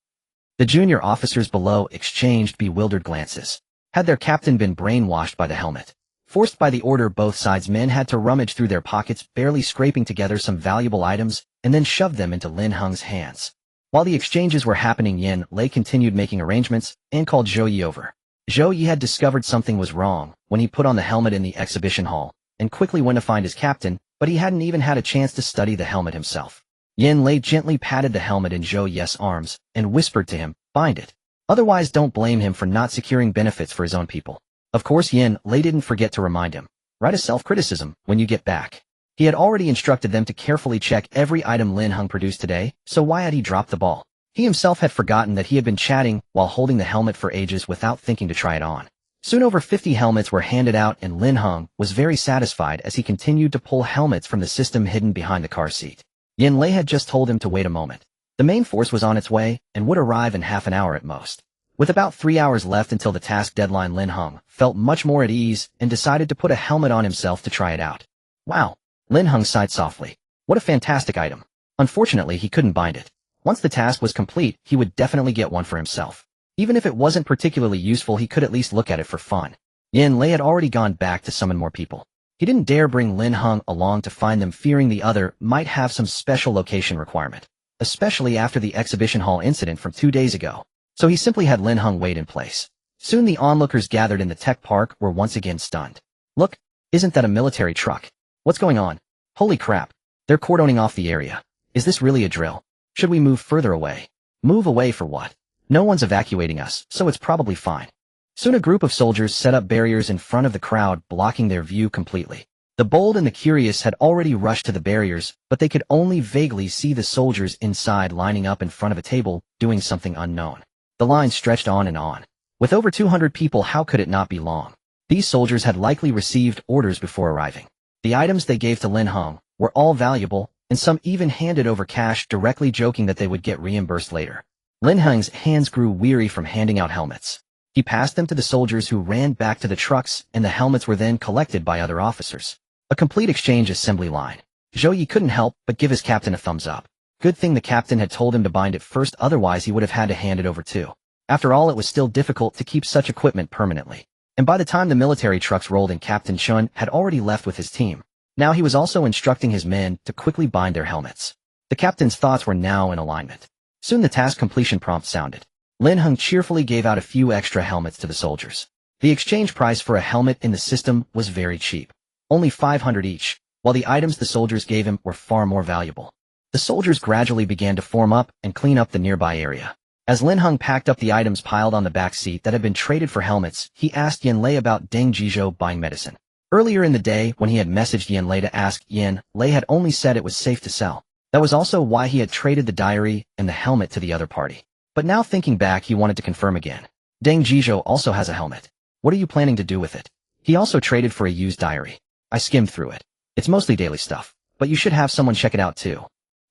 The junior officers below exchanged bewildered glances. Had their captain been brainwashed by the helmet? Forced by the order, both sides' men had to rummage through their pockets, barely scraping together some valuable items, and then shove them into Lin Heng's hands. While the exchanges were happening, Yin Lei continued making arrangements and called Zhou Yi over. Zhou Yi had discovered something was wrong when he put on the helmet in the exhibition hall, and quickly went to find his captain, but he hadn't even had a chance to study the helmet himself. Yin Lei gently patted the helmet in Zhou Yi's arms and whispered to him, "Bind it. Otherwise, don't blame him for not securing benefits for his own people." Of course, Yin Lei didn't forget to remind him, "Write a self-criticism when you get back." He had already instructed them to carefully check every item Lin Heng produced today, so why had he dropped the ball? He himself had forgotten that he had been chatting while holding the helmet for ages without thinking to try it on. Soon over 50 helmets were handed out, and Lin Heng was very satisfied as he continued to pull helmets from the system hidden behind the car seat. Yin Lei had just told him to wait a moment. The main force was on its way and would arrive in half an hour at most. With about 3 hours left until the task deadline, Lin Heng felt much more at ease and decided to put a helmet on himself to try it out. Wow! Lin Heng sighed softly. What a fantastic item. Unfortunately, he couldn't bind it. Once the task was complete, he would definitely get one for himself. Even if it wasn't particularly useful, he could at least look at it for fun. Yin Lei had already gone back to summon more people. He didn't dare bring Lin Heng along to find them, fearing the other might have some special location requirement, especially after the exhibition hall incident from 2 days ago. So he simply had Lin Heng wait in place. Soon the onlookers gathered in the tech park were once again stunned. Look, isn't that a military truck? What's going on? Holy crap. They're cordoning off the area. Is this really a drill? Should we move further away? Move away for what? No one's evacuating us, so it's probably fine. Soon a group of soldiers set up barriers in front of the crowd, blocking their view completely. The bold and the curious had already rushed to the barriers, but they could only vaguely see the soldiers inside lining up in front of a table, doing something unknown. The line stretched on and on. With over 200 people, how could it not be long? These soldiers had likely received orders before arriving. The items they gave to Lin Heng were all valuable, and some even handed over cash, directly joking that they would get reimbursed later. Lin Heng's hands grew weary from handing out helmets. He passed them to the soldiers, who ran back to the trucks, and the helmets were then collected by other officers. A complete exchange assembly line. Zhou Yi couldn't help but give his captain a thumbs up. Good thing the captain had told him to bind it first, otherwise he would have had to hand it over too. After all, it was still difficult to keep such equipment permanently. And by the time the military trucks rolled in, Captain Chun had already left with his team. Now he was also instructing his men to quickly bind their helmets. The captain's thoughts were now in alignment. Soon the task completion prompt sounded. Lin Heng cheerfully gave out a few extra helmets to the soldiers. The exchange price for a helmet in the system was very cheap. Only 500 each, while the items the soldiers gave him were far more valuable. The soldiers gradually began to form up and clean up the nearby area. As Lin Heng packed up the items piled on the back seat that had been traded for helmets, he asked Yin Lei about Deng Jizhou buying medicine. Earlier in the day, when he had messaged Yin Lei to ask, Yin Lei had only said it was safe to sell. That was also why he had traded the diary and the helmet to the other party. But now thinking back, he wanted to confirm again. Deng Jizhou also has a helmet. What are you planning to do with it? He also traded for a used diary. I skimmed through it. It's mostly daily stuff, but you should have someone check it out too.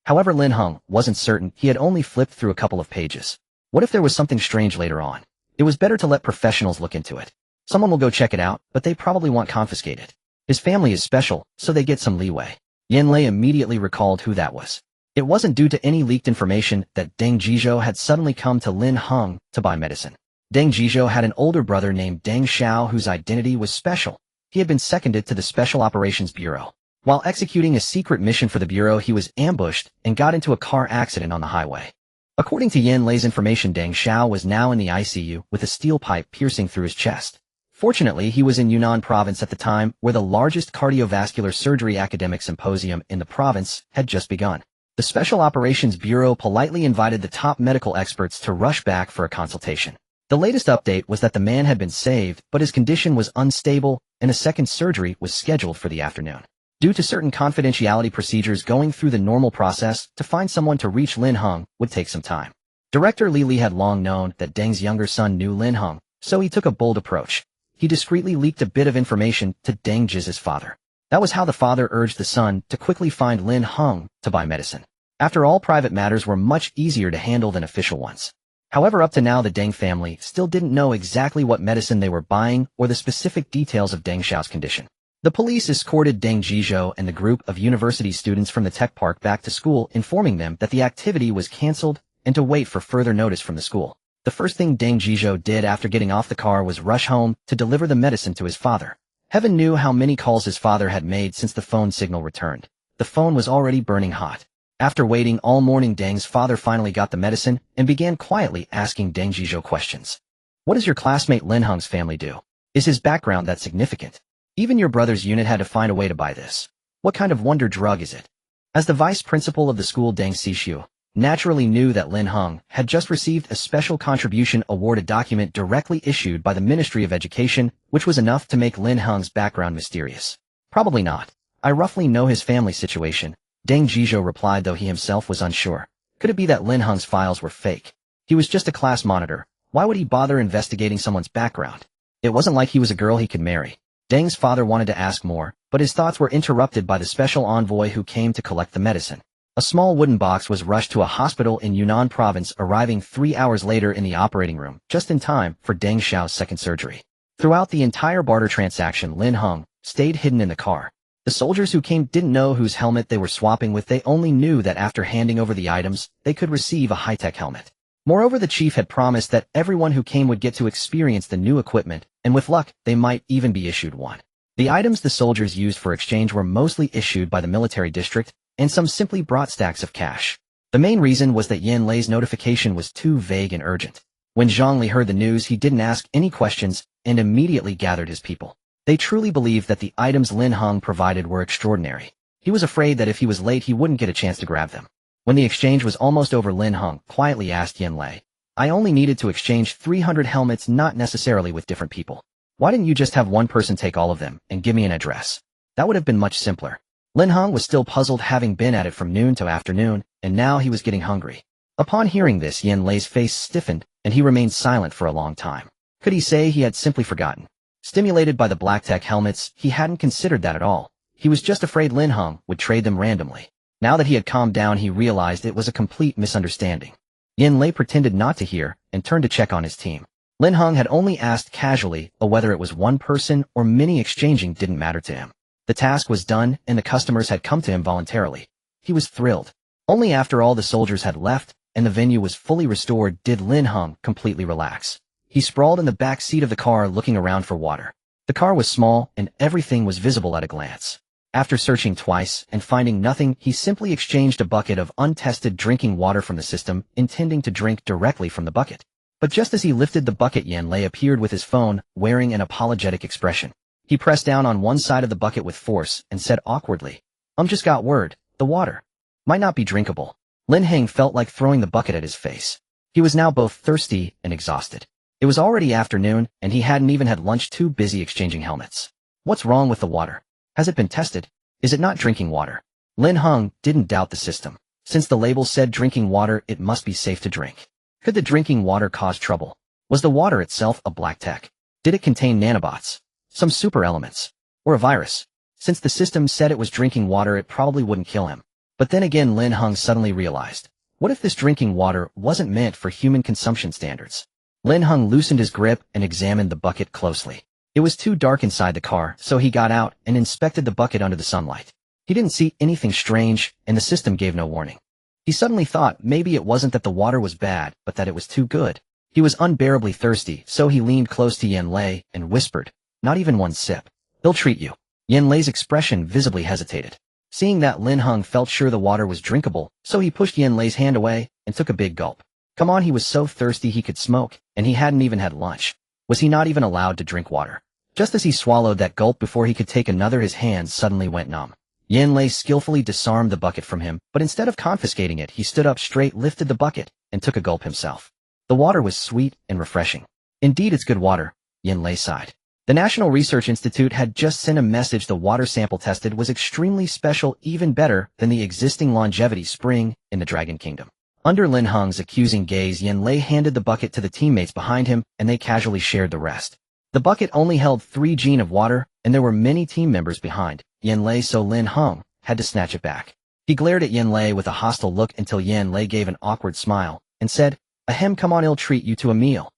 However, Lin Heng wasn't certain. He had only flipped through a couple of pages. What if there was something strange later on? It was better to let professionals look into it. Someone will go check it out, but they probably won't confiscate it. His family is special, so they get some leeway. Yin Lei immediately recalled who that was. It wasn't due to any leaked information that Deng Jizhou had suddenly come to Lin Heng to buy medicine. Deng Jizhou had an older brother named Deng Xiao whose identity was special. He had been seconded to the Special Operations Bureau. While executing a secret mission for the Bureau, he was ambushed and got into a car accident on the highway. According to Yin Lei's information, Deng Xiao was now in the ICU with a steel pipe piercing through his chest. Fortunately, he was in Yunnan province at the time, where the largest cardiovascular surgery academic symposium in the province had just begun. The Special Operations Bureau politely invited the top medical experts to rush back for a consultation. The latest update was that the man had been saved, but his condition was unstable, and a second surgery was scheduled for the afternoon. Due to certain confidentiality procedures, going through the normal process to find someone to reach Lin Heng would take some time. Director Li Li had long known that Deng's younger son knew Lin Heng, so he took a bold approach. He discreetly leaked a bit of information to Deng Jiz's father. That was how the father urged the son to quickly find Lin Heng to buy medicine. After all, private matters were much easier to handle than official ones. However, up to now, the Deng family still didn't know exactly what medicine they were buying or the specific details of Deng Xiao's condition. The police escorted Deng Jizhou and the group of university students from the tech park back to school, informing them that the activity was cancelled and to wait for further notice from the school. The first thing Deng Jizhou did after getting off the car was rush home to deliver the medicine to his father. Heaven knew how many calls his father had made since the phone signal returned. The phone was already burning hot. After waiting all morning, Deng's father finally got the medicine and began quietly asking Deng Jizhou questions. What does your classmate Lin Heng's family do? Is his background that significant? Even your brother's unit had to find a way to buy this. What kind of wonder drug is it? As the vice principal of the school, Deng Xixiu naturally knew that Lin Heng had just received a special contribution award, a document directly issued by the Ministry of Education, which was enough to make Lin Heng's background mysterious. Probably not. I roughly know his family situation, Deng Jizhou replied, though he himself was unsure. Could it be that Lin Heng's files were fake? He was just a class monitor. Why would he bother investigating someone's background? It wasn't like he was a girl he could marry. Deng's father wanted to ask more, but his thoughts were interrupted by the special envoy who came to collect the medicine. A small wooden box was rushed to a hospital in Yunnan province, arriving 3 hours later in the operating room, just in time for Deng Xiao's second surgery. Throughout the entire barter transaction, Lin Heng stayed hidden in the car. The soldiers who came didn't know whose helmet they were swapping with. They only knew that after handing over the items, they could receive a high-tech helmet. Moreover, the chief had promised that everyone who came would get to experience the new equipment, and with luck, they might even be issued one. The items the soldiers used for exchange were mostly issued by the military district, and some simply brought stacks of cash. The main reason was that Yin Lei's notification was too vague and urgent. When Zhongli heard the news, he didn't ask any questions and immediately gathered his people. They truly believed that the items Lin Heng provided were extraordinary. He was afraid that if he was late, he wouldn't get a chance to grab them. When the exchange was almost over, Lin Heng quietly asked Yin Lei, "I only needed to exchange 300 helmets, not necessarily with different people. Why didn't you just have one person take all of them and give me an address? That would have been much simpler." Lin Heng was still puzzled, having been at it from noon to afternoon, and now he was getting hungry. Upon hearing this, Yin Lei's face stiffened, and he remained silent for a long time. Could he say he had simply forgotten? Stimulated by the black tech helmets, he hadn't considered that at all. He was just afraid Lin Heng would trade them randomly. Now that he had calmed down, he realized it was a complete misunderstanding. Yin Lei pretended not to hear and turned to check on his team. Lin Heng had only asked casually, whether it was one person or many exchanging didn't matter to him. The task was done, and the customers had come to him voluntarily. He was thrilled. Only after all the soldiers had left and the venue was fully restored did Lin Heng completely relax. He sprawled in the back seat of the car, looking around for water. The car was small, and everything was visible at a glance. After searching twice and finding nothing, he simply exchanged a bucket of untested drinking water from the system, intending to drink directly from the bucket. But just as he lifted the bucket, Yin Lei appeared with his phone, wearing an apologetic expression. He pressed down on one side of the bucket with force and said awkwardly, Just got word, the water might not be drinkable." Lin Heng felt like throwing the bucket at his face. He was now both thirsty and exhausted. It was already afternoon, and he hadn't even had lunch, too busy exchanging helmets. What's wrong with the water? Has it been tested? Is it not drinking water? Lin Heng didn't doubt the system. Since the label said drinking water, it must be safe to drink. Could the drinking water cause trouble? Was the water itself a black tech? Did it contain nanobots, some super elements, or a virus? Since the system said it was drinking water, it probably wouldn't kill him. But then again, Lin Heng suddenly realized, what if this drinking water wasn't meant for human consumption standards? Lin Heng loosened his grip and examined the bucket closely. It was too dark inside the car, so he got out and inspected the bucket under the sunlight. He didn't see anything strange, and the system gave no warning. He suddenly thought maybe it wasn't that the water was bad, but that it was too good. He was unbearably thirsty, so he leaned close to Yin Lei and whispered, "Not even one sip. He'll treat you." Yin Lei's expression visibly hesitated. Seeing that, Lin Heng felt sure the water was drinkable, so he pushed Yin Lei's hand away and took a big gulp. Come on, he was so thirsty he could smoke, and he hadn't even had lunch. Was he not even allowed to drink water? Just as he swallowed that gulp before he could take another, his hands suddenly went numb. Yin Lei skillfully disarmed the bucket from him, but instead of confiscating it, he stood up straight, lifted the bucket, and took a gulp himself. The water was sweet and refreshing. Indeed, it's good water, Yin Lei sighed. The National Research Institute had just sent a message the water sample tested was extremely special, even better than the existing longevity spring in the Dragon Kingdom. Under Lin Heng's accusing gaze, Yin Lei handed the bucket to the teammates behind him, and they casually shared the rest. The bucket only held 3 gin of water, and there were many team members behind Yin Lei, so Lin Heng had to snatch it back. He glared at Yin Lei with a hostile look until Yin Lei gave an awkward smile and said, "Ahem, come on, I'll treat you to a meal."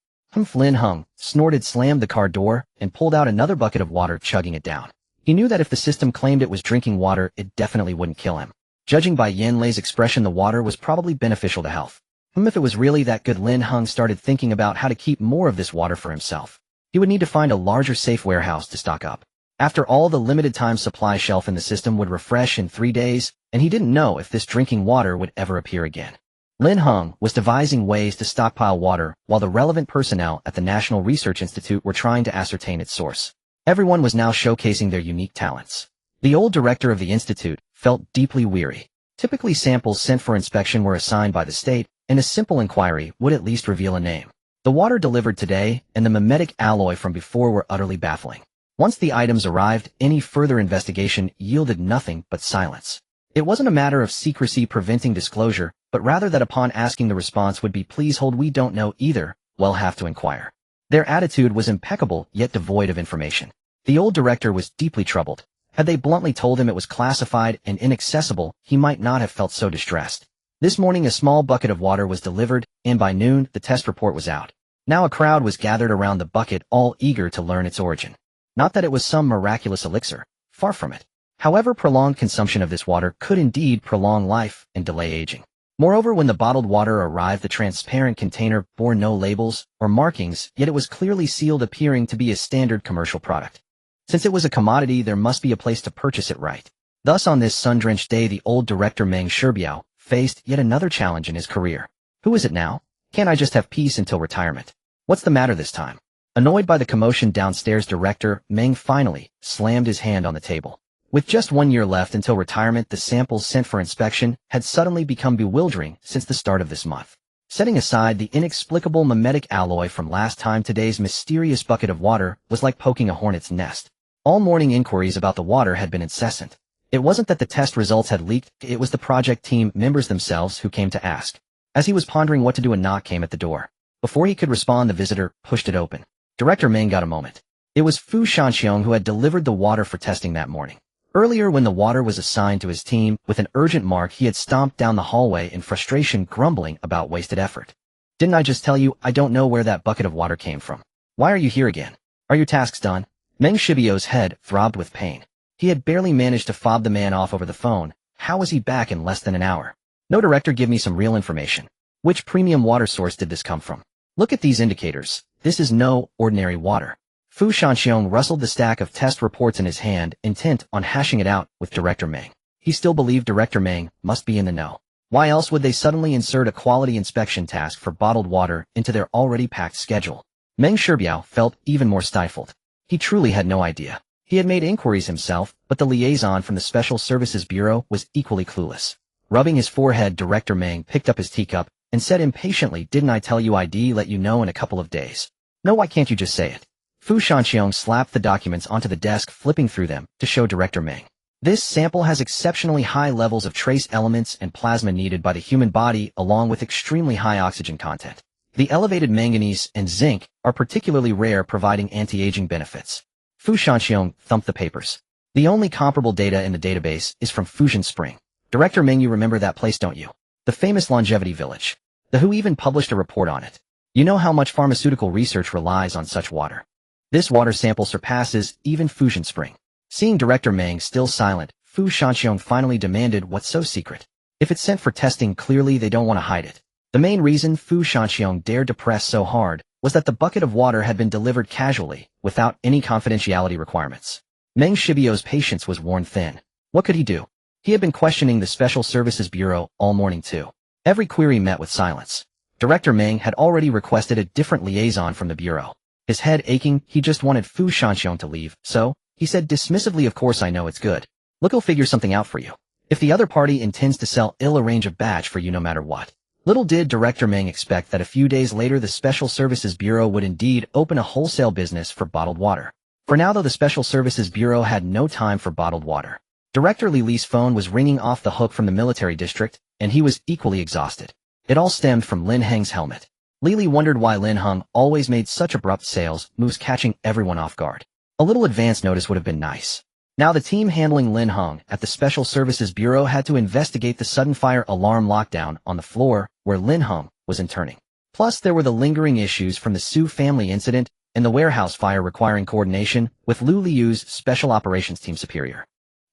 Lin Heng snorted, slammed the car door, and pulled out another bucket of water, chugging it down. He knew that if the system claimed it was drinking water, it definitely wouldn't kill him. Judging by Yin Lei's expression, the water was probably beneficial to health. If it was really that good, Lin Heng started thinking about how to keep more of this water for himself. He would need to find a larger safe warehouse to stock up. After all, the limited time supply shelf in the system would refresh in 3 days, and he didn't know if this drinking water would ever appear again. Lin Heng was devising ways to stockpile water while the relevant personnel at the National Research Institute were trying to ascertain its source. Everyone was now showcasing their unique talents. The old director of the institute felt deeply weary. Typically, samples sent for inspection were assigned by the state, and a simple inquiry would at least reveal a name. The water delivered today and the mimetic alloy from before were utterly baffling. Once the items arrived, any further investigation yielded nothing but silence. It wasn't a matter of secrecy preventing disclosure, but rather that upon asking the response would be, "Please hold, we don't know either, we'll have to inquire." Their attitude was impeccable, yet devoid of information. The old director was deeply troubled. Had they bluntly told him it was classified and inaccessible, he might not have felt so distressed. This morning a small bucket of water was delivered, and by noon the test report was out. Now a crowd was gathered around the bucket, all eager to learn its origin. Not that it was some miraculous elixir, far from it. However, prolonged consumption of this water could indeed prolong life and delay aging. Moreover, when the bottled water arrived, the transparent container bore no labels or markings, yet it was clearly sealed, appearing to be a standard commercial product. Since it was a commodity, there must be a place to purchase it right. Thus, on this sun-drenched day, the old director Meng Shibiao faced yet another challenge in his career. Who is it now? Can't I just have peace until retirement? What's the matter this time? Annoyed by the commotion downstairs, director Meng finally slammed his hand on the table. With just 1 year left until retirement, the samples sent for inspection had suddenly become bewildering since the start of this month. Setting aside the inexplicable mimetic alloy from last time, today's mysterious bucket of water was like poking a hornet's nest. All morning inquiries about the water had been incessant. It wasn't that the test results had leaked, it was the project team members themselves who came to ask. As he was pondering what to do, a knock came at the door. Before he could respond, the visitor pushed it open. Director Meng got a moment. It was Fu Shanxiong who had delivered the water for testing that morning. Earlier, when the water was assigned to his team, with an urgent mark, he had stomped down the hallway in frustration, grumbling about wasted effort. Didn't I just tell you I don't know where that bucket of water came from? Why are you here again? Are your tasks done? Meng Shibiao's head throbbed with pain. He had barely managed to fob the man off over the phone. How was he back in less than an hour? No, director, give me some real information. Which premium water source did this come from? Look at these indicators. This is no ordinary water. Fu Shanxiong rustled the stack of test reports in his hand, intent on hashing it out with Director Meng. He still believed Director Meng must be in the know. Why else would they suddenly insert a quality inspection task for bottled water into their already packed schedule? Meng Shibiao felt even more stifled. He truly had no idea. He had made inquiries himself, but the liaison from the Special Services Bureau was equally clueless. Rubbing his forehead, Director Meng picked up his teacup and said impatiently, "Didn't I tell you I'd let you know in a couple of days? No, why can't you just say it?" Fu Shanxiong slapped the documents onto the desk, flipping through them to show Director Meng. This sample has exceptionally high levels of trace elements and plasma needed by the human body, along with extremely high oxygen content. The elevated manganese and zinc are particularly rare, providing anti-aging benefits. Fu Shanxiong thumped the papers. The only comparable data in the database is from Fujian Spring. Director Meng, you remember that place, don't you? The famous longevity village. The WHO even published a report on it. You know how much pharmaceutical research relies on such water. This water sample surpasses even Fujian Spring. Seeing Director Meng still silent, Fu Shanxiong finally demanded, "What's so secret? If it's sent for testing, clearly they don't want to hide it." The main reason Fu Shanxiong dared to press so hard was that the bucket of water had been delivered casually, without any confidentiality requirements. Meng Shibiao's patience was worn thin. What could he do? He had been questioning the Special Services Bureau all morning too. Every query met with silence. Director Meng had already requested a different liaison from the Bureau. His head aching, he just wanted Fu Shanxiong to leave, so he said dismissively, "Of course I know it's good. Look, I'll figure something out for you. If the other party intends to sell, I'll arrange a batch for you no matter what." Little did Director Meng expect that a few days later the Special Services Bureau would indeed open a wholesale business for bottled water. For now, though, the Special Services Bureau had no time for bottled water. Director Li Li's phone was ringing off the hook from the military district, and he was equally exhausted. It all stemmed from Lin Heng's helmet. Li wondered why Lin Heng always made such abrupt sales moves, catching everyone off guard. A little advance notice would have been nice. Now the team handling Lin Heng at the Special Services Bureau had to investigate the sudden fire alarm lockdown on the floor where Lin Heng was interning. Plus, there were the lingering issues from the Su family incident and the warehouse fire requiring coordination with Lu Liu's Special Operations Team superior.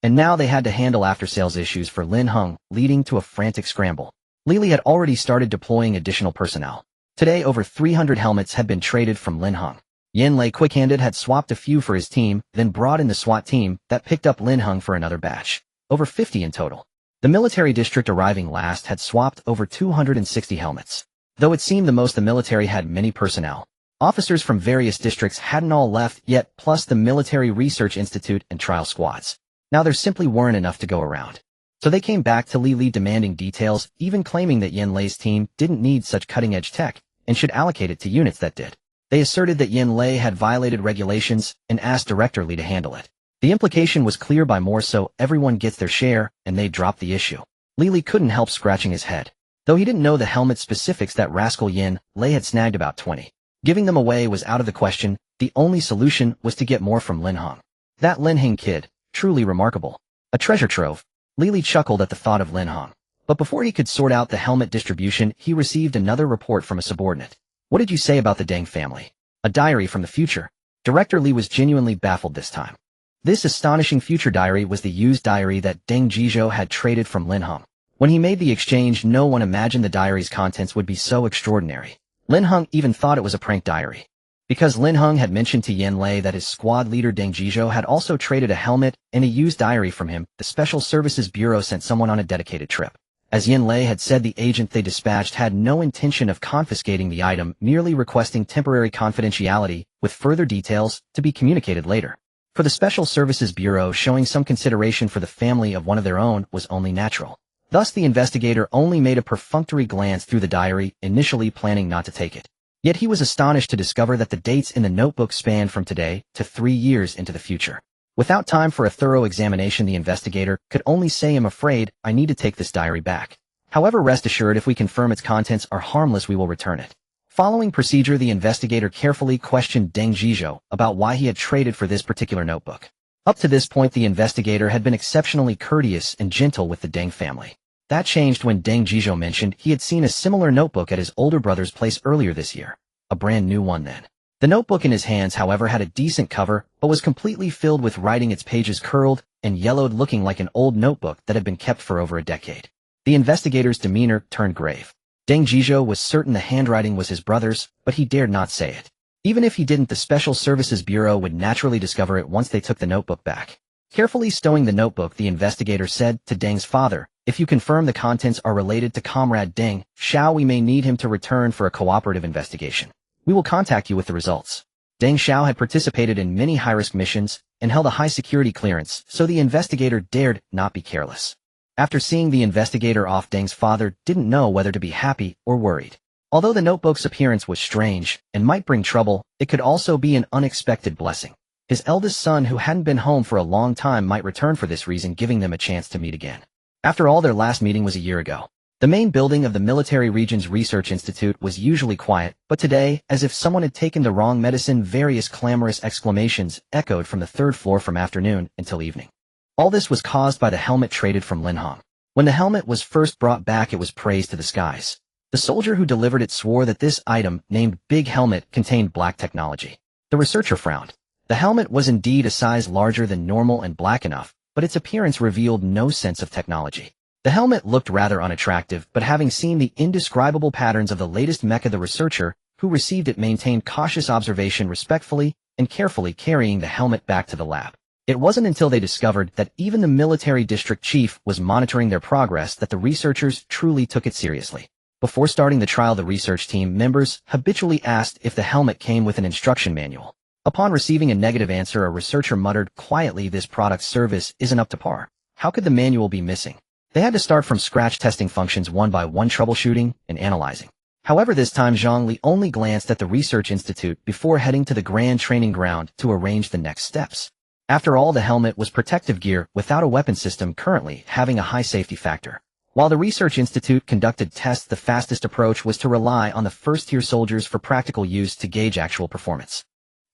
And now they had to handle after-sales issues for Lin Heng, leading to a frantic scramble. Li had already started deploying additional personnel. Today, over 300 helmets had been traded from Lin Heng. Yin Lei, quick-handed, had swapped a few for his team, then brought in the SWAT team that picked up Lin Heng for another batch. Over 50 in total. The military district arriving last had swapped over 260 helmets. Though it seemed the most, the military had many personnel. Officers from various districts hadn't all left yet, plus the Military Research Institute and trial squads. Now there simply weren't enough to go around. So they came back to Li demanding details, even claiming that Yin Lei's team didn't need such cutting-edge tech and should allocate it to units that did. They asserted that Yin Lei had violated regulations and asked Director Li to handle it. The implication was clear: by more so, everyone gets their share, and they dropped the issue. Li couldn't help scratching his head. Though he didn't know the helmet specifics, that rascal Yin Lei had snagged about 20. Giving them away was out of the question. The only solution was to get more from Lin Heng. That Lin Heng kid, truly remarkable. A treasure trove. Li chuckled at the thought of Lin Heng. But before he could sort out the helmet distribution, he received another report from a subordinate. "What did you say about the Deng family?" "A diary from the future." Director Li was genuinely baffled this time. This astonishing future diary was the used diary that Deng Jizhou had traded from Lin Heng. When he made the exchange, no one imagined the diary's contents would be so extraordinary. Lin Heng even thought it was a prank diary. Because Lin Heng had mentioned to Yin Lei that his squad leader Deng Jizhou had also traded a helmet and a used diary from him, the Special Services Bureau sent someone on a dedicated trip. As Yin Lei had said, the agent they dispatched had no intention of confiscating the item, merely requesting temporary confidentiality, with further details to be communicated later. For the Special Services Bureau, showing some consideration for the family of one of their own was only natural. Thus the investigator only made a perfunctory glance through the diary, initially planning not to take it. Yet he was astonished to discover that the dates in the notebook spanned from today to 3 years into the future. Without time for a thorough examination, the investigator could only say, "I'm afraid I need to take this diary back. However, rest assured, if we confirm its contents are harmless, we will return it." Following procedure, the investigator carefully questioned Deng Jizhou about why he had traded for this particular notebook. Up to this point, the investigator had been exceptionally courteous and gentle with the Deng family. That changed when Deng Jizhou mentioned he had seen a similar notebook at his older brother's place earlier this year. A brand new one then. The notebook in his hands, however, had a decent cover, but was completely filled with writing, its pages curled and yellowed, looking like an old notebook that had been kept for over a decade. The investigator's demeanor turned grave. Deng Jizhou was certain the handwriting was his brother's, but he dared not say it. Even if he didn't, the Special Services Bureau would naturally discover it once they took the notebook back. Carefully stowing the notebook, the investigator said to Deng's father, "If you confirm the contents are related to Comrade Deng Xiao, we may need him to return for a cooperative investigation. We will contact you with the results." Deng Xiao had participated in many high-risk missions and held a high-security clearance, so the investigator dared not be careless. After seeing the investigator off, Deng's father didn't know whether to be happy or worried. Although the notebook's appearance was strange and might bring trouble, it could also be an unexpected blessing. His eldest son, who hadn't been home for a long time, might return for this reason, giving them a chance to meet again. After all, their last meeting was a year ago. The main building of the Military Regions Research Institute was usually quiet, but today, as if someone had taken the wrong medicine, various clamorous exclamations echoed from the third floor from afternoon until evening. All this was caused by the helmet traded from Lin Heng. When the helmet was first brought back, it was praised to the skies. The soldier who delivered it swore that this item, named Big Helmet, contained black technology. The researcher frowned. The helmet was indeed a size larger than normal and black enough, but its appearance revealed no sense of technology. The helmet looked rather unattractive, but having seen the indescribable patterns of the latest mecha, the researcher who received it maintained cautious observation, respectfully and carefully carrying the helmet back to the lab. It wasn't until they discovered that even the military district chief was monitoring their progress that the researchers truly took it seriously. Before starting the trial, the research team members habitually asked if the helmet came with an instruction manual. Upon receiving a negative answer, a researcher muttered quietly, "This product's service isn't up to par. How could the manual be missing?" They had to start from scratch, testing functions one by one, troubleshooting and analyzing. However, this time Zhang Li only glanced at the research institute before heading to the grand training ground to arrange the next steps. After all, the helmet was protective gear without a weapon system, currently having a high safety factor. While the research institute conducted tests, the fastest approach was to rely on the first-tier soldiers for practical use to gauge actual performance.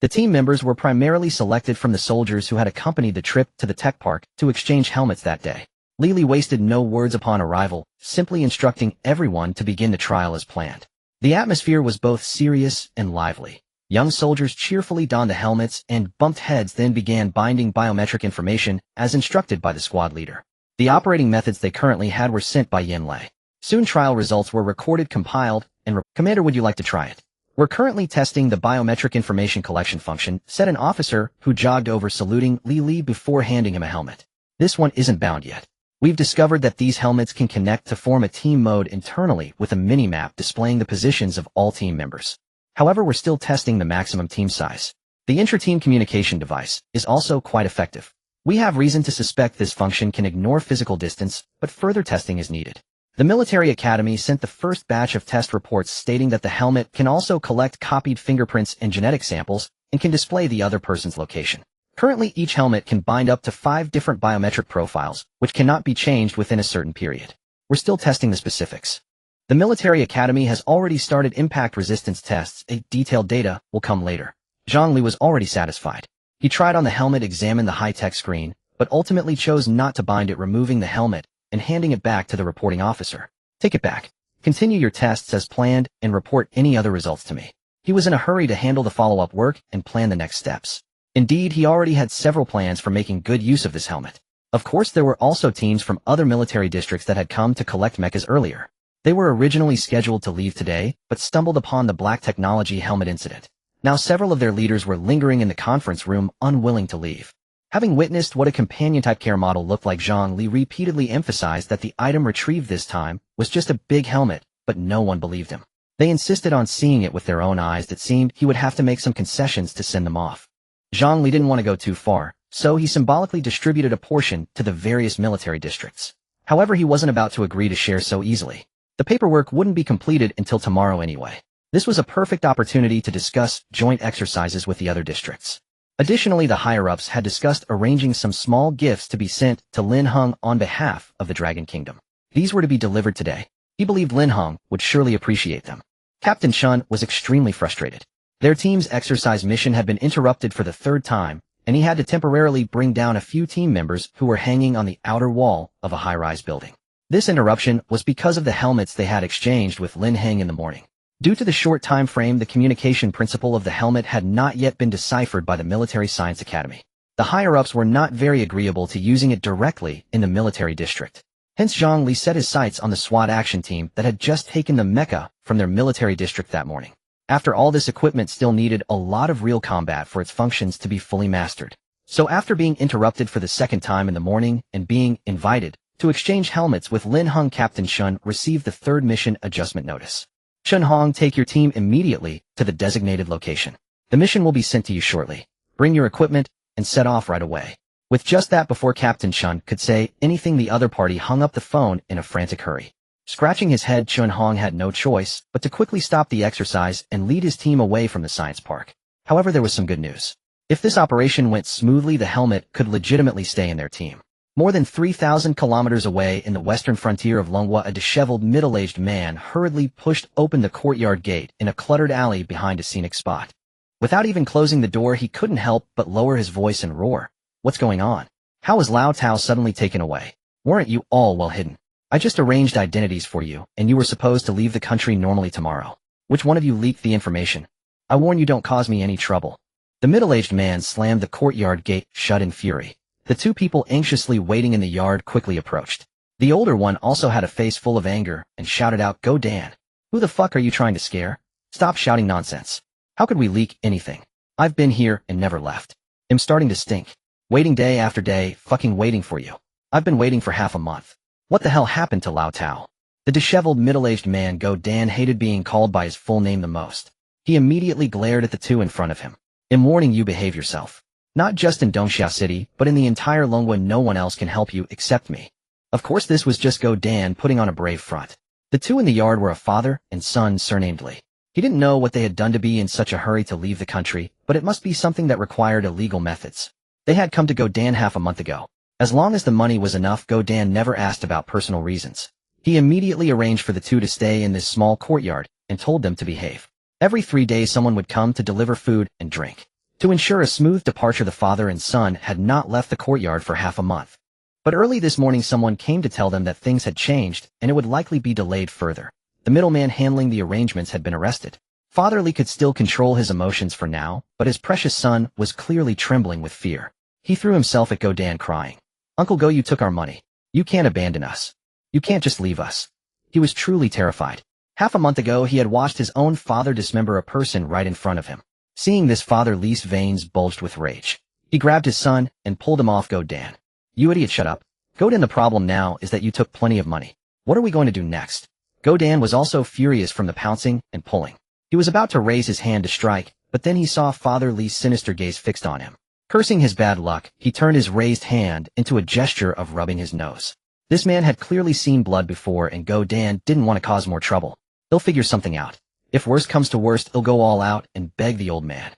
The team members were primarily selected from the soldiers who had accompanied the trip to the tech park to exchange helmets that day. Li wasted no words upon arrival, simply instructing everyone to begin the trial as planned. The atmosphere was both serious and lively. Young soldiers cheerfully donned the helmets and bumped heads, then began binding biometric information as instructed by the squad leader. The operating methods they currently had were sent by Yin Lei. Soon trial results were recorded, compiled, and "Commander, would you like to try it? We're currently testing the biometric information collection function," said an officer who jogged over, saluting Li before handing him a helmet. "This one isn't bound yet. We've discovered that these helmets can connect to form a team mode internally with a mini-map displaying the positions of all team members. However, we're still testing the maximum team size. The inter-team communication device is also quite effective. We have reason to suspect this function can ignore physical distance, but further testing is needed." The military academy sent the first batch of test reports stating that the helmet can also collect copied fingerprints and genetic samples and can display the other person's location. Currently, each helmet can bind up to 5 different biometric profiles, which cannot be changed within a certain period. We're still testing the specifics. The military academy has already started impact resistance tests. A detailed data will come later. Zhang Li was already satisfied. He tried on the helmet, examined the high-tech screen, but ultimately chose not to bind it, removing the helmet and handing it back to the reporting officer. "Take it back. Continue your tests as planned and report any other results to me." He was in a hurry to handle the follow-up work and plan the next steps. Indeed, he already had several plans for making good use of this helmet. Of course, there were also teams from other military districts that had come to collect mechas earlier. They were originally scheduled to leave today, but stumbled upon the black technology helmet incident. Now several of their leaders were lingering in the conference room, unwilling to leave. Having witnessed what a companion-type care model looked like, Zhang Li repeatedly emphasized that the item retrieved this time was just a big helmet, but no one believed him. They insisted on seeing it with their own eyes. It seemed he would have to make some concessions to send them off. Zhang Li didn't want to go too far, so he symbolically distributed a portion to the various military districts. However, he wasn't about to agree to share so easily. The paperwork wouldn't be completed until tomorrow anyway. This was a perfect opportunity to discuss joint exercises with the other districts. Additionally, the higher-ups had discussed arranging some small gifts to be sent to Lin Heng on behalf of the Dragon Kingdom. These were to be delivered today. He believed Lin Heng would surely appreciate them. Captain Chun was extremely frustrated. Their team's exercise mission had been interrupted for the third time, and he had to temporarily bring down a few team members who were hanging on the outer wall of a high-rise building. This interruption was because of the helmets they had exchanged with Lin Heng in the morning. Due to the short time frame, the communication principle of the helmet had not yet been deciphered by the Military Science Academy. The higher-ups were not very agreeable to using it directly in the military district. Hence Zhang Li set his sights on the SWAT action team that had just taken the mecha from their military district that morning. After all, this equipment still needed a lot of real combat for its functions to be fully mastered. So after being interrupted for the second time in the morning and being invited to exchange helmets with Lin Heng, Captain Chun received the third mission adjustment notice. Chun Hong, take your team immediately to the designated location. The mission will be sent to you shortly. Bring your equipment and set off right away. With just that, before Captain Chun could say anything, the other party hung up the phone in a frantic hurry. Scratching his head, Chun Hong had no choice but to quickly stop the exercise and lead his team away from the science park. However, there was some good news. If this operation went smoothly, the helmet could legitimately stay in their team. More than 3,000 kilometers away in the western frontier of Longhua, a disheveled middle-aged man hurriedly pushed open the courtyard gate in a cluttered alley behind a scenic spot. Without even closing the door, he couldn't help but lower his voice and roar. What's going on? How was Lao Tao suddenly taken away? Weren't you all well hidden? I just arranged identities for you, and you were supposed to leave the country normally tomorrow. Which one of you leaked the information? I warn you, don't cause me any trouble. The middle-aged man slammed the courtyard gate shut in fury. The two people anxiously waiting in the yard quickly approached. The older one also had a face full of anger and shouted out, "Go Dan! Who the fuck are you trying to scare? Stop shouting nonsense. How could we leak anything? I've been here and never left. I'm starting to stink. Waiting day after day, fucking waiting for you. I've been waiting for half a month. What the hell happened to Lao Tao?" The disheveled middle-aged man, Go Dan, hated being called by his full name the most. He immediately glared at the two in front of him. "I'm warning you, behave yourself. Not just in Dongxia City, but in the entire Longhua, no one else can help you except me." Of course, this was just Go Dan putting on a brave front. The two in the yard were a father and son surnamed Li. He didn't know what they had done to be in such a hurry to leave the country, but it must be something that required illegal methods. They had come to Go Dan half a month ago. As long as the money was enough, Go Dan never asked about personal reasons. He immediately arranged for the two to stay in this small courtyard and told them to behave. Every 3 days someone would come to deliver food and drink. To ensure a smooth departure, the father and son had not left the courtyard for half a month. But early this morning someone came to tell them that things had changed and it would likely be delayed further. The middleman handling the arrangements had been arrested. Father Li could still control his emotions for now, but his precious son was clearly trembling with fear. He threw himself at Go Dan crying, "Uncle Go, you took our money. You can't abandon us. You can't just leave us." He was truly terrified. Half a month ago he had watched his own father dismember a person right in front of him. Seeing this, Father Li's veins bulged with rage. He grabbed his son and pulled him off. "Go Dan. You idiot, shut up. Go Dan, the problem now is that you took plenty of money. What are we going to do next?" Go Dan was also furious from the pouncing and pulling. He was about to raise his hand to strike, but then he saw Father Li's sinister gaze fixed on him. Cursing his bad luck, he turned his raised hand into a gesture of rubbing his nose. This man had clearly seen blood before, and Go Dan didn't want to cause more trouble. They'll figure something out. If worst comes to worst, he'll go all out and beg the old man.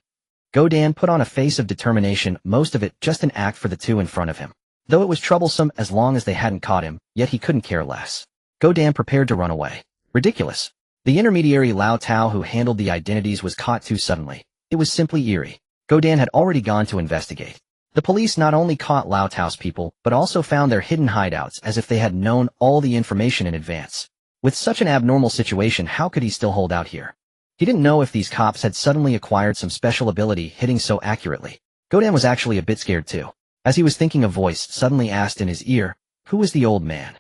Go Dan put on a face of determination, most of it just an act for the two in front of him. Though it was troublesome as long as they hadn't caught him, yet he couldn't care less. Go Dan prepared to run away. Ridiculous. The intermediary Lao Tao who handled the identities was caught too suddenly. It was simply eerie. Go Dan had already gone to investigate. The police not only caught Lao Tao's people, but also found their hidden hideouts, as if they had known all the information in advance. With such an abnormal situation, how could he still hold out here? He didn't know if these cops had suddenly acquired some special ability hitting so accurately. Go Dan was actually a bit scared too. As he was thinking, a voice suddenly asked in his ear, "Who is the old man?"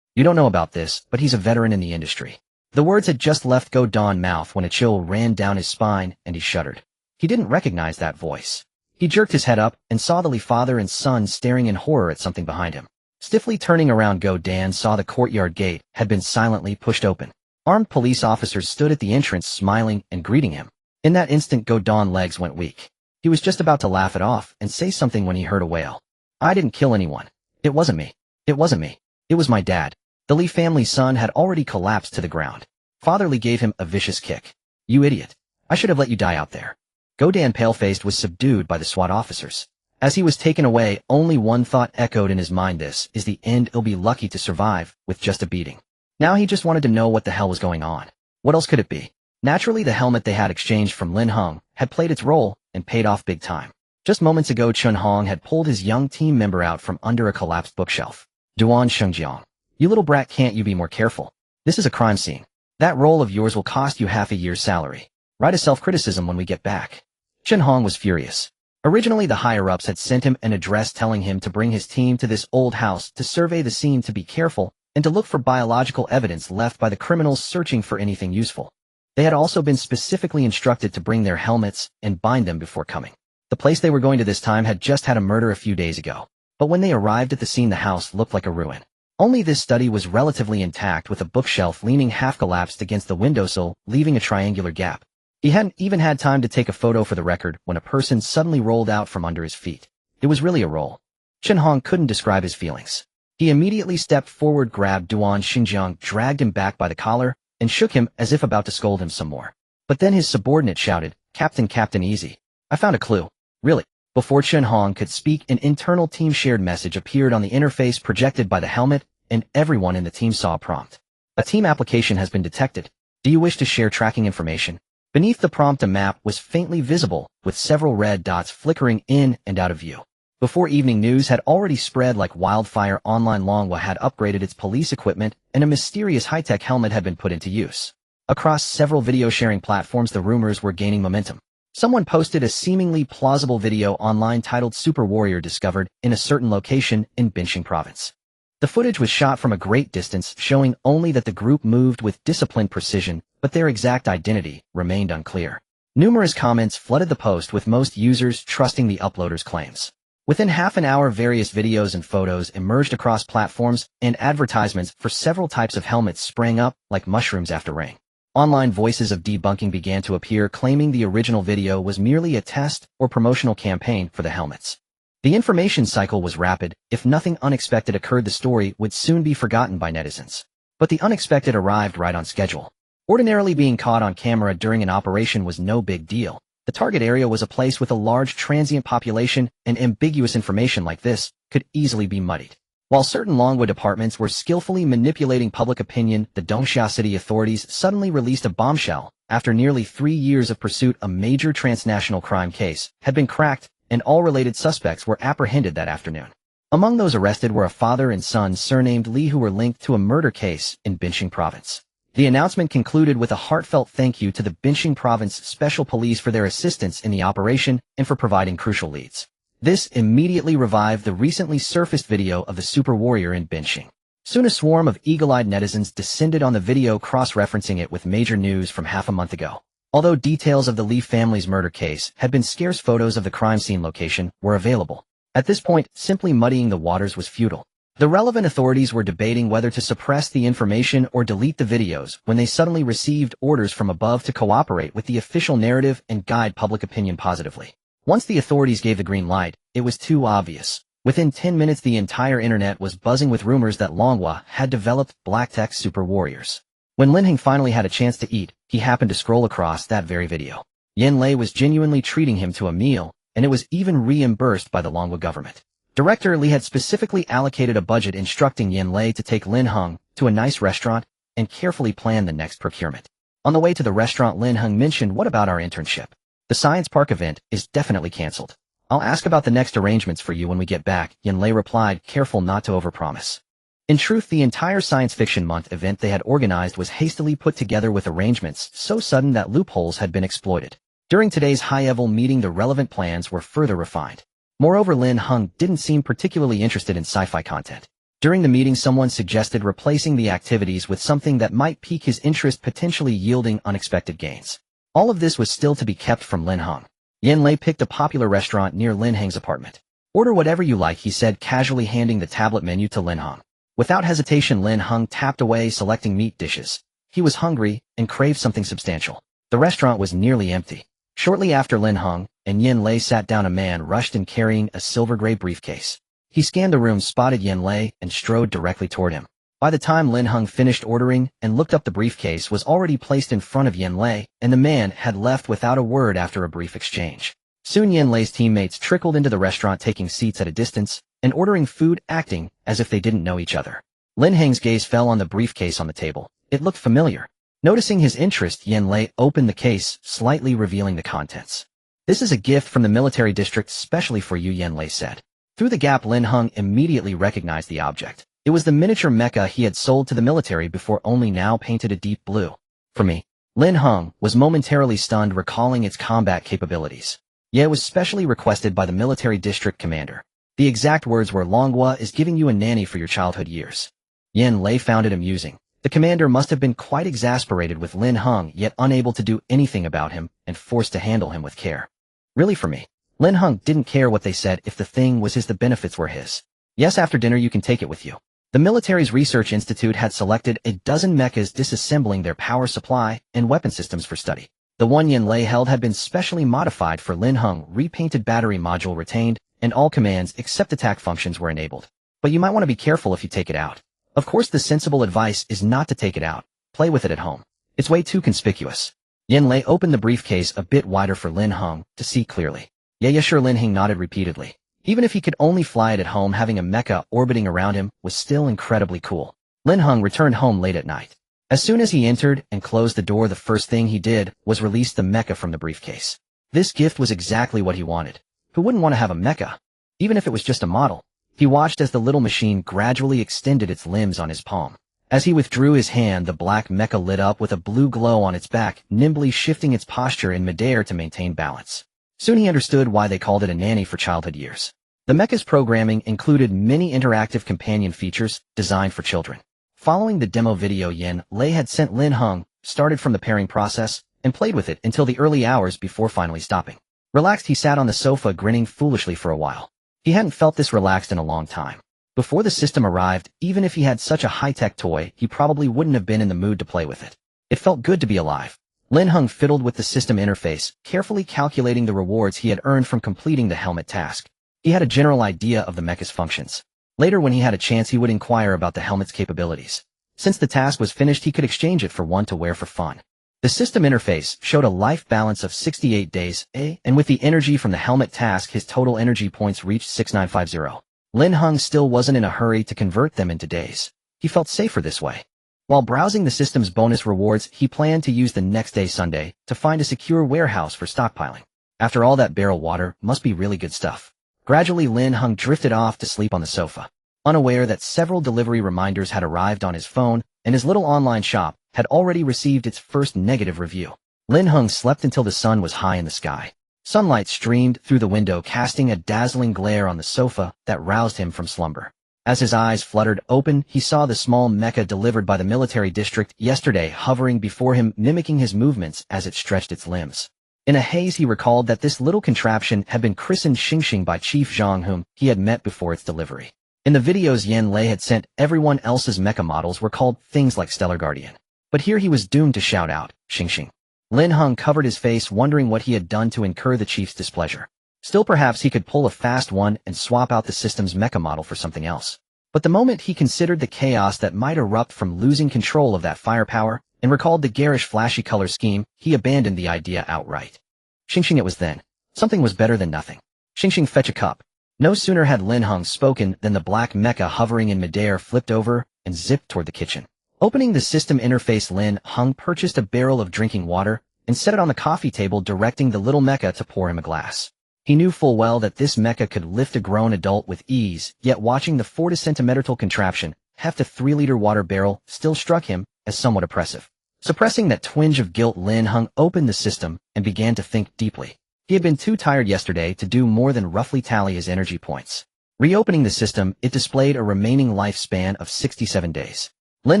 "You don't know about this, but he's a veteran in the industry." The words had just left Go Dan's mouth when a chill ran down his spine and he shuddered. He didn't recognize that voice. He jerked his head up and saw the Li father and son staring in horror at something behind him. Stiffly turning around, Go Dan saw the courtyard gate had been silently pushed open. Armed police officers stood at the entrance smiling and greeting him. In that instant, Go Dan's legs went weak. He was just about to laugh it off and say something when he heard a wail. I didn't kill anyone. It wasn't me. It wasn't me. It was my dad. The Li family's son had already collapsed to the ground. Father Li gave him a vicious kick. You idiot. I should have let you die out there. Go Dan, pale-faced, was subdued by the SWAT officers. As he was taken away, only one thought echoed in his mind: this is the end. He'll be lucky to survive with just a beating. Now he just wanted to know what the hell was going on. What else could it be? Naturally, the helmet they had exchanged from Lin Heng had played its role and paid off big time. Just moments ago, Chun Hong had pulled his young team member out from under a collapsed bookshelf. Duan Shengjiang. You little brat, can't you be more careful? This is a crime scene. That role of yours will cost you half a year's salary. Write a self-criticism when we get back. Chun Hong was furious. Originally, the higher-ups had sent him an address telling him to bring his team to this old house to survey the scene, to be careful, and to look for biological evidence left by the criminals searching for anything useful. They had also been specifically instructed to bring their helmets and bind them before coming. The place they were going to this time had just had a murder a few days ago. But when they arrived at the scene, the house looked like a ruin. Only this study was relatively intact, with a bookshelf leaning half-collapsed against the windowsill, leaving a triangular gap. He hadn't even had time to take a photo for the record when a person suddenly rolled out from under his feet. It was really a roll. Chun Hong couldn't describe his feelings. He immediately stepped forward, grabbed Duan Xinjiang, dragged him back by the collar, and shook him as if about to scold him some more. But then his subordinate shouted, Captain, Captain, easy. I found a clue. Really? Before Chun Hong could speak, an internal team shared message appeared on the interface projected by the helmet, and everyone in the team saw a prompt. A team application has been detected. Do you wish to share tracking information? Beneath the prompt, a map was faintly visible, with several red dots flickering in and out of view. Before evening, news had already spread like wildfire online. Longhua had upgraded its police equipment, and a mysterious high-tech helmet had been put into use. Across several video-sharing platforms, the rumors were gaining momentum. Someone posted a seemingly plausible video online titled Super Warrior Discovered in a certain location in Bincheng Province. The footage was shot from a great distance, showing only that the group moved with disciplined precision, but their exact identity remained unclear. Numerous comments flooded the post, with most users trusting the uploader's claims. Within half an hour, various videos and photos emerged across platforms, and advertisements for several types of helmets sprang up like mushrooms after rain. Online voices of debunking began to appear, claiming the original video was merely a test or promotional campaign for the helmets. The information cycle was rapid. If nothing unexpected occurred, the story would soon be forgotten by netizens. But the unexpected arrived right on schedule. Ordinarily, being caught on camera during an operation was no big deal. The target area was a place with a large transient population, and ambiguous information like this could easily be muddied. While certain Longhua departments were skillfully manipulating public opinion, the Dongxia city authorities suddenly released a bombshell. After nearly 3 years of pursuit, a major transnational crime case had been cracked, and all related suspects were apprehended that afternoon. Among those arrested were a father and son surnamed Li, who were linked to a murder case in Bincheng Province. The announcement concluded with a heartfelt thank you to the Bincheng Province Special Police for their assistance in the operation and for providing crucial leads. This immediately revived the recently surfaced video of the Super Warrior in Bincheng. Soon a swarm of eagle-eyed netizens descended on the video, cross-referencing it with major news from half a month ago. Although details of the Li family's murder case had been scarce, photos of the crime scene location were available. At this point, simply muddying the waters was futile. The relevant authorities were debating whether to suppress the information or delete the videos when they suddenly received orders from above to cooperate with the official narrative and guide public opinion positively. Once the authorities gave the green light, it was too obvious. Within 10 minutes, the entire internet was buzzing with rumors that Longhua had developed black-tech super warriors. When Lin Heng finally had a chance to eat, he happened to scroll across that very video. Yin Lei was genuinely treating him to a meal, and it was even reimbursed by the Longhua government. Director Li had specifically allocated a budget, instructing Yin Lei to take Lin Heng to a nice restaurant and carefully plan the next procurement. On the way to the restaurant, Lin Heng mentioned, "What about our internship? The science park event is definitely canceled. I'll ask about the next arrangements for you when we get back," Yin Lei replied, careful not to overpromise. In truth, the entire Science Fiction Month event they had organized was hastily put together, with arrangements so sudden that loopholes had been exploited. During today's high-level meeting, the relevant plans were further refined. Moreover, Lin Heng didn't seem particularly interested in sci-fi content. During the meeting, someone suggested replacing the activities with something that might pique his interest, potentially yielding unexpected gains. All of this was still to be kept from Lin Heng. Yen Lei picked a popular restaurant near Lin Heng's apartment. Order whatever you like, he said, casually handing the tablet menu to Lin Heng. Without hesitation, Lin Heng tapped away, selecting meat dishes. He was hungry and craved something substantial. The restaurant was nearly empty. Shortly after Lin Heng and Yen Lei sat down, a man rushed in carrying a silver-gray briefcase. He scanned the room, spotted Yen Lei, and strode directly toward him. By the time Lin Heng finished ordering and looked up, the briefcase was already placed in front of Yen Lei, and the man had left without a word after a brief exchange. Soon Yen Lei's teammates trickled into the restaurant, taking seats at a distance and ordering food, acting as if they didn't know each other. Lin Heng's gaze fell on the briefcase on the table. It looked familiar. Noticing his interest, Yen Lei opened the case, slightly revealing the contents. "This is a gift from the military district specially for you," Yen Lei said. Through the gap, Lin Heng immediately recognized the object. It was the miniature mecha he had sold to the military before, only now painted a deep blue. "For me." Lin Heng was momentarily stunned, recalling its combat capabilities. "Yeah, it was specially requested by the military district commander." The exact words were, "Longhua is giving you a nanny for your childhood years." Yen Lei found it amusing. The commander must have been quite exasperated with Lin Heng, yet unable to do anything about him and forced to handle him with care. "Really, for me?" Lin Heng didn't care what they said. If the thing was his, the benefits were his. "Yes, after dinner you can take it with you." The military's research institute had selected a dozen mechas, disassembling their power supply and weapon systems for study. The one Yen Lei held had been specially modified for Lin Heng, repainted battery module retained, and all commands except attack functions were enabled. "But you might want to be careful if you take it out." Of course, the sensible advice is not to take it out. Play with it at home. It's way too conspicuous. Yen Lei opened the briefcase a bit wider for Lin Heng to see clearly. Yeah, sure, Lin Heng nodded repeatedly. Even if he could only fly it at home, having a mecha orbiting around him was still incredibly cool. Lin Heng returned home late at night. As soon as he entered and closed the door, the first thing he did was release the mecha from the briefcase. This gift was exactly what he wanted. Who wouldn't want to have a mecha? Even if it was just a model. He watched as the little machine gradually extended its limbs on his palm. As he withdrew his hand, the black mecha lit up with a blue glow on its back, nimbly shifting its posture in midair to maintain balance. Soon he understood why they called it a nanny for childhood years. The mecha's programming included many interactive companion features designed for children. Following the demo video Yen Lei had sent Lin Heng, started from the pairing process and played with it until the early hours before finally stopping. Relaxed, he sat on the sofa, grinning foolishly for a while. He hadn't felt this relaxed in a long time. Before the system arrived, even if he had such a high-tech toy, he probably wouldn't have been in the mood to play with it. It felt good to be alive. Lin Heng fiddled with the system interface, carefully calculating the rewards he had earned from completing the helmet task. He had a general idea of the mecha's functions. Later, when he had a chance, he would inquire about the helmet's capabilities. Since the task was finished, he could exchange it for one to wear for fun. The system interface showed a life balance of 68 days, and with the energy from the helmet task, his total energy points reached 6950. Lin Heng still wasn't in a hurry to convert them into days. He felt safer this way. While browsing the system's bonus rewards, he planned to use the next day, Sunday, to find a secure warehouse for stockpiling. After all, that barrel water must be really good stuff. Gradually, Lin Heng drifted off to sleep on the sofa, unaware that several delivery reminders had arrived on his phone, and his little online shop had already received its first negative review. Lin Heng slept until the sun was high in the sky. Sunlight streamed through the window, casting a dazzling glare on the sofa that roused him from slumber. As his eyes fluttered open, he saw the small mecha delivered by the military district yesterday hovering before him, mimicking his movements as it stretched its limbs. In a haze, he recalled that this little contraption had been christened Xingxing by Chief Zhang, whom he had met before its delivery. In the videos Yen Lei had sent, everyone else's mecha models were called things like Stellar Guardian. But here he was doomed to shout out, Xingxing. Lin Heng covered his face, wondering what he had done to incur the chief's displeasure. Still, perhaps he could pull a fast one and swap out the system's mecha model for something else. But the moment he considered the chaos that might erupt from losing control of that firepower, and recalled the garish flashy color scheme, he abandoned the idea outright. Xingxing it was then. Something was better than nothing. Xingxing, fetch a cup. No sooner had Lin Heng spoken than the black mecha hovering in midair flipped over and zipped toward the kitchen. Opening the system interface, Lin Heng purchased a barrel of drinking water and set it on the coffee table, directing the little mecha to pour him a glass. He knew full well that this mecha could lift a grown adult with ease, yet watching the 40-centimeter contraption heft a 3-liter water barrel still struck him as somewhat oppressive. Suppressing that twinge of guilt, Lin Heng opened the system and began to think deeply. He had been too tired yesterday to do more than roughly tally his energy points. Reopening the system, it displayed a remaining lifespan of 67 days. Lin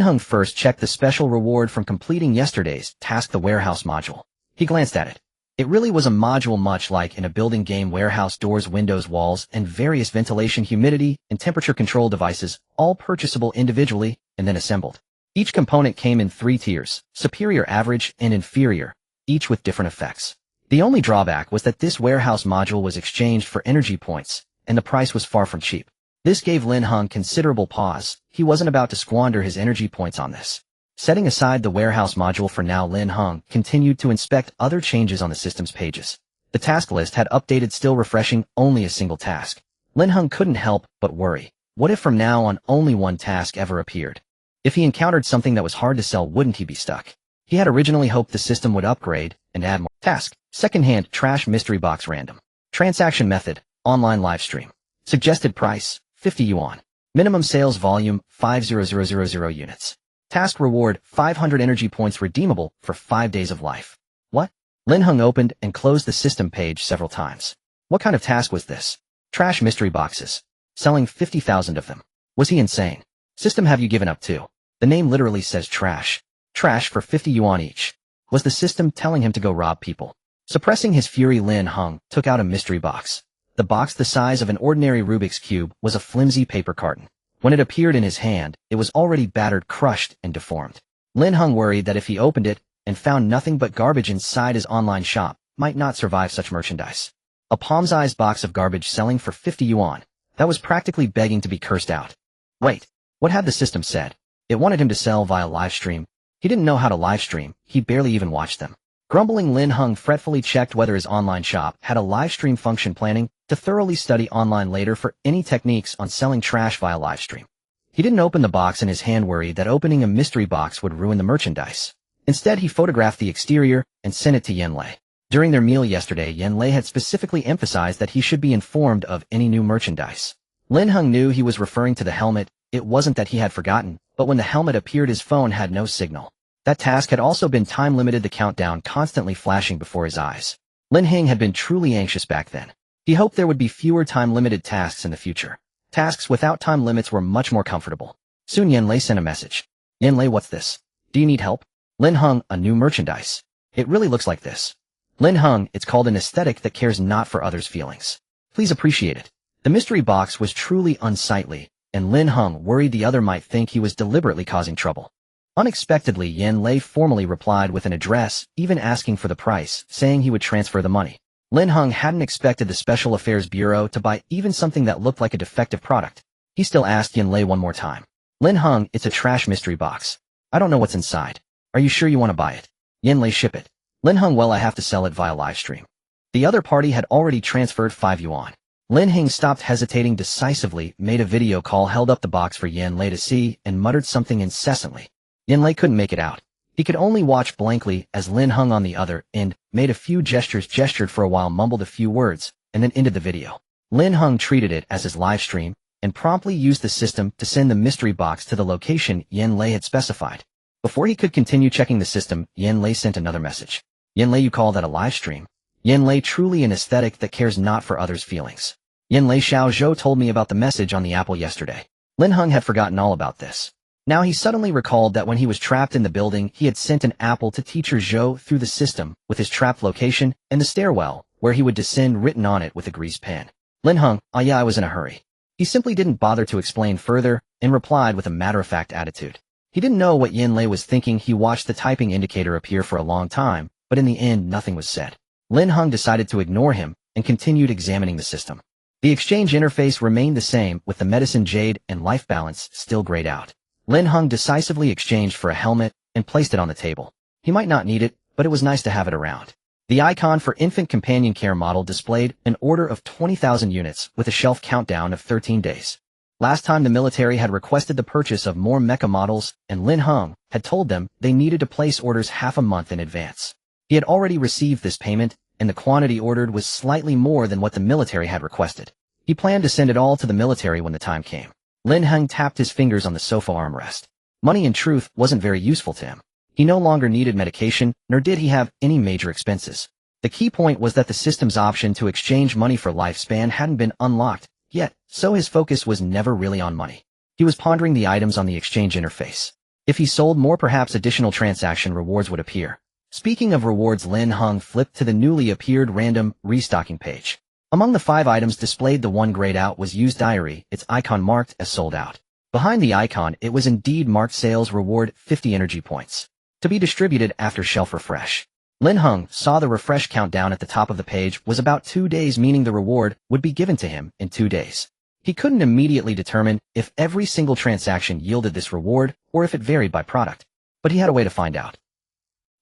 Heng first checked the special reward from completing yesterday's task, the warehouse module. He glanced at it. It really was a module much like in a building game: warehouse doors, windows, walls, and various ventilation, humidity, and temperature control devices, all purchasable individually and then assembled. Each component came in 3 tiers: superior, average, and inferior, each with different effects. The only drawback was that this warehouse module was exchanged for energy points, and the price was far from cheap. This gave Lin Heng considerable pause. He wasn't about to squander his energy points on this. Setting aside the warehouse module for now, Lin Heng continued to inspect other changes on the system's pages. The task list had updated, still refreshing, only a single task. Lin Heng couldn't help but worry. What if from now on only one task ever appeared? If he encountered something that was hard to sell, wouldn't he be stuck? He had originally hoped the system would upgrade and add more. Task: second-hand trash mystery box, random. Transaction method: online live stream. Suggested price: 50 yuan. Minimum sales volume: 5,000 units. Task reward: 500 energy points, redeemable for 5 days of life. What? Lin Heng opened and closed the system page several times. What kind of task was this? Trash mystery boxes. Selling 50,000 of them. Was he insane? System, have you given up too? The name literally says trash. Trash for 50 yuan each. Was the system telling him to go rob people? Suppressing his fury, Lin Heng took out a mystery box. The box, the size of an ordinary Rubik's Cube, was a flimsy paper carton. When it appeared in his hand, it was already battered, crushed, and deformed. Lin Heng worried that if he opened it and found nothing but garbage inside, his online shop might not survive such merchandise. A palm-sized box of garbage selling for 50 yuan. That was practically begging to be cursed out. Wait, what had the system said? It wanted him to sell via live stream. He didn't know how to live stream. He barely even watched them. Grumbling, Lin Heng fretfully checked whether his online shop had a live stream function, planning to thoroughly study online later for any techniques on selling trash via live stream. He didn't open the box in his hand, worried that opening a mystery box would ruin the merchandise. Instead, he photographed the exterior and sent it to Yan Lei. During their meal yesterday, Yan Lei had specifically emphasized that he should be informed of any new merchandise. Lin Heng knew he was referring to the helmet. It wasn't that he had forgotten, but when the helmet appeared, his phone had no signal. That task had also been time-limited, the countdown constantly flashing before his eyes. Lin Heng had been truly anxious back then. He hoped there would be fewer time-limited tasks in the future. Tasks without time limits were much more comfortable. Soon Yan Lei sent a message. Yan Lei, what's this? Do you need help? Lin Heng, a new merchandise. It really looks like this. Lin Heng, it's called an aesthetic that cares not for others' feelings. Please appreciate it. The mystery box was truly unsightly, and Lin Heng worried the other might think he was deliberately causing trouble. Unexpectedly, Yan Lei formally replied with an address, even asking for the price, saying he would transfer the money. Lin Heng hadn't expected the Special Affairs Bureau to buy even something that looked like a defective product. He still asked Yan Lei one more time. Lin Heng, it's a trash mystery box. I don't know what's inside. Are you sure you want to buy it? Yan Lei, ship it. Lin Heng, well, I have to sell it via live stream. The other party had already transferred 5 yuan. Lin Heng stopped hesitating, decisively made a video call, held up the box for Yan Lei to see, and muttered something incessantly. Yan Lei couldn't make it out. He could only watch blankly as Lin Heng on the other end made a few gestures, gestured for a while, mumbled a few words, and then ended the video. Lin Heng treated it as his live stream and promptly used the system to send the mystery box to the location Yan Lei had specified. Before he could continue checking the system, Yan Lei sent another message. Yan Lei, you call that a live stream? Yan Lei, truly an aesthetic that cares not for others' feelings. Yan Lei, Xiao Zhou told me about the message on the apple yesterday. Lin Heng had forgotten all about this. Now he suddenly recalled that when he was trapped in the building, he had sent an apple to teacher Zhou through the system, with his trapped location and the stairwell, where he would descend, written on it with a grease pen. Lin Heng, oh yeah, I was in a hurry. He simply didn't bother to explain further, and replied with a matter-of-fact attitude. He didn't know what Yan Lei was thinking. He watched the typing indicator appear for a long time, but in the end nothing was said. Lin Heng decided to ignore him, and continued examining the system. The exchange interface remained the same, with the medicine, jade, and life balance still grayed out. Lin Heng decisively exchanged for a helmet and placed it on the table. He might not need it, but it was nice to have it around. The icon for infant companion care model displayed an order of 20,000 units with a shelf countdown of 13 days. Last time the military had requested the purchase of more mecha models, and Lin Heng had told them they needed to place orders half a month in advance. He had already received this payment, and the quantity ordered was slightly more than what the military had requested. He planned to send it all to the military when the time came. Lin Heng tapped his fingers on the sofa armrest. Money, in truth, wasn't very useful to him. He no longer needed medication, nor did he have any major expenses. The key point was that the system's option to exchange money for lifespan hadn't been unlocked yet, so his focus was never really on money. He was pondering the items on the exchange interface. If he sold more, perhaps additional transaction rewards would appear. Speaking of rewards, Lin Heng flipped to the newly appeared random restocking page. Among the 5 items displayed, the one grayed out was used diary, its icon marked as sold out. Behind the icon, it was indeed marked sales reward 50 energy points, to be distributed after shelf refresh. Lin Heng saw the refresh countdown at the top of the page was about 2 days, meaning the reward would be given to him in 2 days. He couldn't immediately determine if every single transaction yielded this reward or if it varied by product, but he had a way to find out.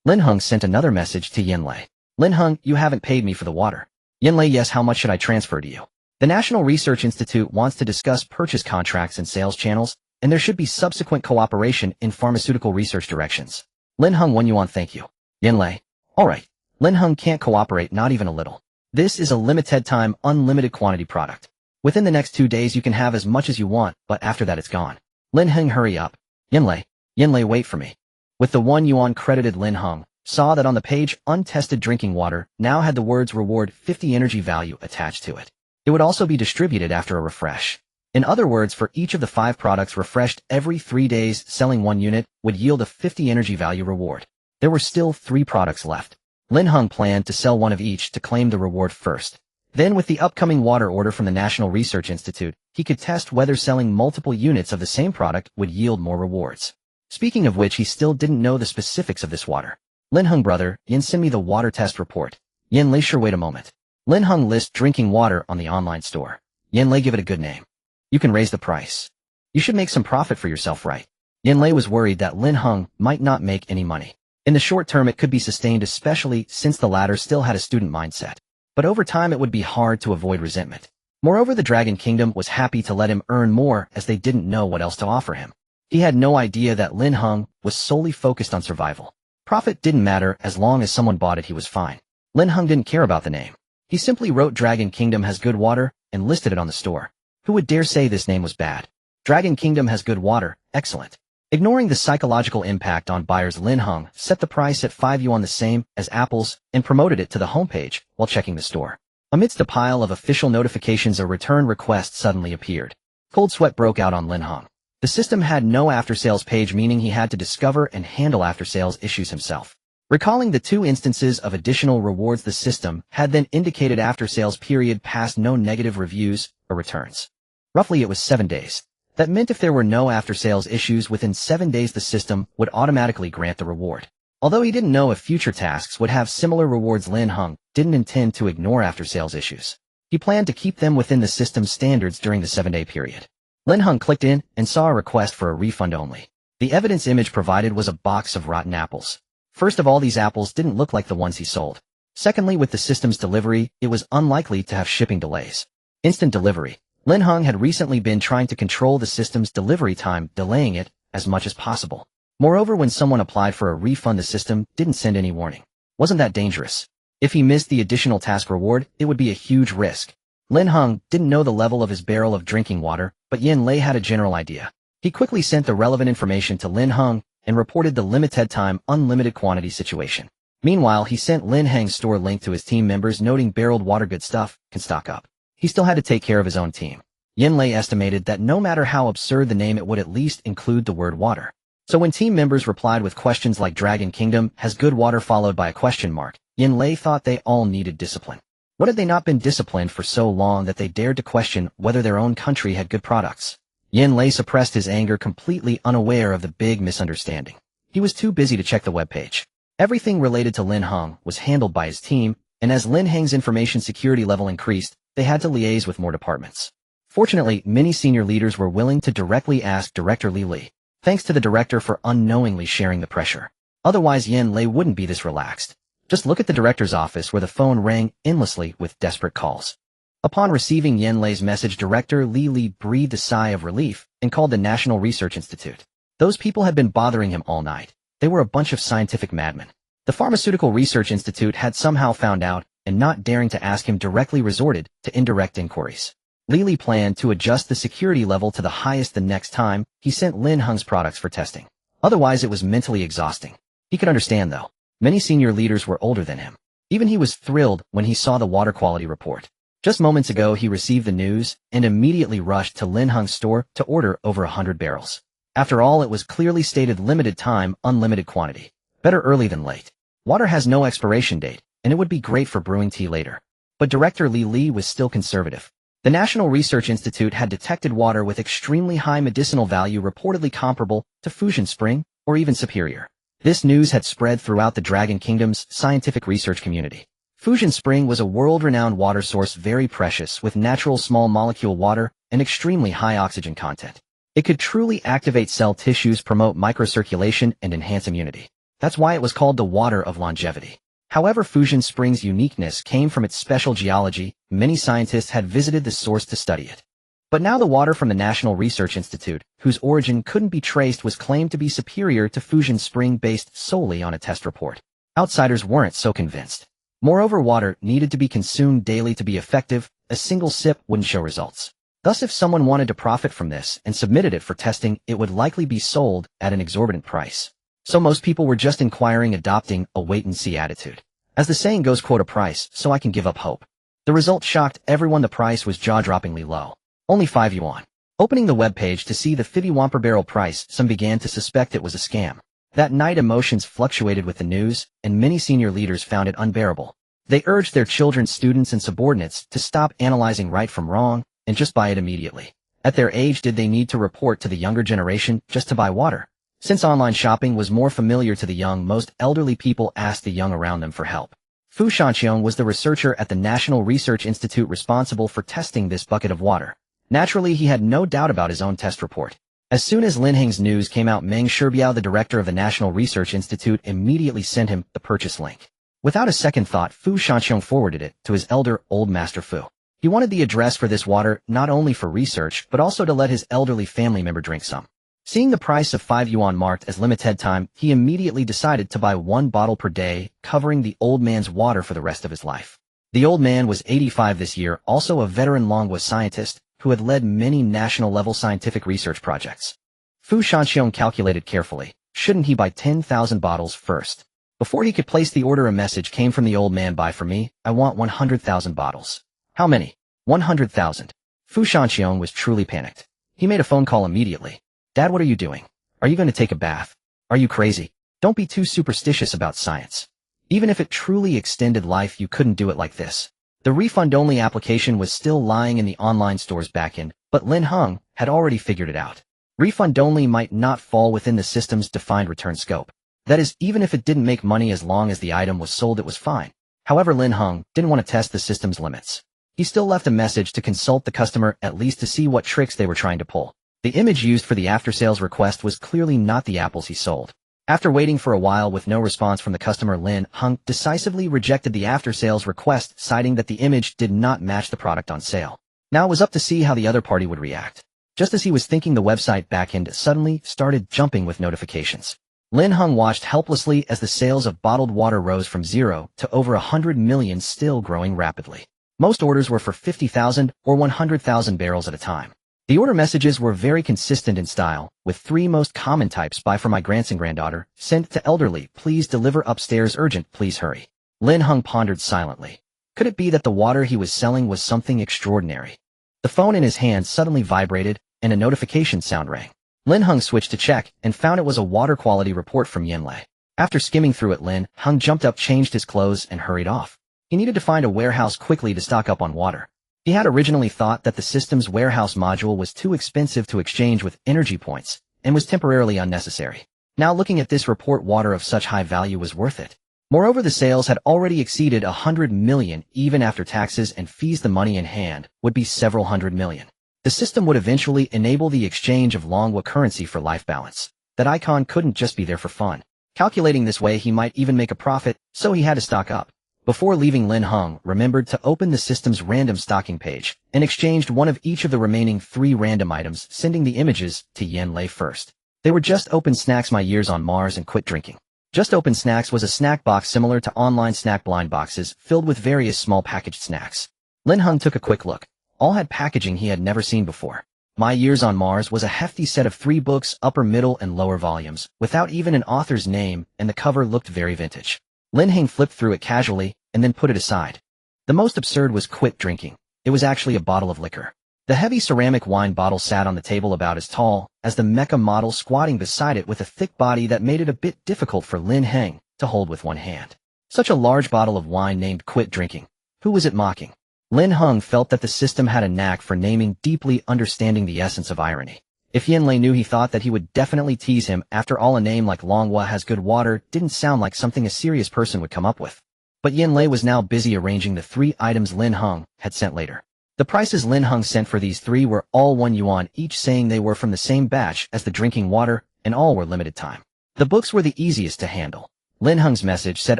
Lin Heng sent another message to Yin Lei. Lin Heng, you haven't paid me for the water. Yin Lei, yes, how much should I transfer to you? The National Research Institute wants to discuss purchase contracts and sales channels, and there should be subsequent cooperation in pharmaceutical research directions. Lin Heng, 1 yuan, thank you. Yin Lei. Alright. Lin Heng can't cooperate, not even a little. This is a limited time, unlimited quantity product. Within the next 2 days you can have as much as you want, but after that it's gone. Lin Heng, hurry up. Yin Lei, wait for me. With the 1 yuan credited, Lin Heng saw that on the page untested drinking water now had the words reward 50 energy value attached to it. It would also be distributed after a refresh. In other words, for each of the 5 products refreshed every 3 days, selling 1 unit would yield a 50 energy value reward. There were still 3 products left. Lin Heng planned to sell 1 of each to claim the reward first. Then, with the upcoming water order from the National Research Institute, he could test whether selling multiple units of the same product would yield more rewards. Speaking of which, he still didn't know the specifics of this water. Lin Heng, brother, Yin, send me the water test report. Yin Lei, sure, wait a moment. Lin Heng lists drinking water on the online store. Yin Lei, give it a good name. You can raise the price. You should make some profit for yourself, right? Yin Lei was worried that Lin Heng might not make any money. In the short term it could be sustained, especially since the latter still had a student mindset. But over time it would be hard to avoid resentment. Moreover, the Dragon Kingdom was happy to let him earn more as they didn't know what else to offer him. He had no idea that Lin Heng was solely focused on survival. Profit didn't matter, as long as someone bought it he was fine. Lin Heng didn't care about the name. He simply wrote Dragon Kingdom has good water and listed it on the store. Who would dare say this name was bad? Dragon Kingdom has good water, excellent. Ignoring the psychological impact on buyers, Lin Heng set the price at 5 yuan, the same as apples, and promoted it to the homepage while checking the store. Amidst a pile of official notifications, a return request suddenly appeared. Cold sweat broke out on Lin Heng. The system had no after-sales page, meaning he had to discover and handle after-sales issues himself. Recalling the 2 instances of additional rewards the system had then indicated after-sales period passed, no negative reviews or returns. Roughly it was 7 days. That meant if there were no after-sales issues within 7 days, the system would automatically grant the reward. Although he didn't know if future tasks would have similar rewards, Lin Heng didn't intend to ignore after-sales issues. He planned to keep them within the system's standards during the 7-day period. Lin Heng clicked in and saw a request for a refund only. The evidence image provided was a box of rotten apples. First of all, these apples didn't look like the ones he sold. Secondly, with the system's delivery, it was unlikely to have shipping delays. Instant delivery. Lin Heng had recently been trying to control the system's delivery time, delaying it as much as possible. Moreover, when someone applied for a refund, the system didn't send any warning. Wasn't that dangerous? If he missed the additional task reward, it would be a huge risk. Lin Heng didn't know the level of his barrel of drinking water, but Yin Lei had a general idea. He quickly sent the relevant information to Lin Heng and reported the limited time, unlimited quantity situation. Meanwhile, he sent Lin Heng's store link to his team members, noting barreled water good stuff can stock up. He still had to take care of his own team. Yin Lei estimated that no matter how absurd the name, it would at least include the word water. So when team members replied with questions like Dragon Kingdom has good water followed by a question mark, Yin Lei thought they all needed discipline. What had they not been disciplined for so long that they dared to question whether their own country had good products? Yin Lei suppressed his anger, completely unaware of the big misunderstanding. He was too busy to check the webpage. Everything related to Lin Heng was handled by his team, and as Lin Heng's information security level increased, they had to liaise with more departments. Fortunately, many senior leaders were willing to directly ask Director Li, thanks to the director for unknowingly sharing the pressure. Otherwise, Yin Lei wouldn't be this relaxed. Just look at the director's office where the phone rang endlessly with desperate calls. Upon receiving Yin Lei's message, Director Li breathed a sigh of relief and called the National Research Institute. Those people had been bothering him all night. They were a bunch of scientific madmen. The Pharmaceutical Research Institute had somehow found out, and not daring to ask him directly resorted to indirect inquiries. Li planned to adjust the security level to the highest the next time he sent Lin Heng's products for testing. Otherwise, it was mentally exhausting. He could understand, though. Many senior leaders were older than him. Even he was thrilled when he saw the water quality report. Just moments ago, he received the news and immediately rushed to Lin Heng's store to order over 100 barrels. After all, it was clearly stated limited time, unlimited quantity. Better early than late. Water has no expiration date, and it would be great for brewing tea later. But Director Li was still conservative. The National Research Institute had detected water with extremely high medicinal value reportedly comparable to Fujian Spring, or even superior. This news had spread throughout the Dragon Kingdom's scientific research community. Fujian Spring was a world-renowned water source very precious with natural small molecule water and extremely high oxygen content. It could truly activate cell tissues, promote microcirculation, and enhance immunity. That's why it was called the water of longevity. However, Fujian Spring's uniqueness came from its special geology. Many scientists had visited the source to study it. But now the water from the National Research Institute, whose origin couldn't be traced, was claimed to be superior to Fujian Spring based solely on a test report. Outsiders weren't so convinced. Moreover, water needed to be consumed daily to be effective. A single sip wouldn't show results. Thus, if someone wanted to profit from this and submitted it for testing, it would likely be sold at an exorbitant price. So most people were just inquiring, adopting a wait-and-see attitude. As the saying goes, quote, a price, so I can give up hope. The result shocked everyone. The price was jaw-droppingly low. Only 5 yuan. Opening the webpage to see the 50 yuan per barrel price, some began to suspect it was a scam. That night emotions fluctuated with the news, and many senior leaders found it unbearable. They urged their children, students, and subordinates to stop analyzing right from wrong and just buy it immediately. At their age, did they need to report to the younger generation just to buy water? Since online shopping was more familiar to the young, most elderly people asked the young around them for help. Fu Shanqiong was the researcher at the National Research Institute responsible for testing this bucket of water. Naturally, he had no doubt about his own test report. As soon as Lin Heng's news came out, Meng Shibiao, the director of the National Research Institute, immediately sent him the purchase link. Without a second thought, Fu Shanqiong forwarded it to his elder, old master Fu. He wanted the address for this water not only for research, but also to let his elderly family member drink some. Seeing the price of 5 yuan marked as limited time, he immediately decided to buy 1 bottle per day, covering the old man's water for the rest of his life. The old man was 85 this year, also a veteran Longhua scientist who had led many national-level scientific research projects. Fu Shanqiong calculated carefully. Shouldn't he buy 10,000 bottles first? Before he could place the order, a message came from the old man. Buy for me. I want 100,000 bottles. How many? 100,000. Fu Shanqiong was truly panicked. He made a phone call immediately. Dad, what are you doing? Are you going to take a bath? Are you crazy? Don't be too superstitious about science. Even if it truly extended life, you couldn't do it like this. The refund-only application was still lying in the online store's backend, but Lin Heng had already figured it out. Refund-only might not fall within the system's defined return scope. That is, even if it didn't make money, as long as the item was sold, it was fine. However, Lin Heng didn't want to test the system's limits. He still left a message to consult the customer, at least to see what tricks they were trying to pull. The image used for the after-sales request was clearly not the apples he sold. After waiting for a while with no response from the customer, Lin Heng decisively rejected the after-sales request, citing that the image did not match the product on sale. Now it was up to see how the other party would react. Just as he was thinking, the website backend suddenly started jumping with notifications. Lin Heng watched helplessly as the sales of bottled water rose from 0 to over 100 million, still growing rapidly. Most orders were for 50,000 or 100,000 barrels at a time. The order messages were very consistent in style, with 3 most common types: buy for my grandson, granddaughter, sent to elderly, please deliver upstairs, urgent, please hurry. Lin Heng pondered silently. Could it be that the water he was selling was something extraordinary? The phone in his hand suddenly vibrated, and a notification sound rang. Lin Heng switched to check, and found it was a water quality report from Yanlei. After skimming through it, Lin Heng jumped up, changed his clothes, and hurried off. He needed to find a warehouse quickly to stock up on water. He had originally thought that the system's warehouse module was too expensive to exchange with energy points, and was temporarily unnecessary. Now looking at this report, water of such high value was worth it. Moreover, the sales had already exceeded 100 million, even after taxes and fees. The money in hand would be several hundred million. The system would eventually enable the exchange of Longhua currency for life balance. That icon couldn't just be there for fun. Calculating this way, he might even make a profit, so he had to stock up. Before leaving, Lin Heng remembered to open the system's random stocking page and exchanged one of each of the remaining 3 random items, sending the images to Yanlei first. They were Just Open Snacks, My Years on Mars, and Quit Drinking. Just Open Snacks was a snack box similar to online snack blind boxes, filled with various small packaged snacks. Lin Heng took a quick look. All had packaging he had never seen before. My Years on Mars was a hefty set of 3 books, upper, middle, and lower volumes, without even an author's name, and the cover looked very vintage. Lin Heng flipped through it casually, and then put it aside. The most absurd was Quit Drinking. It was actually a bottle of liquor. The heavy ceramic wine bottle sat on the table about as tall as the mecha model squatting beside it, with a thick body that made it a bit difficult for Lin Heng to hold with one hand. Such a large bottle of wine named Quit Drinking. Who was it mocking? Lin Heng felt that the system had a knack for naming, deeply understanding the essence of irony. If Yin Lei knew, he thought that he would definitely tease him. After all, a name like Longhua has good water didn't sound like something a serious person would come up with. But Yin Lei was now busy arranging the 3 items Lin Heng had sent later. The prices Lin Heng sent for these 3 were all 1 yuan each, saying they were from the same batch as the drinking water, and all were limited time. The books were the easiest to handle. Lin Heng's message said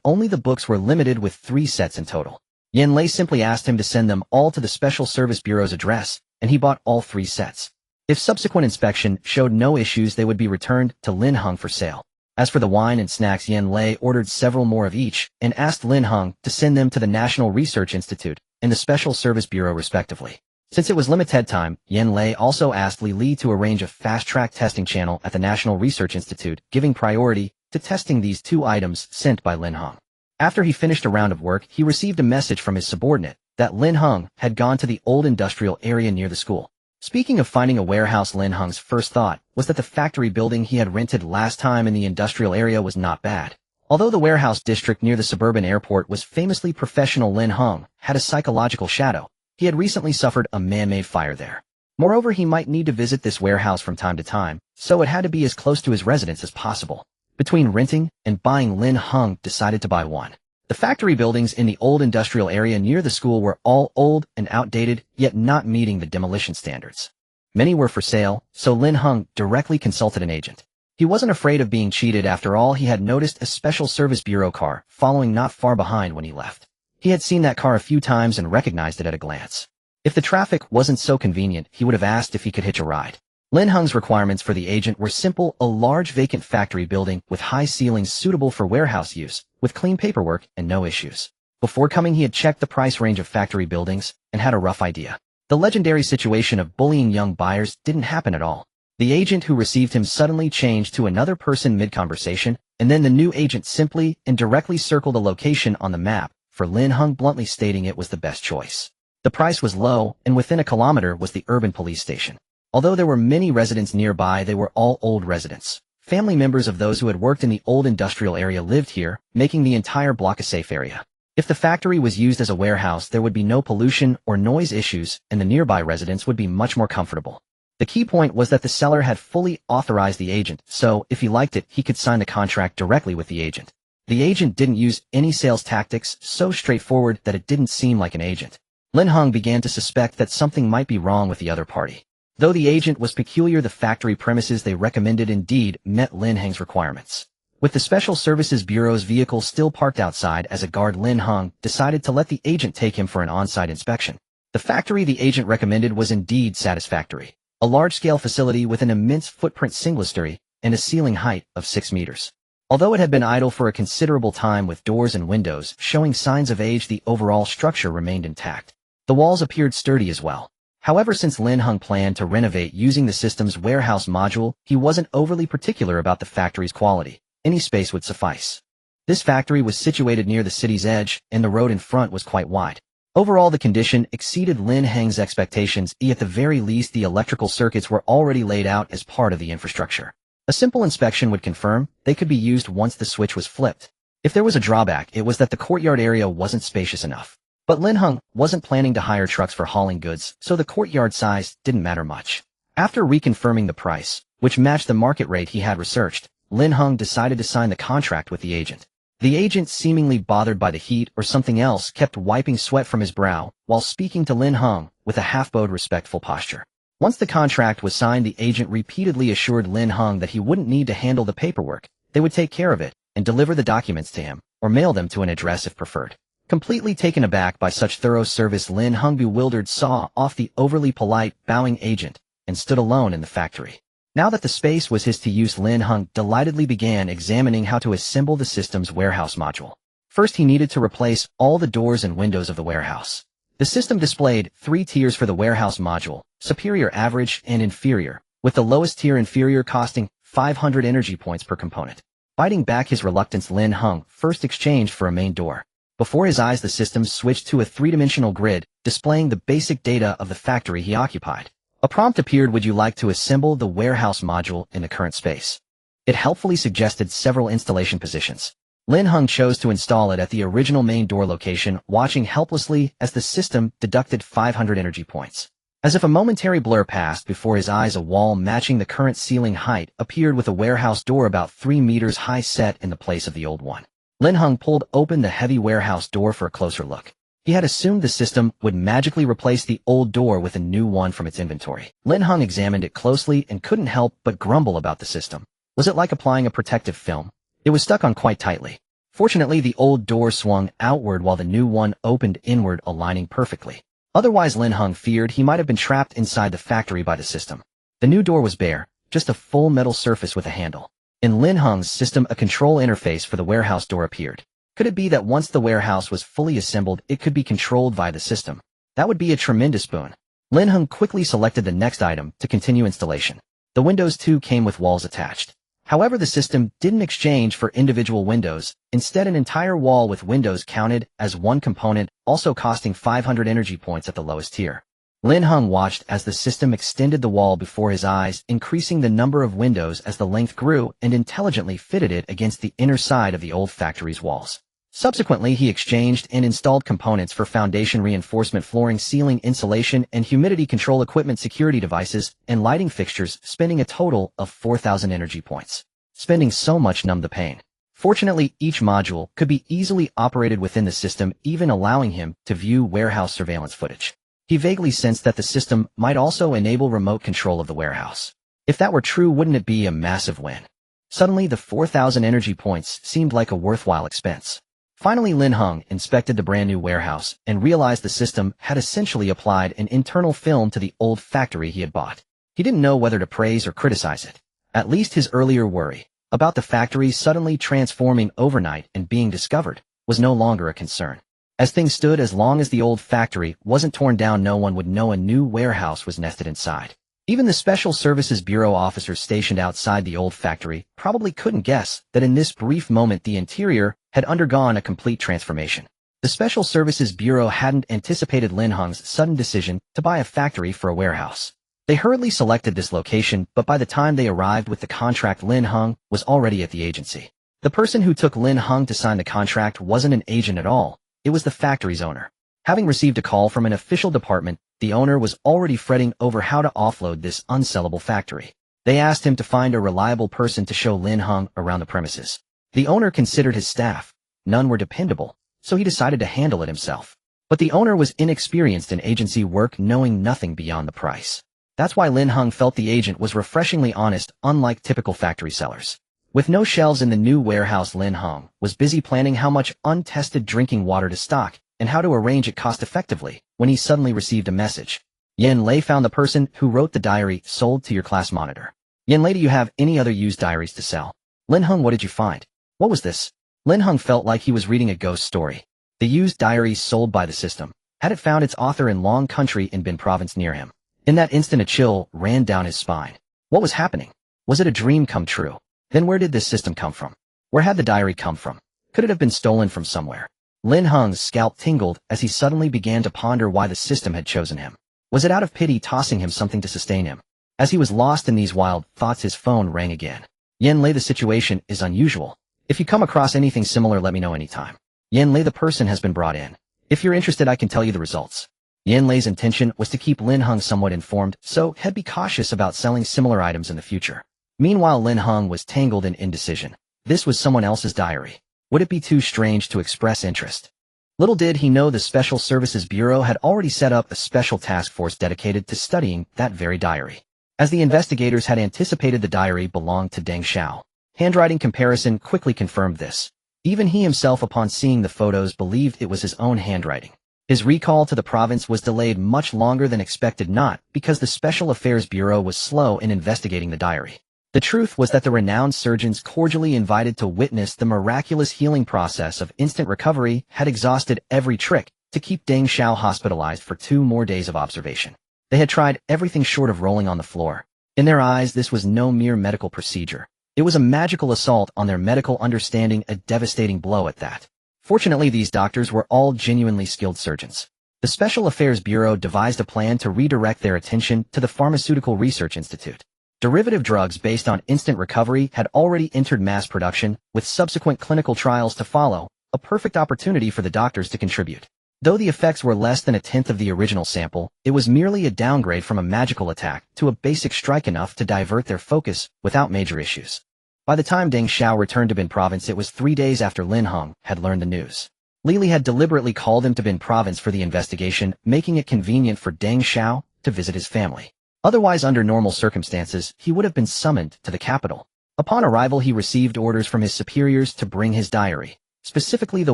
only the books were limited, with 3 sets in total. Yin Lei simply asked him to send them all to the Special Service Bureau's address, and he bought all 3 sets. If subsequent inspection showed no issues, they would be returned to Lin Heng for sale. As for the wine and snacks, Yin Lei ordered several more of each and asked Lin Heng to send them to the National Research Institute and the Special Service Bureau respectively. Since it was limited time, Yin Lei also asked Li to arrange a fast-track testing channel at the National Research Institute, giving priority to testing these 2 items sent by Lin Heng. After he finished a round of work, he received a message from his subordinate that Lin Heng had gone to the old industrial area near the school. Speaking of finding a warehouse, Lin Heng's first thought was that the factory building he had rented last time in the industrial area was not bad. Although the warehouse district near the suburban airport was famously professional, Lin Heng had a psychological shadow. He had recently suffered a man-made fire there. Moreover, he might need to visit this warehouse from time to time, so it had to be as close to his residence as possible. Between renting and buying, Lin Heng decided to buy one. The factory buildings in the old industrial area near the school were all old and outdated, yet not meeting the demolition standards. Many were for sale, so Lin Heng directly consulted an agent. He wasn't afraid of being cheated. After all, he had noticed a Special Service Bureau car following not far behind when he left. He had seen that car a few times and recognized it at a glance. If the traffic wasn't so convenient, he would have asked if he could hitch a ride. Lin Heng's requirements for the agent were simple: a large vacant factory building with high ceilings suitable for warehouse use, with clean paperwork and no issues. Before coming, he had checked the price range of factory buildings and had a rough idea. The legendary situation of bullying young buyers didn't happen at all. The agent who received him suddenly changed to another person mid-conversation, and then the new agent simply and directly circled a location on the map for Lin Heng, bluntly stating it was the best choice. The price was low, and within a kilometer was the urban police station. Although there were many residents nearby, they were all old residents. Family members of those who had worked in the old industrial area lived here, making the entire block a safe area. If the factory was used as a warehouse, there would be no pollution or noise issues, and the nearby residents would be much more comfortable. The key point was that the seller had fully authorized the agent, so if he liked it, he could sign the contract directly with the agent. The agent didn't use any sales tactics, so straightforward that it didn't seem like an agent. Lin Heng began to suspect that something might be wrong with the other party. Though the agent was peculiar, the factory premises they recommended indeed met Lin Heng's requirements. With the Special Services Bureau's vehicle still parked outside as a guard, Lin Heng decided to let the agent take him for an on-site inspection. The factory the agent recommended was indeed satisfactory. A large-scale facility with an immense footprint, single story, and a ceiling height of 6 meters. Although it had been idle for a considerable time with doors and windows showing signs of age, the overall structure remained intact. The walls appeared sturdy as well. However, since Lin Heng planned to renovate using the system's warehouse module, he wasn't overly particular about the factory's quality. Any space would suffice. This factory was situated near the city's edge, and the road in front was quite wide. Overall, the condition exceeded Lin Heng's expectations. At the very least, the electrical circuits were already laid out as part of the infrastructure. A simple inspection would confirm they could be used once the switch was flipped. If there was a drawback, it was that the courtyard area wasn't spacious enough. But Lin Heng wasn't planning to hire trucks for hauling goods, so the courtyard size didn't matter much. After reconfirming the price, which matched the market rate he had researched, Lin Heng decided to sign the contract with the agent. The agent, seemingly bothered by the heat or something else, kept wiping sweat from his brow while speaking to Lin Heng with a half-bowed, respectful posture. Once the contract was signed, the agent repeatedly assured Lin Heng that he wouldn't need to handle the paperwork. They would take care of it and deliver the documents to him, or mail them to an address if preferred. Completely taken aback by such thorough service, Lin Heng, bewildered, saw off the overly polite, bowing agent and stood alone in the factory. Now that the space was his to use, Lin Heng delightedly began examining how to assemble the system's warehouse module. First, he needed to replace all the doors and windows of the warehouse. The system displayed 3 tiers for the warehouse module: superior, average, and inferior, with the lowest tier, inferior, costing 500 energy points per component. Biting back his reluctance, Lin Heng first exchanged for a main door. Before his eyes, the system switched to a 3-dimensional grid, displaying the basic data of the factory he occupied. A prompt appeared: would you like to assemble the warehouse module in the current space? It helpfully suggested several installation positions. Lin Heng chose to install it at the original main door location, watching helplessly as the system deducted 500 energy points. As if a momentary blur passed before his eyes, a wall matching the current ceiling height appeared with a warehouse door about 3 meters high set in the place of the old one. Lin Heng pulled open the heavy warehouse door for a closer look. He had assumed the system would magically replace the old door with a new one from its inventory. Lin Heng examined it closely and couldn't help but grumble about the system. Was it like applying a protective film? It was stuck on quite tightly. Fortunately, the old door swung outward while the new one opened inward, aligning perfectly. Otherwise, Lin Heng feared he might have been trapped inside the factory by the system. The new door was bare, just a full metal surface with a handle. In Lin Heng's system, a control interface for the warehouse door appeared. Could it be that once the warehouse was fully assembled, it could be controlled via the system? That would be a tremendous boon. Lin Heng quickly selected the next item to continue installation. The windows too came with walls attached. However, the system didn't exchange for individual windows. Instead, an entire wall with windows counted as one component, also costing 500 energy points at the lowest tier. Lin Heng watched as the system extended the wall before his eyes, increasing the number of windows as the length grew, and intelligently fitted it against the inner side of the old factory's walls. Subsequently, he exchanged and installed components for foundation reinforcement, flooring, ceiling insulation, and humidity control equipment, security devices, and lighting fixtures, spending a total of 4,000 energy points. Spending so much numbed the pain. Fortunately, each module could be easily operated within the system, even allowing him to view warehouse surveillance footage. He vaguely sensed that the system might also enable remote control of the warehouse. If that were true, wouldn't it be a massive win? Suddenly, the 4,000 energy points seemed like a worthwhile expense. Finally, Lin Heng inspected the brand new warehouse and realized the system had essentially applied an internal film to the old factory he had bought. He didn't know whether to praise or criticize it. At least his earlier worry about the factory suddenly transforming overnight and being discovered was no longer a concern. As things stood, as long as the old factory wasn't torn down, no one would know a new warehouse was nested inside. Even the Special Services Bureau officers stationed outside the old factory probably couldn't guess that in this brief moment the interior had undergone a complete transformation. The Special Services Bureau hadn't anticipated Lin Heng's sudden decision to buy a factory for a warehouse. They hurriedly selected this location, but by the time they arrived with the contract, Lin Heng was already at the agency. The person who took Lin Heng to sign the contract wasn't an agent at all. It was the factory's owner. Having received a call from an official department, the owner was already fretting over how to offload this unsellable factory. They asked him to find a reliable person to show Lin Heng around the premises. The owner considered his staff. None were dependable, so he decided to handle it himself. But the owner was inexperienced in agency work, knowing nothing beyond the price. That's why Lin Heng felt the agent was refreshingly honest, unlike typical factory sellers. With no shelves in the new warehouse, Lin Heng was busy planning how much untested drinking water to stock and how to arrange it cost-effectively when he suddenly received a message. Yen Lei found the person who wrote the diary sold to your class monitor. Yen Lei, do you have any other used diaries to sell? Lin Heng, what did you find? What was this? Lin Heng felt like he was reading a ghost story. The used diary sold by the system. Had it found its author in Long Country in Bin Province near him? In that instant, a chill ran down his spine. What was happening? Was it a dream come true? Then where did this system come from? Where had the diary come from? Could it have been stolen from somewhere? Lin Heng's scalp tingled as he suddenly began to ponder why the system had chosen him. Was it out of pity, tossing him something to sustain him? As he was lost in these wild thoughts, his phone rang again. Yen Lei, the situation is unusual. If you come across anything similar, let me know anytime. Yen Lei, the person has been brought in. If you're interested, I can tell you the results. Yen Lei's intention was to keep Lin Heng somewhat informed, so he'd be cautious about selling similar items in the future. Meanwhile, Lin Heng was tangled in indecision. This was someone else's diary. Would it be too strange to express interest? Little did he know the Special Services Bureau had already set up a special task force dedicated to studying that very diary. As the investigators had anticipated, the diary belonged to Deng Xiao. Handwriting comparison quickly confirmed this. Even he himself, upon seeing the photos, believed it was his own handwriting. His recall to the province was delayed much longer than expected, not because the Special Affairs Bureau was slow in investigating the diary. The truth was that the renowned surgeons cordially invited to witness the miraculous healing process of instant recovery had exhausted every trick to keep Deng Xiao hospitalized for 2 more days of observation. They had tried everything short of rolling on the floor. In their eyes, this was no mere medical procedure. It was a magical assault on their medical understanding, a devastating blow at that. Fortunately, these doctors were all genuinely skilled surgeons. The Special Affairs Bureau devised a plan to redirect their attention to the Pharmaceutical Research Institute. Derivative drugs based on instant recovery had already entered mass production, with subsequent clinical trials to follow, a perfect opportunity for the doctors to contribute. Though the effects were less than a tenth of the original sample, it was merely a downgrade from a magical attack to a basic strike enough to divert their focus without major issues. By the time Deng Xiao returned to Bin Province, it was 3 days after Lin Heng had learned the news. Li had deliberately called him to Bin Province for the investigation, making it convenient for Deng Xiao to visit his family. Otherwise, under normal circumstances, he would have been summoned to the capital. Upon arrival, he received orders from his superiors to bring his diary, specifically the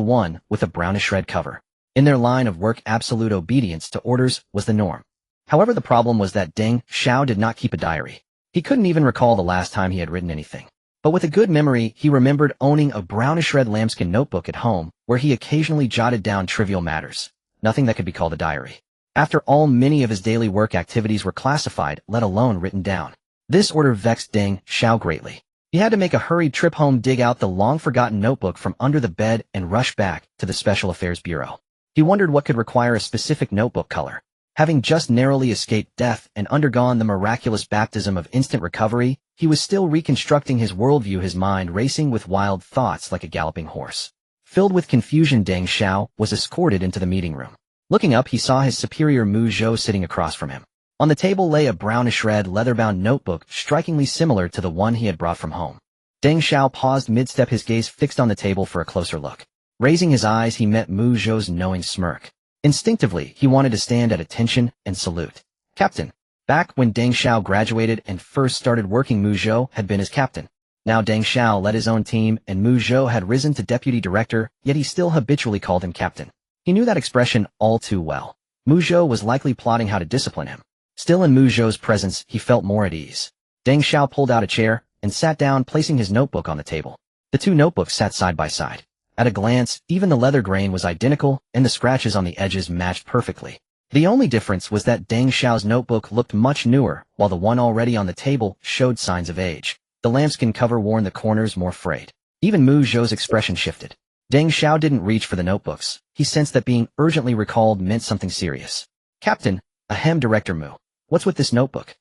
one with a brownish red cover. In their line of work, absolute obedience to orders was the norm. However, the problem was that Deng Xiao did not keep a diary. He couldn't even recall the last time he had written anything. But with a good memory, he remembered owning a brownish-red lambskin notebook at home where he occasionally jotted down trivial matters, nothing that could be called a diary. After all, many of his daily work activities were classified, let alone written down. This order vexed Deng Xiao greatly. He had to make a hurried trip home, dig out the long-forgotten notebook from under the bed, and rush back to the Special Affairs Bureau. He wondered what could require a specific notebook color. Having just narrowly escaped death and undergone the miraculous baptism of instant recovery, he was still reconstructing his worldview, his mind racing with wild thoughts like a galloping horse. Filled with confusion, Deng Xiao was escorted into the meeting room. Looking up, he saw his superior Mu Zhou sitting across from him. On the table lay a brownish-red, leather-bound notebook strikingly similar to the one he had brought from home. Deng Xiao paused mid-step, his gaze fixed on the table for a closer look. Raising his eyes, he met Mu Zhou's knowing smirk. Instinctively, he wanted to stand at attention and salute. Captain. Back when Deng Xiao graduated and first started working, Mu Zhou had been his captain. Now Deng Xiao led his own team, and Mu Zhou had risen to deputy director, yet he still habitually called him captain. He knew that expression all too well. Mu Zhou was likely plotting how to discipline him. Still, in Mu Zhou's presence, he felt more at ease. Deng Xiao pulled out a chair and sat down, placing his notebook on the table. The two notebooks sat side by side. At a glance, even the leather grain was identical, and the scratches on the edges matched perfectly. The only difference was that Deng Xiao's notebook looked much newer, while the one already on the table showed signs of age. The lambskin cover warned the corners more frayed. Even Mu Zhou's expression shifted. Deng Xiao didn't reach for the notebooks. He sensed that being urgently recalled meant something serious. Captain, ahem, Director Mu. What's with this notebook?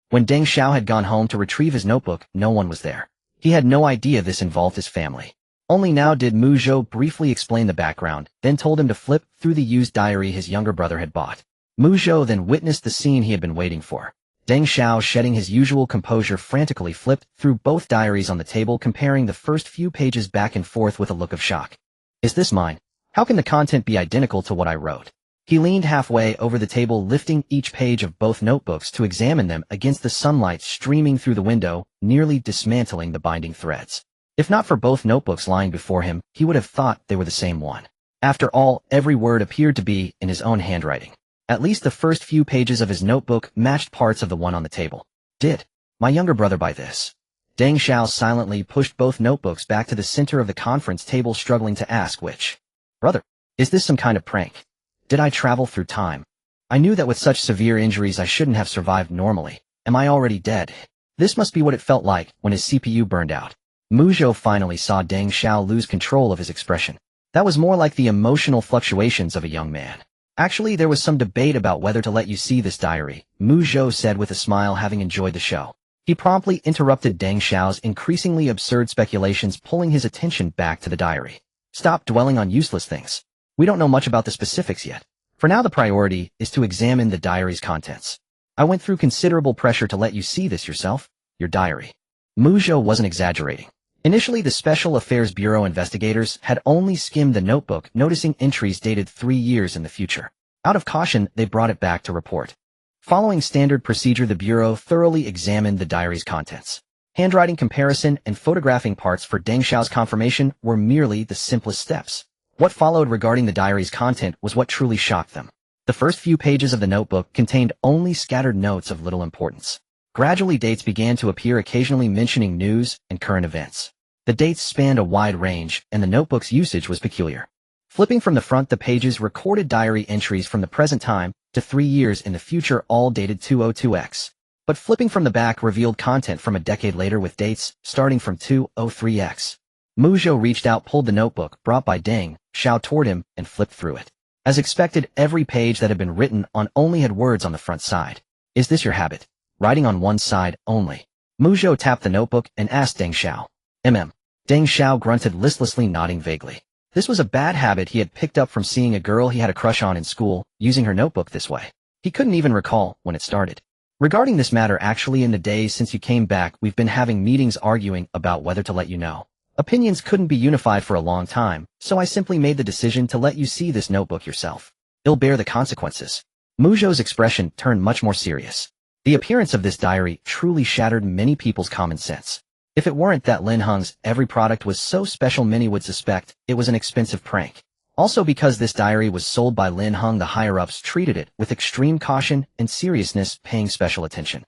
When Deng Xiao had gone home to retrieve his notebook, no one was there. He had no idea this involved his family. Only now did Mu Zhou briefly explain the background, then told him to flip through the used diary his younger brother had bought. Mu Zhou then witnessed the scene he had been waiting for. Deng Xiao, shedding his usual composure, frantically flipped through both diaries on the table, comparing the first few pages back and forth with a look of shock. Is this mine? How can the content be identical to what I wrote? He leaned halfway over the table, lifting each page of both notebooks to examine them against the sunlight streaming through the window, nearly dismantling the binding threads. If not for both notebooks lying before him, he would have thought they were the same one. After all, every word appeared to be in his own handwriting. At least the first few pages of his notebook matched parts of the one on the table. Did my younger brother buy this? Deng Xiao silently pushed both notebooks back to the center of the conference table, struggling to ask which. Brother, is this some kind of prank? Did I travel through time? I knew that with such severe injuries I shouldn't have survived normally. Am I already dead? This must be what it felt like when his CPU burned out. Mu Zhou finally saw Deng Xiao lose control of his expression. That was more like the emotional fluctuations of a young man. Actually, there was some debate about whether to let you see this diary, Mu Zhou said with a smile, having enjoyed the show. He promptly interrupted Deng Xiao's increasingly absurd speculations, pulling his attention back to the diary. Stop dwelling on useless things. We don't know much about the specifics yet. For now, the priority is to examine the diary's contents. I went through considerable pressure to let you see this yourself, your diary. Mu Zhou wasn't exaggerating. Initially, the Special Affairs Bureau investigators had only skimmed the notebook, noticing entries dated 3 years in the future. Out of caution, they brought it back to report. Following standard procedure, the Bureau thoroughly examined the diary's contents. Handwriting comparison and photographing parts for Deng Xiao's confirmation were merely the simplest steps. What followed regarding the diary's content was what truly shocked them. The first few pages of the notebook contained only scattered notes of little importance. Gradually, dates began to appear, occasionally mentioning news and current events. The dates spanned a wide range, and the notebook's usage was peculiar. Flipping from the front, the pages recorded diary entries from the present time to 3 years in the future, all dated 202x. But flipping from the back revealed content from a decade later with dates starting from 203x. Mu Zhou reached out, pulled the notebook brought by Deng Xiao toward him, and flipped through it. As expected, every page that had been written on only had words on the front side. Is this your habit? Writing on one side only. Mu Zhou tapped the notebook and asked Deng Xiao. Deng Xiao grunted listlessly, nodding vaguely. This was a bad habit he had picked up from seeing a girl he had a crush on in school, using her notebook this way. He couldn't even recall when it started. Regarding this matter, actually in the days since you came back, we've been having meetings arguing about whether to let you know. Opinions couldn't be unified for a long time, so I simply made the decision to let you see this notebook yourself. It'll bear the consequences. Mu Zhou's expression turned much more serious. The appearance of this diary truly shattered many people's common sense. If it weren't that Lin Heng's every product was so special, many would suspect it was an expensive prank. Also because this diary was sold by Lin Heng, the higher-ups treated it with extreme caution and seriousness, paying special attention.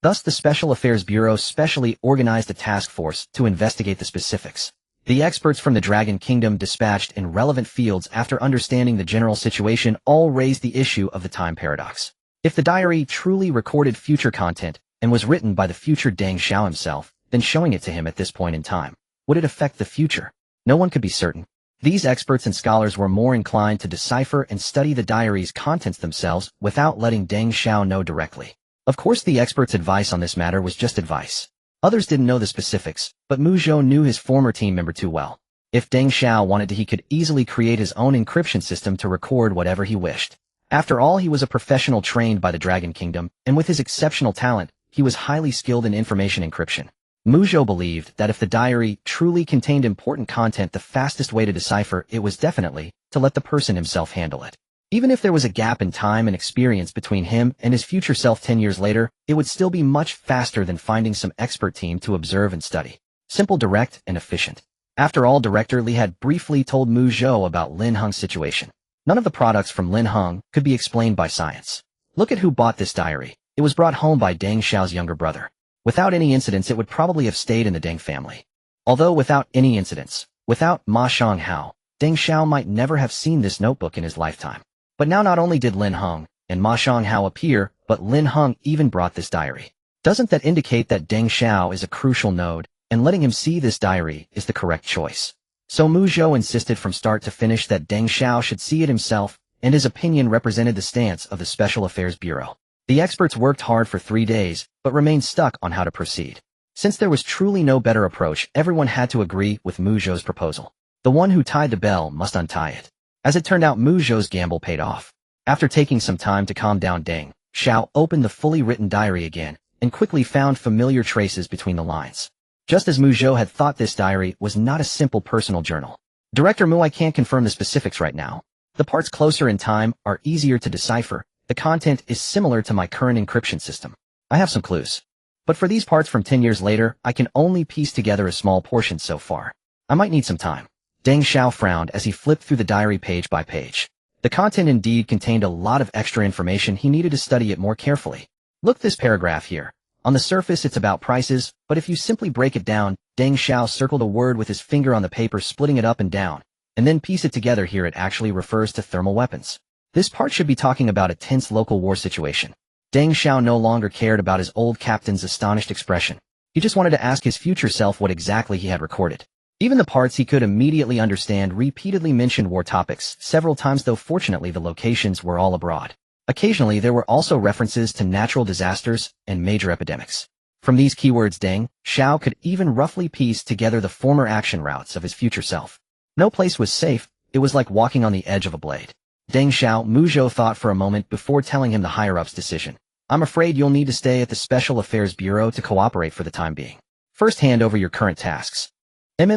Thus, the Special Affairs Bureau specially organized a task force to investigate the specifics. The experts from the Dragon Kingdom dispatched in relevant fields after understanding the general situation all raised the issue of the time paradox. If the diary truly recorded future content and was written by the future Deng Xiao himself, then showing it to him at this point in time, would it affect the future? No one could be certain. These experts and scholars were more inclined to decipher and study the diary's contents themselves without letting Deng Xiao know directly. Of course, the experts' advice on this matter was just advice. Others didn't know the specifics, but Mu Zhou knew his former team member too well. If Deng Xiao wanted to, he could easily create his own encryption system to record whatever he wished. After all, he was a professional trained by the Dragon Kingdom, and with his exceptional talent, he was highly skilled in information encryption. Mu Zhou believed that if the diary truly contained important content, the fastest way to decipher it was definitely to let the person himself handle it. Even if there was a gap in time and experience between him and his future self 10 years later, it would still be much faster than finding some expert team to observe and study. Simple, direct, and efficient. After all, Director Li had briefly told Mu Zhou about Lin Heng's situation. None of the products from Lin Heng could be explained by science. Look at who bought this diary. It was brought home by Deng Xiao's younger brother. Without any incidents, it would probably have stayed in the Deng family. Although without any incidents, without Ma Xianghao, Deng Xiao might never have seen this notebook in his lifetime. But now not only did Lin Heng and Ma Xianghao appear, but Lin Heng even brought this diary. Doesn't that indicate that Deng Xiao is a crucial node, and letting him see this diary is the correct choice? So Mu Zhou insisted from start to finish that Deng Xiao should see it himself, and his opinion represented the stance of the Special Affairs Bureau. The experts worked hard for 3 days, but remained stuck on how to proceed. Since there was truly no better approach, everyone had to agree with Mu Zhou's proposal. The one who tied the bell must untie it. As it turned out, Mu Zhou's gamble paid off. After taking some time to calm down, Deng Xiao opened the fully written diary again, and quickly found familiar traces between the lines. Just as Mu Zhou had thought, this diary was not a simple personal journal. Director Mu, I can't confirm the specifics right now. The parts closer in time are easier to decipher. The content is similar to my current encryption system. I have some clues. But for these parts from 10 years later, I can only piece together a small portion so far. I might need some time. Deng Xiao frowned as he flipped through the diary page by page. The content indeed contained a lot of extra information. He needed to study it more carefully. Look, this paragraph here. On the surface, it's about prices, but if you simply break it down, Deng Xiao circled a word with his finger on the paper, splitting it up and down, and then piece it together. Here it actually refers to thermal weapons. This part should be talking about a tense local war situation. Deng Xiao no longer cared about his old captain's astonished expression. He just wanted to ask his future self what exactly he had recorded. Even the parts he could immediately understand repeatedly mentioned war topics several times, though fortunately the locations were all abroad. Occasionally there were also references to natural disasters and major epidemics. From these keywords, Deng Xiao could even roughly piece together the former action routes of his future self. No place was safe. It was like walking on the edge of a blade. Deng Xiao, Mu Zhou thought for a moment before telling him the higher-ups' decision. I'm afraid you'll need to stay at the Special Affairs Bureau to cooperate for the time being. First, hand over your current tasks.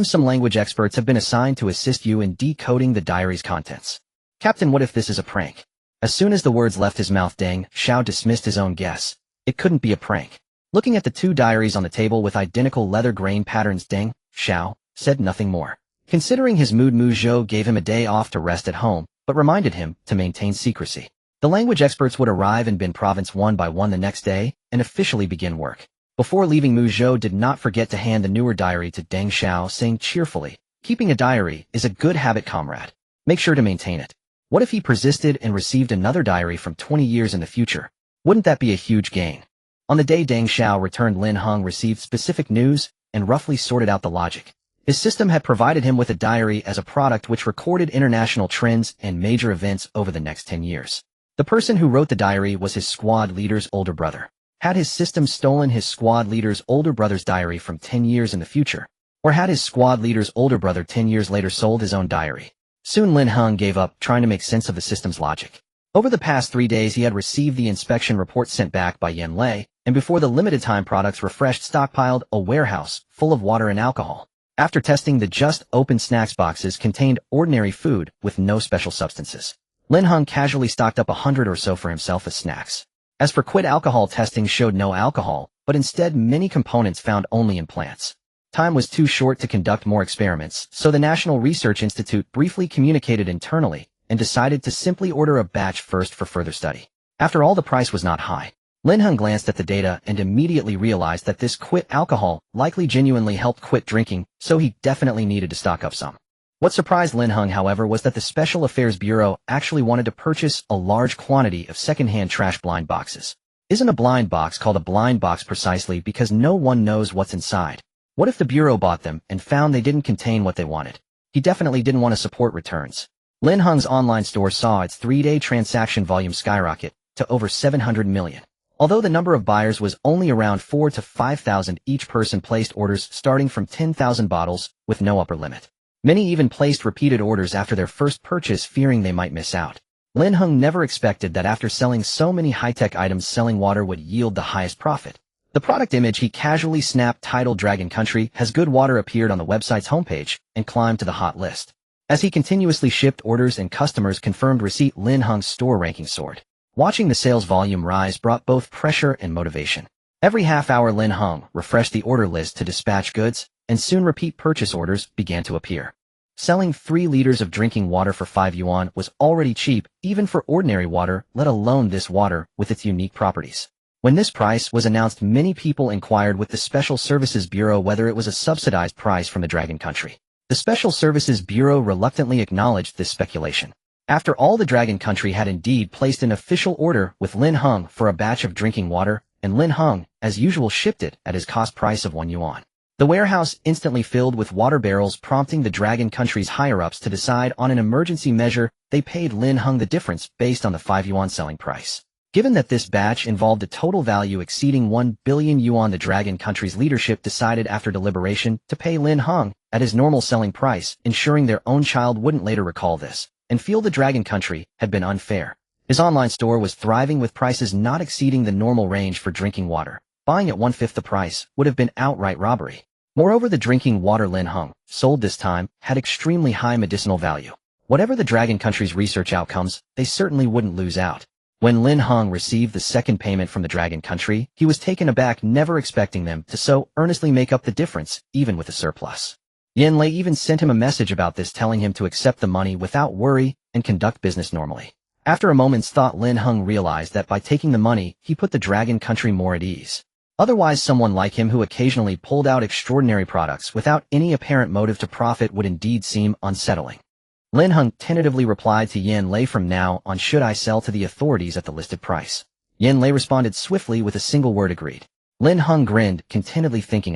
Some language experts have been assigned to assist you in decoding the diary's contents. Captain, what if this is a prank? As soon as the words left his mouth, Deng Xiao dismissed his own guess. It couldn't be a prank. Looking at the 2 diaries on the table with identical leather grain patterns, Deng Xiao said nothing more. Considering his mood, Mu Zhou gave him a day off to rest at home, but reminded him to maintain secrecy. The language experts would arrive in Bin Province one by one the next day and officially begin work. Before leaving, Mu Zhou did not forget to hand the newer diary to Deng Xiao, saying cheerfully, "Keeping a diary is a good habit, comrade. Make sure to maintain it." What if he persisted and received another diary from 20 years in the future? Wouldn't that be a huge gain? On the day Deng Xiao returned, Lin Heng received specific news and roughly sorted out the logic. His system had provided him with a diary as a product which recorded international trends and major events over the next 10 years. The person who wrote the diary was his squad leader's older brother. Had his system stolen his squad leader's older brother's diary from 10 years in the future? Or had his squad leader's older brother 10 years later sold his own diary? Soon Lin Heng gave up trying to make sense of the system's logic. Over the past 3 days he had received the inspection report sent back by Yin Lei, and before the limited-time products refreshed stockpiled a warehouse full of water and alcohol. After testing, the just-opened snacks boxes contained ordinary food with no special substances. Lin Heng casually stocked up 100 or so for himself as snacks. As for quid alcohol, testing showed no alcohol, but instead many components found only in plants. Time was too short to conduct more experiments, so the National Research Institute briefly communicated internally and decided to simply order a batch first for further study. After all, the price was not high. Lin Heng glanced at the data and immediately realized that this quit alcohol likely genuinely helped quit drinking, so he definitely needed to stock up some. What surprised Lin Heng, however, was that the Special Affairs Bureau actually wanted to purchase a large quantity of second-hand trash blind boxes. Isn't a blind box called a blind box precisely because no one knows what's inside? What if the Bureau bought them and found they didn't contain what they wanted? He definitely didn't want to support returns. Lin Heng's online store saw its 3-day transaction volume skyrocket to over 700 million. Although the number of buyers was only around 4,000 to 5,000, each person placed orders starting from 10,000 bottles with no upper limit. Many even placed repeated orders after their first purchase, fearing they might miss out. Lin Heng never expected that after selling so many high-tech items, selling water would yield the highest profit. The product image he casually snapped, titled Dragon Country Has Good Water, appeared on the website's homepage and climbed to the hot list. As he continuously shipped orders and customers confirmed receipt, Lin Heng's store ranking soared. Watching the sales volume rise brought both pressure and motivation. Every half hour Lin Heng refreshed the order list to dispatch goods, and soon repeat purchase orders began to appear. Selling 3 liters of drinking water for 5 yuan was already cheap, even for ordinary water, let alone this water with its unique properties. When this price was announced, many people inquired with the Special Services Bureau whether it was a subsidized price from the Dragon Country. The Special Services Bureau reluctantly acknowledged this speculation. After all, the Dragon Country had indeed placed an official order with Lin Heng for a batch of drinking water, and Lin Heng, as usual, shipped it at his cost price of 1 yuan. The warehouse instantly filled with water barrels, prompting the Dragon Country's higher-ups to decide on an emergency measure. They paid Lin Heng the difference based on the 5 yuan selling price. Given that this batch involved a total value exceeding 1 billion yuan, the Dragon Country's leadership decided after deliberation to pay Lin Heng at his normal selling price, ensuring their own child wouldn't later recall this and feel the Dragon Country had been unfair. His online store was thriving with prices not exceeding the normal range for drinking water. Buying at 1/5 the price would have been outright robbery. Moreover, the drinking water Lin Heng sold this time had extremely high medicinal value. Whatever the Dragon Country's research outcomes, they certainly wouldn't lose out. When Lin Heng received the second payment from the Dragon Country, he was taken aback, never expecting them to so earnestly make up the difference, even with a surplus. Yin Lei even sent him a message about this, telling him to accept the money without worry and conduct business normally. After a moment's thought, Lin Heng realized that by taking the money, he put the Dragon Country more at ease. Otherwise, someone like him who occasionally pulled out extraordinary products without any apparent motive to profit would indeed seem unsettling. Lin Heng tentatively replied to Yin Lei, "From now on, should I sell to the authorities at the listed price?" Yin Lei responded swiftly with a single word: agreed. Lin Heng grinned, contentedly thinking,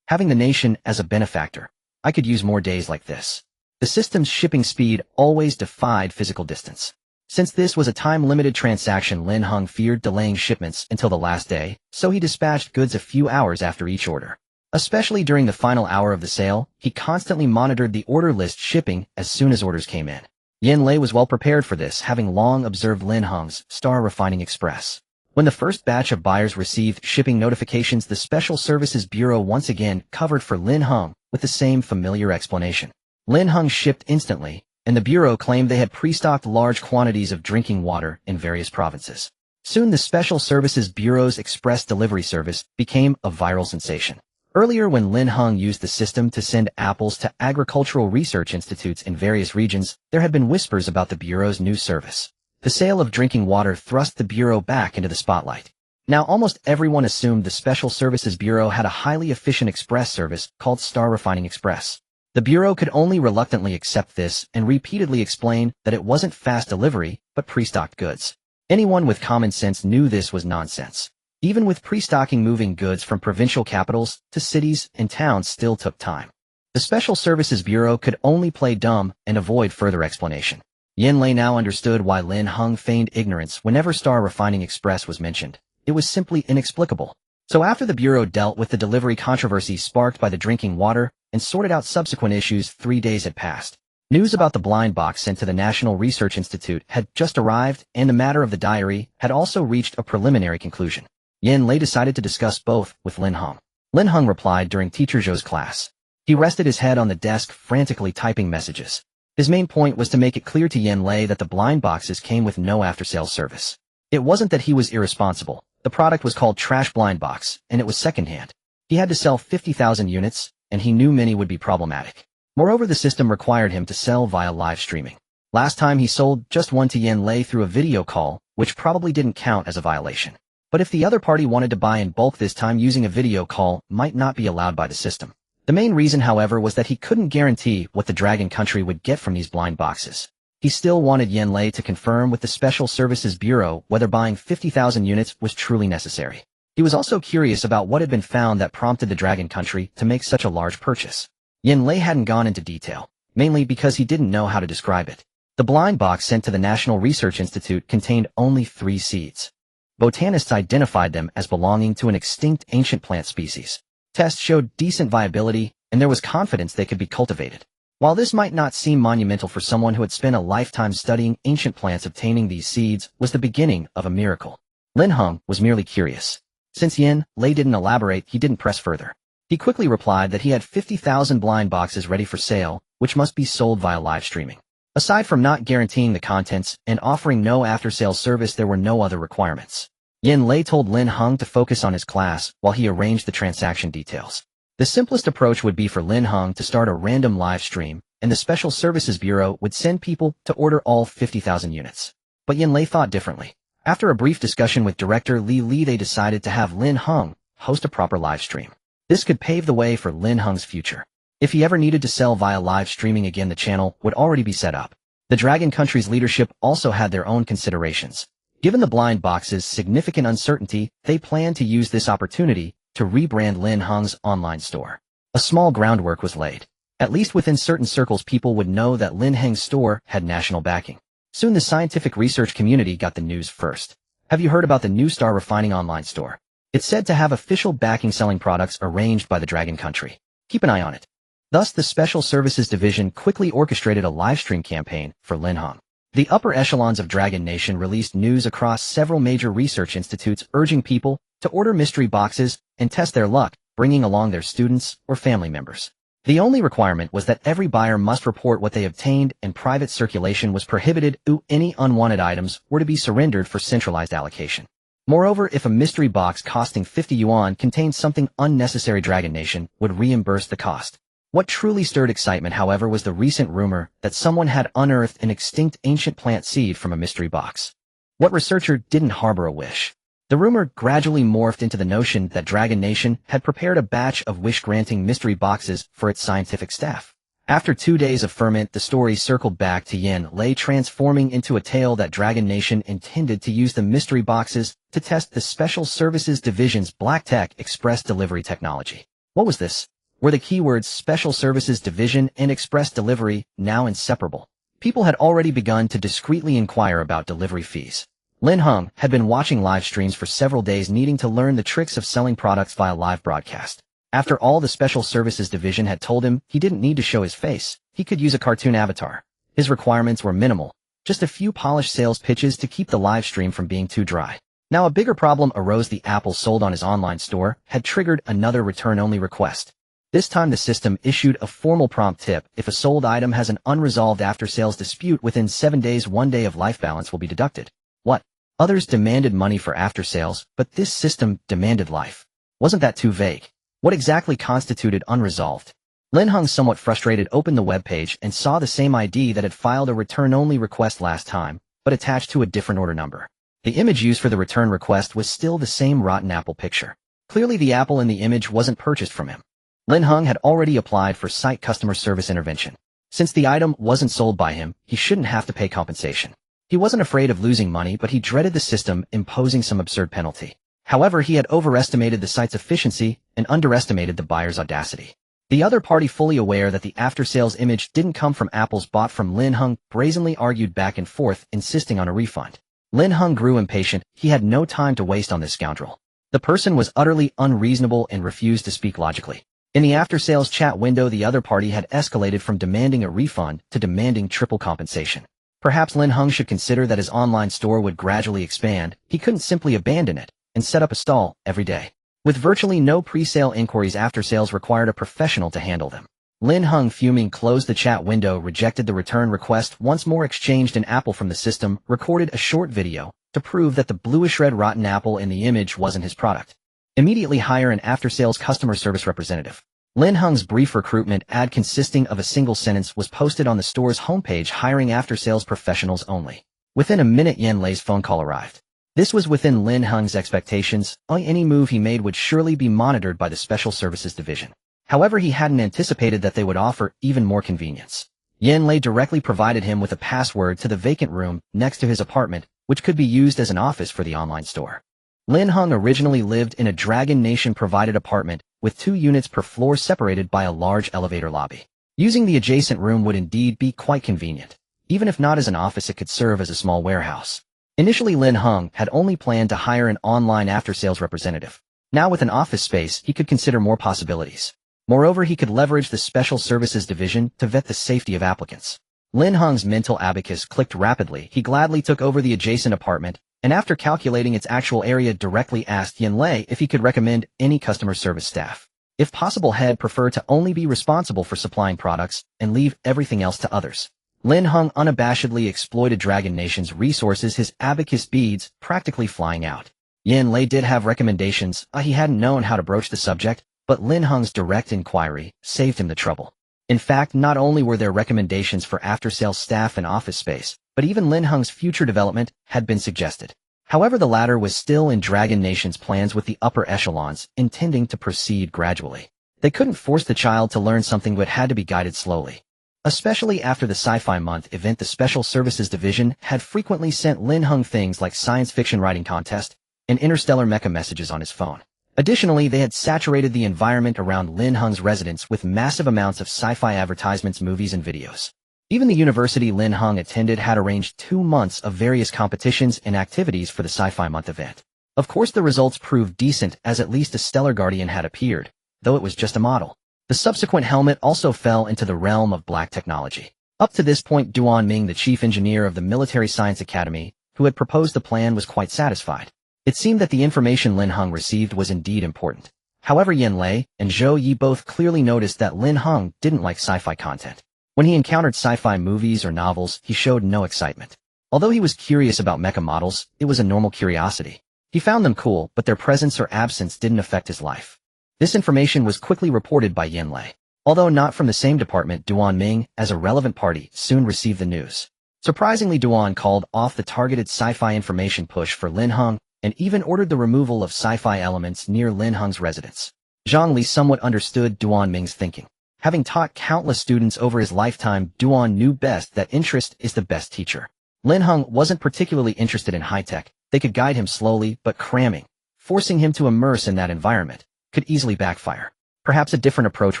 having the nation as a benefactor. I could use more days like this. The system's shipping speed always defied physical distance. Since this was a time-limited transaction, Lin Heng feared delaying shipments until the last day, so he dispatched goods a few hours after each order. Especially during the final hour of the sale, he constantly monitored the order list, shipping as soon as orders came in. Yin Lei was well prepared for this, having long observed Lin Heng's Star Refining Express. When the first batch of buyers received shipping notifications, the Special Services Bureau once again covered for Lin Heng with the same familiar explanation. Lin Heng shipped instantly, and the Bureau claimed they had pre-stocked large quantities of drinking water in various provinces. Soon the Special Services Bureau's express delivery service became a viral sensation. Earlier, when Lin Heng used the system to send apples to agricultural research institutes in various regions, there had been whispers about the Bureau's new service. The sale of drinking water thrust the Bureau back into the spotlight. Now almost everyone assumed the Special Services Bureau had a highly efficient express service called Star Refining Express. The Bureau could only reluctantly accept this and repeatedly explain that it wasn't fast delivery, but pre-stocked goods. Anyone with common sense knew this was nonsense. Even with pre-stocking, moving goods from provincial capitals to cities and towns still took time. The Special Services Bureau could only play dumb and avoid further explanation. Yin Lei now understood why Lin Heng feigned ignorance whenever Star Refining Express was mentioned. It was simply inexplicable. So after the Bureau dealt with the delivery controversy sparked by the drinking water and sorted out subsequent issues, 3 days had passed. News about the blind box sent to the National Research Institute had just arrived, and the matter of the diary had also reached a preliminary conclusion. Yin Lei decided to discuss both with Lin Heng. Lin Heng replied during Teacher Zhou's class. He rested his head on the desk, frantically typing messages. His main point was to make it clear to Yin Lei that the blind boxes came with no after-sales service. It wasn't that he was irresponsible. The product was called Trash Blind Box, and it was secondhand. He had to sell 50,000 units, and he knew many would be problematic. Moreover, the system required him to sell via live streaming. Last time he sold just one to Yin Lei through a video call, which probably didn't count as a violation. But if the other party wanted to buy in bulk this time, using a video call might not be allowed by the system. The main reason, however, was that he couldn't guarantee what the Dragon Country would get from these blind boxes. He still wanted Yin Lei to confirm with the Special Services Bureau whether buying 50,000 units was truly necessary. He was also curious about what had been found that prompted the Dragon Country to make such a large purchase. Yin Lei hadn't gone into detail, mainly because he didn't know how to describe it. The blind box sent to the National Research Institute contained only 3 seeds. Botanists identified them as belonging to an extinct ancient plant species. Tests showed decent viability, and there was confidence they could be cultivated. While this might not seem monumental for someone who had spent a lifetime studying ancient plants, obtaining these seeds was the beginning of a miracle. Lin Heng was merely curious. Since Yin Lei didn't elaborate, he didn't press further. He quickly replied that he had 50,000 blind boxes ready for sale, which must be sold via live streaming. Aside from not guaranteeing the contents and offering no after-sales service, there were no other requirements. Yin Lei told Lin Heng to focus on his class while he arranged the transaction details. The simplest approach would be for Lin Heng to start a random live stream, and the Special Services Bureau would send people to order all 50,000 units. But Yin Lei thought differently. After a brief discussion with Director Li, they decided to have Lin Heng host a proper live stream. This could pave the way for Lin Heng's future. If he ever needed to sell via live streaming again, the channel would already be set up. The Dragon Country's leadership also had their own considerations. Given the blind box's significant uncertainty, they planned to use this opportunity to rebrand Lin Heng's online store. A small groundwork was laid. At least within certain circles, people would know that Lin Heng's store had national backing. Soon the scientific research community got the news first. Have you heard about the new Star Refining online store? It's said to have official backing, selling products arranged by the Dragon Country. Keep an eye on it. Thus, the Special Services Division quickly orchestrated a livestream campaign for Lin Heng. The upper echelons of Dragon Nation released news across several major research institutes urging people to order mystery boxes and test their luck, bringing along their students or family members. The only requirement was that every buyer must report what they obtained, and private circulation was prohibited. Any unwanted items were to be surrendered for centralized allocation. Moreover, if a mystery box costing 50 yuan contained something unnecessary, Dragon Nation would reimburse the cost. What truly stirred excitement, however, was the recent rumor that someone had unearthed an extinct ancient plant seed from a mystery box. What researcher didn't harbor a wish? The rumor gradually morphed into the notion that Dragon Nation had prepared a batch of wish-granting mystery boxes for its scientific staff. After 2 days of ferment, the story circled back to Yin Lei, transforming into a tale that Dragon Nation intended to use the mystery boxes to test the Special Services Division's Black Tech Express Delivery technology. What was this? Were the keywords Special Services Division and Express Delivery now inseparable? People had already begun to discreetly inquire about delivery fees. Lin Heng had been watching live streams for several days, needing to learn the tricks of selling products via live broadcast. After all, the Special Services Division had told him he didn't need to show his face. He could use a cartoon avatar. His requirements were minimal, just a few polished sales pitches to keep the live stream from being too dry. Now a bigger problem arose. The apples sold on his online store had triggered another return-only request. This time the system issued a formal prompt tip: if a sold item has an unresolved after-sales dispute within 7 days, 1 day of life balance will be deducted. What? Others demanded money for after-sales, but this system demanded life. Wasn't that too vague? What exactly constituted unresolved? Lin Heng, somewhat frustrated, opened the webpage and saw the same ID that had filed a return-only request last time, but attached to a different order number. The image used for the return request was still the same rotten apple picture. Clearly the apple in the image wasn't purchased from him. Lin Heng had already applied for site customer service intervention. Since the item wasn't sold by him, he shouldn't have to pay compensation. He wasn't afraid of losing money, but he dreaded the system imposing some absurd penalty. However, he had overestimated the site's efficiency and underestimated the buyer's audacity. The other party, fully aware that the after-sales image didn't come from apples bought from Lin Heng, brazenly argued back and forth, insisting on a refund. Lin Heng grew impatient. He had no time to waste on this scoundrel. The person was utterly unreasonable and refused to speak logically. In the after-sales chat window, the other party had escalated from demanding a refund to demanding triple compensation. Perhaps Lin Heng should consider that his online store would gradually expand. He couldn't simply abandon it and set up a stall every day. With virtually no pre-sale inquiries, after-sales required a professional to handle them. Lin Heng, fuming, closed the chat window, rejected the return request, once more exchanged an apple from the system, recorded a short video to prove that the bluish-red rotten apple in the image wasn't his product. Immediately hire an after-sales customer service representative. Lin Heng's brief recruitment ad consisting of a single sentence was posted on the store's homepage, hiring after-sales professionals only. Within a minute, Yan Lei's phone call arrived. This was within Lin Heng's expectations. Any move he made would surely be monitored by the Special Services Division. However, he hadn't anticipated that they would offer even more convenience. Yan Lei directly provided him with a password to the vacant room next to his apartment, which could be used as an office for the online store. Lin Heng originally lived in a Dragon Nation-provided apartment with 2 units per floor separated by a large elevator lobby. Using the adjacent room would indeed be quite convenient. Even if not as an office, it could serve as a small warehouse. Initially, Lin Heng had only planned to hire an online after-sales representative. Now, with an office space, he could consider more possibilities. Moreover, he could leverage the Special Services Division to vet the safety of applicants. Lin Heng's mental abacus clicked rapidly. He gladly took over the adjacent apartment, and after calculating its actual area, directly asked Yan Lei if he could recommend any customer service staff. If possible, he'd prefer to only be responsible for supplying products and leave everything else to others. Lin Heng unabashedly exploited Dragon Nation's resources, his abacus beads practically flying out. Yan Lei did have recommendations. He hadn't known how to broach the subject, but Lin Heng's direct inquiry saved him the trouble. In fact, not only were there recommendations for after-sales staff and office space, but even Lin Heng's future development had been suggested. However, the latter was still in Dragon Nation's plans, with the upper echelons intending to proceed gradually. They couldn't force the child to learn something, but had to be guided slowly. Especially after the Sci-Fi Month event, the Special Services Division had frequently sent Lin Heng things like science fiction writing contest and interstellar mecha messages on his phone. Additionally, they had saturated the environment around Lin Heng's residence with massive amounts of sci-fi advertisements, movies, and videos. Even the university Lin Heng attended had arranged 2 months of various competitions and activities for the Sci-Fi Month event. Of course, the results proved decent, as at least a stellar guardian had appeared, though it was just a model. The subsequent helmet also fell into the realm of black technology. Up to this point, Duan Ming, the chief engineer of the Military Science Academy, who had proposed the plan, was quite satisfied. It seemed that the information Lin Heng received was indeed important. However, Yan Lei and Zhou Yi both clearly noticed that Lin Heng didn't like sci-fi content. When he encountered sci-fi movies or novels, he showed no excitement. Although he was curious about mecha models, it was a normal curiosity. He found them cool, but their presence or absence didn't affect his life. This information was quickly reported by Yan Lei. Although not from the same department, Duan Ming, as a relevant party, soon received the news. Surprisingly, Duan called off the targeted sci-fi information push for Lin Heng, and even ordered the removal of sci-fi elements near Lin Heng's residence. Zhang Li somewhat understood Duan Ming's thinking. Having taught countless students over his lifetime, Duan knew best that interest is the best teacher. Lin Heng wasn't particularly interested in high-tech. They could guide him slowly, but cramming, forcing him to immerse in that environment, could easily backfire. Perhaps a different approach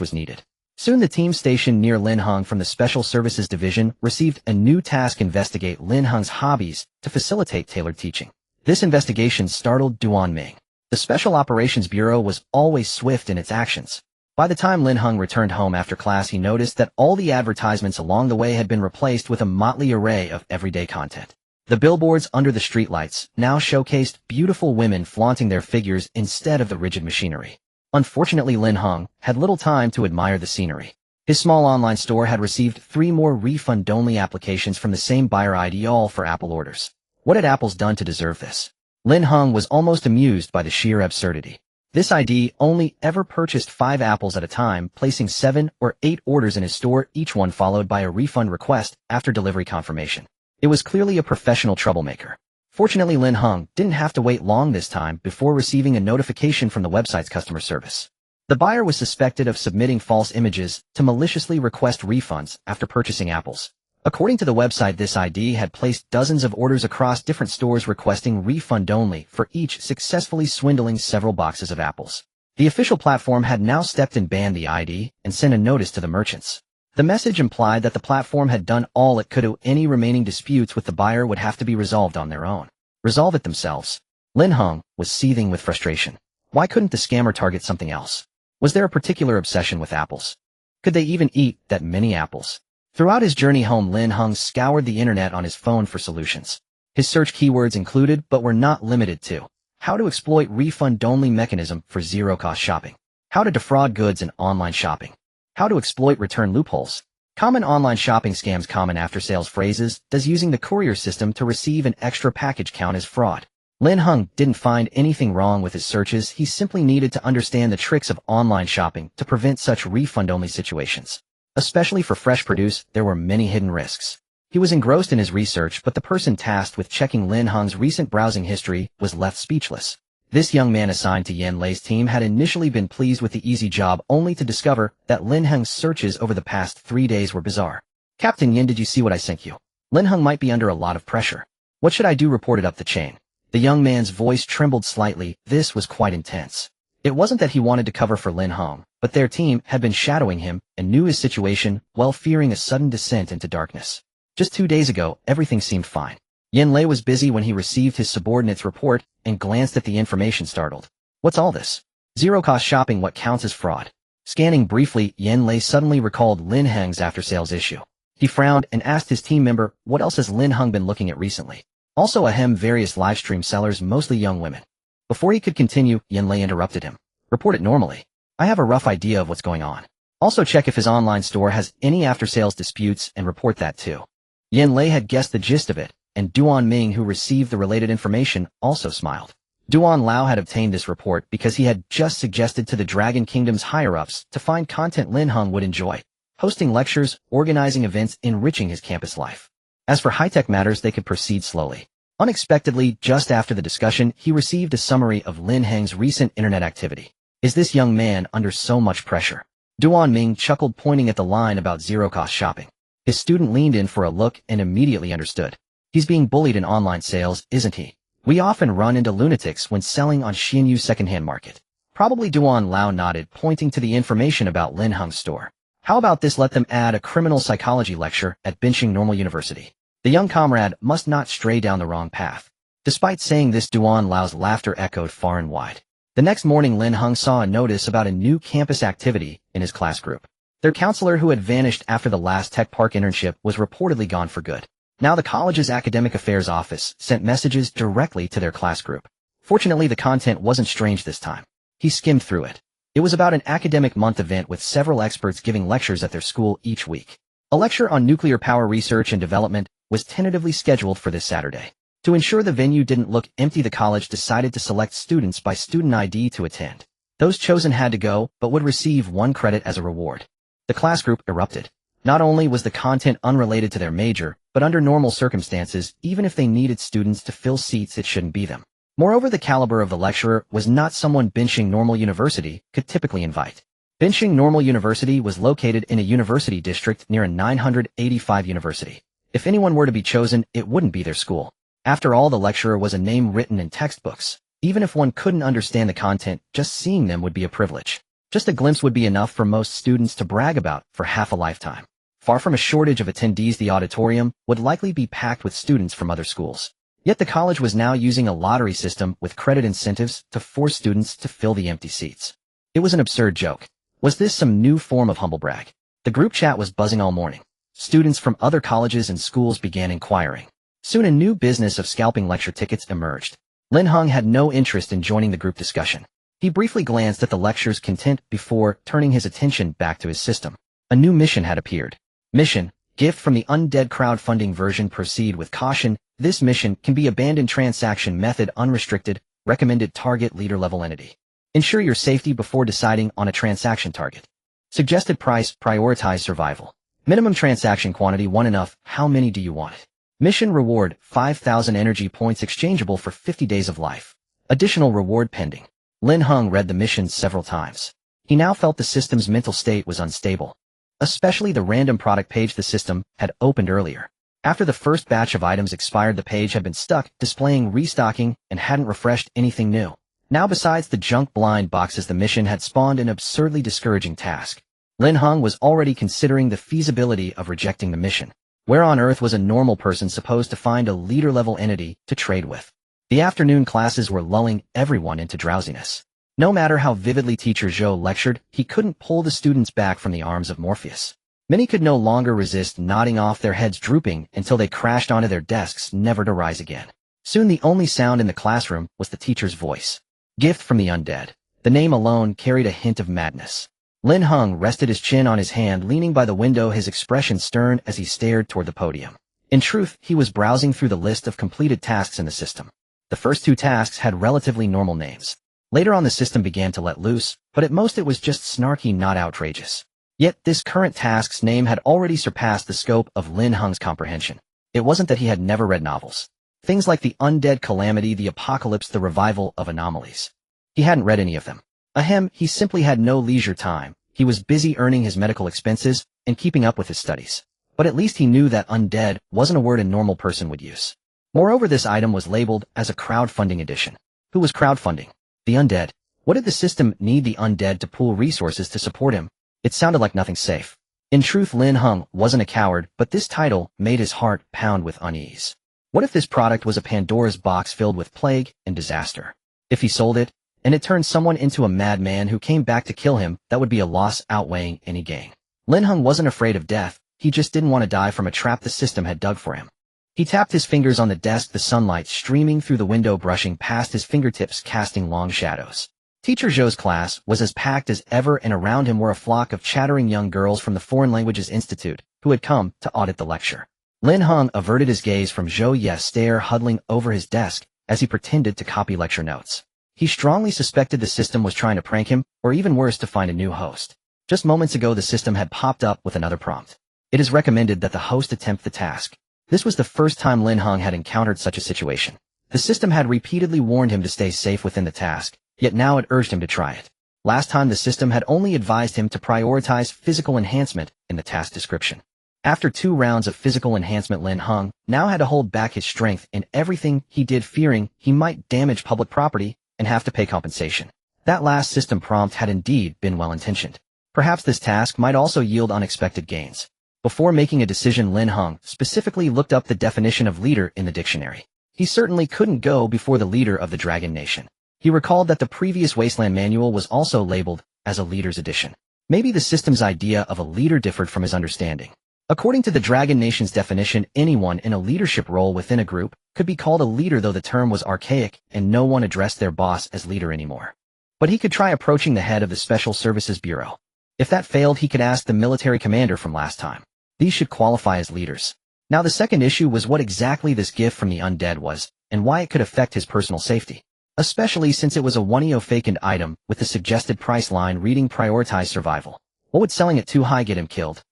was needed. Soon the team stationed near Lin Heng from the Special Services Division received a new task: investigate Lin Heng's hobbies to facilitate tailored teaching. This investigation startled Duan Ming. The Special Operations Bureau was always swift in its actions. By the time Lin Heng returned home after class, he noticed that all the advertisements along the way had been replaced with a motley array of everyday content. The billboards under the streetlights now showcased beautiful women flaunting their figures instead of the rigid machinery. Unfortunately, Lin Heng had little time to admire the scenery. His small online store had received 3 more refund-only applications from the same buyer ID, all for Apple orders. What had Apple's done to deserve this? Lin Heng was almost amused by the sheer absurdity. This ID only ever purchased 5 apples at a time, placing 7 or 8 orders in his store, each one followed by a refund request after delivery confirmation. It was clearly a professional troublemaker. Fortunately, Lin Heng didn't have to wait long this time before receiving a notification from the website's customer service. The buyer was suspected of submitting false images to maliciously request refunds after purchasing apples. According to the website, this ID had placed dozens of orders across different stores requesting refund only for each, successfully swindling several boxes of apples. The official platform had now stepped in, banned the ID, and sent a notice to the merchants. The message implied that the platform had done all it could. Any remaining disputes with the buyer would have to be resolved on their own. resolve it themselves. Lin Heng was seething with frustration. Why couldn't the scammer target something else? Was there a particular obsession with apples? Could they even eat that many apples? Throughout his journey home, Lin Heng scoured the internet on his phone for solutions. His search keywords included, but were not limited to, how to exploit refund-only mechanism for zero-cost shopping, how to defraud goods in online shopping, how to exploit return loopholes, common online shopping scams, common after-sales phrases, does using the courier system to receive an extra package count as fraud? Lin Heng didn't find anything wrong with his searches. He simply needed to understand the tricks of online shopping to prevent such refund-only situations. Especially for fresh produce, there were many hidden risks. He was engrossed in his research, but the person tasked with checking Lin Heng's recent browsing history was left speechless. This young man assigned to Yan Lei's team had initially been pleased with the easy job, only to discover that Lin Heng's searches over the past 3 days were bizarre. Captain Yin, did you see what I sent you? Lin Heng might be under a lot of pressure. What should I do? Report it up the chain. The young man's voice trembled slightly. This was quite intense. It wasn't that he wanted to cover for Lin Heng, but their team had been shadowing him and knew his situation, while fearing a sudden descent into darkness. Just 2 days ago, everything seemed fine. Yan Lei was busy when he received his subordinate's report and glanced at the information, startled. What's all this? Zero-cost shopping, what counts as fraud? Scanning briefly, Yan Lei suddenly recalled Lin Heng's after-sales issue. He frowned and asked his team member, what else has Lin Heng been looking at recently? Also various live stream sellers, mostly young women. Before he could continue, Yan Lei interrupted him. Report it normally. I have a rough idea of what's going on. Also check if his online store has any after-sales disputes and report that too. Yan Lei had guessed the gist of it, and Duan Ming, who received the related information, also smiled. Duan Lao had obtained this report because he had just suggested to the Dragon Kingdom's higher-ups to find content Lin Heng would enjoy, hosting lectures, organizing events, enriching his campus life. As for high-tech matters, they could proceed slowly. Unexpectedly, just after the discussion, he received a summary of Lin Heng's recent internet activity. Is this young man under so much pressure? Duan Ming chuckled, pointing at the line about zero-cost shopping. His student leaned in for a look and immediately understood. He's being bullied in online sales, isn't he? We often run into lunatics when selling on Xianyu's secondhand market. Probably. Duan Lao nodded, pointing to the information about Lin Heng's store. How about this? Let them add a criminal psychology lecture at Binching Normal University. The young comrade must not stray down the wrong path. Despite saying this, Duan Lao's laughter echoed far and wide. The next morning, Lin Heng saw a notice about a new campus activity in his class group. Their counselor, who had vanished after the last tech park internship, was reportedly gone for good. Now the college's academic affairs office sent messages directly to their class group. Fortunately, the content wasn't strange this time. He skimmed through it. It was about an academic month event with several experts giving lectures at their school each week. A lecture on nuclear power research and development was tentatively scheduled for this Saturday. To ensure the venue didn't look empty, the college decided to select students by student ID to attend. Those chosen had to go, but would receive 1 credit as a reward. The class group erupted. Not only was the content unrelated to their major, but under normal circumstances, even if they needed students to fill seats, it shouldn't be them. Moreover, the caliber of the lecturer was not someone Binching Normal University could typically invite. Binching Normal University was located in a university district near a 985 university. If anyone were to be chosen, it wouldn't be their school. After all, the lecturer was a name written in textbooks. Even if one couldn't understand the content, just seeing them would be a privilege. Just a glimpse would be enough for most students to brag about for half a lifetime. Far from a shortage of attendees, the auditorium would likely be packed with students from other schools. Yet the college was now using a lottery system with credit incentives to force students to fill the empty seats. It was an absurd joke. Was this some new form of humble brag? The group chat was buzzing all morning. Students from other colleges and schools began inquiring. Soon a new business of scalping lecture tickets emerged. Lin Heng had no interest in joining the group discussion. He briefly glanced at the lecture's content before turning his attention back to his system. A new mission had appeared. Mission: gift from the undead crowdfunding version. Proceed with caution. This mission can be abandoned. Transaction method: unrestricted. Recommended target: leader level entity. Ensure your safety before deciding on a transaction target. Suggested price: prioritize survival. Minimum transaction quantity: 1 enough. How many do you want? Mission reward: 5,000 energy points exchangeable for 50 days of life. Additional reward pending. Lin Heng read the mission several times. He now felt the system's mental state was unstable. Especially the random product page the system had opened earlier. After the first batch of items expired, the page had been stuck, displaying restocking, and hadn't refreshed anything new. Now, besides the junk blind boxes, the mission had spawned an absurdly discouraging task. Lin Heng was already considering the feasibility of rejecting the mission. Where on earth was a normal person supposed to find a leader-level entity to trade with? The afternoon classes were lulling everyone into drowsiness. No matter how vividly Teacher Zhou lectured, he couldn't pull the students back from the arms of Morpheus. Many could no longer resist nodding off, their heads drooping until they crashed onto their desks, never to rise again. Soon the only sound in the classroom was the teacher's voice. Gift from the undead. The name alone carried a hint of madness. Lin Heng rested his chin on his hand, leaning by the window, his expression stern as he stared toward the podium. In truth, he was browsing through the list of completed tasks in the system. The first 2 tasks had relatively normal names. Later on the system began to let loose, but at most it was just snarky, not outrageous. Yet this current task's name had already surpassed the scope of Lin Heng's comprehension. It wasn't that he had never read novels. Things like the undead calamity, the apocalypse, the revival of anomalies. He hadn't read any of them. Ahem, he simply had no leisure time. He was busy earning his medical expenses and keeping up with his studies. But at least he knew that undead wasn't a word a normal person would use. Moreover, this item was labeled as a crowdfunding edition. Who was crowdfunding? The undead. What did the system need the undead to pool resources to support him? It sounded like nothing safe. In truth, Lin Heng wasn't a coward, but this title made his heart pound with unease. What if this product was a Pandora's box filled with plague and disaster? If he sold it, and it turned someone into a madman who came back to kill him, that would be a loss outweighing any gain. Lin Heng wasn't afraid of death, he just didn't want to die from a trap the system had dug for him. He tapped his fingers on the desk, the sunlight streaming through the window, brushing past his fingertips, casting long shadows. Teacher Zhou's class was as packed as ever, and around him were a flock of chattering young girls from the Foreign Languages Institute who had come to audit the lecture. Lin Heng averted his gaze from Zhou Ye's stare huddling over his desk as he pretended to copy lecture notes. He strongly suspected the system was trying to prank him, or even worse, to find a new host. Just moments ago, the system had popped up with another prompt. It is recommended that the host attempt the task. This was the first time Lin Heng had encountered such a situation. The system had repeatedly warned him to stay safe within the task, yet now it urged him to try it. Last time the system had only advised him to prioritize physical enhancement in the task description. After 2 rounds of physical enhancement, Lin Heng now had to hold back his strength in everything he did, fearing he might damage public property and have to pay compensation. That last system prompt had indeed been well-intentioned. Perhaps this task might also yield unexpected gains. Before making a decision, Lin Heng specifically looked up the definition of leader in the dictionary. He certainly couldn't go before the leader of the Dragon Nation. He recalled that the previous Wasteland manual was also labeled as a leader's edition. Maybe the system's idea of a leader differed from his understanding. According to the Dragon Nation's definition, anyone in a leadership role within a group could be called a leader, though the term was archaic and no one addressed their boss as leader anymore. But he could try approaching the head of the Special Services Bureau. If that failed, he could ask the military commander from last time. These should qualify as leaders. Now the second issue was what exactly this gift from the undead was, and why it could affect his personal safety. Especially since it was a 1EO vacant item with the suggested price line reading prioritize survival. What would selling it too high get him killed?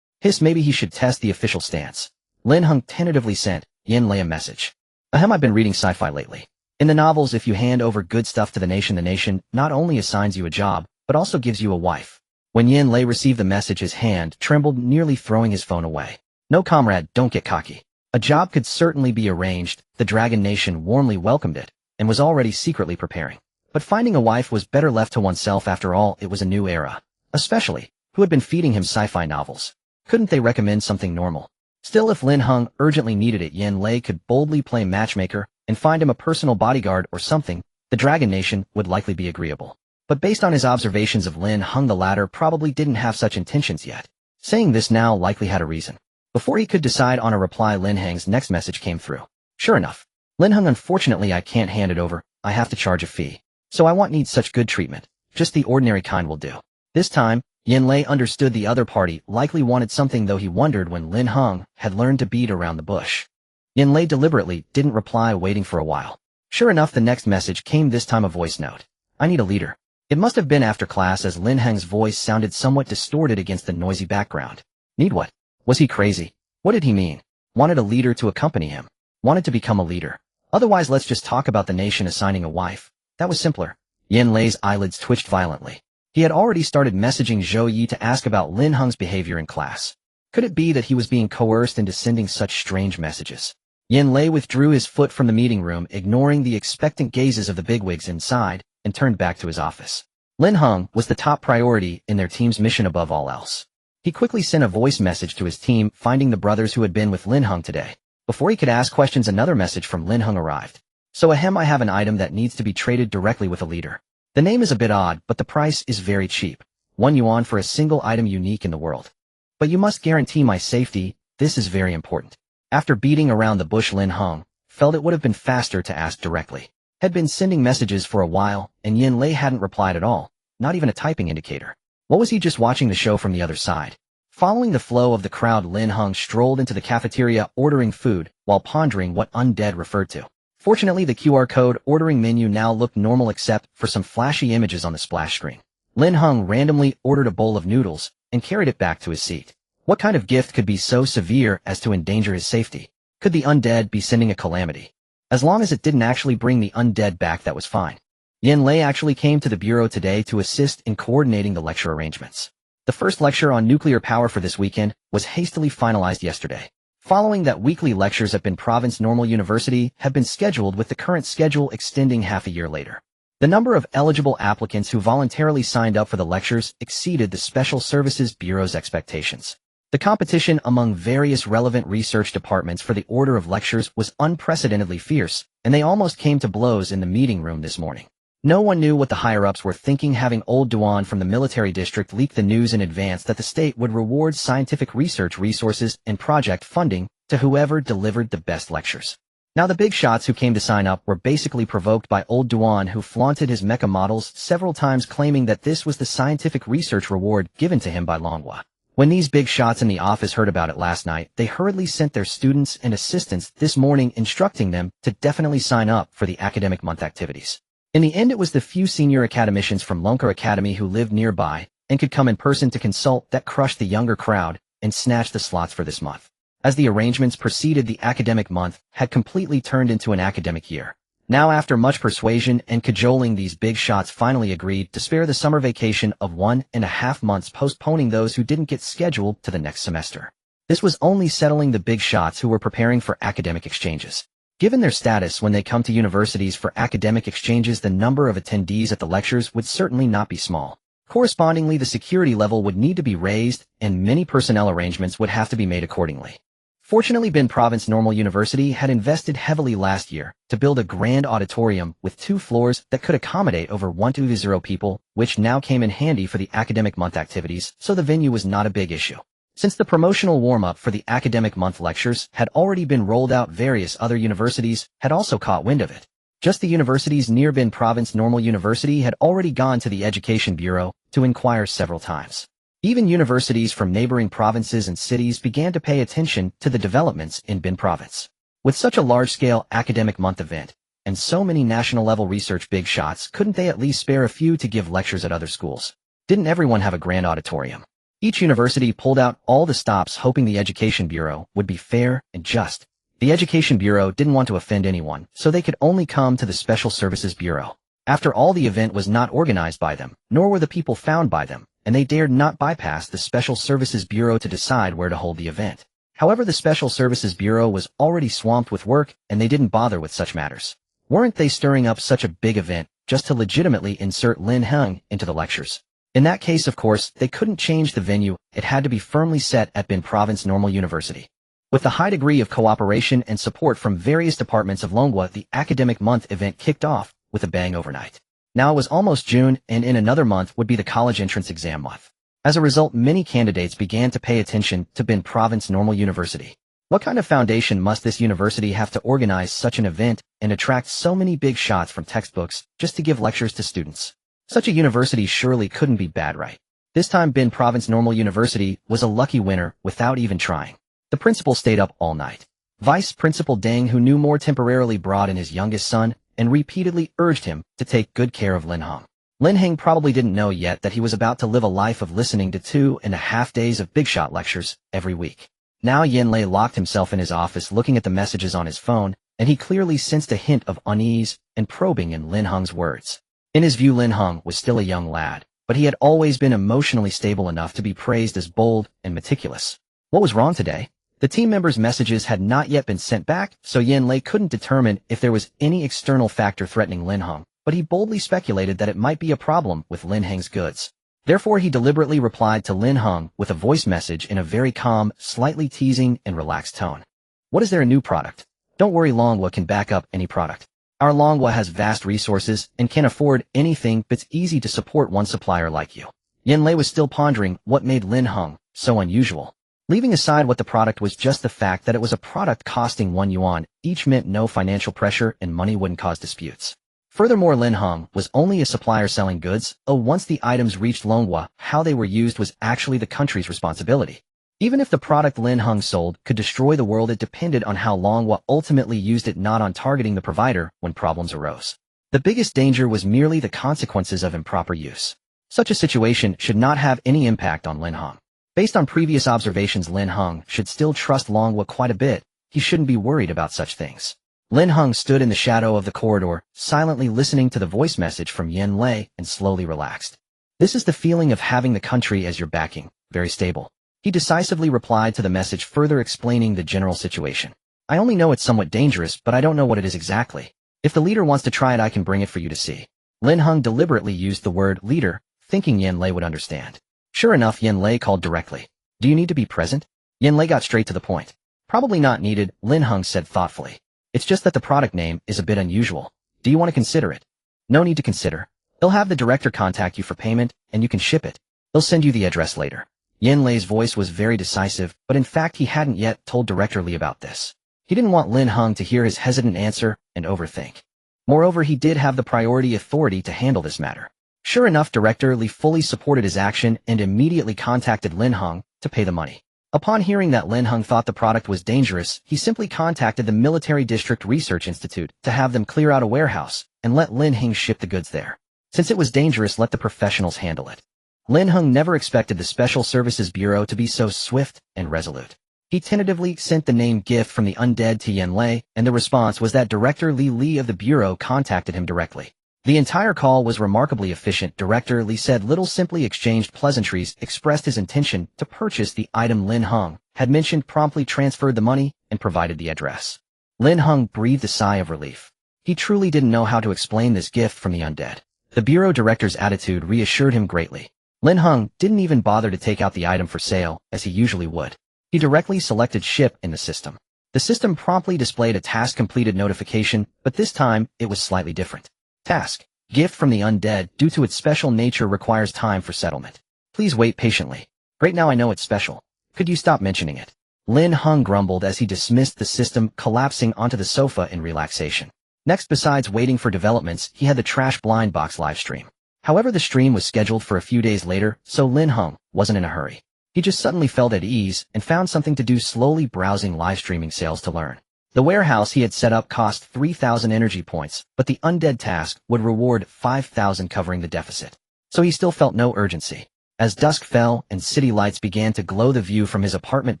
Maybe he should test the official stance. Lin Heng tentatively sent Yin Lei a message. Ahem, I've been reading sci-fi lately. In the novels, if you hand over good stuff to the nation not only assigns you a job, but also gives you a wife. When Yin Lei received the message, his hand trembled, nearly throwing his phone away. No, comrade, don't get cocky. A job could certainly be arranged. The Dragon Nation warmly welcomed it, and was already secretly preparing. But finding a wife was better left to oneself. After all, it was a new era. Especially, who had been feeding him sci-fi novels? Couldn't they recommend something normal? Still, if Lin Heng urgently needed it, Yin Lei could boldly play matchmaker and find him a personal bodyguard or something. The Dragon Nation would likely be agreeable. But based on his observations of Lin Heng, the latter probably didn't have such intentions yet. Saying this now likely had a reason. Before he could decide on a reply, Lin Heng's next message came through. Sure enough. Lin Heng, unfortunately I can't hand it over. I have to charge a fee. So I won't need such good treatment. Just the ordinary kind will do. This time, Yin Lei understood the other party likely wanted something, though he wondered when Lin Heng had learned to beat around the bush. Yin Lei deliberately didn't reply, waiting for a while. Sure enough, the next message came, this time a voice note. I need a leader. It must have been after class, as Lin Heng's voice sounded somewhat distorted against the noisy background. Need what? Was he crazy? What did he mean? Wanted a leader to accompany him. Wanted to become a leader. Otherwise, let's just talk about the nation assigning a wife. That was simpler. Yin Lei's eyelids twitched violently. He had already started messaging Zhou Yi to ask about Lin Heng's behavior in class. Could it be that he was being coerced into sending such strange messages? Yin Lei withdrew his foot from the meeting room, ignoring the expectant gazes of the bigwigs inside, and turned back to his office. Lin Heng was the top priority in their team's mission above all else. He quickly sent a voice message to his team, finding the brothers who had been with Lin Heng today. Before he could ask questions, another message from Lin Heng arrived. So ahem, I have an item that needs to be traded directly with a leader. The name is a bit odd, but the price is very cheap. 1 yuan for a single item unique in the world. But you must guarantee my safety, this is very important. After beating around the bush, Lin Heng felt it would have been faster to ask directly. Had been sending messages for a while, and Yin Lei hadn't replied at all, not even a typing indicator. What was he just watching the show from the other side? Following the flow of the crowd, Lin Heng strolled into the cafeteria ordering food while pondering what undead referred to. Fortunately, the QR code ordering menu now looked normal except for some flashy images on the splash screen. Lin Heng randomly ordered a bowl of noodles and carried it back to his seat. What kind of gift could be so severe as to endanger his safety? Could the undead be sending a calamity? As long as it didn't actually bring the undead back, that was fine. Yin Lei actually came to the bureau today to assist in coordinating the lecture arrangements. The first lecture on nuclear power for this weekend was hastily finalized yesterday. Following that, weekly lectures at Bin Province Normal University have been scheduled, with the current schedule extending half a year later. The number of eligible applicants who voluntarily signed up for the lectures exceeded the Special Services Bureau's expectations. The competition among various relevant research departments for the order of lectures was unprecedentedly fierce, and they almost came to blows in the meeting room this morning. No one knew what the higher-ups were thinking, having old Duan from the military district leak the news in advance that the state would reward scientific research resources and project funding to whoever delivered the best lectures. Now the big shots who came to sign up were basically provoked by old Duan, who flaunted his mecha models several times, claiming that this was the scientific research reward given to him by Longhua. When these big shots in the office heard about it last night, they hurriedly sent their students and assistants this morning, instructing them to definitely sign up for the academic month activities. In the end, it was the few senior academicians from Longhua Academy who lived nearby and could come in person to consult that crushed the younger crowd and snatched the slots for this month. As the arrangements proceeded, the academic month had completely turned into an academic year. Now, after much persuasion and cajoling, these big shots finally agreed to spare the summer vacation of 1.5 months, postponing those who didn't get scheduled to the next semester. This was only settling the big shots who were preparing for academic exchanges. Given their status when they come to universities for academic exchanges, the number of attendees at the lectures would certainly not be small. Correspondingly, the security level would need to be raised, and many personnel arrangements would have to be made accordingly. Fortunately, Bin Province Normal University had invested heavily last year to build a grand auditorium with 2 floors that could accommodate over 120 people, which now came in handy for the academic month activities, so the venue was not a big issue. Since the promotional warm-up for the academic month lectures had already been rolled out, various other universities had also caught wind of it. Just the universities near Bin Province Normal University had already gone to the Education Bureau to inquire several times. Even universities from neighboring provinces and cities began to pay attention to the developments in Bin Province. With such a large-scale academic month event, and so many national-level research big shots, couldn't they at least spare a few to give lectures at other schools? Didn't everyone have a grand auditorium? Each university pulled out all the stops, hoping the Education Bureau would be fair and just. The Education Bureau didn't want to offend anyone, so they could only come to the Special Services Bureau. After all, the event was not organized by them, nor were the people found by them, and they dared not bypass the Special Services Bureau to decide where to hold the event. However, the Special Services Bureau was already swamped with work, and they didn't bother with such matters. Weren't they stirring up such a big event just to legitimately insert Lin Heng into the lectures? In that case, of course, they couldn't change the venue. It had to be firmly set at Bin Province Normal University. With the high degree of cooperation and support from various departments of Longhua, the academic month event kicked off with a bang overnight. Now it was almost June, and in another month would be the college entrance exam month. As a result, many candidates began to pay attention to Bin Province Normal University. What kind of foundation must this university have to organize such an event and attract so many big shots from textbooks just to give lectures to students? Such a university surely couldn't be bad, right? This time, Bin Province Normal University was a lucky winner without even trying. The principal stayed up all night. Vice Principal Deng, who knew more, temporarily brought in his youngest son and repeatedly urged him to take good care of Lin Heng. Lin Heng probably didn't know yet that he was about to live a life of listening to 2.5 days of big shot lectures every week. Now Yin Lei locked himself in his office looking at the messages on his phone, and he clearly sensed a hint of unease and probing in Lin Heng's words. In his view, Lin Heng was still a young lad, but he had always been emotionally stable enough to be praised as bold and meticulous. What was wrong today? The team members' messages had not yet been sent back, so Yin Lei couldn't determine if there was any external factor threatening Lin Heng, but he boldly speculated that it might be a problem with Lin Heng's goods. Therefore, he deliberately replied to Lin Heng with a voice message in a very calm, slightly teasing, and relaxed tone. What is there, a new product? Don't worry, Longhua can back up any product. Our Longhua has vast resources and can afford anything, but it's easy to support one supplier like you. Yanlei was still pondering what made Lin Heng so unusual. Leaving aside what the product was, just the fact that it was a product costing 1 yuan each meant no financial pressure and money wouldn't cause disputes. Furthermore, Lin Heng was only a supplier selling goods. Once the items reached Longhua, how they were used was actually the country's responsibility. Even if the product Lin Heng sold could destroy the world, it depended on how Longhua ultimately used it, not on targeting the provider when problems arose. The biggest danger was merely the consequences of improper use. Such a situation should not have any impact on Lin Heng. Based on previous observations, Lin Heng should still trust Longhua quite a bit. He shouldn't be worried about such things. Lin Heng stood in the shadow of the corridor, silently listening to the voice message from Yanlei, and slowly relaxed. This is the feeling of having the country as your backing, very stable. He decisively replied to the message, further explaining the general situation. I only know it's somewhat dangerous, but I don't know what it is exactly. If the leader wants to try it, I can bring it for you to see. Lin Heng deliberately used the word leader, thinking Yanlei would understand. Sure enough, Yanlei called directly. Do you need to be present? Yanlei got straight to the point. Probably not needed, Lin Heng said thoughtfully. It's just that the product name is a bit unusual. Do you want to consider it? No need to consider. They'll have the director contact you for payment, and you can ship it. They'll send you the address later. Yanlei's voice was very decisive, but in fact he hadn't yet told Director Li about this. He didn't want Lin Heng to hear his hesitant answer and overthink. Moreover, he did have the priority authority to handle this matter. Sure enough, Director Li fully supported his action and immediately contacted Lin Heng to pay the money. Upon hearing that Lin Heng thought the product was dangerous, he simply contacted the Military District Research Institute to have them clear out a warehouse and let Lin Heng ship the goods there. Since it was dangerous, let the professionals handle it. Lin Heng never expected the Special Services Bureau to be so swift and resolute. He tentatively sent the name gift from the undead to Yanlei, and the response was that Director Li of the Bureau contacted him directly. The entire call was remarkably efficient. Director Li said little, simply exchanged pleasantries, expressed his intention to purchase the item Lin Heng had mentioned, promptly transferred the money, and provided the address. Lin Heng breathed a sigh of relief. He truly didn't know how to explain this gift from the undead. The Bureau Director's attitude reassured him greatly. Lin Heng didn't even bother to take out the item for sale, as he usually would. He directly selected ship in the system. The system promptly displayed a task completed notification, but this time, it was slightly different. Task: gift from the undead, due to its special nature requires time for settlement. Please wait patiently. Great, now I know it's special. Could you stop mentioning it? Lin Heng grumbled as he dismissed the system, collapsing onto the sofa in relaxation. Next, besides waiting for developments, he had the Trash Blind Box live stream. However, the stream was scheduled for a few days later, so Lin Heng wasn't in a hurry. He just suddenly felt at ease and found something to do, slowly browsing live streaming sales to learn. The warehouse he had set up cost 3,000 energy points, but the undead task would reward 5,000, covering the deficit. So he still felt no urgency. As dusk fell and city lights began to glow, the view from his apartment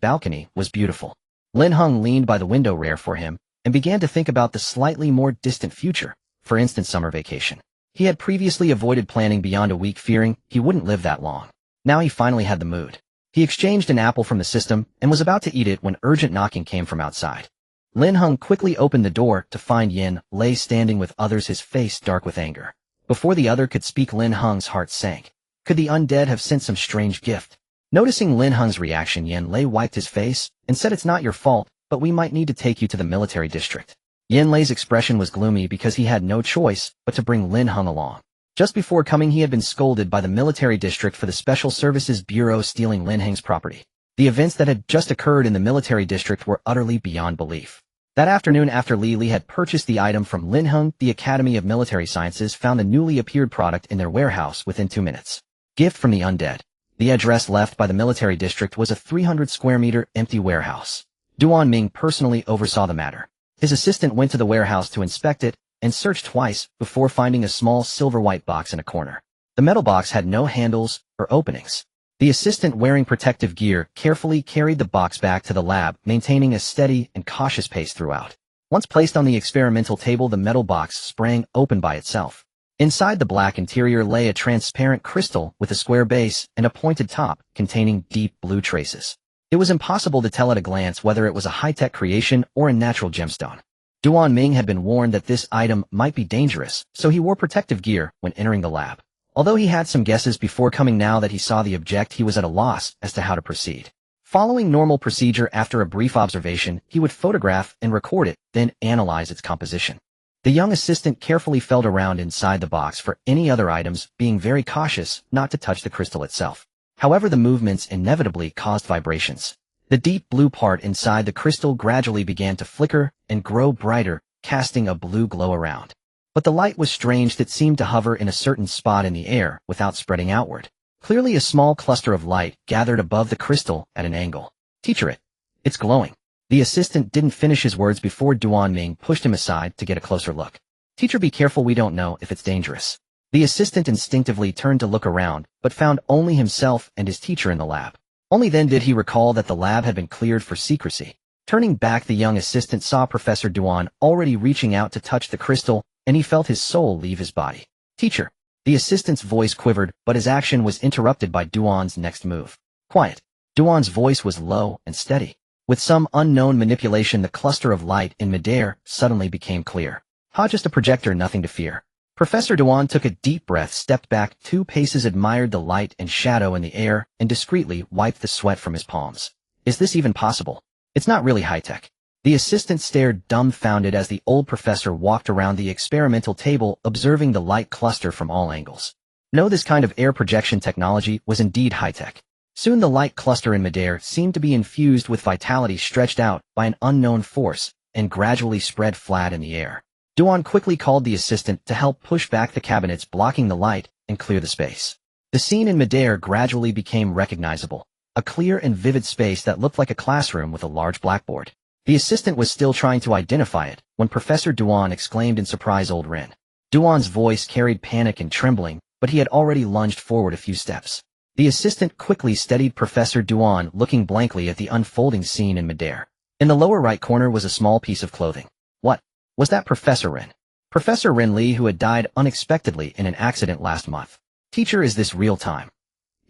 balcony was beautiful. Lin Heng leaned by the window rare for him and began to think about the slightly more distant future, for instance summer vacation. He had previously avoided planning beyond a week, fearing he wouldn't live that long. Now he finally had the mood. He exchanged an apple from the system and was about to eat it when urgent knocking came from outside. Lin Heng quickly opened the door to find Yin Lei standing with others, his face dark with anger. Before the other could speak, Lin Heng's heart sank. Could the undead have sent some strange gift? Noticing Lin Heng's reaction, Yin Lei wiped his face and said, "It's not your fault, but we might need to take you to the military district." Yin Lei's expression was gloomy because he had no choice but to bring Lin Heng along. Just before coming, he had been scolded by the military district for the Special Services Bureau stealing Lin Heng's property. The events that had just occurred in the military district were utterly beyond belief. That afternoon, after Li had purchased the item from Lin Heng, the Academy of Military Sciences found the newly appeared product in their warehouse within 2 minutes. Gift from the undead. The address left by the military district was a 300 square meter empty warehouse. Duan Ming personally oversaw the matter. His assistant went to the warehouse to inspect it and searched twice before finding a small silver-white box in a corner. The metal box had no handles or openings. The assistant, wearing protective gear, carefully carried the box back to the lab, maintaining a steady and cautious pace throughout. Once placed on the experimental table, the metal box sprang open by itself. Inside the black interior lay a transparent crystal with a square base and a pointed top containing deep blue traces. It was impossible to tell at a glance whether it was a high-tech creation or a natural gemstone. Duan Ming had been warned that this item might be dangerous, so he wore protective gear when entering the lab. Although he had some guesses before coming, now that he saw the object, he was at a loss as to how to proceed. Following normal procedure, after a brief observation, he would photograph and record it, then analyze its composition. The young assistant carefully felt around inside the box for any other items, being very cautious not to touch the crystal itself. However, the movements inevitably caused vibrations. The deep blue part inside the crystal gradually began to flicker and grow brighter, casting a blue glow around. But the light was strange that seemed to hover in a certain spot in the air without spreading outward. Clearly a small cluster of light gathered above the crystal at an angle. Teacher, it's glowing. The assistant didn't finish his words before Duan Ming pushed him aside to get a closer look. Teacher, be careful, we don't know if it's dangerous. The assistant instinctively turned to look around, but found only himself and his teacher in the lab. Only then did he recall that the lab had been cleared for secrecy. Turning back, the young assistant saw Professor Duan already reaching out to touch the crystal, and he felt his soul leave his body. Teacher. The assistant's voice quivered, but his action was interrupted by Duan's next move. Quiet. Duan's voice was low and steady. With some unknown manipulation, the cluster of light in midair suddenly became clear. Just a projector, nothing to fear. Professor Duan took a deep breath, stepped back 2 paces, admired the light and shadow in the air, and discreetly wiped the sweat from his palms. Is this even possible? It's not really high-tech. The assistant stared dumbfounded as the old professor walked around the experimental table, observing the light cluster from all angles. No, this kind of air projection technology was indeed high-tech. Soon the light cluster in midair seemed to be infused with vitality stretched out by an unknown force, and gradually spread flat in the air. Duan quickly called the assistant to help push back the cabinets blocking the light and clear the space. The scene in midair gradually became recognizable, a clear and vivid space that looked like a classroom with a large blackboard. The assistant was still trying to identify it when Professor Duan exclaimed in surprise, "Old Rin." Duan's voice carried panic and trembling, but he had already lunged forward a few steps. The assistant quickly steadied Professor Duan, looking blankly at the unfolding scene in midair. In the lower right corner was a small piece of clothing. What? Was that Professor Rin? Professor Rin Li, who had died unexpectedly in an accident last month. Teacher, is this real time?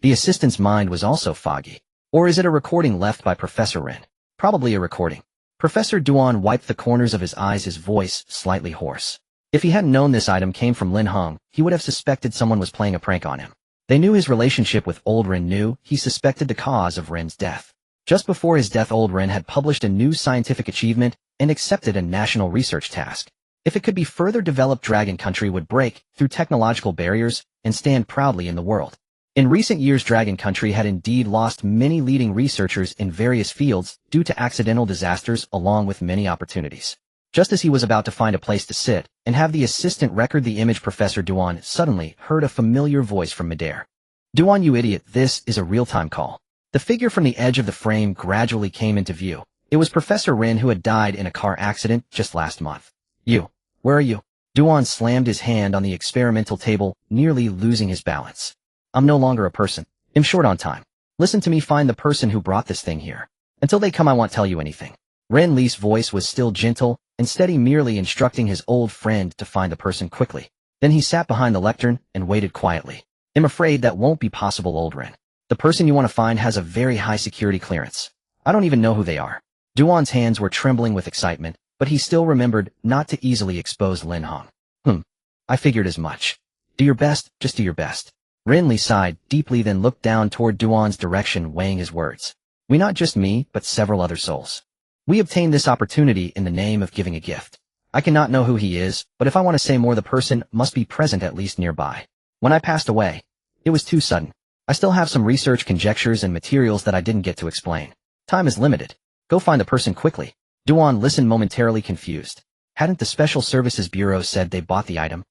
The assistant's mind was also foggy. Or is it a recording left by Professor Rin? Probably a recording. Professor Duan wiped the corners of his eyes, his voice slightly hoarse. If he hadn't known this item came from Lin Heng, he would have suspected someone was playing a prank on him. They knew his relationship with Old Rin, knew he suspected the cause of Rin's death. Just before his death, Old Rin had published a new scientific achievement and accepted a national research task. If it could be further developed, Dragon Country would break through technological barriers and stand proudly in the world. In recent years, Dragon Country had indeed lost many leading researchers in various fields due to accidental disasters, along with many opportunities. Just as he was about to find a place to sit and have the assistant record the image, Professor Duan suddenly heard a familiar voice from midair. "Duan, you idiot, this is a real-time call." The figure from the edge of the frame gradually came into view. It was Professor Rin, who had died in a car accident just last month. "You, where are you?" Duan slammed his hand on the experimental table, nearly losing his balance. "I'm no longer a person. I'm short on time. Listen to me, find the person who brought this thing here. Until they come, I won't tell you anything." Ren Li's voice was still gentle and steady, merely instructing his old friend to find the person quickly. Then he sat behind the lectern and waited quietly. "I'm afraid that won't be possible, Old Ren. The person you want to find has a very high security clearance. I don't even know who they are." Duan's hands were trembling with excitement, but he still remembered not to easily expose Lin Heng. I figured as much. Do your best, just do your best." Ren Li sighed deeply, then looked down toward Duan's direction, weighing his words. "We, not just me, but several other souls. We obtained this opportunity in the name of giving a gift. I cannot know who he is, but if I want to say more, the person must be present, at least nearby. When I passed away, it was too sudden. I still have some research conjectures and materials that I didn't get to explain. Time is limited. Go find the person quickly." Duan listened, momentarily confused. Hadn't the Special Services Bureau said they bought the item?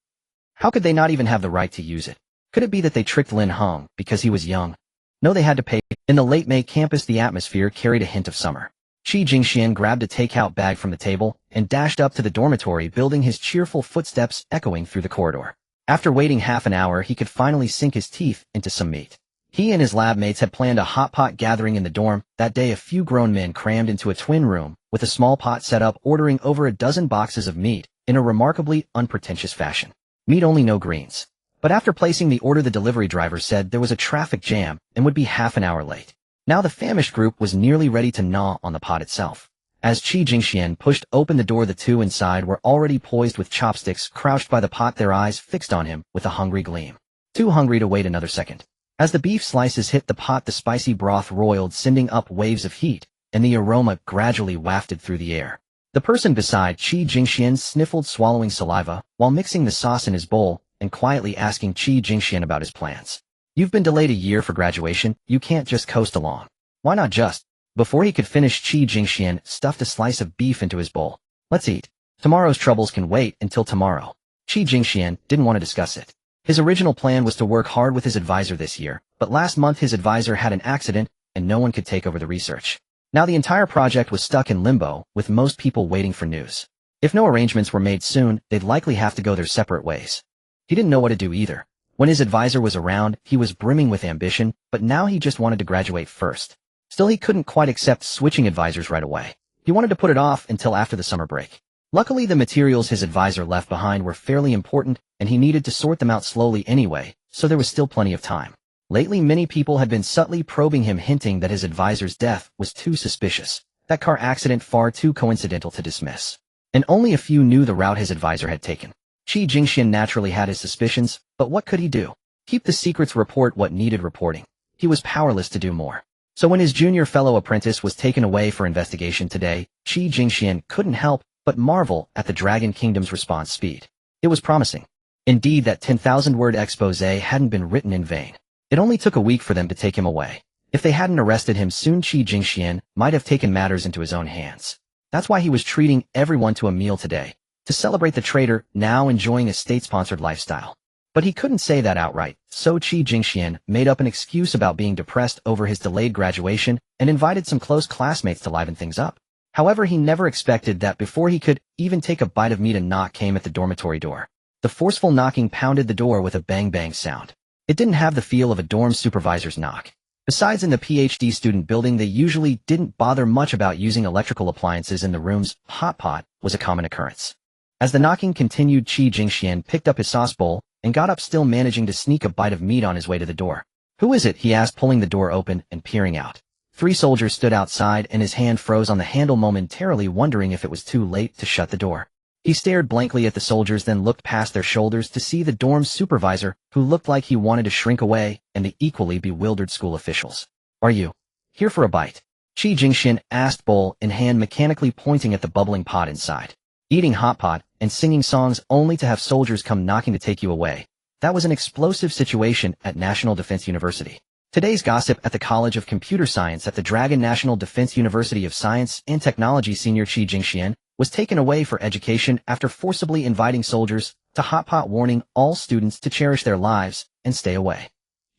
How could they not even have the right to use it? Could it be that they tricked Lin Heng because he was young? No, they had to pay. In the late May campus, the atmosphere carried a hint of summer. Qi Jingxian grabbed a takeout bag from the table and dashed up to the dormitory building, his cheerful footsteps echoing through the corridor. After waiting half an hour, he could finally sink his teeth into some meat. He and his lab mates had planned a hot pot gathering in the dorm. That day, a few grown men crammed into a twin room with a small pot set up, ordering over a dozen boxes of meat in a remarkably unpretentious fashion. Meat only, no greens. But after placing the order, the delivery driver said there was a traffic jam and would be half an hour late. Now the famished group was nearly ready to gnaw on the pot itself. As Qi Jingxian pushed open the door, the two inside were already poised with chopsticks, crouched by the pot, their eyes fixed on him with a hungry gleam. Too hungry to wait another second. As the beef slices hit the pot, the spicy broth roiled, sending up waves of heat, and the aroma gradually wafted through the air. The person beside Qi Jingxian sniffled, swallowing saliva, while mixing the sauce in his bowl, and quietly asking Qi Jingxian about his plans. You've been delayed a year for graduation, you can't just coast along. Why not just? Before he could finish, Qi Jingxian stuffed a slice of beef into his bowl. Let's eat. Tomorrow's troubles can wait until tomorrow. Qi Jingxian didn't want to discuss it. His original plan was to work hard with his advisor this year, but last month his advisor had an accident, and no one could take over the research. Now the entire project was stuck in limbo, with most people waiting for news. If no arrangements were made soon, they'd likely have to go their separate ways. He didn't know what to do either. When his advisor was around, he was brimming with ambition, but now he just wanted to graduate first. Still, he couldn't quite accept switching advisors right away. He wanted to put it off until after the summer break. Luckily, the materials his advisor left behind were fairly important, and he needed to sort them out slowly anyway, so there was still plenty of time. Lately, many people had been subtly probing him, hinting that his advisor's death was too suspicious, that car accident far too coincidental to dismiss. And only a few knew the route his advisor had taken. Qi Jingxian naturally had his suspicions, but what could he do? Keep the secrets, report what needed reporting. He was powerless to do more. So when his junior fellow apprentice was taken away for investigation today, Qi Jingxian couldn't help but marvel at the Dragon Kingdom's response speed. It was promising. Indeed, that 10,000-word exposé hadn't been written in vain. It only took a week for them to take him away. If they hadn't arrested him soon, Qi Jingxian might have taken matters into his own hands. That's why he was treating everyone to a meal today, to celebrate the traitor now enjoying a state-sponsored lifestyle. But he couldn't say that outright, so Qi Jingxian made up an excuse about being depressed over his delayed graduation and invited some close classmates to liven things up. However, he never expected that before he could even take a bite of meat, a knock came at the dormitory door. The forceful knocking pounded the door with a bang-bang sound. It didn't have the feel of a dorm supervisor's knock. Besides, in the PhD student building, they usually didn't bother much about using electrical appliances in the rooms. Hot pot was a common occurrence. As the knocking continued, Qi Jingxian picked up his sauce bowl and got up, still managing to sneak a bite of meat on his way to the door. Who is it? He asked, pulling the door open and peering out. 3 soldiers stood outside, and his hand froze on the handle, momentarily wondering if it was too late to shut the door. He stared blankly at the soldiers, then looked past their shoulders to see the dorm's supervisor, who looked like he wanted to shrink away, and the equally bewildered school officials. Are you here for a bite? Qi Jingxian asked, bowl in hand, mechanically pointing at the bubbling pot inside. Eating hot pot and singing songs only to have soldiers come knocking to take you away. That was an explosive situation at National Defense University. Today's gossip at the College of Computer Science at the Dragon National Defense University of Science and Technology. Senior Qi Jingxian was taken away for education after forcibly inviting soldiers to hot pot, warning all students to cherish their lives and stay away.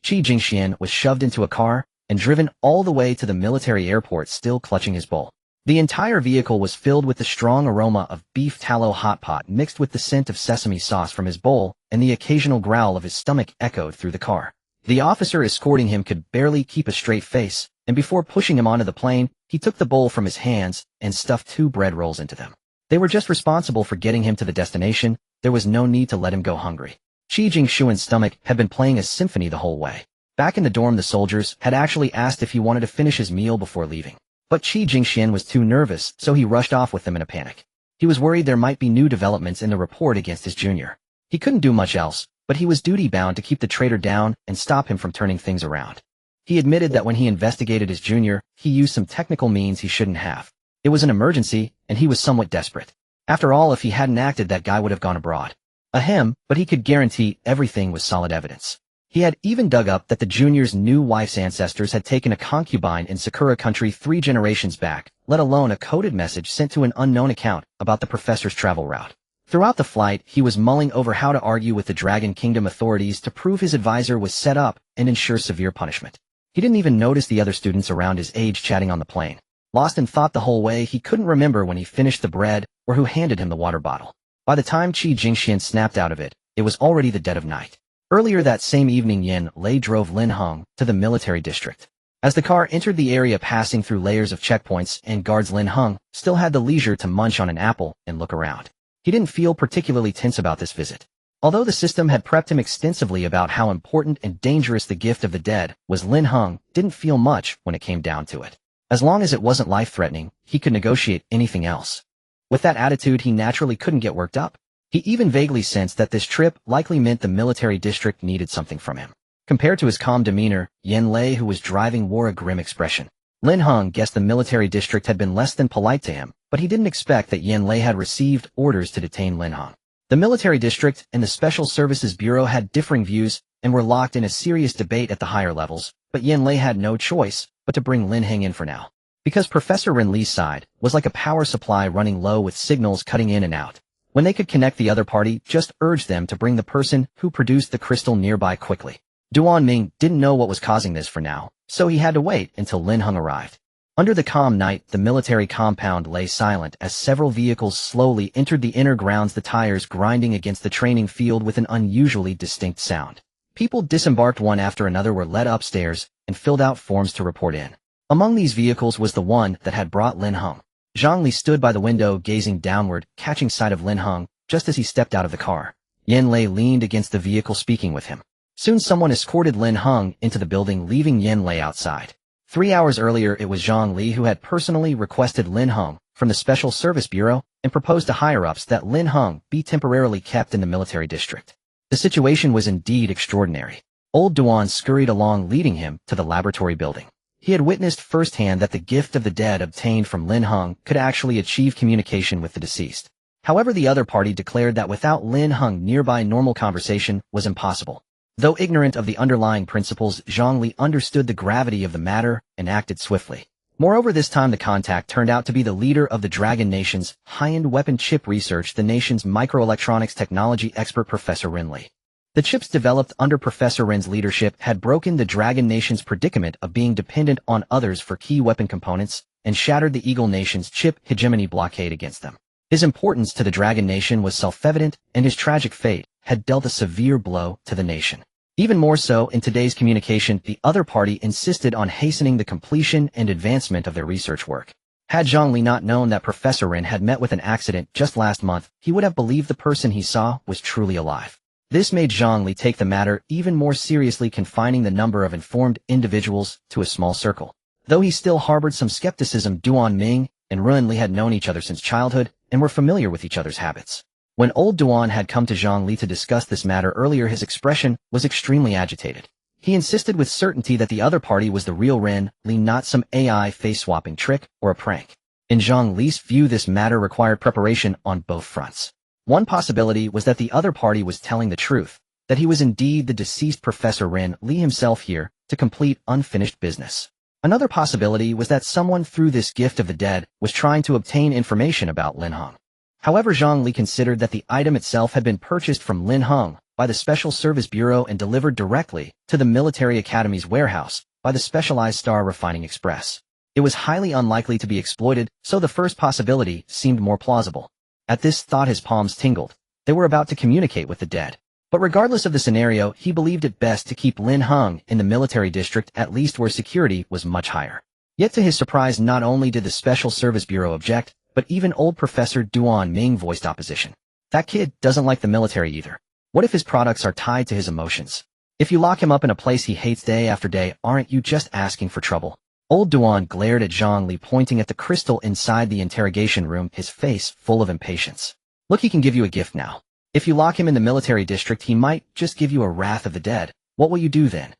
Qi Jingxian was shoved into a car and driven all the way to the military airport, still clutching his bowl. The entire vehicle was filled with the strong aroma of beef tallow hot pot mixed with the scent of sesame sauce from his bowl, and the occasional growl of his stomach echoed through the car. The officer escorting him could barely keep a straight face, and before pushing him onto the plane, he took the bowl from his hands and stuffed 2 bread rolls into them. They were just responsible for getting him to the destination. There was no need to let him go hungry. Qi Jingxian's stomach had been playing a symphony the whole way. Back in the dorm, the soldiers had actually asked if he wanted to finish his meal before leaving. But Qi Jingxian was too nervous, so he rushed off with them in a panic. He was worried there might be new developments in the report against his junior. He couldn't do much else, but he was duty-bound to keep the traitor down and stop him from turning things around. He admitted that when he investigated his junior, he used some technical means he shouldn't have. It was an emergency, and he was somewhat desperate. After all, if he hadn't acted, that guy would have gone abroad. Ahem, but he could guarantee everything was solid evidence. He had even dug up that the junior's new wife's ancestors had taken a concubine in Sakura country 3 generations back, let alone a coded message sent to an unknown account about the professor's travel route. Throughout the flight, he was mulling over how to argue with the Dragon Kingdom authorities to prove his advisor was set up and ensure severe punishment. He didn't even notice the other students around his age chatting on the plane. Lost in thought the whole way, he couldn't remember when he finished the bread or who handed him the water bottle. By the time Qi Jingxian snapped out of it, it was already the dead of night. Earlier that same evening, Yin Lei drove Lin Heng to the military district. As the car entered the area, passing through layers of checkpoints and guards, Lin Heng still had the leisure to munch on an apple and look around. He didn't feel particularly tense about this visit. Although the system had prepped him extensively about how important and dangerous the gift of the dead was, Lin Heng didn't feel much when it came down to it. As long as it wasn't life-threatening, he could negotiate anything else. With that attitude, he naturally couldn't get worked up. He even vaguely sensed that this trip likely meant the military district needed something from him. Compared to his calm demeanor, Yin Lei, who was driving, wore a grim expression. Lin Heng guessed the military district had been less than polite to him, but he didn't expect that Yan Lei had received orders to detain Lin Heng. The military district and the Special Services Bureau had differing views and were locked in a serious debate at the higher levels, but Yan Lei had no choice but to bring Lin Heng in for now. Because Professor Ren Li's side was like a power supply running low with signals cutting in and out. When they could connect, the other party just urged them to bring the person who produced the crystal nearby quickly. Duan Ming didn't know what was causing this for now, so he had to wait until Lin Heng arrived. Under the calm night, the military compound lay silent as several vehicles slowly entered the inner grounds, the tires grinding against the training field with an unusually distinct sound. People disembarked one after another, were led upstairs, and filled out forms to report in. Among these vehicles was the one that had brought Lin Heng. Zhang Li stood by the window gazing downward, catching sight of Lin Heng just as he stepped out of the car. Yan Lei leaned against the vehicle speaking with him. Soon someone escorted Lin Heng into the building, leaving Yan Lei outside. 3 hours earlier, it was Zhang Li who had personally requested Lin Heng from the Special Service Bureau and proposed to higher-ups that Lin Heng be temporarily kept in the military district. The situation was indeed extraordinary. Old Duan scurried along, leading him to the laboratory building. He had witnessed firsthand that the gift of the dead obtained from Lin Heng could actually achieve communication with the deceased. However, the other party declared that without Lin Heng nearby, normal conversation was impossible. Though ignorant of the underlying principles, Zhang Li understood the gravity of the matter and acted swiftly. Moreover, this time the contact turned out to be the leader of the Dragon Nation's high-end weapon chip research, the nation's microelectronics technology expert, Professor Ren Li. The chips developed under Professor Ren's leadership had broken the Dragon Nation's predicament of being dependent on others for key weapon components and shattered the Eagle Nation's chip hegemony blockade against them. His importance to the Dragon Nation was self-evident, and his tragic fate had dealt a severe blow to the nation. Even more so, in today's communication, the other party insisted on hastening the completion and advancement of their research work. Had Zhang Li not known that Professor Ren had met with an accident just last month, he would have believed the person he saw was truly alive. This made Zhang Li take the matter even more seriously, confining the number of informed individuals to a small circle. Though he still harbored some skepticism, Duan Ming and Ren Li had known each other since childhood and were familiar with each other's habits. When old Duan had come to Zhang Li to discuss this matter earlier, his expression was extremely agitated. He insisted with certainty that the other party was the real Ren Li, not some AI face-swapping trick or a prank. In Zhang Li's view, this matter required preparation on both fronts. One possibility was that the other party was telling the truth, that he was indeed the deceased Professor Ren Li himself here to complete unfinished business. Another possibility was that someone through this gift of the dead was trying to obtain information about Lin Heng. However, Zhang Li considered that the item itself had been purchased from Lin Heng by the Special Service Bureau and delivered directly to the Military Academy's warehouse by the Specialized Star Refining Express. It was highly unlikely to be exploited, so the first possibility seemed more plausible. At this thought, his palms tingled. They were about to communicate with the dead. But regardless of the scenario, he believed it best to keep Lin Heng in the military district, at least where security was much higher. Yet to his surprise, not only did the Special Service Bureau object, but even old Professor Duan Ming voiced opposition. That kid doesn't like the military either. What if his products are tied to his emotions? If you lock him up in a place he hates day after day, aren't you just asking for trouble? Old Duan glared at Zhang Li, pointing at the crystal inside the interrogation room, his face full of impatience. Look, he can give you a gift now. If you lock him in the military district, he might just give you a wrath of the dead. What will you do then?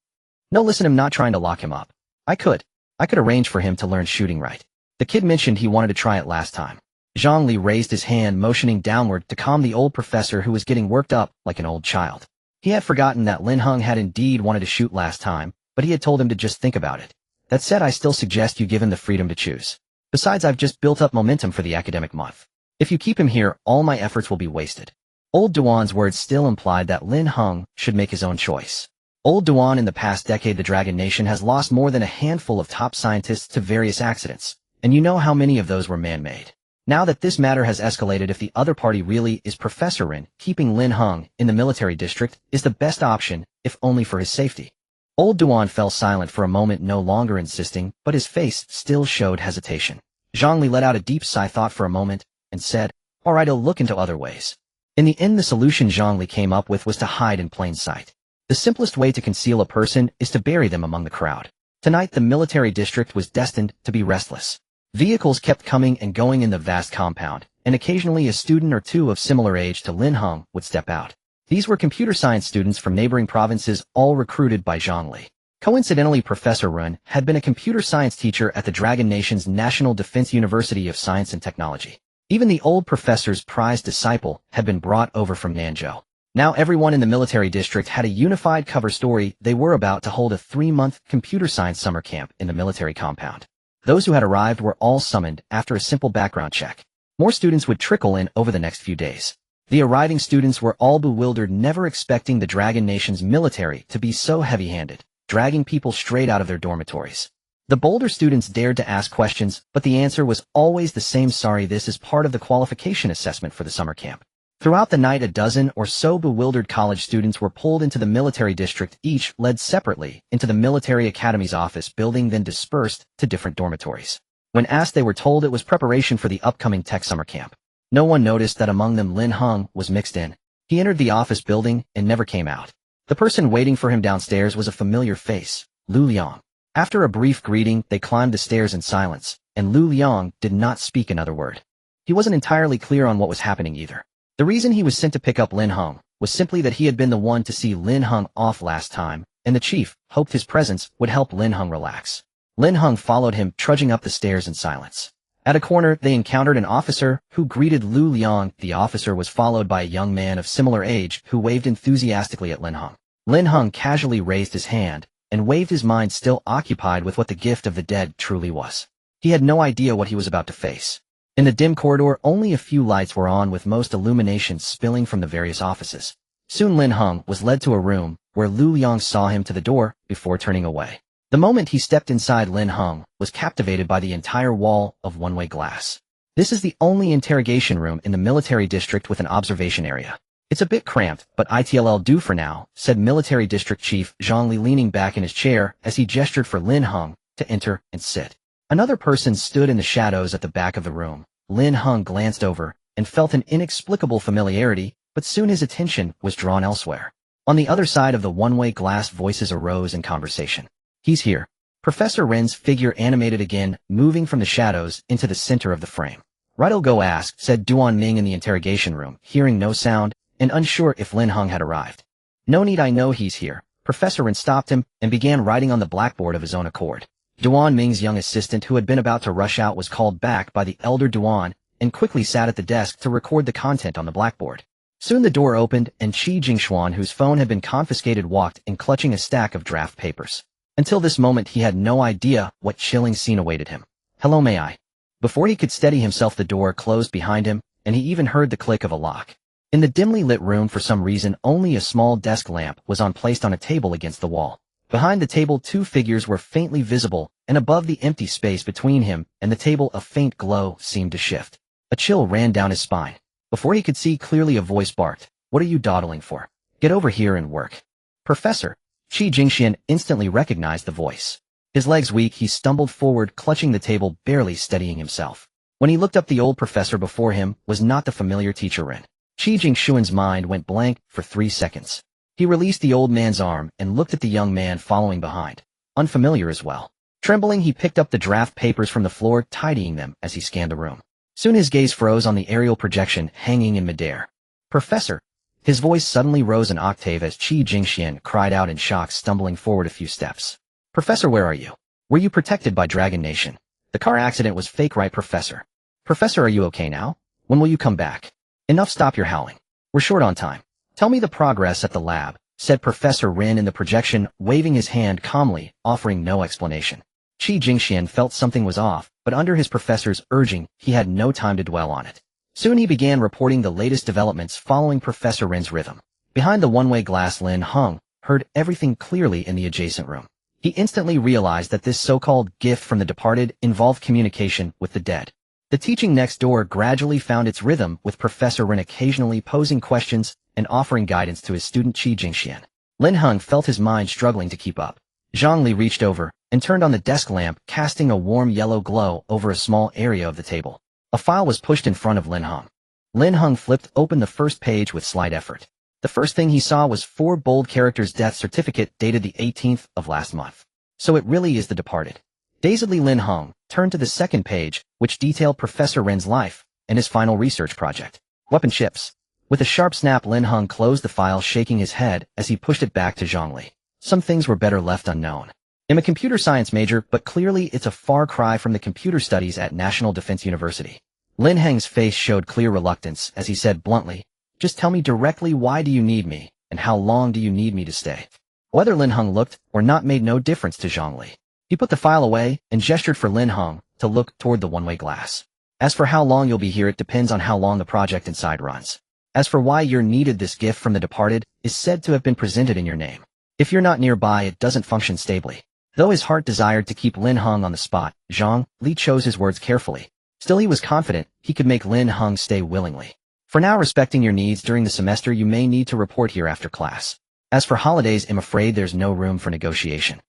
No, listen, I'm not trying to lock him up. I could arrange for him to learn shooting right. The kid mentioned he wanted to try it last time. Zhang Li raised his hand, motioning downward to calm the old professor, who was getting worked up like an old child. He had forgotten that Lin Heng had indeed wanted to shoot last time, but he had told him to just think about it. That said, I still suggest you give him the freedom to choose. Besides, I've just built up momentum for the academic month. If you keep him here, all my efforts will be wasted. Old Duan's words still implied that Lin Heng should make his own choice. Old Duan, in the past decade, the Dragon Nation has lost more than a handful of top scientists to various accidents, and you know how many of those were man-made. Now that this matter has escalated, if the other party really is Professor Ren, keeping Lin Heng in the military district is the best option, if only for his safety. Old Duan fell silent for a moment, no longer insisting, but his face still showed hesitation. Zhang Li let out a deep sigh, thought for a moment, and said, "All right, I'll look into other ways." In the end, the solution Zhang Li came up with was to hide in plain sight. The simplest way to conceal a person is to bury them among the crowd. Tonight, the military district was destined to be restless. Vehicles kept coming and going in the vast compound, and occasionally a student or two of similar age to Lin Heng would step out. These were computer science students from neighboring provinces, all recruited by Zhang Li. Coincidentally, Professor Run had been a computer science teacher at the Dragon Nation's National Defense University of Science and Technology. Even the old professor's prized disciple had been brought over from Nanzhou. Now everyone in the military district had a unified cover story. They were about to hold a 3-month computer science summer camp in the military compound. Those who had arrived were all summoned after a simple background check. More students would trickle in over the next few days. The arriving students were all bewildered, never expecting the Dragon Nation's military to be so heavy-handed, dragging people straight out of their dormitories. The bolder students dared to ask questions, but the answer was always the same: sorry, this is part of the qualification assessment for the summer camp. Throughout the night, a dozen or so bewildered college students were pulled into the military district, each led separately into the military academy's office building, then dispersed to different dormitories. When asked, they were told it was preparation for the upcoming tech summer camp. No one noticed that among them Lin Heng was mixed in. He entered the office building and never came out. The person waiting for him downstairs was a familiar face, Lu Liang. After a brief greeting, they climbed the stairs in silence, and Lu Liang did not speak another word. He wasn't entirely clear on what was happening either. The reason he was sent to pick up Lin Heng was simply that he had been the one to see Lin Heng off last time, and the chief hoped his presence would help Lin Heng relax. Lin Heng followed him, trudging up the stairs in silence. At a corner, they encountered an officer who greeted Lu Liang. The officer was followed by a young man of similar age who waved enthusiastically at Lin Heng. Lin Heng casually raised his hand and waved, his mind still occupied with what the gift of the dead truly was. He had no idea what he was about to face. In the dim corridor, only a few lights were on, with most illumination spilling from the various offices. Soon Lin Heng was led to a room where Lu Liang saw him to the door before turning away. The moment he stepped inside, Lin Heng was captivated by the entire wall of one-way glass. This is the only interrogation room in the military district with an observation area. It's a bit cramped, but it'll do for now, said Military District Chief Zhang Li, leaning back in his chair as he gestured for Lin Heng to enter and sit. Another person stood in the shadows at the back of the room. Lin Heng glanced over and felt an inexplicable familiarity, but soon his attention was drawn elsewhere. On the other side of the one-way glass, voices arose in conversation. He's here. Professor Ren's figure animated again, moving from the shadows into the center of the frame. Right'll go ask, said Duan Ming in the interrogation room, hearing no sound and unsure if Lin Heng had arrived. No need, I know he's here. Professor Ren stopped him and began writing on the blackboard of his own accord. Duan Ming's young assistant, who had been about to rush out, was called back by the elder Duan and quickly sat at the desk to record the content on the blackboard. Soon the door opened and Qi Jingshuan, whose phone had been confiscated, walked in, clutching a stack of draft papers. Until this moment, he had no idea what chilling scene awaited him. Hello, may I? Before he could steady himself, the door closed behind him, and he even heard the click of a lock. In the dimly lit room, for some reason, only a small desk lamp was placed on a table against the wall. Behind the table, 2 figures were faintly visible, and above the empty space between him and the table, a faint glow seemed to shift. A chill ran down his spine. Before he could see clearly, a voice barked, "What are you dawdling for? Get over here and work." Professor. Qi Jingxian instantly recognized the voice. His legs weak, he stumbled forward, clutching the table, barely steadying himself. When he looked up, the old professor before him was not the familiar teacher Ren. Qi Jingshuan's mind went blank for 3 seconds. He released the old man's arm and looked at the young man following behind. Unfamiliar as well. Trembling, he picked up the draft papers from the floor, tidying them as he scanned the room. Soon his gaze froze on the aerial projection hanging in midair. "Professor!" His voice suddenly rose an octave as Qi Jingxian cried out in shock, stumbling forward a few steps. "Professor, where are you? Were you protected by Dragon Nation? The car accident was fake, right, Professor? Professor, are you okay now? When will you come back? Enough, stop your howling. We're short on time. Tell me the progress at the lab," said Professor Ren in the projection, waving his hand calmly, offering no explanation. Qi Jingxian felt something was off, but under his professor's urging, he had no time to dwell on it. Soon he began reporting the latest developments following Professor Ren's rhythm. Behind the one-way glass, Lin Heng heard everything clearly in the adjacent room. He instantly realized that this so-called gift from the departed involved communication with the dead. The teaching next door gradually found its rhythm, with Professor Ren occasionally posing questions and offering guidance to his student Qi Jingxian. Lin Heng felt his mind struggling to keep up. Zhang Li reached over and turned on the desk lamp, casting a warm yellow glow over a small area of the table. A file was pushed in front of Lin Heng. Lin Heng flipped open the first page with slight effort. The first thing he saw was 4 bold characters: death certificate dated the 18th of last month. So it really is the departed. Dazedly, Lin Heng turned to the second page, which detailed Professor Ren's life and his final research project. Weapon ships. With a sharp snap, Lin Heng closed the file, shaking his head as he pushed it back to Zhang Li. Some things were better left unknown. I'm a computer science major, but clearly it's a far cry from the computer studies at National Defense University. Lin Heng's face showed clear reluctance as he said bluntly, "Just tell me directly why do you need me, and how long do you need me to stay?" Whether Lin Heng looked or not made no difference to Zhang Li. He put the file away and gestured for Lin Heng to look toward the one-way glass. "As for how long you'll be here, it depends on how long the project inside runs. As for why you're needed, this gift from the departed is said to have been presented in your name. If you're not nearby, it doesn't function stably." Though his heart desired to keep Lin Heng on the spot, Zhang Li chose his words carefully. Still, he was confident he could make Lin Heng stay willingly. "For now, respecting your needs during the semester, you may need to report here after class. As for holidays, I'm afraid there's no room for negotiation.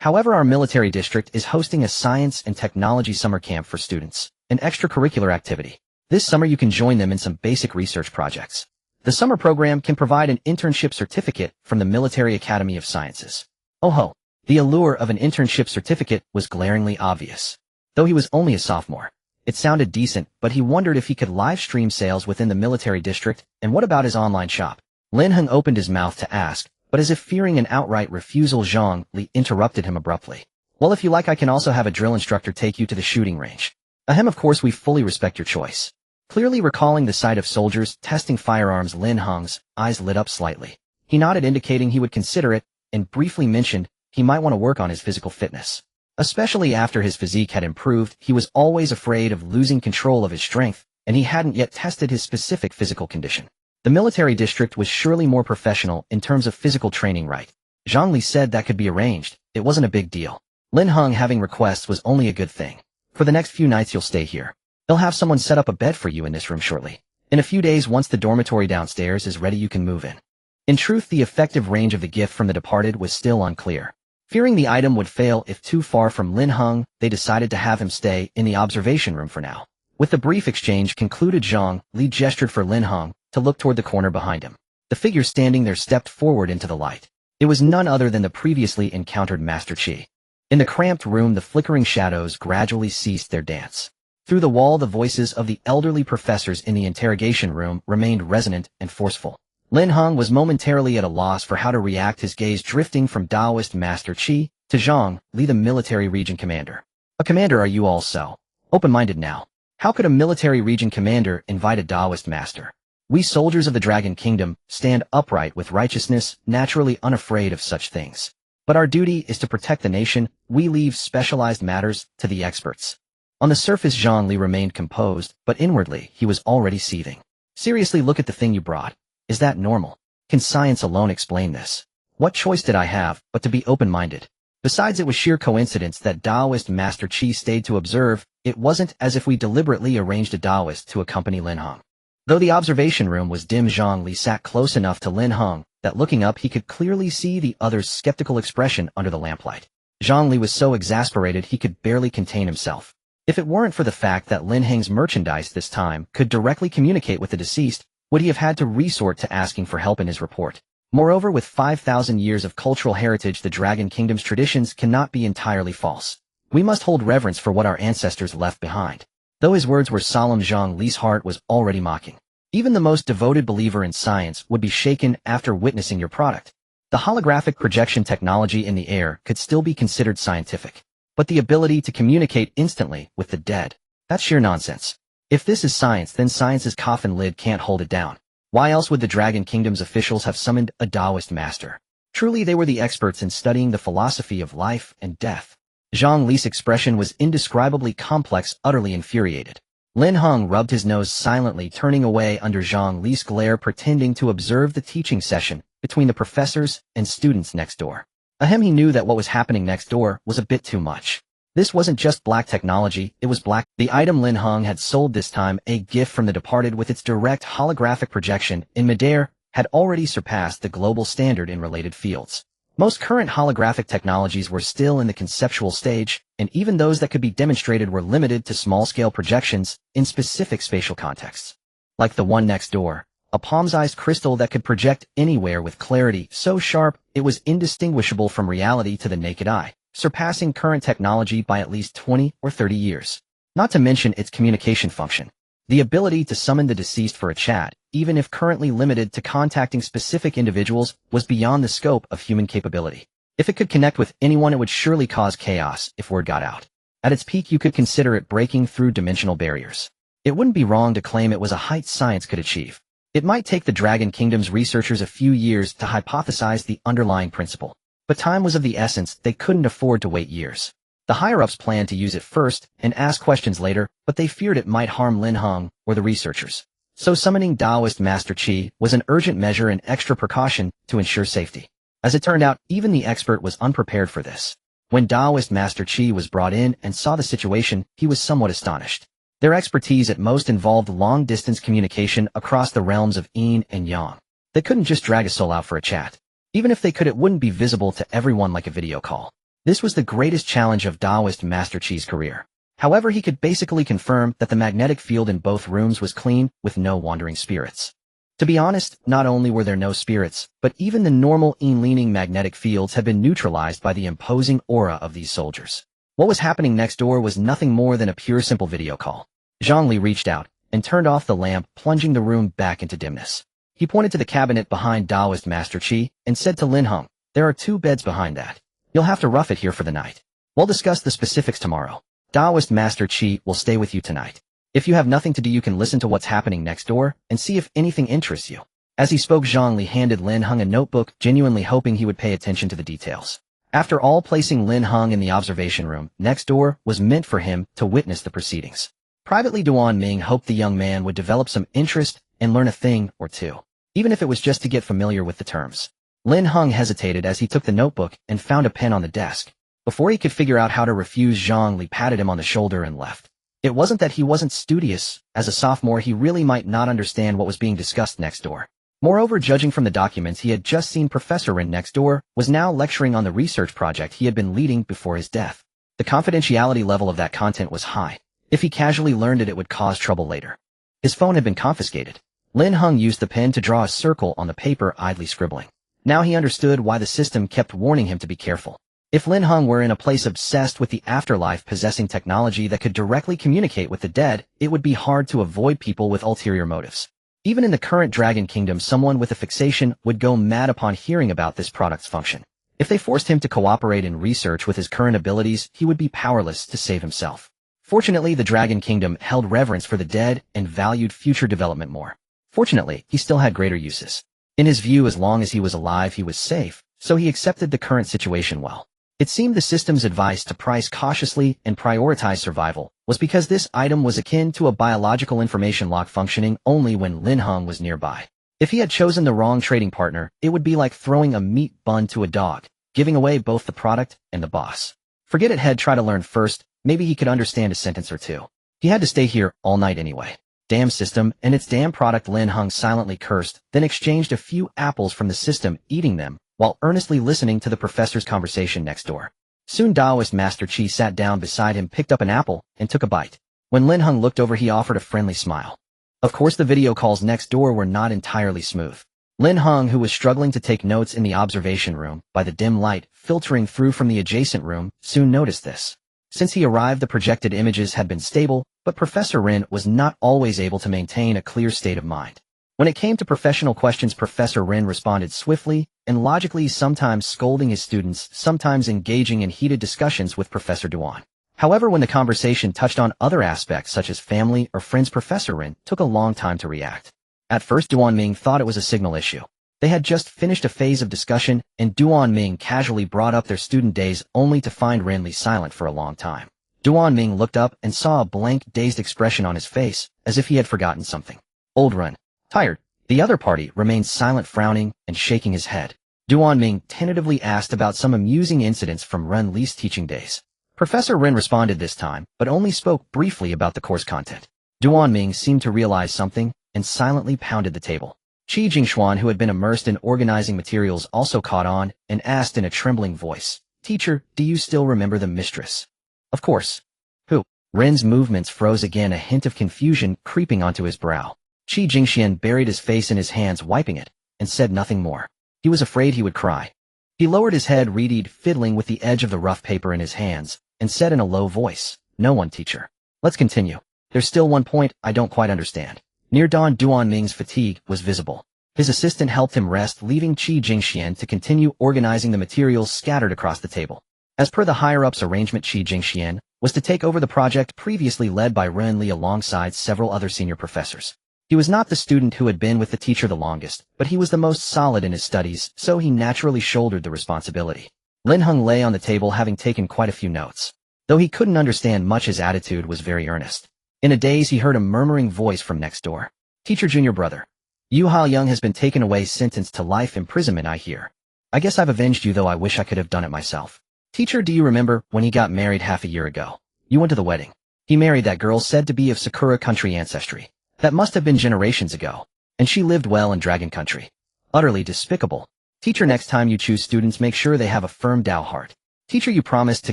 However, our military district is hosting a science and technology summer camp for students, an extracurricular activity. This summer you can join them in some basic research projects. The summer program can provide an internship certificate from the Military Academy of Sciences." Oh ho! The allure of an internship certificate was glaringly obvious. Though he was only a sophomore, it sounded decent, but he wondered if he could live stream sales within the military district, and what about his online shop? Lin Heng opened his mouth to ask, but as if fearing an outright refusal, Zhang Li interrupted him abruptly. "Well, if you like, I can also have a drill instructor take you to the shooting range." "Ahem, of course, we fully respect your choice." Clearly recalling the sight of soldiers testing firearms, Lin Heng's eyes lit up slightly. He nodded, indicating he would consider it, and briefly mentioned he might want to work on his physical fitness. Especially after his physique had improved, he was always afraid of losing control of his strength, and he hadn't yet tested his specific physical condition. The military district was surely more professional in terms of physical training, right? Zhang Li said that could be arranged. It wasn't a big deal. Lin Heng having requests was only a good thing. "For the next few nights you'll stay here. They'll have someone set up a bed for you in this room shortly. In a few days, once the dormitory downstairs is ready, you can move in." In truth, the effective range of the gift from the departed was still unclear. Fearing the item would fail if too far from Lin Heng, they decided to have him stay in the observation room for now. With the brief exchange concluded, Zhang Li gestured for Lin Heng to look toward the corner behind him. The figure standing there stepped forward into the light. It was none other than the previously encountered Master Qi. In the cramped room, the flickering shadows gradually ceased their dance. Through the wall, the voices of the elderly professors in the interrogation room remained resonant and forceful. Lin Heng was momentarily at a loss for how to react, his gaze drifting from Taoist Master Qi to Zhang Li, the military region commander. "A commander, are you all so open-minded now? How could a military region commander invite a Taoist master? We soldiers of the Dragon Kingdom stand upright with righteousness, naturally unafraid of such things. But our duty is to protect the nation. We leave specialized matters to the experts." On the surface, Zhang Li remained composed, but inwardly he was already seething. "Seriously, look at the thing you brought. Is that normal? Can science alone explain this? What choice did I have but to be open-minded? Besides, it was sheer coincidence that Taoist Master Qi stayed to observe. It wasn't as if we deliberately arranged a Taoist to accompany Lin Heng." Though the observation room was dim, Zhang Li sat close enough to Lin Heng that looking up he could clearly see the other's skeptical expression under the lamplight. Zhang Li was so exasperated he could barely contain himself. If it weren't for the fact that Lin Heng's merchandise this time could directly communicate with the deceased, would he have had to resort to asking for help in his report? Moreover, with 5,000 years of cultural heritage, the Dragon Kingdom's traditions cannot be entirely false. We must hold reverence for what our ancestors left behind. Though his words were solemn, Zhang Li's heart was already mocking. Even the most devoted believer in science would be shaken after witnessing your product. The holographic projection technology in the air could still be considered scientific. But the ability to communicate instantly with the dead, that's sheer nonsense. If this is science, then science's coffin lid can't hold it down. Why else would the Dragon Kingdom's officials have summoned a Taoist master? Truly, they were the experts in studying the philosophy of life and death. Zhang Li's expression was indescribably complex, utterly infuriated. Lin Heng rubbed his nose silently, turning away under Zhang Li's glare, pretending to observe the teaching session between the professors and students next door. Ahem, he knew that what was happening next door was a bit too much. This wasn't just black technology, it was black. The item Lin Heng had sold this time, a gift from the departed with its direct holographic projection in midair, had already surpassed the global standard in related fields. Most current holographic technologies were still in the conceptual stage, and even those that could be demonstrated were limited to small-scale projections in specific spatial contexts. Like the one next door, a palm-sized crystal that could project anywhere with clarity so sharp it was indistinguishable from reality to the naked eye, surpassing current technology by at least 20 or 30 years. Not to mention its communication function. The ability to summon the deceased for a chat, even if currently limited to contacting specific individuals, was beyond the scope of human capability. If it could connect with anyone, it would surely cause chaos if word got out. At its peak, you could consider it breaking through dimensional barriers. It wouldn't be wrong to claim it was a height science could achieve. It might take the Dragon Kingdom's researchers a few years to hypothesize the underlying principle. But time was of the essence. They couldn't afford to wait years. The higher-ups planned to use it first and ask questions later, but they feared it might harm Lin Heng or the researchers. So summoning Taoist Master Qi was an urgent measure and extra precaution to ensure safety. As it turned out, even the expert was unprepared for this. When Taoist Master Qi was brought in and saw the situation, he was somewhat astonished. Their expertise at most involved long-distance communication across the realms of yin and yang. They couldn't just drag a soul out for a chat. Even if they could, it wouldn't be visible to everyone like a video call. This was the greatest challenge of Taoist Master Qi's career. However, he could basically confirm that the magnetic field in both rooms was clean, with no wandering spirits. To be honest, not only were there no spirits, but even the normal yin-leaning magnetic fields had been neutralized by the imposing aura of these soldiers. What was happening next door was nothing more than a pure simple video call. Zhongli reached out and turned off the lamp, plunging the room back into dimness. He pointed to the cabinet behind Taoist Master Qi and said to Lin Heng, "There are 2 beds behind that. You'll have to rough it here for the night. We'll discuss the specifics tomorrow. Taoist Master Qi will stay with you tonight. If you have nothing to do, you can listen to what's happening next door and see if anything interests you." As he spoke, Zhongli handed Lin Heng a notebook, genuinely hoping he would pay attention to the details. After all, placing Lin Heng in the observation room next door was meant for him to witness the proceedings. Privately, Duan Ming hoped the young man would develop some interest and learn a thing or two, even if it was just to get familiar with the terms. Lin Heng hesitated as he took the notebook and found a pen on the desk. Before he could figure out how to refuse, Zhongli patted him on the shoulder and left. It wasn't that he wasn't studious. As a sophomore, he really might not understand what was being discussed next door. Moreover, judging from the documents he had just seen, Professor Rin next door was now lecturing on the research project he had been leading before his death. The confidentiality level of that content was high. If he casually learned it would cause trouble later. His phone had been confiscated. Lin Heng used the pen to draw a circle on the paper, idly scribbling. Now he understood why the system kept warning him to be careful. If Lin Heng were in a place obsessed with the afterlife, possessing technology that could directly communicate with the dead, it would be hard to avoid people with ulterior motives. Even in the current Dragon Kingdom, someone with a fixation would go mad upon hearing about this product's function. If they forced him to cooperate in research with his current abilities, he would be powerless to save himself. Fortunately, the Dragon Kingdom held reverence for the dead and valued future development more. Fortunately, he still had greater uses. In his view, as long as he was alive, he was safe, so he accepted the current situation well. It seemed the system's advice to price cautiously and prioritize survival was because this item was akin to a biological information lock functioning only when Lin Heng was nearby. If he had chosen the wrong trading partner, it would be like throwing a meat bun to a dog, giving away both the product and the boss. Forget it, head, try to learn first. Maybe he could understand a sentence or two. He had to stay here all night anyway. Damn system and its damn product. Lin Heng silently cursed, then exchanged a few apples from the system, eating them, while earnestly listening to the professor's conversation next door. Soon Taoist Master Qi sat down beside him, picked up an apple, and took a bite. When Lin Heng looked over, he offered a friendly smile. Of course, the video calls next door were not entirely smooth. Lin Heng, who was struggling to take notes in the observation room by the dim light filtering through from the adjacent room, soon noticed this. Since he arrived, the projected images had been stable, but Professor Rin was not always able to maintain a clear state of mind. When it came to professional questions, Professor Rin responded swiftly and logically, sometimes scolding his students, sometimes engaging in heated discussions with Professor Duan. However, when the conversation touched on other aspects such as family or friends, Professor Rin took a long time to react. At first, Duan Ming thought it was a signal issue. They had just finished a phase of discussion, and Duan Ming casually brought up their student days only to find Rin silent for a long time. Duan Ming looked up and saw a blank, dazed expression on his face, as if he had forgotten something. Old Ren. Tired. The other party remained silent, frowning and shaking his head. Duan Ming tentatively asked about some amusing incidents from Ren Li's teaching days. Professor Rin responded this time, but only spoke briefly about the course content. Duan Ming seemed to realize something and silently pounded the table. Qi Jingshuan, who had been immersed in organizing materials, also caught on and asked in a trembling voice, "Teacher, do you still remember the mistress?" "Of course." "Who?" Ren's movements froze again, a hint of confusion creeping onto his brow. Qi Jingxian buried his face in his hands, wiping it, and said nothing more. He was afraid he would cry. He lowered his head, readied, fiddling with the edge of the rough paper in his hands, and said in a low voice, "No one, teacher. Let's continue. There's still one point I don't quite understand." Near dawn, Duan Ming's fatigue was visible. His assistant helped him rest, leaving Qi Jingxian to continue organizing the materials scattered across the table. As per the higher-ups arrangement, Qi Jingxian was to take over the project previously led by Ren Li alongside several other senior professors. He was not the student who had been with the teacher the longest, but he was the most solid in his studies, so he naturally shouldered the responsibility. Lin Heng lay on the table having taken quite a few notes. Though he couldn't understand much, his attitude was very earnest. In a daze, he heard a murmuring voice from next door. Teacher, junior brother. Yu Ha-young has been taken away, sentenced to life imprisonment, I hear. I guess I've avenged you, though I wish I could have done it myself. Teacher, do you remember when he got married half a year ago? You went to the wedding. He married that girl said to be of Sakura country ancestry. That must have been generations ago. And she lived well in Dragon Country. Utterly despicable. Teacher, next time you choose students, make sure they have a firm Tao heart. Teacher, you promised to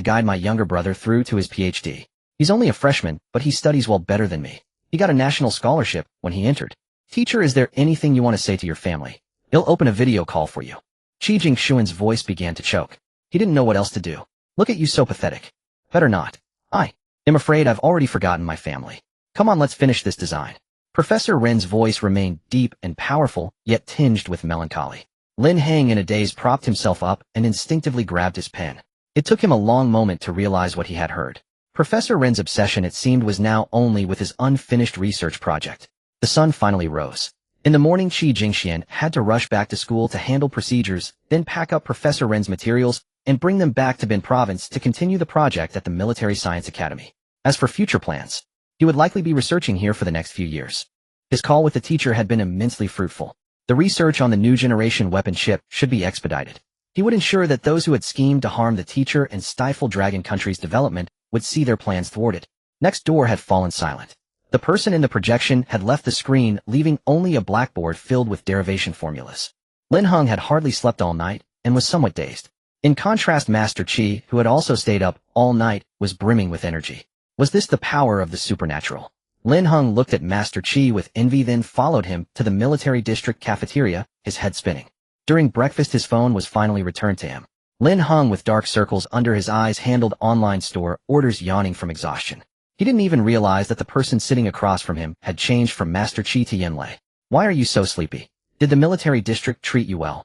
guide my younger brother through to his PhD. He's only a freshman, but he studies well better than me. He got a national scholarship when he entered. Teacher, is there anything you want to say to your family? He'll open a video call for you. Qi Jingshuan's voice began to choke. He didn't know what else to do. Look at you, so pathetic. Better not. I am afraid I've already forgotten my family. Come on, let's finish this design. Professor Ren's voice remained deep and powerful, yet tinged with melancholy. Lin Heng in a daze propped himself up and instinctively grabbed his pen. It took him a long moment to realize what he had heard. Professor Ren's obsession, it seemed, was now only with his unfinished research project. The sun finally rose. In the morning, Qi Jingxian had to rush back to school to handle procedures, then pack up Professor Ren's materials and bring them back to Bin Province to continue the project at the Military Science Academy. As for future plans, he would likely be researching here for the next few years. His call with the teacher had been immensely fruitful. The research on the new generation weapon ship should be expedited. He would ensure that those who had schemed to harm the teacher and stifle Dragon Country's development would see their plans thwarted. Next door had fallen silent. The person in the projection had left the screen, leaving only a blackboard filled with derivation formulas. Lin Heng had hardly slept all night and was somewhat dazed. In contrast, Master Qi, who had also stayed up all night, was brimming with energy. Was this the power of the supernatural? Lin Heng looked at Master Qi with envy, then followed him to the military district cafeteria, his head spinning. During breakfast, his phone was finally returned to him. Lin Heng, with dark circles under his eyes, handled online store orders, yawning from exhaustion. He didn't even realize that the person sitting across from him had changed from Master Qi to Yin Lei. Why are you so sleepy? Did the military district treat you well?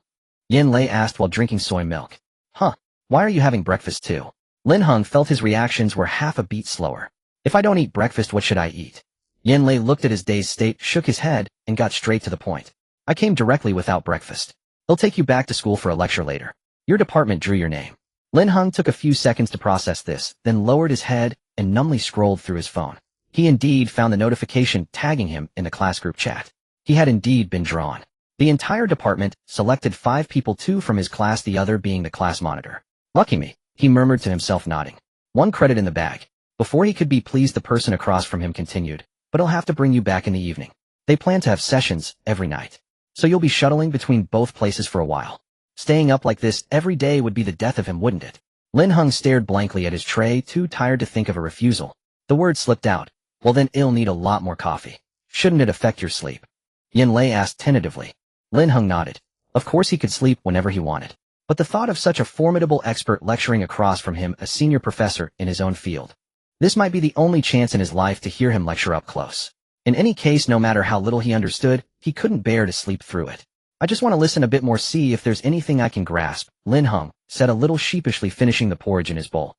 Yin Lei asked while drinking soy milk. Huh. Why are you having breakfast too? Lin Heng felt his reactions were half a beat slower. If I don't eat breakfast, what should I eat? Yin Lei looked at his dazed state, shook his head, and got straight to the point. I came directly without breakfast. They'll take you back to school for a lecture later. Your department drew your name. Lin Heng took a few seconds to process this, then lowered his head and numbly scrolled through his phone. He indeed found the notification tagging him in the class group chat. He had indeed been drawn. The entire department selected 5 people, 2 from his class, the other being the class monitor. Lucky me, he murmured to himself, nodding. 1 credit in the bag. Before he could be pleased, the person across from him continued, but he'll have to bring you back in the evening. They plan to have sessions every night. So you'll be shuttling between both places for a while. Staying up like this every day would be the death of him, wouldn't it? Lin Heng stared blankly at his tray, too tired to think of a refusal. The word slipped out. Well then, I'll need a lot more coffee. Shouldn't it affect your sleep? Yin Lei asked tentatively. Lin Heng nodded. Of course he could sleep whenever he wanted. But the thought of such a formidable expert lecturing across from him, a senior professor in his own field. This might be the only chance in his life to hear him lecture up close. In any case, no matter how little he understood, he couldn't bear to sleep through it. I just want to listen a bit more, see if there's anything I can grasp, Lin Heng said a little sheepishly, finishing the porridge in his bowl.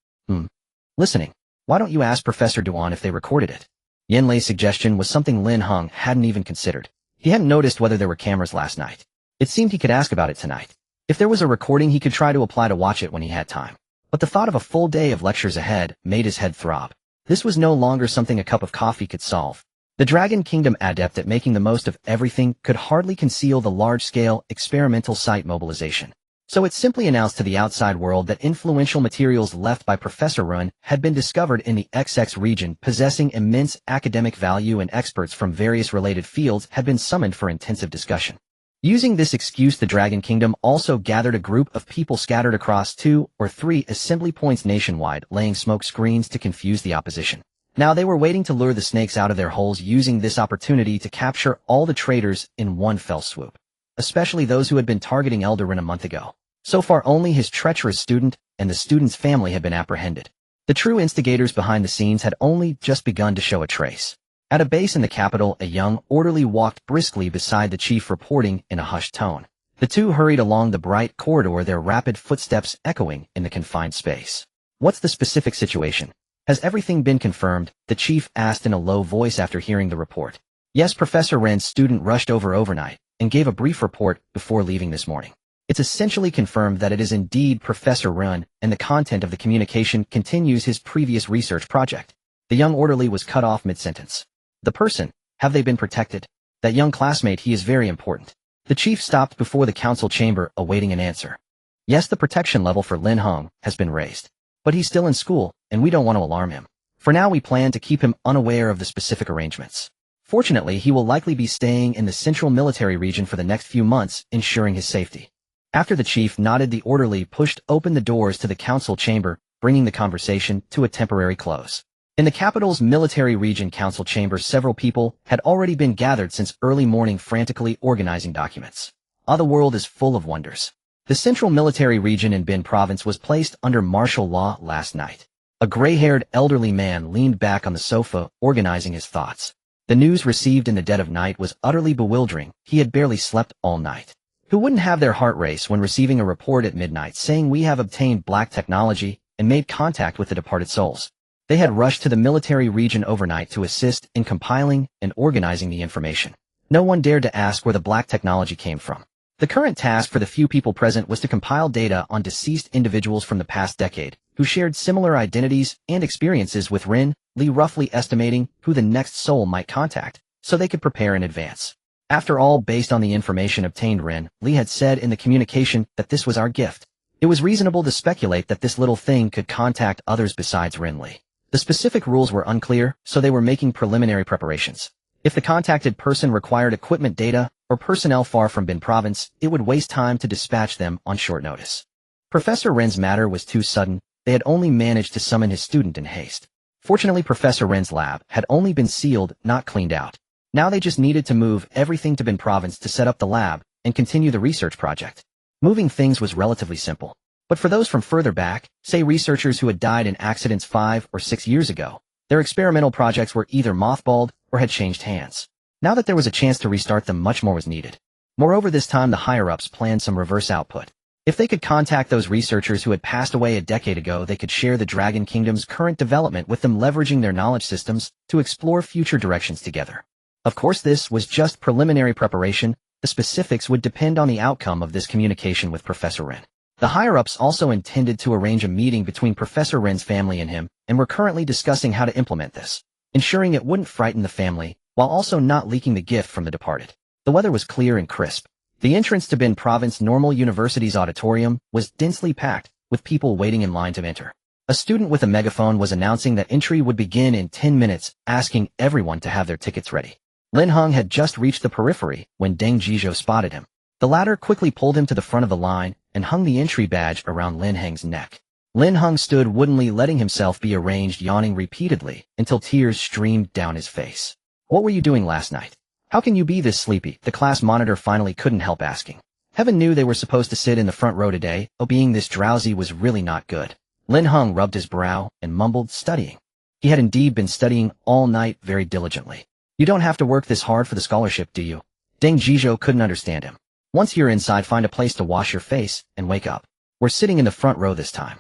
Listening. Why don't you ask Professor Duan if they recorded it? Yin Lei's suggestion was something Lin Heng hadn't even considered. He hadn't noticed whether there were cameras last night. It seemed he could ask about it tonight. If there was a recording, he could try to apply to watch it when he had time. But the thought of a full day of lectures ahead made his head throb. This was no longer something a cup of coffee could solve. The Dragon Kingdom, adept at making the most of everything, could hardly conceal the large-scale, experimental site mobilization. So it simply announced to the outside world that influential materials left by Professor Run had been discovered in the XX region, possessing immense academic value, and experts from various related fields had been summoned for intensive discussion. Using this excuse, the Dragon Kingdom also gathered a group of people scattered across 2 or 3 assembly points nationwide, laying smoke screens to confuse the opposition. Now they were waiting to lure the snakes out of their holes, using this opportunity to capture all the traitors in one fell swoop. Especially those who had been targeting Eldarin a month ago. So far, only his treacherous student and the student's family had been apprehended. The true instigators behind the scenes had only just begun to show a trace. At a base in the capital, a young orderly walked briskly beside the chief, reporting in a hushed tone. The two hurried along the bright corridor, their rapid footsteps echoing in the confined space. What's the specific situation? Has everything been confirmed? The chief asked in a low voice after hearing the report. Yes, Professor Ren's student rushed over overnight and gave a brief report before leaving this morning. It's essentially confirmed that it is indeed Professor Ren, and the content of the communication continues his previous research project. The young orderly was cut off mid-sentence. The person, have they been protected? That young classmate, he is very important. The chief stopped before the council chamber, awaiting an answer. Yes, the protection level for Lin Heng has been raised. But he's still in school, and we don't want to alarm him. For now, we plan to keep him unaware of the specific arrangements. Fortunately, he will likely be staying in the central military region for the next few months, ensuring his safety. After the chief nodded, the orderly pushed open the doors to the council chamber, bringing the conversation to a temporary close. In the capital's military region council chamber, several people had already been gathered since early morning, frantically organizing documents. The world is full of wonders. The central military region in Bin province was placed under martial law last night. A gray-haired elderly man leaned back on the sofa, organizing his thoughts. The news received in the dead of night was utterly bewildering. He had barely slept all night. Who wouldn't have their heart race when receiving a report at midnight saying we have obtained black technology and made contact with the departed souls? They had rushed to the military region overnight to assist in compiling and organizing the information. No one dared to ask where the black technology came from. The current task for the few people present was to compile data on deceased individuals from the past decade, who shared similar identities and experiences with Rin Li, roughly estimating who the next soul might contact, so they could prepare in advance. After all, based on the information obtained, Rin Li had said in the communication that this was our gift. It was reasonable to speculate that this little thing could contact others besides Rin Li. The specific rules were unclear, so they were making preliminary preparations. If the contacted person required equipment data or personnel far from Bin province, it would waste time to dispatch them on short notice. Professor Ren's matter was too sudden. They had only managed to summon his student in haste. Fortunately, Professor Ren's lab had only been sealed, not cleaned out. Now they just needed to move everything to Bin province to set up the lab and continue the research project. Moving things was relatively simple. But for those from further back, say researchers who had died in accidents 5 or 6 years ago, their experimental projects were either mothballed or had changed hands. Now that there was a chance to restart them, much more was needed. Moreover, this time the higher-ups planned some reverse output. If they could contact those researchers who had passed away a decade ago, they could share the Dragon Kingdom's current development with them, leveraging their knowledge systems to explore future directions together. Of course, this was just preliminary preparation. The specifics would depend on the outcome of this communication with Professor Ren. The higher-ups also intended to arrange a meeting between Professor Ren's family and him, and were currently discussing how to implement this, ensuring it wouldn't frighten the family, while also not leaking the gift from the departed. The weather was clear and crisp. The entrance to Bin Province Normal University's auditorium was densely packed, with people waiting in line to enter. A student with a megaphone was announcing that entry would begin in 10 minutes, asking everyone to have their tickets ready. Lin Heng had just reached the periphery when Deng Jizhou spotted him. The latter quickly pulled him to the front of the line and hung the entry badge around Lin Heng's neck. Lin Heng stood woodenly, letting himself be arranged, yawning repeatedly until tears streamed down his face. What were you doing last night? How can you be this sleepy? The class monitor finally couldn't help asking. Heaven knew they were supposed to sit in the front row today. Being this drowsy was really not good. Lin Heng rubbed his brow and mumbled, studying. He had indeed been studying all night very diligently. You don't have to work this hard for the scholarship, do you? Deng Jizhou couldn't understand him. Once you're inside, find a place to wash your face and wake up. We're sitting in the front row this time.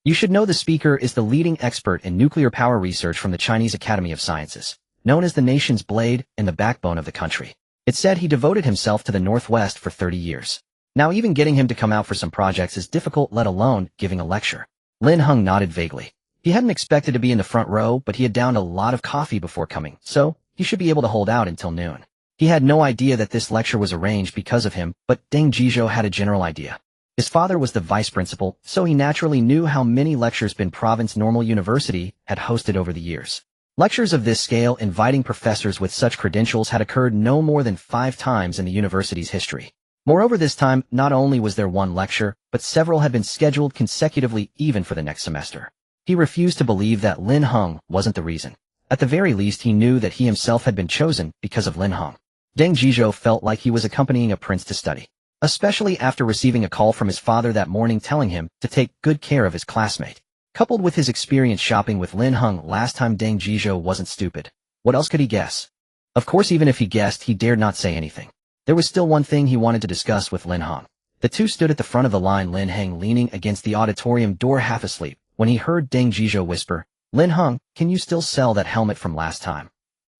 You should know the speaker is the leading expert in nuclear power research from the Chinese Academy of Sciences, known as the nation's blade and the backbone of the country. It's said he devoted himself to the Northwest for 30 years. Now even getting him to come out for some projects is difficult, let alone giving a lecture. Lin Heng nodded vaguely. He hadn't expected to be in the front row, but he had downed a lot of coffee before coming, so he should be able to hold out until noon. He had no idea that this lecture was arranged because of him, but Deng Jizhou had a general idea. His father was the vice principal, so he naturally knew how many lectures Bin Province Normal University had hosted over the years. Lectures of this scale, inviting professors with such credentials, had occurred no more than 5 times in the university's history. Moreover, this time, not only was there one lecture, but several had been scheduled consecutively even for the next semester. He refused to believe that Lin Heng wasn't the reason. At the very least, he knew that he himself had been chosen because of Lin Heng. Deng Jizhou felt like he was accompanying a prince to study, especially after receiving a call from his father that morning telling him to take good care of his classmate. Coupled with his experience shopping with Lin Heng last time, Deng Jizhou wasn't stupid. What else could he guess? Of course, even if he guessed, he dared not say anything. There was still one thing he wanted to discuss with Lin Heng. The two stood at the front of the line, Lin Heng leaning against the auditorium door half asleep, when he heard Deng Zhizhou whisper, "Lin Heng, can you still sell that helmet from last time?"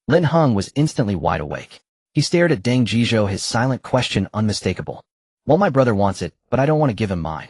Lin Heng was instantly wide awake. He stared at Deng Zhizhou, his silent question unmistakable. "Well, my brother wants it, but I don't want to give him mine."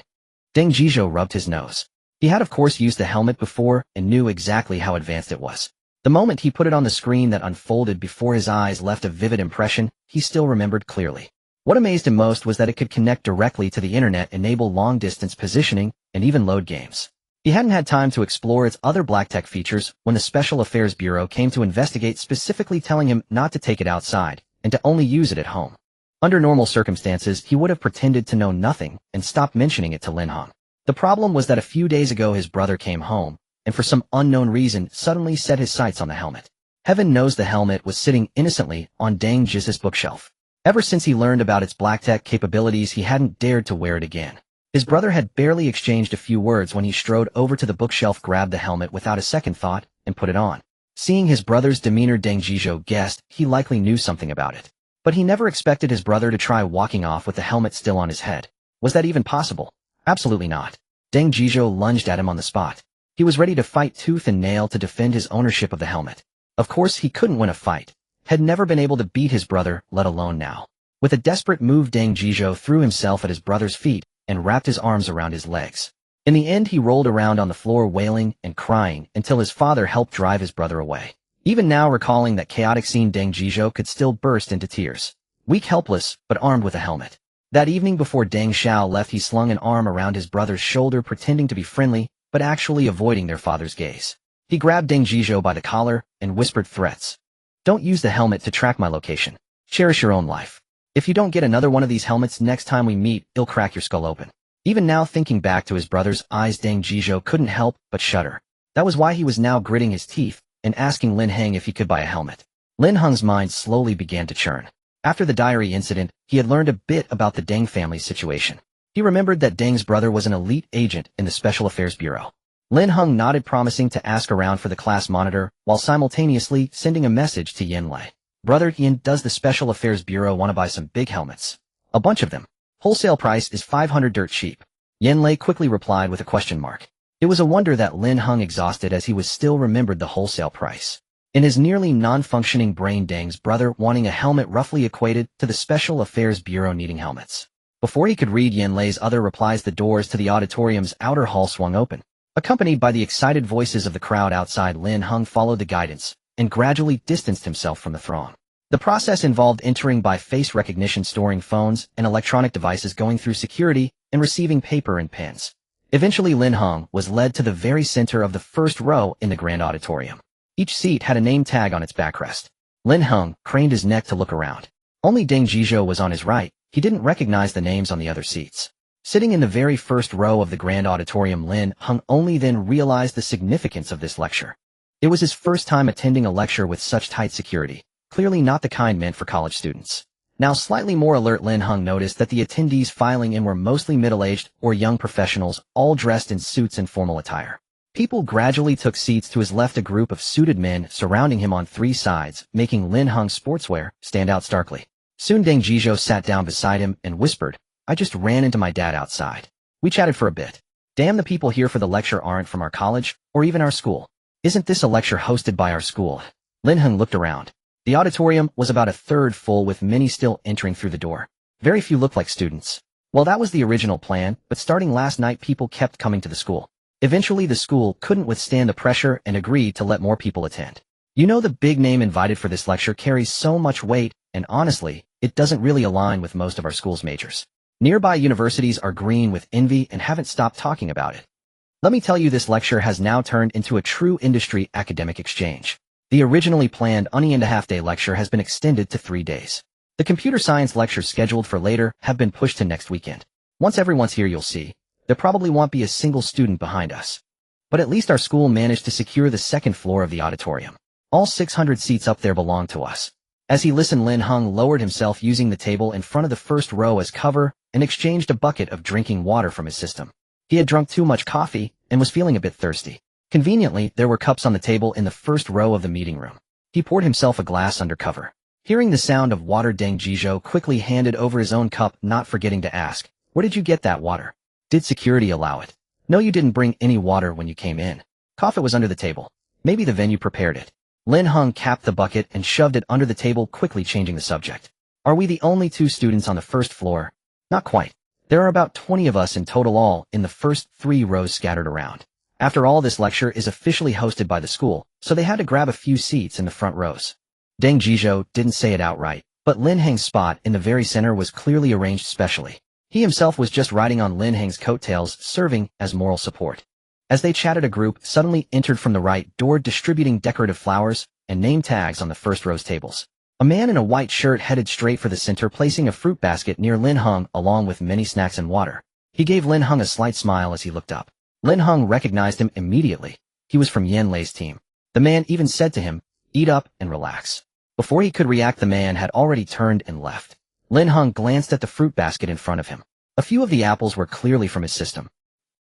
Deng Zhizhou rubbed his nose. He had of course used the helmet before and knew exactly how advanced it was. The moment he put it on the screen that unfolded before his eyes left a vivid impression he still remembered clearly. What amazed him most was that it could connect directly to the internet, enable long-distance positioning, and even load games. He hadn't had time to explore its other black tech features when the Special Affairs Bureau came to investigate, specifically telling him not to take it outside and to only use it at home. Under normal circumstances, he would have pretended to know nothing and stopped mentioning it to Lin Heng. The problem was that a few days ago his brother came home, and for some unknown reason suddenly set his sights on the helmet. Heaven knows the helmet was sitting innocently on Deng Zhizhou's bookshelf. Ever since he learned about its black tech capabilities, he hadn't dared to wear it again. His brother had barely exchanged a few words when he strode over to the bookshelf, grabbed the helmet without a second thought, and put it on. Seeing his brother's demeanor, Deng Zhizhou guessed he likely knew something about it. But he never expected his brother to try walking off with the helmet still on his head. Was that even possible? Absolutely not. Deng Zhizhou lunged at him on the spot. He was ready to fight tooth and nail to defend his ownership of the helmet. Of course, he couldn't win a fight. Had never been able to beat his brother, let alone now. With a desperate move, Deng Zhizhou threw himself at his brother's feet and wrapped his arms around his legs. In the end, he rolled around on the floor wailing and crying until his father helped drive his brother away. Even now, recalling that chaotic scene, Deng Zhizhou could still burst into tears. Weak, helpless, but armed with a helmet. That evening before Deng Xiao left, he slung an arm around his brother's shoulder, pretending to be friendly, but actually avoiding their father's gaze. He grabbed Deng Zhizhou by the collar and whispered threats. "Don't use the helmet to track my location. Cherish your own life. If you don't get another one of these helmets next time we meet, it'll crack your skull open." Even now, thinking back to his brother's eyes, Deng Zhizhou couldn't help but shudder. That was why he was now gritting his teeth and asking Lin Heng if he could buy a helmet. Lin Heng's mind slowly began to churn. After the diary incident, he had learned a bit about the Deng family's situation. He remembered that Deng's brother was an elite agent in the Special Affairs Bureau. Lin Heng nodded, promising to ask around for the class monitor, while simultaneously sending a message to Yen Lei. "Brother Yen, does the Special Affairs Bureau want to buy some big helmets? A bunch of them. Wholesale price is 500 dirt cheap." Yen Lei quickly replied with a question mark. It was a wonder that Lin Heng exhausted as he was still remembered the wholesale price. In his nearly non-functioning brain, Deng's brother wanting a helmet roughly equated to the Special Affairs Bureau needing helmets. Before he could read Yen Lei's other replies, the doors to the auditorium's outer hall swung open. Accompanied by the excited voices of the crowd outside, Lin Heng followed the guidance and gradually distanced himself from the throng. The process involved entering by face recognition, storing phones and electronic devices, going through security, and receiving paper and pens. Eventually, Lin Heng was led to the very center of the first row in the grand auditorium. Each seat had a name tag on its backrest. Lin Heng craned his neck to look around. Only Deng Zhizhou was on his right. He didn't recognize the names on the other seats. Sitting in the very first row of the grand auditorium, Lin Heng only then realized the significance of this lecture. It was his first time attending a lecture with such tight security, clearly not the kind meant for college students. Now slightly more alert, Lin Heng noticed that the attendees filing in were mostly middle-aged or young professionals, all dressed in suits and formal attire. People gradually took seats to his left, a group of suited men surrounding him on three sides, making Lin Heng's sportswear stand out starkly. Soon Deng Zhizhou sat down beside him and whispered, "I just ran into my dad outside. We chatted for a bit. Damn, the people here for the lecture aren't from our college, or even our school. Isn't this a lecture hosted by our school?" Lin Heng looked around. The auditorium was about a third full, with many still entering through the door. Very few looked like students. Well, that was the original plan, but starting last night people kept coming to the school. Eventually the school couldn't withstand the pressure and agreed to let more people attend. You know, the big name invited for this lecture carries so much weight, and honestly, it doesn't really align with most of our school's majors. Nearby universities are green with envy and haven't stopped talking about it. Let me tell you, this lecture has now turned into a true industry academic exchange. The originally planned 1.5-day lecture has been extended to 3 days. The computer science lectures scheduled for later have been pushed to next weekend. Once everyone's here, you'll see, there probably won't be a single student behind us. But at least our school managed to secure the second floor of the auditorium. All 600 seats up there belong to us. As he listened, Lin Heng lowered himself, using the table in front of the first row as cover, and exchanged a bucket of drinking water from his system. He had drunk too much coffee and was feeling a bit thirsty. Conveniently, there were cups on the table in the first row of the meeting room. He poured himself a glass under cover. Hearing the sound of water, Deng Jizhou quickly handed over his own cup, not forgetting to ask, "Where did you get that water? Did security allow it?" "No, you didn't bring any water when you came in. Coffee was under the table. Maybe the venue prepared it." Lin Heng capped the bucket and shoved it under the table, quickly changing the subject. "Are we the only 2 students on the first floor?" "Not quite. There are about 20 of us in total, all in the first 3 rows scattered around. After all, this lecture is officially hosted by the school, so they had to grab a few seats in the front rows." Deng Jizhou didn't say it outright, but Lin Heng's spot in the very center was clearly arranged specially. He himself was just riding on Lin Heng's coattails, serving as moral support. As they chatted, a group suddenly entered from the right door, distributing decorative flowers and name tags on the first row's tables. A man in a white shirt headed straight for the center, placing a fruit basket near Lin Heng along with many snacks and water. He gave Lin Heng a slight smile as he looked up. Lin Heng recognized him immediately. He was from Yan Lei's team. The man even said to him, "Eat up and relax." Before he could react, the man had already turned and left. Lin Heng glanced at the fruit basket in front of him. A few of the apples were clearly from his system.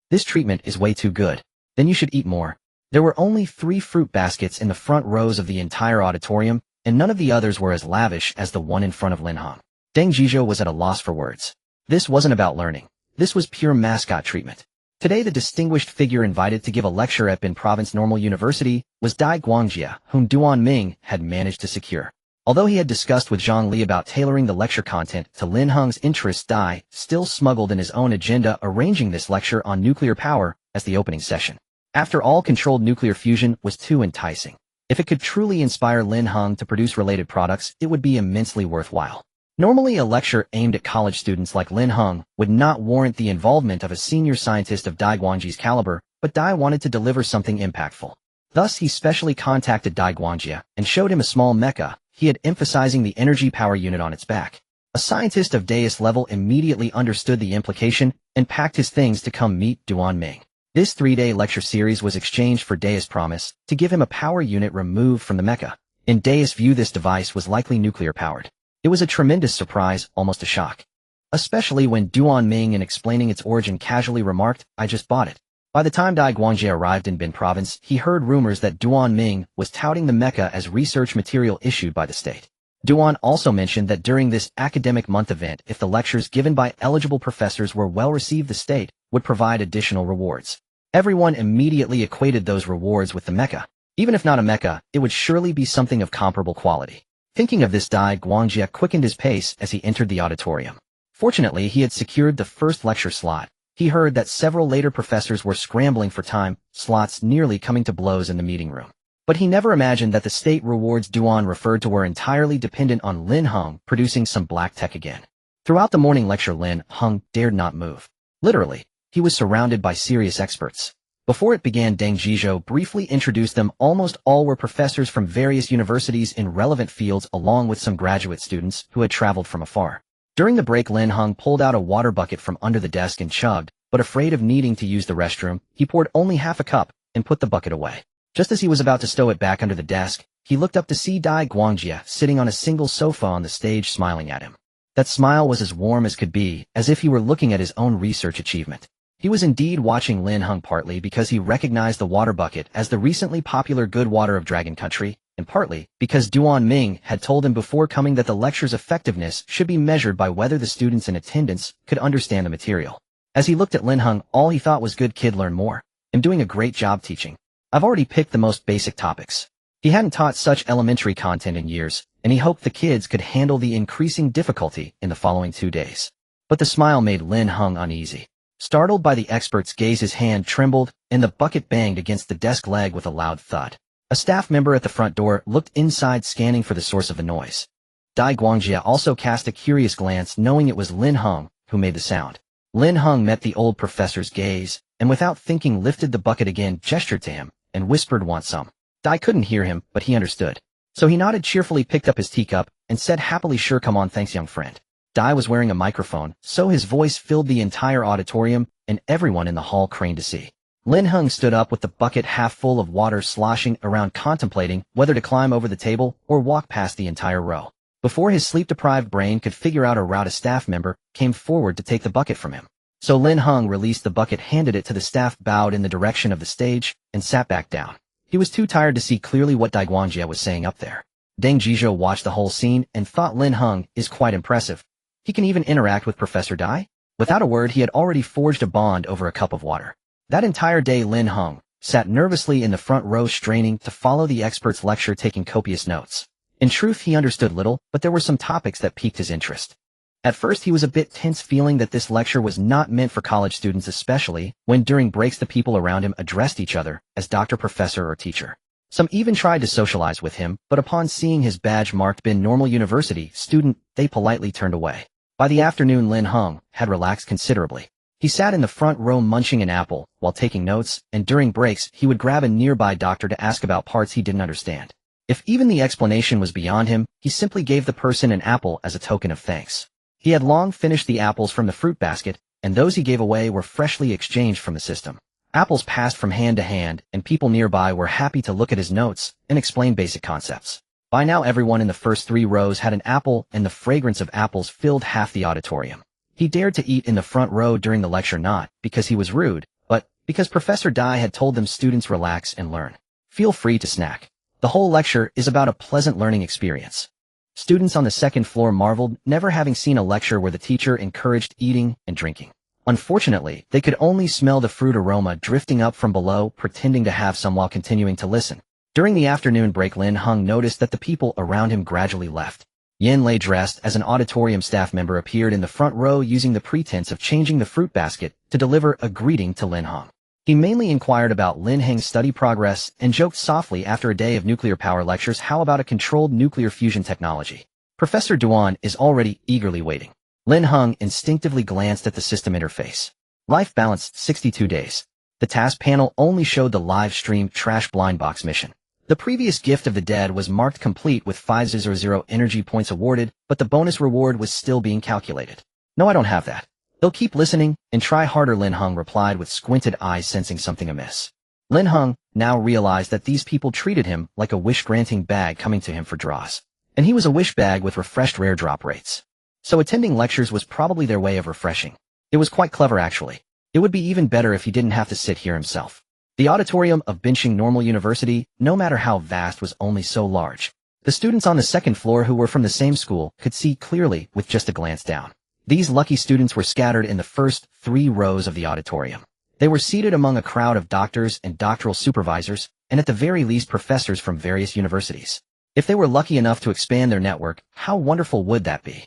"This treatment is way too good. Then you should eat more." There were only 3 fruit baskets in the front rows of the entire auditorium, and none of the others were as lavish as the one in front of Lin Heng. Deng Jizhou was at a loss for words. This wasn't about learning. This was pure mascot treatment. Today, the distinguished figure invited to give a lecture at Bin Province Normal University was Dai Guangjia, whom Duan Ming had managed to secure. Although he had discussed with Zhang Li about tailoring the lecture content to Lin Heng's interests, Dai still smuggled in his own agenda, arranging this lecture on nuclear power as the opening session. After all, controlled nuclear fusion was too enticing. If it could truly inspire Lin Heng to produce related products, it would be immensely worthwhile. Normally, a lecture aimed at college students like Lin Heng would not warrant the involvement of a senior scientist of Dai Guangjia's caliber, but Dai wanted to deliver something impactful. Thus, he specially contacted Dai Guangjia and showed him a small mecha he had, emphasizing the energy power unit on its back. A scientist of Deus level immediately understood the implication and packed his things to come meet Duan Ming. This 3-day lecture series was exchanged for Deus' promise to give him a power unit removed from the mecha. In Deus' view, this device was likely nuclear-powered. It was a tremendous surprise, almost a shock. Especially when Duan Ming, in explaining its origin, casually remarked, "I just bought it." By the time Dai Guangjia arrived in Bin Province, he heard rumors that Duan Ming was touting the mecha as research material issued by the state. Duan also mentioned that during this academic month event, if the lectures given by eligible professors were well received, the state would provide additional rewards. Everyone immediately equated those rewards with the mecha. Even if not a mecha, it would surely be something of comparable quality. Thinking of this, Dai Guangjia quickened his pace as he entered the auditorium. Fortunately, he had secured the first lecture slot. He heard that several later professors were scrambling for time slots, nearly coming to blows in the meeting room. But he never imagined that the state rewards Duan referred to were entirely dependent on Lin Heng producing some black tech again. Throughout the morning lecture, Lin Heng dared not move. Literally, he was surrounded by serious experts. Before it began, Deng Jizhou briefly introduced them. Almost all were professors from various universities in relevant fields, along with some graduate students who had traveled from afar. During the break, Lin Heng pulled out a water bucket from under the desk and chugged, but afraid of needing to use the restroom, he poured only half a cup and put the bucket away. Just as he was about to stow it back under the desk, he looked up to see Dai Guangjia sitting on a single sofa on the stage, smiling at him. That smile was as warm as could be, as if he were looking at his own research achievement. He was indeed watching Lin Heng, partly because he recognized the water bucket as the recently popular good water of Dragon Country, and partly because Duan Ming had told him before coming that the lecture's effectiveness should be measured by whether the students in attendance could understand the material. As he looked at Lin Heng, all he thought was, "Good kid, learn more. I'm doing a great job teaching. I've already picked the most basic topics." He hadn't taught such elementary content in years, and he hoped the kids could handle the increasing difficulty in the following 2 days. But the smile made Lin Heng uneasy. Startled by the expert's gaze, his hand trembled, and the bucket banged against the desk leg with a loud thud. A staff member at the front door looked inside, scanning for the source of the noise. Dai Guangjia also cast a curious glance, knowing it was Lin Heng who made the sound. Lin Heng met the old professor's gaze, and without thinking lifted the bucket again, gestured to him, and whispered, "Want some?" Dai couldn't hear him, but he understood. So he nodded cheerfully, picked up his teacup, and said happily, "Sure, come on, thanks, young friend." Dai was wearing a microphone, so his voice filled the entire auditorium, and everyone in the hall craned to see. Lin Heng stood up with the bucket half full of water sloshing around, contemplating whether to climb over the table or walk past the entire row. Before his sleep-deprived brain could figure out a route, a staff member came forward to take the bucket from him. So Lin Heng released the bucket, handed it to the staff, bowed in the direction of the stage, and sat back down. He was too tired to see clearly what Dai Guanjie was saying up there. Deng Jizhou watched the whole scene and thought Lin Heng is quite impressive. He can even interact with Professor Dai? Without a word, he had already forged a bond over a cup of water. That entire day, Lin Heng sat nervously in the front row, straining to follow the expert's lecture, taking copious notes. In truth, he understood little, but there were some topics that piqued his interest. At first, he was a bit tense, feeling that this lecture was not meant for college students, especially when during breaks the people around him addressed each other as doctor, professor, or teacher. Some even tried to socialize with him, but upon seeing his badge marked "Bin Normal University Student," they politely turned away. By the afternoon, Lin Heng had relaxed considerably. He sat in the front row munching an apple while taking notes, and during breaks he would grab a nearby doctor to ask about parts he didn't understand. If even the explanation was beyond him, he simply gave the person an apple as a token of thanks. He had long finished the apples from the fruit basket, and those he gave away were freshly exchanged from the system. Apples passed from hand to hand, and people nearby were happy to look at his notes and explain basic concepts. By now everyone in the first 3 rows had an apple, and the fragrance of apples filled half the auditorium. He dared to eat in the front row during the lecture, not because he was rude, but because Professor Dai had told them, students, relax and learn. Feel free to snack. The whole lecture is about a pleasant learning experience. Students on the second floor marveled, never having seen a lecture where the teacher encouraged eating and drinking. Unfortunately, they could only smell the fruit aroma drifting up from below, pretending to have some while continuing to listen. During the afternoon break, Lin Heng noticed that the people around him gradually left. Yan Lei, dressed as an auditorium staff member, appeared in the front row using the pretense of changing the fruit basket to deliver a greeting to Lin Heng. He mainly inquired about Lin Heng's study progress and joked softly, after a day of nuclear power lectures, how about a controlled nuclear fusion technology? Professor Duan is already eagerly waiting. Lin Heng instinctively glanced at the system interface. Life balance 62 days. The task panel only showed the live stream trash blind box mission. The previous gift of the dead was marked complete with 500 energy points awarded, but the bonus reward was still being calculated. No, I don't have that. They'll keep listening and try harder, Lin Heng replied with squinted eyes, sensing something amiss. Lin Heng now realized that these people treated him like a wish-granting bag coming to him for draws. And he was a wish bag with refreshed rare drop rates. So attending lectures was probably their way of refreshing. It was quite clever, actually. It would be even better if he didn't have to sit here himself. The auditorium of Bincheng Normal University, no matter how vast, was only so large. The students on the second floor, who were from the same school, could see clearly with just a glance down. These lucky students were scattered in the first 3 rows of the auditorium. They were seated among a crowd of doctors and doctoral supervisors, and at the very least professors from various universities. If they were lucky enough to expand their network, how wonderful would that be?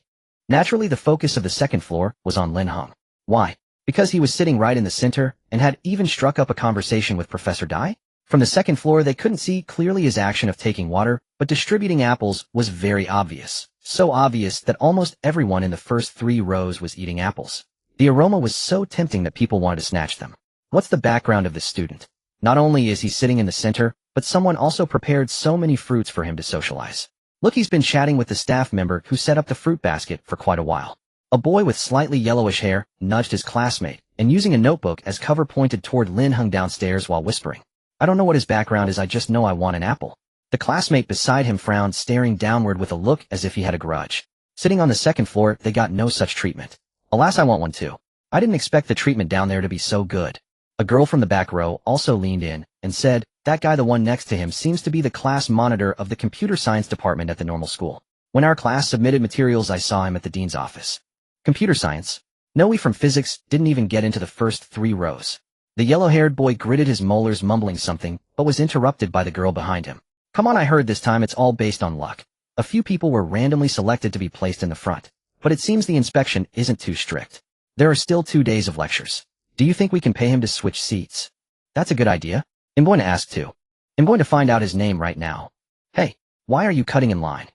Naturally, the focus of the second floor was on Lin Heng. Why? Because he was sitting right in the center and had even struck up a conversation with Professor Dai? From the second floor, they couldn't see clearly his action of taking water, but distributing apples was very obvious. So obvious that almost everyone in the first 3 rows was eating apples. The aroma was so tempting that people wanted to snatch them. What's the background of this student? Not only is he sitting in the center, but someone also prepared so many fruits for him to socialize. Look, he's been chatting with the staff member who set up the fruit basket for quite a while. A boy with slightly yellowish hair nudged his classmate, and using a notebook as cover pointed toward Lin Heng downstairs while whispering, "I don't know what his background is, I just know I want an apple." The classmate beside him frowned, staring downward with a look as if he had a grudge. Sitting on the second floor, they got no such treatment. Alas, I want one too. I didn't expect the treatment down there to be so good. A girl from the back row also leaned in and said, "That guy, the one next to him, seems to be the class monitor of the computer science department at the normal school. When our class submitted materials, I saw him at the dean's office." Computer science? No, we from physics didn't even get into the first 3 rows. The yellow-haired boy gritted his molars, mumbling something, but was interrupted by the girl behind him. "Come on, I heard this time it's all based on luck. A few people were randomly selected to be placed in the front, but it seems the inspection isn't too strict. There are still 2 days of lectures. Do you think we can pay him to switch seats?" "That's a good idea. I'm going to ask too. I'm going to find out his name right now." "Hey, why are you cutting in line?"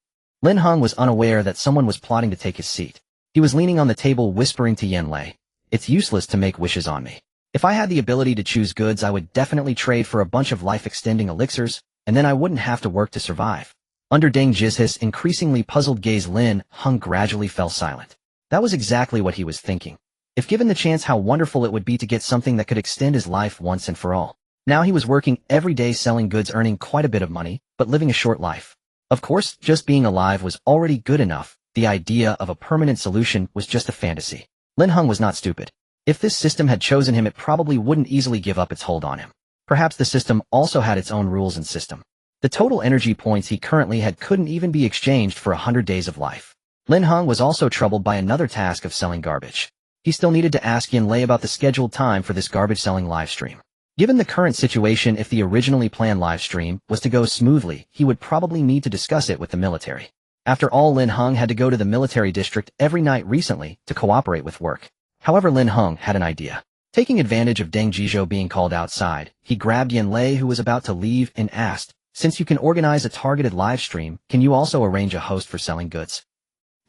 Lin Heng was unaware that someone was plotting to take his seat. He was leaning on the table, whispering to Yan Lei, "It's useless to make wishes on me. If I had the ability to choose goods, I would definitely trade for a bunch of life-extending elixirs, and then I wouldn't have to work to survive." Under Deng Jizhi's increasingly puzzled gaze, Lin Heng gradually fell silent. That was exactly what he was thinking. If given the chance, how wonderful it would be to get something that could extend his life once and for all. Now he was working every day selling goods, earning quite a bit of money, but living a short life. Of course, just being alive was already good enough. The idea of a permanent solution was just a fantasy. Lin Heng was not stupid. If this system had chosen him, it probably wouldn't easily give up its hold on him. Perhaps the system also had its own rules and system. The total energy points he currently had couldn't even be exchanged for 100 days of life. Lin Heng was also troubled by another task of selling garbage. He still needed to ask Yin Lei about the scheduled time for this garbage-selling livestream. Given the current situation, if the originally planned livestream was to go smoothly, he would probably need to discuss it with the military. After all, Lin Heng had to go to the military district every night recently to cooperate with work. However, Lin Heng had an idea. Taking advantage of Deng Zhizhou being called outside, he grabbed Yin Lei, who was about to leave, and asked, "Since you can organize a targeted livestream, can you also arrange a host for selling goods?"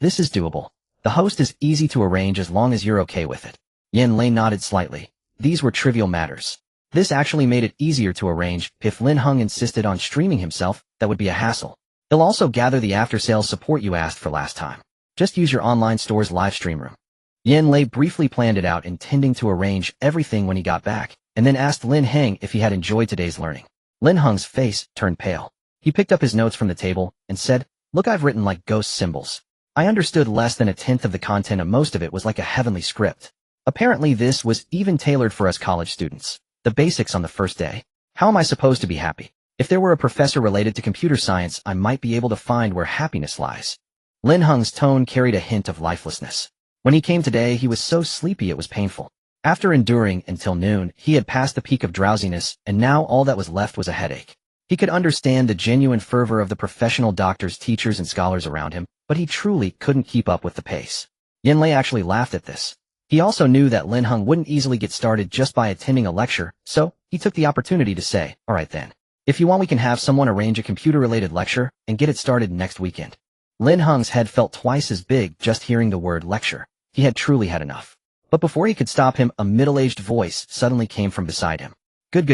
"This is doable. The host is easy to arrange as long as you're okay with it." Yin Lei nodded slightly. These were trivial matters. This actually made it easier to arrange. If Lin Heng insisted on streaming himself, that would be a hassle. He'll also gather the after-sales support you asked for last time. Just use your online store's live stream room. Yin Lei briefly planned it out, intending to arrange everything when he got back, and then asked Lin Heng if he had enjoyed today's learning. Lin Heng's face turned pale. He picked up his notes from the table and said, "Look, I've written like ghost symbols. I understood less than a tenth of the content, and most of it was like a heavenly script. Apparently this was even tailored for us college students. The basics on the first day. How am I supposed to be happy? If there were a professor related to computer science, I might be able to find where happiness lies." Lin Heng's tone carried a hint of lifelessness. When he came today, he was so sleepy it was painful. After enduring until noon, he had passed the peak of drowsiness, and now all that was left was a headache. He could understand the genuine fervor of the professional doctors, teachers, and scholars around him, but he truly couldn't keep up with the pace. Yin Lei actually laughed at this. He also knew that Lin Heng wouldn't easily get started just by attending a lecture, so he took the opportunity to say, "All right then. If you want, we can have someone arrange a computer-related lecture and get it started next weekend." Lin Heng's head felt twice as big just hearing the word lecture. He had truly had enough. But before he could stop him, a middle-aged voice suddenly came from beside him. Good.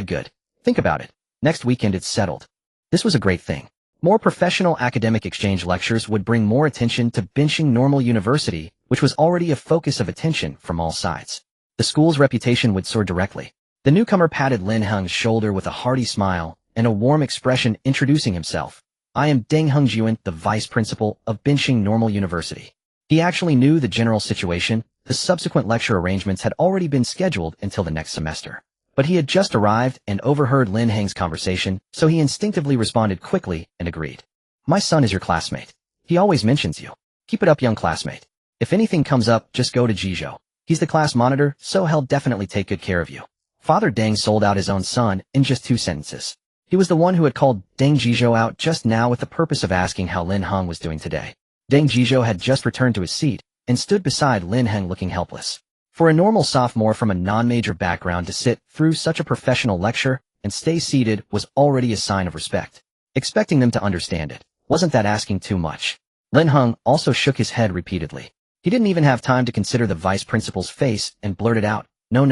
Think about it. Next weekend it's settled." This was a great thing. More professional academic exchange lectures would bring more attention to Binching Normal University, which was already a focus of attention from all sides. The school's reputation would soar directly. The newcomer patted Lin Heng's shoulder with a hearty smile and a warm expression, introducing himself. "I am Deng Hengjuan, the vice principal of Binching Normal University." He actually knew the general situation. The subsequent lecture arrangements had already been scheduled until the next semester. But he had just arrived and overheard Lin Heng's conversation, so he instinctively responded quickly and agreed. "My son is your classmate. He always mentions you. Keep it up, young classmate. If anything comes up, just go to Zhizhou. He's the class monitor, so he'll definitely take good care of you." Father Deng sold out his own son in just 2 sentences. He was the one who had called Deng Zhizhou out just now with the purpose of asking how Lin Heng was doing today. Deng Zhizhou had just returned to his seat and stood beside Lin Heng looking helpless. For a normal sophomore from a non-major background to sit through such a professional lecture and stay seated was already a sign of respect. Expecting them to understand it, wasn't that asking too much? Lin Heng also shook his head repeatedly. He didn't even have time to consider the vice principal's face and blurted out, No.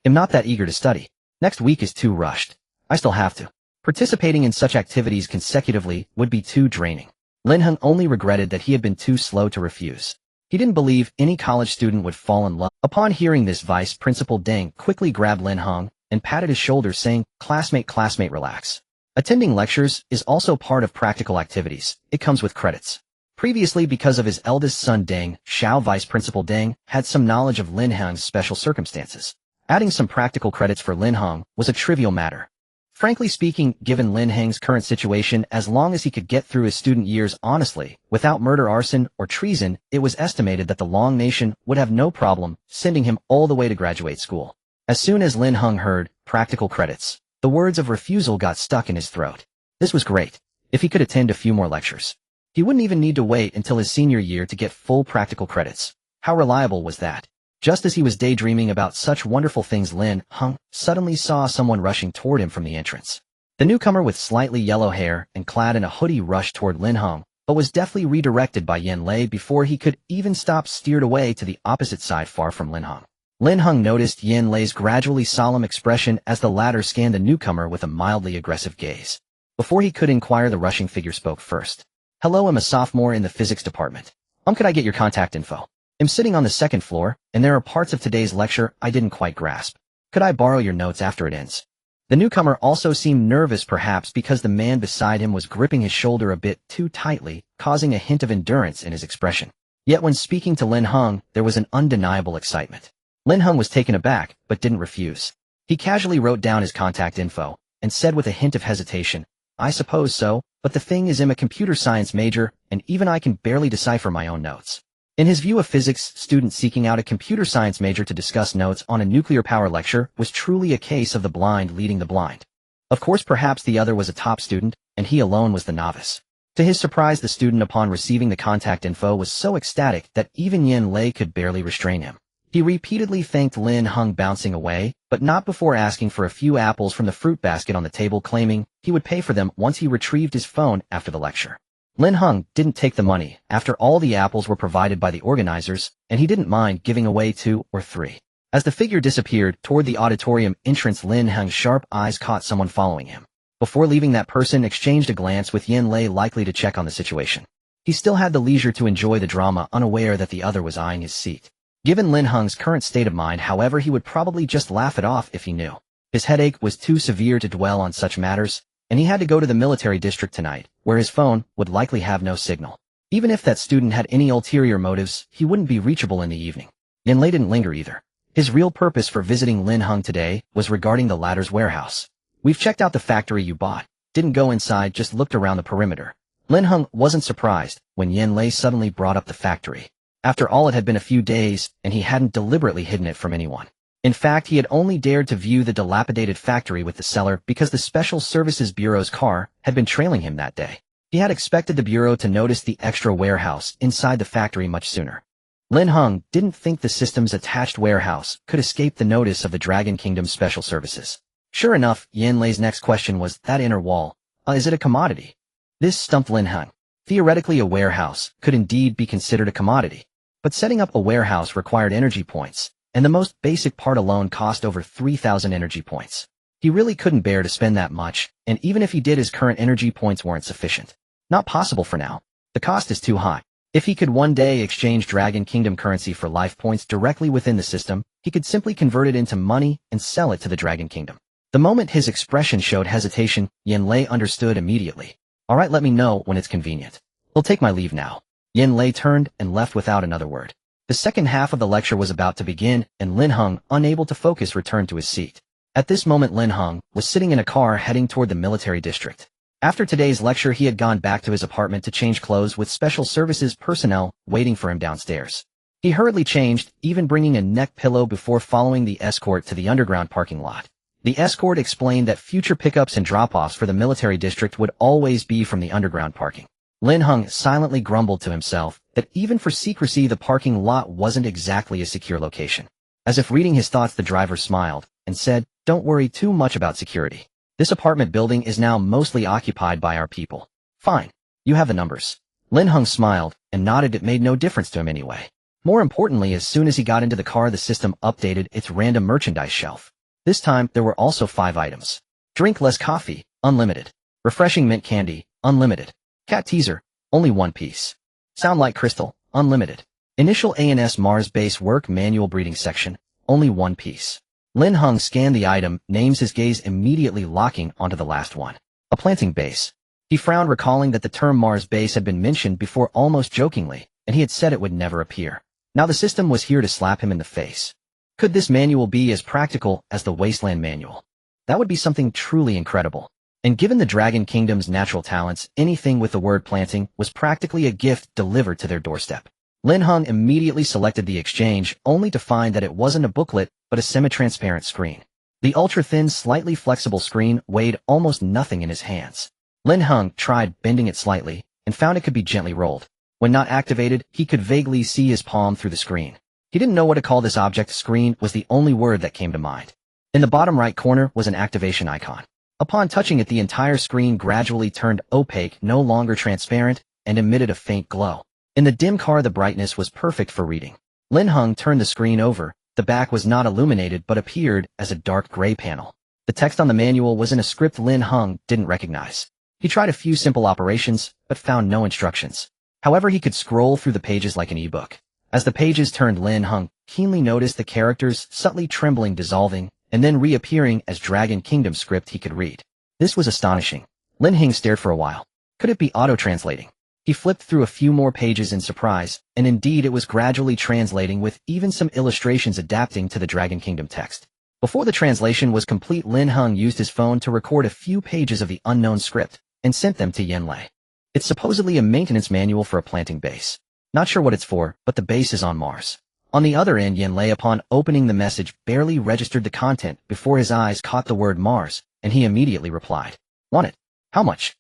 I'm not that eager to study. Next week is too rushed. I still have to. Participating in such activities consecutively would be too draining." Lin Heng only regretted that he had been too slow to refuse. He didn't believe any college student would fall in love. Upon hearing this, Vice Principal Deng quickly grabbed Lin Heng and patted his shoulder, saying, classmate, relax. Attending lectures is also part of practical activities. It comes with credits." Previously, because of his eldest son Deng Xiao, Vice Principal Deng had some knowledge of Lin Heng's special circumstances. Adding some practical credits for Lin Heng was a trivial matter. Frankly speaking, given Lin Heng's current situation, as long as he could get through his student years honestly, without murder, arson, or treason, it was estimated that the Long Nation would have no problem sending him all the way to graduate school. As soon as Lin Heng heard practical credits, the words of refusal got stuck in his throat. This was great. If he could attend a few more lectures, he wouldn't even need to wait until his senior year to get full practical credits. How reliable was that? Just as he was daydreaming about such wonderful things, Lin Heng suddenly saw someone rushing toward him from the entrance. The newcomer with slightly yellow hair and clad in a hoodie rushed toward Lin Heng, but was deftly redirected by Yin Lei before he could even stop, steered away to the opposite side far from Lin Heng. Lin Heng noticed Yin Lei's gradually solemn expression as the latter scanned the newcomer with a mildly aggressive gaze. Before he could inquire, the rushing figure spoke first. "Hello, I'm a sophomore in the physics department. Could I get your contact info? I'm sitting on the 2nd floor, and there are parts of today's lecture I didn't quite grasp. Could I borrow your notes after it ends?" The newcomer also seemed nervous, perhaps because the man beside him was gripping his shoulder a bit too tightly, causing a hint of endurance in his expression. Yet when speaking to Lin Heng, there was an undeniable excitement. Lin Heng was taken aback, but didn't refuse. He casually wrote down his contact info and said with a hint of hesitation, "I suppose so, but the thing is I'm a computer science major, and even I can barely decipher my own notes." In his view, a physics student seeking out a computer science major to discuss notes on a nuclear power lecture was truly a case of the blind leading the blind. Of course, perhaps the other was a top student, and he alone was the novice. To his surprise, the student upon receiving the contact info was so ecstatic that even Yin Lei could barely restrain him. He repeatedly thanked Lin Heng, bouncing away, but not before asking for a few apples from the fruit basket on the table, claiming he would pay for them once he retrieved his phone after the lecture. Lin Heng didn't take the money. After all, the apples were provided by the organizers, and he didn't mind giving away 2 or 3. As the figure disappeared toward the auditorium entrance, Lin Heng's sharp eyes caught someone following him. Before leaving, that person exchanged a glance with Yin Lei, likely to check on the situation. He still had the leisure to enjoy the drama, unaware that the other was eyeing his seat. Given Lin Heng's current state of mind, however, he would probably just laugh it off if he knew. His headache was too severe to dwell on such matters, and he had to go to the military district tonight, where his phone would likely have no signal. Even if that student had any ulterior motives, he wouldn't be reachable in the evening. Yin Lei didn't linger either. His real purpose for visiting Lin Heng today was regarding the latter's warehouse. "We've checked out the factory you bought. Didn't go inside, just looked around the perimeter." Lin Heng wasn't surprised when Yin Lei suddenly brought up the factory. After all, it had been a few days, and he hadn't deliberately hidden it from anyone. In fact, he had only dared to view the dilapidated factory with the seller because the Special Services Bureau's car had been trailing him that day. He had expected the Bureau to notice the extra warehouse inside the factory much sooner. Lin Heng didn't think the system's attached warehouse could escape the notice of the Dragon Kingdom Special Services. Sure enough, Yin Lei's next question was, "That inner wall, is it a commodity?" This stumped Lin Heng. Theoretically, a warehouse could indeed be considered a commodity, but setting up a warehouse required energy points, and the most basic part alone cost over 3,000 energy points. He really couldn't bear to spend that much, and even if he did, his current energy points weren't sufficient. Not possible for now. The cost is too high. If he could one day exchange Dragon Kingdom currency for life points directly within the system, he could simply convert it into money and sell it to the Dragon Kingdom. The moment his expression showed hesitation, Yin Lei understood immediately. "All right, let me know when it's convenient. I'll take my leave now." Yin Lei turned and left without another word. The second half of the lecture was about to begin, and Lin Heng, unable to focus, returned to his seat. At this moment, Lin Heng was sitting in a car heading toward the military district. After today's lecture, he had gone back to his apartment to change clothes, with Special Services personnel waiting for him downstairs. He hurriedly changed, even bringing a neck pillow, before following the escort to the underground parking lot. The escort explained that future pickups and drop-offs for the military district would always be from the underground parking. Lin Heng silently grumbled to himself that even for secrecy, the parking lot wasn't exactly a secure location. As if reading his thoughts, the driver smiled and said, "Don't worry too much about security. This apartment building is now mostly occupied by our people." "Fine. You have the numbers." Lin Heng smiled and nodded. It made no difference to him anyway. More importantly, as soon as he got into the car, the system updated its random merchandise shelf. This time, there were also 5 items. Drink less coffee, unlimited. Refreshing mint candy, unlimited. Cat teaser, only 1 piece. Sound like crystal, unlimited. Initial ANS Mars base work manual breeding section, only 1 piece. Lin Heng scanned the item names, his gaze immediately locking onto the last one. A planting base. He frowned, recalling that the term Mars base had been mentioned before almost jokingly, and he had said it would never appear. Now the system was here to slap him in the face. Could this manual be as practical as the Wasteland manual? That would be something truly incredible. And given the Dragon Kingdom's natural talents, anything with the word planting was practically a gift delivered to their doorstep. Lin Heng immediately selected the exchange, only to find that it wasn't a booklet, but a semi-transparent screen. The ultra-thin, slightly flexible screen weighed almost nothing in his hands. Lin Heng tried bending it slightly, and found it could be gently rolled. When not activated, he could vaguely see his palm through the screen. He didn't know what to call this object. Screen was the only word that came to mind. In the bottom right corner was an activation icon. Upon touching it, the entire screen gradually turned opaque, no longer transparent, and emitted a faint glow. In the dim car, the brightness was perfect for reading. Lin Heng turned the screen over. The back was not illuminated but appeared as a dark gray panel. The text on the manual was in a script Lin Heng didn't recognize. He tried a few simple operations, but found no instructions. However, he could scroll through the pages like an ebook. As the pages turned, Lin Heng keenly noticed the characters subtly trembling, dissolving, and then reappearing as Dragon Kingdom script he could read. This was astonishing. Lin Heng stared for a while. Could it be auto-translating? He flipped through a few more pages in surprise, and indeed it was gradually translating, with even some illustrations adapting to the Dragon Kingdom text. Before the translation was complete, Lin Heng used his phone to record a few pages of the unknown script and sent them to Yanlei. It's supposedly a maintenance manual for a planting base. Not sure what it's for, but the base is on Mars. On the other end, Yanlei, upon opening the message, barely registered the content before his eyes caught the word Mars, and he immediately replied, "Want it? How much?"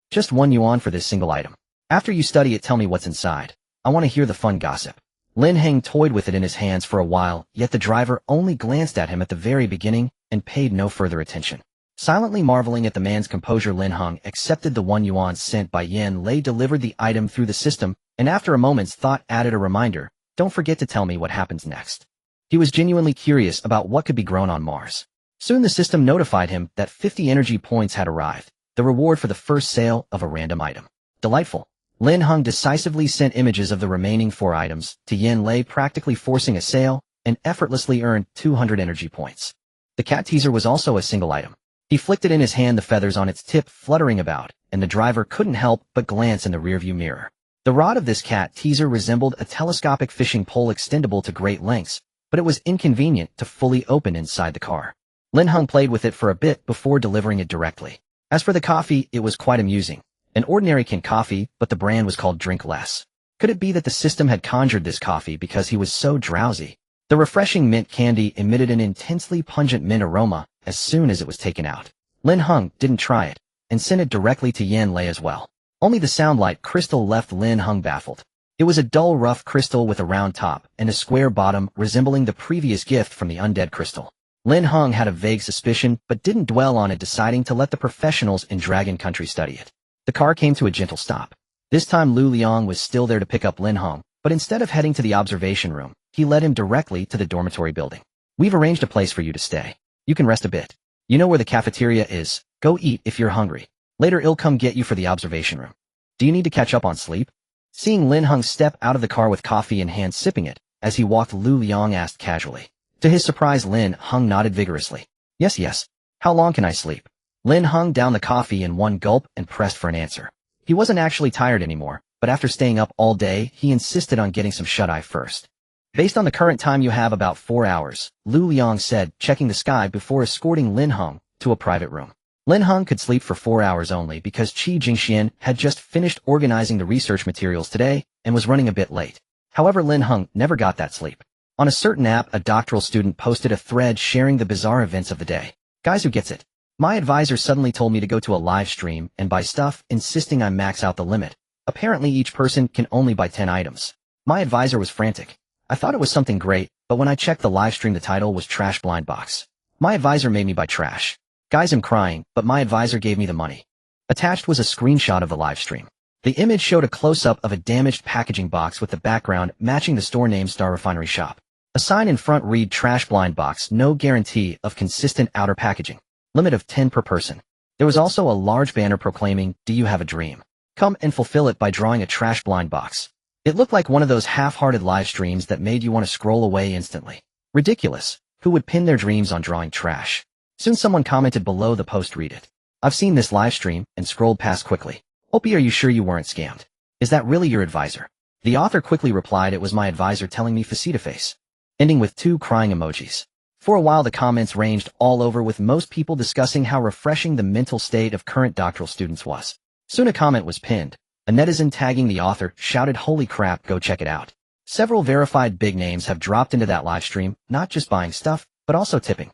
"Just 1 yuan for this single item. After you study it, tell me what's inside. I want to hear the fun gossip." Lin Heng toyed with it in his hands for a while, yet the driver only glanced at him at the very beginning and paid no further attention. Silently marveling at the man's composure, Lin Heng accepted the 1 yuan sent by Yanlei, delivered the item through the system, and after a moment's thought added a reminder, "Don't forget to tell me what happens next." He was genuinely curious about what could be grown on Mars. Soon the system notified him that 50 energy points had arrived, the reward for the first sale of a random item. Delightful. Lin Heng decisively sent images of the remaining 4 items to Yanlei, practically forcing a sale, and effortlessly earned 200 energy points. The cat teaser was also a single item. He flicked it in his hand, the feathers on its tip fluttering about, and the driver couldn't help but glance in the rearview mirror. The rod of this cat teaser resembled a telescopic fishing pole extendable to great lengths, but it was inconvenient to fully open inside the car. Lin Heng played with it for a bit before delivering it directly. As for the coffee, it was quite amusing. An ordinary can coffee, but the brand was called Drink Less. Could it be that the system had conjured this coffee because he was so drowsy? The refreshing mint candy emitted an intensely pungent mint aroma as soon as it was taken out. Lin Heng didn't try it, and sent it directly to Yanlei as well. Only the soundlight crystal left Lin Heng baffled. It was a dull, rough crystal with a round top and a square bottom resembling the previous gift from the undead crystal. Lin Heng had a vague suspicion but didn't dwell on it, deciding to let the professionals in Dragon Country study it. The car came to a gentle stop. This time Lu Liang was still there to pick up Lin Heng, but instead of heading to the observation room, he led him directly to the dormitory building. "We've arranged a place for you to stay. You can rest a bit. You know where the cafeteria is. Go eat if you're hungry. Later I'll come get you for the observation room. Do you need to catch up on sleep?" Seeing Lin Heng step out of the car with coffee in hand, sipping it, as he walked, Lu Liang asked casually. To his surprise, Lin Heng nodded vigorously. Yes. How long can I sleep?" Lin Heng downed the coffee in one gulp and pressed for an answer. He wasn't actually tired anymore, but after staying up all day, he insisted on getting some shut-eye first. "Based on the current time, you have about 4 hours, Lu Liang said, checking the sky before escorting Lin Heng to a private room. Lin Heng could sleep for 4 hours only because Qi Jingxian had just finished organizing the research materials today and was running a bit late. However, Lin Heng never got that sleep. On a certain app, a doctoral student posted a thread sharing the bizarre events of the day. "Guys, who gets it? My advisor suddenly told me to go to a live stream and buy stuff, insisting I max out the limit. Apparently each person can only buy 10 items. My advisor was frantic. I thought it was something great, but when I checked the live stream, the title was Trash Blind Box. My advisor made me buy trash. Guys, I'm crying, but my advisor gave me the money." Attached was a screenshot of the live stream. The image showed a close-up of a damaged packaging box with the background matching the store name Star Refinery Shop. A sign in front read Trash Blind Box, no guarantee of consistent outer packaging. Limit of 10 per person. There was also a large banner proclaiming, "Do you have a dream? Come and fulfill it by drawing a trash blind box." It looked like one of those half-hearted live streams that made you want to scroll away instantly. Ridiculous. Who would pin their dreams on drawing trash? Soon someone commented below the post, "Read it. I've seen this live stream," and scrolled past quickly. "Opie, are you sure you weren't scammed? Is that really your advisor?" The author quickly replied, "It was my advisor telling me face," ending with 2 crying emojis. For a while the comments ranged all over, with most people discussing how refreshing the mental state of current doctoral students was. Soon a comment was pinned. A netizen tagging the author shouted, "Holy crap, go check it out." Several verified big names have dropped into that live stream, not just buying stuff, but also tipping.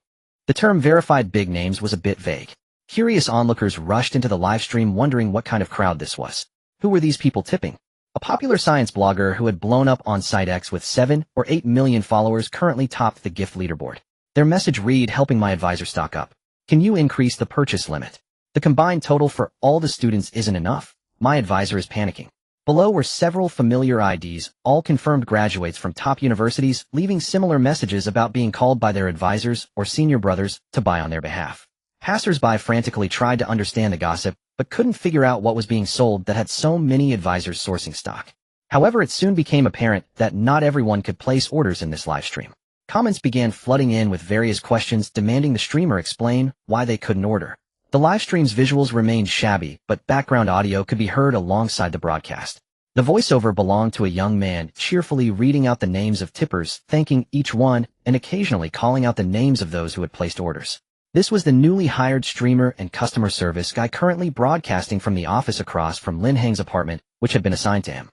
The term verified big names was a bit vague. Curious onlookers rushed into the live stream wondering what kind of crowd this was. Who were these people tipping? A popular science blogger who had blown up on Site X with 7 or 8 million followers currently topped the gift leaderboard. Their message read, "Helping my advisor stock up. Can you increase the purchase limit? The combined total for all the students isn't enough. My advisor is panicking." Below were several familiar IDs, all confirmed graduates from top universities, leaving similar messages about being called by their advisors or senior brothers to buy on their behalf. Passers-by frantically tried to understand the gossip, but couldn't figure out what was being sold that had so many advisors sourcing stock. However, it soon became apparent that not everyone could place orders in this live stream. Comments began flooding in with various questions demanding the streamer explain why they couldn't order. The live stream's visuals remained shabby, but background audio could be heard alongside the broadcast. The voiceover belonged to a young man, cheerfully reading out the names of tippers, thanking each one, and occasionally calling out the names of those who had placed orders. This was the newly hired streamer and customer service guy currently broadcasting from the office across from Lin Heng's apartment, which had been assigned to him.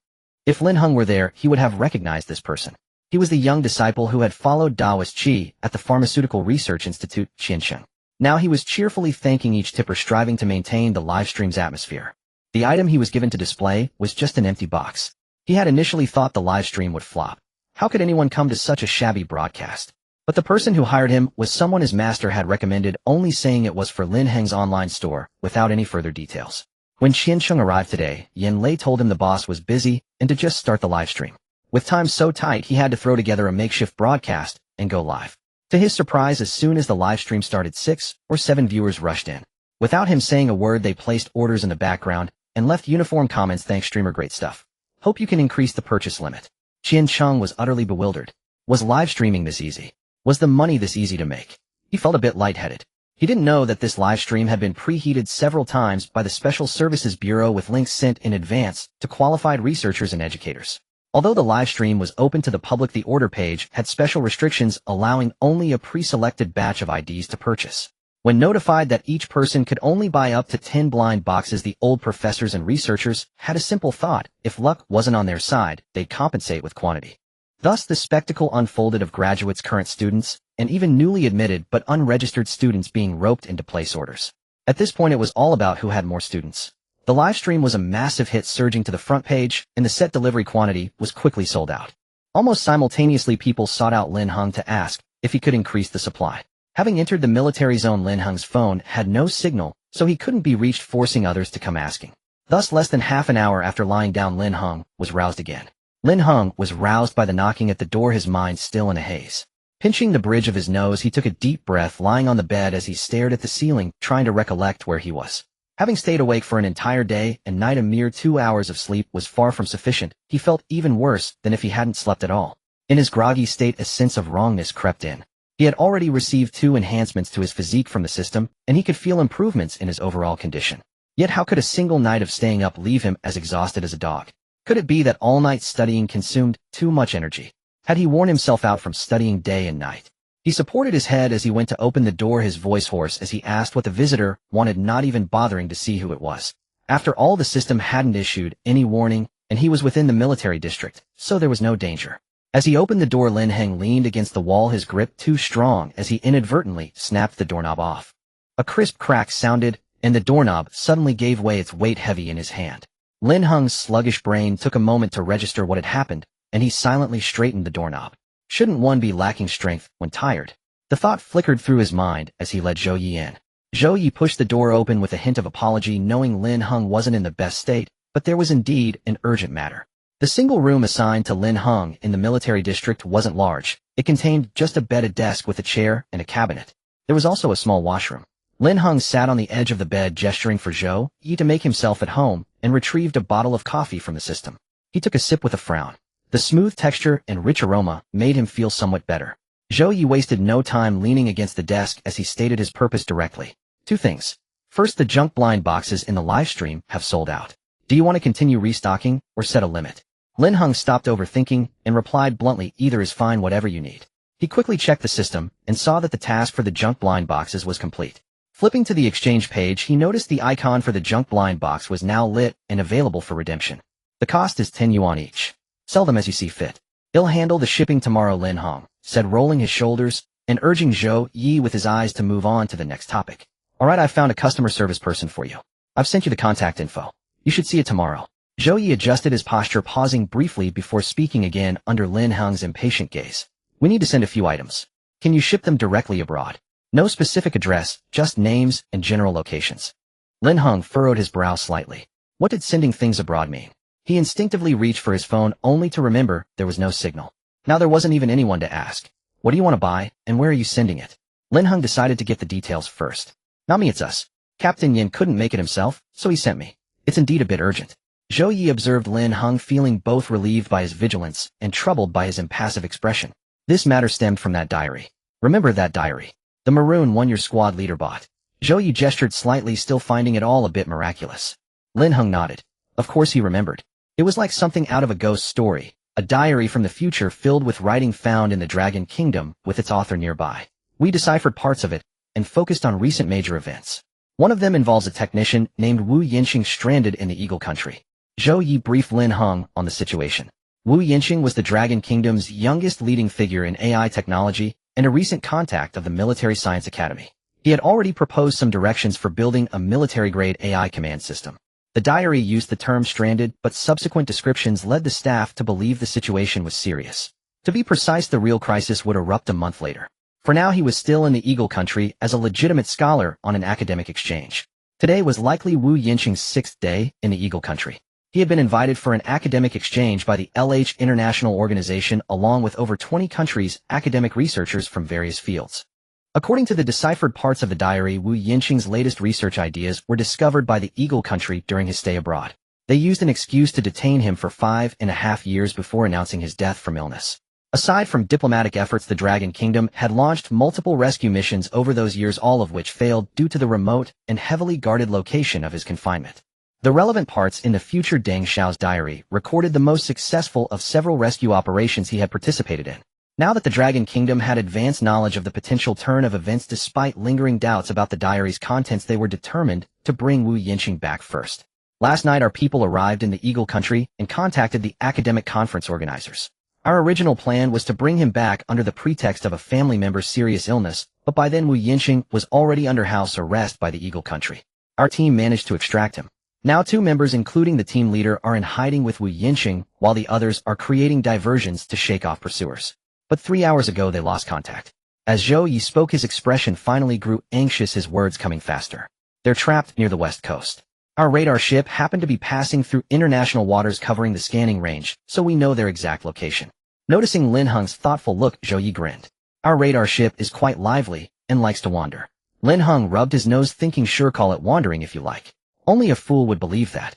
If Lin Heng were there, he would have recognized this person. He was the young disciple who had followed Daoist Qi at the Pharmaceutical Research Institute, Qiansheng. Now he was cheerfully thanking each tipper striving to maintain the livestream's atmosphere. The item he was given to display was just an empty box. He had initially thought the livestream would flop. How could anyone come to such a shabby broadcast? But the person who hired him was someone his master had recommended, only saying it was for Lin Heng's online store, without any further details. When Qiansheng arrived today, Yan Lei told him the boss was busy and to just start the livestream. With time so tight, he had to throw together a makeshift broadcast and go live. To his surprise, as soon as the livestream started, 6 or 7 viewers rushed in. Without him saying a word, they placed orders in the background and left uniform comments. Thanks streamer, great stuff. Hope you can increase the purchase limit. Qiansheng was utterly bewildered. Was live streaming this easy? Was the money this easy to make? He felt a bit lightheaded. He didn't know that this live stream had been preheated several times by the Special Services Bureau with links sent in advance to qualified researchers and educators. Although the live stream was open to the public, the order page had special restrictions allowing only a pre-selected batch of IDs to purchase. When notified that each person could only buy up to 10 blind boxes, the old professors and researchers had a simple thought: if luck wasn't on their side, they'd compensate with quantity. Thus the spectacle unfolded of graduates, current students, and even newly admitted but unregistered students being roped into place orders. At this point it was all about who had more students. The live stream was a massive hit, surging to the front page, and the set delivery quantity was quickly sold out. Almost simultaneously, people sought out Lin Heng to ask if he could increase the supply. Having entered the military zone, Lin Heng's phone had no signal, so he couldn't be reached, forcing others to come asking. Thus, less than half an hour after lying down, Lin Heng was roused again. Lin Heng was roused by the knocking at the door, his mind still in a haze. Pinching the bridge of his nose, he took a deep breath, lying on the bed as he stared at the ceiling, trying to recollect where he was. Having stayed awake for an entire day and night, a mere 2 hours of sleep was far from sufficient. He felt even worse than if he hadn't slept at all. In his groggy state, a sense of wrongness crept in. He had already received 2 enhancements to his physique from the system, and he could feel improvements in his overall condition. Yet how could a single night of staying up leave him as exhausted as a dog? Could it be that all night studying consumed too much energy? Had he worn himself out from studying day and night? He supported his head as he went to open the door, his voice hoarse as he asked what the visitor wanted, not even bothering to see who it was. After all, the system hadn't issued any warning, and he was within the military district, so there was no danger. As he opened the door, Lin Heng leaned against the wall, his grip too strong, as he inadvertently snapped the doorknob off. A crisp crack sounded, and the doorknob suddenly gave way, its weight heavy in his hand. Lin Heng's sluggish brain took a moment to register what had happened, and he silently straightened the doorknob. Shouldn't one be lacking strength when tired? The thought flickered through his mind as he let Zhou Yi in. Zhou Yi pushed the door open with a hint of apology, knowing Lin Heng wasn't in the best state, but there was indeed an urgent matter. The single room assigned to Lin Heng in the military district wasn't large. It contained just a bed, a desk with a chair, and a cabinet. There was also a small washroom. Lin Heng sat on the edge of the bed, gesturing for Zhou Yi to make himself at home, and retrieved a bottle of coffee from the system. He took a sip with a frown. The smooth texture and rich aroma made him feel somewhat better. Zhou Yi wasted no time leaning against the desk as he stated his purpose directly. 2 things. First, the junk blind boxes in the live stream have sold out. Do you want to continue restocking or set a limit? Lin Heng stopped overthinking and replied bluntly, either is fine, whatever you need. He quickly checked the system and saw that the task for the junk blind boxes was complete. Flipping to the exchange page, he noticed the icon for the junk blind box was now lit and available for redemption. The cost is 10 yuan each. Sell them as you see fit. He'll handle the shipping tomorrow, Lin Heng said, rolling his shoulders and urging Zhou Yi with his eyes to move on to the next topic. Alright, I found a customer service person for you. I've sent you the contact info. You should see it tomorrow. Zhou Yi adjusted his posture, pausing briefly before speaking again under Lin Heng's impatient gaze. We need to send a few items. Can you ship them directly abroad? No specific address, just names and general locations. Lin Heng furrowed his brow slightly. What did sending things abroad mean? He instinctively reached for his phone, only to remember there was no signal. Now there wasn't even anyone to ask. What do you want to buy, and where are you sending it? Lin Heng decided to get the details first. Not me, it's us. Captain Yin couldn't make it himself, so he sent me. It's indeed a bit urgent. Zhou Yi observed Lin Heng, feeling both relieved by his vigilance and troubled by his impassive expression. This matter stemmed from that diary. Remember that diary? The maroon one your squad leader bought. Zhou Yi gestured slightly, still finding it all a bit miraculous. Lin Heng nodded. Of course he remembered. It was like something out of a ghost story, a diary from the future filled with writing found in the Dragon Kingdom with its author nearby. We deciphered parts of it and focused on recent major events. One of them involves a technician named Wu Yinxing stranded in the Eagle Country. Zhou Yi briefed Lin Heng on the situation. Wu Yinxing was the Dragon Kingdom's youngest leading figure in AI technology and a recent contact of the Military Science Academy. He had already proposed some directions for building a military-grade AI command system. The diary used the term stranded, but subsequent descriptions led the staff to believe the situation was serious. To be precise, the real crisis would erupt a month later. For now, he was still in the Eagle Country as a legitimate scholar on an academic exchange. Today was likely Wu Yinxing's 6th day in the Eagle Country. He had been invited for an academic exchange by the LH International Organization along with over 20 countries' academic researchers from various fields. According to the deciphered parts of the diary, Wu Yinxing's latest research ideas were discovered by the Eagle Country during his stay abroad. They used an excuse to detain him for 5.5 years before announcing his death from illness. Aside from diplomatic efforts, the Dragon Kingdom had launched multiple rescue missions over those years, all of which failed due to the remote and heavily guarded location of his confinement. The relevant parts in the future Deng Xiao's diary recorded the most successful of several rescue operations he had participated in. Now that the Dragon Kingdom had advanced knowledge of the potential turn of events despite lingering doubts about the diary's contents, they were determined to bring Wu Yinxing back first. Last night our people arrived in the Eagle Country and contacted the academic conference organizers. Our original plan was to bring him back under the pretext of a family member's serious illness, but by then Wu Yinxing was already under house arrest by the Eagle Country. Our team managed to extract him. Now 2 members, including the team leader, are in hiding with Wu Yinxing, while the others are creating diversions to shake off pursuers. But 3 hours ago they lost contact. As Zhou Yi spoke, his expression finally grew anxious, his words coming faster. They're trapped near the west coast. Our radar ship happened to be passing through international waters covering the scanning range, so we know their exact location. Noticing Lin Heng's thoughtful look, Zhou Yi grinned. Our radar ship is quite lively and likes to wander. Lin Heng rubbed his nose, thinking, sure, call it wandering if you like. Only a fool would believe that.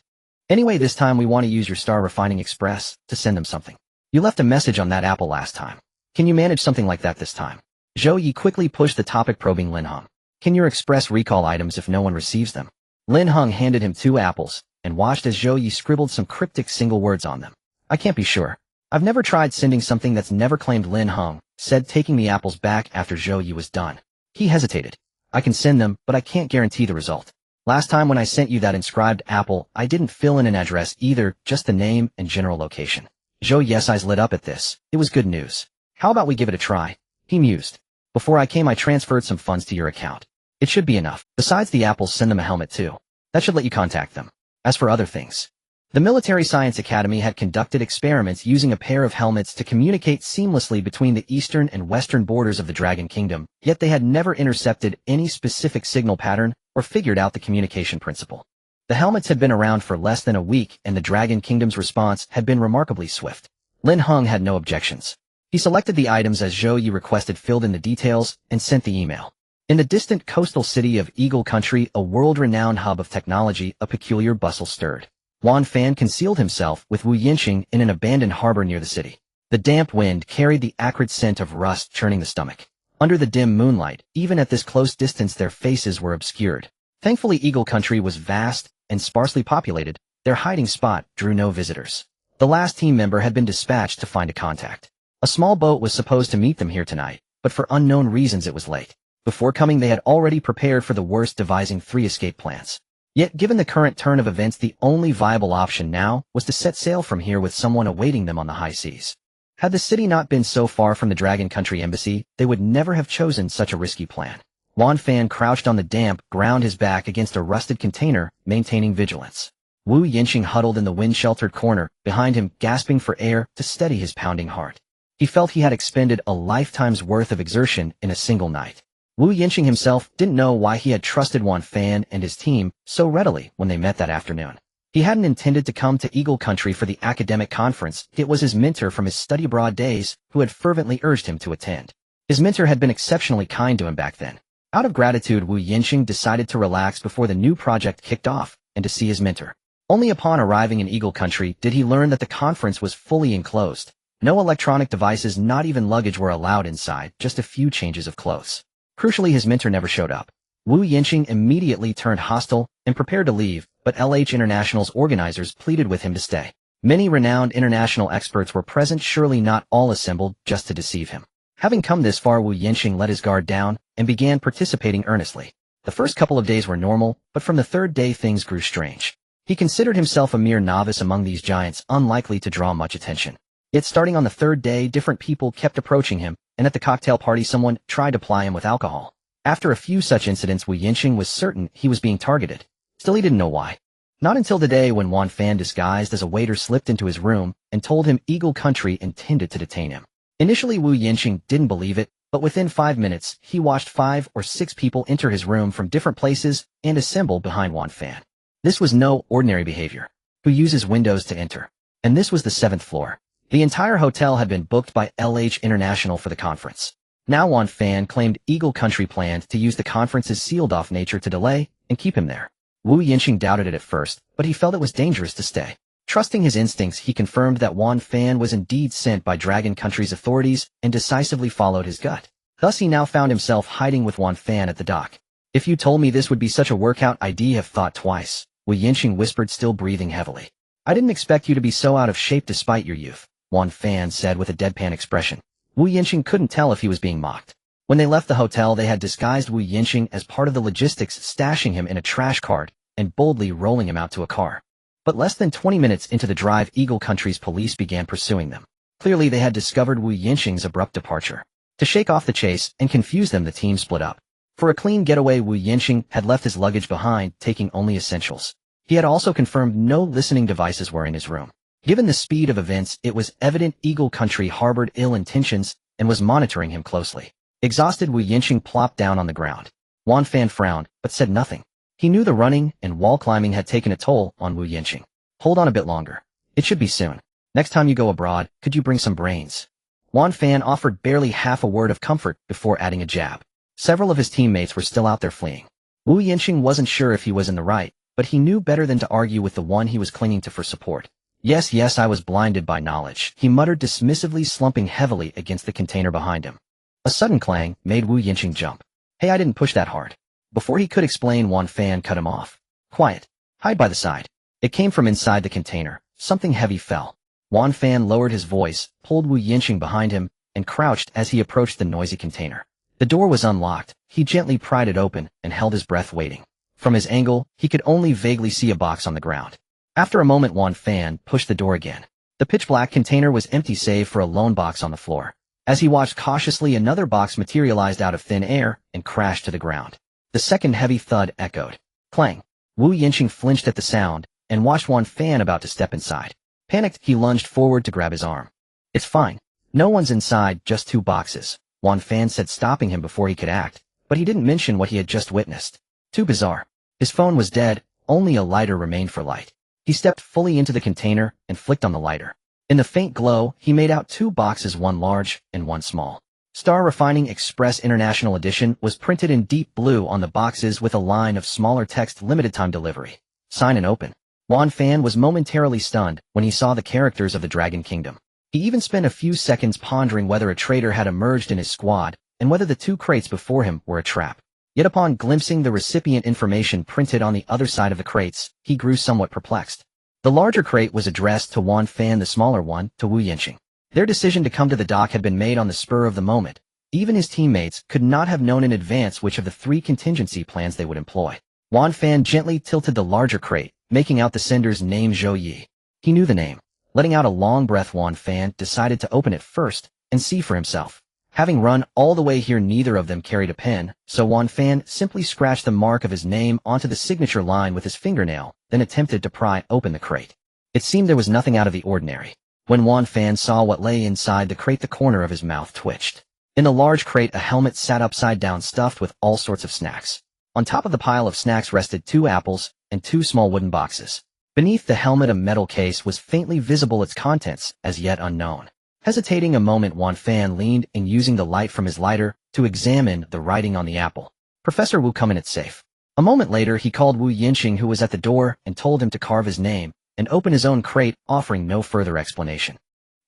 Anyway, this time we want to use your Star Refining Express to send them something. You left a message on that apple last time. Can you manage something like that this time? Zhou Yi quickly pushed the topic, probing Lin Heng. Can your express recall items if no one receives them? Lin Heng handed him 2 apples and watched as Zhou Yi scribbled some cryptic single words on them. I can't be sure. I've never tried sending something that's never claimed, Lin Heng said, taking the apples back after Zhou Yi was done. He hesitated. I can send them, but I can't guarantee the result. Last time when I sent you that inscribed apple, I didn't fill in an address either, just the name and general location. Zhou Yi's eyes lit up at this. It was good news. How about we give it a try? He mused. Before I came, I transferred some funds to your account. It should be enough. Besides the apples, send them a helmet too. That should let you contact them. As for other things, the Military Science Academy had conducted experiments using a pair of helmets to communicate seamlessly between the eastern and western borders of the Dragon Kingdom, yet they had never intercepted any specific signal pattern or figured out the communication principle. The helmets had been around for less than a week, and the Dragon Kingdom's response had been remarkably swift. Lin Heng had no objections. He selected the items as Zhou Yi requested, filled in the details, and sent the email. In the distant coastal city of Eagle Country, a world-renowned hub of technology, a peculiar bustle stirred. Wan Fan concealed himself with Wu Yinxing in an abandoned harbor near the city. The damp wind carried the acrid scent of rust, churning the stomach. Under the dim moonlight, even at this close distance, their faces were obscured. Thankfully, Eagle Country was vast and sparsely populated. Their hiding spot drew no visitors. The last team member had been dispatched to find a contact. A small boat was supposed to meet them here tonight, but for unknown reasons it was late. Before coming, they had already prepared for the worst, devising 3 escape plans. Yet, given the current turn of events, the only viable option now was to set sail from here with someone awaiting them on the high seas. Had the city not been so far from the Dragon Country embassy, they would never have chosen such a risky plan. Wan Fan crouched on the damp ground, his back against a rusted container, maintaining vigilance. Wu Yinxing huddled in the wind-sheltered corner, behind him, gasping for air to steady his pounding heart. He felt he had expended a lifetime's worth of exertion in a single night. Wu Yinxing himself didn't know why he had trusted Wan Fan and his team so readily when they met that afternoon. He hadn't intended to come to Eagle Country for the academic conference. It was his mentor from his study abroad days who had fervently urged him to attend. His mentor had been exceptionally kind to him back then. Out of gratitude, Wu Yinxing decided to relax before the new project kicked off and to see his mentor. Only upon arriving in Eagle Country did he learn that the conference was fully enclosed. No electronic devices, not even luggage, were allowed inside, just a few changes of clothes. Crucially, his mentor never showed up. Wu Yinxing immediately turned hostile and prepared to leave, but LH International's organizers pleaded with him to stay. Many renowned international experts were present, surely not all assembled just to deceive him. Having come this far, Wu Yinqing let his guard down and began participating earnestly. The first couple of days were normal, but from the third day things grew strange. He considered himself a mere novice among these giants, unlikely to draw much attention. Yet starting on the third day, different people kept approaching him, and at the cocktail party someone tried to ply him with alcohol. After a few such incidents, Wu Yinqing was certain he was being targeted. Still, he didn't know why. Not until the day when Wan Fan, disguised as a waiter, slipped into his room and told him Eagle Country intended to detain him. Initially, Wu Yinqing didn't believe it, but within 5 minutes, he watched 5 or 6 people enter his room from different places and assemble behind Wan Fan. This was no ordinary behavior. Who uses windows to enter? And this was the 7th floor. The entire hotel had been booked by LH International for the conference. Now Wan Fan claimed Eagle Country planned to use the conference's sealed-off nature to delay and keep him there. Wu Yinqing doubted it at first, but he felt it was dangerous to stay. Trusting his instincts, he confirmed that Wan Fan was indeed sent by Dragon Country's authorities and decisively followed his gut. Thus he now found himself hiding with Wan Fan at the dock. If you told me this would be such a workout, I'd have thought twice, Wu Yinqing whispered, still breathing heavily. I didn't expect you to be so out of shape despite your youth, Wan Fan said with a deadpan expression. Wu Yinqing couldn't tell if he was being mocked. When they left the hotel, they had disguised Wu Yinqing as part of the logistics, stashing him in a trash cart and boldly rolling him out to a car. But less than 20 minutes into the drive, Eagle Country's police began pursuing them. Clearly, they had discovered Wu Yinqing's abrupt departure. To shake off the chase and confuse them, the team split up. For a clean getaway, Wu Yinqing had left his luggage behind, taking only essentials. He had also confirmed no listening devices were in his room. Given the speed of events, it was evident Eagle Country harbored ill intentions and was monitoring him closely. Exhausted, Wu Yinqing plopped down on the ground. Wan Fan frowned, but said nothing. He knew the running and wall climbing had taken a toll on Wu Yinqing. Hold on a bit longer. It should be soon. Next time you go abroad, could you bring some brains? Wan Fan offered barely half a word of comfort before adding a jab. Several of his teammates were still out there fleeing. Wu Yinqing wasn't sure if he was in the right, but he knew better than to argue with the one he was clinging to for support. Yes, I was blinded by knowledge, he muttered dismissively, slumping heavily against the container behind him. A sudden clang made Wu Yinqing jump. Hey, I didn't push that hard. Before he could explain, Wan Fan cut him off. Quiet. Hide by the side. It came from inside the container. Something heavy fell. Wan Fan lowered his voice, pulled Wu Yinqing behind him, and crouched as he approached the noisy container. The door was unlocked. He gently pried it open and held his breath, waiting. From his angle, he could only vaguely see a box on the ground. After a moment, Wan Fan pushed the door again. The pitch-black container was empty save for a lone box on the floor. As he watched cautiously, another box materialized out of thin air and crashed to the ground. The second heavy thud echoed. Clang. Wu Yinqing flinched at the sound and watched Wan Fan about to step inside. Panicked, he lunged forward to grab his arm. It's fine. No one's inside, just 2 boxes, Wan Fan said, stopping him before he could act, but he didn't mention what he had just witnessed. Too bizarre. His phone was dead, only a lighter remained for light. He stepped fully into the container and flicked on the lighter. In the faint glow, he made out 2 boxes, one large and one small. Star Refining Express International Edition was printed in deep blue on the boxes with a line of smaller text, limited time delivery. Sign and open. Wan Fan was momentarily stunned when he saw the characters of the Dragon Kingdom. He even spent a few seconds pondering whether a traitor had emerged in his squad and whether the 2 crates before him were a trap. Yet upon glimpsing the recipient information printed on the other side of the crates, he grew somewhat perplexed. The larger crate was addressed to Wan Fan, the smaller one to Wu Yinqing. Their decision to come to the dock had been made on the spur of the moment. Even his teammates could not have known in advance which of the 3 contingency plans they would employ. Wan Fan gently tilted the larger crate, making out the sender's name, Zhou Yi. He knew the name. Letting out a long breath, Wan Fan decided to open it first and see for himself. Having run all the way here, neither of them carried a pen, so Wan Fan simply scratched the mark of his name onto the signature line with his fingernail, then attempted to pry open the crate. It seemed there was nothing out of the ordinary. When Wan Fan saw what lay inside the crate, the corner of his mouth twitched. In the large crate, a helmet sat upside down, stuffed with all sorts of snacks. On top of the pile of snacks rested 2 apples and 2 small wooden boxes. Beneath the helmet, a metal case was faintly visible, its contents as yet unknown. Hesitating a moment, Wan Fan leaned in, using the light from his lighter to examine the writing on the apple. Professor Wu, come in, it's safe. A moment later, he called Wu Yinqing, who was at the door, and told him to carve his name and open his own crate, offering no further explanation.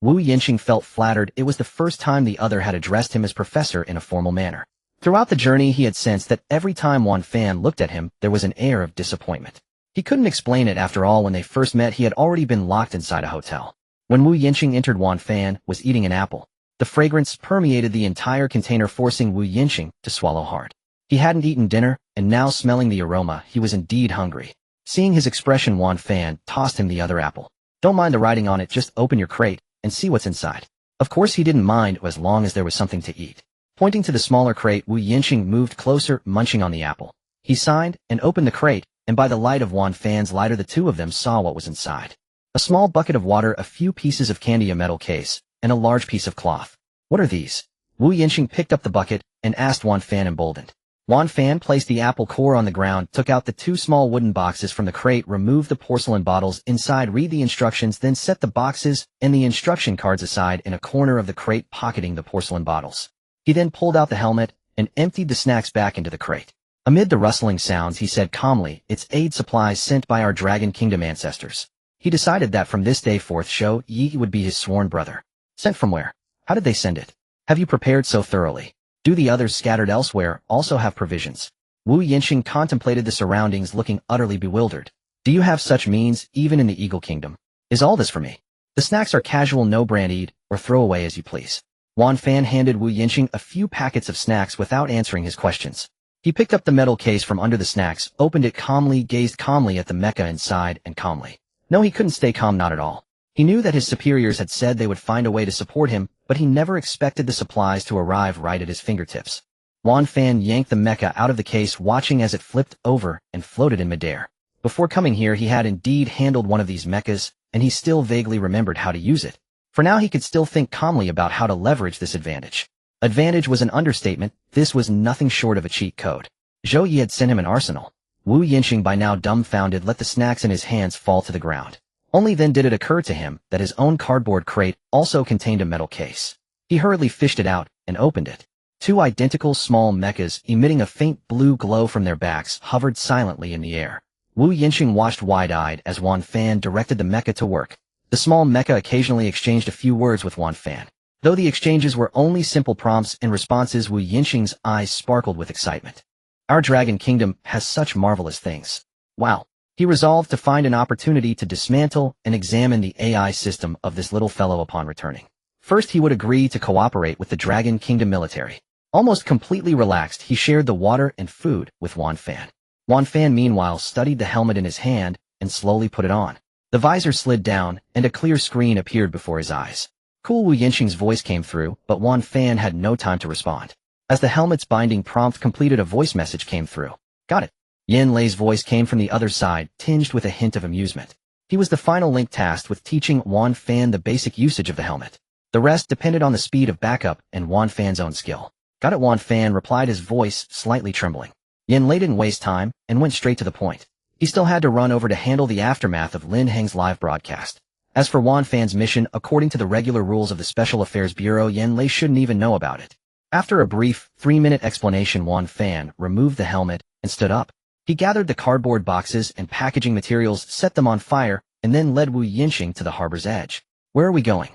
Wu Yinqing felt flattered. It was the first time the other had addressed him as professor in a formal manner. Throughout the journey, he had sensed that every time Wan Fan looked at him, there was an air of disappointment. He couldn't explain it. After all, when they first met, he had already been locked inside a hotel. When Wu Yinqing entered, Wan Fan was eating an apple. The fragrance permeated the entire container, forcing Wu Yinqing to swallow hard. He hadn't eaten dinner, and now smelling the aroma, he was indeed hungry. Seeing his expression, Wan Fan tossed him the other apple. "Don't mind the writing on it, just open your crate and see what's inside." Of course he didn't mind as long as there was something to eat. Pointing to the smaller crate, Wu Yinqing moved closer, munching on the apple. He signed and opened the crate, and by the light of Wan Fan's lighter, the two of them saw what was inside. A small bucket of water, a few pieces of candy, a metal case, and a large piece of cloth. "What are these?" Wu Yinqing picked up the bucket and asked Wan Fan, emboldened. Wan Fan placed the apple core on the ground, took out the two small wooden boxes from the crate, removed the porcelain bottles inside, read the instructions, then set the boxes and the instruction cards aside in a corner of the crate, pocketing the porcelain bottles. He then pulled out the helmet and emptied the snacks back into the crate. Amid the rustling sounds, he said calmly, "It's aid supplies sent by our Dragon Kingdom ancestors." He decided that from this day forth, Shou Yi would be his sworn brother. Sent from where? How did they send it? Have you prepared so thoroughly? Do the others scattered elsewhere also have provisions? Wu Yinqing contemplated the surroundings, looking utterly bewildered. Do you have such means, even in the Eagle Kingdom? Is all this for me? The snacks are casual, no brand, eat or throw away as you please. Wan Fan handed Wu Yinqing a few packets of snacks without answering his questions. He picked up the metal case from under the snacks, opened it calmly, gazed calmly at the mecha inside, and calmly. No, he couldn't stay calm, not at all. He knew that his superiors had said they would find a way to support him, but he never expected the supplies to arrive right at his fingertips. Wan Fan yanked the mecha out of the case, watching as it flipped over and floated in midair. Before coming here, he had indeed handled one of these mechas, and he still vaguely remembered how to use it. For now, he could still think calmly about how to leverage this advantage. Advantage was an understatement. This was nothing short of a cheat code. Zhou Yi had sent him an arsenal. Wu Yinqing, by now dumbfounded, let the snacks in his hands fall to the ground. Only then did it occur to him that his own cardboard crate also contained a metal case. He hurriedly fished it out and opened it. Two identical small mechas, emitting a faint blue glow from their backs, hovered silently in the air. Wu Yinqing watched wide-eyed as Wan Fan directed the mecha to work. The small mecha occasionally exchanged a few words with Wan Fan. Though the exchanges were only simple prompts and responses, Wu Yinqing's eyes sparkled with excitement. Our Dragon Kingdom has such marvelous things. Wow. He resolved to find an opportunity to dismantle and examine the AI system of this little fellow upon returning. First, he would agree to cooperate with the Dragon Kingdom military. Almost completely relaxed, he shared the water and food with Wan Fan. Wan Fan, meanwhile, studied the helmet in his hand and slowly put it on. The visor slid down, and a clear screen appeared before his eyes. Cool, Wu Yinqing's voice came through, but Wan Fan had no time to respond. As the helmet's binding prompt completed, a voice message came through. Got it. Yin Lei's voice came from the other side, tinged with a hint of amusement. He was the final link tasked with teaching Wan Fan the basic usage of the helmet. The rest depended on the speed of backup and Wan Fan's own skill. Got it, Wan Fan replied, his voice slightly trembling. Yin Lei didn't waste time and went straight to the point. He still had to run over to handle the aftermath of Lin Heng's live broadcast. As for Wan Fan's mission, according to the regular rules of the Special Affairs Bureau, Yin Lei shouldn't even know about it. After a brief, 3-minute explanation, Wan Fan removed the helmet and stood up. He gathered the cardboard boxes and packaging materials, set them on fire, and then led Wu Yinqing to the harbor's edge. Where are we going?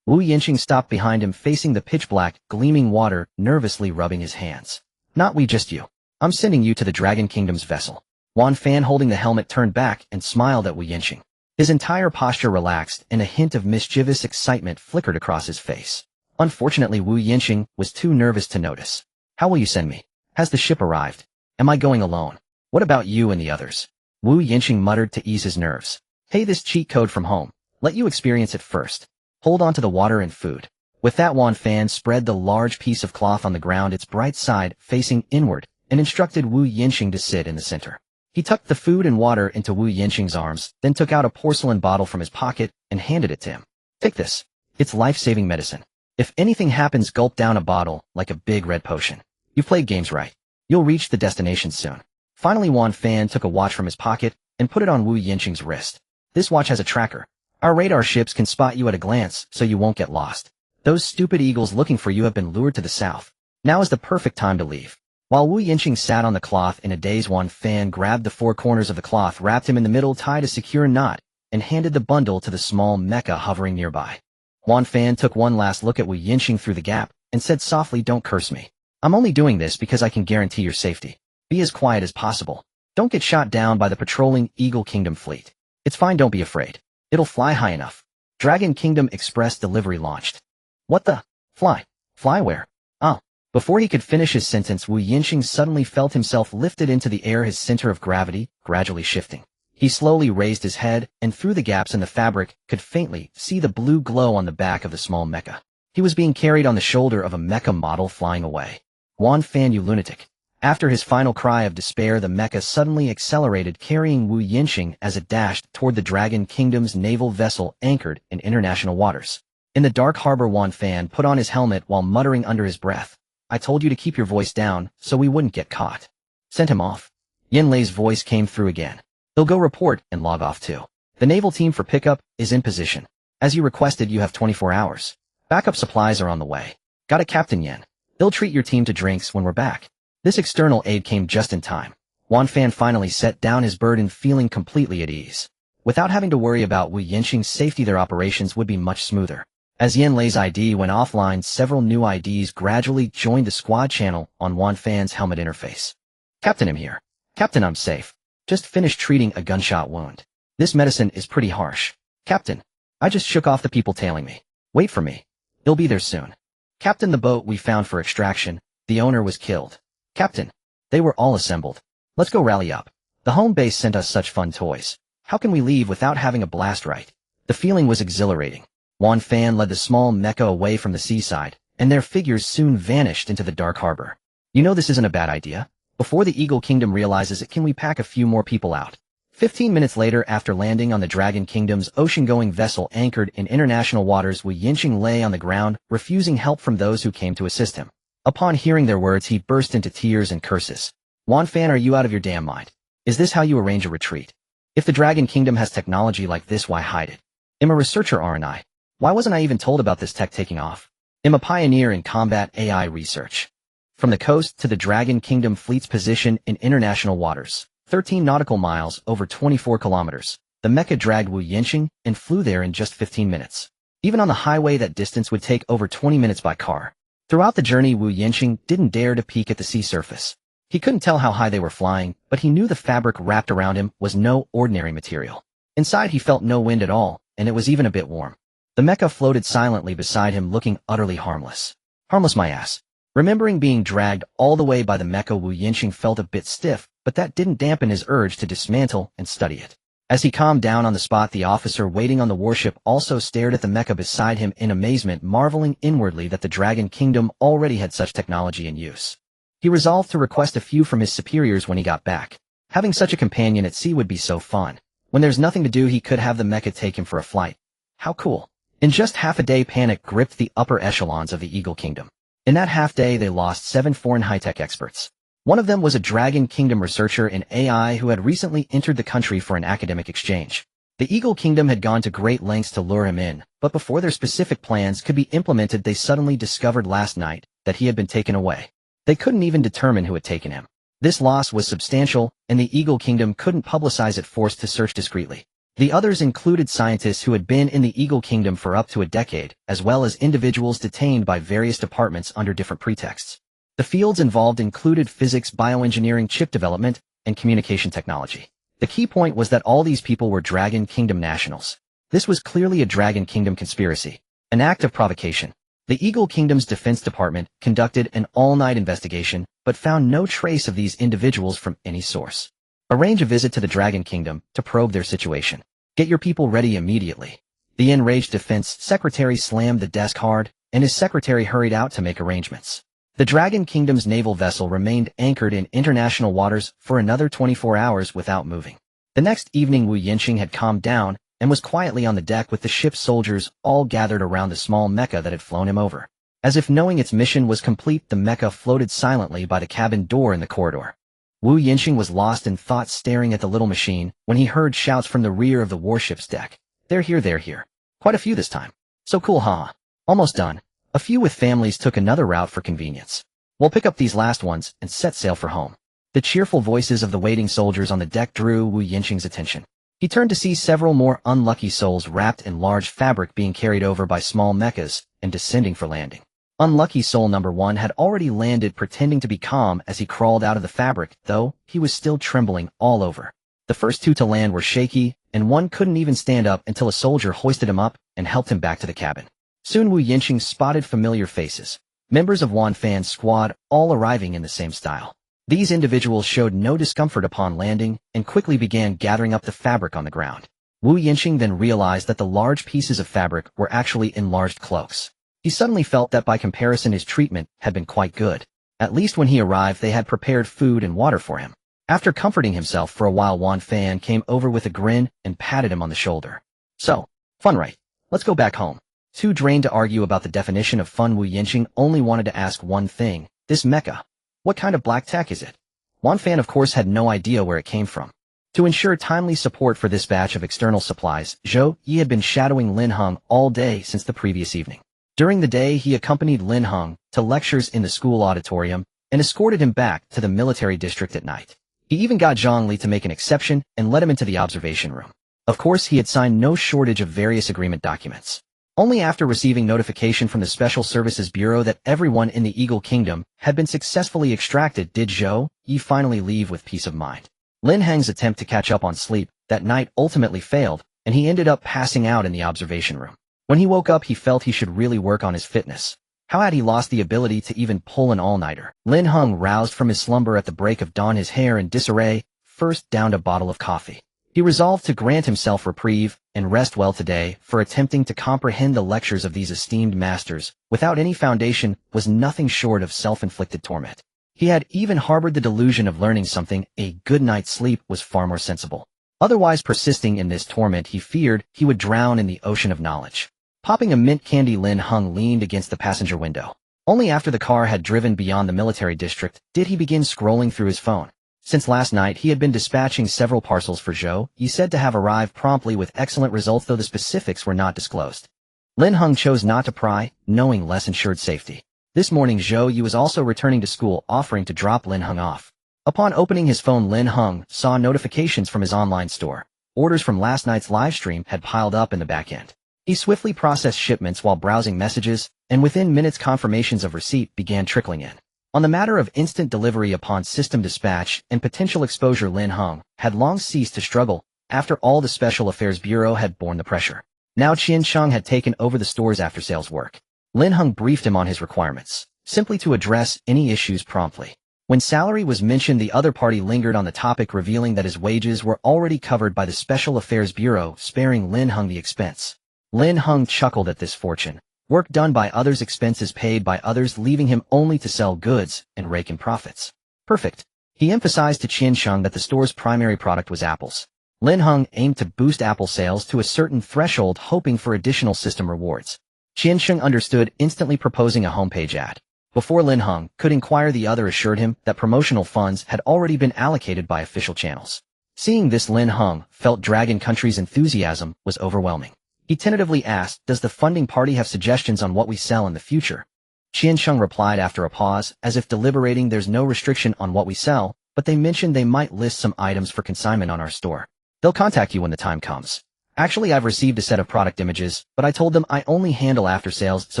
Wu Yinqing stopped behind him, facing the pitch-black, gleaming water, nervously rubbing his hands. Not we, just you. I'm sending you to the Dragon Kingdom's vessel. Wan Fan, holding the helmet, turned back and smiled at Wu Yinqing. His entire posture relaxed, and a hint of mischievous excitement flickered across his face. Unfortunately, Wu Yinqing was too nervous to notice. How will you send me? Has the ship arrived? Am I going alone? What about you and the others? Wu Yinqing muttered to ease his nerves. Hey, this cheat code from home. Let you experience it first. Hold on to the water and food. With that, Wan Fan spread the large piece of cloth on the ground, its bright side facing inward, and instructed Wu Yinqing to sit in the center. He tucked the food and water into Wu Yinqing's arms, then took out a porcelain bottle from his pocket and handed it to him. Take this. It's life-saving medicine. If anything happens, gulp down a bottle like a big red potion. You've played games right. You'll reach the destination soon. Finally, Wan Fan took a watch from his pocket and put it on Wu Yinqing's wrist. This watch has a tracker. Our radar ships can spot you at a glance, so you won't get lost. Those stupid eagles looking for you have been lured to the south. Now is the perfect time to leave. While Wu Yinqing sat on the cloth in a daze, Wan Fan grabbed the 4 corners of the cloth, wrapped him in the middle, tied a secure knot, and handed the bundle to the small mecha hovering nearby. Wan Fan took one last look at Wu Yinqing through the gap and said softly, "Don't curse me. I'm only doing this because I can guarantee your safety. Be as quiet as possible." Don't get shot down by the patrolling Eagle Kingdom fleet. It's fine, don't be afraid. It'll fly high enough. Dragon Kingdom Express delivery launched. What the? Fly? Fly where? Oh. Before he could finish his sentence, Wu Yinxing suddenly felt himself lifted into the air, his center of gravity gradually shifting. He slowly raised his head, and through the gaps in the fabric, could faintly see the blue glow on the back of the small mecha. He was being carried on the shoulder of a mecha model flying away. Wan Fan, you lunatic. After his final cry of despair, the mecha suddenly accelerated, carrying Wu Yinxing as it dashed toward the Dragon Kingdom's naval vessel anchored in international waters. In the dark harbor, Wan Fan put on his helmet while muttering under his breath, I told you to keep your voice down so we wouldn't get caught. Send him off. Yin Lei's voice came through again. He'll go report and log off too. The naval team for pickup is in position. As you requested, you have 24 hours. Backup supplies are on the way. Got it, Captain Yin. They'll treat your team to drinks when we're back. This external aid came just in time. Wan Fan finally set down his burden, feeling completely at ease. Without having to worry about Wu Yinxing's safety, their operations would be much smoother. As Yin Lei's ID went offline, several new IDs gradually joined the squad channel on Wan Fan's helmet interface. Captain, I'm here. Captain, I'm safe. Just finished treating a gunshot wound. This medicine is pretty harsh. Captain, I just shook off the people tailing me. Wait for me. They'll be there soon. Captain, the boat we found for extraction, the owner was killed. Captain, they were all assembled. Let's go rally up. The home base sent us such fun toys. How can we leave without having a blast, right? The feeling was exhilarating. Wan Fan led the small mecha away from the seaside, and their figures soon vanished into the dark harbor. You know this isn't a bad idea. Before the Eagle Kingdom realizes it, can we pack a few more people out? 15 minutes later, after landing on the Dragon Kingdom's ocean-going vessel anchored in international waters, Wu Yinxing lay on the ground, refusing help from those who came to assist him. Upon hearing their words, he burst into tears and curses. Wan Fan, are you out of your damn mind? Is this how you arrange a retreat? If the Dragon Kingdom has technology like this, why hide it? I'm a researcher, aren't I? Why wasn't I even told about this tech taking off? I'm a pioneer in combat AI research. From the coast to the Dragon Kingdom fleet's position in international waters, 13 nautical miles, over 24 kilometers, the mecha dragged Wu Yinxing and flew there in just 15 minutes. Even on the highway, that distance would take over 20 minutes by car. Throughout the journey, Wu Yinxing didn't dare to peek at the sea surface. He couldn't tell how high they were flying, but he knew the fabric wrapped around him was no ordinary material. Inside, he felt no wind at all, and it was even a bit warm. The mecha floated silently beside him, looking utterly harmless. Harmless, my ass. Remembering being dragged all the way by the mecha, Wu Yinxing felt a bit stiff, but that didn't dampen his urge to dismantle and study it. As he calmed down on the spot, the officer waiting on the warship also stared at the mecha beside him in amazement, marveling inwardly that the Dragon Kingdom already had such technology in use. He resolved to request a few from his superiors when he got back. Having such a companion at sea would be so fun. When there's nothing to do, he could have the mecha take him for a flight. How cool. In just half a day, panic gripped the upper echelons of the Eagle Kingdom. In that half day, they lost 7 foreign high-tech experts. One of them was a Dragon Kingdom researcher in AI who had recently entered the country for an academic exchange. The Eagle Kingdom had gone to great lengths to lure him in, but before their specific plans could be implemented, they suddenly discovered last night that he had been taken away. They couldn't even determine who had taken him. This loss was substantial, and the Eagle Kingdom couldn't publicize it, forced to search discreetly. The others included scientists who had been in the Eagle Kingdom for up to a decade, as well as individuals detained by various departments under different pretexts. The fields involved included physics, bioengineering, chip development, and communication technology. The key point was that all these people were Dragon Kingdom nationals. This was clearly a Dragon Kingdom conspiracy, an act of provocation. The Eagle Kingdom's Defense Department conducted an all-night investigation, but found no trace of these individuals from any source. Arrange a visit to the Dragon Kingdom to probe their situation. Get your people ready immediately. The enraged defense secretary slammed the desk hard, and his secretary hurried out to make arrangements. The Dragon Kingdom's naval vessel remained anchored in international waters for another 24 hours without moving. The next evening, Wu Yinxing had calmed down and was quietly on the deck with the ship's soldiers all gathered around the small mecha that had flown him over. As if knowing its mission was complete, the mecha floated silently by the cabin door in the corridor. Wu Yinxing was lost in thought, staring at the little machine, when he heard shouts from the rear of the warship's deck. They're here, they're here. Quite a few this time. So cool, haha. Almost done. A few with families took another route for convenience. We'll pick up these last ones and set sail for home. The cheerful voices of the waiting soldiers on the deck drew Wu Yinxing's attention. He turned to see several more unlucky souls wrapped in large fabric being carried over by small mechas and descending for landing. Unlucky soul number 1 had already landed, pretending to be calm as he crawled out of the fabric, though he was still trembling all over. The first 2 to land were shaky, and one couldn't even stand up until a soldier hoisted him up and helped him back to the cabin. Soon Wu Yinqing spotted familiar faces, members of Wan Fan's squad, all arriving in the same style. These individuals showed no discomfort upon landing and quickly began gathering up the fabric on the ground. Wu Yinqing then realized that the large pieces of fabric were actually enlarged cloaks. He suddenly felt that by comparison his treatment had been quite good. At least when he arrived they had prepared food and water for him. After comforting himself for a while, Wan Fan came over with a grin and patted him on the shoulder. "So, fun, right? Let's go back home." Too drained to argue about the definition of fun, Wu Yinqing only wanted to ask one thing: this mecha, what kind of black tech is it? Wan Fan of course had no idea where it came from. To ensure timely support for this batch of external supplies, Zhou Yi had been shadowing Lin Heng all day since the previous evening. During the day he accompanied Lin Heng to lectures in the school auditorium and escorted him back to the military district at night. He even got Zhang Li to make an exception and let him into the observation room. Of course he had signed no shortage of various agreement documents. Only after receiving notification from the Special Services Bureau that everyone in the Eagle Kingdom had been successfully extracted did Zhou Yi finally leave with peace of mind. Lin Heng's attempt to catch up on sleep that night ultimately failed, and he ended up passing out in the observation room. When he woke up he felt he should really work on his fitness. How had he lost the ability to even pull an all-nighter? Lin Heng roused from his slumber at the break of dawn, his hair in disarray, first downed a bottle of coffee. He resolved to grant himself reprieve and rest well today, for attempting to comprehend the lectures of these esteemed masters without any foundation was nothing short of self-inflicted torment. He had even harbored the delusion of learning something. A good night's sleep was far more sensible. Otherwise, persisting in this torment, he feared he would drown in the ocean of knowledge. Popping a mint candy, Lin Heng leaned against the passenger window. Only after the car had driven beyond the military district did he begin scrolling through his phone. Since last night he had been dispatching several parcels for Zhou Yi, said to have arrived promptly with excellent results, though the specifics were not disclosed. Lin Heng chose not to pry, knowing less ensured safety. This morning Zhou Yi was also returning to school, offering to drop Lin Heng off. Upon opening his phone, Lin Heng saw notifications from his online store. Orders from last night's livestream had piled up in the back end. He swiftly processed shipments while browsing messages, and within minutes confirmations of receipt began trickling in. On the matter of instant delivery upon system dispatch and potential exposure, Lin Heng had long ceased to struggle. After all, the Special Affairs Bureau had borne the pressure. Now Qian Sheng had taken over the store's after-sales work. Lin Heng briefed him on his requirements, simply to address any issues promptly. When salary was mentioned, the other party lingered on the topic, revealing that his wages were already covered by the Special Affairs Bureau, sparing Lin Heng the expense. Lin Heng chuckled at this fortune. Work done by others, expenses paid by others, leaving him only to sell goods and rake in profits. Perfect. He emphasized to Qian Sheng that the store's primary product was apples. Lin Heng aimed to boost apple sales to a certain threshold, hoping for additional system rewards. Qian Sheng understood, instantly proposing a homepage ad. Before Lin Heng could inquire, the other assured him that promotional funds had already been allocated by official channels. Seeing this, Lin Heng felt Dragon Country's enthusiasm was overwhelming. He tentatively asked, "Does the funding party have suggestions on what we sell in the future?" Qian Sheng replied after a pause, as if deliberating, "There's no restriction on what we sell, but they mentioned they might list some items for consignment on our store. They'll contact you when the time comes. Actually, I've received a set of product images, but I told them I only handle after sales, so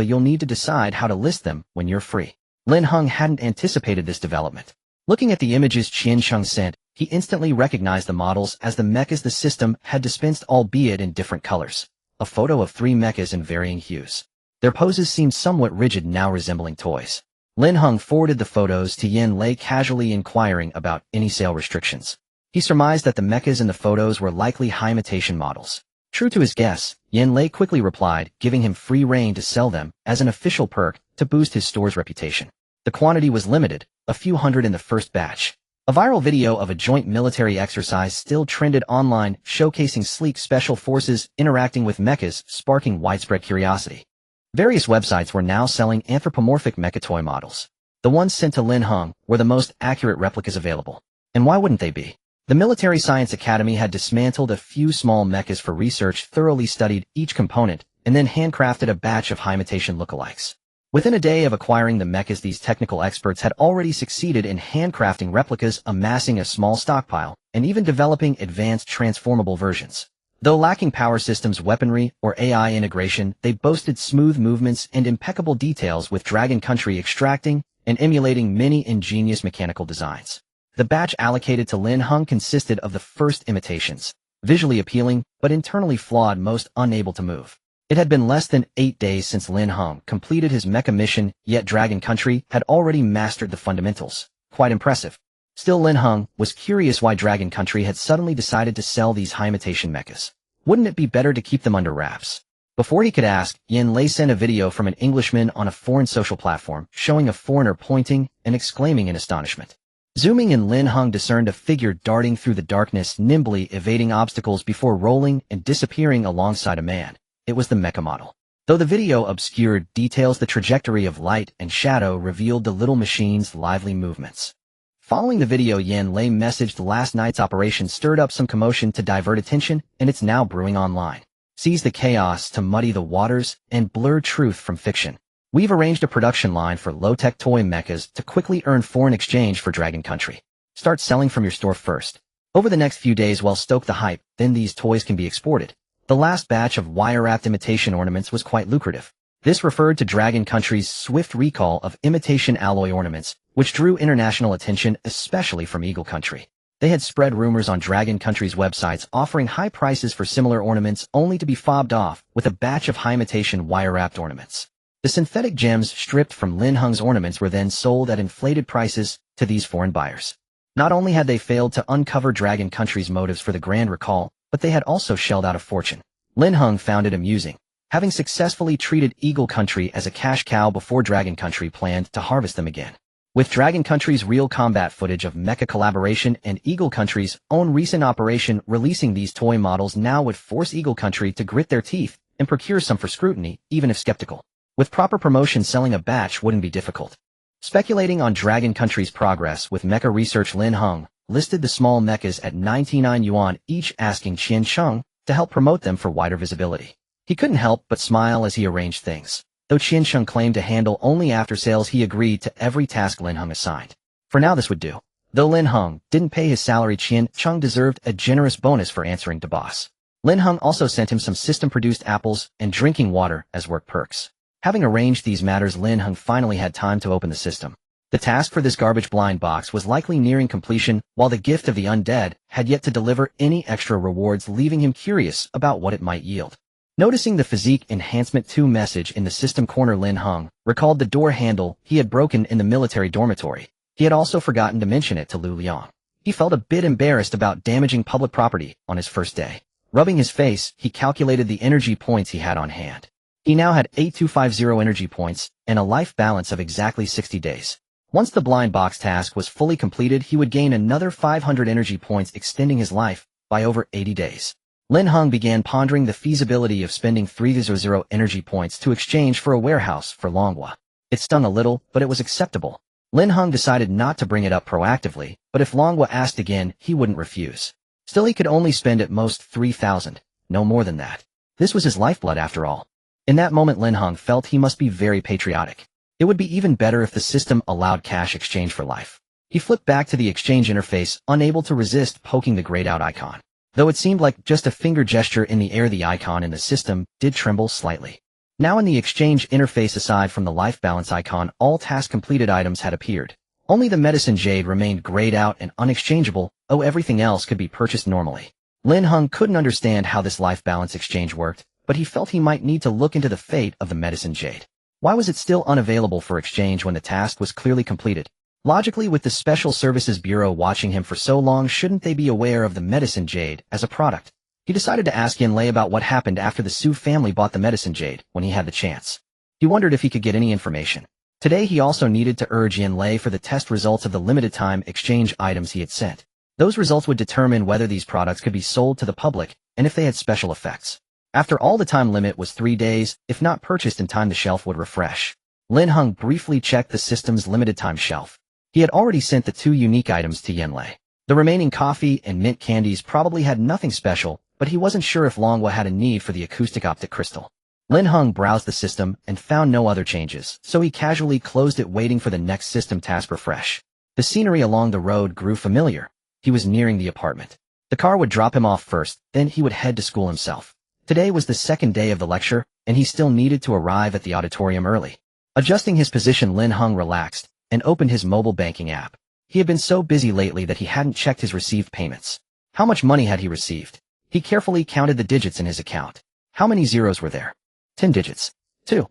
you'll need to decide how to list them when you're free." Lin Heng hadn't anticipated this development. Looking at the images Qian Sheng sent, he instantly recognized the models as the mechas the system had dispensed, albeit in different colors. A photo of 3 mechas in varying hues. Their poses seemed somewhat rigid, now resembling toys. Lin Heng forwarded the photos to Yin Lei, casually inquiring about any sale restrictions. He surmised that the mechas in the photos were likely high-imitation models. True to his guess, Yin Lei quickly replied, giving him free rein to sell them as an official perk to boost his store's reputation. The quantity was limited, a few hundred in the first batch. A viral video of a joint military exercise still trended online, showcasing sleek special forces interacting with mechas, sparking widespread curiosity. Various websites were now selling anthropomorphic mecha toy models. The ones sent to Lin Heng were the most accurate replicas available. And why wouldn't they be? The Military Science Academy had dismantled a few small mechas for research, thoroughly studied each component, and then handcrafted a batch of high-imitation lookalikes. Within a day of acquiring the mechas, these technical experts had already succeeded in handcrafting replicas, amassing a small stockpile, and even developing advanced transformable versions. Though lacking power systems, weaponry, or AI integration, they boasted smooth movements and impeccable details, with Dragon Country extracting and emulating many ingenious mechanical designs. The batch allocated to Lin Heng consisted of the first imitations, visually appealing but internally flawed, most unable to move. It had been less than 8 days since Lin Heng completed his mecha mission, yet Dragon Country had already mastered the fundamentals. Quite impressive. Still, Lin Heng was curious why Dragon Country had suddenly decided to sell these high-imitation mechas. Wouldn't it be better to keep them under wraps? Before he could ask, Yin Lei sent a video from an Englishman on a foreign social platform, showing a foreigner pointing and exclaiming in astonishment. Zooming in, Lin Heng discerned a figure darting through the darkness, nimbly evading obstacles before rolling and disappearing alongside a man. It was the mecha model. Though the video obscured details, the trajectory of light and shadow revealed the little machine's lively movements. Following the video, Yin Lei messaged last night's operation stirred up some commotion to divert attention, and it's now brewing online. Seize the chaos to muddy the waters and blur truth from fiction. We've arranged a production line for low-tech toy mechas to quickly earn foreign exchange for Dragon Country. Start selling from your store first. Over the next few days, we'll stoke the hype, then these toys can be exported. The last batch of wire-wrapped imitation ornaments was quite lucrative. This referred to Dragon Country's swift recall of imitation alloy ornaments, which drew international attention, especially from Eagle Country. They had spread rumors on Dragon Country's websites offering high prices for similar ornaments, only to be fobbed off with a batch of high-imitation wire-wrapped ornaments. The synthetic gems stripped from Lin Heng's ornaments were then sold at inflated prices to these foreign buyers. Not only had they failed to uncover Dragon Country's motives for the grand recall, but they had also shelled out a fortune. Lin Heng found it amusing, having successfully treated Eagle Country as a cash cow before Dragon Country planned to harvest them again. With Dragon Country's real combat footage of mecha collaboration and Eagle Country's own recent operation, releasing these toy models now would force Eagle Country to grit their teeth and procure some for scrutiny, even if skeptical. With proper promotion, selling a batch wouldn't be difficult. Speculating on Dragon Country's progress with mecha research, Lin Heng listed the small mechas at 99 yuan each, asking Qian Sheng to help promote them for wider visibility. He couldn't help but smile as he arranged things. Though Qian Sheng claimed to handle only after-sales, he agreed to every task Lin Heng assigned. For now, this would do. Though Lin Heng didn't pay his salary, Qian Sheng deserved a generous bonus for answering to boss. Lin Heng also sent him some system-produced apples and drinking water as work perks. Having arranged these matters, Lin Heng finally had time to open the system. The task for this garbage blind box was likely nearing completion, while the gift of the undead had yet to deliver any extra rewards, leaving him curious about what it might yield. Noticing the Physique Enhancement 2 message in the system corner, Lin Heng recalled the door handle he had broken in the military dormitory. He had also forgotten to mention it to Lu Liang. He felt a bit embarrassed about damaging public property on his first day. Rubbing his face, he calculated the energy points he had on hand. He now had 8250 energy points and a life balance of exactly 60 days. Once the blind box task was fully completed, he would gain another 500 energy points, extending his life by over 80 days. Lin Heng began pondering the feasibility of spending 300 energy points to exchange for a warehouse for Longhua. It stung a little, but it was acceptable. Lin Heng decided not to bring it up proactively, but if Longhua asked again, he wouldn't refuse. Still, he could only spend at most 3,000, no more than that. This was his lifeblood after all. In that moment, Lin Heng felt he must be very patriotic. It would be even better if the system allowed cash exchange for life. He flipped back to the exchange interface, unable to resist poking the grayed out icon. Though it seemed like just a finger gesture in the air, the icon in the system did tremble slightly. Now in the exchange interface, aside from the life balance icon, all task completed items had appeared. Only the medicine jade remained grayed out and unexchangeable, though everything else could be purchased normally. Lin Heng couldn't understand how this life balance exchange worked, but he felt he might need to look into the fate of the medicine jade. Why was it still unavailable for exchange when the task was clearly completed? Logically, with the Special Services Bureau watching him for so long, shouldn't they be aware of the medicine jade as a product? He decided to ask Yin Lei about what happened after the Su family bought the medicine jade when he had the chance. He wondered if he could get any information. Today he also needed to urge Yin Lei for the test results of the limited-time exchange items he had sent. Those results would determine whether these products could be sold to the public and if they had special effects. After all, the time limit was 3 days. If not purchased in time, the shelf would refresh. Lin Heng briefly checked the system's limited-time shelf. He had already sent the 2 unique items to Yin Lei. The remaining coffee and mint candies probably had nothing special, but he wasn't sure if Longhua had a need for the acoustic optic crystal. Lin Heng browsed the system and found no other changes, so he casually closed it, waiting for the next system task refresh. The scenery along the road grew familiar. He was nearing the apartment. The car would drop him off first, then he would head to school himself. Today was the second day of the lecture, and he still needed to arrive at the auditorium early. Adjusting his position, Lin Heng relaxed and opened his mobile banking app. He had been so busy lately that he hadn't checked his received payments. How much money had he received? He carefully counted the digits in his account. How many zeros were there? 10 digits. 2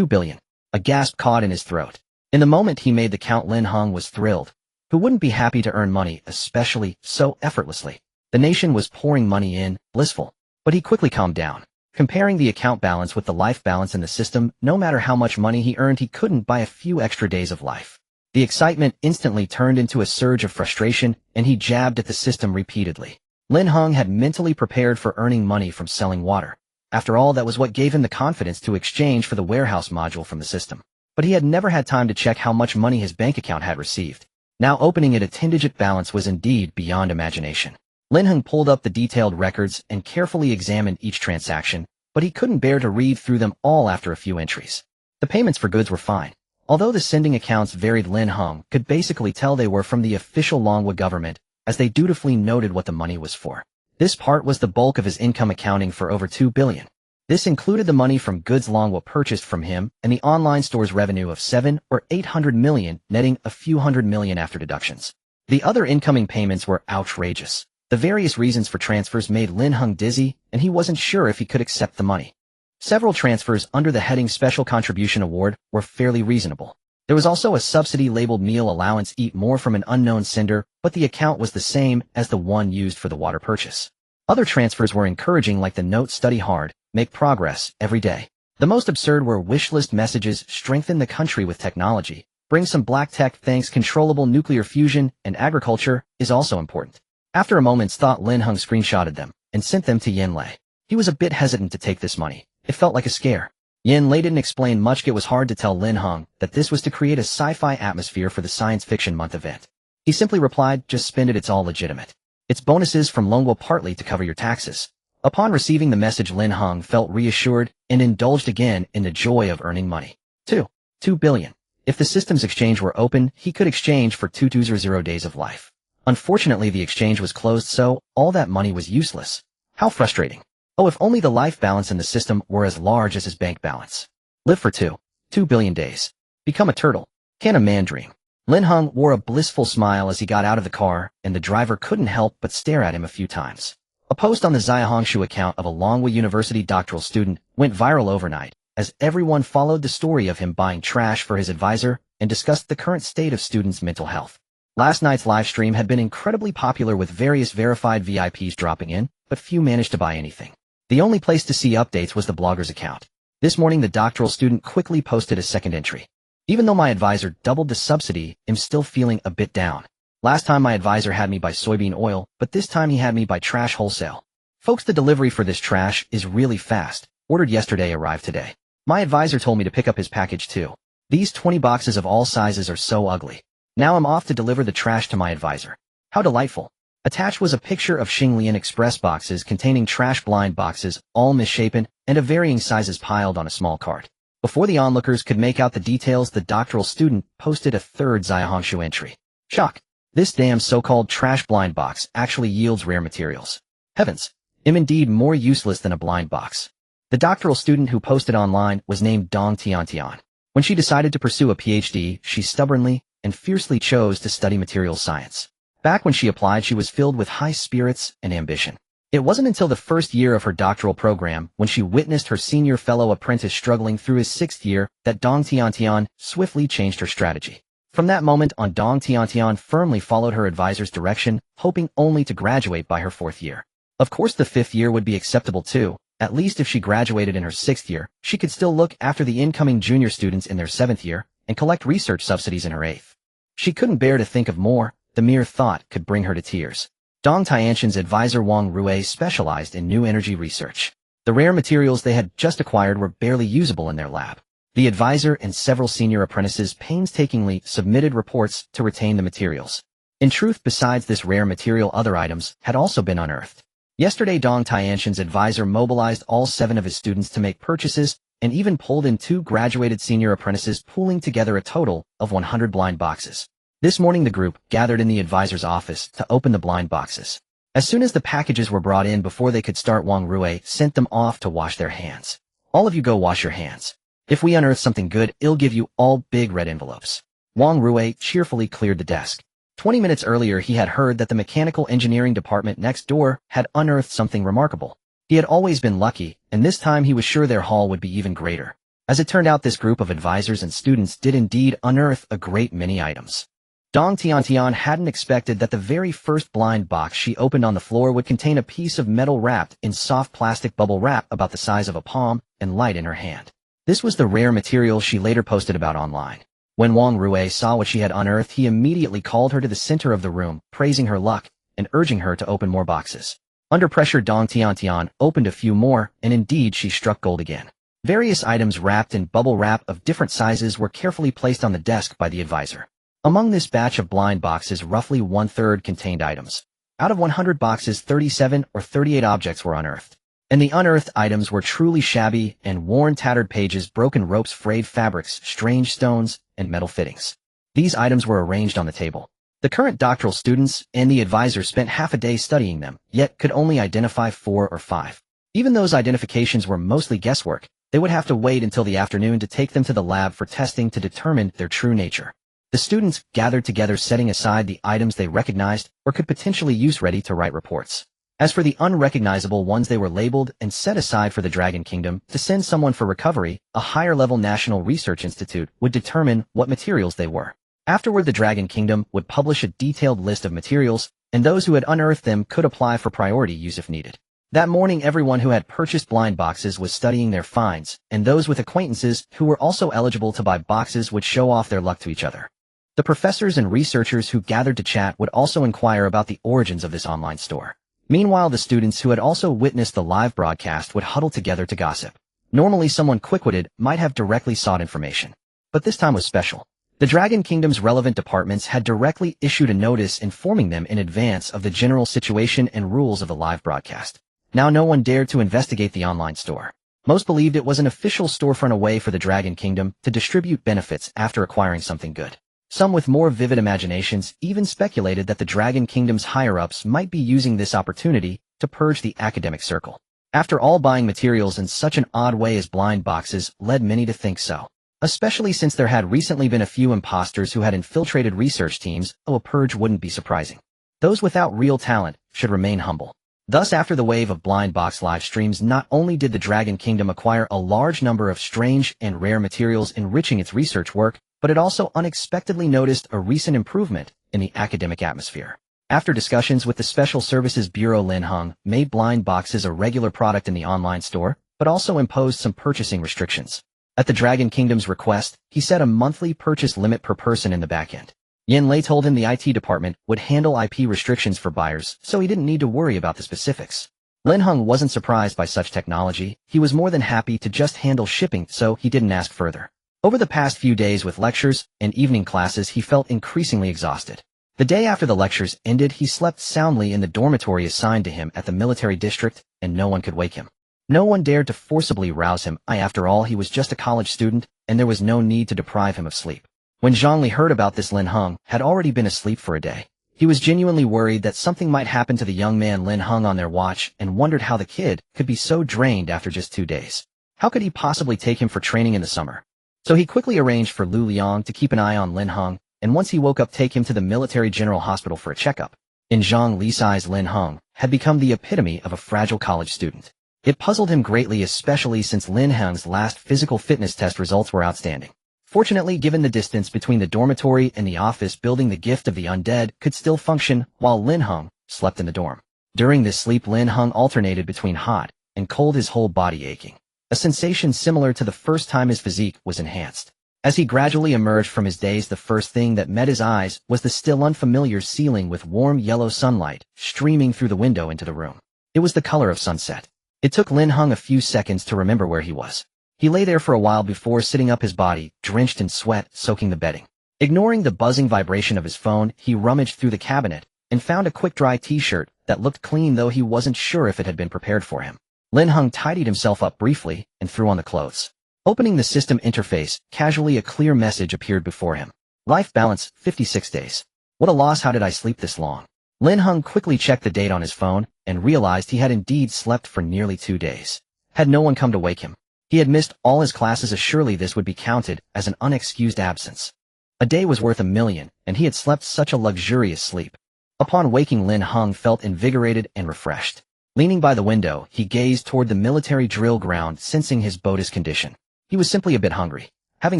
billion. A gasp caught in his throat. In the moment he made the count, Lin Heng was thrilled. Who wouldn't be happy to earn money, especially so effortlessly? The nation was pouring money in, blissful. But he quickly calmed down. Comparing the account balance with the life balance in the system, no matter how much money he earned, he couldn't buy a few extra days of life. The excitement instantly turned into a surge of frustration, and he jabbed at the system repeatedly. Lin Heng had mentally prepared for earning money from selling water. After all, that was what gave him the confidence to exchange for the warehouse module from the system. But he had never had time to check how much money his bank account had received. Now opening it, a 10-digit balance was indeed beyond imagination. Lin Heng pulled up the detailed records and carefully examined each transaction, but he couldn't bear to read through them all after a few entries. The payments for goods were fine. Although the sending accounts varied, Lin Heng could basically tell they were from the official Longwa government, as they dutifully noted what the money was for. This part was the bulk of his income, accounting for over 2 billion. This included the money from goods Longwa purchased from him and the online store's revenue of 7 or 800 million, netting a few hundred million after deductions. The other incoming payments were outrageous. The various reasons for transfers made Lin Heng dizzy, and he wasn't sure if he could accept the money. Several transfers under the heading Special Contribution Award were fairly reasonable. There was also a subsidy labeled Meal Allowance, eat more, from an unknown sender, but the account was the same as the one used for the water purchase. Other transfers were encouraging, like the note study hard, make progress every day. The most absurd were wishlist messages, strengthen the country with technology, bring some black tech, thanks, controllable nuclear fusion, and agriculture is also important. After a moment's thought, Lin Heng screenshotted them and sent them to Yin Lei. He was a bit hesitant to take this money. It felt like a scare. Yin Lei didn't explain much. It was hard to tell Lin Heng that this was to create a sci-fi atmosphere for the Science Fiction Month event. He simply replied, just spend it, it's all legitimate. It's bonuses from Longwa, partly to cover your taxes. Upon receiving the message, Lin Heng felt reassured and indulged again in the joy of earning money. 2 billion. If the system's exchange were open, he could exchange for 200 days of life. Unfortunately, the exchange was closed, so all that money was useless. How frustrating. Oh, if only the life balance in the system were as large as his bank balance. Live for 2 billion days. Become a turtle. Can a man dream? Lin Heng wore a blissful smile as he got out of the car, and the driver couldn't help but stare at him a few times. A post on the Xiaohongshu account of a Longwa University doctoral student went viral overnight, as everyone followed the story of him buying trash for his advisor and discussed the current state of students' mental health. Last night's live stream had been incredibly popular, with various verified VIPs dropping in, but few managed to buy anything. The only place to see updates was the blogger's account. This morning, the doctoral student quickly posted a second entry. Even though my advisor doubled the subsidy, I'm still feeling a bit down. Last time my advisor had me buy soybean oil, but this time he had me buy trash wholesale. Folks, the delivery for this trash is really fast. Ordered yesterday, arrived today. My advisor told me to pick up his package too. These 20 boxes of all sizes are so ugly. Now I'm off to deliver the trash to my advisor. How delightful. Attached was a picture of Xinglian Express boxes containing trash, blind boxes, all misshapen, and of varying sizes piled on a small cart. Before the onlookers could make out the details, the doctoral student posted a third Xiaohongshu entry. Shock. This damn so-called trash blind box actually yields rare materials. Heavens. I'm indeed more useless than a blind box. The doctoral student who posted online was named Dong Tiantian. When she decided to pursue a PhD, she stubbornly and fiercely chose to study materials science. Back when she applied, she was filled with high spirits and ambition. It wasn't until the first year of her doctoral program, when she witnessed her senior fellow apprentice struggling through his 6th year, that Dong Tiantian swiftly changed her strategy. From that moment on, Dong Tiantian firmly followed her advisor's direction, hoping only to graduate by her 4th year. Of course, the 5th year would be acceptable too. At least if she graduated in her 6th year, she could still look after the incoming junior students in their 7th year and collect research subsidies in her 8th. She couldn't bear to think of more. The mere thought could bring her to tears. Dong Tianshan's advisor Wang Rui specialized in new energy research. The rare materials they had just acquired were barely usable in their lab. The advisor and several senior apprentices painstakingly submitted reports to retain the materials. In truth, besides this rare material, other items had also been unearthed. Yesterday, Dong Tianshan's advisor mobilized all 7 of his students to make purchases and even pulled in 2 graduated senior apprentices, pooling together a total of 100 blind boxes. This morning, the group gathered in the advisor's office to open the blind boxes. As soon as the packages were brought in before they could start, Wang Rui sent them off to wash their hands. All of you go wash your hands. If we unearth something good, it'll give you all big red envelopes. Wang Rui cheerfully cleared the desk. 20 minutes earlier, he had heard that the mechanical engineering department next door had unearthed something remarkable. He had always been lucky, and this time he was sure their haul would be even greater. As it turned out, this group of advisors and students did indeed unearth a great many items. Dong Tiantian hadn't expected that the very first blind box she opened on the floor would contain a piece of metal wrapped in soft plastic bubble wrap about the size of a palm and light in her hand. This was the rare material she later posted about online. When Wang Rui saw what she had unearthed, he immediately called her to the center of the room, praising her luck and urging her to open more boxes. Under pressure, Dong Tiantian opened a few more, and indeed she struck gold again. Various items wrapped in bubble wrap of different sizes were carefully placed on the desk by the advisor. Among this batch of blind boxes, roughly 1/3 contained items. Out of 100 boxes, 37 or 38 objects were unearthed. And the unearthed items were truly shabby and worn, tattered pages, broken ropes, frayed fabrics, strange stones, and metal fittings. These items were arranged on the table. The current doctoral students and the advisor spent half a day studying them, yet could only identify 4 or 5. Even those identifications were mostly guesswork. They would have to wait until the afternoon to take them to the lab for testing to determine their true nature. The students gathered together, setting aside the items they recognized or could potentially use, ready to write reports. As for the unrecognizable ones, they were labeled and set aside for the Dragon Kingdom to send someone for recovery. A higher-level National Research Institute would determine what materials they were. Afterward, the Dragon Kingdom would publish a detailed list of materials, and those who had unearthed them could apply for priority use if needed. That morning, everyone who had purchased blind boxes was studying their finds, and those with acquaintances who were also eligible to buy boxes would show off their luck to each other. The professors and researchers who gathered to chat would also inquire about the origins of this online store. Meanwhile, the students who had also witnessed the live broadcast would huddle together to gossip. Normally, someone quick-witted might have directly sought information. But this time was special. The Dragon Kingdom's relevant departments had directly issued a notice informing them in advance of the general situation and rules of the live broadcast. Now no one dared to investigate the online store. Most believed it was an official storefront, a way for the Dragon Kingdom to distribute benefits after acquiring something good. Some with more vivid imaginations even speculated that the Dragon Kingdom's higher-ups might be using this opportunity to purge the academic circle. After all, buying materials in such an odd way as blind boxes led many to think so. Especially since there had recently been a few imposters who had infiltrated research teams, a purge wouldn't be surprising. Those without real talent should remain humble. Thus, after the wave of blind box live streams, not only did the Dragon Kingdom acquire a large number of strange and rare materials enriching its research work, but it also unexpectedly noticed a recent improvement in the academic atmosphere. After discussions with the Special Services Bureau, Lin Heng made blind boxes a regular product in the online store, but also imposed some purchasing restrictions. At the Dragon Kingdom's request, he set a monthly purchase limit per person in the backend. Yin Lei told him the IT department would handle IP restrictions for buyers, so he didn't need to worry about the specifics. Lin Heng wasn't surprised by such technology. He was more than happy to just handle shipping, so he didn't ask further. Over the past few days with lectures and evening classes, he felt increasingly exhausted. The day after the lectures ended, he slept soundly in the dormitory assigned to him at the military district, and no one could wake him. No one dared to forcibly rouse him. After all, he was just a college student, and there was no need to deprive him of sleep. When Zhongli heard about this, Lin Heng had already been asleep for a day. He was genuinely worried that something might happen to the young man Lin Heng on their watch, and wondered how the kid could be so drained after just 2 days. How could he possibly take him for training in the summer? So he quickly arranged for Lu Liang to keep an eye on Lin Heng, and once he woke up, take him to the military general hospital for a checkup. In Zhang Li's eyes, Lin Heng had become the epitome of a fragile college student. It puzzled him greatly, especially since Lin Heng's last physical fitness test results were outstanding. Fortunately, given the distance between the dormitory and the office building, the gift of the undead could still function while Lin Heng slept in the dorm. During this sleep, Lin Heng alternated between hot and cold, his whole body aching. A sensation similar to the first time his physique was enhanced. As he gradually emerged from his daze, the first thing that met his eyes was the still unfamiliar ceiling with warm yellow sunlight streaming through the window into the room. It was the color of sunset. It took Lin Heng a few seconds to remember where he was. He lay there for a while before sitting up, his body drenched in sweat, soaking the bedding. Ignoring the buzzing vibration of his phone, he rummaged through the cabinet and found a quick-dry t-shirt that looked clean, though he wasn't sure if it had been prepared for him. Lin Heng tidied himself up briefly and threw on the clothes. Opening the system interface, casually a clear message appeared before him. Life balance, 56 days. What a loss, how did I sleep this long? Lin Heng quickly checked the date on his phone and realized he had indeed slept for nearly 2 days. Had no one come to wake him, he had missed all his classes. Surely this would be counted as an unexcused absence. A day was worth a million, and he had slept such a luxurious sleep. Upon waking, Lin Heng felt invigorated and refreshed. Leaning by the window, he gazed toward the military drill ground, sensing his body's condition. He was simply a bit hungry. Having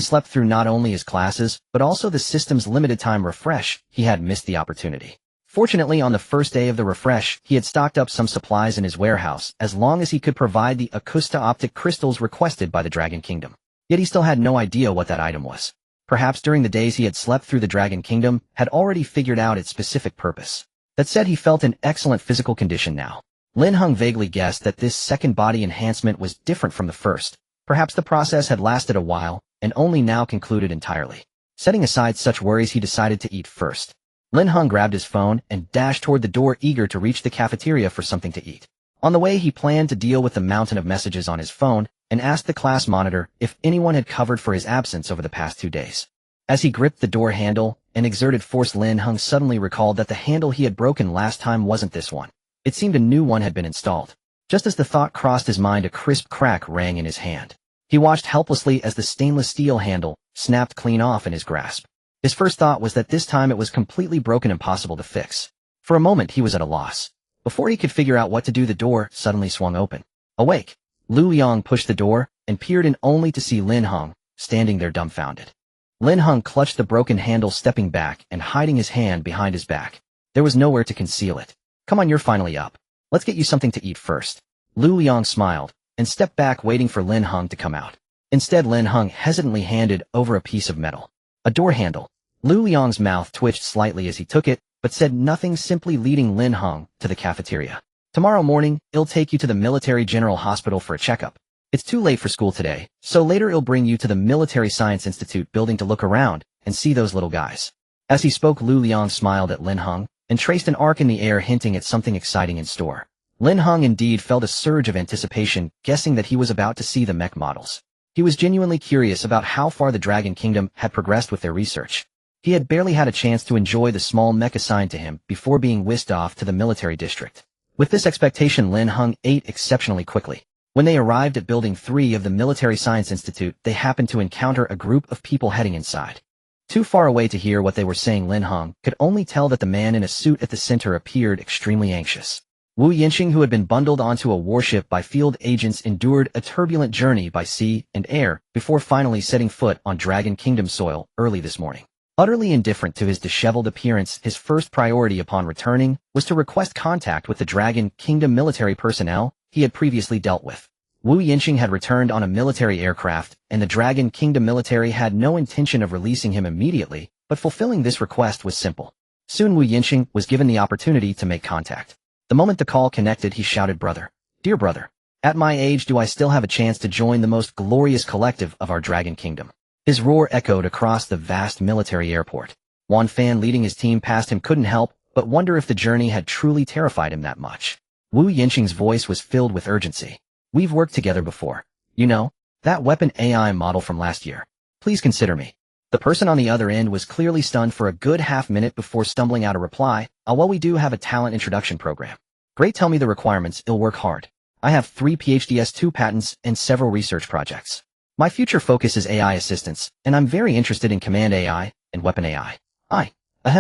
slept through not only his classes, but also the system's limited time refresh, he had missed the opportunity. Fortunately, on the first day of the refresh, he had stocked up some supplies in his warehouse, as long as he could provide the acoustic crystals requested by the Dragon Kingdom. Yet he still had no idea what that item was. Perhaps during the days he had slept through, the Dragon Kingdom had already figured out its specific purpose. That said, he felt in excellent physical condition now. Lin Heng vaguely guessed that this second body enhancement was different from the first. Perhaps the process had lasted a while, and only now concluded entirely. Setting aside such worries, he decided to eat first. Lin Heng grabbed his phone and dashed toward the door, eager to reach the cafeteria for something to eat. On the way, he planned to deal with the mountain of messages on his phone and asked the class monitor if anyone had covered for his absence over the past 2 days. As he gripped the door handle and exerted force, Lin Heng suddenly recalled that the handle he had broken last time wasn't this one. It seemed a new one had been installed. Just as the thought crossed his mind, a crisp crack rang in his hand. He watched helplessly as the stainless steel handle snapped clean off in his grasp. His first thought was that this time it was completely broken, impossible to fix. For a moment, he was at a loss. Before he could figure out what to do, the door suddenly swung open. Awake! Lu Yang pushed the door and peered in, only to see Lin Heng standing there dumbfounded. Lin Heng clutched the broken handle, stepping back and hiding his hand behind his back. There was nowhere to conceal it. Come on, you're finally up. Let's get you something to eat first. Lu Yang smiled and stepped back, waiting for Lin Heng to come out. Instead, Lin Heng hesitantly handed over a piece of metal. A door handle. Lu Yang's mouth twitched slightly as he took it, but said nothing, simply leading Lin Heng to the cafeteria. Tomorrow morning, I'll take you to the Military General Hospital for a checkup. It's too late for school today, so later I'll bring you to the Military Science Institute building to look around and see those little guys. As he spoke, Lu Yang smiled at Lin Heng and traced an arc in the air, hinting at something exciting in store. Lin Heng indeed felt a surge of anticipation, guessing that he was about to see the mech models. He was genuinely curious about how far the Dragon Kingdom had progressed with their research. He had barely had a chance to enjoy the small mech assigned to him before being whisked off to the military district. With this expectation, Lin Heng ate exceptionally quickly. When they arrived at Building 3 of the Military Science Institute, they happened to encounter a group of people heading inside. Too far away to hear what they were saying, Lin Heng could only tell that the man in a suit at the center appeared extremely anxious. Wu Yinxing, who had been bundled onto a warship by field agents, endured a turbulent journey by sea and air before finally setting foot on Dragon Kingdom soil early this morning. Utterly indifferent to his disheveled appearance, his first priority upon returning was to request contact with the Dragon Kingdom military personnel he had previously dealt with. Wu Yinxing had returned on a military aircraft, and the Dragon Kingdom military had no intention of releasing him immediately, but fulfilling this request was simple. Soon Wu Yinxing was given the opportunity to make contact. The moment the call connected, he shouted, "Brother, dear brother, at my age do I still have a chance to join the most glorious collective of our Dragon Kingdom?" His roar echoed across the vast military airport. Wan Fan, leading his team past him, couldn't help but wonder if the journey had truly terrified him that much. Wu Yinxing's voice was filled with urgency. "We've worked together before. You know, that weapon AI model from last year. Please consider me." The person on the other end was clearly stunned for a good half-minute before stumbling out a reply. "Well, we do have a talent introduction program." "Great, tell me the requirements, I'll work hard. I have 3 PhDs, 2 patents, and several research projects. My future focus is AI assistance, and I'm very interested in command AI and weapon AI.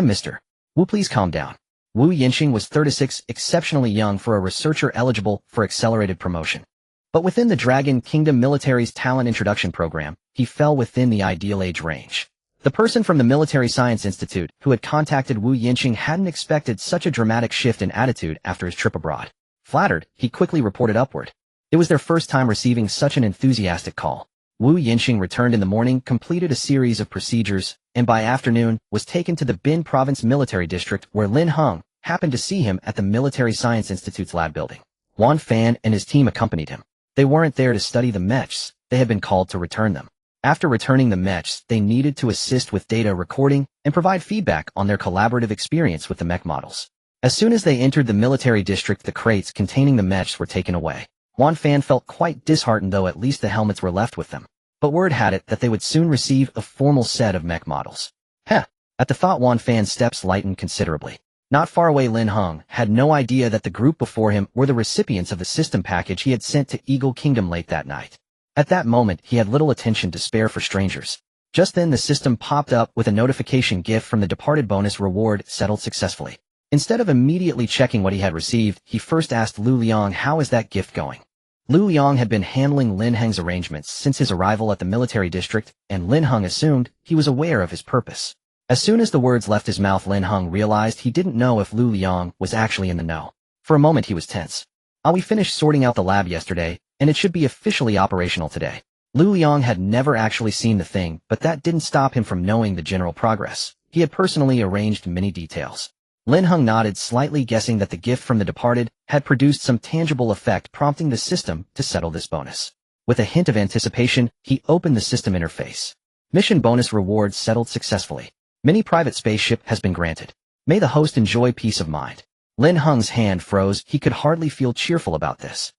Mister Wu, please calm down." Wu Yinxing was 36, exceptionally young for a researcher eligible for accelerated promotion. But within the Dragon Kingdom military's talent introduction program, he fell within the ideal age range. The person from the Military Science Institute who had contacted Wu Yinxing hadn't expected such a dramatic shift in attitude after his trip abroad. Flattered, he quickly reported upward. It was their first time receiving such an enthusiastic call. Wu Yinxing returned in the morning, completed a series of procedures, and by afternoon was taken to the Bin Province Military District, where Lin Heng happened to see him at the Military Science Institute's lab building. Wan Fan and his team accompanied him. They weren't there to study the mechs, they had been called to return them. After returning the mechs, they needed to assist with data recording and provide feedback on their collaborative experience with the mech models. As soon as they entered the military district, the crates containing the mechs were taken away. Wan Fan felt quite disheartened, though at least the helmets were left with them. But word had it that they would soon receive a formal set of mech models. At the thought, Wan Fan's steps lightened considerably. Not far away, Lin Heng had no idea that the group before him were the recipients of the system package he had sent to Eagle Kingdom late that night. At that moment, he had little attention to spare for strangers. Just then the system popped up with a notification gift from the departed bonus reward settled successfully. Instead of immediately checking what he had received, he first asked Lu Liang how is that gift going. Lu Liang had been handling Lin Heng's arrangements since his arrival at the military district, and Lin Heng assumed he was aware of his purpose. As soon as the words left his mouth, Lin Heng realized he didn't know if Lu Liang was actually in the know. For a moment he was tense. We finished sorting out the lab yesterday, and it should be officially operational today. Lu Liang had never actually seen the thing, but that didn't stop him from knowing the general progress. He had personally arranged many details. Lin Heng nodded, slightly guessing that the gift from the departed had produced some tangible effect, prompting the system to settle this bonus. With a hint of anticipation, he opened the system interface. Mission bonus rewards settled successfully. Mini private spaceship has been granted. May the host enjoy peace of mind. Lin Heng's hand froze. He could hardly feel cheerful about this.